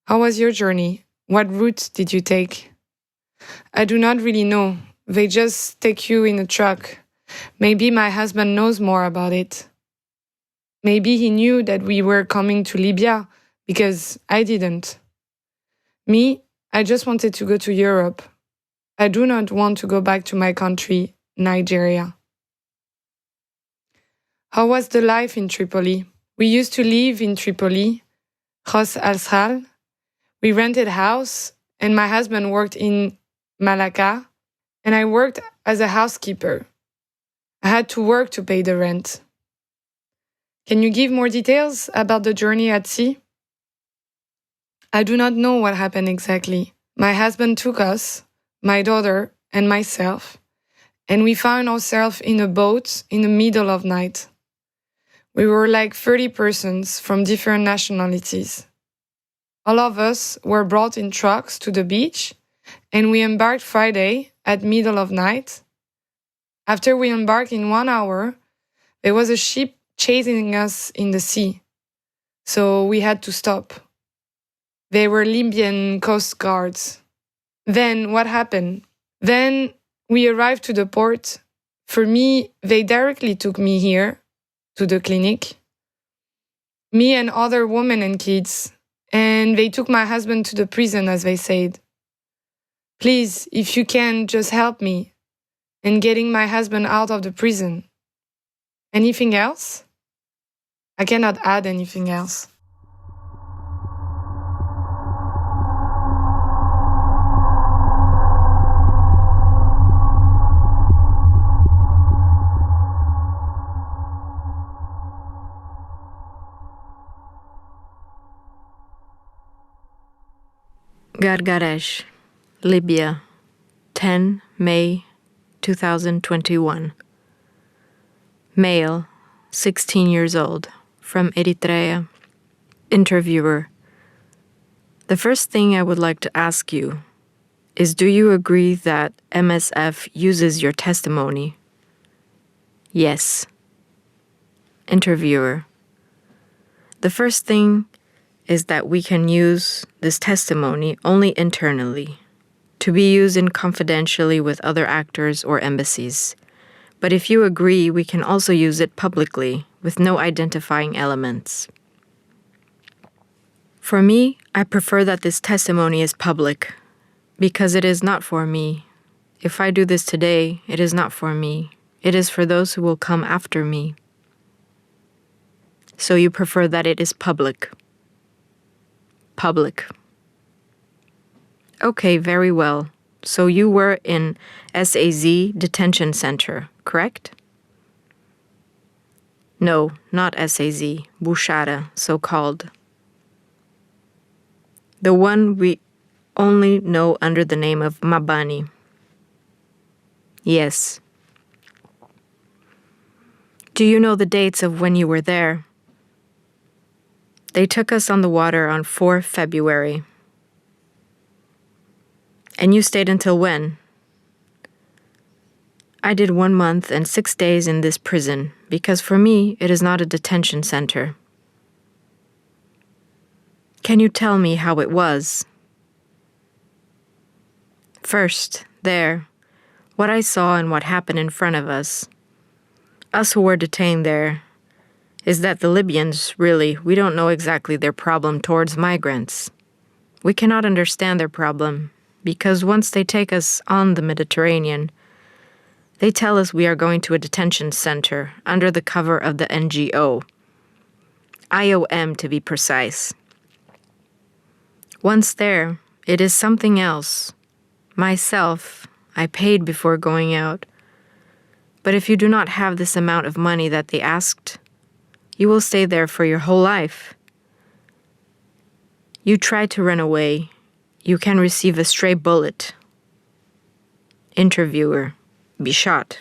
U: How was your journey? What route did you take? I do not really know. They just take you in a truck. Maybe my husband knows more about it. Maybe he knew that we were coming to Libya because I didn't. Me, I just wanted to go to Europe. I do not want to go back to my country, Nigeria. How was the life in Tripoli? We used to live in Tripoli, Ras al-Sal. We rented a house, and my husband worked in Malacca, and I worked as a housekeeper. I had to work to pay the rent. Can you give more details about the journey at sea? I do not know what happened exactly. My husband took us, my daughter, and myself, and we found ourselves in a boat in the middle of night. We were like 30 persons from different nationalities. All of us were brought in trucks to the beach, and we embarked Friday at middle of night. After we embarked in 1 hour, there was a ship chasing us in the sea, so we had to stop. They were Libyan coast guards. Then what happened? Then we arrived to the port. For me, they directly took me here, to the clinic. Me and other women and kids. And they took my husband to the prison, as they said. Please, if you can, just help me in getting my husband out of the prison. Anything else? I cannot add anything else.
W: Gargaresh, Libya, 10 May 2021. Male, 16 years old, from Eritrea. Interviewer: the first thing I would like to ask you is, do you agree that MSF uses your testimony? Yes. Interviewer: the first thing is that we can use this testimony only internally, to be used in confidentially with other actors or embassies. But if you agree, we can also use it publicly, with no identifying elements. For me, I prefer that this testimony is public, because it is not for me. If I do this today, it is not for me. It is for those who will come after me. So you prefer that it is public. Public. Okay, very well. So you were in SAZ detention center, correct? No, not SAZ, Bushara, so-called. The one we only know under the name of Mabani. Yes. Do you know the dates of when you were there? They took us on the water on 4 February. And you stayed until when? I did 1 month and 6 days in this prison, because for me, it is not a detention center. Can you tell me how it was? First, there, what I saw and what happened in front of us who were detained there, is that the Libyans, really, we don't know exactly their problem towards migrants. We cannot understand their problem. because once they take us on the Mediterranean, they tell us we are going to a detention center under the cover of the NGO, IOM to be precise. Once there, it is something else. Myself, I paid before going out. But if you do not have this amount of money that they asked, you will stay there for your whole life. You try to run away, you can receive a stray bullet. Interviewer, be shot.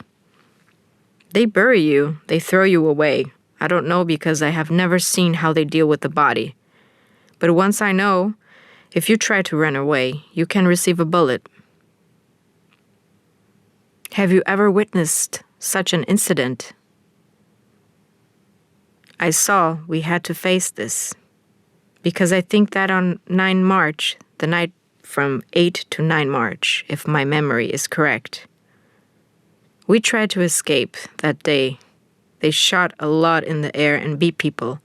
W: They bury you, they throw you away. I don't know because I have never seen how they deal with the body. But once I know, if you try to run away, you can receive a bullet. Have you ever witnessed such an incident? I saw we had to face this, because I think that on 9 March, the night from 8 to 9 March, if my memory is correct, we tried to escape that day. They shot a lot in the air and beat people.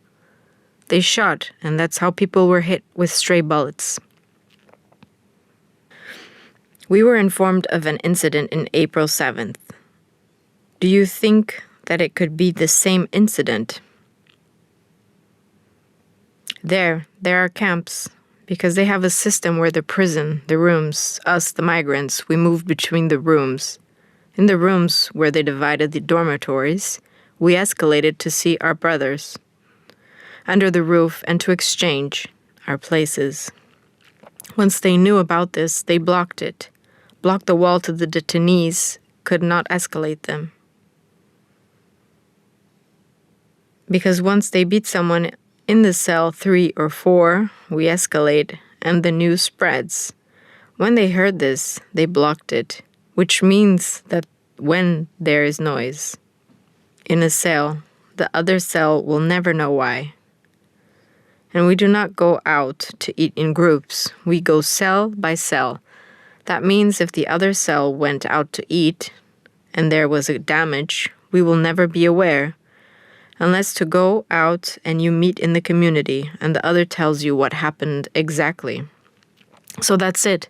W: They shot, and that's how people were hit with stray bullets. We were informed of an incident in April 7th. Do you think that it could be the same incident? There are camps, because they have a system where the prison, the rooms, us, the migrants, we moved between the rooms. In the rooms where they divided the dormitories, we escalated to see our brothers under the roof and to exchange our places. Once they knew about this, they blocked it. Blocked the wall to the detainees, could not escalate them. Because once they beat someone in the cell 3 or 4, we escalate, and the news spreads. When they heard this, they blocked it, which means that when there is noise in a cell, the other cell will never know why. And we do not go out to eat in groups. We go cell by cell. That means if the other cell went out to eat and there was a damage, we will never be aware, unless to go out and you meet in the community and the other tells you what happened exactly. So that's it.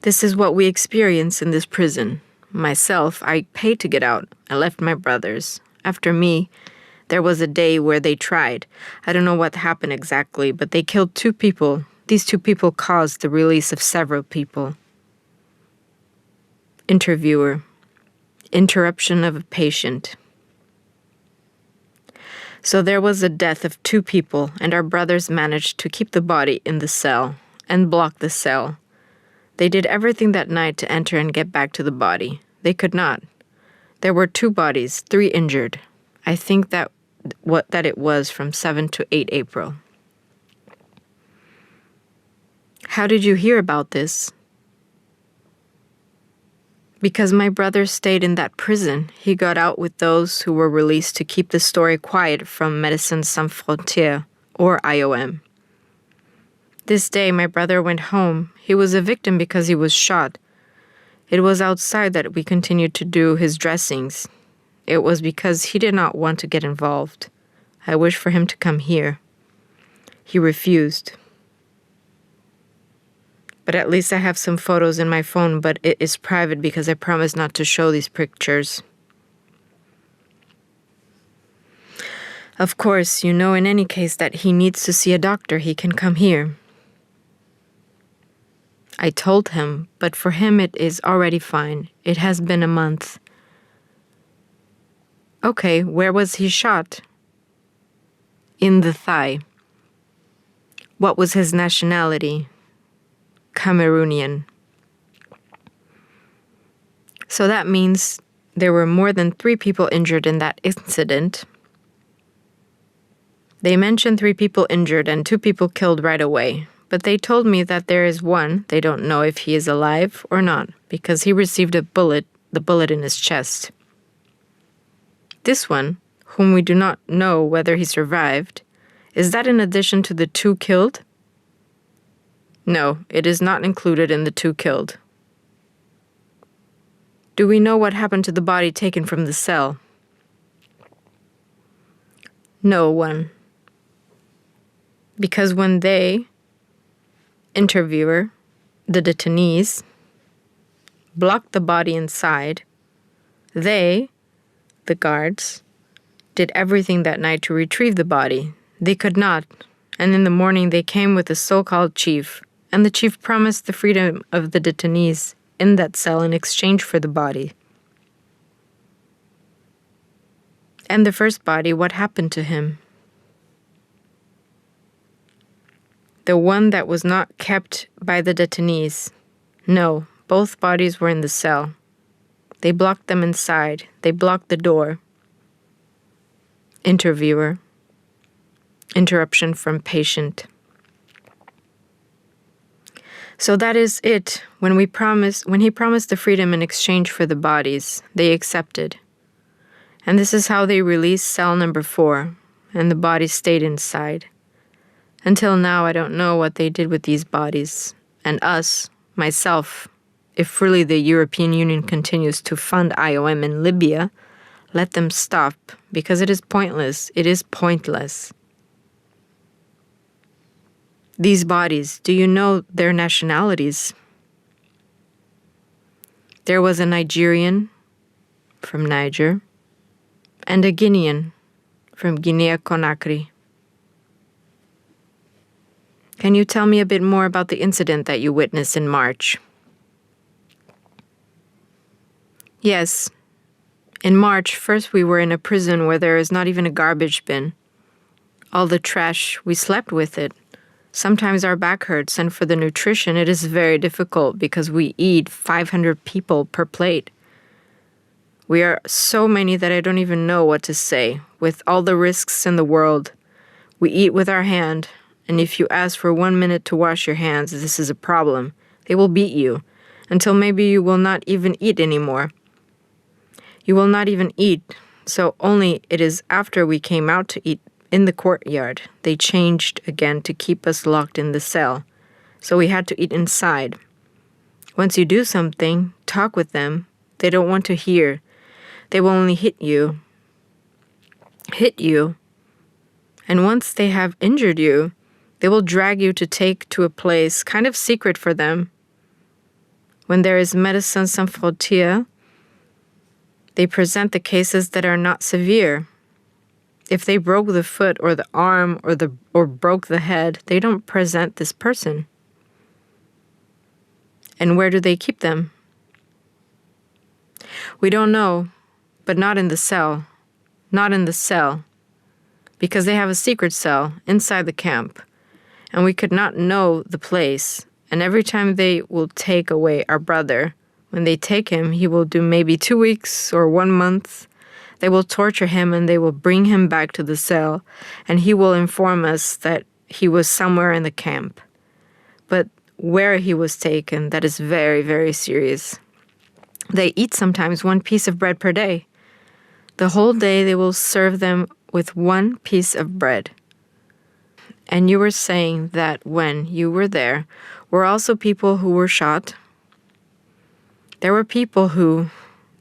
W: This is what we experience in this prison. Myself, I paid to get out. I left my brothers. After me, there was a day where they tried. I don't know what happened exactly, but they killed 2 people. These 2 people caused the release of several people. Interviewer, interruption of a patient. So there was a death of 2 people, and our brothers managed to keep the body in the cell and block the cell. They did everything that night to enter and get back to the body. They could not. There were 2 bodies, 3 injured. I think that it was from 7 to 8 April. How did you hear about this? Because my brother stayed in that prison. He got out with those who were released to keep the story quiet from Médecins Sans Frontières, or IOM. This day, my brother went home. He was a victim because he was shot. It was outside that we continued to do his dressings. It was because he did not want to get involved. I wished for him to come here. He refused. But at least I have some photos in my phone, but it is private because I promised not to show these pictures. Of course, you know in any case that he needs to see a doctor. He can come here. I told him, but for him it is already fine. It has been a month. Okay, where was he shot? In the thigh. What was his nationality? Cameroonian. So that means there were more than 3 people injured in that incident. They mentioned 3 people injured and 2 people killed right away. But they told me that there is one, they don't know if he is alive or not, because he received the bullet in his chest. This one, whom we do not know whether he survived, is that in addition to the 2 killed? No, it is not included in the 2 killed. Do we know what happened to the body taken from the cell? No one. Because when they, interviewer, the detainees, blocked the body inside. They, the guards, did everything that night to retrieve the body. They could not, and in the morning they came with the so-called chief, and the chief promised the freedom of the detainees in that cell in exchange for the body. And the first body, what happened to him? The one that was not kept by the detainees. No, both bodies were in the cell. They blocked them inside. They blocked the door. Interviewer. Interruption from patient. So that is it. When he promised the freedom in exchange for the bodies, they accepted. And this is how they released cell number 4, and the bodies stayed inside. Until now, I don't know what they did with these bodies. And us, myself, if really the European Union continues to fund IOM in Libya, let them stop, because it is pointless. It is pointless. These bodies, do you know their nationalities? There was a Nigerian from Niger and a Guinean from Guinea-Conakry. Can you tell me a bit more about the incident that you witnessed in March? Yes. In March, first we were in a prison where there is not even a garbage bin. All the trash, we slept with it. Sometimes our back hurts, and for the nutrition it is very difficult because we eat 500 people per plate. We are so many that I don't even know what to say. With all the risks in the world, we eat with our hand, and if you ask for 1 minute to wash your hands, this is a problem. They will beat you, until maybe you will not even eat anymore. You will not even eat, so only it is after we came out to eat in the courtyard. They changed again to keep us locked in the cell, so we had to eat inside. Once you do something, talk with them, they don't want to hear. They will only hit you. And once they have injured you, they will drag you to take to a place kind of secret for them. When there is Médecins Sans Frontières, they present the cases that are not severe. If they broke the foot or the arm or broke the head, they don't present this person. And where do they keep them? We don't know, but not in the cell. Not in the cell. Because they have a secret cell inside the camp. And we could not know the place. And every time they will take away our brother, when they take him, he will do maybe 2 weeks or 1 month. They will torture him and they will bring him back to the cell. And he will inform us that he was somewhere in the camp. But where he was taken, that is very, very serious. They eat sometimes 1 piece of bread per day. The whole day they will serve them with 1 piece of bread. And you were saying that when you were there, were also people who were shot. There were people who,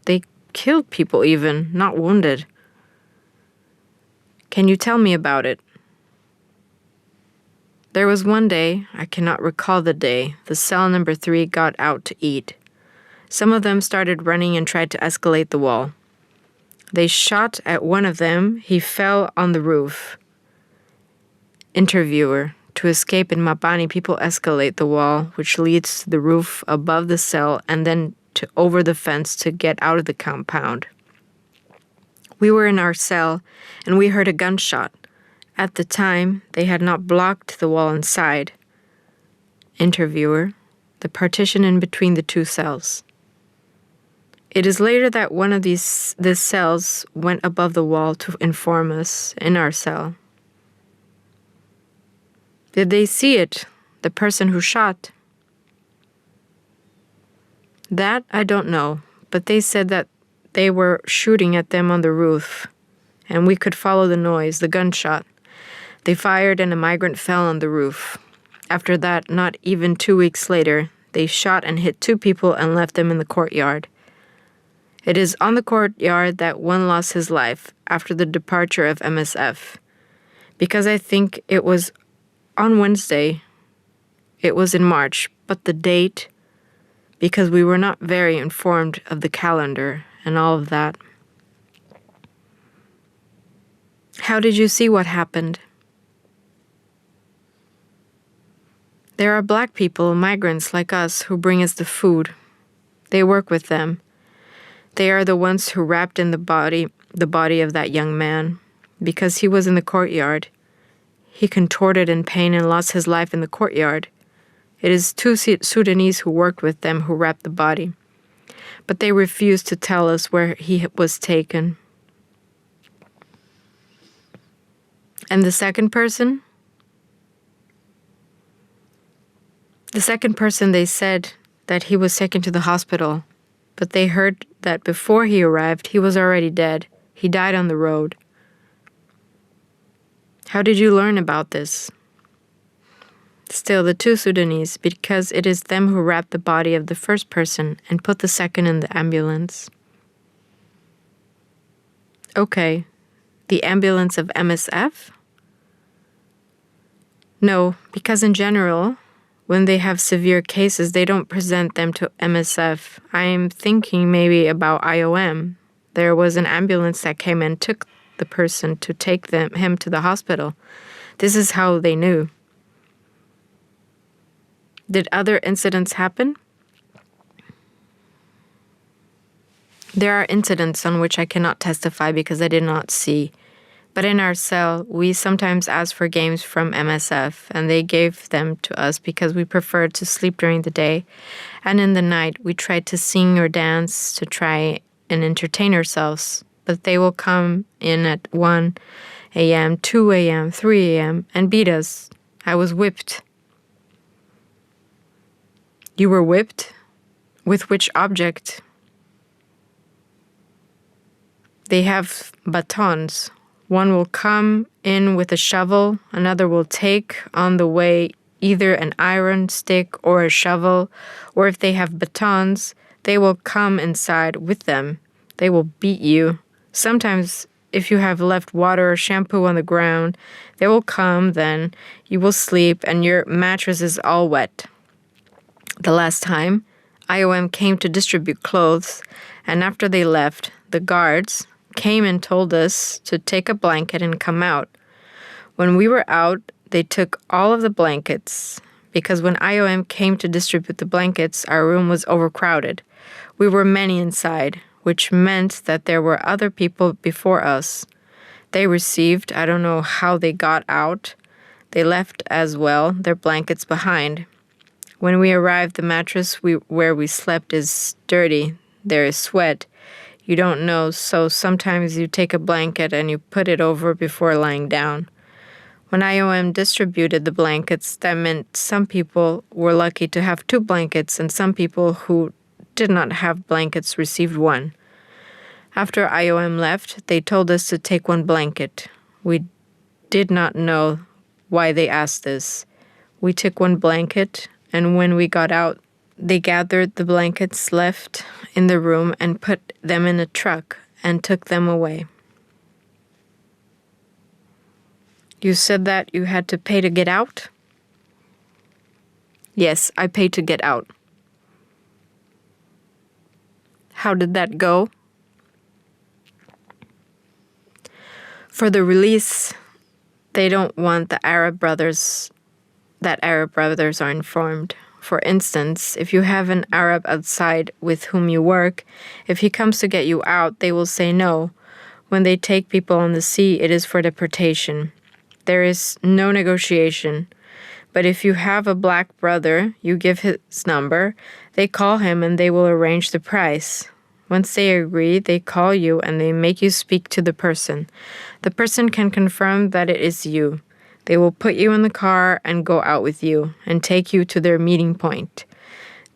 W: they killed people even, not wounded. Can you tell me about it? There was one day, I cannot recall the day, the cell number 3 got out to eat. Some of them started running and tried to escalate the wall. They shot at one of them. He fell on the roof. Interviewer. To escape in Mabani, people escalate the wall, which leads to the roof above the cell and then to over the fence to get out of the compound. We were in our cell and we heard a gunshot. At the time, they had not blocked the wall inside. Interviewer. The partition in between the 2 cells. It is later that one of these cells went above the wall to inform us in our cell. Did they see it, the person who shot? That I don't know, but they said that they were shooting at them on the roof, and we could follow the noise, the gunshot. They fired and a migrant fell on the roof. After that, not even 2 weeks later, they shot and hit 2 people and left them in the courtyard. It is on the courtyard that one lost his life after the departure of MSF. Because I think it was on Wednesday, it was in March, but the date, because we were not very informed of the calendar and all of that. How did you see what happened? There are black people, migrants like us, who bring us the food. They work with them. They are the ones who wrapped in the body of that young man, because he was in the courtyard. He contorted in pain and lost his life in the courtyard. It is 2 Sudanese who worked with them who wrapped the body. But they refused to tell us where he was taken. And the second person? The second person, they said that he was taken to the hospital, but they heard that before he arrived, he was already dead. He died on the road. How did you learn about this? Still, the 2 Sudanese, because it is them who wrapped the body of the first person and put the second in the ambulance. Okay, the ambulance of MSF? No, because in general, when they have severe cases, they don't present them to MSF. I am thinking maybe about IOM. There was an ambulance that came and took the person to take him to the hospital. This is how they knew. Did other incidents happen? There are incidents on which I cannot testify because I did not see. But in our cell, we sometimes asked for games from MSF, and they gave them to us because we preferred to sleep during the day. And in the night, we tried to sing or dance to try and entertain ourselves. But they will come in at 1 a.m., 2 a.m., 3 a.m., and beat us. I was whipped. You were whipped? With which object? They have batons. One will come in with a shovel, another will take on the way either an iron stick or a shovel, or if they have batons, they will come inside with them. They will beat you. Sometimes, if you have left water or shampoo on the ground, they will come, then you will sleep and your mattress is all wet. The last time, IOM came to distribute clothes, and after they left, the guards came and told us to take a blanket and come out. When we were out, they took all of the blankets, because when IOM came to distribute the blankets, our room was overcrowded. We were many inside, which meant that there were other people before us. They received, I don't know how they got out. They left as well their blankets behind. When we arrived, the mattress where we slept is dirty. There is sweat. You don't know, so sometimes you take a blanket and you put it over before lying down. When IOM distributed the blankets, that meant some people were lucky to have 2 blankets and some people who did not have blankets received 1. After IOM left, they told us to take 1 blanket. We did not know why they asked this. We took 1 blanket, and when we got out, they gathered the blankets left in the room and put them in a truck and took them away. You said that you had to pay to get out? Yes, I paid to get out. How did that go? For the release, they don't want that Arab brothers are informed. For instance, if you have an Arab outside with whom you work, if he comes to get you out, they will say no. When they take people on the sea, it is for deportation. There is no negotiation. But if you have a black brother, you give his number, they call him and they will arrange the price. Once they agree, they call you and they make you speak to the person. The person can confirm that it is you. They will put you in the car and go out with you and take you to their meeting point.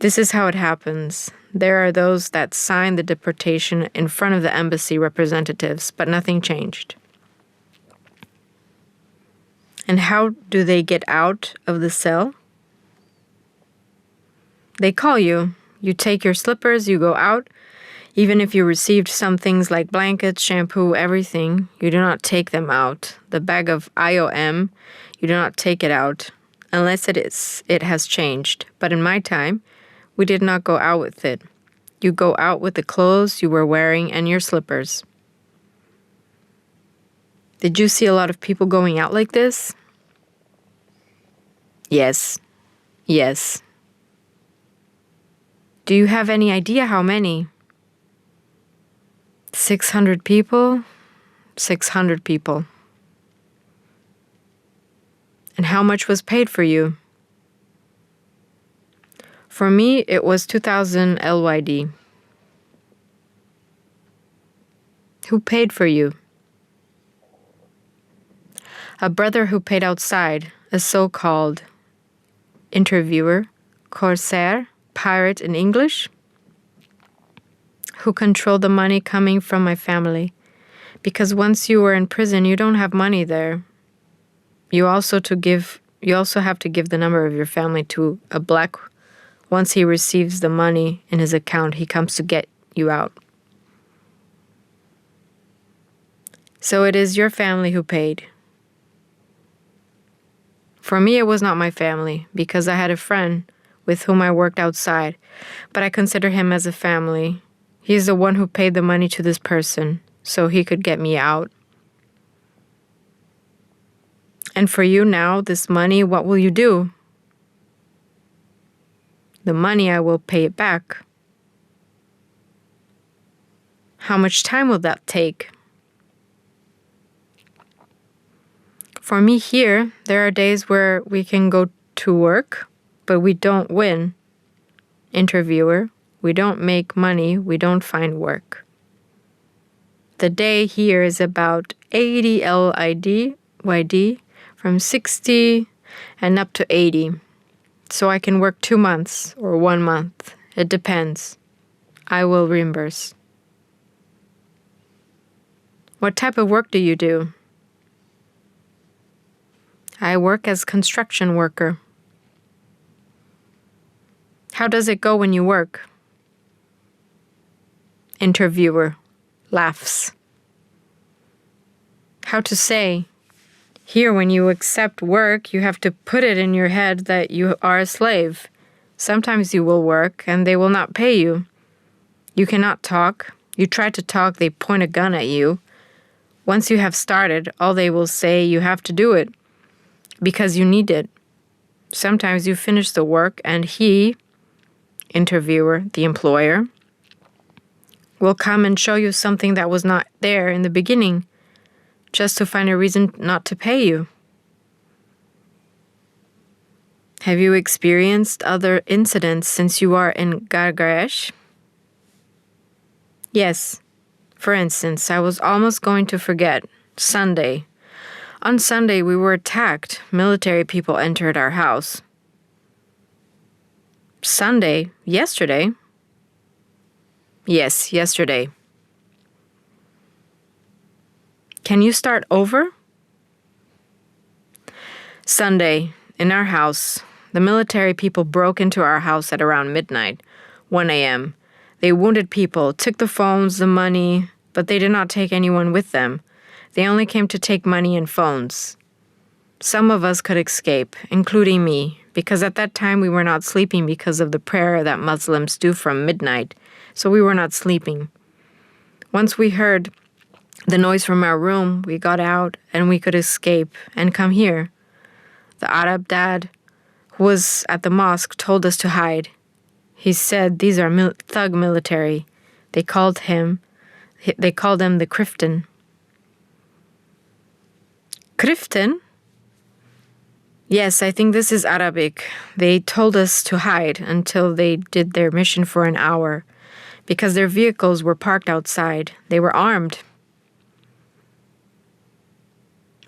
W: This is how it happens. There are those that sign the deportation in front of the embassy representatives, but nothing changed. And how do they get out of the cell? They call you. You take your slippers, you go out. Even if you received some things like blankets, shampoo, everything, you do not take them out. The bag of IOM, you do not take it out, unless it has changed. But in my time, We did not go out with it. You go out with the clothes you were wearing and your slippers. Did you see a lot of people going out like this? Yes. Yes. Do you have any idea how many? 600 people? 600 people. And how much was paid for you? For me, it was 2,000 LYD. Who paid for you? A brother who paid outside, a so-called interviewer, corsair, pirate in English, who controlled the money coming from my family. Because once you were in prison, you don't have money there. You also have to give the number of your family to a black. Once he receives the money in his account, he comes to get you out. So it is your family who paid. For me, it was not my family, because I had a friend with whom I worked outside, but I consider him as a family. He's the one who paid the money to this person, so he could get me out. And for you now, this money, what will you do? The money, I will pay it back. How much time will that take? For me here, there are days where we can go to work, but we don't win. Interviewer, we don't make money, we don't find work. The day here is about 80 YD, from 60 and up to 80. So I can work 2 months or 1 month. It depends. I will reimburse. What type of work do you do? I work as construction worker. How does it go when you work? Interviewer laughs. How to say? Here, when you accept work, you have to put it in your head that you are a slave. Sometimes you will work and they will not pay you. You cannot talk. You try to talk, they point a gun at you. Once you have started, all they will say, you have to do it because you need it. Sometimes you finish the work and he, interviewer, the employer, will come and show you something that was not there in the beginning, just to find a reason not to pay you. Have you experienced other incidents since you are in García? Yes. For instance, I was almost going to forget. Sunday. On Sunday, we were attacked. Military people entered our house. Sunday? Yesterday? Yes, yesterday. Can you start over? Sunday, in our house, the military people broke into our house at around midnight, 1 a.m. They wounded people, took the phones, the money, but they did not take anyone with them. They only came to take money and phones. Some of us could escape, including me, because at that time we were not sleeping because of the prayer that Muslims do from midnight, so we were not sleeping. Once we heard the noise from our room, we got out and we could escape and come here. The Arab dad, who was at the mosque, told us to hide. He said these are thug military. They called them the Kriften. Kriften? Yes, I think this is Arabic. They told us to hide until they did their mission for an hour because their vehicles were parked outside. They were armed.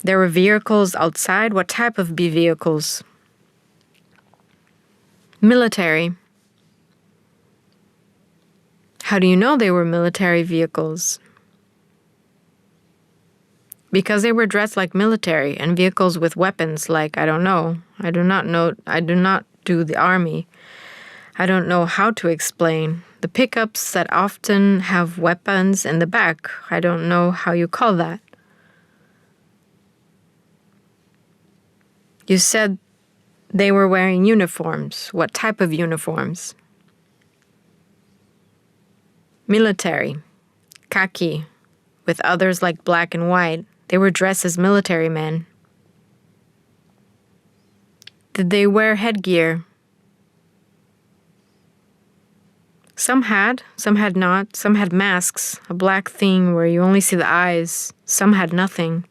W: There were vehicles outside? What type of vehicles? Military. How do you know they were military vehicles? Because they were dressed like military and vehicles with weapons like, I don't know. I do not do the army. I don't know how to explain. The pickups that often have weapons in the back. I don't know how you call that. You said they were wearing uniforms. What type of uniforms? Military, khaki, with others like black and white. They were dressed as military men. Did they wear headgear? Some had not. Some had masks, a black thing where you only see the eyes. Some had nothing.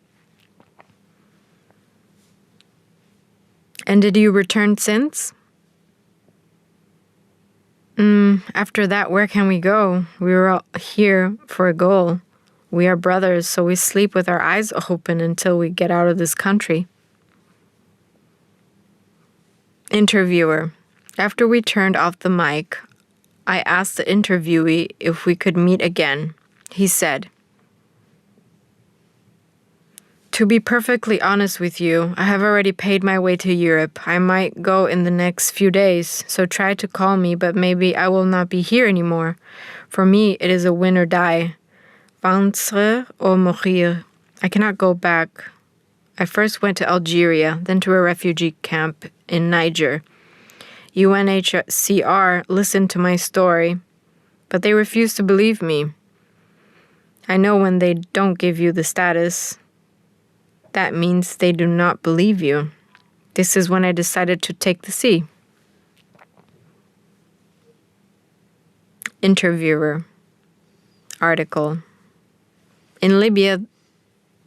W: And did you return since? After that, where can we go? We were all here for a goal. We are brothers, so we sleep with our eyes open until we get out of this country. Interviewer. After we turned off the mic, I asked the interviewee if we could meet again. He said, "To be perfectly honest with you, I have already paid my way to Europe. I might go in the next few days, so try to call me, but maybe I will not be here anymore. For me, it is a win or die. Vaincre ou mourir. I cannot go back. I first went to Algeria, then to a refugee camp in Niger. UNHCR listened to my story, but they refused to believe me. I know when they don't give you the status, that means they do not believe you. This is when I decided to take the sea." Interviewer. Article. In Libya,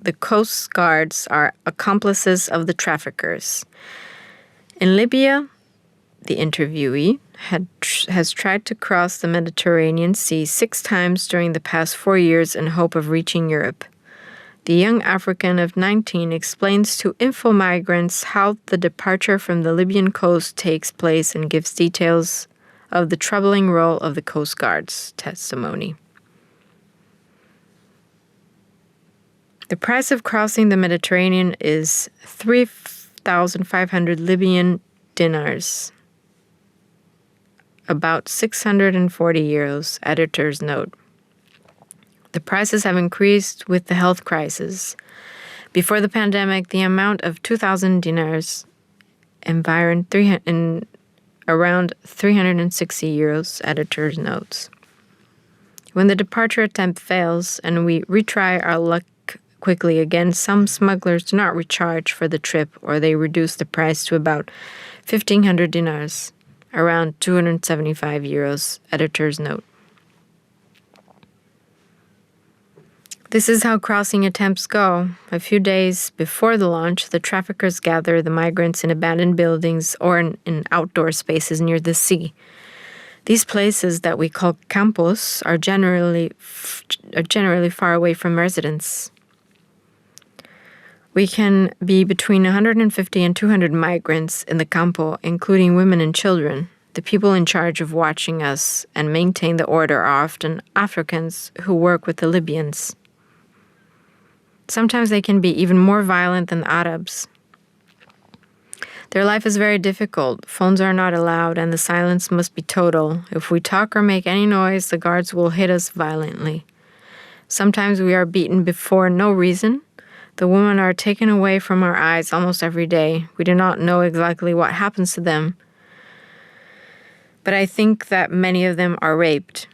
W: the coast guards are accomplices of the traffickers. In Libya, the interviewee has tried to cross the Mediterranean Sea 6 times during the past 4 years in hope of reaching Europe. The young African of 19 explains to info migrants how the departure from the Libyan coast takes place and gives details of the troubling role of the Coast Guard's testimony. The price of crossing the Mediterranean is 3,500 Libyan dinars, about 640 euros, editor's note. The prices have increased with the health crisis. Before the pandemic, the amount of 2,000 dinars, around 360 euros, editor's notes. When the departure attempt fails and we retry our luck quickly again, some smugglers do not recharge for the trip, or they reduce the price to about 1,500 dinars, around 275 euros, editor's note. This is how crossing attempts go. A few days before the launch, the traffickers gather the migrants in abandoned buildings or in outdoor spaces near the sea. These places that we call campos are generally far away from residents. We can be between 150 and 200 migrants in the campo, including women and children. The people in charge of watching us and maintain the order are often Africans who work with the Libyans. Sometimes they can be even more violent than the Arabs. Their life is very difficult. Phones are not allowed, and the silence must be total. If we talk or make any noise, the guards will hit us violently. Sometimes we are beaten before no reason. The women are taken away from our eyes almost every day. We do not know exactly what happens to them, but I think that many of them are raped.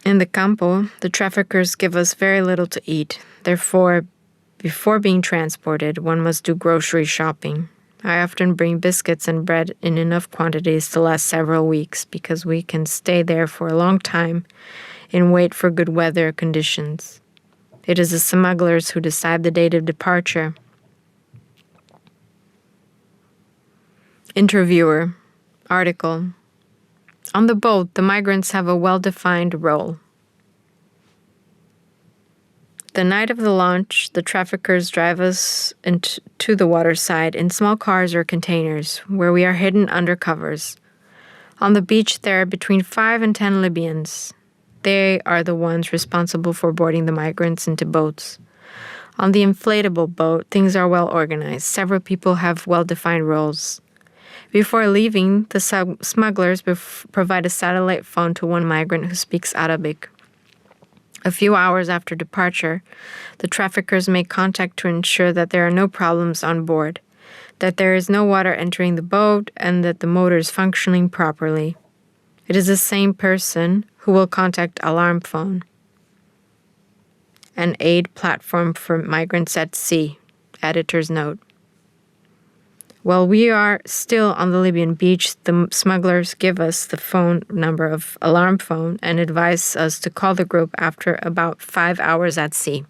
W: In the campo, the traffickers give us very little to eat. Therefore, before being transported, one must do grocery shopping. I often bring biscuits and bread in enough quantities to last several weeks because we can stay there for a long time and wait for good weather conditions. It is the smugglers who decide the date of departure. Interviewer. Article. On the boat, the migrants have a well-defined role. The night of the launch, the traffickers drive us to the waterside in small cars or containers, where we are hidden under covers. On the beach, there are between 5 and 10 Libyans. They are the ones responsible for boarding the migrants into boats. On the inflatable boat, things are well organized. Several people have well-defined roles. Before leaving, the smugglers provide a satellite phone to one migrant who speaks Arabic. A few hours after departure, the traffickers make contact to ensure that there are no problems on board, that there is no water entering the boat, and that the motor is functioning properly. It is the same person who will contact alarm phone, an aid platform for migrants at sea. Editor's note. While we are still on the Libyan beach, the smugglers give us the phone number of alarm phone and advise us to call the group after about 5 hours at sea.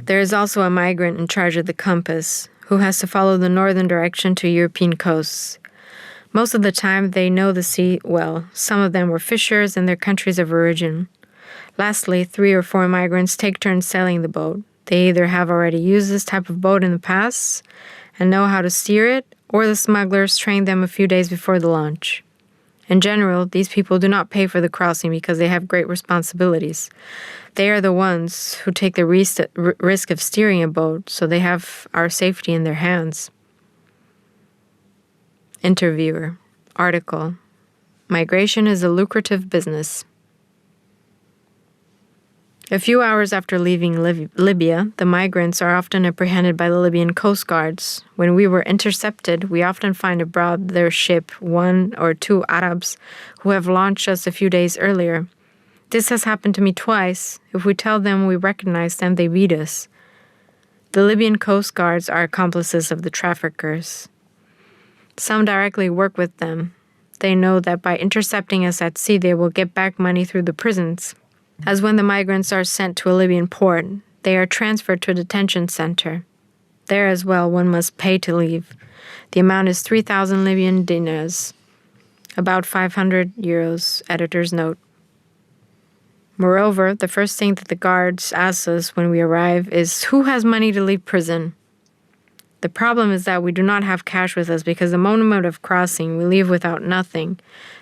W: There is also a migrant in charge of the compass who has to follow the northern direction to European coasts. Most of the time, they know the sea well. Some of them were fishers in their countries of origin. Lastly, 3 or 4 migrants take turns sailing the boat. They either have already used this type of boat in the past and know how to steer it, or the smugglers train them a few days before the launch. In general, these people do not pay for the crossing because they have great responsibilities. They are the ones who take the risk of steering a boat, so they have our safety in their hands. Interviewer. Article. Migration is a lucrative business. A few hours after leaving Libya, the migrants are often apprehended by the Libyan coast guards. When we were intercepted, we often find aboard their ship 1 or 2 Arabs who have launched us a few days earlier. This has happened to me twice. If we tell them we recognize them, they beat us. The Libyan coast guards are accomplices of the traffickers. Some directly work with them. They know that by intercepting us at sea, they will get back money through the prisons. As when the migrants are sent to a Libyan port, they are transferred to a detention center. There as well, one must pay to leave. The amount is 3,000 Libyan dinars, about 500 euros, editor's note. Moreover, the first thing that the guards ask us when we arrive is, who has money to leave prison? The problem is that we do not have cash with us because the moment of crossing, we leave without nothing.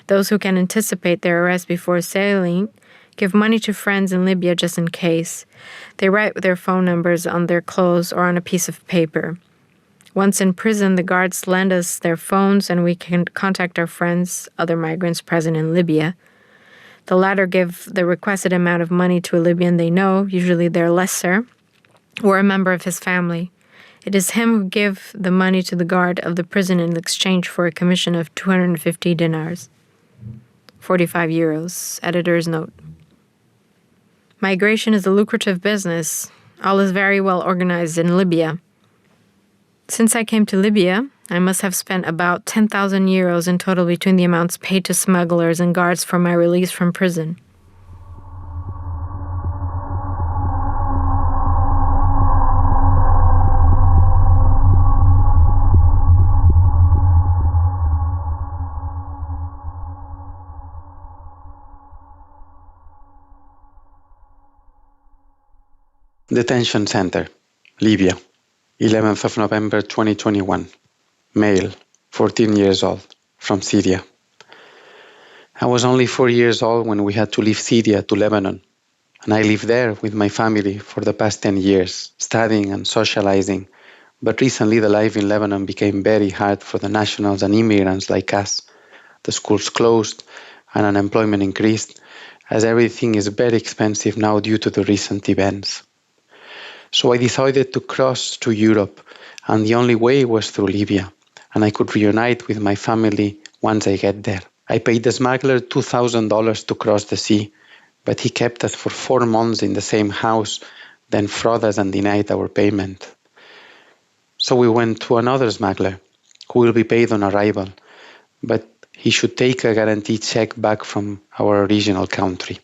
W: Those who can anticipate their arrest before sailing give money to friends in Libya just in case. They write their phone numbers on their clothes or on a piece of paper. Once in prison, the guards lend us their phones and we can contact our friends, other migrants present in Libya. The latter give the requested amount of money to a Libyan they know, usually their lessor, or a member of his family. It is him who gives the money to the guard of the prison in exchange for a commission of 250 dinars, 45 euros, editor's note. Migration is a lucrative business. All is very well organized in Libya. Since I came to Libya, I must have spent about 10,000 euros in total between the amounts paid to smugglers and guards for my release from prison.
D: Detention Center, Libya, 11th of November 2021. Male, 14 years old, from Syria. I was only 4 years old when we had to leave Syria to Lebanon, and I lived there with my family for the past 10 years, studying and socializing. But recently the life in Lebanon became very hard for the nationals and immigrants like us. The schools closed and unemployment increased, as everything is very expensive now due to the recent events. So I decided to cross to Europe, and the only way was through Libya, and I could reunite with my family once I get there. I paid the smuggler $2,000 to cross the sea, but he kept us for 4 months in the same house, then frauded us and denied our payment. So we went to another smuggler, who will be paid on arrival, but he should take a guaranteed check back from our original country.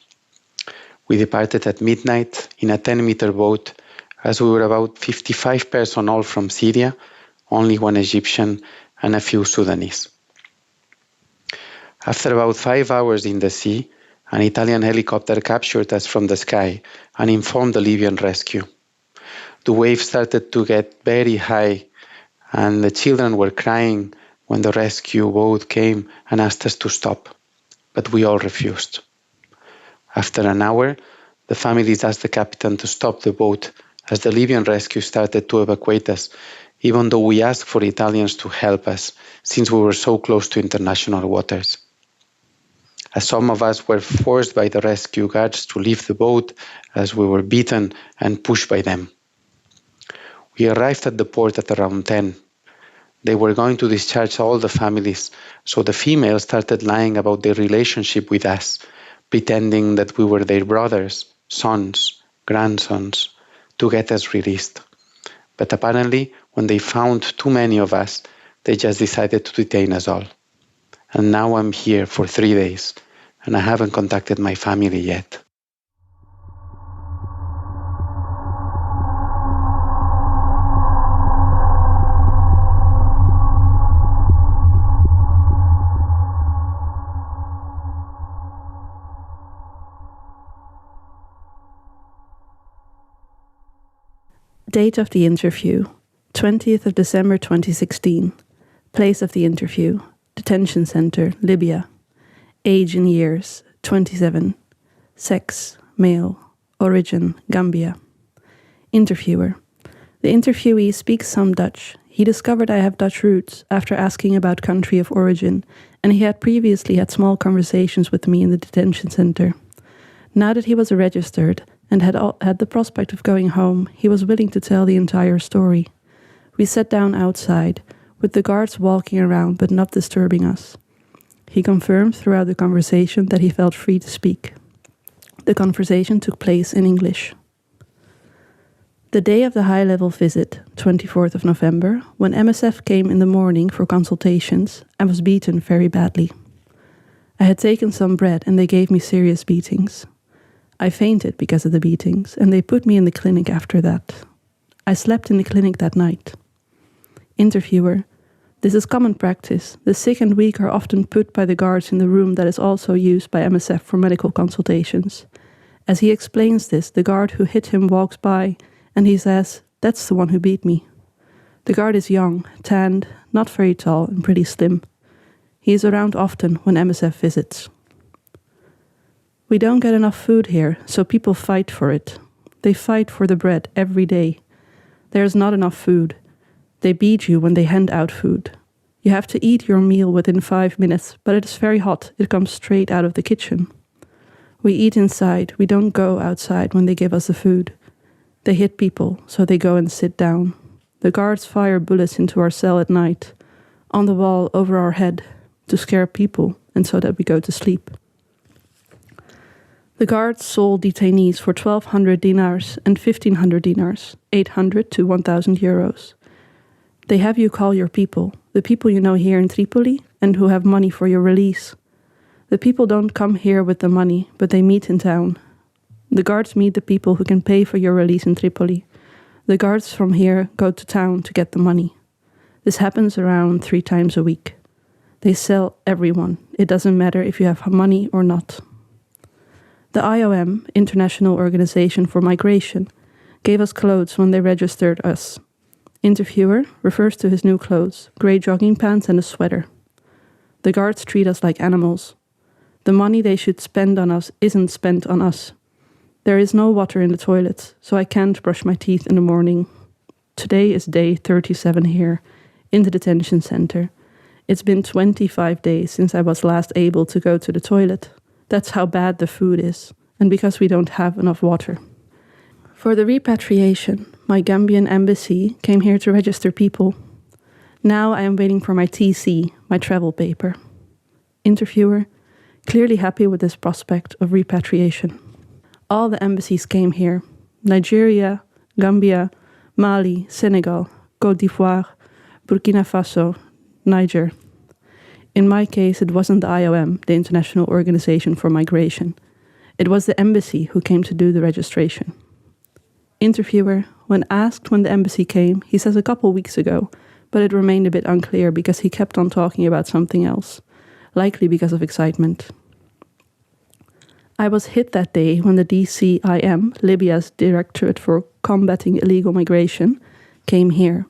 D: We departed at midnight in a 10-meter boat, as we were about 55 personnel from Syria, only 1 Egyptian and a few Sudanese. After about 5 hours in the sea, an Italian helicopter captured us from the sky and informed the Libyan rescue. The waves started to get very high, and the children were crying when the rescue boat came and asked us to stop, but we all refused. After an hour, the families asked the captain to stop the boat as the Libyan rescue started to evacuate us, even though we asked for Italians to help us, since we were so close to international waters. As some of us were forced by the rescue guards to leave the boat as we were beaten and pushed by them. We arrived at the port at around 10. They were going to discharge all the families, so the females started lying about their relationship with us, pretending that we were their brothers, sons, grandsons, to get us released. But apparently, when they found too many of us, they just decided to detain us all. And now I'm here for 3 days, and I haven't contacted my family yet.
F: Date of the interview, 20th of December 2016. Place of the interview, Detention Center, Libya. Age in years, 27. Sex, male. Origin, Gambia. Interviewer. The interviewee speaks some Dutch. He discovered I have Dutch roots after asking about country of origin, and he had previously had small conversations with me in the detention center. Now that he was registered and had the prospect of going home, he was willing to tell the entire story. We sat down outside, with the guards walking around but not disturbing us. He confirmed throughout the conversation that he felt free to speak. The conversation took place in English. The day of the high-level visit, 24th of November, when MSF came in the morning for consultations, I was beaten very badly. I had taken some bread and they gave me serious beatings. I fainted because of the beatings, and they put me in the clinic after that. I slept in the clinic that night. Interviewer. This is common practice. The sick and weak are often put by the guards in the room that is also used by MSF for medical consultations. As he explains this, the guard who hit him walks by, and he says, "That's the one who beat me." The guard is young, tanned, not very tall, and pretty slim. He is around often when MSF visits. We don't get enough food here, so people fight for it. They fight for the bread every day. There is not enough food. They beat you when they hand out food. You have to eat your meal within 5 minutes, but it is very hot. It comes straight out of the kitchen. We eat inside. We don't go outside when they give us the food. They hit people, so they go and sit down. The guards fire bullets into our cell at night, on the wall over our head, to scare people and so that we go to sleep. The guards sold detainees for 1,200 dinars and 1,500 dinars, 800 to 1,000 euros. They have you call your people, the people you know here in Tripoli and who have money for your release. The people don't come here with the money, but they meet in town. The guards meet the people who can pay for your release in Tripoli. The guards from here go to town to get the money. This happens around 3 times a week. They sell everyone. It doesn't matter if you have money or not. The IOM, International Organization for Migration, gave us clothes when they registered us. Interviewer refers to his new clothes, grey jogging pants and a sweater. The guards treat us like animals. The money they should spend on us isn't spent on us. There is no water in the toilets, so I can't brush my teeth in the morning. Today is day 37 here, in the detention center. It's been 25 days since I was last able to go to the toilet. That's how bad the food is, and because we don't have enough water. For the repatriation, my Gambian embassy came here to register people. Now I am waiting for my TC, my travel paper. Interviewer, clearly happy with this prospect of repatriation. All the embassies came here: Nigeria, Gambia, Mali, Senegal, Côte d'Ivoire, Burkina Faso, Niger. In my case, it wasn't the IOM, the International Organization for Migration. It was the embassy who came to do the registration. Interviewer, when asked when the embassy came, he says a couple weeks ago, but it remained a bit unclear because he kept on talking about something else, likely because of excitement. I was hit that day when the DCIM, Libya's Directorate for Combating Illegal Migration, came here.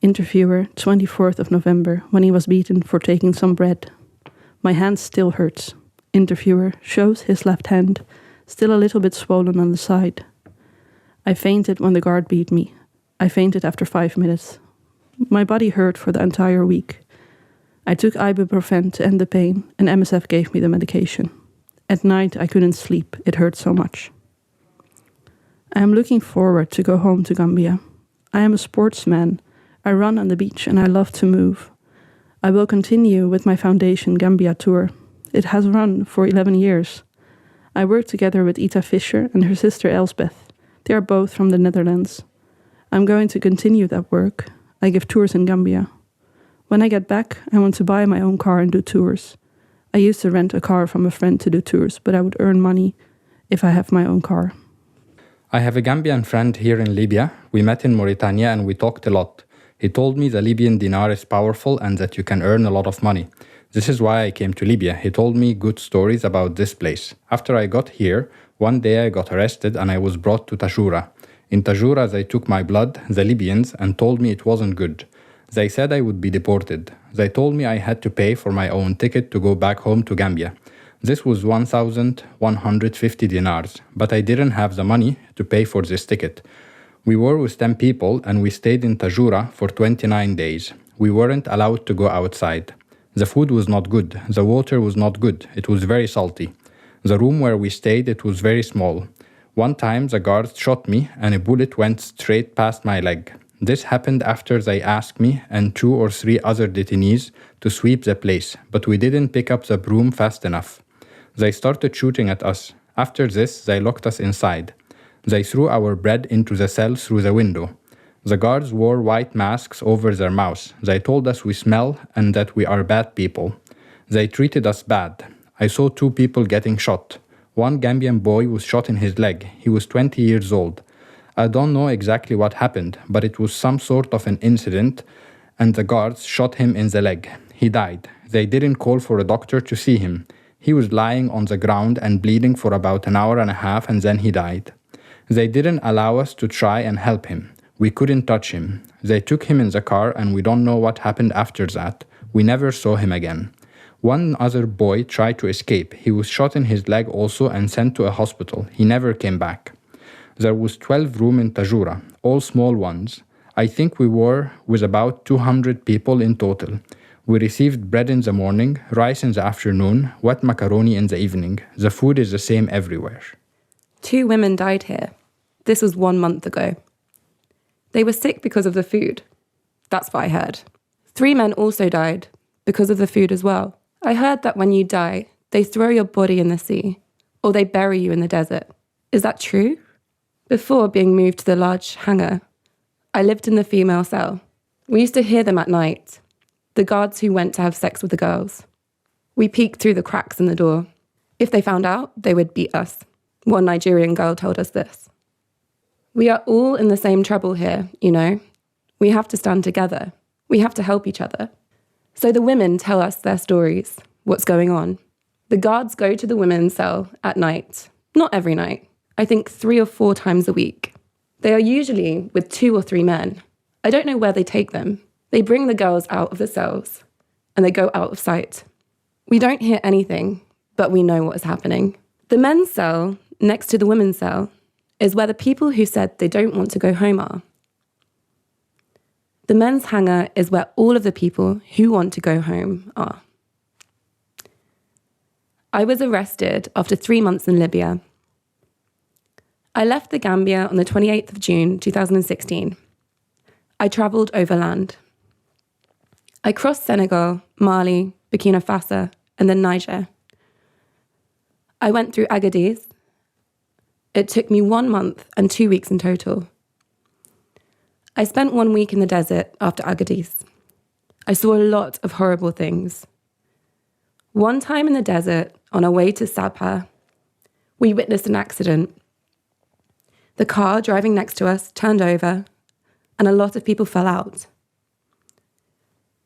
F: Interviewer, 24th of November, when he was beaten for taking some bread. My hand still hurts. Interviewer shows his left hand, still a little bit swollen on the side. I fainted when the guard beat me. I fainted after 5 minutes. My body hurt for the entire week. I took ibuprofen to end the pain, and MSF gave me the medication. At night, I couldn't sleep. It hurt so much. I am looking forward to go home to Gambia. I am a sportsman, I run on the beach and I love to move. I will continue with my foundation Gambia tour. It has run for 11 years. I work together with Ita Fischer and her sister Elsbeth. They are both from the Netherlands. I'm going to continue that work. I give tours in Gambia. When I get back, I want to buy my own car and do tours. I used to rent a car from a friend to do tours, but I would earn money if I have my own car.
I: I have a Gambian friend here in Libya. We met in Mauritania and we talked a lot. He told me the Libyan dinar is powerful and that you can earn a lot of money. This is why I came to Libya. He told me good stories about this place. After I got here, one day I got arrested and I was brought to Tajura. In Tajura, they took my blood, the Libyans, and told me it wasn't good. They said I would be deported. They told me I had to pay for my own ticket to go back home to Gambia. This was 1,150 dinars, but I didn't have the money to pay for this ticket. We were with 10 people and we stayed in Tajura for 29 days. We weren't allowed to go outside. The food was not good. The water was not good. It was very salty. The room where we stayed, it was very small. One time the guards shot me and a bullet went straight past my leg. This happened after they asked me and 2 or 3 other detainees to sweep the place, but we didn't pick up the broom fast enough. They started shooting at us. After this, they locked us inside. They threw our bread into the cell through the window. The guards wore white masks over their mouths. They told us we smell and that we are bad people. They treated us bad. I saw 2 people getting shot. One Gambian boy was shot in his leg. He was 20 years old. I don't know exactly what happened, but it was some sort of an incident, and the guards shot him in the leg. He died. They didn't call for a doctor to see him. He was lying on the ground and bleeding for about an hour and a half, and then he died. They didn't allow us to try and help him. We couldn't touch him. They took him in the car, and we don't know what happened after that. We never saw him again. One other boy tried to escape. He was shot in his leg also and sent to a hospital. He never came back. There was 12 rooms in Tajura, all small ones. I think we were with about 200 people in total. We received bread in the morning, rice in the afternoon, wet macaroni in the evening. The food is the same everywhere.
M: 2 women died here. This was 1 month ago. They were sick because of the food. That's what I heard. 3 men also died because of the food as well. I heard that when you die, they throw your body in the sea, or they bury you in the desert. Is that true? Before being moved to the large hangar, I lived in the female cell. We used to hear them at night, the guards who went to have sex with the girls. We peeked through the cracks in the door. If they found out, they would beat us. One Nigerian girl told us this. We are all in the same trouble here, you know. We have to stand together. We have to help each other. So the women tell us their stories, what's going on. The guards go to the women's cell at night. Not every night. I think 3 or 4 times a week. They are usually with 2 or 3 men. I don't know where they take them. They bring the girls out of the cells and they go out of sight. We don't hear anything, but we know what is happening. The men's cell, next to the women's cell, is where the people who said they don't want to go home are. The men's hangar is where all of the people who want to go home are. I was arrested after 3 months in Libya. I left the Gambia on the 28th of June 2016. I travelled overland. I crossed Senegal, Mali, Burkina Faso, and then Niger. I went through Agadez. It took me 1 month and 2 weeks in total. I spent 1 week in the desert after Agadez. I saw a lot of horrible things. One time in the desert, on our way to Sabha, we witnessed an accident. The car driving next to us turned over, and a lot of people fell out.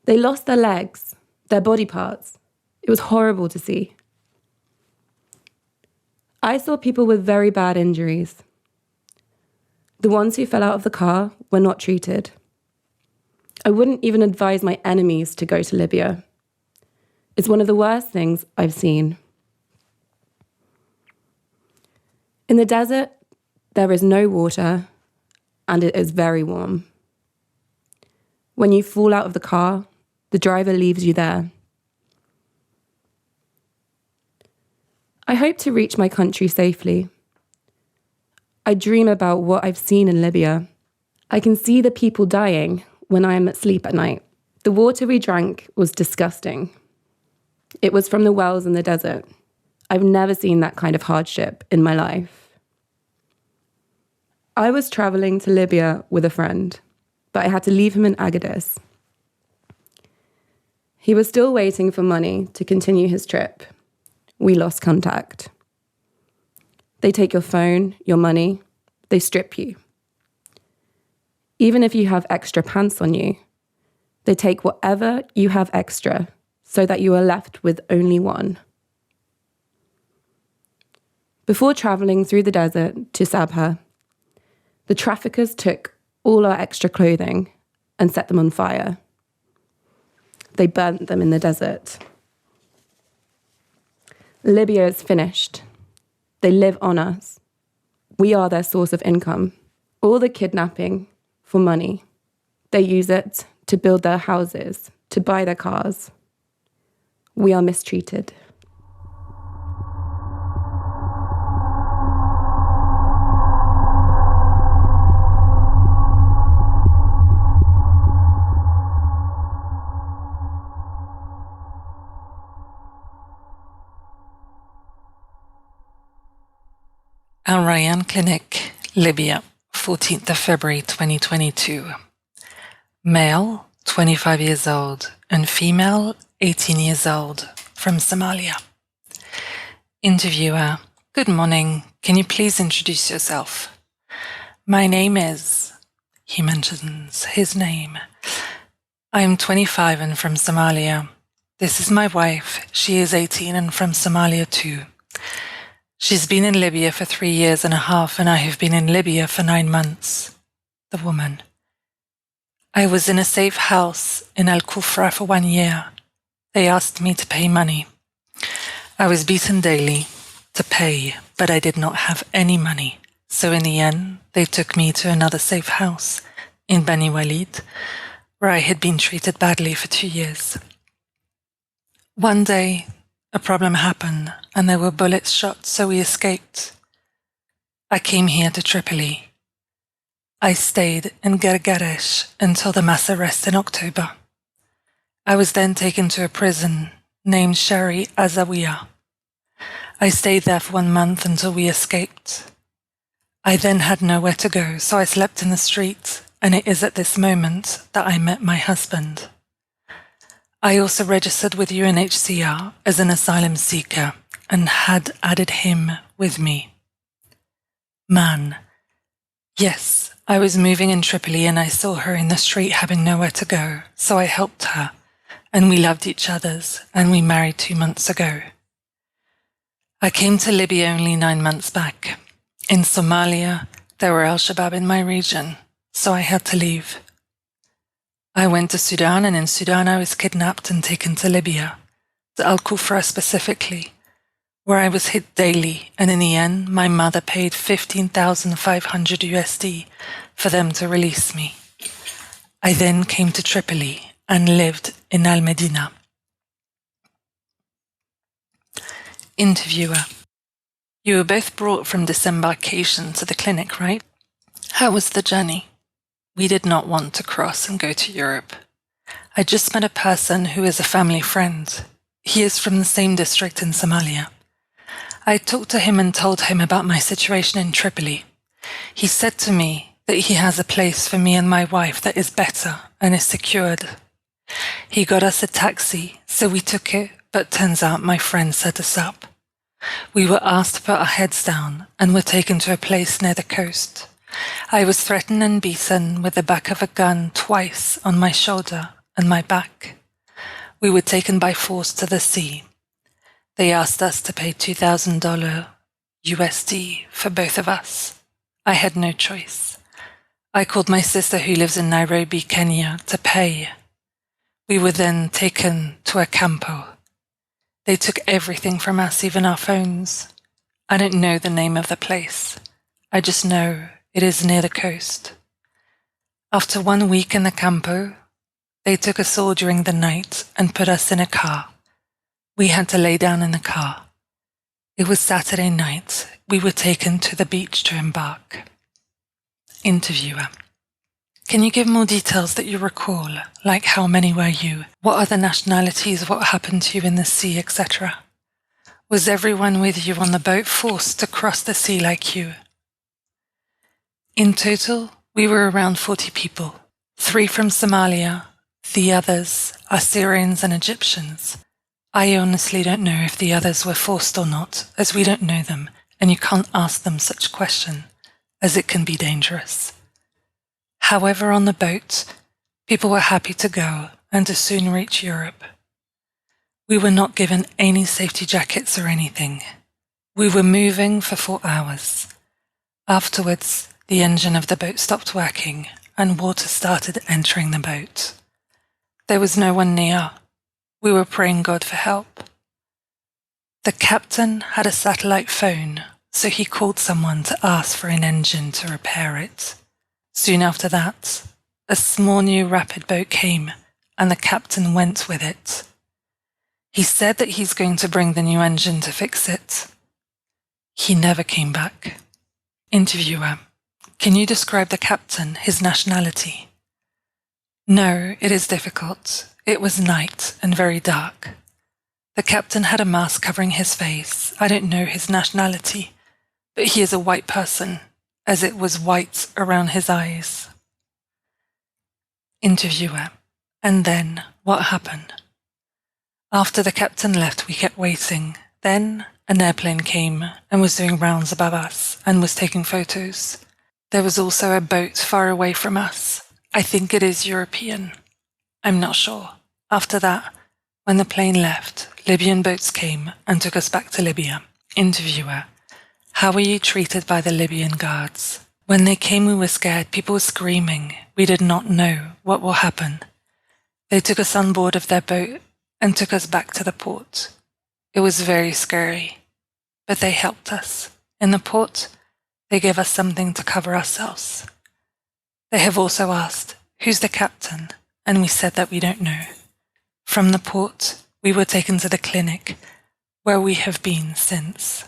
M: They lost their legs, their body parts. It was horrible to see. I saw people with very bad injuries. The ones who fell out of the car were not treated. I wouldn't even advise my enemies to go to Libya. It's one of the worst things I've seen. In the desert, there is no water, and it is very warm. When you fall out of the car, the driver leaves you there. I hope to reach my country safely. I dream about what I've seen in Libya. I can see the people dying when I am asleep at night. The water we drank was disgusting. It was from the wells in the desert. I've never seen that kind of hardship in my life. I was traveling to Libya with a friend, but I had to leave him in Agadez. He was still waiting for money to continue his trip. We lost contact. They take your phone, your money, they strip you. Even if you have extra pants on you, they take whatever you have extra so that you are left with only one. Before traveling through the desert to Sabha, the traffickers took all our extra clothing and set them on fire. They burnt them in the desert. Libya is finished. They live on us. We are their source of income. All the kidnapping for money. They use it to build their houses, to buy their cars. We are mistreated.
C: Al Rayyan Clinic, Libya, 14th of February 2022. Male, 25 years old, and female, 18 years old, from Somalia. Interviewer, good morning. Can you please introduce yourself? My name is... He mentions his name. I am 25 and from Somalia. This is my wife. She is 18 and from Somalia too. She's been in Libya for 3 years and a half, and I have been in Libya for 9 months. The woman. I was in a safe house in Al-Kufra for 1 year. They asked me to pay money. I was beaten daily to pay, but I did not have any money. So in the end, they took me to another safe house in Bani Walid, where I had been treated badly for 2 years. One day, a problem happened, and there were bullets shot, so we escaped. I came here to Tripoli. I stayed in Gargaresh until the mass arrest in October. I was then taken to a prison named Shari Azawiya. I stayed there for 1 month until we escaped. I then had nowhere to go, so I slept in the street, and it is at this moment that I met my husband. I also registered with UNHCR as an asylum seeker and had added him with me. Man. Yes, I was moving in Tripoli and I saw her in the street having nowhere to go, so I helped her, and we loved each other's, and we married 2 months ago. I came to Libya only 9 months back. In Somalia, there were Al-Shabaab in my region, so I had to leave. I went to Sudan, and in Sudan I was kidnapped and taken to Libya, to Al-Kufra specifically, where I was hit daily, and in the end my mother paid $15,500 USD for them to release me. I then came to Tripoli and lived in Al-Medina. Interviewer. You were both brought from disembarkation to the clinic, right? How was the journey? We did not want to cross and go to Europe. I just met a person who is a family friend. He is from the same district in Somalia. I talked to him and told him about my situation in Tripoli. He said to me that he has a place for me and my wife that is better and is secured. He got us a taxi, so we took it, but turns out my friend set us up. We were asked to put our heads down and were taken to a place near the coast. I was threatened and beaten with the back of a gun twice on my shoulder and my back. We were taken by force to the sea. They asked us to pay $2,000 USD for both of us. I had no choice. I called my sister who lives in Nairobi, Kenya, to pay. We were then taken to a campo. They took everything from us, even our phones. I don't know the name of the place. I just know it is near the coast. After 1 week in the campo, they took us all during the night and put us in a car. We had to lay down in the car. It was Saturday night. We were taken to the beach to embark. Interviewer. Can you give more details that you recall, like how many were you, what other nationalities, what happened to you in the sea, etc.? Was everyone with you on the boat forced to cross the sea like you? In total, we were around 40 people, 3 from Somalia, the others are Syrians and Egyptians. I honestly don't know if the others were forced or not, as we don't know them, and you can't ask them such a question, as it can be dangerous. However, on the boat, people were happy to go and to soon reach Europe. We were not given any safety jackets or anything. We were moving for 4 hours. Afterwards, the engine of the boat stopped working and water started entering the boat. There was no one near. We were praying God for help. The captain had a satellite phone, so he called someone to ask for an engine to repair it. Soon after that, a small new rapid boat came, and the captain went with it. He said that he's going to bring the new engine to fix it. He never came back. Interviewer: can you describe the captain, his nationality? No, it is difficult. It was night and very dark. The captain had a mask covering his face. I don't know his nationality, but he is a white person, as it was white around his eyes. Interviewer: and then, what happened? After the captain left, we kept waiting. Then, an airplane came and was doing rounds above us and was taking photos. There was also a boat far away from us. I think it is European. I'm not sure. After that, when the plane left, Libyan boats came and took us back to Libya. Interviewer: how were you treated by the Libyan guards? When they came, we were scared. People were screaming. We did not know what will happen. They took us on board of their boat and took us back to the port. It was very scary, but they helped us. In the port, they gave us something to cover ourselves. They have also asked, who's the captain? And we said that we don't know. From the port, we were taken to the clinic, where we have been since.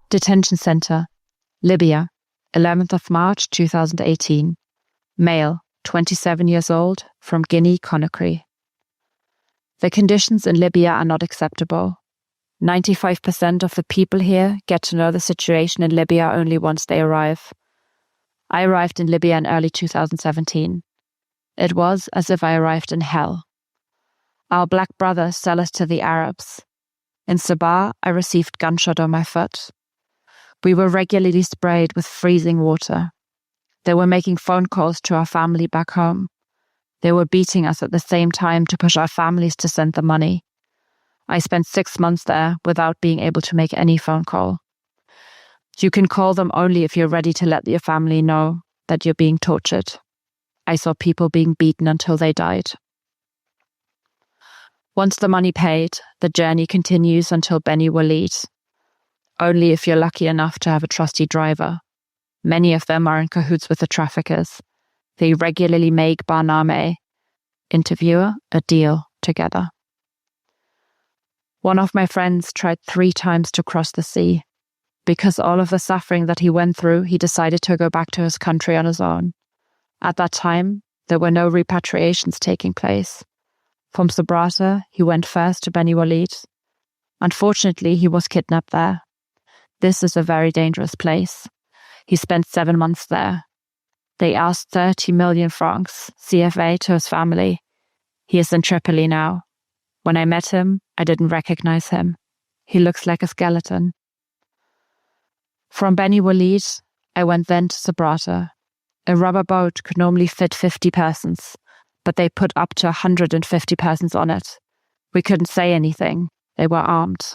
A: Detention Center, Libya, 11th of March 2018. Male, 27 years old, from Guinea-Conakry. The conditions in Libya are not acceptable. 95% of the people here get to know the situation in Libya only once they arrive. I arrived in Libya in early 2017. It was as if I arrived in hell. Our black brothers sell us to the Arabs. In Sabah, I received gunshot on my foot. We were regularly sprayed with freezing water. They were making phone calls to our family back home. They were beating us at the same time to push our families to send the money. I spent 6 months there without being able to make any phone call. You can call them only if you're ready to let your family know that you're being tortured. I saw people being beaten until they died. Once the money paid, the journey continues until Beni Walid. Only if you're lucky enough to have a trusty driver. Many of them are in cahoots with the traffickers. They regularly make barname, interviewer, a deal together. One of my friends tried 3 times to cross the sea. Because all of the suffering that he went through, he decided to go back to his country on his own. At that time, there were no repatriations taking place. From Sabratha, he went first to Beni Walid. Unfortunately, he was kidnapped there. This is a very dangerous place. He spent 7 months there. They asked 30 million francs, CFA, to his family. He is in Tripoli now. When I met him, I didn't recognize him. He looks like a skeleton. From Beni Walid, I went then to Sabratha. A rubber boat could normally fit 50 persons, but they put up to 150 persons on it. We couldn't say anything. They were armed.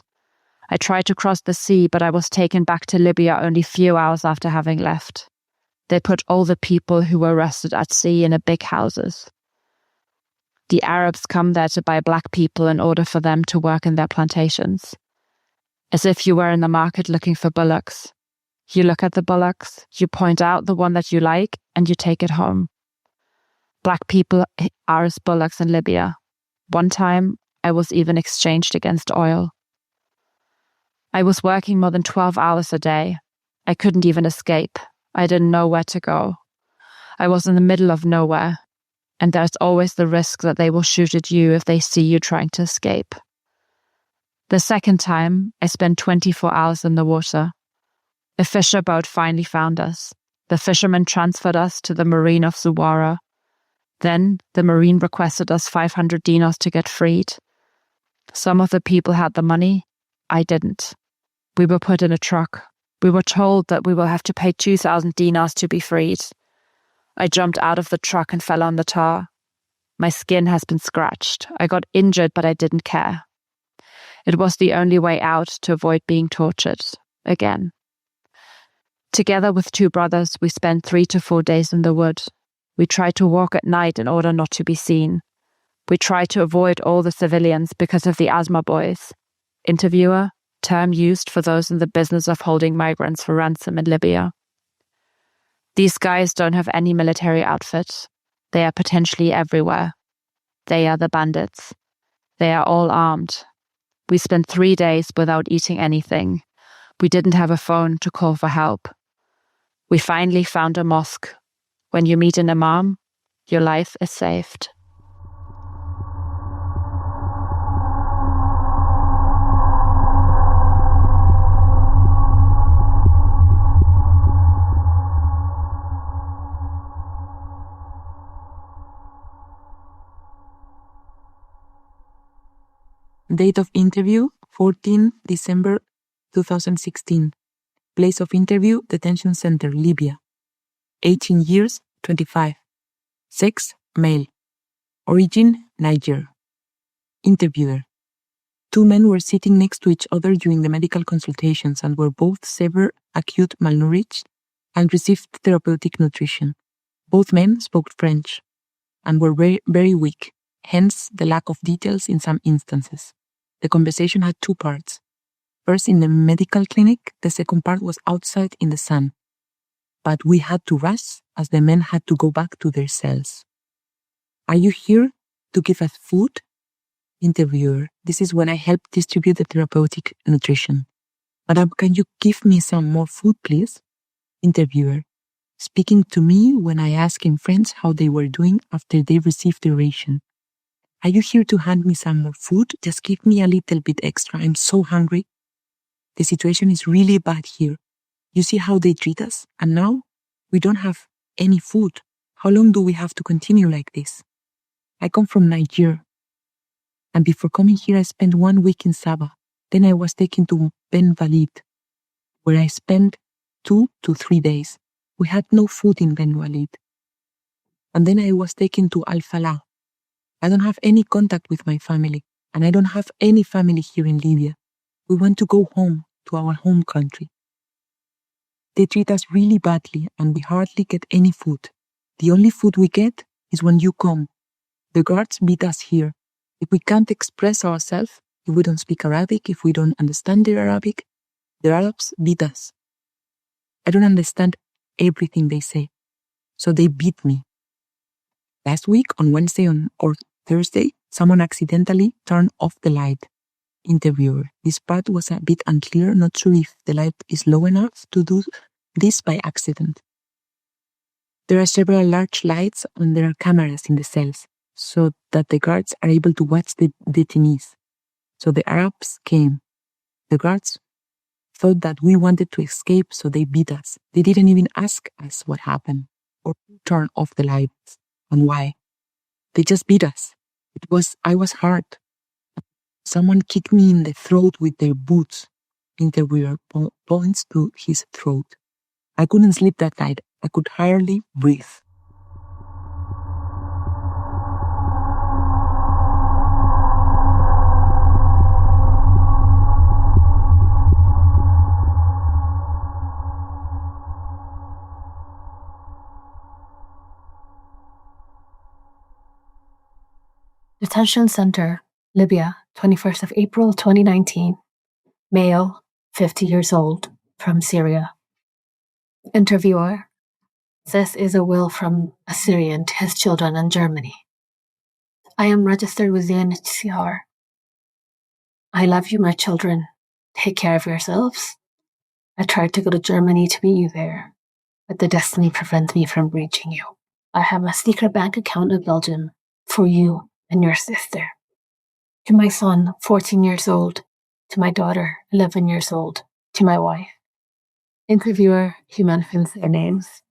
A: I tried to cross the sea, but I was taken back to Libya only a few hours after having left. They put all the people who were arrested at sea in a big houses. The Arabs come there to buy black people in order for them to work in their plantations. As if you were in the market looking for bullocks. You look at the bullocks, you point out the one that you like, and you take it home. Black people are as bullocks in Libya. One time, I was even exchanged against oil. I was working more than 12 hours a day. I couldn't even escape. I didn't know where to go. I was in the middle of nowhere, and there's always the risk that they will shoot at you if they see you trying to escape. The second time, I spent 24 hours in the water. A fisher boat finally found us. The fisherman transferred us to the marine of Zuwara. Then the marine requested us 500 dinars to get freed. Some of the people had the money. I didn't. We were put in a truck. We were told that we will have to pay 2,000 dinars to be freed. I jumped out of the truck and fell on the tar. My skin has been scratched. I got injured, but I didn't care. It was the only way out to avoid being tortured again. Together with two brothers, we spent 3 to 4 days in the wood. We tried to walk at night in order not to be seen. We tried to avoid all the civilians because of the Asma boys. Interviewer, term used for those in the business of holding migrants for ransom in Libya. These guys don't have any military outfit. They are potentially everywhere. They are the bandits. They are all armed. We spent 3 days without eating anything. We didn't have a phone to call for help. We finally found a mosque. When you meet an imam, your life is saved.
H: Date of interview, 14 December 2016. Place of interview, detention center, Libya. 18 years, 25. Sex, male. Origin, Niger. Interviewer. 2 men were sitting next to each other during the medical consultations and were both severe acute malnourished and received therapeutic nutrition. Both men spoke French and were very, very weak, hence the lack of details in some instances. The conversation had 2 parts. First in the medical clinic, the second part was outside in the sun. But we had to rush as the men had to go back to their cells. Are you here to give us food? Interviewer, this is when I help distribute the therapeutic nutrition. Madam, can you give me some more food, please? Interviewer, speaking to me when I ask in French how they were doing after they received the ration. Are you here to hand me some more food? Just give me a little bit extra. I'm so hungry. The situation is really bad here. You see how they treat us? And now we don't have any food. How long do we have to continue like this? I come from Niger. And before coming here, I spent 1 week in Saba. Then I was taken to Ben Walid, where I spent 2 to 3 days. We had no food in Ben Walid. And then I was taken to Al Falah. I don't have any contact with my family, and I don't have any family here in Libya. We want to go home, to our home country. They treat us really badly, and we hardly get any food. The only food we get is when you come. The guards beat us here. If we can't express ourselves, if we don't speak Arabic, if we don't understand the Arabic, the Arabs beat us. I don't understand everything they say, so they beat me. Last week, on Wednesday or Thursday, someone accidentally turned off the light. Interviewer, this part was a bit unclear, not sure if the light is low enough to do this by accident. There are several large lights and there are cameras in the cells, so that the guards are able to watch the detainees. So the Arabs came. The guards thought that we wanted to escape, so they beat us. They didn't even ask us what happened or who turned off the lights and why. They just beat us. I was hurt. Someone kicked me in the throat with their boots. Interviewer points to his throat. I couldn't sleep that night. I could hardly breathe.
N: Detention Center, Libya, 21st of April 2019. Male, 50 years old, from Syria. Interviewer: this is a will from a Syrian to his children in Germany. I am registered with the UNHCR. I love you, my children. Take care of yourselves. I tried to go to Germany to meet you there, but the destiny prevents me from reaching you. I have a secret bank account in Belgium for you and your sister. To my son, 14 years old. To my daughter, 11 years old. To my wife. Interviewer: he mentions their names.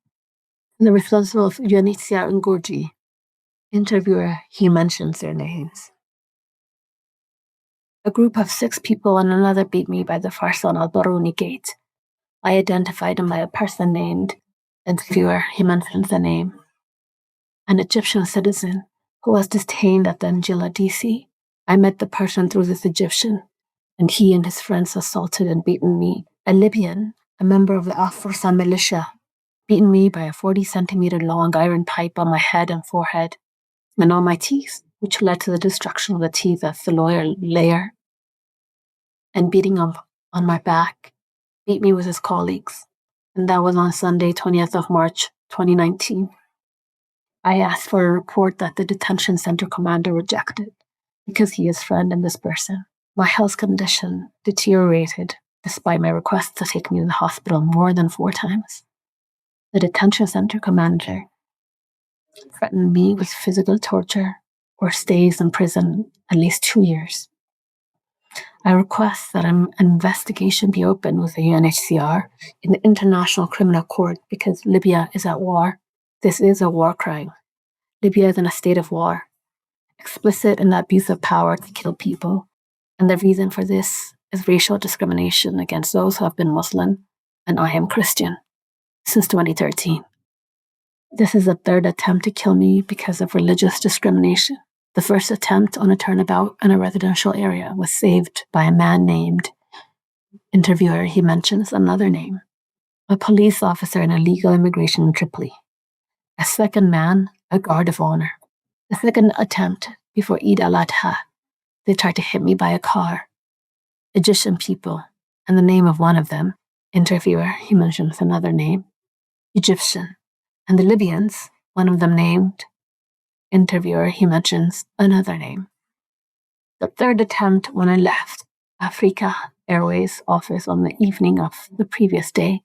N: The responsible of UNHCR in Gorgi. Interviewer: he mentions their names. A group of 6 people and another beat me by the Farsan al-Baruni gate. I identified him by a person named. Interviewer: he mentions the name. An Egyptian citizen who was detained at the Anjila DC. I met the person through this Egyptian, and he and his friends assaulted and beaten me. A Libyan, a member of the Al-Fursan militia, beaten me by a 40-centimeter long iron pipe on my head and forehead, and on my teeth, which led to the destruction of the teeth of the lower layer, and beating on my back, beat me with his colleagues. And that was on Sunday, 20th of March, 2019. I asked for a report that the detention center commander rejected because he is friend and this person. My health condition deteriorated despite my request to take me to the hospital more than 4 times. The detention center commander threatened me with physical torture or stays in prison at least 2 years. I request that an investigation be opened with the UNHCR in the International Criminal Court because Libya is at war. This is a war crime. Libya is in a state of war, explicit in the abuse of power to kill people. And the reason for this is racial discrimination against those who have been Muslim, and I am Christian, since 2013. This is the 3rd attempt to kill me because of religious discrimination. The first attempt on a turnabout in a residential area was saved by a man named. Interviewer: he mentions another name. A police officer in illegal immigration in Tripoli. A second man, a guard of honor. The second attempt before Eid al-Adha, they tried to hit me by a car. Egyptian people, and the name of one of them. Interviewer: he mentions another name. Egyptian. And the Libyans, one of them named. Interviewer: he mentions another name. The 3rd attempt when I left Africa Airways office on the evening of the previous day,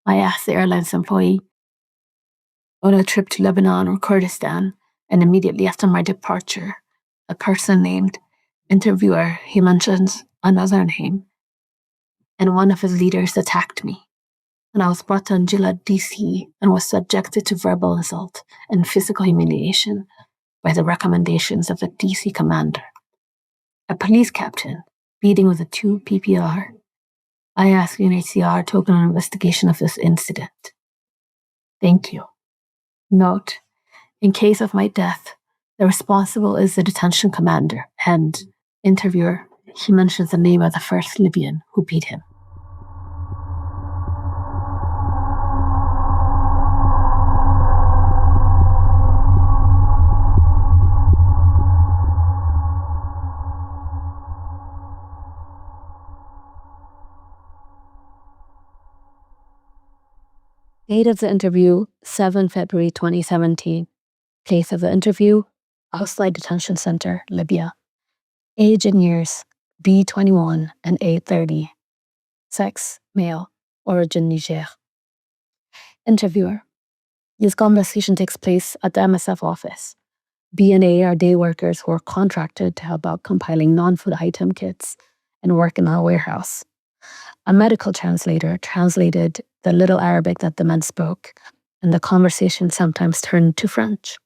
N: I asked the airline's employee on a trip to Lebanon or Kurdistan, and immediately after my departure, a person named. Interviewer: he mentions another name. And one of his leaders attacked me. And I was brought to Anjila DC and was subjected to verbal assault and physical humiliation by the recommendations of the DC commander. A police captain beating with a 2 PPR. I asked UNHCR to open an investigation of this incident. Thank you. Note: in case of my death, the responsible is the detention commander, and. Interviewer: he mentions the name of the first Libyan who beat him. Date of the interview: 7 February 2017. Place of the interview: outside detention center, Libya. Age and years: B21 and A30. Sex: male. Origin: Niger. Interviewer: this conversation takes place at the MSF office. B and A are day workers who are contracted to help out compiling non-food item kits and work in our warehouse. A medical translator translated the little Arabic that the men spoke, and the conversation sometimes turned to French.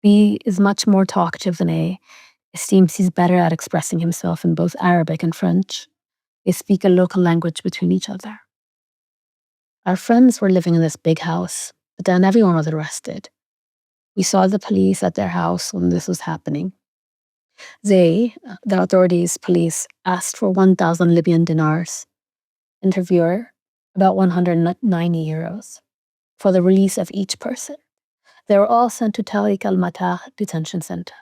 N: B is much more talkative than A. It seems he's better at expressing himself in both Arabic and French. They speak a local language between each other. Our friends were living in this big house, but then everyone was arrested. We saw the police at their house when this was happening. They, the authorities, police, asked for 1,000 Libyan dinars. Interviewer: about 190 euros, for the release of each person. They were all sent to Tariq al-Matah detention center.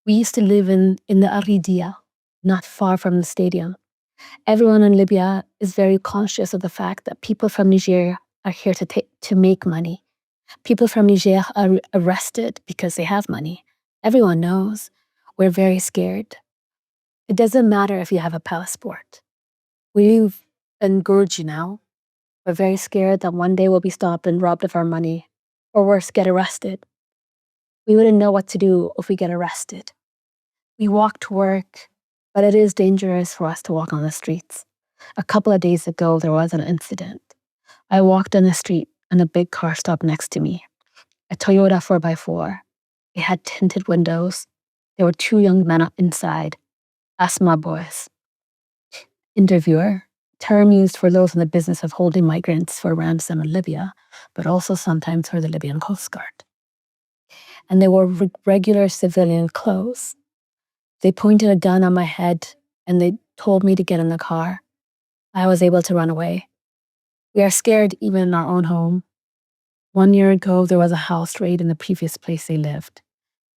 N: We used to live in the Aridia, not far from the stadium. Everyone in Libya is very conscious of the fact that people from Niger are here to make money. People from Niger are arrested because they have money. Everyone knows. We're very scared. It doesn't matter if you have a passport. We live in Gurji now. We're very scared that one day we'll be stopped and robbed of our money, or worse, get arrested. We wouldn't know what to do if we get arrested. We walk to work, but it is dangerous for us to walk on the streets. A couple of days ago, there was an incident. I walked on the street and a big car stopped next to me. A Toyota 4x4. It had tinted windows. There were 2 young men inside. Asthma boys. Interviewer. Term used for those in the business of holding migrants for ransom in Libya, but also sometimes for the Libyan Coast Guard. And they wore regular civilian clothes. They pointed a gun on my head and they told me to get in the car. I was able to run away. We are scared even in our own home. 1 year ago, there was a house raid in the previous place they lived.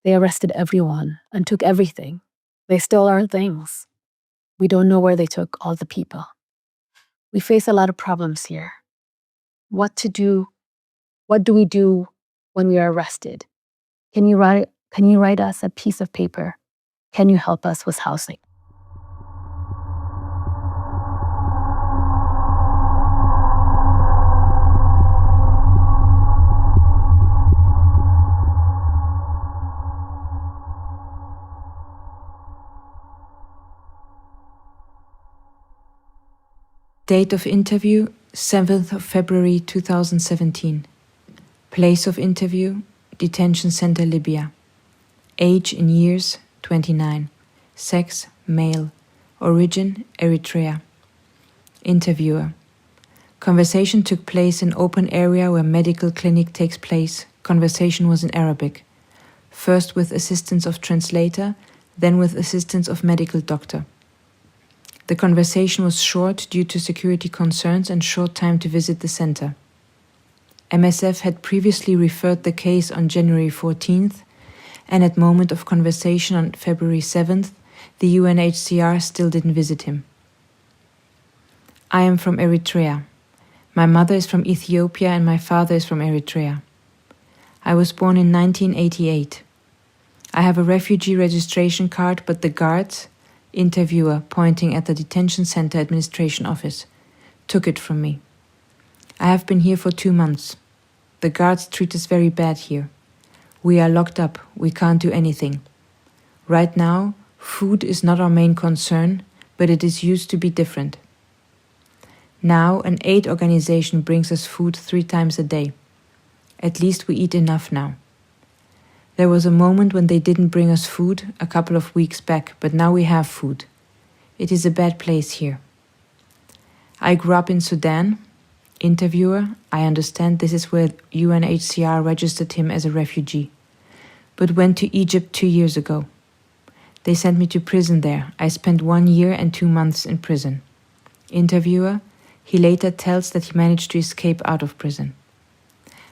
N: They arrested everyone and took everything. They stole our things. We don't know where they took all the people. We face a lot of problems here. What to do? What do we do when we are arrested? Can you write us a piece of paper? Can you help us with housing?
H: Date of interview, 7th of February 2017. Place of interview, Detention Center Libya. Age in years, 29. Sex, male. Origin, Eritrea. Interviewer. Conversation took place in open area where medical clinic takes place. Conversation was in Arabic. First with assistance of translator, then with assistance of medical doctor. The conversation was short due to security concerns and short time to visit the center. MSF had previously referred the case on January 14th, and at moment of conversation on February 7th, the UNHCR still didn't visit him. I am from Eritrea. My mother is from Ethiopia and my father is from Eritrea. I was born in 1988. I have a refugee registration card, but the guards, interviewer pointing at the detention center administration office, took it from me. I have been here for 2 months. The guards treat us very bad here. We are locked up, we can't do anything. Right now, food is not our main concern, but it is used to be different. Now an aid organization brings us food 3 times a day. At least we eat enough now. There was a moment when they didn't bring us food a couple of weeks back, but now we have food. It is a bad place here. I grew up in Sudan. Interviewer, I understand this is where UNHCR registered him as a refugee, but went to Egypt 2 years ago. They sent me to prison there. I spent 1 year and 2 months in prison. Interviewer, he later tells that he managed to escape out of prison.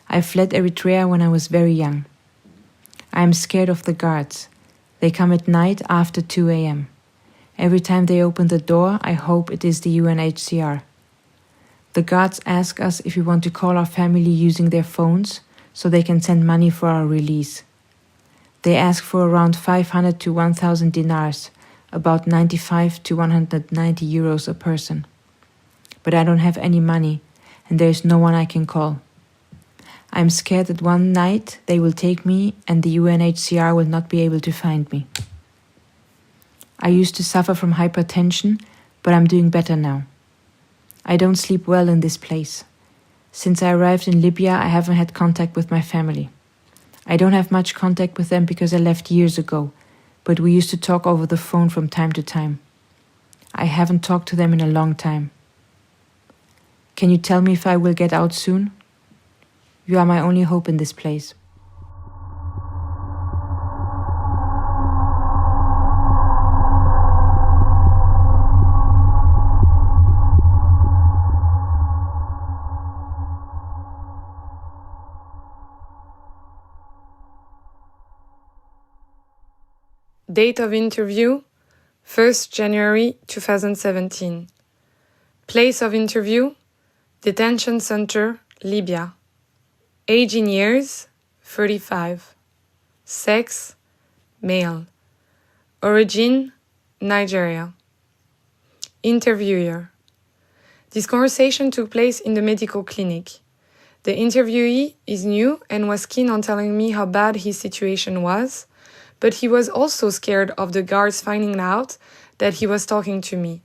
H: I fled Eritrea when I was very young. I am scared of the guards. They come at night after 2 a.m. Every time they open the door, I hope it is the UNHCR. The guards ask us if we want to call our family using their phones so they can send money for our release. They ask for around 500 to 1,000 dinars, about 95 to 190 euros a person. But I don't have any money and there is no one I can call. I'm scared that one night they will take me and the UNHCR will not be able to find me. I used to suffer from hypertension, but I'm doing better now. I don't sleep well in this place. Since I arrived in Libya, I haven't had contact with my family. I don't have much contact with them because I left years ago, but we used to talk over the phone from time to time. I haven't talked to them in a long time. Can you tell me if I will get out soon? You are my only hope in this place.
U: Date of interview, 1st January 2017. Place of interview, Detention Center, Libya. Age in years, 35. Sex, male. Origin, Nigeria. Interviewer. This conversation took place in the medical clinic. The interviewee is new and was keen on telling me how bad his situation was, but he was also scared of the guards finding out that he was talking to me.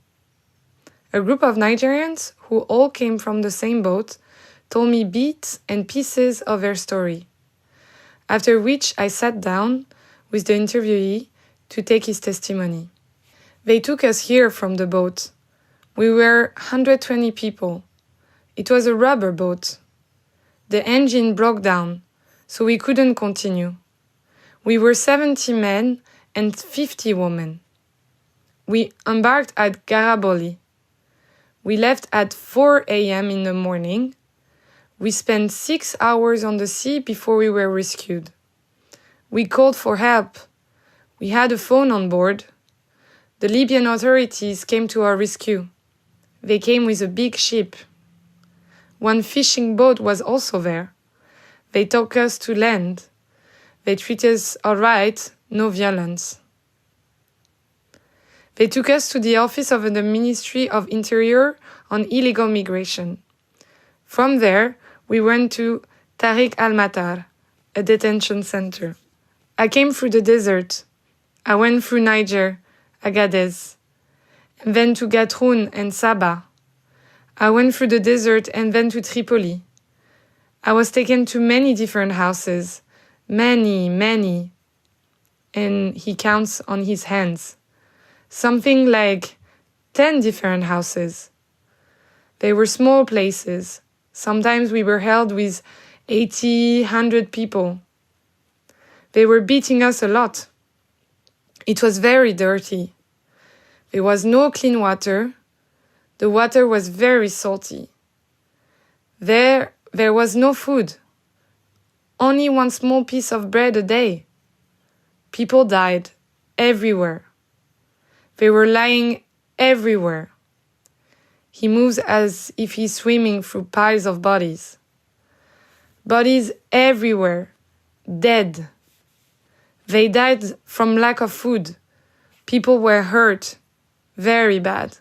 U: A group of Nigerians, who all came from the same boat, told me bits and pieces of their story. After which I sat down with the interviewee to take his testimony. They took us here from the boat. We were 120 people. It was a rubber boat. The engine broke down, so we couldn't continue. We were 70 men and 50 women. We embarked at Garaboli. We left at 4 a.m. in the morning. We spent 6 hours on the sea before we were rescued. We called for help. We had a phone on board. The Libyan authorities came to our rescue. They came with a big ship. One fishing boat was also there. They took us to land. They treated us all right, no violence. They took us to the office of the Ministry of Interior on illegal migration. From there, we went to Tariq al-Matar, a detention center. I came through the desert. I went through Niger, Agadez, and then to Gatroun and Saba. I went through the desert and then to Tripoli. I was taken to many different houses, many, and he counts on his hands. Something like 10 different houses. They were small places. Sometimes we were held with 80, 100 people. They were beating us a lot. It was very dirty. There was no clean water. The water was very salty. There was no food. Only one small piece of bread a day. People died everywhere. They were lying everywhere. He moves as if he's swimming through piles of bodies. Bodies everywhere, dead. They died from lack of food. People were hurt, very bad.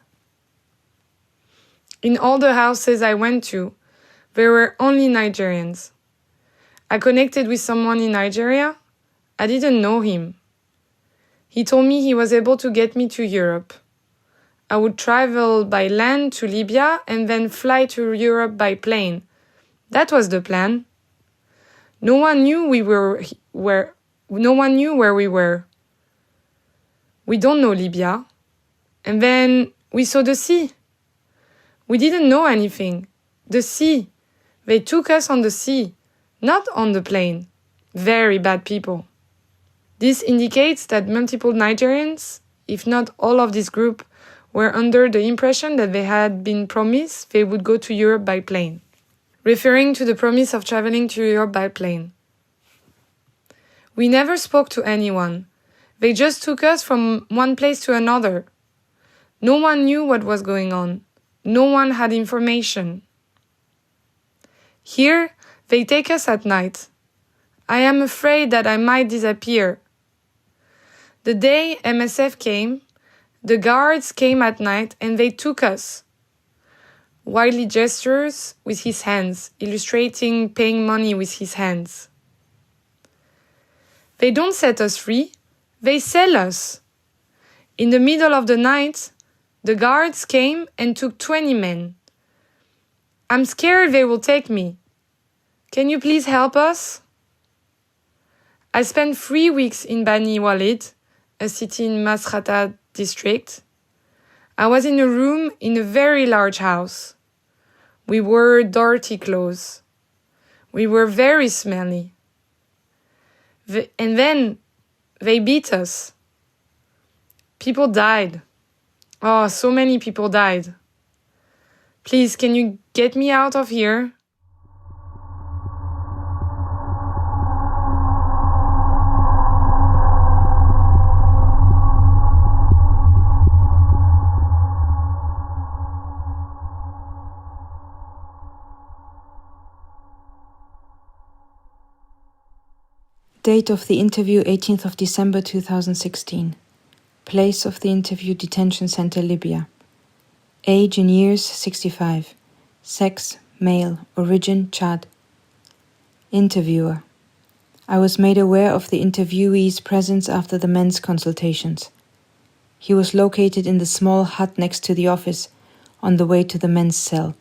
U: In all the houses I went to, there were only Nigerians. I connected with someone in Nigeria. I didn't know him. He told me he was able to get me to Europe. I would travel by land to Libya and then fly to Europe by plane. That was the plan. No one knew where we were. We don't know Libya. And then we saw the sea. We didn't know anything. The sea. They took us on the sea, not on the plane. Very bad people. This indicates that multiple Nigerians, if not all of this group, were under the impression that they had been promised they would go to Europe by plane, referring to the promise of traveling to Europe by plane. We never spoke to anyone. They just took us from one place to another. No one knew what was going on. No one had information. Here, they take us at night. I am afraid that I might disappear. The day MSF came, the guards came at night and they took us. Wildly gestures with his hands, illustrating paying money with his hands. They don't set us free, they sell us. In the middle of the night, the guards came and took 20 men. I'm scared they will take me. Can you please help us? I spent 3 weeks in Bani Walid, a city in Masrata district. I was in a room in a very large house. We wore dirty clothes. We were very smelly. And then they beat us. People died. Oh, so many people died. Please, can you get me out of here?
K: Date of the interview 18th of December 2016. Place of the interview Detention Center Libya. Age in years 65. Sex male. Origin Chad. Interviewer. I was made aware of the interviewee's presence after the men's consultations. He was located in the small hut next to the office on the way to the men's cell,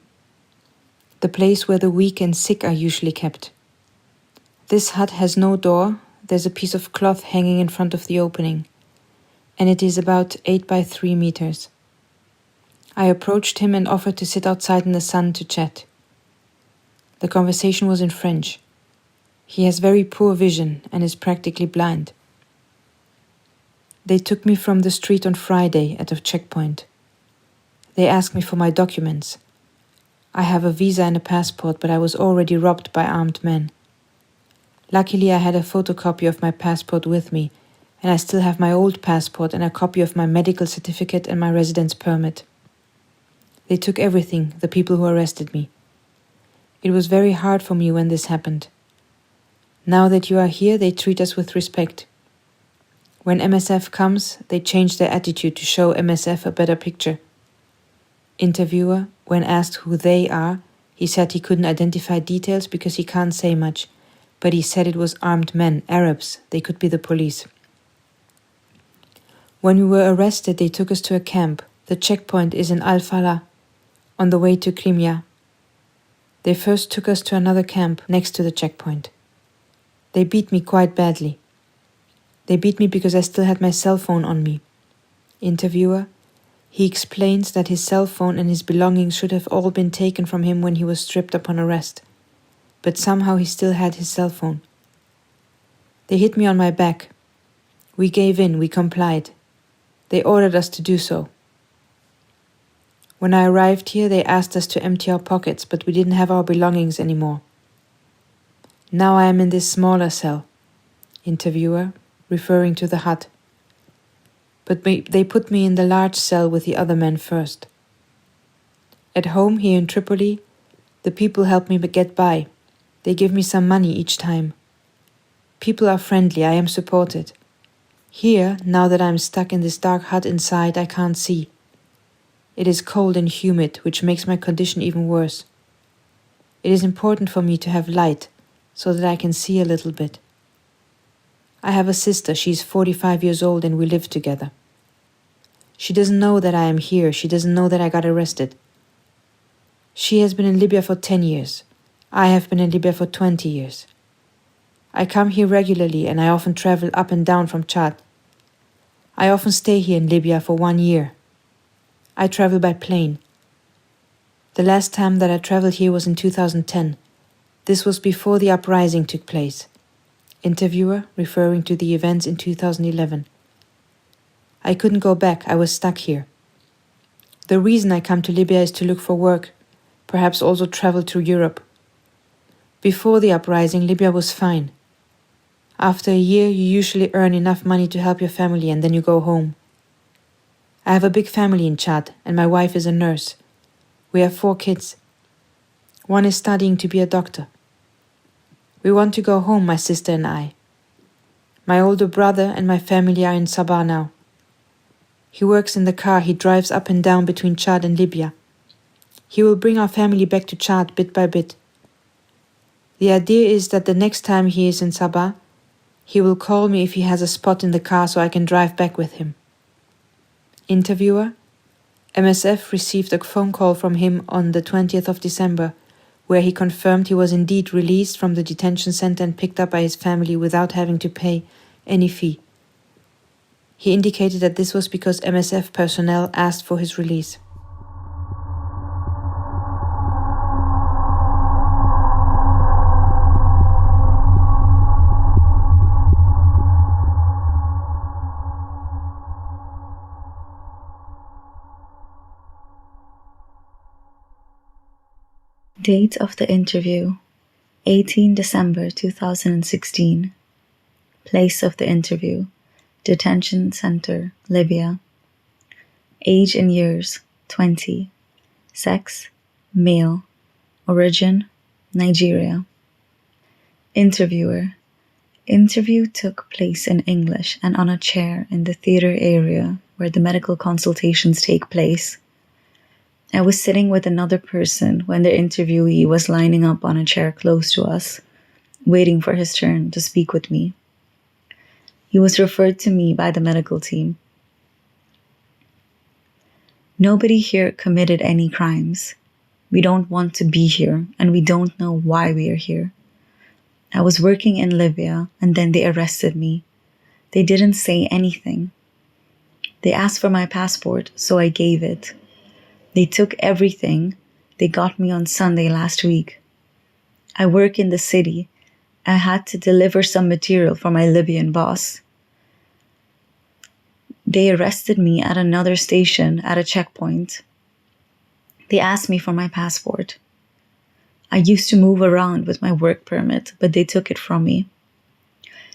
K: the place where the weak and sick are usually kept. This hut has no door, there's a piece of cloth hanging in front of the opening, and it is about 8 by 3 meters. I approached him and offered to sit outside in the sun to chat. The conversation was in French. He has very poor vision and is practically blind. They took me from the street on Friday at a checkpoint. They asked me for my documents. I have a visa and a passport, but I was already robbed by armed men. Luckily, I had a photocopy of my passport with me, and I still have my old passport and a copy of my medical certificate and my residence permit. They took everything, the people who arrested me. It was very hard for me when this happened. Now that you are here, they treat us with respect. When MSF comes, they change their attitude to show MSF a better picture. Interviewer, when asked who they are, he said he couldn't identify details because he can't say much, but he said it was armed men, Arabs, they could be the police. When we were arrested, they took us to a camp. The checkpoint is in Al-Falah, on the way to Crimea. They first took us to another camp next to the checkpoint. They beat me quite badly. They beat me because I still had my cell phone on me. Interviewer, he explains that his cell phone and his belongings should have all been taken from him when he was stripped upon arrest, but somehow he still had his cell phone. They hit me on my back. We gave in, we complied. They ordered us to do so. When I arrived here, they asked us to empty our pockets, but we didn't have our belongings anymore. Now I am in this smaller cell. Interviewer, referring to the hut. But they put me in the large cell with the other men first. At home here in Tripoli, the people help me get by. They give me some money each time. People are friendly, I am supported. Here, now that I am stuck in this dark hut inside, I can't see. It is cold and humid, which makes my condition even worse. It is important for me to have light, so that I can see a little bit. I have a sister, she is 45 years old and we live together. She doesn't know that I am here, she doesn't know that I got arrested. She has been in Libya for 10 years. I have been in Libya for 20 years. I come here regularly and I often travel up and down from Chad. I often stay here in Libya for 1 year. I travel by plane. The last time that I traveled here was in 2010. This was before the uprising took place. Interviewer, referring to the events in 2011. I couldn't go back, I was stuck here. The reason I come to Libya is to look for work, perhaps also travel to Europe. Before the uprising, Libya was fine. After a year, you usually earn enough money to help your family and then you go home. I have a big family in Chad and my wife is a nurse. We have 4 kids. One is studying to be a doctor. We want to go home, my sister and I. My older brother and my family are in Sabah now. He works in the car, he drives up and down between Chad and Libya. He will bring our family back to Chad bit by bit. The idea is that the next time he is in Sabah, he will call me if he has a spot in the car so I can drive back with him. Interviewer, MSF received a phone call from him on the 20th of December, where he confirmed he was indeed released from the detention center and picked up by his family without having to pay any fee. He indicated that this was because MSF personnel asked for his release.
P: Date of the interview, 18 December 2016. Place of the interview, Detention Center, Libya. Age in years, 20. Sex, male. Origin, Nigeria. Interviewer, Interview took place in English and on a chair in the theater area where the medical consultations take place. I was sitting with another person when the interviewee was lining up on a chair close to us, waiting for his turn to speak with me. He was referred to me by the medical team. Nobody here committed any crimes. We don't want to be here, and we don't know why we are here. I was working in Libya, and then they arrested me. They didn't say anything. They asked for my passport, so I gave it. They took everything. They got me on Sunday last week. I work in the city. I had to deliver some material for my Libyan boss. They arrested me at another station at a checkpoint. They asked me for my passport. I used to move around with my work permit, but they took it from me.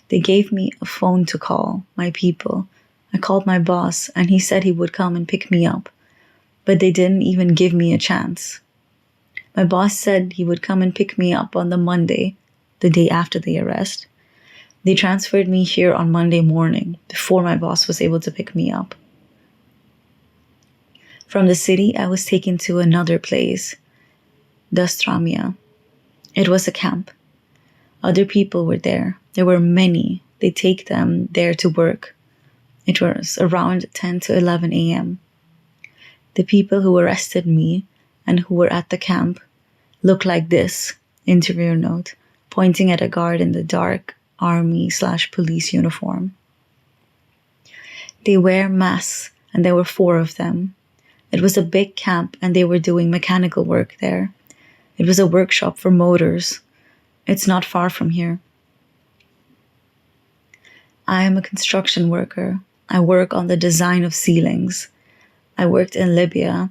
P: They gave me a phone to call my people. I called my boss, and he said he would come and pick me up, but they didn't even give me a chance. My boss said he would come and pick me up on the Monday, the day after the arrest. They transferred me here on Monday morning, before my boss was able to pick me up. From the city, I was taken to another place, Dastramia. It was a camp. Other people were there. There were many. They take them there to work. It was around 10 to 11 a.m. The people who arrested me and who were at the camp looked like this, interviewer note, pointing at a guard in the dark army/police uniform. They wear masks, and there were 4 of them. It was a big camp, and they were doing mechanical work there. It was a workshop for motors. It's not far from here. I am a construction worker. I work on the design of ceilings. I worked in Libya,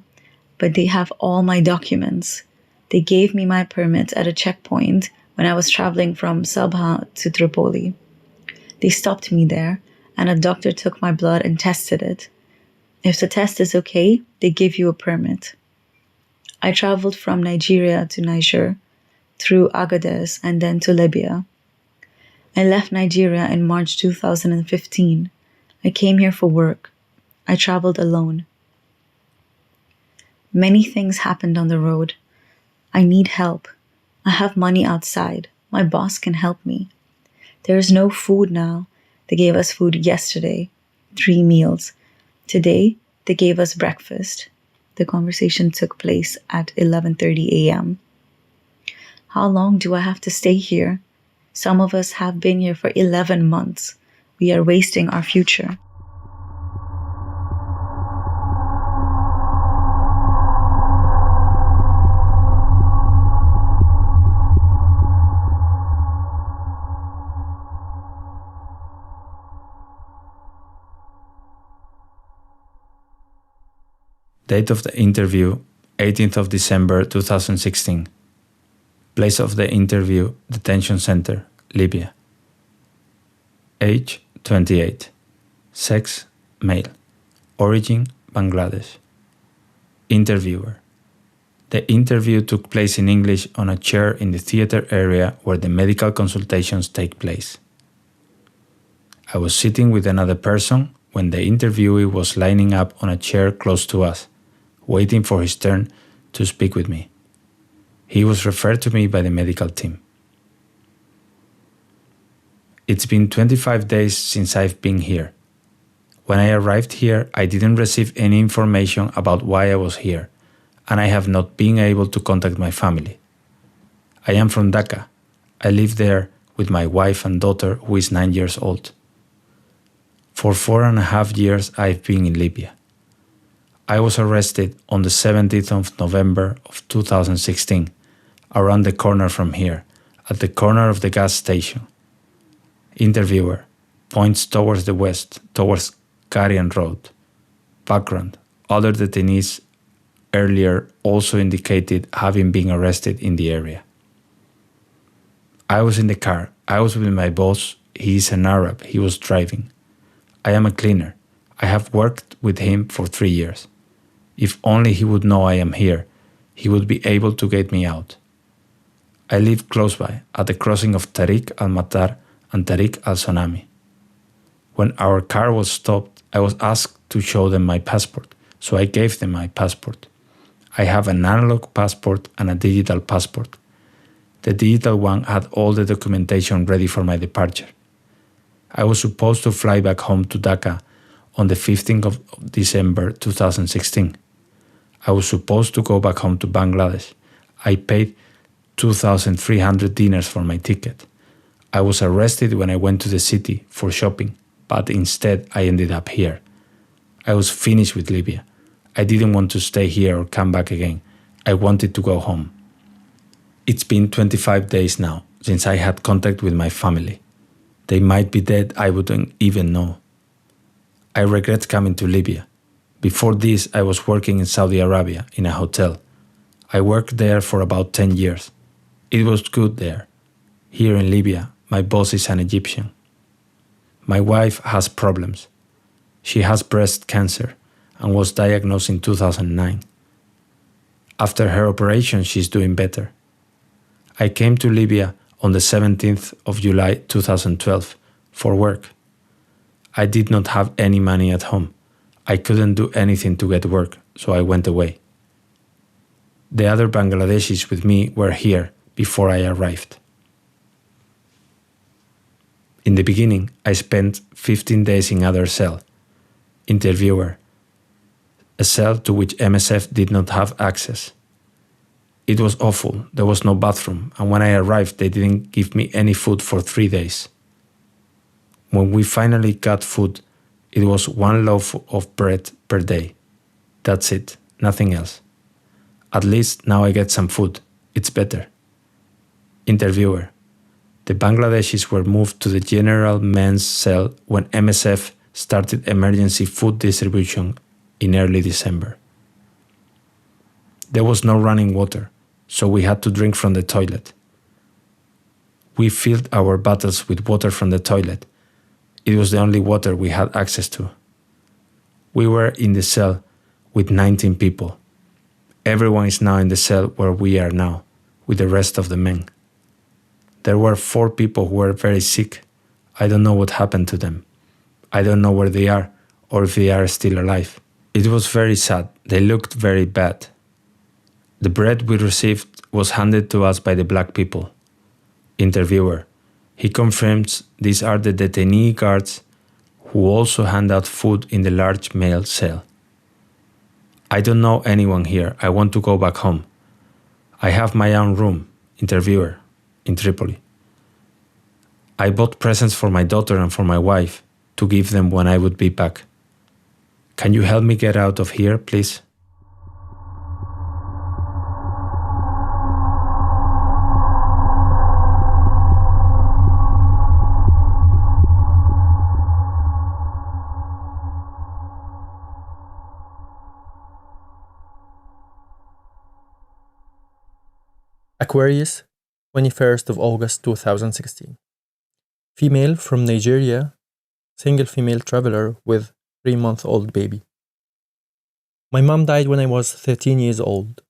P: but they have all my documents. They gave me my permit at a checkpoint when I was traveling from Sabha to Tripoli. They stopped me there, and a doctor took my blood and tested it. If the test is okay, they give you a permit. I traveled from Nigeria to Niger, through Agadez, and then to Libya. I left Nigeria in March 2015. I came here for work. I traveled alone. Many things happened on the road. I need help. I have money outside. My boss can help me. There is no food now. They gave us food yesterday, 3 meals. Today, they gave us breakfast. The conversation took place at 11:30 a.m. How long do I have to stay here? Some of us have been here for 11 months. We are wasting our future.
E: Date of the interview, 18th of December 2016. Place of the interview, detention center, Libya. Age, 28. Sex, male. Origin, Bangladesh. Interviewer. The interview took place in English on a chair in the theater area where the medical consultations take place. I was sitting with another person when the interviewee was lining up on a chair close to us, waiting for his turn to speak with me. He was referred to me by the medical team. It's been 25 days since I've been here. When I arrived here, I didn't receive any information about why I was here, and I have not been able to contact my family. I am from Dhaka. I live there with my wife and daughter, who is 9 years old. For 4.5 years, I've been in Libya. I was arrested on the 17th of November of 2016, around the corner from here, at the corner of the gas station. Interviewer points towards the west, towards García Road. Background: other detainees earlier also indicated having been arrested in the area. I was in the car. I was with my boss. He is an Arab. He was driving. I am a cleaner. I have worked with him for 3 years. If only he would know I am here, he would be able to get me out. I live close by, at the crossing of Tariq al-Matar and Tariq al-Sonami. When our car was stopped, I was asked to show them my passport, so I gave them my passport. I have an analog passport and a digital passport. The digital one had all the documentation ready for my departure. I was supposed to fly back home to Dhaka on the 15th of December 2016. I was supposed to go back home to Bangladesh. I paid 2,300 dinars for my ticket. I was arrested when I went to the city for shopping, but instead I ended up here. I was finished with Libya. I didn't want to stay here or come back again. I wanted to go home. It's been 25 days now since I had contact with my family. They might be dead, I wouldn't even know. I regret coming to Libya. Before this, I was working in Saudi Arabia in a hotel. I worked there for about 10 years. It was good there. Here in Libya, my boss is an Egyptian. My wife has problems. She has breast cancer and was diagnosed in 2009. After her operation, she's doing better. I came to Libya on the 17th of July 2012 for work. I did not have any money at home. I couldn't do anything to get work, so I went away. The other Bangladeshis with me were here before I arrived. In the beginning, I spent 15 days in other cell. Interviewer. A cell to which MSF did not have access. It was awful, there was no bathroom, and when I arrived they didn't give me any food for 3 days. When we finally got food, it was 1 loaf of bread per day. That's it, nothing else. At least now I get some food, it's better. Interviewer. The Bangladeshis were moved to the general men's cell when MSF started emergency food distribution in early December. There was no running water, so we had to drink from the toilet. We filled our bottles with water from the toilet. It was the only water we had access to. We were in the cell with 19 people. Everyone is now in the cell where we are now, with the rest of the men. There were 4 people who were very sick. I don't know what happened to them. I don't know where they are, or if they are still alive. It was very sad. They looked very bad. The bread we received was handed to us by the black people. Interviewer. He confirms these are the detainee guards who also hand out food in the large male cell. I don't know anyone here. I want to go back home. I have my own room. Interviewer. In Tripoli. I bought presents for my daughter and for my wife to give them when I would be back. Can you help me get out of here, please?
O: Aquarius, 21st of August 2016. Female from Nigeria, single female traveler with 3-month-old baby. My mom died when I was 13 years old,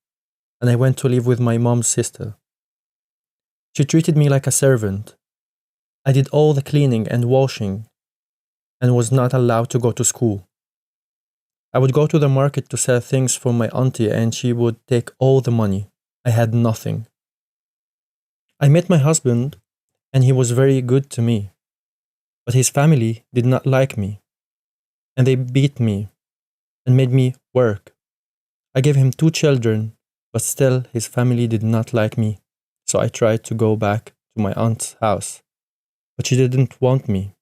O: and I went to live with my mom's sister. She treated me like a servant. I did all the cleaning and washing, and was not allowed to go to school. I would go to the market to sell things for my auntie, and she would take all the money. I had nothing. I met my husband, and he was very good to me. But his family did not like me, and they beat me and made me work. I gave him 2 children, but still his family did not like me, so I tried to go back to my aunt's house, but she didn't want me.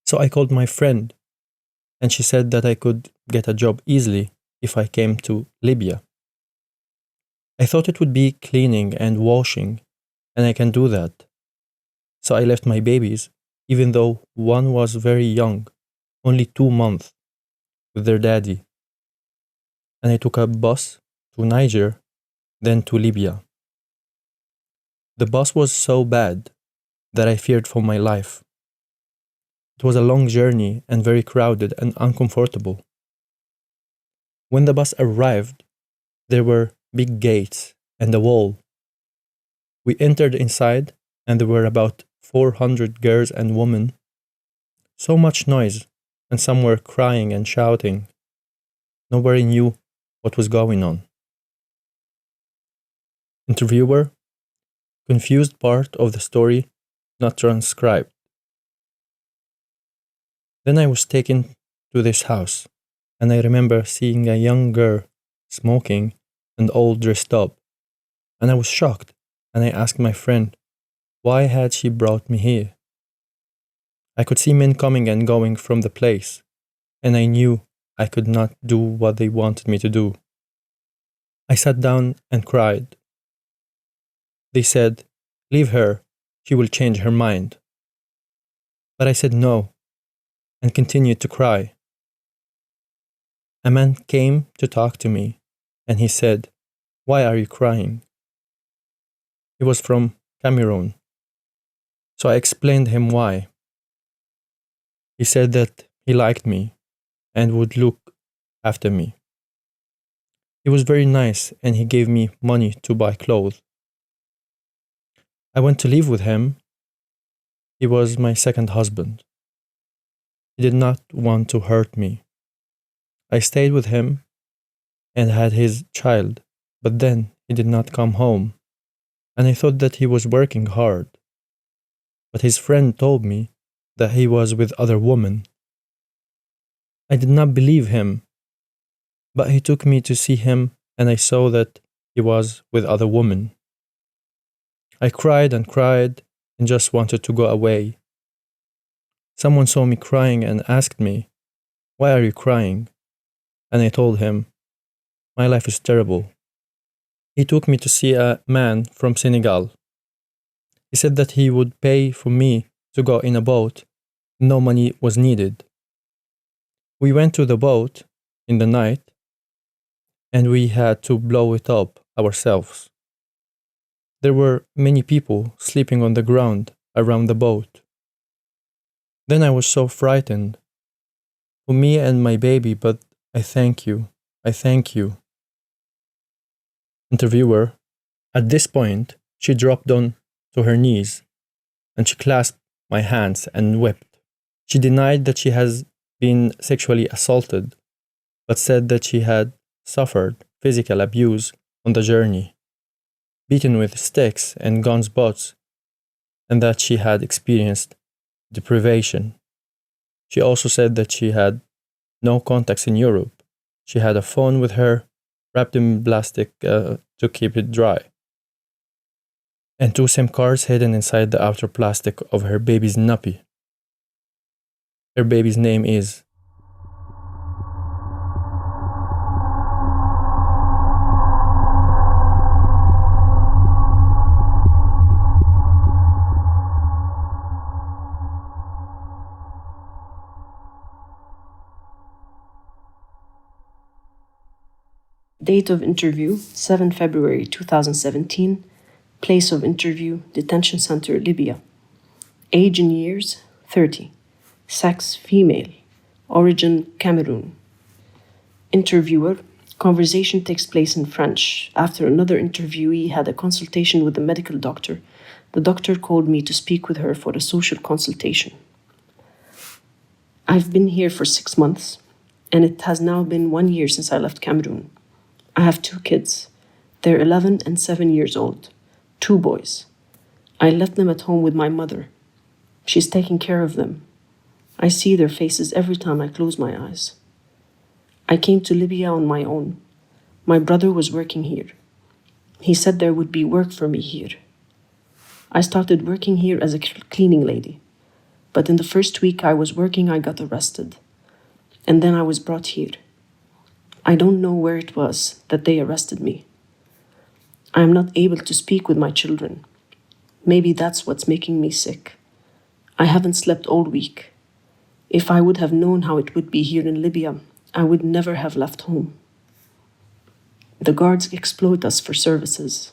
O: So I called my friend, and she said that I could get a job easily if I came to Libya. I thought it would be cleaning and washing, and I can do that. So I left my babies, even though one was very young, only 2 months, with their daddy. And I took a bus to Niger, then to Libya. The bus was so bad that I feared for my life. It was a long journey and very crowded and uncomfortable. When the bus arrived, there were big gates and a wall. We entered inside, and there were about 400 girls and women. So much noise, and some were crying and shouting. Nobody knew what was going on. Interviewer: confused part of the story not transcribed. Then I was taken to this house, and I remember seeing a young girl smoking and all dressed up, and I was shocked, and I asked my friend, why had she brought me here? I could see men coming and going from the place, and I knew I could not do what they wanted me to do. I sat down and cried. They said, leave her, she will change her mind. But I said no, and continued to cry. A man came to talk to me, and he said, why are you crying? He was from Cameroon, so I explained him why. He said that he liked me and would look after me. He was very nice, and he gave me money to buy clothes. I went to live with him. He was my second husband. He did not want to hurt me. I stayed with him and had his child, but then he did not come home, and I thought that he was working hard. But his friend told me that he was with other women. I did not believe him, but he took me to see him, and I saw that he was with other women. I cried and cried and just wanted to go away. Someone saw me crying and asked me, why are you crying? And I told him, my life is terrible. He took me to see a man from Senegal. He said that he would pay for me to go in a boat. No money was needed. We went to the boat in the night, and we had to blow it up ourselves. There were many people sleeping on the ground around the boat. Then I was so frightened for me and my baby, but I thank you. I thank you. Interviewer: at this point, she dropped on to her knees, and she clasped my hands and wept. She denied that she has been sexually assaulted, but said that she had suffered physical abuse on the journey, beaten with sticks and gunshots, and that she had experienced deprivation. She also said that she had no contacts in Europe. She had a phone with her, wrapped in plastic to keep it dry, and 2 SIM cards hidden inside the outer plastic of her baby's nappy. Her baby's name is
Q: Date of interview, 7 February 2017. Place of interview, Detention Center, Libya. Age in years, 30. Sex, female. Origin, Cameroon. Interviewer, conversation takes place in French. After another interviewee had a consultation with the medical doctor, the doctor called me to speak with her for a social consultation. I've been here for 6 months, and it has now been 1 year since I left Cameroon. I have 2 kids. They're 11 and 7 years old. 2 boys. I left them at home with my mother. She's taking care of them. I see their faces every time I close my eyes. I came to Libya on my own. My brother was working here. He said there would be work for me here. I started working here as a cleaning lady. But in the first week I was working, I got arrested. And then I was brought here. I don't know where it was that they arrested me. I am not able to speak with my children. Maybe that's what's making me sick. I haven't slept all week. If I would have known how it would be here in Libya, I would never have left home. The guards exploit us for services.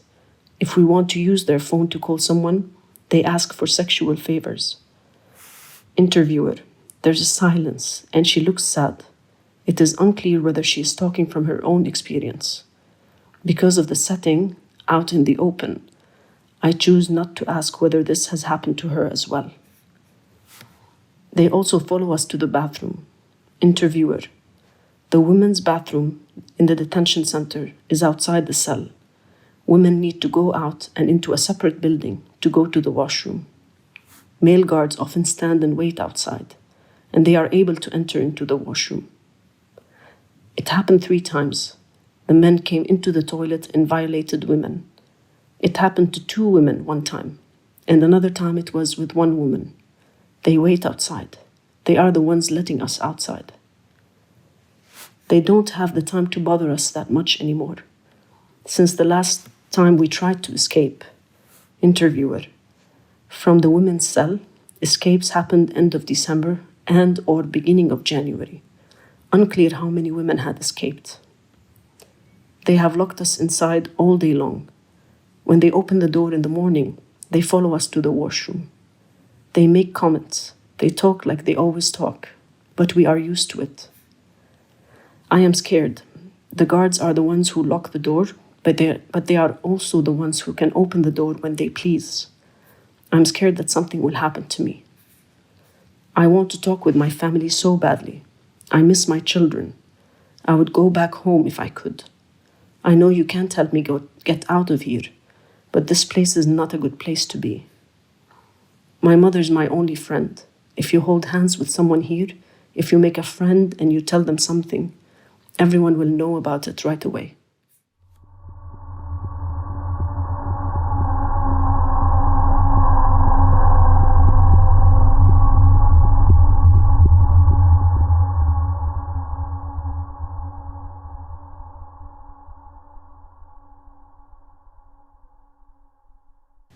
Q: If we want to use their phone to call someone, they ask for sexual favors. Interviewer: there's a silence, and she looks sad. It is unclear whether she is talking from her own experience. Because of the setting, out in the open, I choose not to ask whether this has happened to her as well. They also follow us to the bathroom. Interviewer. The women's bathroom in the detention center is outside the cell. Women need to go out and into a separate building to go to the washroom. Male guards often stand and wait outside, and they are able to enter into the washroom. It happened 3 times. The men came into the toilet and violated women. It happened to 2 women one time, and another time it was with 1 woman. They wait outside. They are the ones letting us outside. They don't have the time to bother us that much anymore. Since the last time we tried to escape. Interviewer. From the women's cell, escapes happened end of December and/or beginning of January. Unclear how many women had escaped. They have locked us inside all day long. When they open the door in the morning, they follow us to the washroom. They make comments. They talk like they always talk, but we are used to it. I am scared. The guards are the ones who lock the door, but they are also the ones who can open the door when they please. I'm scared that something will happen to me. I want to talk with my family so badly. I miss my children. I would go back home if I could. I know you can't help me get out of here, but this place is not a good place to be. My mother's my only friend. If you hold hands with someone here, if you make a friend and you tell them something, everyone will know about it right away.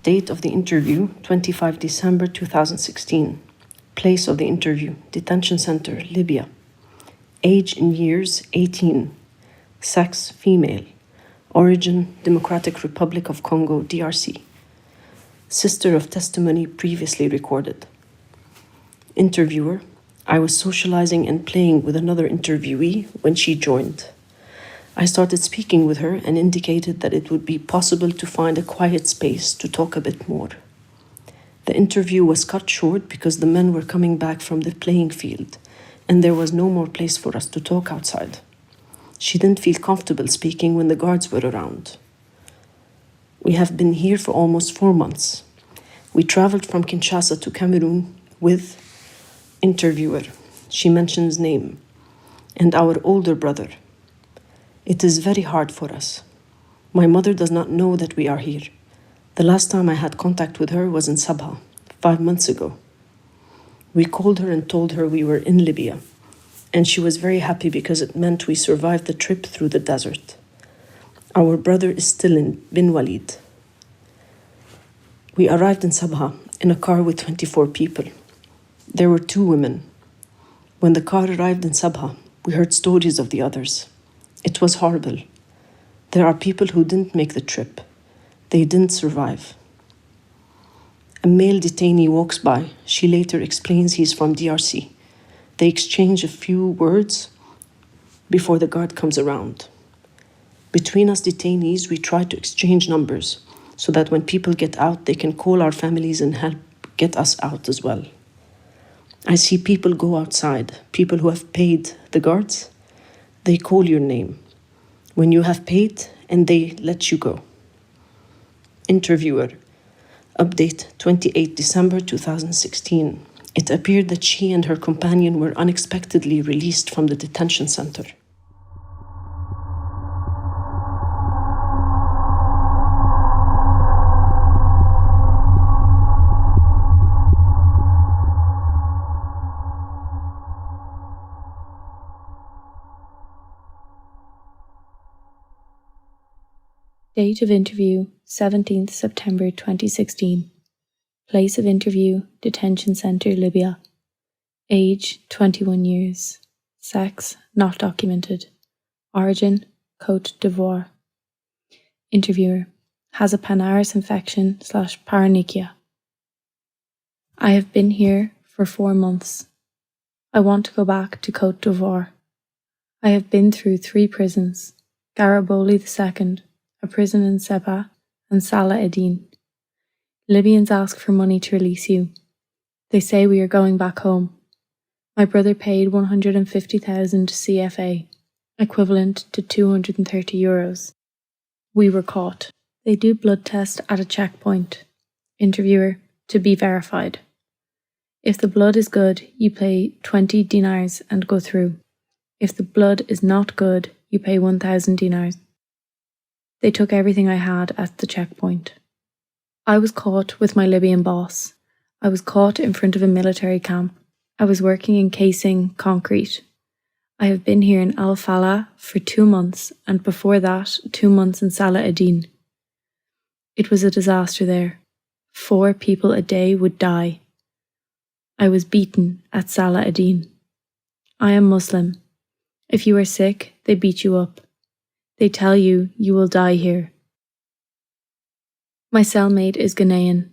Q: Date of the interview, 25 December 2016. Place of the interview, Detention Center, Libya. Age in years, 18. Sex, female. Origin, Democratic Republic of Congo, DRC. Sister of testimony previously recorded. Interviewer, I was socializing and playing with another interviewee when she joined. I started speaking with her and indicated that it would be possible to find a quiet space to talk a bit more. The interview was cut short because the men were coming back from the playing field and there was no more place for us to talk outside. She didn't feel comfortable speaking when the guards were around. We have been here for almost 4 months. We traveled from Kinshasa to Cameroon with interviewer. She mentions name. And our older brother. It is very hard for us. My mother does not know that we are here. The last time I had contact with her was in Sabha, 5 months ago. We called her and told her we were in Libya, and she was very happy because it meant we survived the trip through the desert. Our brother is still in Bin Walid. We arrived in Sabha in a car with 24 people. There were 2 women. When the car arrived in Sabha, we heard stories of the others. It was horrible. There are people who didn't make the trip. They didn't survive. A male detainee walks by. She later explains he's from DRC. They exchange a few words before the guard comes around. Between us detainees, we try to exchange numbers so that when people get out, they can call our families and help get us out as well. I see people go outside, people who have paid the guards. They call your name when you have paid and they let you go. Interviewer. Update 28 December 2016. It appeared that she and her companion were unexpectedly released from the detention center.
R: Date of interview, 17th September 2016. Place of interview, Detention Center, Libya. Age, 21 years. Sex, not documented. Origin, Côte d'Ivoire. Interviewer, has a Panaris infection / paronychia. I have been here for 4 months. I want to go back to Côte d'Ivoire. I have been through 3 prisons, Gariboli II, a prison in Seba, and Salah Eddin. Libyans ask for money to release you. They say we are going back home. My brother paid 150,000 CFA, equivalent to €230. We were caught. They do blood test at a checkpoint. Interviewer, to be verified. If the blood is good, you pay 20 dinars and go through. If the blood is not good, you pay 1,000 dinars. They took everything I had at the checkpoint. I was caught with my Libyan boss. I was caught in front of a military camp. I was working in casing concrete. I have been here in Al Falah for 2 months, and before that, 2 months in Salah ad-Din. It was a disaster there. 4 people a day would die. I was beaten at Salah ad-Din. I am Muslim. If you are sick, they beat you up. They tell you you will die here. My cellmate is Ghanaian.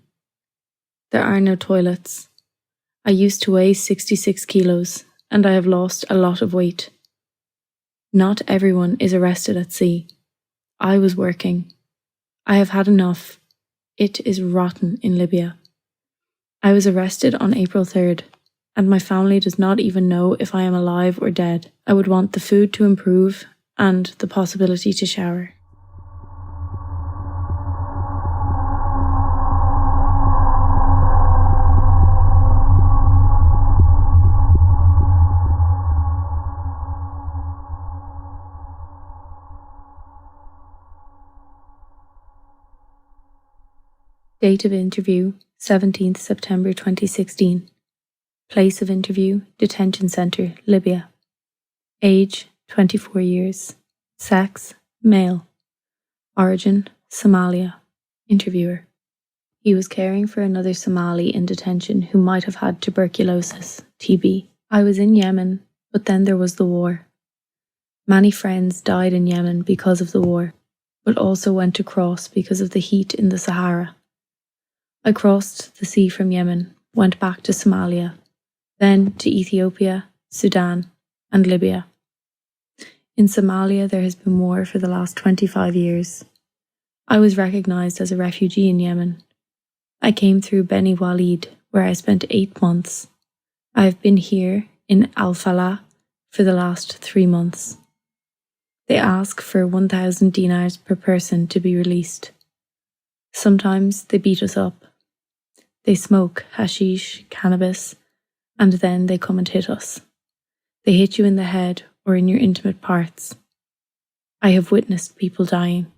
R: There are no toilets. I used to weigh 66 kilos, and I have lost a lot of weight. Not everyone is arrested at sea. I was working. I have had enough. It is rotten in Libya. I was arrested on April 3rd, and my family does not even know if I am alive or dead. I would want the food to improve and the possibility to shower. Date of interview, 17th September 2016. Place of interview, detention centre, Libya. Age, 24 years. Sex, male. Origin, Somalia. Interviewer. He was caring for another Somali in detention who might have had tuberculosis, TB. I was in Yemen, but then there was the war. Many friends died in Yemen because of the war, but also went across because of the heat in the Sahara. I crossed the sea from Yemen, went back to Somalia, then to Ethiopia, Sudan, and Libya. In Somalia, there has been war for the last 25 years. I was recognised as a refugee in Yemen. I came through Beni Walid, where I spent 8 months. I have been here in Al Falah for the last 3 months. They ask for 1,000 dinars per person to be released. Sometimes they beat us up. They smoke hashish, cannabis, and then they come and hit us. They hit you in the head or in your intimate parts. I have witnessed people dying.